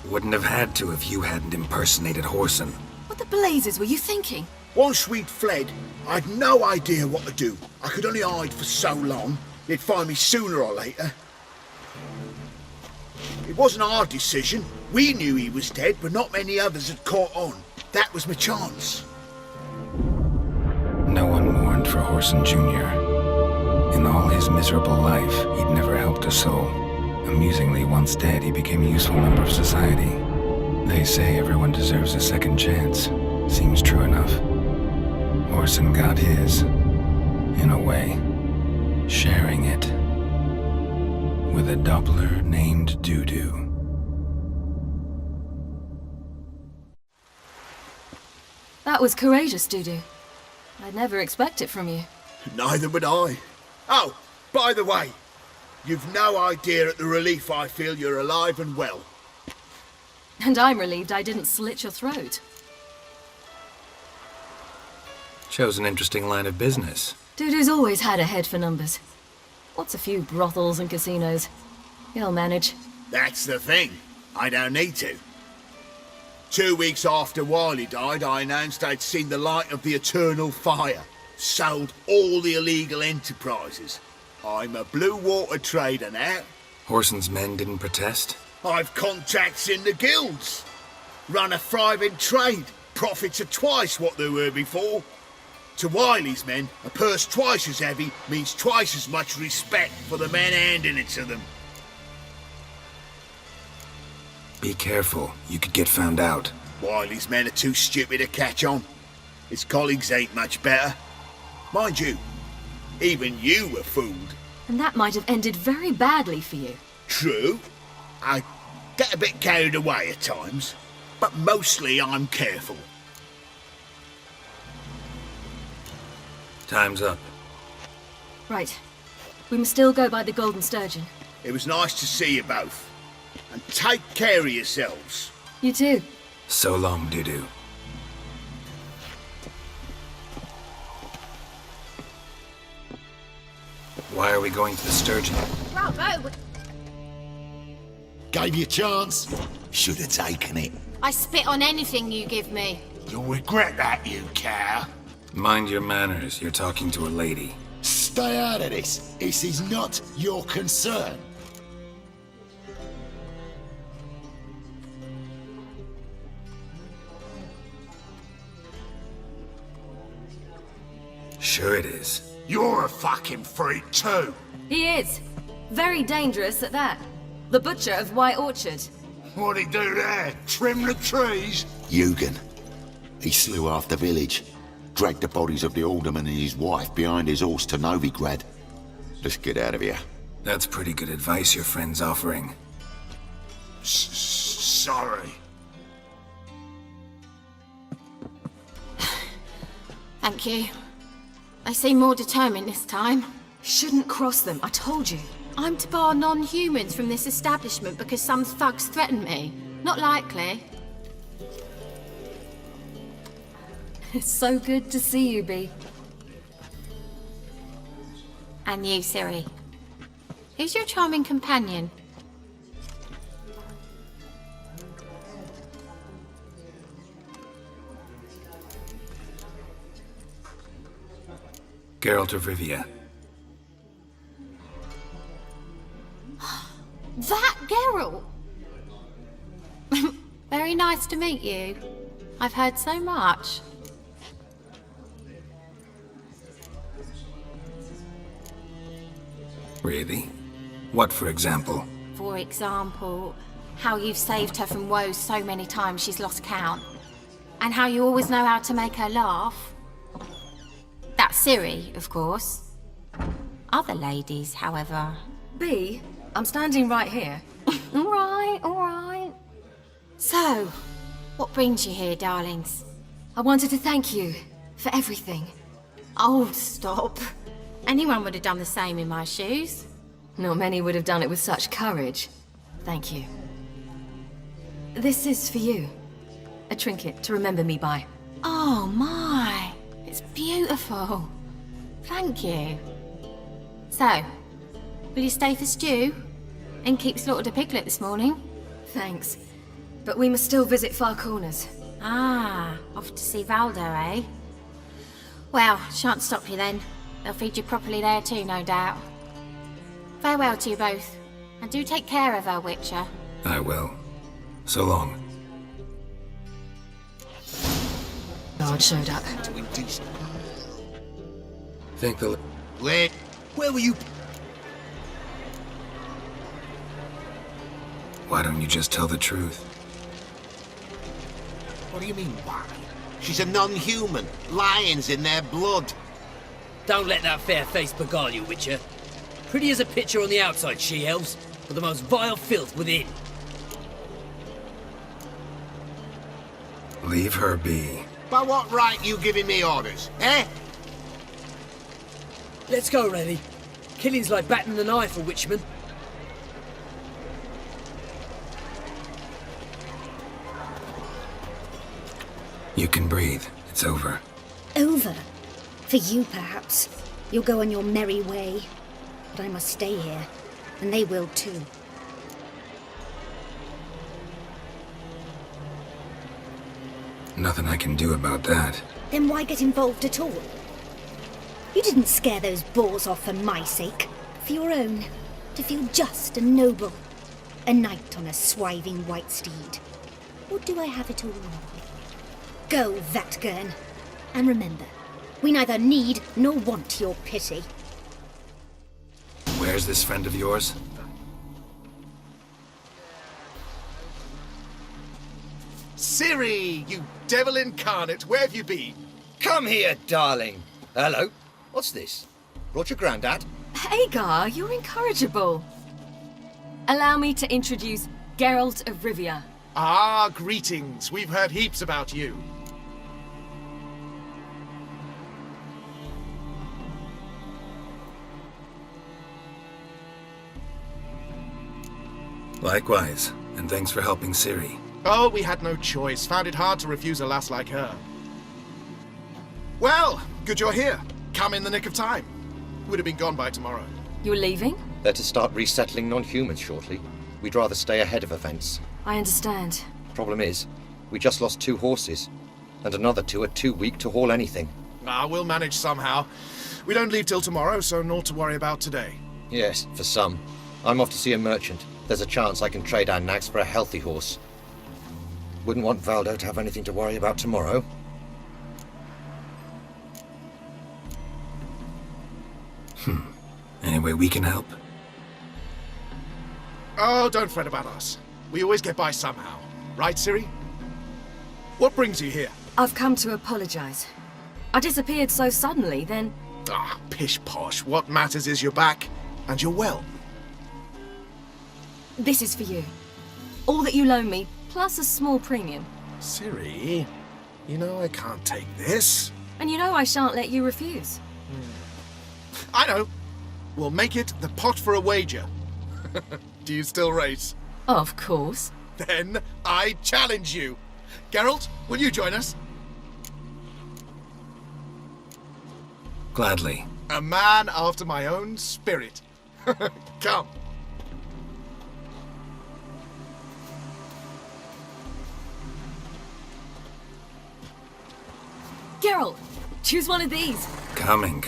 [SPEAKER 1] Wouldn't have had to if you hadn't impersonated Horson.
[SPEAKER 10] What the blazes were you thinking?
[SPEAKER 9] Once we'd fled, I'd no idea what to do. I could only hide for so long. They'd find me sooner or later. It wasn't our decision. We knew he was dead, but not many others had caught on. That was my chance.
[SPEAKER 1] No one mourned for Horson Jr. In all his miserable life, he'd never helped a soul. Amusingly, once dead, he became a useful member of society. They say everyone deserves a second chance. Seems true enough. Horson got his, in a way, sharing it with a Doppler named Dudu.
[SPEAKER 10] was courageous, Dudu. I'd never expect it from you.
[SPEAKER 9] Neither would I. Oh, by the way, you've no idea at the relief I feel you're alive and well.
[SPEAKER 10] And I'm relieved I didn't slit your throat.
[SPEAKER 1] Chose an interesting line of business.
[SPEAKER 10] Dudu's always had a head for numbers. What's a few brothels and casinos? He'll manage.
[SPEAKER 9] That's the thing. I don't need to. 2 weeks after Wiley died, I announced I'd seen the light of the eternal fire. Sold all the illegal enterprises. I'm a blue water trader now.
[SPEAKER 1] Horson's men didn't protest?
[SPEAKER 9] I've contacts in the guilds. Run a thriving trade. Profits are twice what they were before. To Wiley's men, a purse twice as heavy means twice as much respect for the men handing it to them.
[SPEAKER 1] Be careful. You could get found out.
[SPEAKER 9] Wiley's men are too stupid to catch on. His colleagues ain't much better. Mind you, even you were fooled.
[SPEAKER 10] And that might have ended very badly for you.
[SPEAKER 9] True. I get a bit carried away at times, but mostly I'm careful.
[SPEAKER 1] Time's up.
[SPEAKER 10] Right. We must still go by the Golden Sturgeon.
[SPEAKER 9] It was nice to see you both. And take care of yourselves.
[SPEAKER 10] You too.
[SPEAKER 1] So long, Dudu. Why are we going to the Sturgeon?
[SPEAKER 13] Bravo!
[SPEAKER 9] Gave you a chance.
[SPEAKER 5] Should have taken it.
[SPEAKER 13] I spit on anything you give me.
[SPEAKER 9] You'll regret that, you cow.
[SPEAKER 1] Mind your manners. You're talking to a lady.
[SPEAKER 9] Stay out of this. This is not your concern.
[SPEAKER 1] Sure it is.
[SPEAKER 9] You're a fucking freak too.
[SPEAKER 10] He is. Very dangerous at that. The butcher of White Orchard.
[SPEAKER 9] What'd he do there? Trim the trees?
[SPEAKER 5] Eugen. He slew half the village. Dragged the bodies of the alderman and his wife behind his horse to Novigrad. Let's get out of here.
[SPEAKER 1] That's pretty good advice your friend's offering.
[SPEAKER 9] Sorry.
[SPEAKER 13] Thank you. They seem more determined this time.
[SPEAKER 10] Shouldn't cross them, I told you.
[SPEAKER 13] I'm to bar non-humans from this establishment because some thugs threaten me. Not likely.
[SPEAKER 10] It's so good to see you, Bee.
[SPEAKER 13] And you, Ciri. Who's your charming companion?
[SPEAKER 1] Geralt of Rivia.
[SPEAKER 13] That Geralt! Very nice to meet you. I've heard so much.
[SPEAKER 1] Really? What, for example?
[SPEAKER 13] For example, how you've saved her from woes so many times she's lost count. And how you always know how to make her laugh. That's Ciri, of course. Other ladies, however...
[SPEAKER 10] Bee, I'm standing right here.
[SPEAKER 13] All right. So, what brings you here, darlings?
[SPEAKER 10] I wanted to thank you for everything.
[SPEAKER 13] Oh, stop. Anyone would have done the same in my shoes.
[SPEAKER 10] Not many would have done it with such courage. Thank you. This is for you. A trinket to remember me by.
[SPEAKER 13] Oh my, it's beautiful. Thank you. So, will you stay for stew? And keep slaughtered a piglet this morning?
[SPEAKER 10] Thanks. But we must still visit Far Corners.
[SPEAKER 13] Ah, off to see Valdo, eh? Well, shan't stop you then. They'll feed you properly there too, no doubt. Farewell to you both. And do take care of her, Witcher.
[SPEAKER 1] I will. So long.
[SPEAKER 10] Guard showed up.
[SPEAKER 1] Think the...
[SPEAKER 9] Where were you?
[SPEAKER 1] Why don't you just tell the truth?
[SPEAKER 9] What do you mean, why?
[SPEAKER 5] She's a non-human. Lions in their blood.
[SPEAKER 19] Don't let that fair face beguile you, Witcher. Pretty as a picture on the outside, she-elves, but the most vile filth within.
[SPEAKER 1] Leave her be.
[SPEAKER 3] By what right you giving me orders, eh?
[SPEAKER 19] Let's go, Rennie. Killing's like batting an eye for Witchman.
[SPEAKER 1] You can breathe. It's over.
[SPEAKER 18] Over? For you, perhaps. You'll go on your merry way. But I must stay here, and they will too.
[SPEAKER 1] Nothing I can do about that.
[SPEAKER 18] Then why get involved at all? You didn't scare those boars off for my sake. For your own. To feel just and noble. A knight on a swiving white steed. Or do I have it all wrong? Go, Vatgern. And remember, we neither need nor want your pity.
[SPEAKER 1] Where's this friend of yours?
[SPEAKER 21] Ciri, you devil incarnate, where have you been?
[SPEAKER 22] Come here, darling. Hello. What's this? Brought your granddad?
[SPEAKER 10] Hagar, you're incorrigible. Allow me to introduce Geralt of Rivia.
[SPEAKER 21] Ah, greetings. We've heard heaps about you.
[SPEAKER 1] Likewise, and thanks for helping Ciri.
[SPEAKER 21] Oh, we had no choice. Found it hard to refuse a lass like her. Well, good you're here. Come in the nick of time. Would have been gone by tomorrow.
[SPEAKER 10] You're leaving?
[SPEAKER 22] They're to start resettling non-humans shortly. We'd rather stay ahead of events.
[SPEAKER 10] I understand.
[SPEAKER 22] Problem is, we just lost 2 horses. And another 2 are too weak to haul anything.
[SPEAKER 21] Ah, we'll manage somehow. We don't leave till tomorrow, so naught to worry about today.
[SPEAKER 22] Yes, for some. I'm off to see a merchant. There's a chance I can trade our nags for a healthy horse. Wouldn't want Valdo to have anything to worry about tomorrow.
[SPEAKER 1] Any way we can help?
[SPEAKER 21] Oh, don't fret about us. We always get by somehow. Right, Ciri? What brings you here?
[SPEAKER 10] I've come to apologize. I disappeared so suddenly, then...
[SPEAKER 21] Ah, pish-posh. What matters is you're back, and you're well.
[SPEAKER 10] This is for you. All that you loan me, plus a small premium.
[SPEAKER 21] Ciri, you know I can't take this.
[SPEAKER 10] And you know I shan't let you refuse.
[SPEAKER 21] I know. We'll make it the pot for a wager. Do you still race?
[SPEAKER 10] Of course.
[SPEAKER 21] Then I challenge you. Geralt, will you join us?
[SPEAKER 1] Gladly.
[SPEAKER 21] A man after my own spirit. Come.
[SPEAKER 10] Geralt, choose one of these.
[SPEAKER 1] Coming.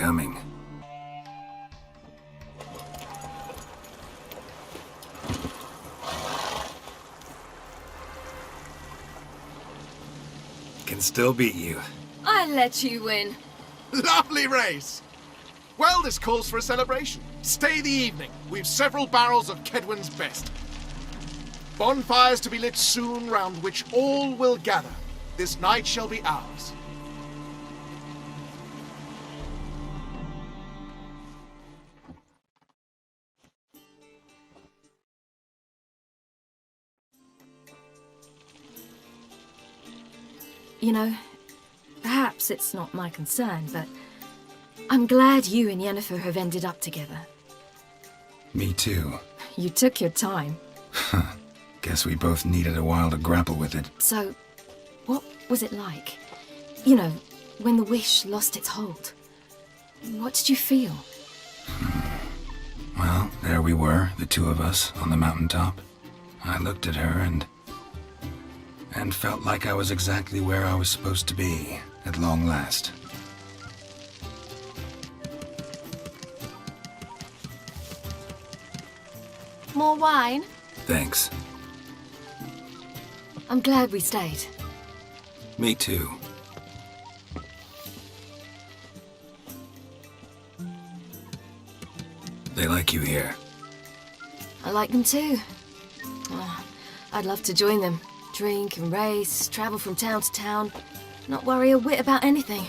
[SPEAKER 1] Can still beat you.
[SPEAKER 10] I let you win.
[SPEAKER 21] Lovely race. Well, this calls for a celebration. Stay the evening. We've several barrels of Kedwen's best. Bonfires to be lit soon, round which all will gather. This night shall be ours.
[SPEAKER 10] You know, perhaps it's not my concern, but I'm glad you and Yennefer have ended up together.
[SPEAKER 1] Me too.
[SPEAKER 10] You took your time.
[SPEAKER 1] Guess we both needed a while to grapple with it.
[SPEAKER 10] So, what was it like? You know, when the wish lost its hold. What did you feel?
[SPEAKER 1] Well, there we were, the two of us, on the mountaintop. I looked at her and felt like I was exactly where I was supposed to be, at long last.
[SPEAKER 13] More wine?
[SPEAKER 1] Thanks.
[SPEAKER 10] I'm glad we stayed.
[SPEAKER 1] Me too. They like you here.
[SPEAKER 10] I like them too. Oh, I'd love to join them. Drink and race, travel from town to town, not worry a whit about anything.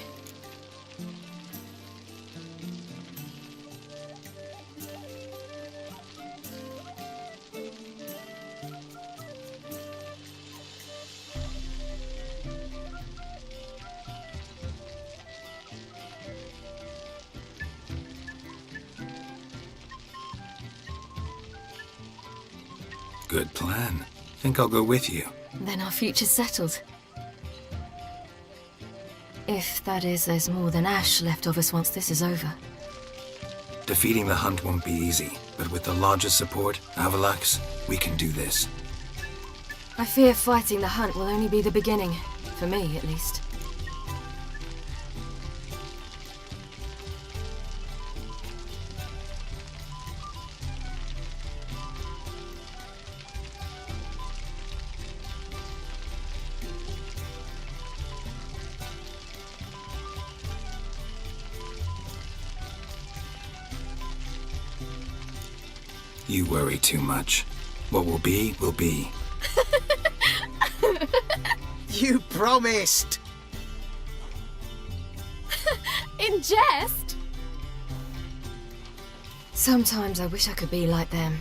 [SPEAKER 1] Good plan. Think I'll go with you.
[SPEAKER 10] Then our future's settled. If, that is, there's more than ash left of us once this is over.
[SPEAKER 1] Defeating the hunt won't be easy, but with the Lodge's support, Avalax, we can do this.
[SPEAKER 10] I fear fighting the hunt will only be the beginning. For me, at least.
[SPEAKER 1] You worry too much. What will be, will be.
[SPEAKER 3] You promised!
[SPEAKER 13] In jest?
[SPEAKER 10] Sometimes I wish I could be like them.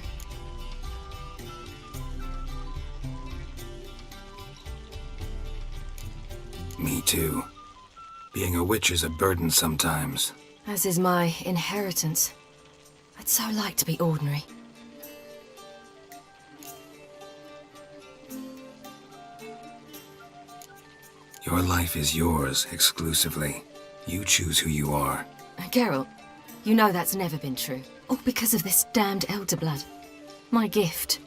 [SPEAKER 1] Me too. Being a witch is a burden sometimes.
[SPEAKER 10] As is my inheritance. I'd so like to be ordinary.
[SPEAKER 1] Your life is yours, exclusively. You choose who you are.
[SPEAKER 10] Geralt, you know that's never been true. All because of this damned Elder Blood. My gift.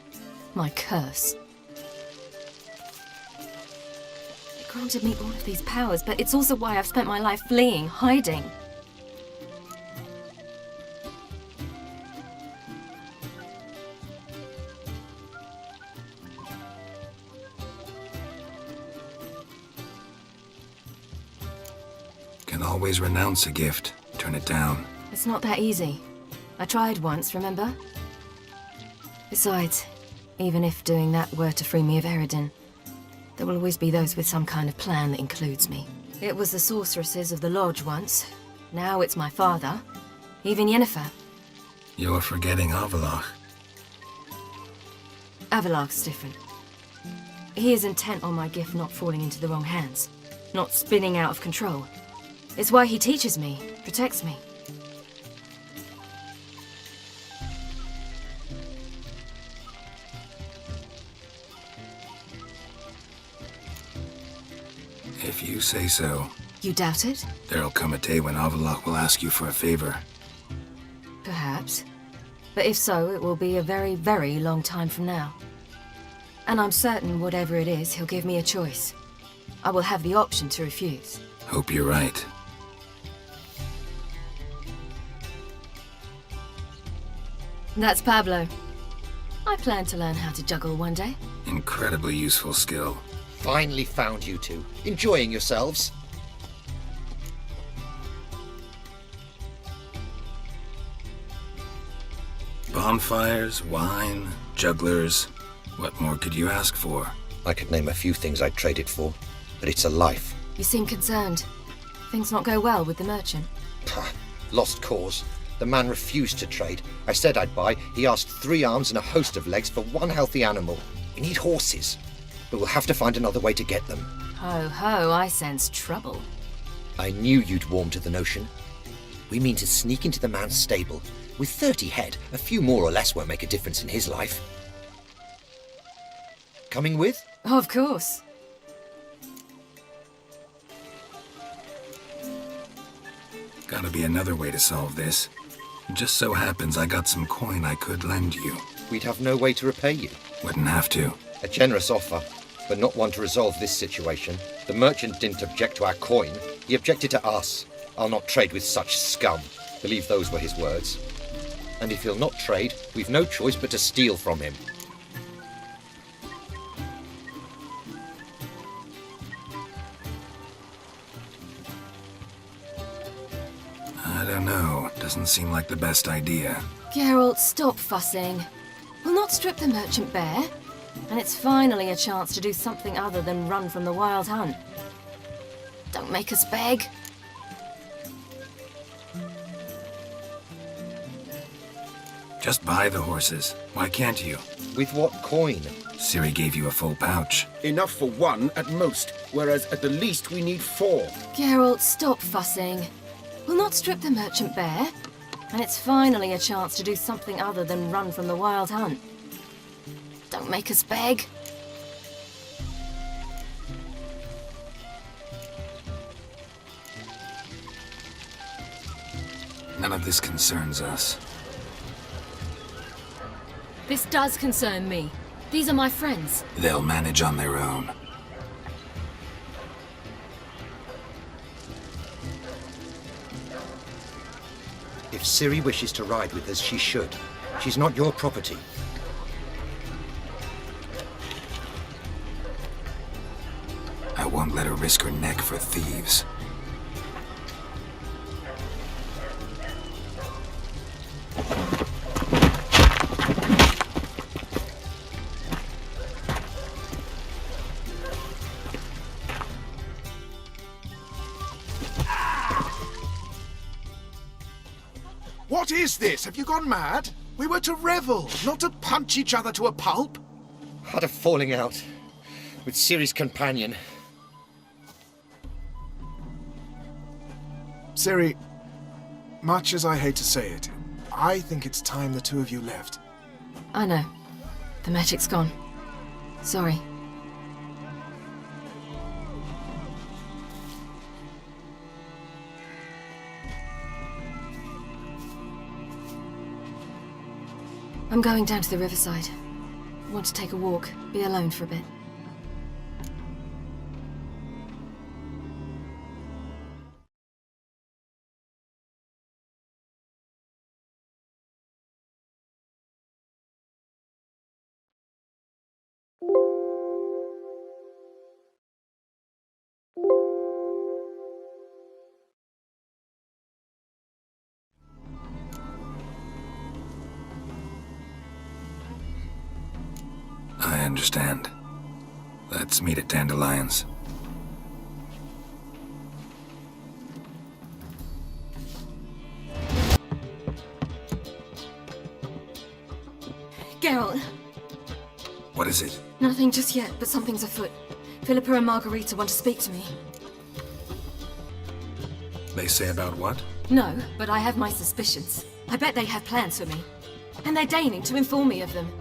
[SPEAKER 10] My curse. It granted me all of these powers, but it's also why I've spent my life fleeing, hiding.
[SPEAKER 1] Can always renounce a gift, turn it down.
[SPEAKER 10] It's not that easy. I tried once, remember? Besides, even if doing that were to free me of Eredin, there will always be those with some kind of plan that includes me. It was the sorceresses of the Lodge once. Now it's my father. Even Yennefer.
[SPEAKER 1] You're forgetting Avallac'h.
[SPEAKER 10] Avallac'h's different. He is intent on my gift not falling into the wrong hands. Not spinning out of control. It's why he teaches me, protects me.
[SPEAKER 1] If you say so.
[SPEAKER 10] You doubt it?
[SPEAKER 1] There'll come a day when Avallac'h will ask you for a favor.
[SPEAKER 10] Perhaps. But if so, it will be a very, very long time from now. And I'm certain whatever it is, he'll give me a choice. I will have the option to refuse.
[SPEAKER 1] Hope you're right.
[SPEAKER 10] That's Pablo. I plan to learn how to juggle one day.
[SPEAKER 1] Incredibly useful skill.
[SPEAKER 22] Finally found you two. Enjoying yourselves?
[SPEAKER 1] Bonfires, wine, jugglers. What more could you ask for?
[SPEAKER 22] I could name a few things I'd trade it for, but it's a life.
[SPEAKER 10] You seem concerned. Things not go well with the merchant.
[SPEAKER 22] Lost cause. The man refused to trade. I said I'd buy. He asked 3 arms and a host of legs for 1 healthy animal. We need horses, but we'll have to find another way to get them.
[SPEAKER 10] Ho ho, I sense trouble.
[SPEAKER 22] I knew you'd warm to the notion. We mean to sneak into the man's stable. With 30 head, a few more or less won't make a difference in his life. Coming with?
[SPEAKER 10] Of course.
[SPEAKER 1] Gotta be another way to solve this. Just so happens I got some coin I could lend you.
[SPEAKER 22] We'd have no way to repay you.
[SPEAKER 1] Wouldn't have to.
[SPEAKER 22] A generous offer, but not one to resolve this situation. The merchant didn't object to our coin. He objected to us. I'll not trade with such scum. Believe those were his words. And if he'll not trade, we've no choice but to steal from him.
[SPEAKER 1] I don't know. Doesn't seem like the best idea.
[SPEAKER 10] Geralt, stop fussing. We'll not strip the merchant bare. And it's finally a chance to do something other than run from the wild hunt. Don't make us beg.
[SPEAKER 1] Just buy the horses. Why can't you?
[SPEAKER 22] With what coin?
[SPEAKER 1] Ciri gave you a full pouch.
[SPEAKER 4] Enough for 1 at most, whereas at the least we need 4.
[SPEAKER 10] Geralt, stop fussing. We'll not strip the merchant bare. And it's finally a chance to do something other than run from the wild hunt.
[SPEAKER 13] Don't make us beg.
[SPEAKER 1] None of this concerns us.
[SPEAKER 10] This does concern me. These are my friends.
[SPEAKER 1] They'll manage on their own.
[SPEAKER 22] If Ciri wishes to ride with us, she should. She's not your property.
[SPEAKER 1] I won't let her risk her neck for thieves.
[SPEAKER 21] What is this? Have you gone mad? We were to revel, not to punch each other to a pulp.
[SPEAKER 22] Had a falling out with Ciri's companion.
[SPEAKER 21] Ciri, much as I hate to say it, I think it's time the two of you left.
[SPEAKER 10] I know. The magic's gone. Sorry. I'm going down to the riverside. I want to take a walk, be alone for a bit.
[SPEAKER 1] I understand. Let's meet at Dandelions.
[SPEAKER 10] Geralt!
[SPEAKER 1] What is it?
[SPEAKER 10] Nothing just yet, but something's afoot. Philippa and Margarita want to speak to me.
[SPEAKER 1] They say about what?
[SPEAKER 10] No, but I have my suspicions. I bet they have plans for me. And they're deigning to inform me of them.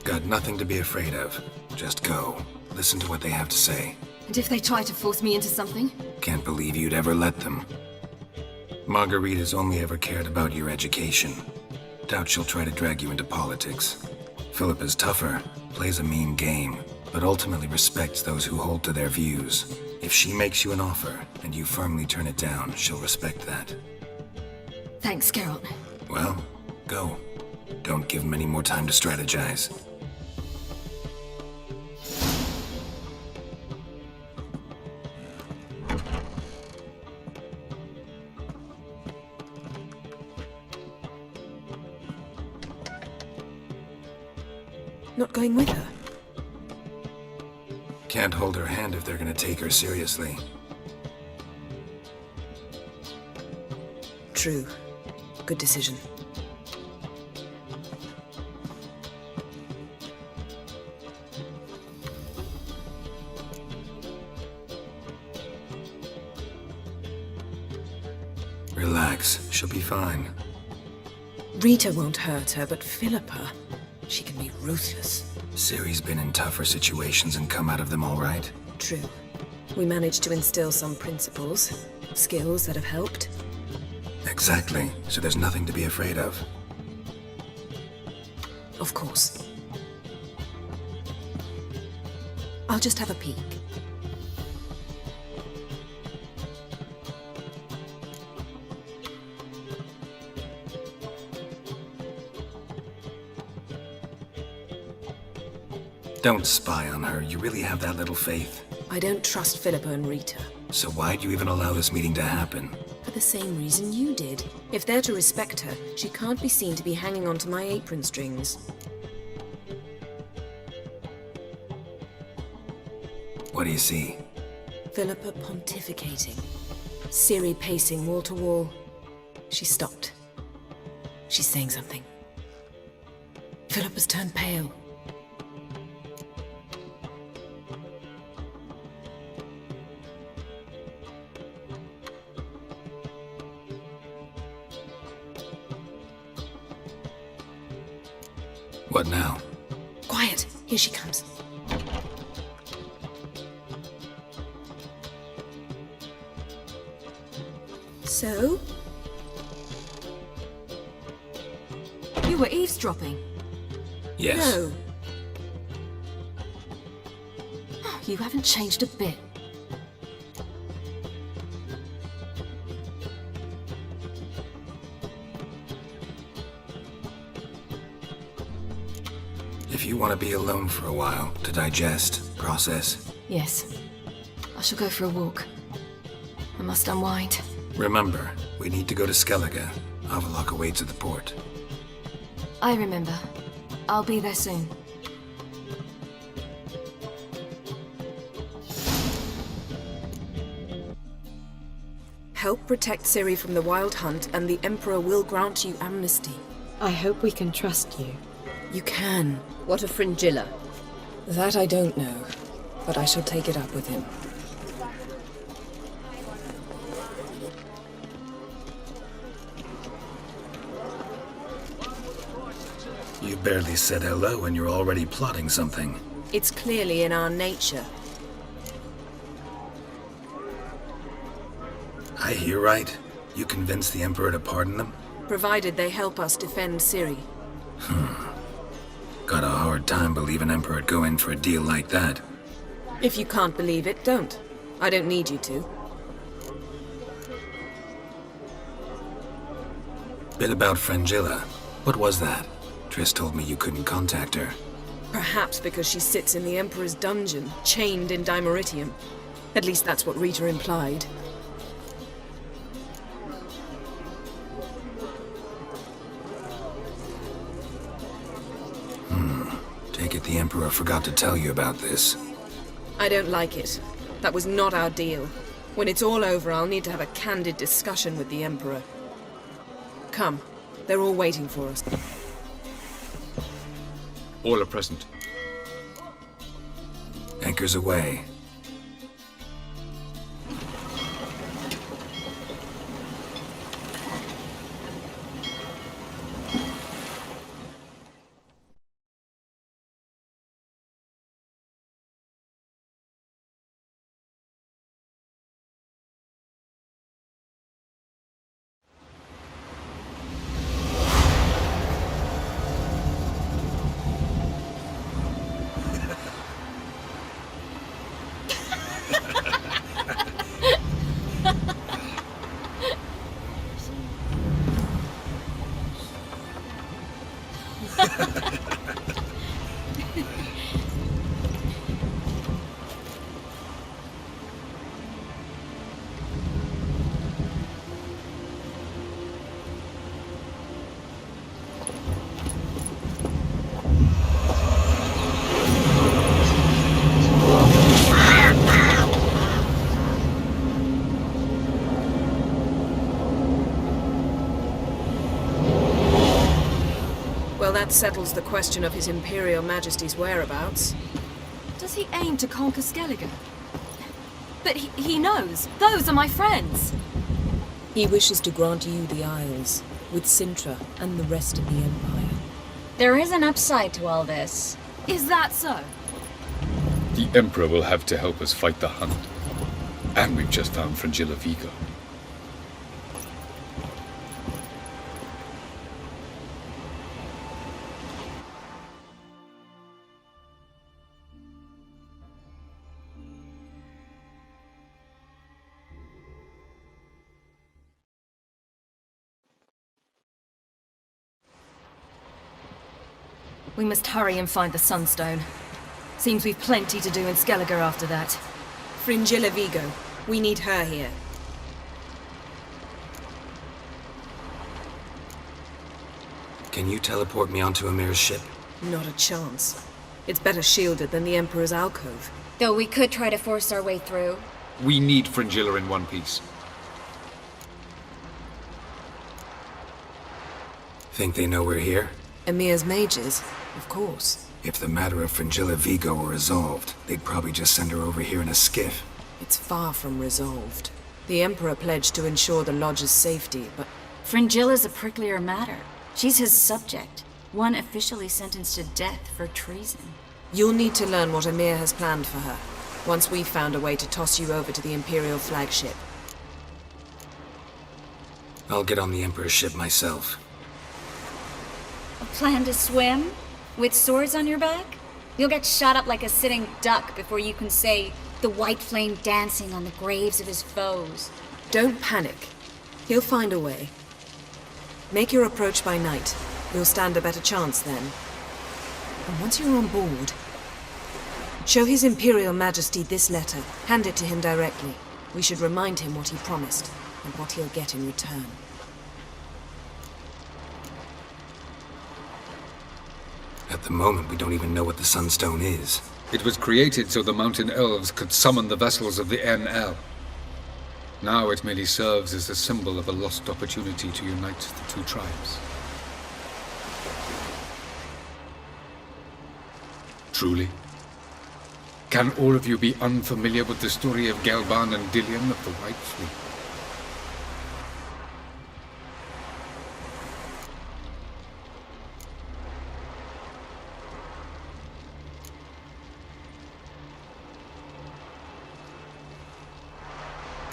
[SPEAKER 1] Got nothing to be afraid of. Just go. Listen to what they have to say.
[SPEAKER 10] And if they try to force me into something?
[SPEAKER 1] Can't believe you'd ever let them. Margarita's only ever cared about your education. Doubt she'll try to drag you into politics. Philippa's tougher, plays a mean game, but ultimately respects those who hold to their views. If she makes you an offer, and you firmly turn it down, she'll respect that.
[SPEAKER 10] Thanks, Geralt.
[SPEAKER 1] Well, go. Don't give them any more time to strategize.
[SPEAKER 26] Not going with her?
[SPEAKER 1] Can't hold her hand if they're gonna take her seriously.
[SPEAKER 26] True. Good decision.
[SPEAKER 1] Relax, she'll be fine.
[SPEAKER 26] Rita won't hurt her, but Philippa, she can be ruthless.
[SPEAKER 1] Ciri's been in tougher situations and come out of them all right.
[SPEAKER 26] True. We managed to instill some principles, skills that have helped.
[SPEAKER 1] Exactly, so there's nothing to be afraid of.
[SPEAKER 26] Of course. I'll just have a peek.
[SPEAKER 1] Don't spy on her. You really have that little faith.
[SPEAKER 26] I don't trust Philippa and Rita.
[SPEAKER 1] So why'd you even allow this meeting to happen?
[SPEAKER 26] For the same reason you did. If they're to respect her, she can't be seen to be hanging onto my apron strings.
[SPEAKER 1] What do you see?
[SPEAKER 26] Philippa pontificating. Ciri pacing wall to wall. She stopped. She's saying something. Philippa's turned pale.
[SPEAKER 1] What now?
[SPEAKER 26] Quiet! Here she comes. So?
[SPEAKER 10] You were eavesdropping?
[SPEAKER 1] Yes.
[SPEAKER 26] No.
[SPEAKER 10] You haven't changed a bit.
[SPEAKER 1] If you want to be alone for a while, to digest, process.
[SPEAKER 10] Yes. I shall go for a walk. I must unwind.
[SPEAKER 1] Remember, we need to go to Skellige. Avallac'h awaits at the port.
[SPEAKER 10] I remember. I'll be there soon.
[SPEAKER 26] Help protect Ciri from the Wild Hunt, and the Emperor will grant you amnesty.
[SPEAKER 6] I hope we can trust you.
[SPEAKER 26] You can.
[SPEAKER 7] What of Fringilla?
[SPEAKER 26] That I don't know, but I shall take it up with him.
[SPEAKER 1] You barely said hello and you're already plotting something.
[SPEAKER 26] It's clearly in our nature.
[SPEAKER 1] I hear right. You convinced the Emperor to pardon them?
[SPEAKER 26] Provided they help us defend Ciri.
[SPEAKER 1] Got a hard time believing Emperor'd go in for a deal like that.
[SPEAKER 26] If you can't believe it, don't. I don't need you to.
[SPEAKER 1] Bit about Fringilla. What was that? Triss told me you couldn't contact her.
[SPEAKER 26] Perhaps because she sits in the Emperor's dungeon, chained in Dimeritium. At least that's what Rita implied.
[SPEAKER 1] Take it the Emperor forgot to tell you about this.
[SPEAKER 26] I don't like it. That was not our deal. When it's all over, I'll need to have a candid discussion with the Emperor. Come. They're all waiting for us.
[SPEAKER 8] All are present.
[SPEAKER 1] Anchors away.
[SPEAKER 26] Well, that settles the question of His Imperial Majesty's whereabouts.
[SPEAKER 10] Does he aim to conquer Skellige? But he knows. Those are my friends.
[SPEAKER 26] He wishes to grant you the Isles, with Cintra and the rest of the Empire.
[SPEAKER 2] There is an upside to all this.
[SPEAKER 10] Is that so?
[SPEAKER 8] The Emperor will have to help us fight the Hunt. And we've just found Fringilla Vigo.
[SPEAKER 10] We must hurry and find the Sunstone. Seems we've plenty to do in Skellige after that.
[SPEAKER 26] Fringilla Vigo. We need her here.
[SPEAKER 1] Can you teleport me onto Amir's ship?
[SPEAKER 26] Not a chance. It's better shielded than the Emperor's alcove.
[SPEAKER 2] Though we could try to force our way through.
[SPEAKER 8] We need Fringilla in one piece.
[SPEAKER 1] Think they know we're here?
[SPEAKER 26] Emir's mages, of course.
[SPEAKER 1] If the matter of Fringilla Vigo were resolved, they'd probably just send her over here in a skiff.
[SPEAKER 26] It's far from resolved. The Emperor pledged to ensure the Lodge's safety, but...
[SPEAKER 2] Fringilla's a pricklier matter. She's his subject. One officially sentenced to death for treason.
[SPEAKER 26] You'll need to learn what Emir has planned for her, once we've found a way to toss you over to the Imperial flagship.
[SPEAKER 1] I'll get on the Emperor's ship myself.
[SPEAKER 2] A plan to swim? With swords on your back? You'll get shot up like a sitting duck before you can say, "The white flame dancing on the graves of his foes."
[SPEAKER 26] Don't panic. He'll find a way. Make your approach by night. You'll stand a better chance then. And once you're on board, show His Imperial Majesty this letter. Hand it to him directly. We should remind him what he promised, and what he'll get in return.
[SPEAKER 1] At the moment, we don't even know what the Sunstone is.
[SPEAKER 8] It was created so the Mountain Elves could summon the vessels of the NL. Now it merely serves as a symbol of a lost opportunity to unite the two tribes. Truly? Can all of you be unfamiliar with the story of Gelban and Dillion of the White Fleet?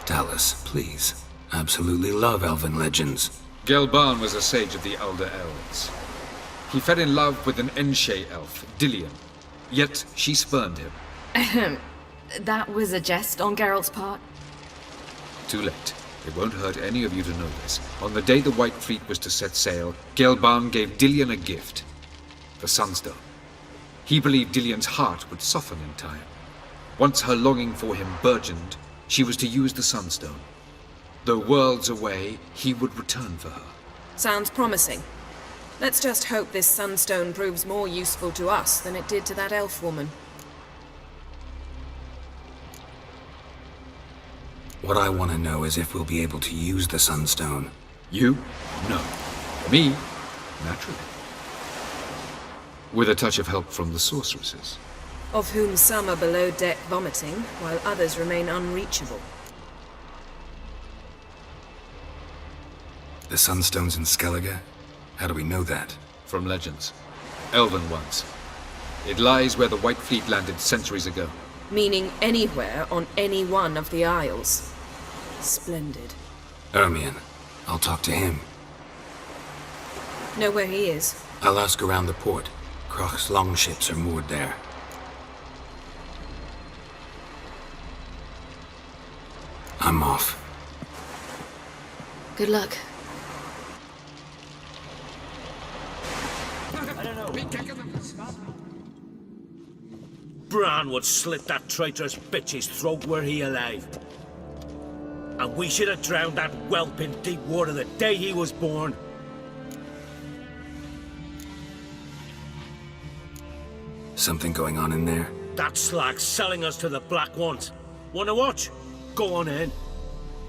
[SPEAKER 1] Talus, please. Absolutely love elven legends.
[SPEAKER 8] Gelban was a sage of the Elder Elves. He fell in love with an Enshe elf, Dillion, yet she spurned him.
[SPEAKER 10] That was a jest on Geralt's part.
[SPEAKER 8] Too late. It won't hurt any of you to know this. On the day the White Fleet was to set sail, Gelban gave Dillion a gift. The Sunstone. He believed Dillion's heart would soften in time. Once her longing for him burgeoned, she was to use the Sunstone. Though worlds away, he would return for her.
[SPEAKER 26] Sounds promising. Let's just hope this Sunstone proves more useful to us than it did to that elf woman.
[SPEAKER 1] What I want to know is if we'll be able to use the Sunstone.
[SPEAKER 8] You? No. Me? Naturally. With a touch of help from the sorceresses.
[SPEAKER 26] Of whom some are below deck vomiting, while others remain unreachable.
[SPEAKER 1] The Sunstone's in Skellige? How do we know that?
[SPEAKER 8] From legends. Elven ones. It lies where the White Fleet landed centuries ago.
[SPEAKER 26] Meaning anywhere on any one of the Isles. Splendid.
[SPEAKER 1] Ermion. I'll talk to him.
[SPEAKER 26] Know where he is?
[SPEAKER 1] I'll ask around the port. Kroch's longships are moored there. I'm off.
[SPEAKER 10] Good luck.
[SPEAKER 12] Bran would slit that traitorous bitch's throat were he alive. And we should have drowned that whelp in deep water the day he was born.
[SPEAKER 1] Something going on in there?
[SPEAKER 12] That slag's selling us to the Black Ones. Wanna watch? Go on in.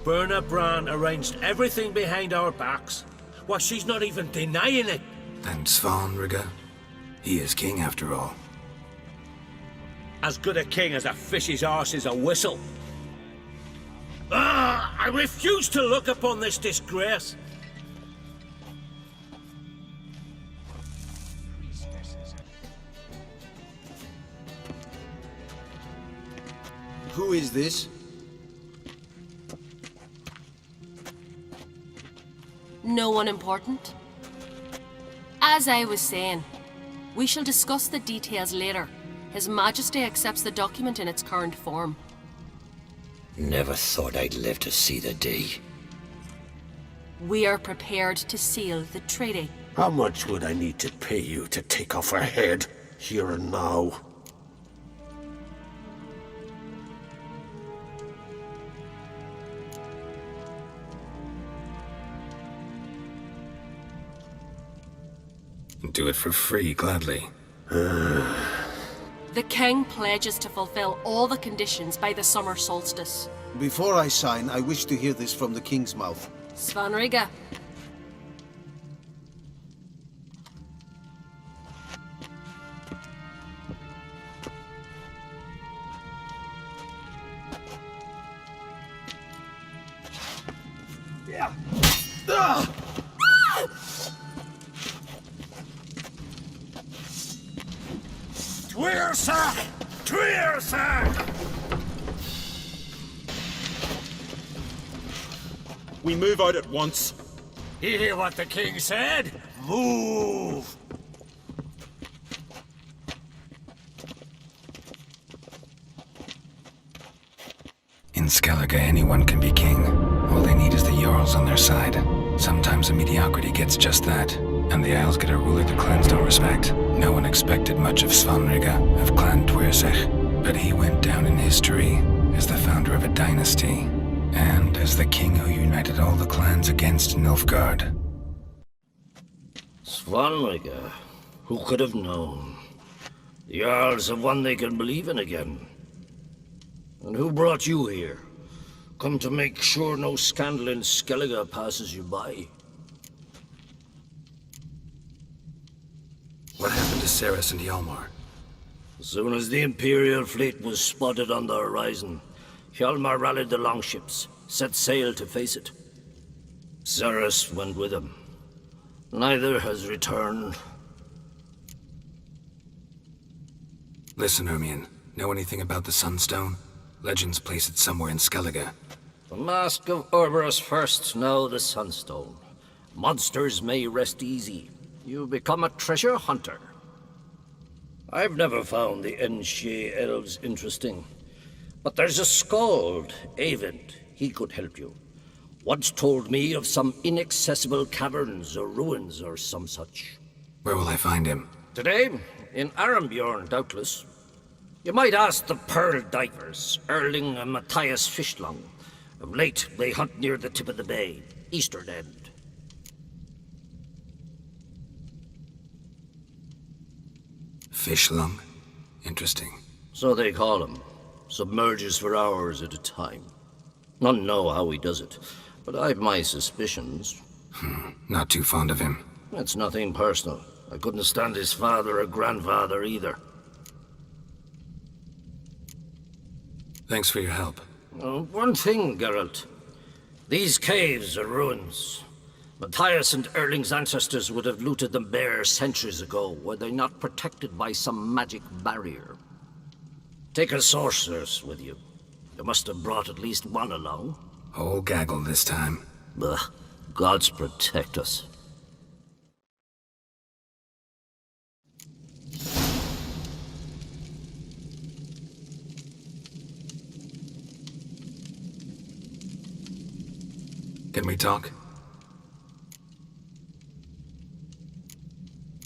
[SPEAKER 12] Berna Bran arranged everything behind our backs. Well, she's not even denying it.
[SPEAKER 1] Then Svanrige? He is king after all.
[SPEAKER 12] As good a king as a fish's arse is a whistle. I refuse to look upon this disgrace.
[SPEAKER 3] Who is this?
[SPEAKER 15] No one important. As I was saying, we shall discuss the details later. His Majesty accepts the document in its current form.
[SPEAKER 5] Never thought I'd live to see the day.
[SPEAKER 15] We are prepared to seal the treaty.
[SPEAKER 12] How much would I need to pay you to take off her head, here and now?
[SPEAKER 1] Do it for free, gladly.
[SPEAKER 15] The king pledges to fulfill all the conditions by the summer solstice.
[SPEAKER 3] Before I sign, I wish to hear this from the king's mouth.
[SPEAKER 15] Svanrige.
[SPEAKER 12] Triersack! Triersack!
[SPEAKER 11] We move out at once.
[SPEAKER 12] You hear what the king said? Move!
[SPEAKER 1] In Skellige, anyone can be king. All they need is the Jarls on their side. Sometimes a mediocrity gets just that, and the Isles get a ruler the clans don't respect. No one expected much of Svanrige, of Clan Tuirsech, but he went down in history as the founder of a dynasty, and as the king who united all the clans against Nilfgaard.
[SPEAKER 5] Svanrige, who could have known? The Jarls have one they can believe in again. And who brought you here? Come to make sure no scandal in Skellige passes you by.
[SPEAKER 1] What happened to Ceres and Hjalmar?
[SPEAKER 5] As soon as the Imperial fleet was spotted on the horizon, Hjalmar rallied the longships, set sail to face it. Ceres went with him. Neither has returned.
[SPEAKER 1] Listen, Hermione, know anything about the Sunstone? Legends place it somewhere in Skellige.
[SPEAKER 5] The Mask of Orberus first, now the Sunstone. Monsters may rest easy. You become a treasure hunter. I've never found the Enshe elves interesting. But there's a skald, Eyvind. He could help you. Once told me of some inaccessible caverns or ruins or some such.
[SPEAKER 1] Where will I find him?
[SPEAKER 5] Today, in Arambjorn, doubtless. You might ask the Pearl Divers, Erling and Matthias Fishlung. Of late, they hunt near the tip of the bay, eastern end.
[SPEAKER 1] Fishlung? Interesting.
[SPEAKER 5] So they call him. Submerges for hours at a time. None know how he does it, but I've my suspicions.
[SPEAKER 1] Not too fond of him.
[SPEAKER 5] It's nothing personal. I couldn't stand his father or grandfather either.
[SPEAKER 1] Thanks for your help.
[SPEAKER 5] One thing, Geralt. These caves are ruins. Matthias and Erling's ancestors would have looted them bare centuries ago, were they not protected by some magic barrier. Take a sorceress with you. You must have brought at least one along.
[SPEAKER 1] Whole gaggle this time.
[SPEAKER 5] Ugh. Gods protect us.
[SPEAKER 1] Can we talk?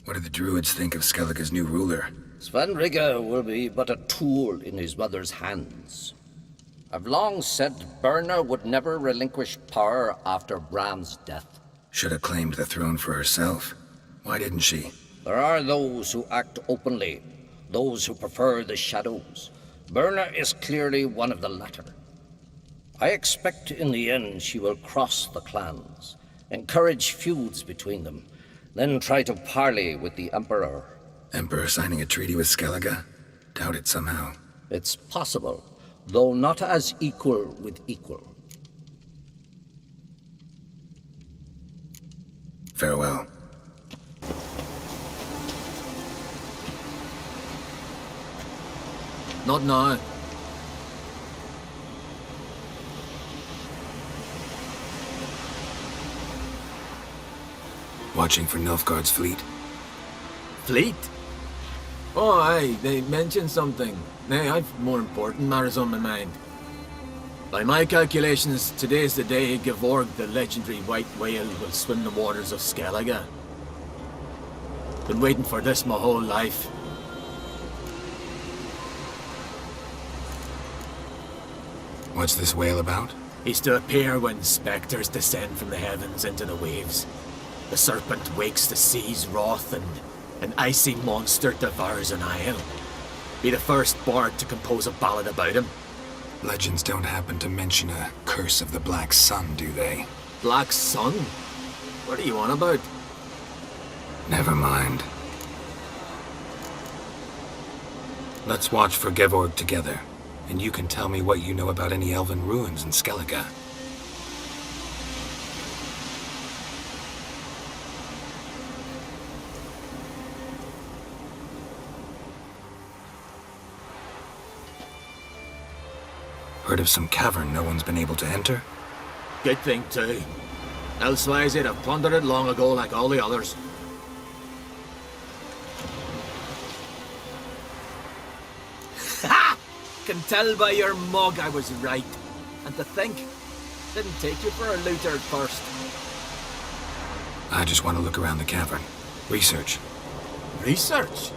[SPEAKER 1] What do the Druids think of Skellige's new ruler?
[SPEAKER 5] Svanrige will be but a tool in his mother's hands. I've long said Birna would never relinquish power after Bram's death.
[SPEAKER 1] Should have claimed the throne for herself. Why didn't she?
[SPEAKER 5] There are those who act openly, those who prefer the shadows. Birna is clearly one of the latter. I expect in the end she will cross the clans, encourage feuds between them, then try to parley with the Emperor.
[SPEAKER 1] Emperor signing a treaty with Skellige? Doubt it somehow.
[SPEAKER 5] It's possible, though not as equal with equal.
[SPEAKER 1] Farewell.
[SPEAKER 14] Not now.
[SPEAKER 1] Watching for Nilfgaard's fleet?
[SPEAKER 14] Fleet? Oh, aye, they mentioned something. Nay, I've more important matters on my mind. By my calculations, today's the day Gevorg, the legendary white whale, will swim the waters of Skellige. Been waiting for this my whole life.
[SPEAKER 1] What's this whale about?
[SPEAKER 14] He's to appear when specters descend from the heavens into the waves. The serpent wakes the sea's wrath, and an icy monster devours an isle. Be the first bard to compose a ballad about him.
[SPEAKER 1] Legends don't happen to mention a curse of the Black Sun, do they?
[SPEAKER 14] Black Sun? What are you on about?
[SPEAKER 1] Never mind. Let's watch for Gevorg together, and you can tell me what you know about any elven ruins in Skellige. Heard of some cavern no one's been able to enter?
[SPEAKER 14] Good thing, too. Elsewise, they'd have plundered it long ago like all the others. Ha! Can tell by your mug I was right. And to think, didn't take you for a looter at first.
[SPEAKER 1] I just want to look around the cavern. Research.
[SPEAKER 14] Research?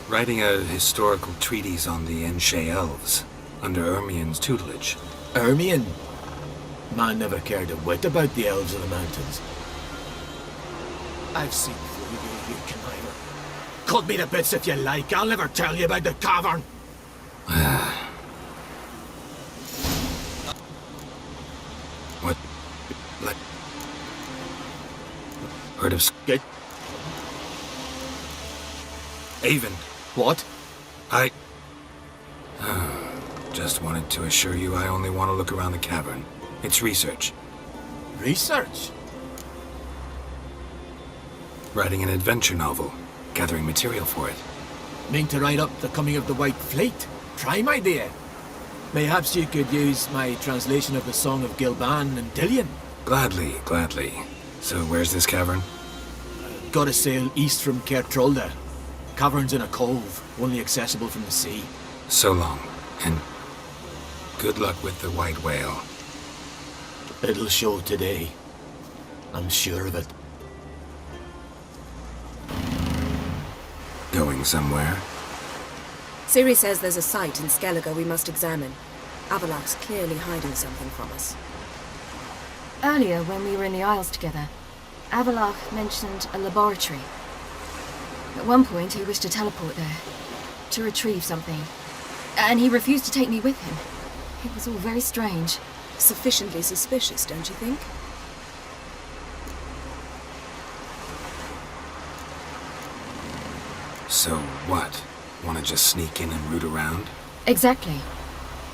[SPEAKER 1] Writing a historical treatise on the Enshe Elves, under Ermien's tutelage.
[SPEAKER 14] Ermien? Man never cared a whit about the elves of the mountains. I've seen through you, you conniver. Cut me to bits if you like, I'll never tell you about the cavern.
[SPEAKER 1] What? Like... Heard of...
[SPEAKER 14] Get...
[SPEAKER 1] Avon.
[SPEAKER 14] What?
[SPEAKER 1] I... Just wanted to assure you I only want to look around the cavern. It's research.
[SPEAKER 14] Research?
[SPEAKER 1] Writing an adventure novel. Gathering material for it.
[SPEAKER 14] Mean to write up the coming of the White Fleet? Prime idea. Mayhaps you could use my translation of the Song of Gilban and Dillion.
[SPEAKER 1] Gladly, gladly. So where's this cavern?
[SPEAKER 14] Gotta sail east from Cair Trolda. Cavern's in a cove, only accessible from the sea.
[SPEAKER 1] So long, and good luck with the white whale.
[SPEAKER 14] It'll show today. I'm sure of it.
[SPEAKER 1] Going somewhere?
[SPEAKER 26] Ciri says there's a site in Skellige we must examine. Avalak's clearly hiding something from us.
[SPEAKER 10] Earlier, when we were in the Isles together, Avalak mentioned a laboratory. At one point, he wished to teleport there, to retrieve something. And he refused to take me with him. It was all very strange.
[SPEAKER 26] Sufficiently suspicious, don't you think?
[SPEAKER 1] So what? Want to just sneak in and root around?
[SPEAKER 10] Exactly.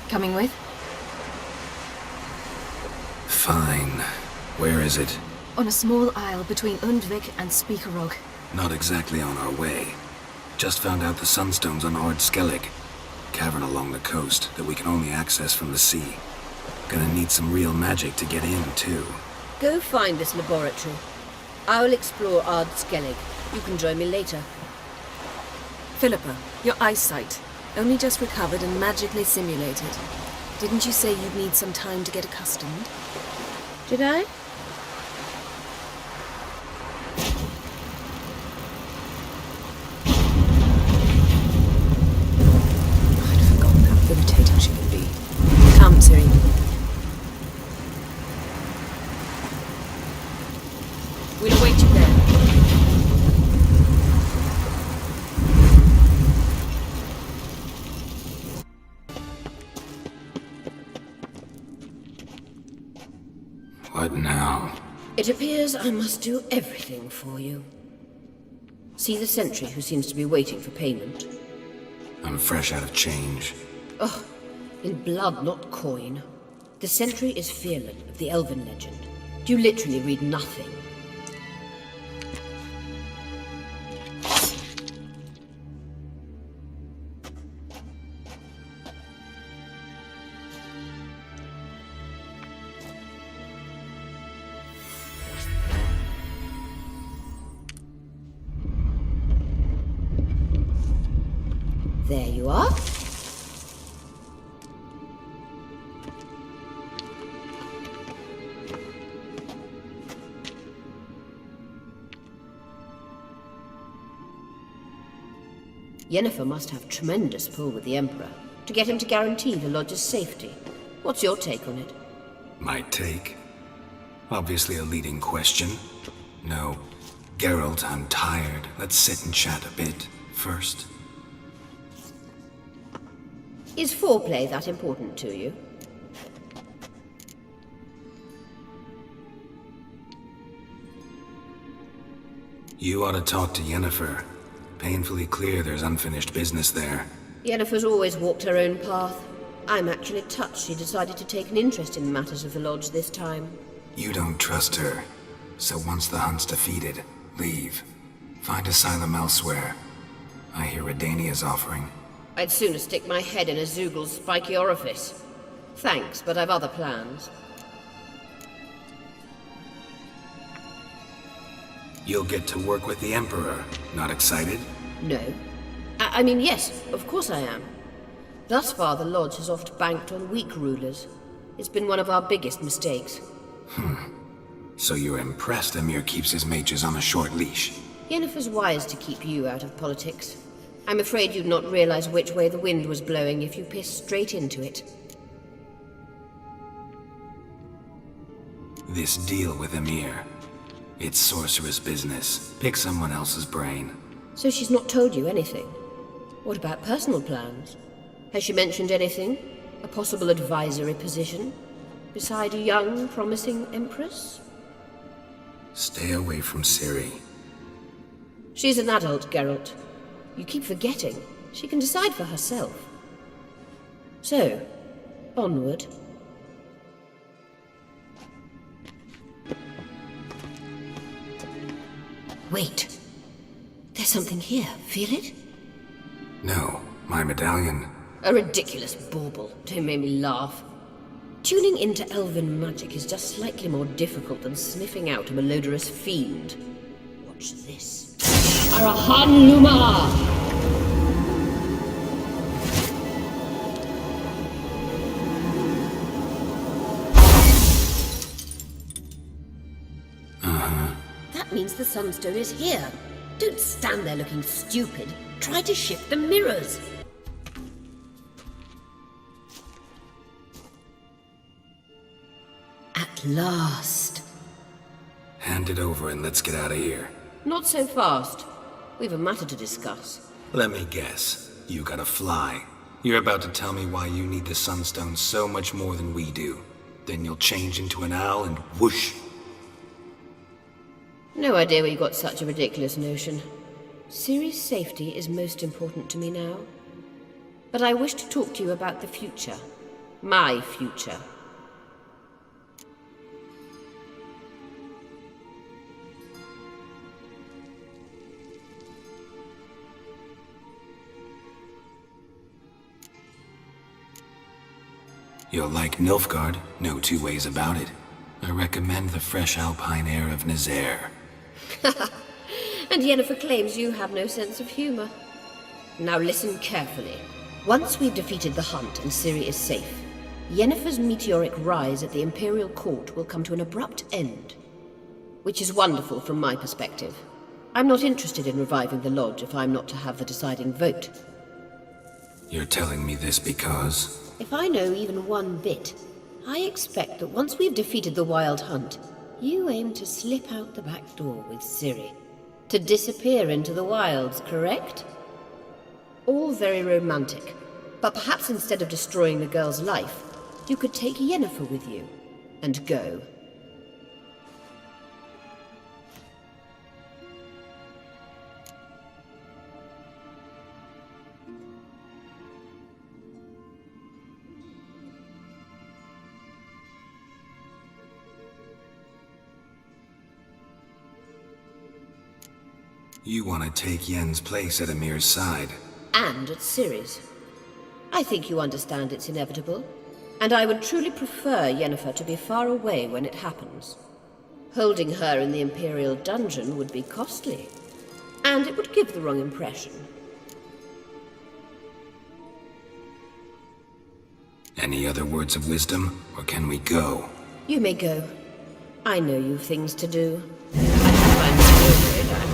[SPEAKER 10] Coming with?
[SPEAKER 1] Fine. Where is it?
[SPEAKER 10] On a small isle between Undvik and Speakerog.
[SPEAKER 1] Not exactly on our way. Just found out the sunstones on Ord Skellig. Cavern along the coast that we can only access from the sea. Gonna need some real magic to get in, too.
[SPEAKER 7] Go find this laboratory. I will explore Ard Skellig. You can join me later.
[SPEAKER 26] Philippa, your eyesight. Only just recovered and magically simulated. Didn't you say you'd need some time to get accustomed?
[SPEAKER 7] Did I?
[SPEAKER 26] Irritating she can be. Come, Ciri. We'll await you there.
[SPEAKER 1] What now?
[SPEAKER 7] It appears I must do everything for you. See the sentry who seems to be waiting for payment?
[SPEAKER 1] I'm fresh out of change.
[SPEAKER 7] Oh, in blood, not coin. The sentry is Fearlan of the Elven legend. You literally read nothing. There you are. Yennefer must have tremendous pull with the Emperor to get him to guarantee the Lodge's safety. What's your take on it?
[SPEAKER 1] My take? Obviously a leading question. No. Geralt, I'm tired. Let's sit and chat a bit first.
[SPEAKER 7] Is foreplay that important to you?
[SPEAKER 1] You ought to talk to Yennefer. Painfully clear there's unfinished business there.
[SPEAKER 7] Yennefer's always walked her own path. I'm actually touched she decided to take an interest in matters of the Lodge this time.
[SPEAKER 1] You don't trust her. So once the hunt's defeated, leave. Find asylum elsewhere. I hear Redania's offering.
[SPEAKER 7] I'd sooner stick my head in a Zoogl's spiky orifice. Thanks, but I've other plans.
[SPEAKER 1] You'll get to work with the Emperor. Not excited?
[SPEAKER 7] No. I mean, yes, of course I am. Thus far, the Lodge has oft banked on weak rulers. It's been one of our biggest mistakes.
[SPEAKER 1] So you're impressed Emir keeps his mages on a short leash?
[SPEAKER 7] Yennefer's wise to keep you out of politics. I'm afraid you'd not realize which way the wind was blowing if you pissed straight into it.
[SPEAKER 1] This deal with Emir. It's sorceress business. Pick someone else's brain.
[SPEAKER 7] So she's not told you anything? What about personal plans? Has she mentioned anything? A possible advisory position? Beside a young, promising empress?
[SPEAKER 1] Stay away from Ciri.
[SPEAKER 7] She's an adult, Geralt. You keep forgetting. She can decide for herself. So, onward. Wait. There's something here. Feel it?
[SPEAKER 1] No, my medallion.
[SPEAKER 7] A ridiculous bauble. Don't make me laugh. Tuning into elven magic is just slightly more difficult than sniffing out a malodorous fiend. Watch this. Arahan Luma! That means the Sunstone is here. Don't stand there looking stupid. Try to shift the mirrors. At last.
[SPEAKER 1] Hand it over and let's get out of here.
[SPEAKER 7] Not so fast. We've a matter to discuss.
[SPEAKER 1] Let me guess. You gotta fly. You're about to tell me why you need the Sunstone so much more than we do. Then you'll change into an owl and whoosh.
[SPEAKER 7] No idea where you got such a ridiculous notion. Ciri's safety is most important to me now. But I wish to talk to you about the future. My future.
[SPEAKER 1] You'll like Nilfgaard, no two ways about it. I recommend the fresh alpine air of Nazaire.
[SPEAKER 7] And Yennefer claims you have no sense of humor. Now listen carefully. Once we've defeated the hunt and Ciri is safe, Yennefer's meteoric rise at the Imperial Court will come to an abrupt end. Which is wonderful from my perspective. I'm not interested in reviving the Lodge if I'm not to have the deciding vote.
[SPEAKER 1] You're telling me this because...
[SPEAKER 7] If I know even one bit, I expect that once we've defeated the Wild Hunt, you aim to slip out the back door with Ciri. To disappear into the wilds, correct? All very romantic, but perhaps instead of destroying the girl's life, you could take Yennefer with you, and go.
[SPEAKER 1] You want to take Yen's place at Emir's side.
[SPEAKER 7] And at Ciri's. I think you understand it's inevitable, and I would truly prefer Yennefer to be far away when it happens. Holding her in the Imperial dungeon would be costly, and it would give the wrong impression.
[SPEAKER 1] Any other words of wisdom, or can we go?
[SPEAKER 7] You may go. I know you've things to do. I can find my way back.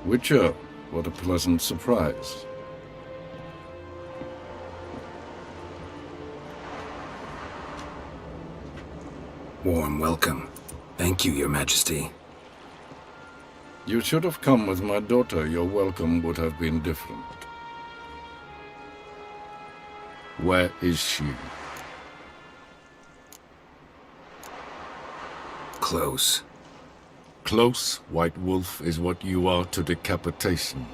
[SPEAKER 16] Witcher, what a pleasant surprise.
[SPEAKER 1] Warm welcome. Thank you, Your Majesty.
[SPEAKER 16] You should have come with my daughter. Your welcome would have been different. Where is she?
[SPEAKER 1] Close.
[SPEAKER 16] Close, White Wolf, is what you are to decapitation.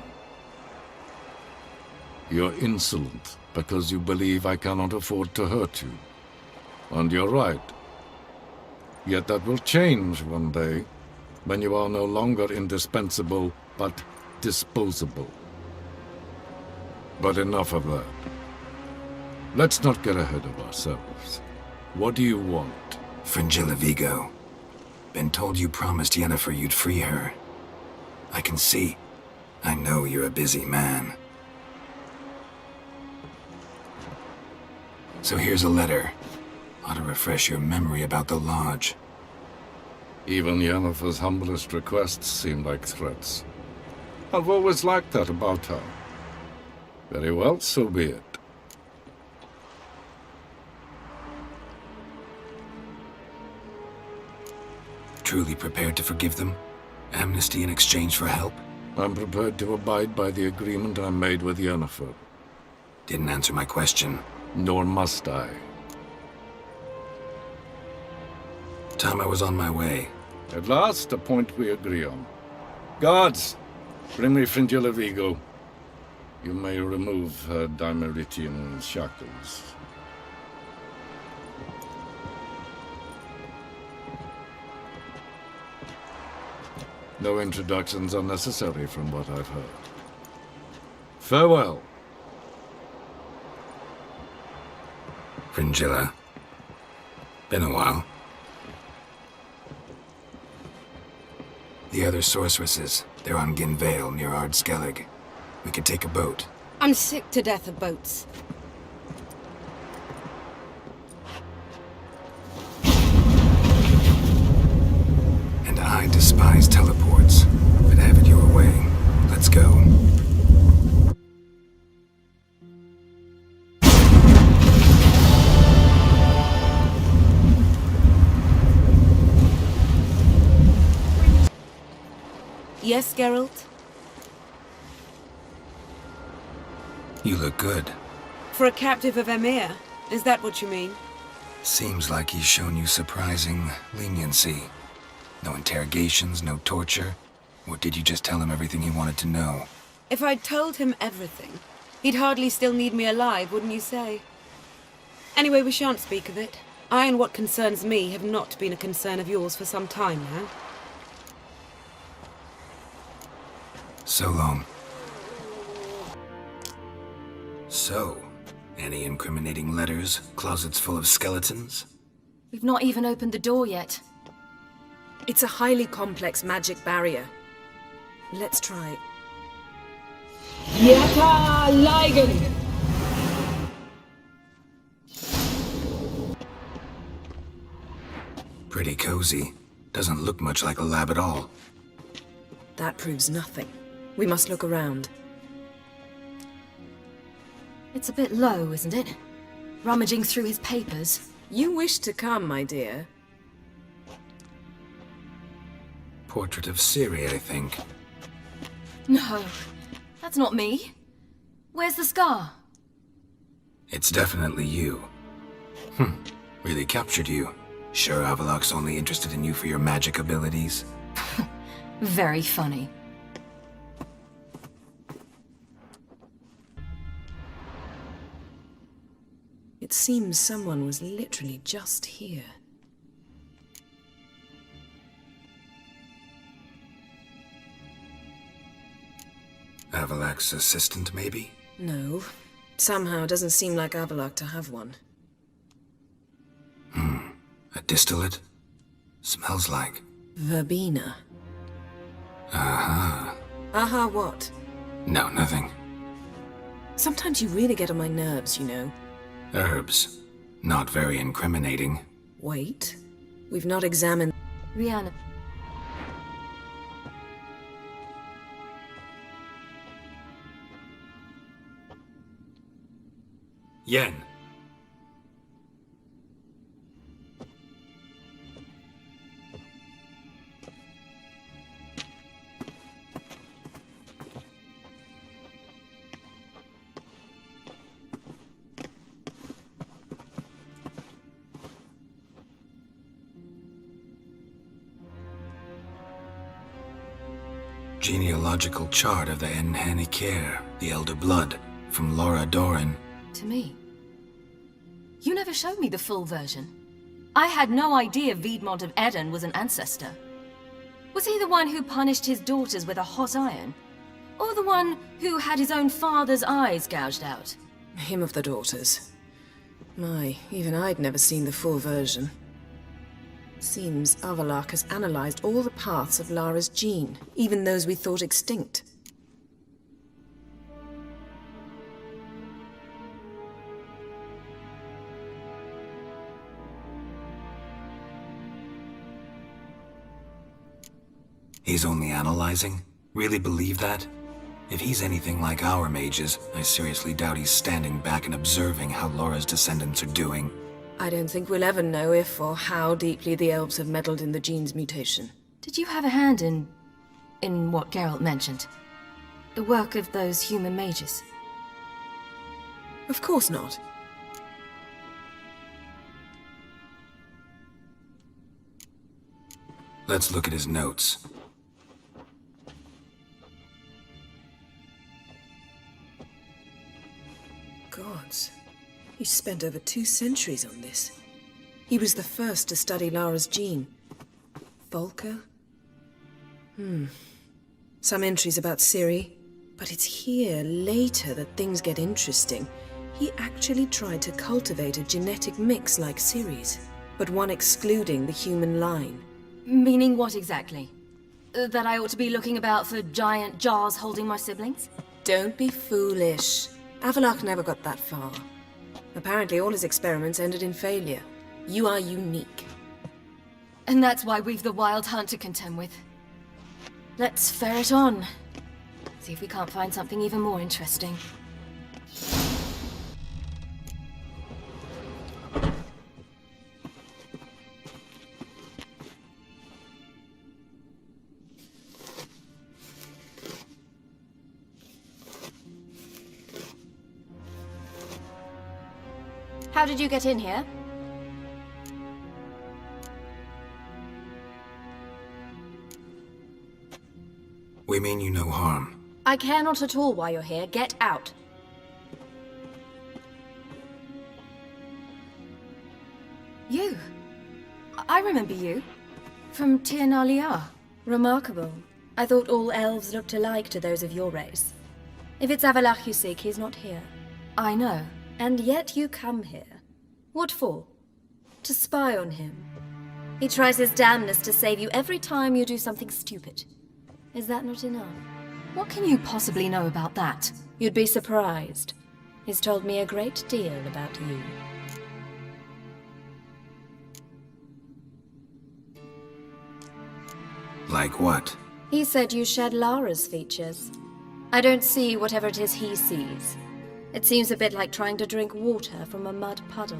[SPEAKER 16] You're insolent because you believe I cannot afford to hurt you. And you're right. Yet that will change one day, when you are no longer indispensable, but disposable. But enough of that. Let's not get ahead of ourselves. What do you want?
[SPEAKER 1] Fringilla Vigo. Been told you promised Yennefer you'd free her. I can see. I know you're a busy man. So here's a letter. Ought to refresh your memory about the Lodge.
[SPEAKER 16] Even Yennefer's humblest requests seem like threats. I've always liked that about her. Very well, so be it.
[SPEAKER 1] Truly prepared to forgive them? Amnesty in exchange for help?
[SPEAKER 16] I'm prepared to abide by the agreement I made with Yennefer.
[SPEAKER 1] Didn't answer my question.
[SPEAKER 16] Nor must I.
[SPEAKER 1] Time I was on my way.
[SPEAKER 16] At last, a point we agree on. Guards, bring me Fringilla Vigo. You may remove her Dimeritian shackles. No introductions are necessary from what I've heard. Farewell.
[SPEAKER 1] Fringilla. Been a while. The other sorceresses, they're on Ginvale near Ard Skellig. We could take a boat.
[SPEAKER 6] I'm sick to death of boats.
[SPEAKER 1] And I despise teleports. But have it your way. Let's go.
[SPEAKER 6] Yes, Geralt?
[SPEAKER 1] You look good.
[SPEAKER 6] For a captive of Emir, is that what you mean?
[SPEAKER 1] Seems like he's shown you surprising leniency. No interrogations, no torture. Or did you just tell him everything he wanted to know?
[SPEAKER 6] If I'd told him everything, he'd hardly still need me alive, wouldn't you say? Anyway, we shan't speak of it. I and what concerns me have not been a concern of yours for some time now.
[SPEAKER 1] So long. So, any incriminating letters, closets full of skeletons?
[SPEAKER 10] We've not even opened the door yet.
[SPEAKER 26] It's a highly complex magic barrier. Let's try.
[SPEAKER 6] Yata Ligen!
[SPEAKER 1] Pretty cozy. Doesn't look much like a lab at all.
[SPEAKER 26] That proves nothing. We must look around.
[SPEAKER 10] It's a bit low, isn't it? Rummaging through his papers.
[SPEAKER 26] You wish to come, my dear.
[SPEAKER 1] Portrait of Ciri, I think.
[SPEAKER 10] No, that's not me. Where's the scar?
[SPEAKER 1] It's definitely you. Really captured you. Sure Avallac'h's only interested in you for your magic abilities?
[SPEAKER 10] Very funny.
[SPEAKER 26] It seems someone was literally just here.
[SPEAKER 1] Avallac'h's assistant, maybe?
[SPEAKER 26] No. Somehow it doesn't seem like Avallac'h to have one.
[SPEAKER 1] A distillate? Smells like.
[SPEAKER 26] Verbena.
[SPEAKER 1] Aha.
[SPEAKER 26] Aha what?
[SPEAKER 1] No, nothing.
[SPEAKER 26] Sometimes you really get on my nerves, you know.
[SPEAKER 1] Herbs. Not very incriminating.
[SPEAKER 26] Wait. We've not examined...
[SPEAKER 10] Rihanna.
[SPEAKER 1] Yen. Genealogical chart of the Enhanikir, the Elder Blood, from Laura Doran.
[SPEAKER 10] To me? You never showed me the full version. I had no idea Viedmont of Eden was an ancestor. Was he the one who punished his daughters with a hot iron? Or the one who had his own father's eyes gouged out?
[SPEAKER 6] Him of the daughters. My, even I'd never seen the full version. Seems Avallac'h has analyzed all the paths of Lara's gene, even those we thought extinct.
[SPEAKER 1] He's only analyzing? Really believe that? If he's anything like our mages, I seriously doubt he's standing back and observing how Laura's descendants are doing.
[SPEAKER 6] I don't think we'll ever know if or how deeply the elves have meddled in the gene's mutation.
[SPEAKER 10] Did you have a hand in what Geralt mentioned? The work of those human mages?
[SPEAKER 6] Of course not.
[SPEAKER 1] Let's look at his notes.
[SPEAKER 6] Gods. He spent over 2 centuries on this. He was the first to study Lara's gene. Volker? Some entries about Ciri. But it's here, later, that things get interesting. He actually tried to cultivate a genetic mix like Ciri's, but one excluding the human line.
[SPEAKER 10] Meaning what exactly? That I ought to be looking about for giant jars holding my siblings?
[SPEAKER 6] Don't be foolish. Avallac'h never got that far. Apparently all his experiments ended in failure. You are unique.
[SPEAKER 10] And that's why we've the Wild Hunt to contend with. Let's ferret on. See if we can't find something even more interesting.
[SPEAKER 13] How did you get in here?
[SPEAKER 1] We mean you no harm.
[SPEAKER 13] I care not at all why you're here. Get out.
[SPEAKER 10] You? I remember you. From Tir na Liar.
[SPEAKER 13] Remarkable. I thought all elves looked alike to those of your race. If it's Avallac'h you seek, he's not here.
[SPEAKER 10] I know.
[SPEAKER 13] And yet you come here. What for? To spy on him. He tries his damnedest to save you every time you do something stupid. Is that not enough?
[SPEAKER 10] What can you possibly know about that?
[SPEAKER 13] You'd be surprised. He's told me a great deal about you.
[SPEAKER 1] Like what?
[SPEAKER 13] He said you shared Lara's features. I don't see whatever it is he sees. It seems a bit like trying to drink water from a mud puddle.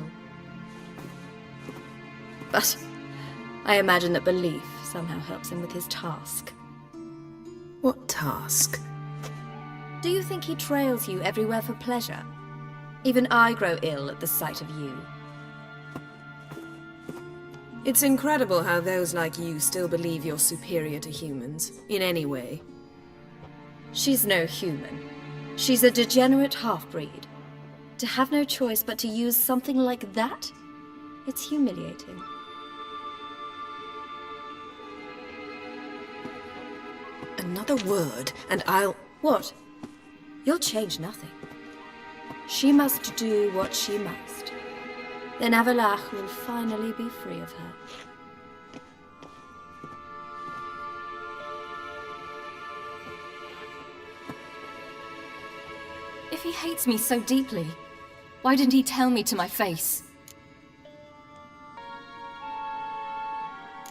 [SPEAKER 13] But I imagine that belief somehow helps him with his task.
[SPEAKER 6] What task?
[SPEAKER 13] Do you think he trails you everywhere for pleasure? Even I grow ill at the sight of you.
[SPEAKER 6] It's incredible how those like you still believe you're superior to humans, in any way.
[SPEAKER 13] She's no human. She's a degenerate half-breed. To have no choice but to use something like that? It's humiliating.
[SPEAKER 6] Another word, and I'll...
[SPEAKER 13] What? You'll change nothing. She must do what she must. Then Avallac'h will finally be free of her.
[SPEAKER 10] If he hates me so deeply, why didn't he tell me to my face?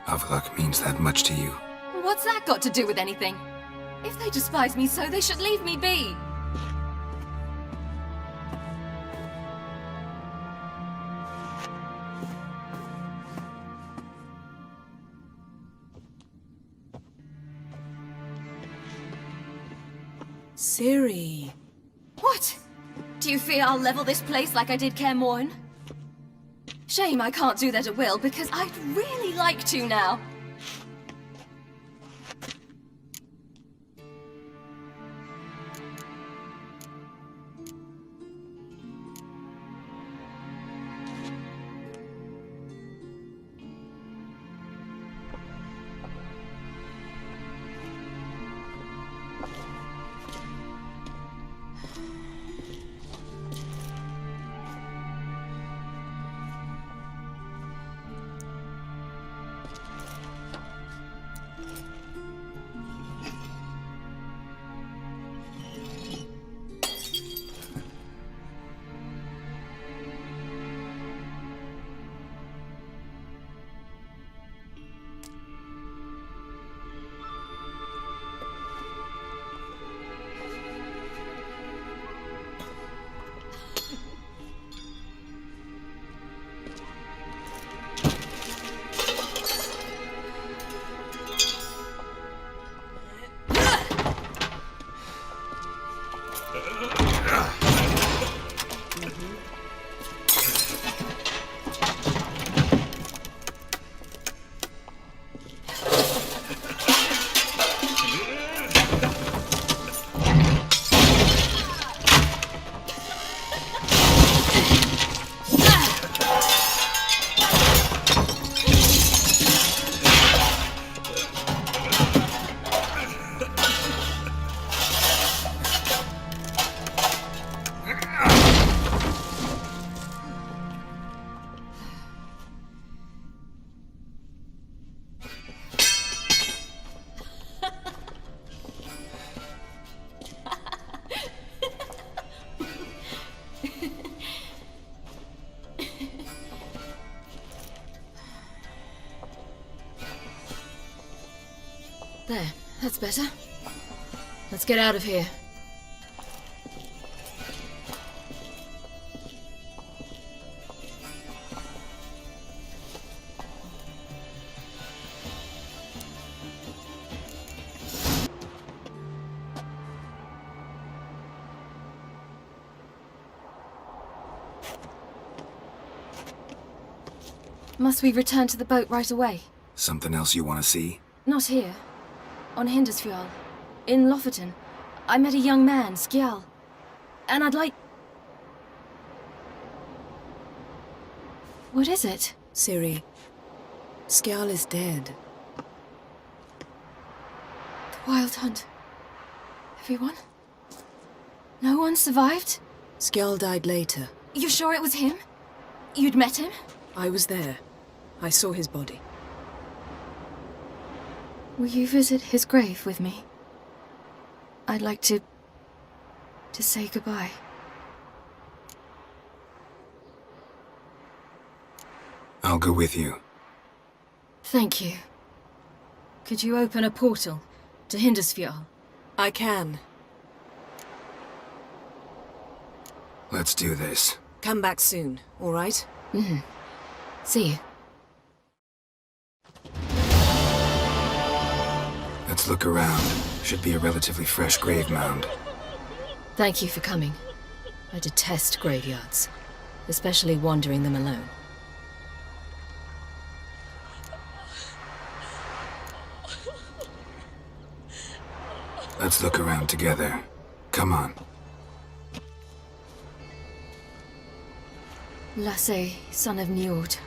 [SPEAKER 1] Avallac'h means that much to you.
[SPEAKER 10] What's that got to do with anything? If they despise me so, they should leave me be.
[SPEAKER 6] Ciri.
[SPEAKER 10] What? Do you fear I'll level this place like I did Kaer Morhen? Shame I can't do that at will, because I'd really like to now. That's better. Let's get out of here. Must we return to the boat right away?
[SPEAKER 1] Something else you want to see?
[SPEAKER 10] Not here. On Hindersfjall. In Lofoten. I met a young man, Skjal. And I'd like... What is it?
[SPEAKER 6] Ciri. Skjal is dead.
[SPEAKER 10] The Wild Hunt. Everyone? No one survived?
[SPEAKER 6] Skjal died later.
[SPEAKER 10] You're sure it was him? You'd met him?
[SPEAKER 6] I was there. I saw his body.
[SPEAKER 10] Will you visit his grave with me? I'd like to say goodbye.
[SPEAKER 1] I'll go with you.
[SPEAKER 10] Thank you. Could you open a portal to Hindersfjall?
[SPEAKER 6] I can.
[SPEAKER 1] Let's do this.
[SPEAKER 6] Come back soon, all right?
[SPEAKER 10] Mm-hmm. See you.
[SPEAKER 1] Let's look around. Should be a relatively fresh grave mound.
[SPEAKER 10] Thank you for coming. I detest graveyards, especially wandering them alone.
[SPEAKER 1] Let's look around together. Come on.
[SPEAKER 10] Lasse, son of Njord.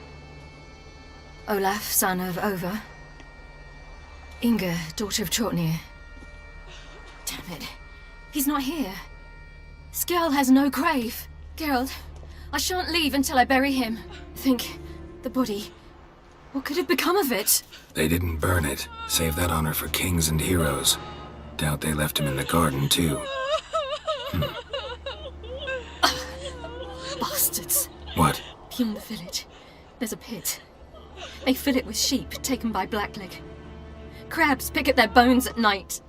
[SPEAKER 10] Olaf, son of Over. Inga, daughter of Trotnir. Damn it. He's not here. Skjal has no grave. Geralt, I shan't leave until I bury him. Think, the body. What could have become of it?
[SPEAKER 1] They didn't burn it. Save that honor for kings and heroes. Doubt they left him in the garden, too.
[SPEAKER 10] Bastards.
[SPEAKER 1] What?
[SPEAKER 10] Beyond the village, there's a pit. They fill it with sheep taken by Blackleg. Crabs pick at their bones at night.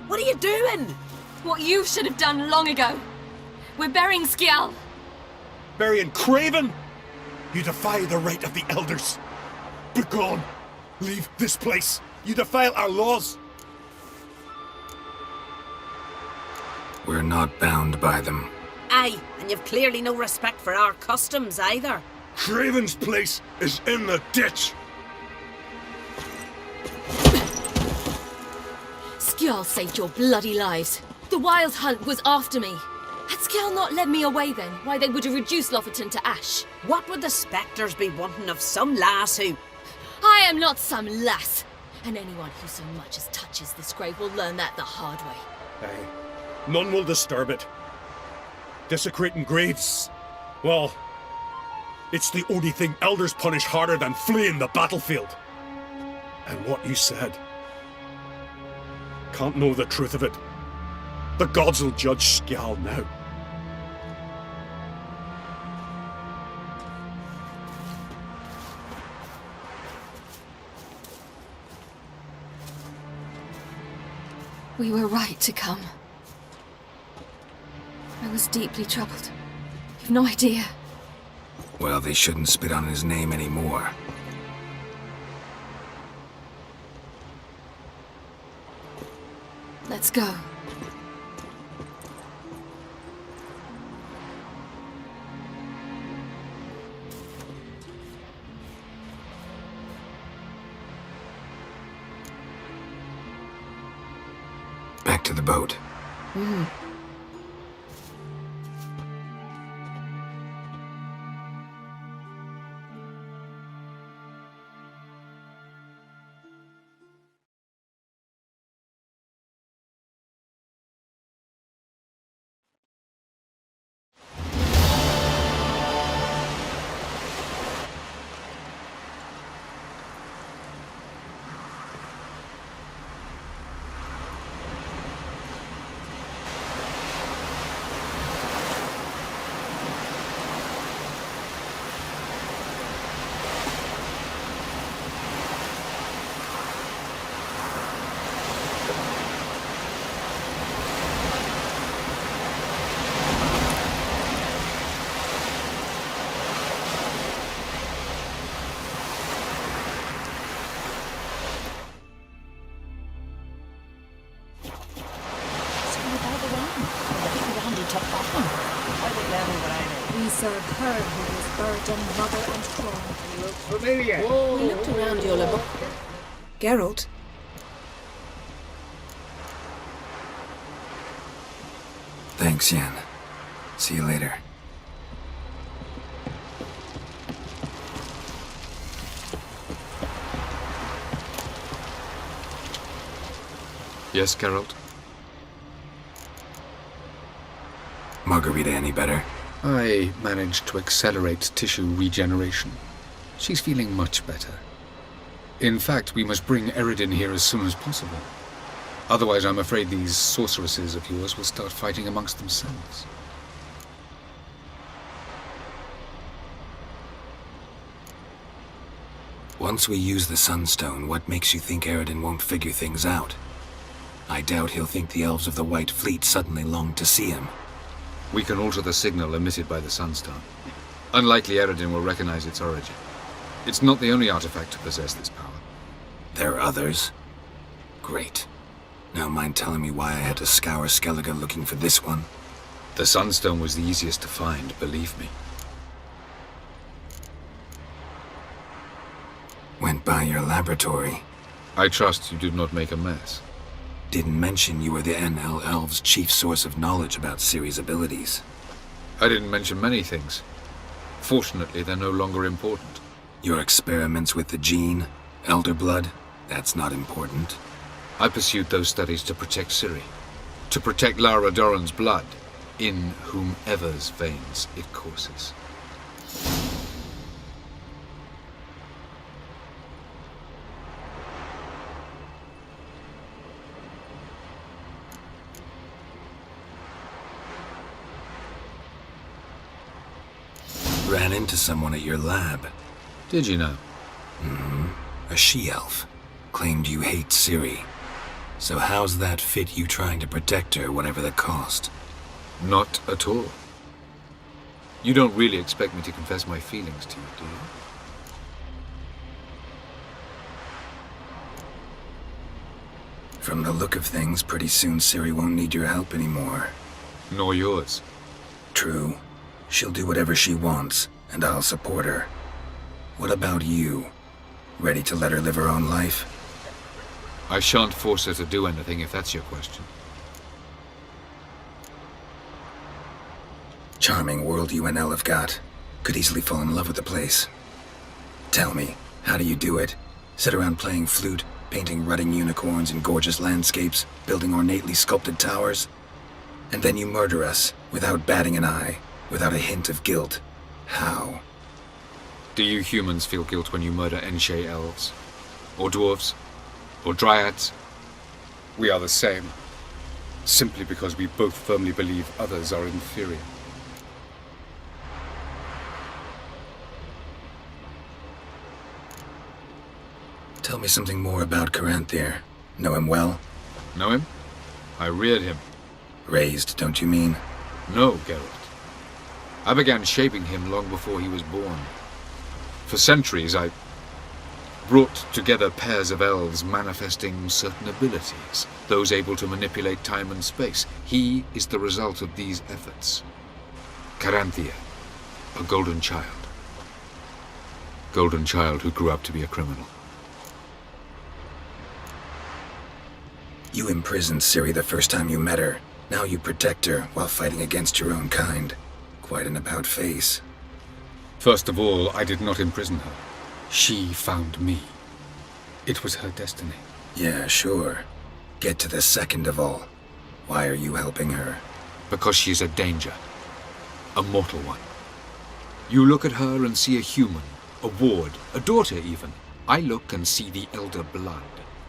[SPEAKER 9] What are you doing?
[SPEAKER 10] What you should have done long ago. We're burying Skjal.
[SPEAKER 11] Burying Craven? You defy the right of the elders. Begone! Leave this place. You defile our laws.
[SPEAKER 1] We're not bound by them.
[SPEAKER 9] Aye, and you've clearly no respect for our customs either.
[SPEAKER 11] Craven's place is in the ditch.
[SPEAKER 10] Skjal saved your bloody lives. The Wild Hunt was after me. Had Skjal not led me away then, why they would have reduced Lofoten to ash.
[SPEAKER 9] What would the spectres be wanting of some lass who...
[SPEAKER 10] I am not some lass. And anyone who so much as touches this grave will learn that the hard way.
[SPEAKER 11] Aye. None will disturb it. Desecrating graves, well, it's the only thing elders punish harder than fleeing the battlefield. And what you said. Can't know the truth of it. The gods will judge Skjal now.
[SPEAKER 10] We were right to come. I was deeply troubled. You've no idea.
[SPEAKER 1] Well, they shouldn't spit on his name anymore.
[SPEAKER 10] Let's go.
[SPEAKER 1] boat.
[SPEAKER 6] Mm.
[SPEAKER 18] We serve her who is burden, mother, and throne.
[SPEAKER 4] Looks familiar.
[SPEAKER 6] We looked around your laboratory. Geralt?
[SPEAKER 1] Thanks, Yen. See you later.
[SPEAKER 8] Yes, Geralt?
[SPEAKER 1] Margarita any better?
[SPEAKER 8] I managed to accelerate tissue regeneration. She's feeling much better. In fact, we must bring Eredin here as soon as possible. Otherwise, I'm afraid these sorceresses of yours will start fighting amongst themselves.
[SPEAKER 1] Once we use the Sunstone, what makes you think Eredin won't figure things out? I doubt he'll think the elves of the White Fleet suddenly long to see him.
[SPEAKER 8] We can alter the signal emitted by the Sunstone. Unlikely Eredin will recognize its origin. It's not the only artifact to possess this power.
[SPEAKER 1] There are others? Great. Now mind telling me why I had to scour Skellige looking for this one?
[SPEAKER 8] The Sunstone was the easiest to find, believe me.
[SPEAKER 1] Went by your laboratory.
[SPEAKER 8] I trust you did not make a mess.
[SPEAKER 1] Didn't mention you were the NL Elves' chief source of knowledge about Ciri's abilities.
[SPEAKER 8] I didn't mention many things. Fortunately, they're no longer important.
[SPEAKER 1] Your experiments with the gene, Elder Blood, that's not important.
[SPEAKER 8] I pursued those studies to protect Ciri. To protect Lara Dorren's blood, in whomever's veins it courses.
[SPEAKER 1] Ran into someone at your lab.
[SPEAKER 8] Did you know?
[SPEAKER 1] Mm-hmm. A she-elf. Claimed you hate Ciri. So how's that fit you trying to protect her, whatever the cost?
[SPEAKER 8] Not at all. You don't really expect me to confess my feelings to you, do you?
[SPEAKER 1] From the look of things, pretty soon Ciri won't need your help anymore.
[SPEAKER 8] Nor yours.
[SPEAKER 1] True. She'll do whatever she wants, and I'll support her. What about you? Ready to let her live her own life?
[SPEAKER 8] I shan't force her to do anything, if that's your question.
[SPEAKER 1] Charming world you and Elle have got. Could easily fall in love with the place. Tell me, how do you do it? Sit around playing flute, painting rutting unicorns in gorgeous landscapes, building ornately sculpted towers? And then you murder us, without batting an eye, without a hint of guilt. How?
[SPEAKER 8] Do you humans feel guilt when you murder Enshe elves? Or dwarves? Or dryads? We are the same. Simply because we both firmly believe others are inferior.
[SPEAKER 1] Tell me something more about Caranthir. Know him well?
[SPEAKER 8] Know him? I reared him.
[SPEAKER 1] Raised, don't you mean?
[SPEAKER 8] No, Geralt. I began shaping him long before he was born. For centuries, I brought together pairs of elves manifesting certain abilities, those able to manipulate time and space. He is the result of these efforts. Caranthir, a golden child. Golden child who grew up to be a criminal.
[SPEAKER 1] You imprisoned Ciri the first time you met her. Now you protect her while fighting against your own kind. Quite an about-face.
[SPEAKER 8] First of all, I did not imprison her. She found me. It was her destiny.
[SPEAKER 1] Yeah, sure. Get to the second of all. Why are you helping her?
[SPEAKER 8] Because she is a danger. A mortal one. You look at her and see a human, a ward, a daughter even. I look and see the Elder Blood.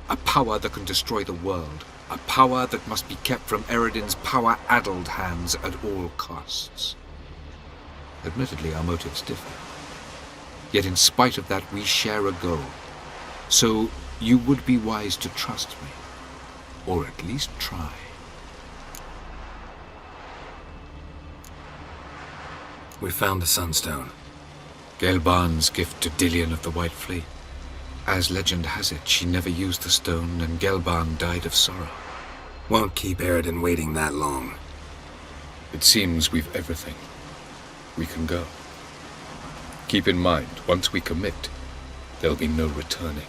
[SPEAKER 8] A power that can destroy the world. A power that must be kept from Eredin's power-addled hands at all costs. Admittedly, our motives differ. Yet in spite of that, we share a goal. So, you would be wise to trust me. Or at least try.
[SPEAKER 1] We found the Sunstone.
[SPEAKER 8] Gelban's gift to Dillion of the White Fleet. As legend has it, she never used the stone, and Gelban died of sorrow.
[SPEAKER 1] Won't keep Eredin waiting that long.
[SPEAKER 8] It seems we've everything. We can go. Keep in mind, once we commit, there'll be no returning.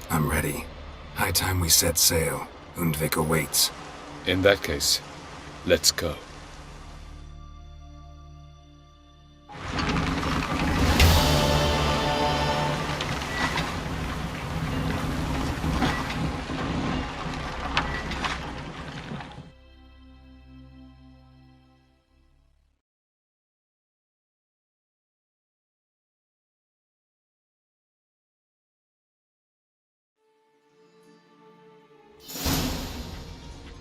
[SPEAKER 1] I'm ready. High time we set sail. Undvik awaits.
[SPEAKER 8] In that case, let's go.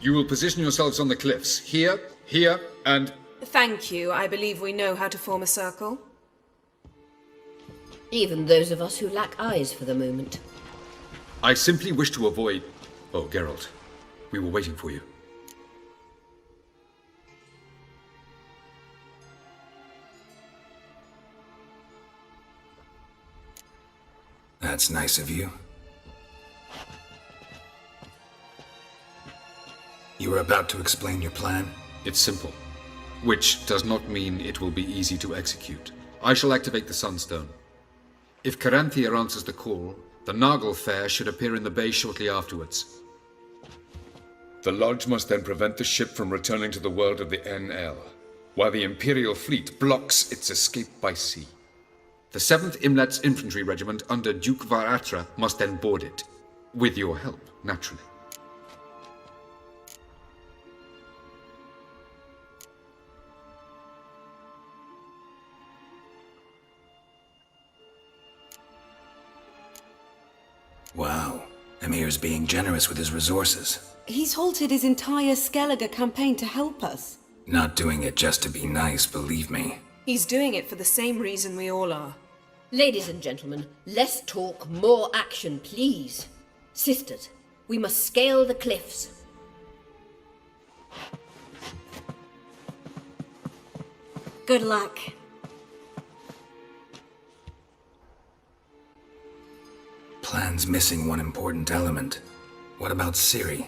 [SPEAKER 8] You will position yourselves on the cliffs. Here, here, and...
[SPEAKER 6] Thank you. I believe we know how to form a circle.
[SPEAKER 7] Even those of us who lack eyes for the moment.
[SPEAKER 8] I simply wish to avoid... Oh, Geralt. We were waiting for you.
[SPEAKER 1] That's nice of you. You were about to explain your plan?
[SPEAKER 8] It's simple. Which does not mean it will be easy to execute. I shall activate the Sunstone. If Caranthea answers the call, the Naglfar should appear in the bay shortly afterwards. The Lodge must then prevent the ship from returning to the world of the NL, while the Imperial fleet blocks its escape by sea. The 7th Imlet's Infantry Regiment under Duke Varatra must then board it. With your help, naturally.
[SPEAKER 1] Wow. Emir's being generous with his resources.
[SPEAKER 17] He's halted his entire Skellige campaign to help us.
[SPEAKER 1] Not doing it just to be nice, believe me.
[SPEAKER 6] He's doing it for the same reason we all are.
[SPEAKER 7] Ladies and gentlemen, less talk, more action, please. Sisters, we must scale the cliffs.
[SPEAKER 17] Good luck.
[SPEAKER 1] Plan's missing one important element. What about Ciri?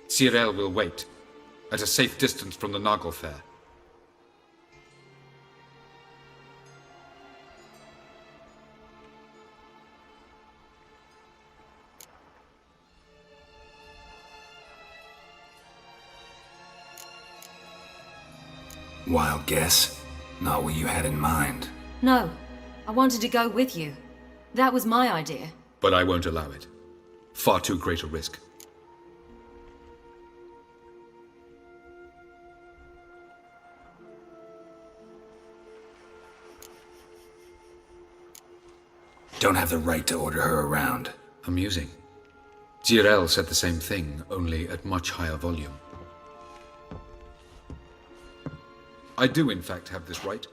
[SPEAKER 8] Cyril will wait, at a safe distance from the Naglfar.
[SPEAKER 1] Wild guess? Not what you had in mind.
[SPEAKER 10] No, I wanted to go with you. That was my idea.
[SPEAKER 8] But I won't allow it. Far too great a risk.
[SPEAKER 1] Don't have the right to order her around.
[SPEAKER 8] Amusing. Zirel said the same thing, only at much higher volume. I do, in fact, have this right.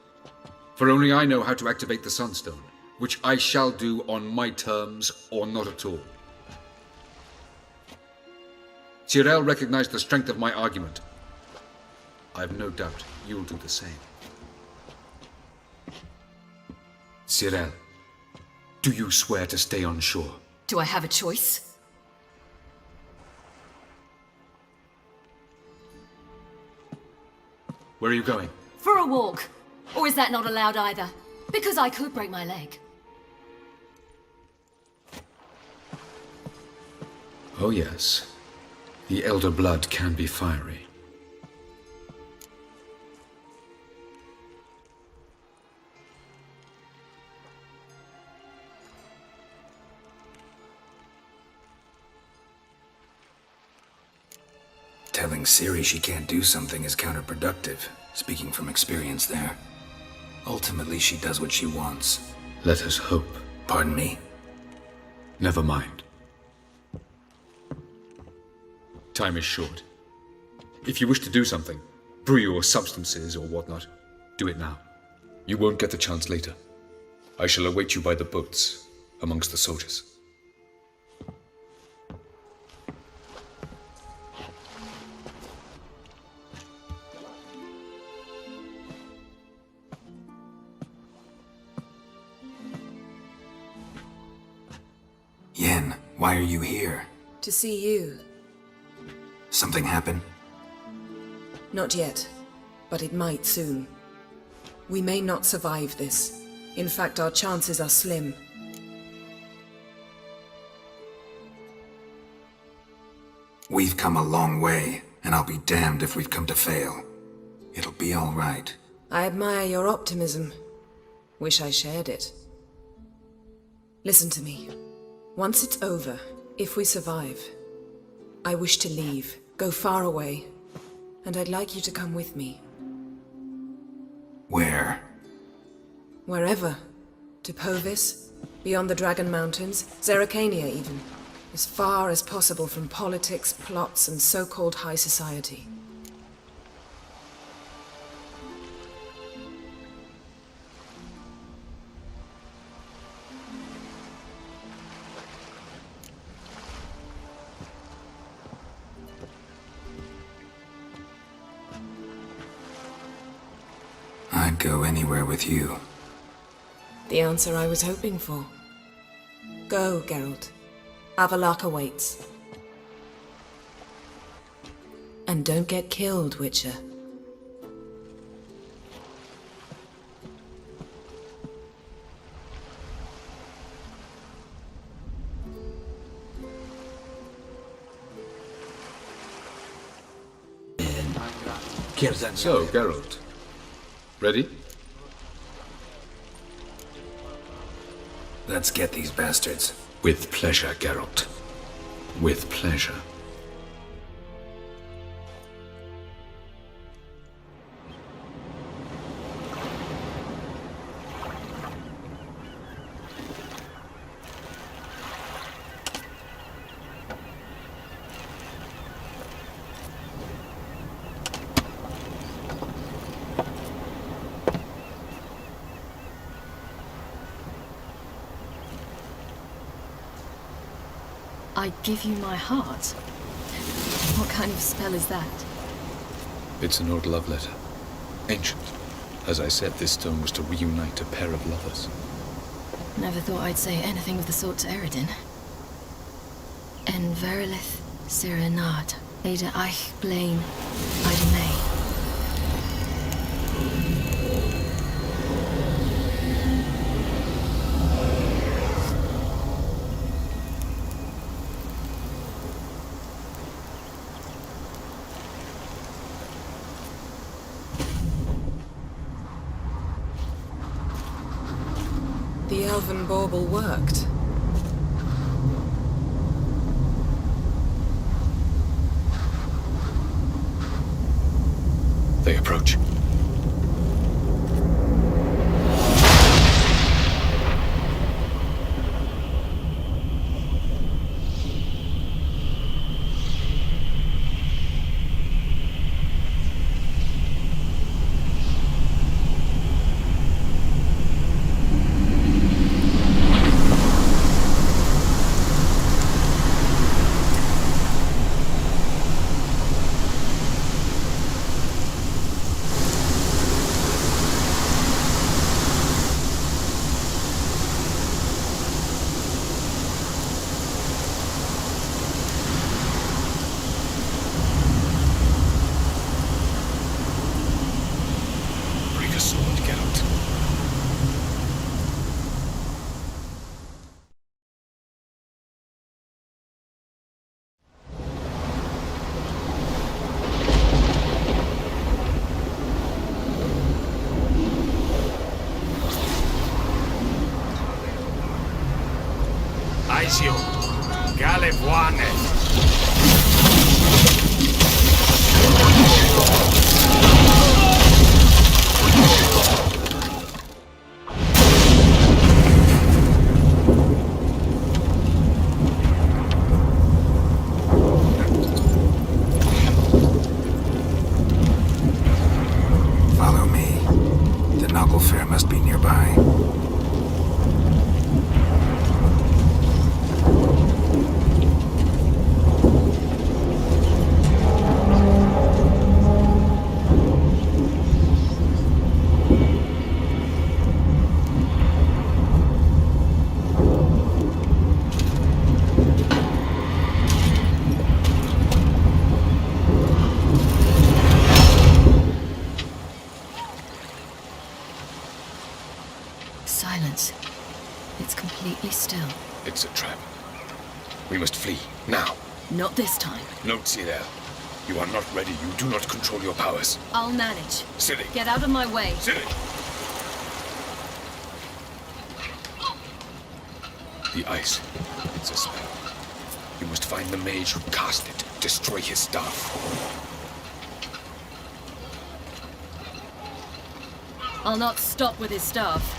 [SPEAKER 8] For only I know how to activate the Sunstone, which I shall do on my terms or not at all. Zirel recognized the strength of my argument. I have no doubt you'll do the same. Zirel, do you swear to stay on shore?
[SPEAKER 10] Do I have a choice?
[SPEAKER 8] Where are you going?
[SPEAKER 10] For a walk. Or is that not allowed either? Because I could break my leg.
[SPEAKER 8] Oh yes. The Elder Blood can be fiery.
[SPEAKER 1] Telling Ciri she can't do something is counterproductive, speaking from experience there. Ultimately, she does what she wants.
[SPEAKER 8] Let us hope.
[SPEAKER 1] Pardon me?
[SPEAKER 8] Never mind. Time is short. If you wish to do something, brew your substances or whatnot, do it now. You won't get the chance later. I shall await you by the boats, amongst the soldiers.
[SPEAKER 1] Yen, why are you here?
[SPEAKER 6] To see you.
[SPEAKER 1] Something happen?
[SPEAKER 6] Not yet, but it might soon. We may not survive this. In fact, our chances are slim.
[SPEAKER 1] We've come a long way, and I'll be damned if we've come to fail. It'll be all right.
[SPEAKER 6] I admire your optimism. Wish I shared it. Listen to me. Once it's over, if we survive, I wish to leave, go far away, and I'd like you to come with me.
[SPEAKER 1] Where?
[SPEAKER 6] Wherever. To Povis, beyond the Dragon Mountains, Zerrikania even. As far as possible from politics, plots, and so-called high society.
[SPEAKER 1] I'd go anywhere with you.
[SPEAKER 6] The answer I was hoping for. Go, Geralt. Avallac'h awaits. And don't get killed, Witcher.
[SPEAKER 8] So, Geralt. Ready?
[SPEAKER 1] Let's get these bastards.
[SPEAKER 8] With pleasure, Geralt. With pleasure.
[SPEAKER 10] I give you my heart? What kind of spell is that?
[SPEAKER 8] It's an old love letter. Ancient. As I said, this stone was to reunite a pair of lovers.
[SPEAKER 10] Never thought I'd say anything of the sort to Eredin. En verilith serenad, Ada eich blaen, Ida May.
[SPEAKER 6] The elven bauble worked.
[SPEAKER 8] They approach.
[SPEAKER 19] Ezio. Galevuane.
[SPEAKER 1] Follow me. The Noggle Fair must be nearby.
[SPEAKER 10] Silence. It's completely still.
[SPEAKER 19] It's a trap. We must flee, now.
[SPEAKER 10] Not this time.
[SPEAKER 19] No, Cyril. You are not ready. You do not control your powers.
[SPEAKER 10] I'll manage.
[SPEAKER 19] Ciri.
[SPEAKER 10] Get out of my way.
[SPEAKER 19] Ciri! The ice. It's a spell. You must find the mage who cast it. Destroy his staff.
[SPEAKER 10] I'll not stop with his staff.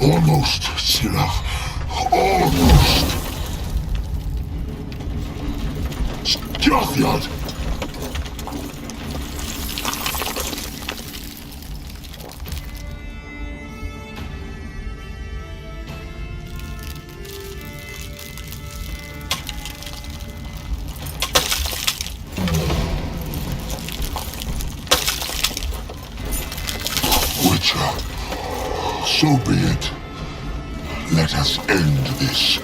[SPEAKER 20] Almost, Sirach. Almost. Stjothiad! Witcher, so be it. Let us end this.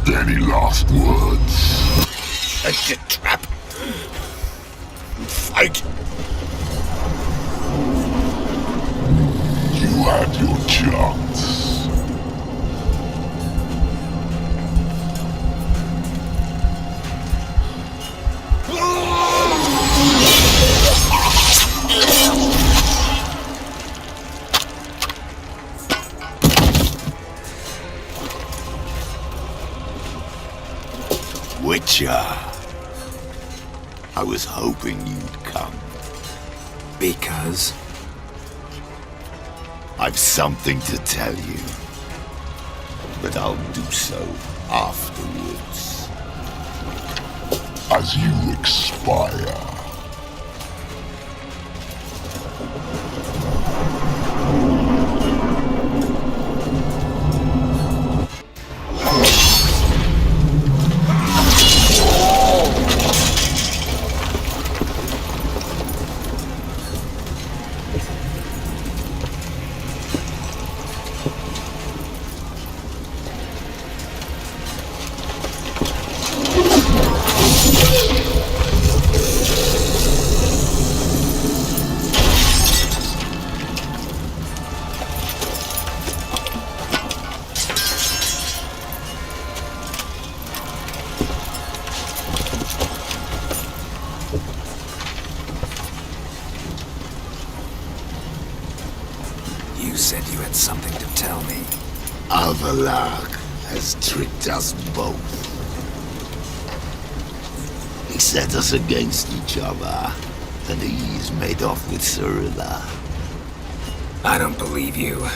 [SPEAKER 20] Any last words?
[SPEAKER 19] Set a trap. Fight.
[SPEAKER 20] You had your chance.
[SPEAKER 5] Witcher. I was hoping you'd come.
[SPEAKER 1] Because?
[SPEAKER 5] I've something to tell you. But I'll do so afterwards.
[SPEAKER 20] As you expire.
[SPEAKER 1] You said you had something to tell me.
[SPEAKER 5] Avallac'h has tricked us both. He set us against each other, and he's made off with Cirilla.
[SPEAKER 1] I don't believe you.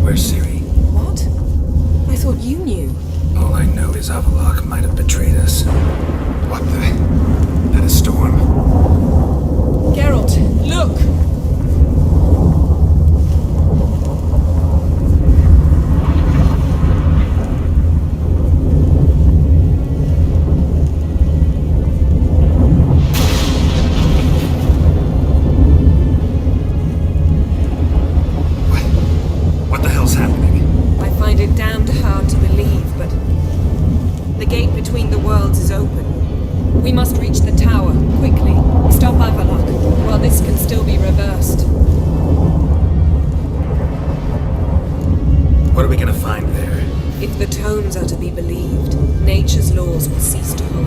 [SPEAKER 1] Where's Ciri?
[SPEAKER 6] What? I thought you knew.
[SPEAKER 1] All I know is Avallac'h might have betrayed us. What the? That a storm?
[SPEAKER 6] Geralt, look!
[SPEAKER 1] What the hell's happening?
[SPEAKER 6] I find it damned hard to believe, but the gate between the worlds is open. We must reach the tower, quickly. Stop Avallac'h, while this can still be reversed.
[SPEAKER 1] What are we gonna find there?
[SPEAKER 6] If the tomes are to be believed, nature's laws will cease to hold.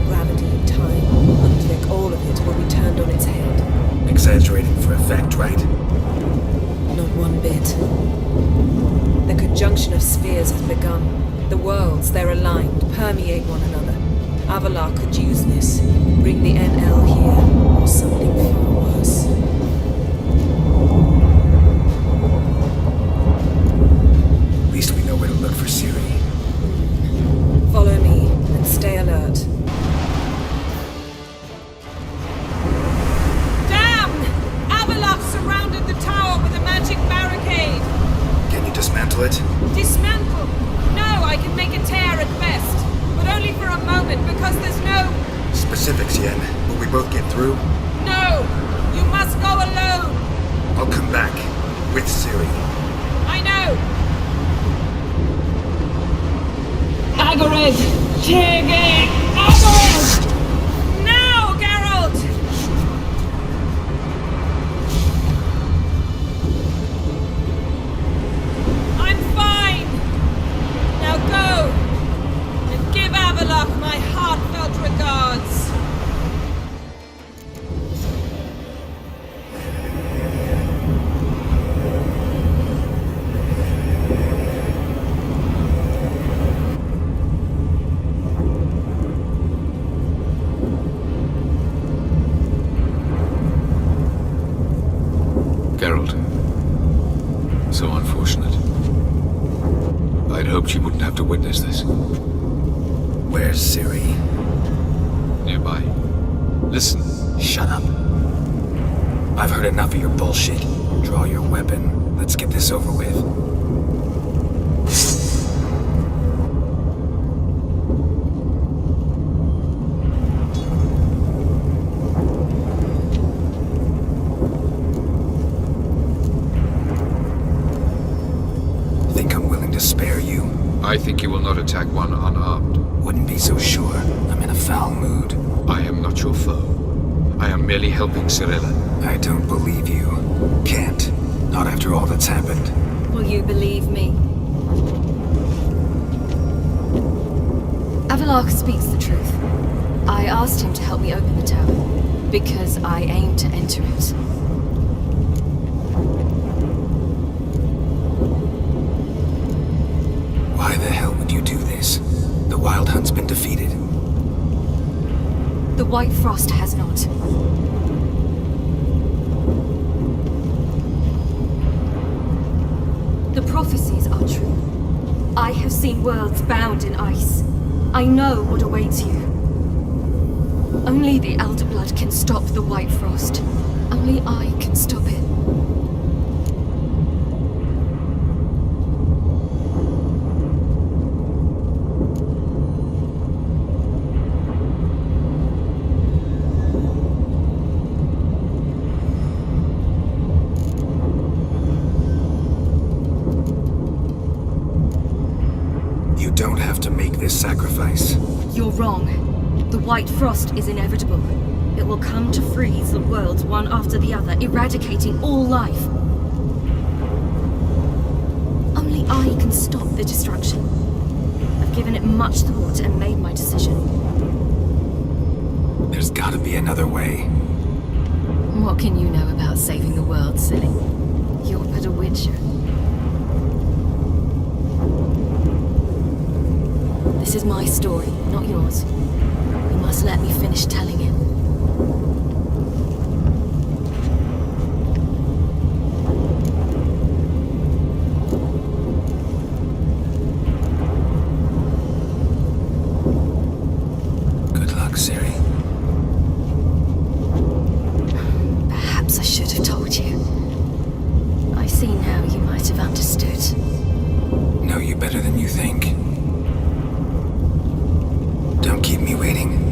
[SPEAKER 6] Gravity, time, Undvik, all of it will be turned on its head.
[SPEAKER 1] Exaggerating for effect, right?
[SPEAKER 6] Not one bit. The conjunction of spheres has begun. The worlds, they're aligned, permeate one another. Avallac'h could use this, bring the NL here, or something far worse.
[SPEAKER 1] At least we know where to look for Ciri.
[SPEAKER 6] Follow me, and stay alert. Damn! Avallac'h surrounded the tower with a magic barricade!
[SPEAKER 1] Can you dismantle it?
[SPEAKER 6] Dismantle? No, I can make a tear at best. But only for a moment, because there's no...
[SPEAKER 1] Specifics, Yen. Will we both get through?
[SPEAKER 6] No! You must go alone!
[SPEAKER 1] I'll come back. With Ciri.
[SPEAKER 6] I know! Agared! Tege! Agared! Now, Geralt! I'm fine! Now go! And give Avallac'h my heartfelt regards!
[SPEAKER 8] Geralt. So unfortunate. I'd hoped you wouldn't have to witness this.
[SPEAKER 1] Where's Ciri?
[SPEAKER 8] Nearby. Listen.
[SPEAKER 1] Shut up. I've heard enough of your bullshit. Draw your weapon. Let's get this over with. Think I'm willing to spare you?
[SPEAKER 8] I think you will not attack one unarmed.
[SPEAKER 1] Wouldn't be so sure. I'm in a foul mood.
[SPEAKER 8] I am not your foe. I am merely helping Cirilla.
[SPEAKER 1] I don't believe you. Can't. Not after all that's happened.
[SPEAKER 10] Will you believe me? Avallac'h speaks the truth. I asked him to help me open the tower, because I aim to enter it.
[SPEAKER 1] Why the hell would you do this? The Wild Hunt's been defeated.
[SPEAKER 10] The White Frost has not. The prophecies are true. I have seen worlds bound in ice. I know what awaits you. Only the Elder Blood can stop the White Frost. Only I can stop it.
[SPEAKER 1] You don't have to make this sacrifice.
[SPEAKER 10] You're wrong. The White Frost is inevitable. It will come to freeze the worlds one after the other, eradicating all life. Only I can stop the destruction. I've given it much thought and made my decision.
[SPEAKER 1] There's gotta be another way.
[SPEAKER 10] What can you know about saving the world, silly? You're but a witcher. This is my story, not yours. You must let me finish telling it.
[SPEAKER 1] Good luck, Ciri.
[SPEAKER 10] Perhaps I should have told you. I see now you might have understood.
[SPEAKER 1] Know you better than you think. Don't keep me waiting.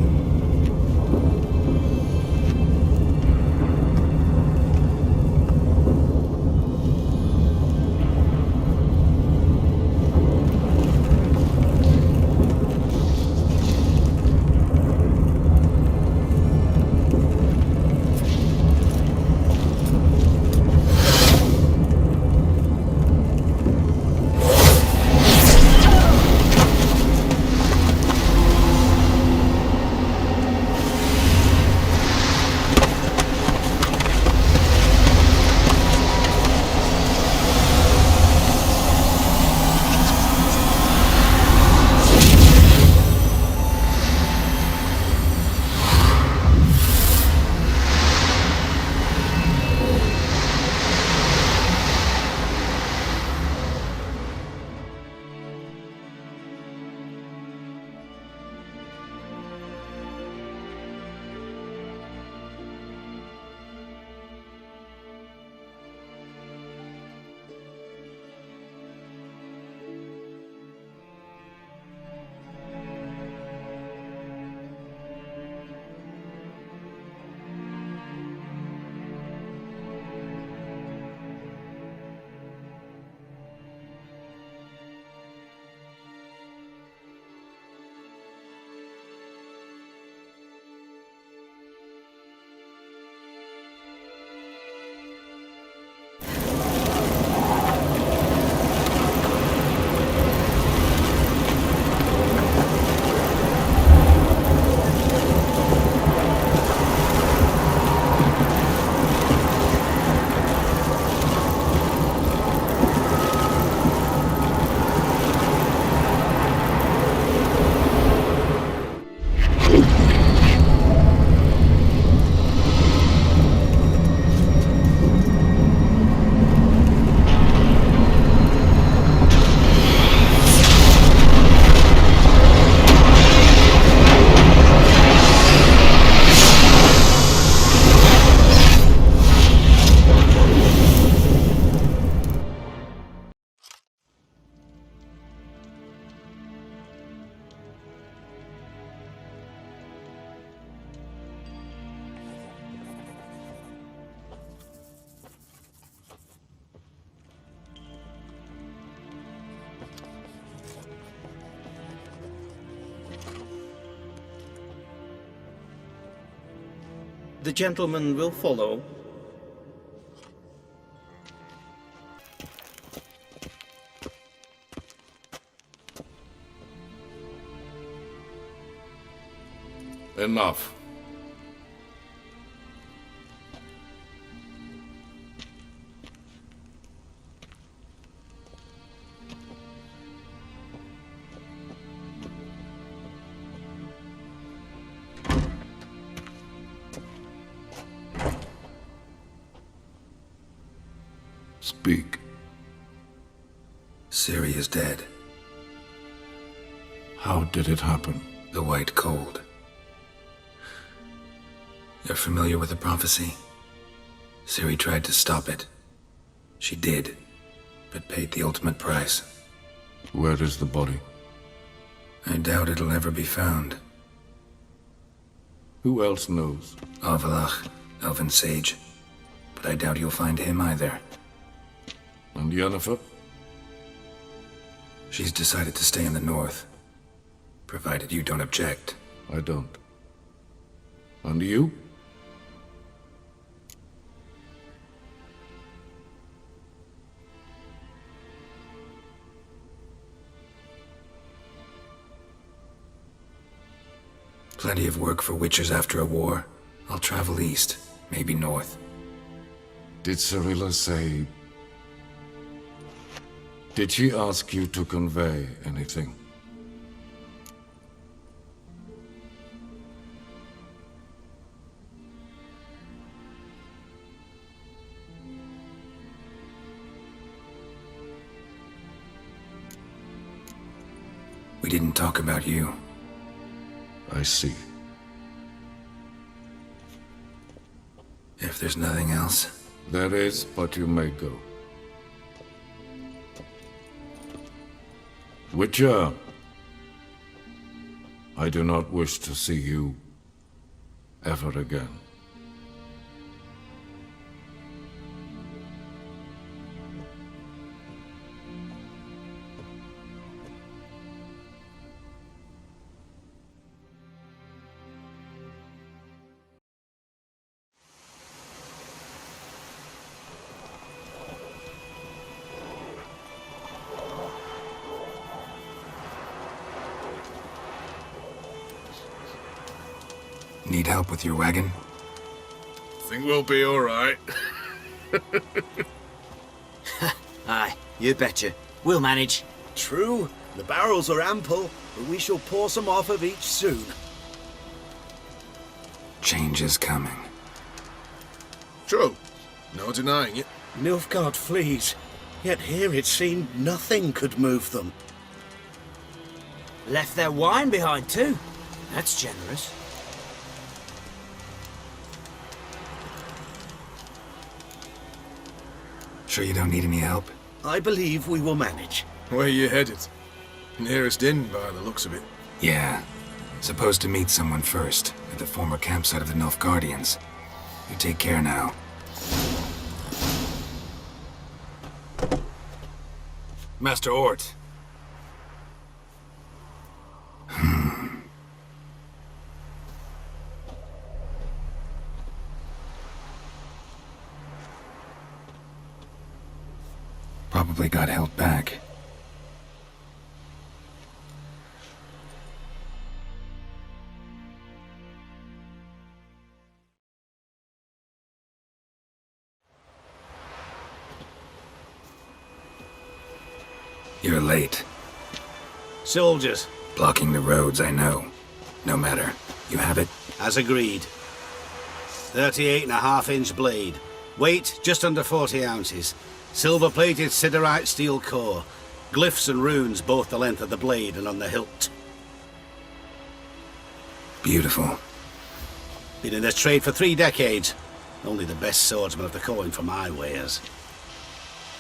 [SPEAKER 4] The gentleman will follow.
[SPEAKER 16] Enough. Speak.
[SPEAKER 1] Ciri is dead.
[SPEAKER 16] How did it happen?
[SPEAKER 1] The White Cold. You're familiar with the prophecy? Ciri tried to stop it. She did, but paid the ultimate price.
[SPEAKER 16] Where is the body?
[SPEAKER 1] I doubt it'll ever be found.
[SPEAKER 16] Who else knows?
[SPEAKER 1] Avallac'h, Elven Sage. But I doubt you'll find him either.
[SPEAKER 16] And Yennefer?
[SPEAKER 1] She's decided to stay in the north. Provided you don't object.
[SPEAKER 16] I don't. And you?
[SPEAKER 1] Plenty of work for witchers after a war. I'll travel east, maybe north.
[SPEAKER 16] Did Cirilla say... Did she ask you to convey anything?
[SPEAKER 1] We didn't talk about you.
[SPEAKER 16] I see.
[SPEAKER 1] If there's nothing else...
[SPEAKER 16] There is, but you may go. Witcher, I do not wish to see you ever again.
[SPEAKER 1] Need help with your wagon?
[SPEAKER 2] Think we'll be all right.
[SPEAKER 21] Aye, you betcha. We'll manage.
[SPEAKER 22] True, the barrels are ample, but we shall pour some off of each soon.
[SPEAKER 1] Change is coming.
[SPEAKER 2] True. No denying it.
[SPEAKER 22] Nilfgaard flees, yet here it seemed nothing could move them.
[SPEAKER 21] Left their wine behind too. That's generous.
[SPEAKER 1] Sure you don't need any help?
[SPEAKER 22] I believe we will manage.
[SPEAKER 2] Where you headed? Nearest inn, by the looks of it.
[SPEAKER 1] Yeah. Supposed to meet someone first, at the former campsite of the Nilfgaardians. You take care now.
[SPEAKER 19] Master Ort.
[SPEAKER 1] Probably got held back. You're late.
[SPEAKER 22] Soldiers.
[SPEAKER 1] Blocking the roads, I know. No matter. You have it?
[SPEAKER 22] As agreed. 38.5-inch blade. Weight just under 40 ounces. Silver-plated siderite steel core. Glyphs and runes both the length of the blade and on the hilt.
[SPEAKER 1] Beautiful.
[SPEAKER 22] Been in this trade for 3 decades. Only the best swordsman of the coin for my wares.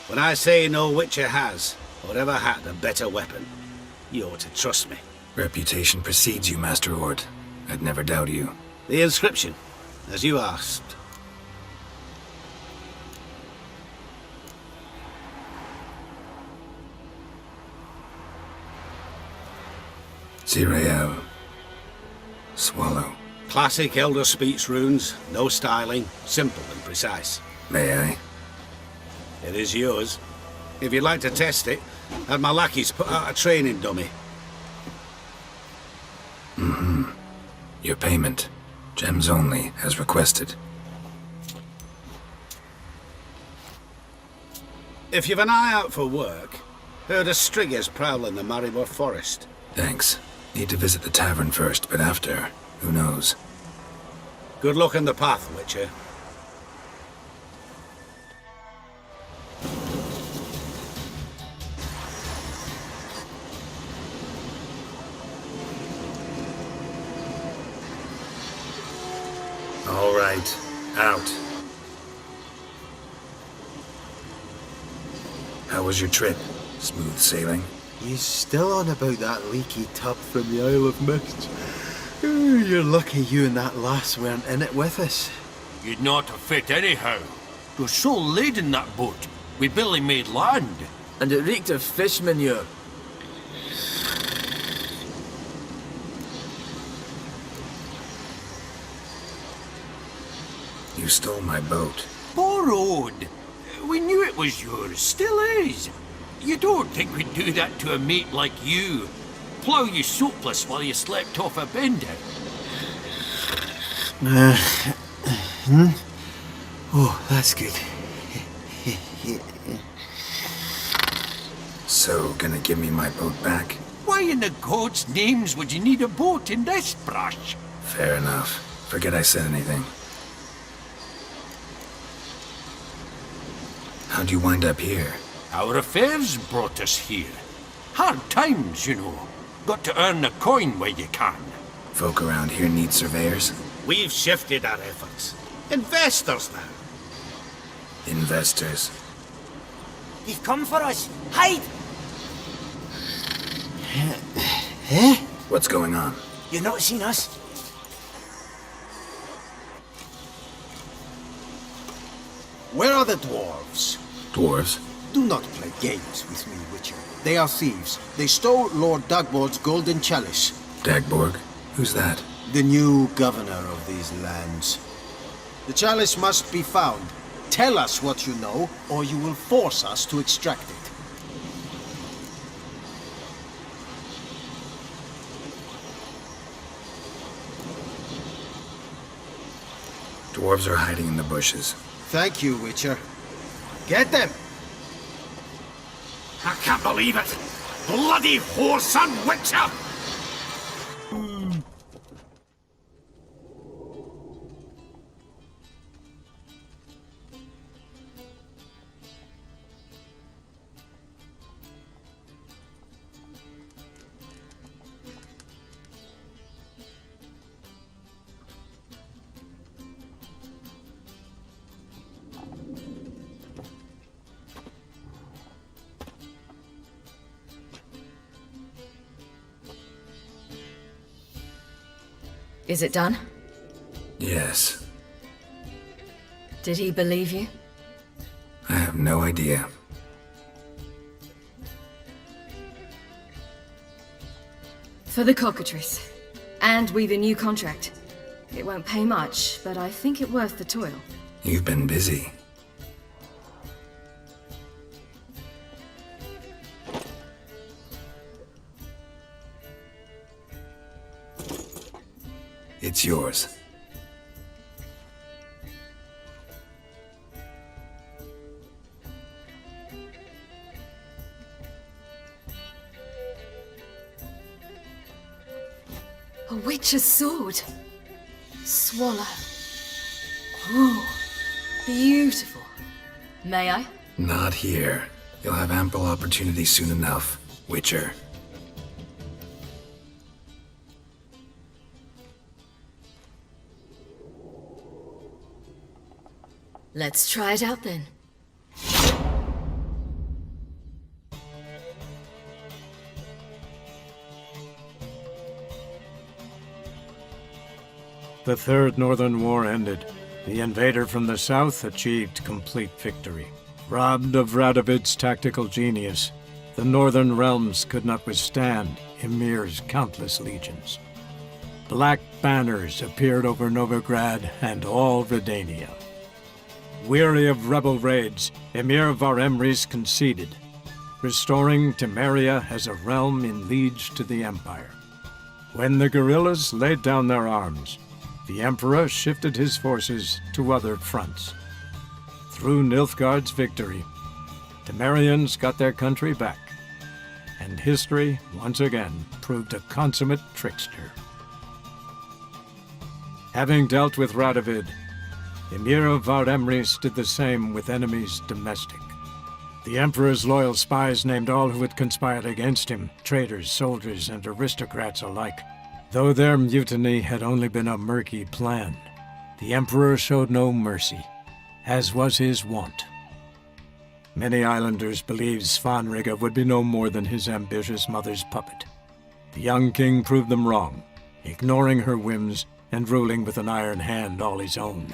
[SPEAKER 22] When I say no witcher has, or ever had, a better weapon, you ought to trust me.
[SPEAKER 1] Reputation precedes you, Master Ort. I'd never doubt you.
[SPEAKER 22] The inscription, as you asked.
[SPEAKER 1] Zirael. Swallow.
[SPEAKER 22] Classic Elder Speech runes, no styling, simple and precise.
[SPEAKER 1] May I?
[SPEAKER 22] It is yours. If you'd like to test it, have my lackeys put out a training dummy.
[SPEAKER 1] Mm-hmm. Your payment. Gems only, as requested.
[SPEAKER 22] If you've an eye out for work, heard of Striggers prowling the Maribor Forest.
[SPEAKER 1] Thanks. Need to visit the tavern first, but after, who knows?
[SPEAKER 22] Good luck on the path, Witcher.
[SPEAKER 1] All right, out. How was your trip? Smooth sailing?
[SPEAKER 3] You still on about that leaky tub from the Isle of Mist? Ooh, you're lucky you and that lass weren't in it with us.
[SPEAKER 12] You'd not have fit anyhow. You're so laden that boat. We barely made land.
[SPEAKER 14] And it reeked of fish manure.
[SPEAKER 1] You stole my boat.
[SPEAKER 12] Borrowed. We knew it was yours. Still is. You don't think we'd do that to a mate like you? Plough you soapless while you slept off a bender?
[SPEAKER 3] Oh, that's good.
[SPEAKER 1] So, gonna give me my boat back?
[SPEAKER 12] Why in the God's names would you need a boat in this brush?
[SPEAKER 1] Fair enough. Forget I said anything. How'd you wind up here?
[SPEAKER 12] Our affairs brought us here. Hard times, you know. Got to earn the coin where you can.
[SPEAKER 1] Folk around here need surveyors?
[SPEAKER 22] We've shifted our efforts. Investors now.
[SPEAKER 1] Investors?
[SPEAKER 21] You've come for us. Hide!
[SPEAKER 1] What's going on?
[SPEAKER 21] You've not seen us?
[SPEAKER 3] Where are the dwarves?
[SPEAKER 1] Dwarves?
[SPEAKER 3] Do not play games with me, Witcher. They are thieves. They stole Lord Dagborg's golden chalice.
[SPEAKER 1] Dagborg? Who's that?
[SPEAKER 3] The new governor of these lands. The chalice must be found. Tell us what you know, or you will force us to extract it.
[SPEAKER 1] Dwarves are hiding in the bushes.
[SPEAKER 3] Thank you, Witcher. Get them!
[SPEAKER 22] I can't believe it! Bloody whoreson Witcher!
[SPEAKER 10] Is it done?
[SPEAKER 1] Yes.
[SPEAKER 10] Did he believe you?
[SPEAKER 1] I have no idea.
[SPEAKER 10] For the cockatrice. And we've a new contract. It won't pay much, but I think it worth the toil.
[SPEAKER 1] You've been busy. It's yours.
[SPEAKER 10] A witch's sword. Swallow. Ooh, beautiful. May I?
[SPEAKER 1] Not here. You'll have ample opportunity soon enough, Witcher.
[SPEAKER 10] Let's try it out then.
[SPEAKER 15] The Third Northern War ended. The invader from the south achieved complete victory. Robbed of Radovid's tactical genius, the Northern realms could not withstand Ymir's countless legions. Black banners appeared over Novigrad and all Redania. Weary of rebel raids, Emir Var-Emreis conceded, restoring Temeria as a realm in liege to the Empire. When the guerrillas laid down their arms, the Emperor shifted his forces to other fronts. Through Nilfgaard's victory, Temerians got their country back, and history once again proved a consummate trickster. Having dealt with Radovid, Emir Var-Emreis did the same with enemies domestic. The Emperor's loyal spies named all who had conspired against him, traitors, soldiers, and aristocrats alike. Though their mutiny had only been a murky plan, the Emperor showed no mercy, as was his wont. Many islanders believed Svanrige would be no more than his ambitious mother's puppet. The young king proved them wrong, ignoring her whims and ruling with an iron hand all his own.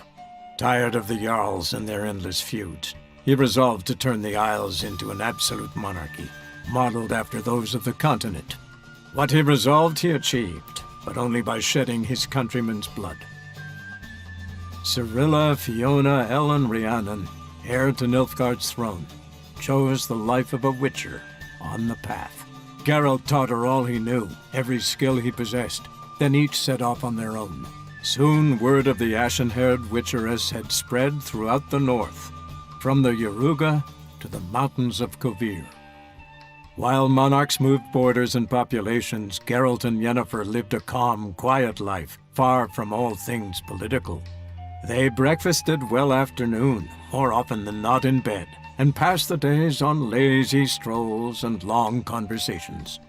[SPEAKER 15] Tired of the Jarls and their endless feuds, he resolved to turn the Isles into an absolute monarchy, modeled after those of the continent. What he resolved he achieved, but only by shedding his countrymen's blood. Cirilla, Fiona, Ellen, Rhiannon, heir to Nilfgaard's throne, chose the life of a witcher on the path. Geralt taught her all he knew, every skill he possessed, then each set off on their own. Soon word of the ashen-haired witcheress had spread throughout the north, from the Yaruga to the mountains of Kovir. While monarchs moved borders and populations, Geralt and Yennefer lived a calm, quiet life, far from all things political. They breakfasted well after noon, more often than not in bed, and passed the days on lazy strolls and long conversations.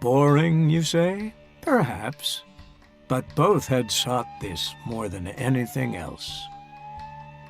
[SPEAKER 15] Boring, you say? Perhaps. But both had sought this more than anything else.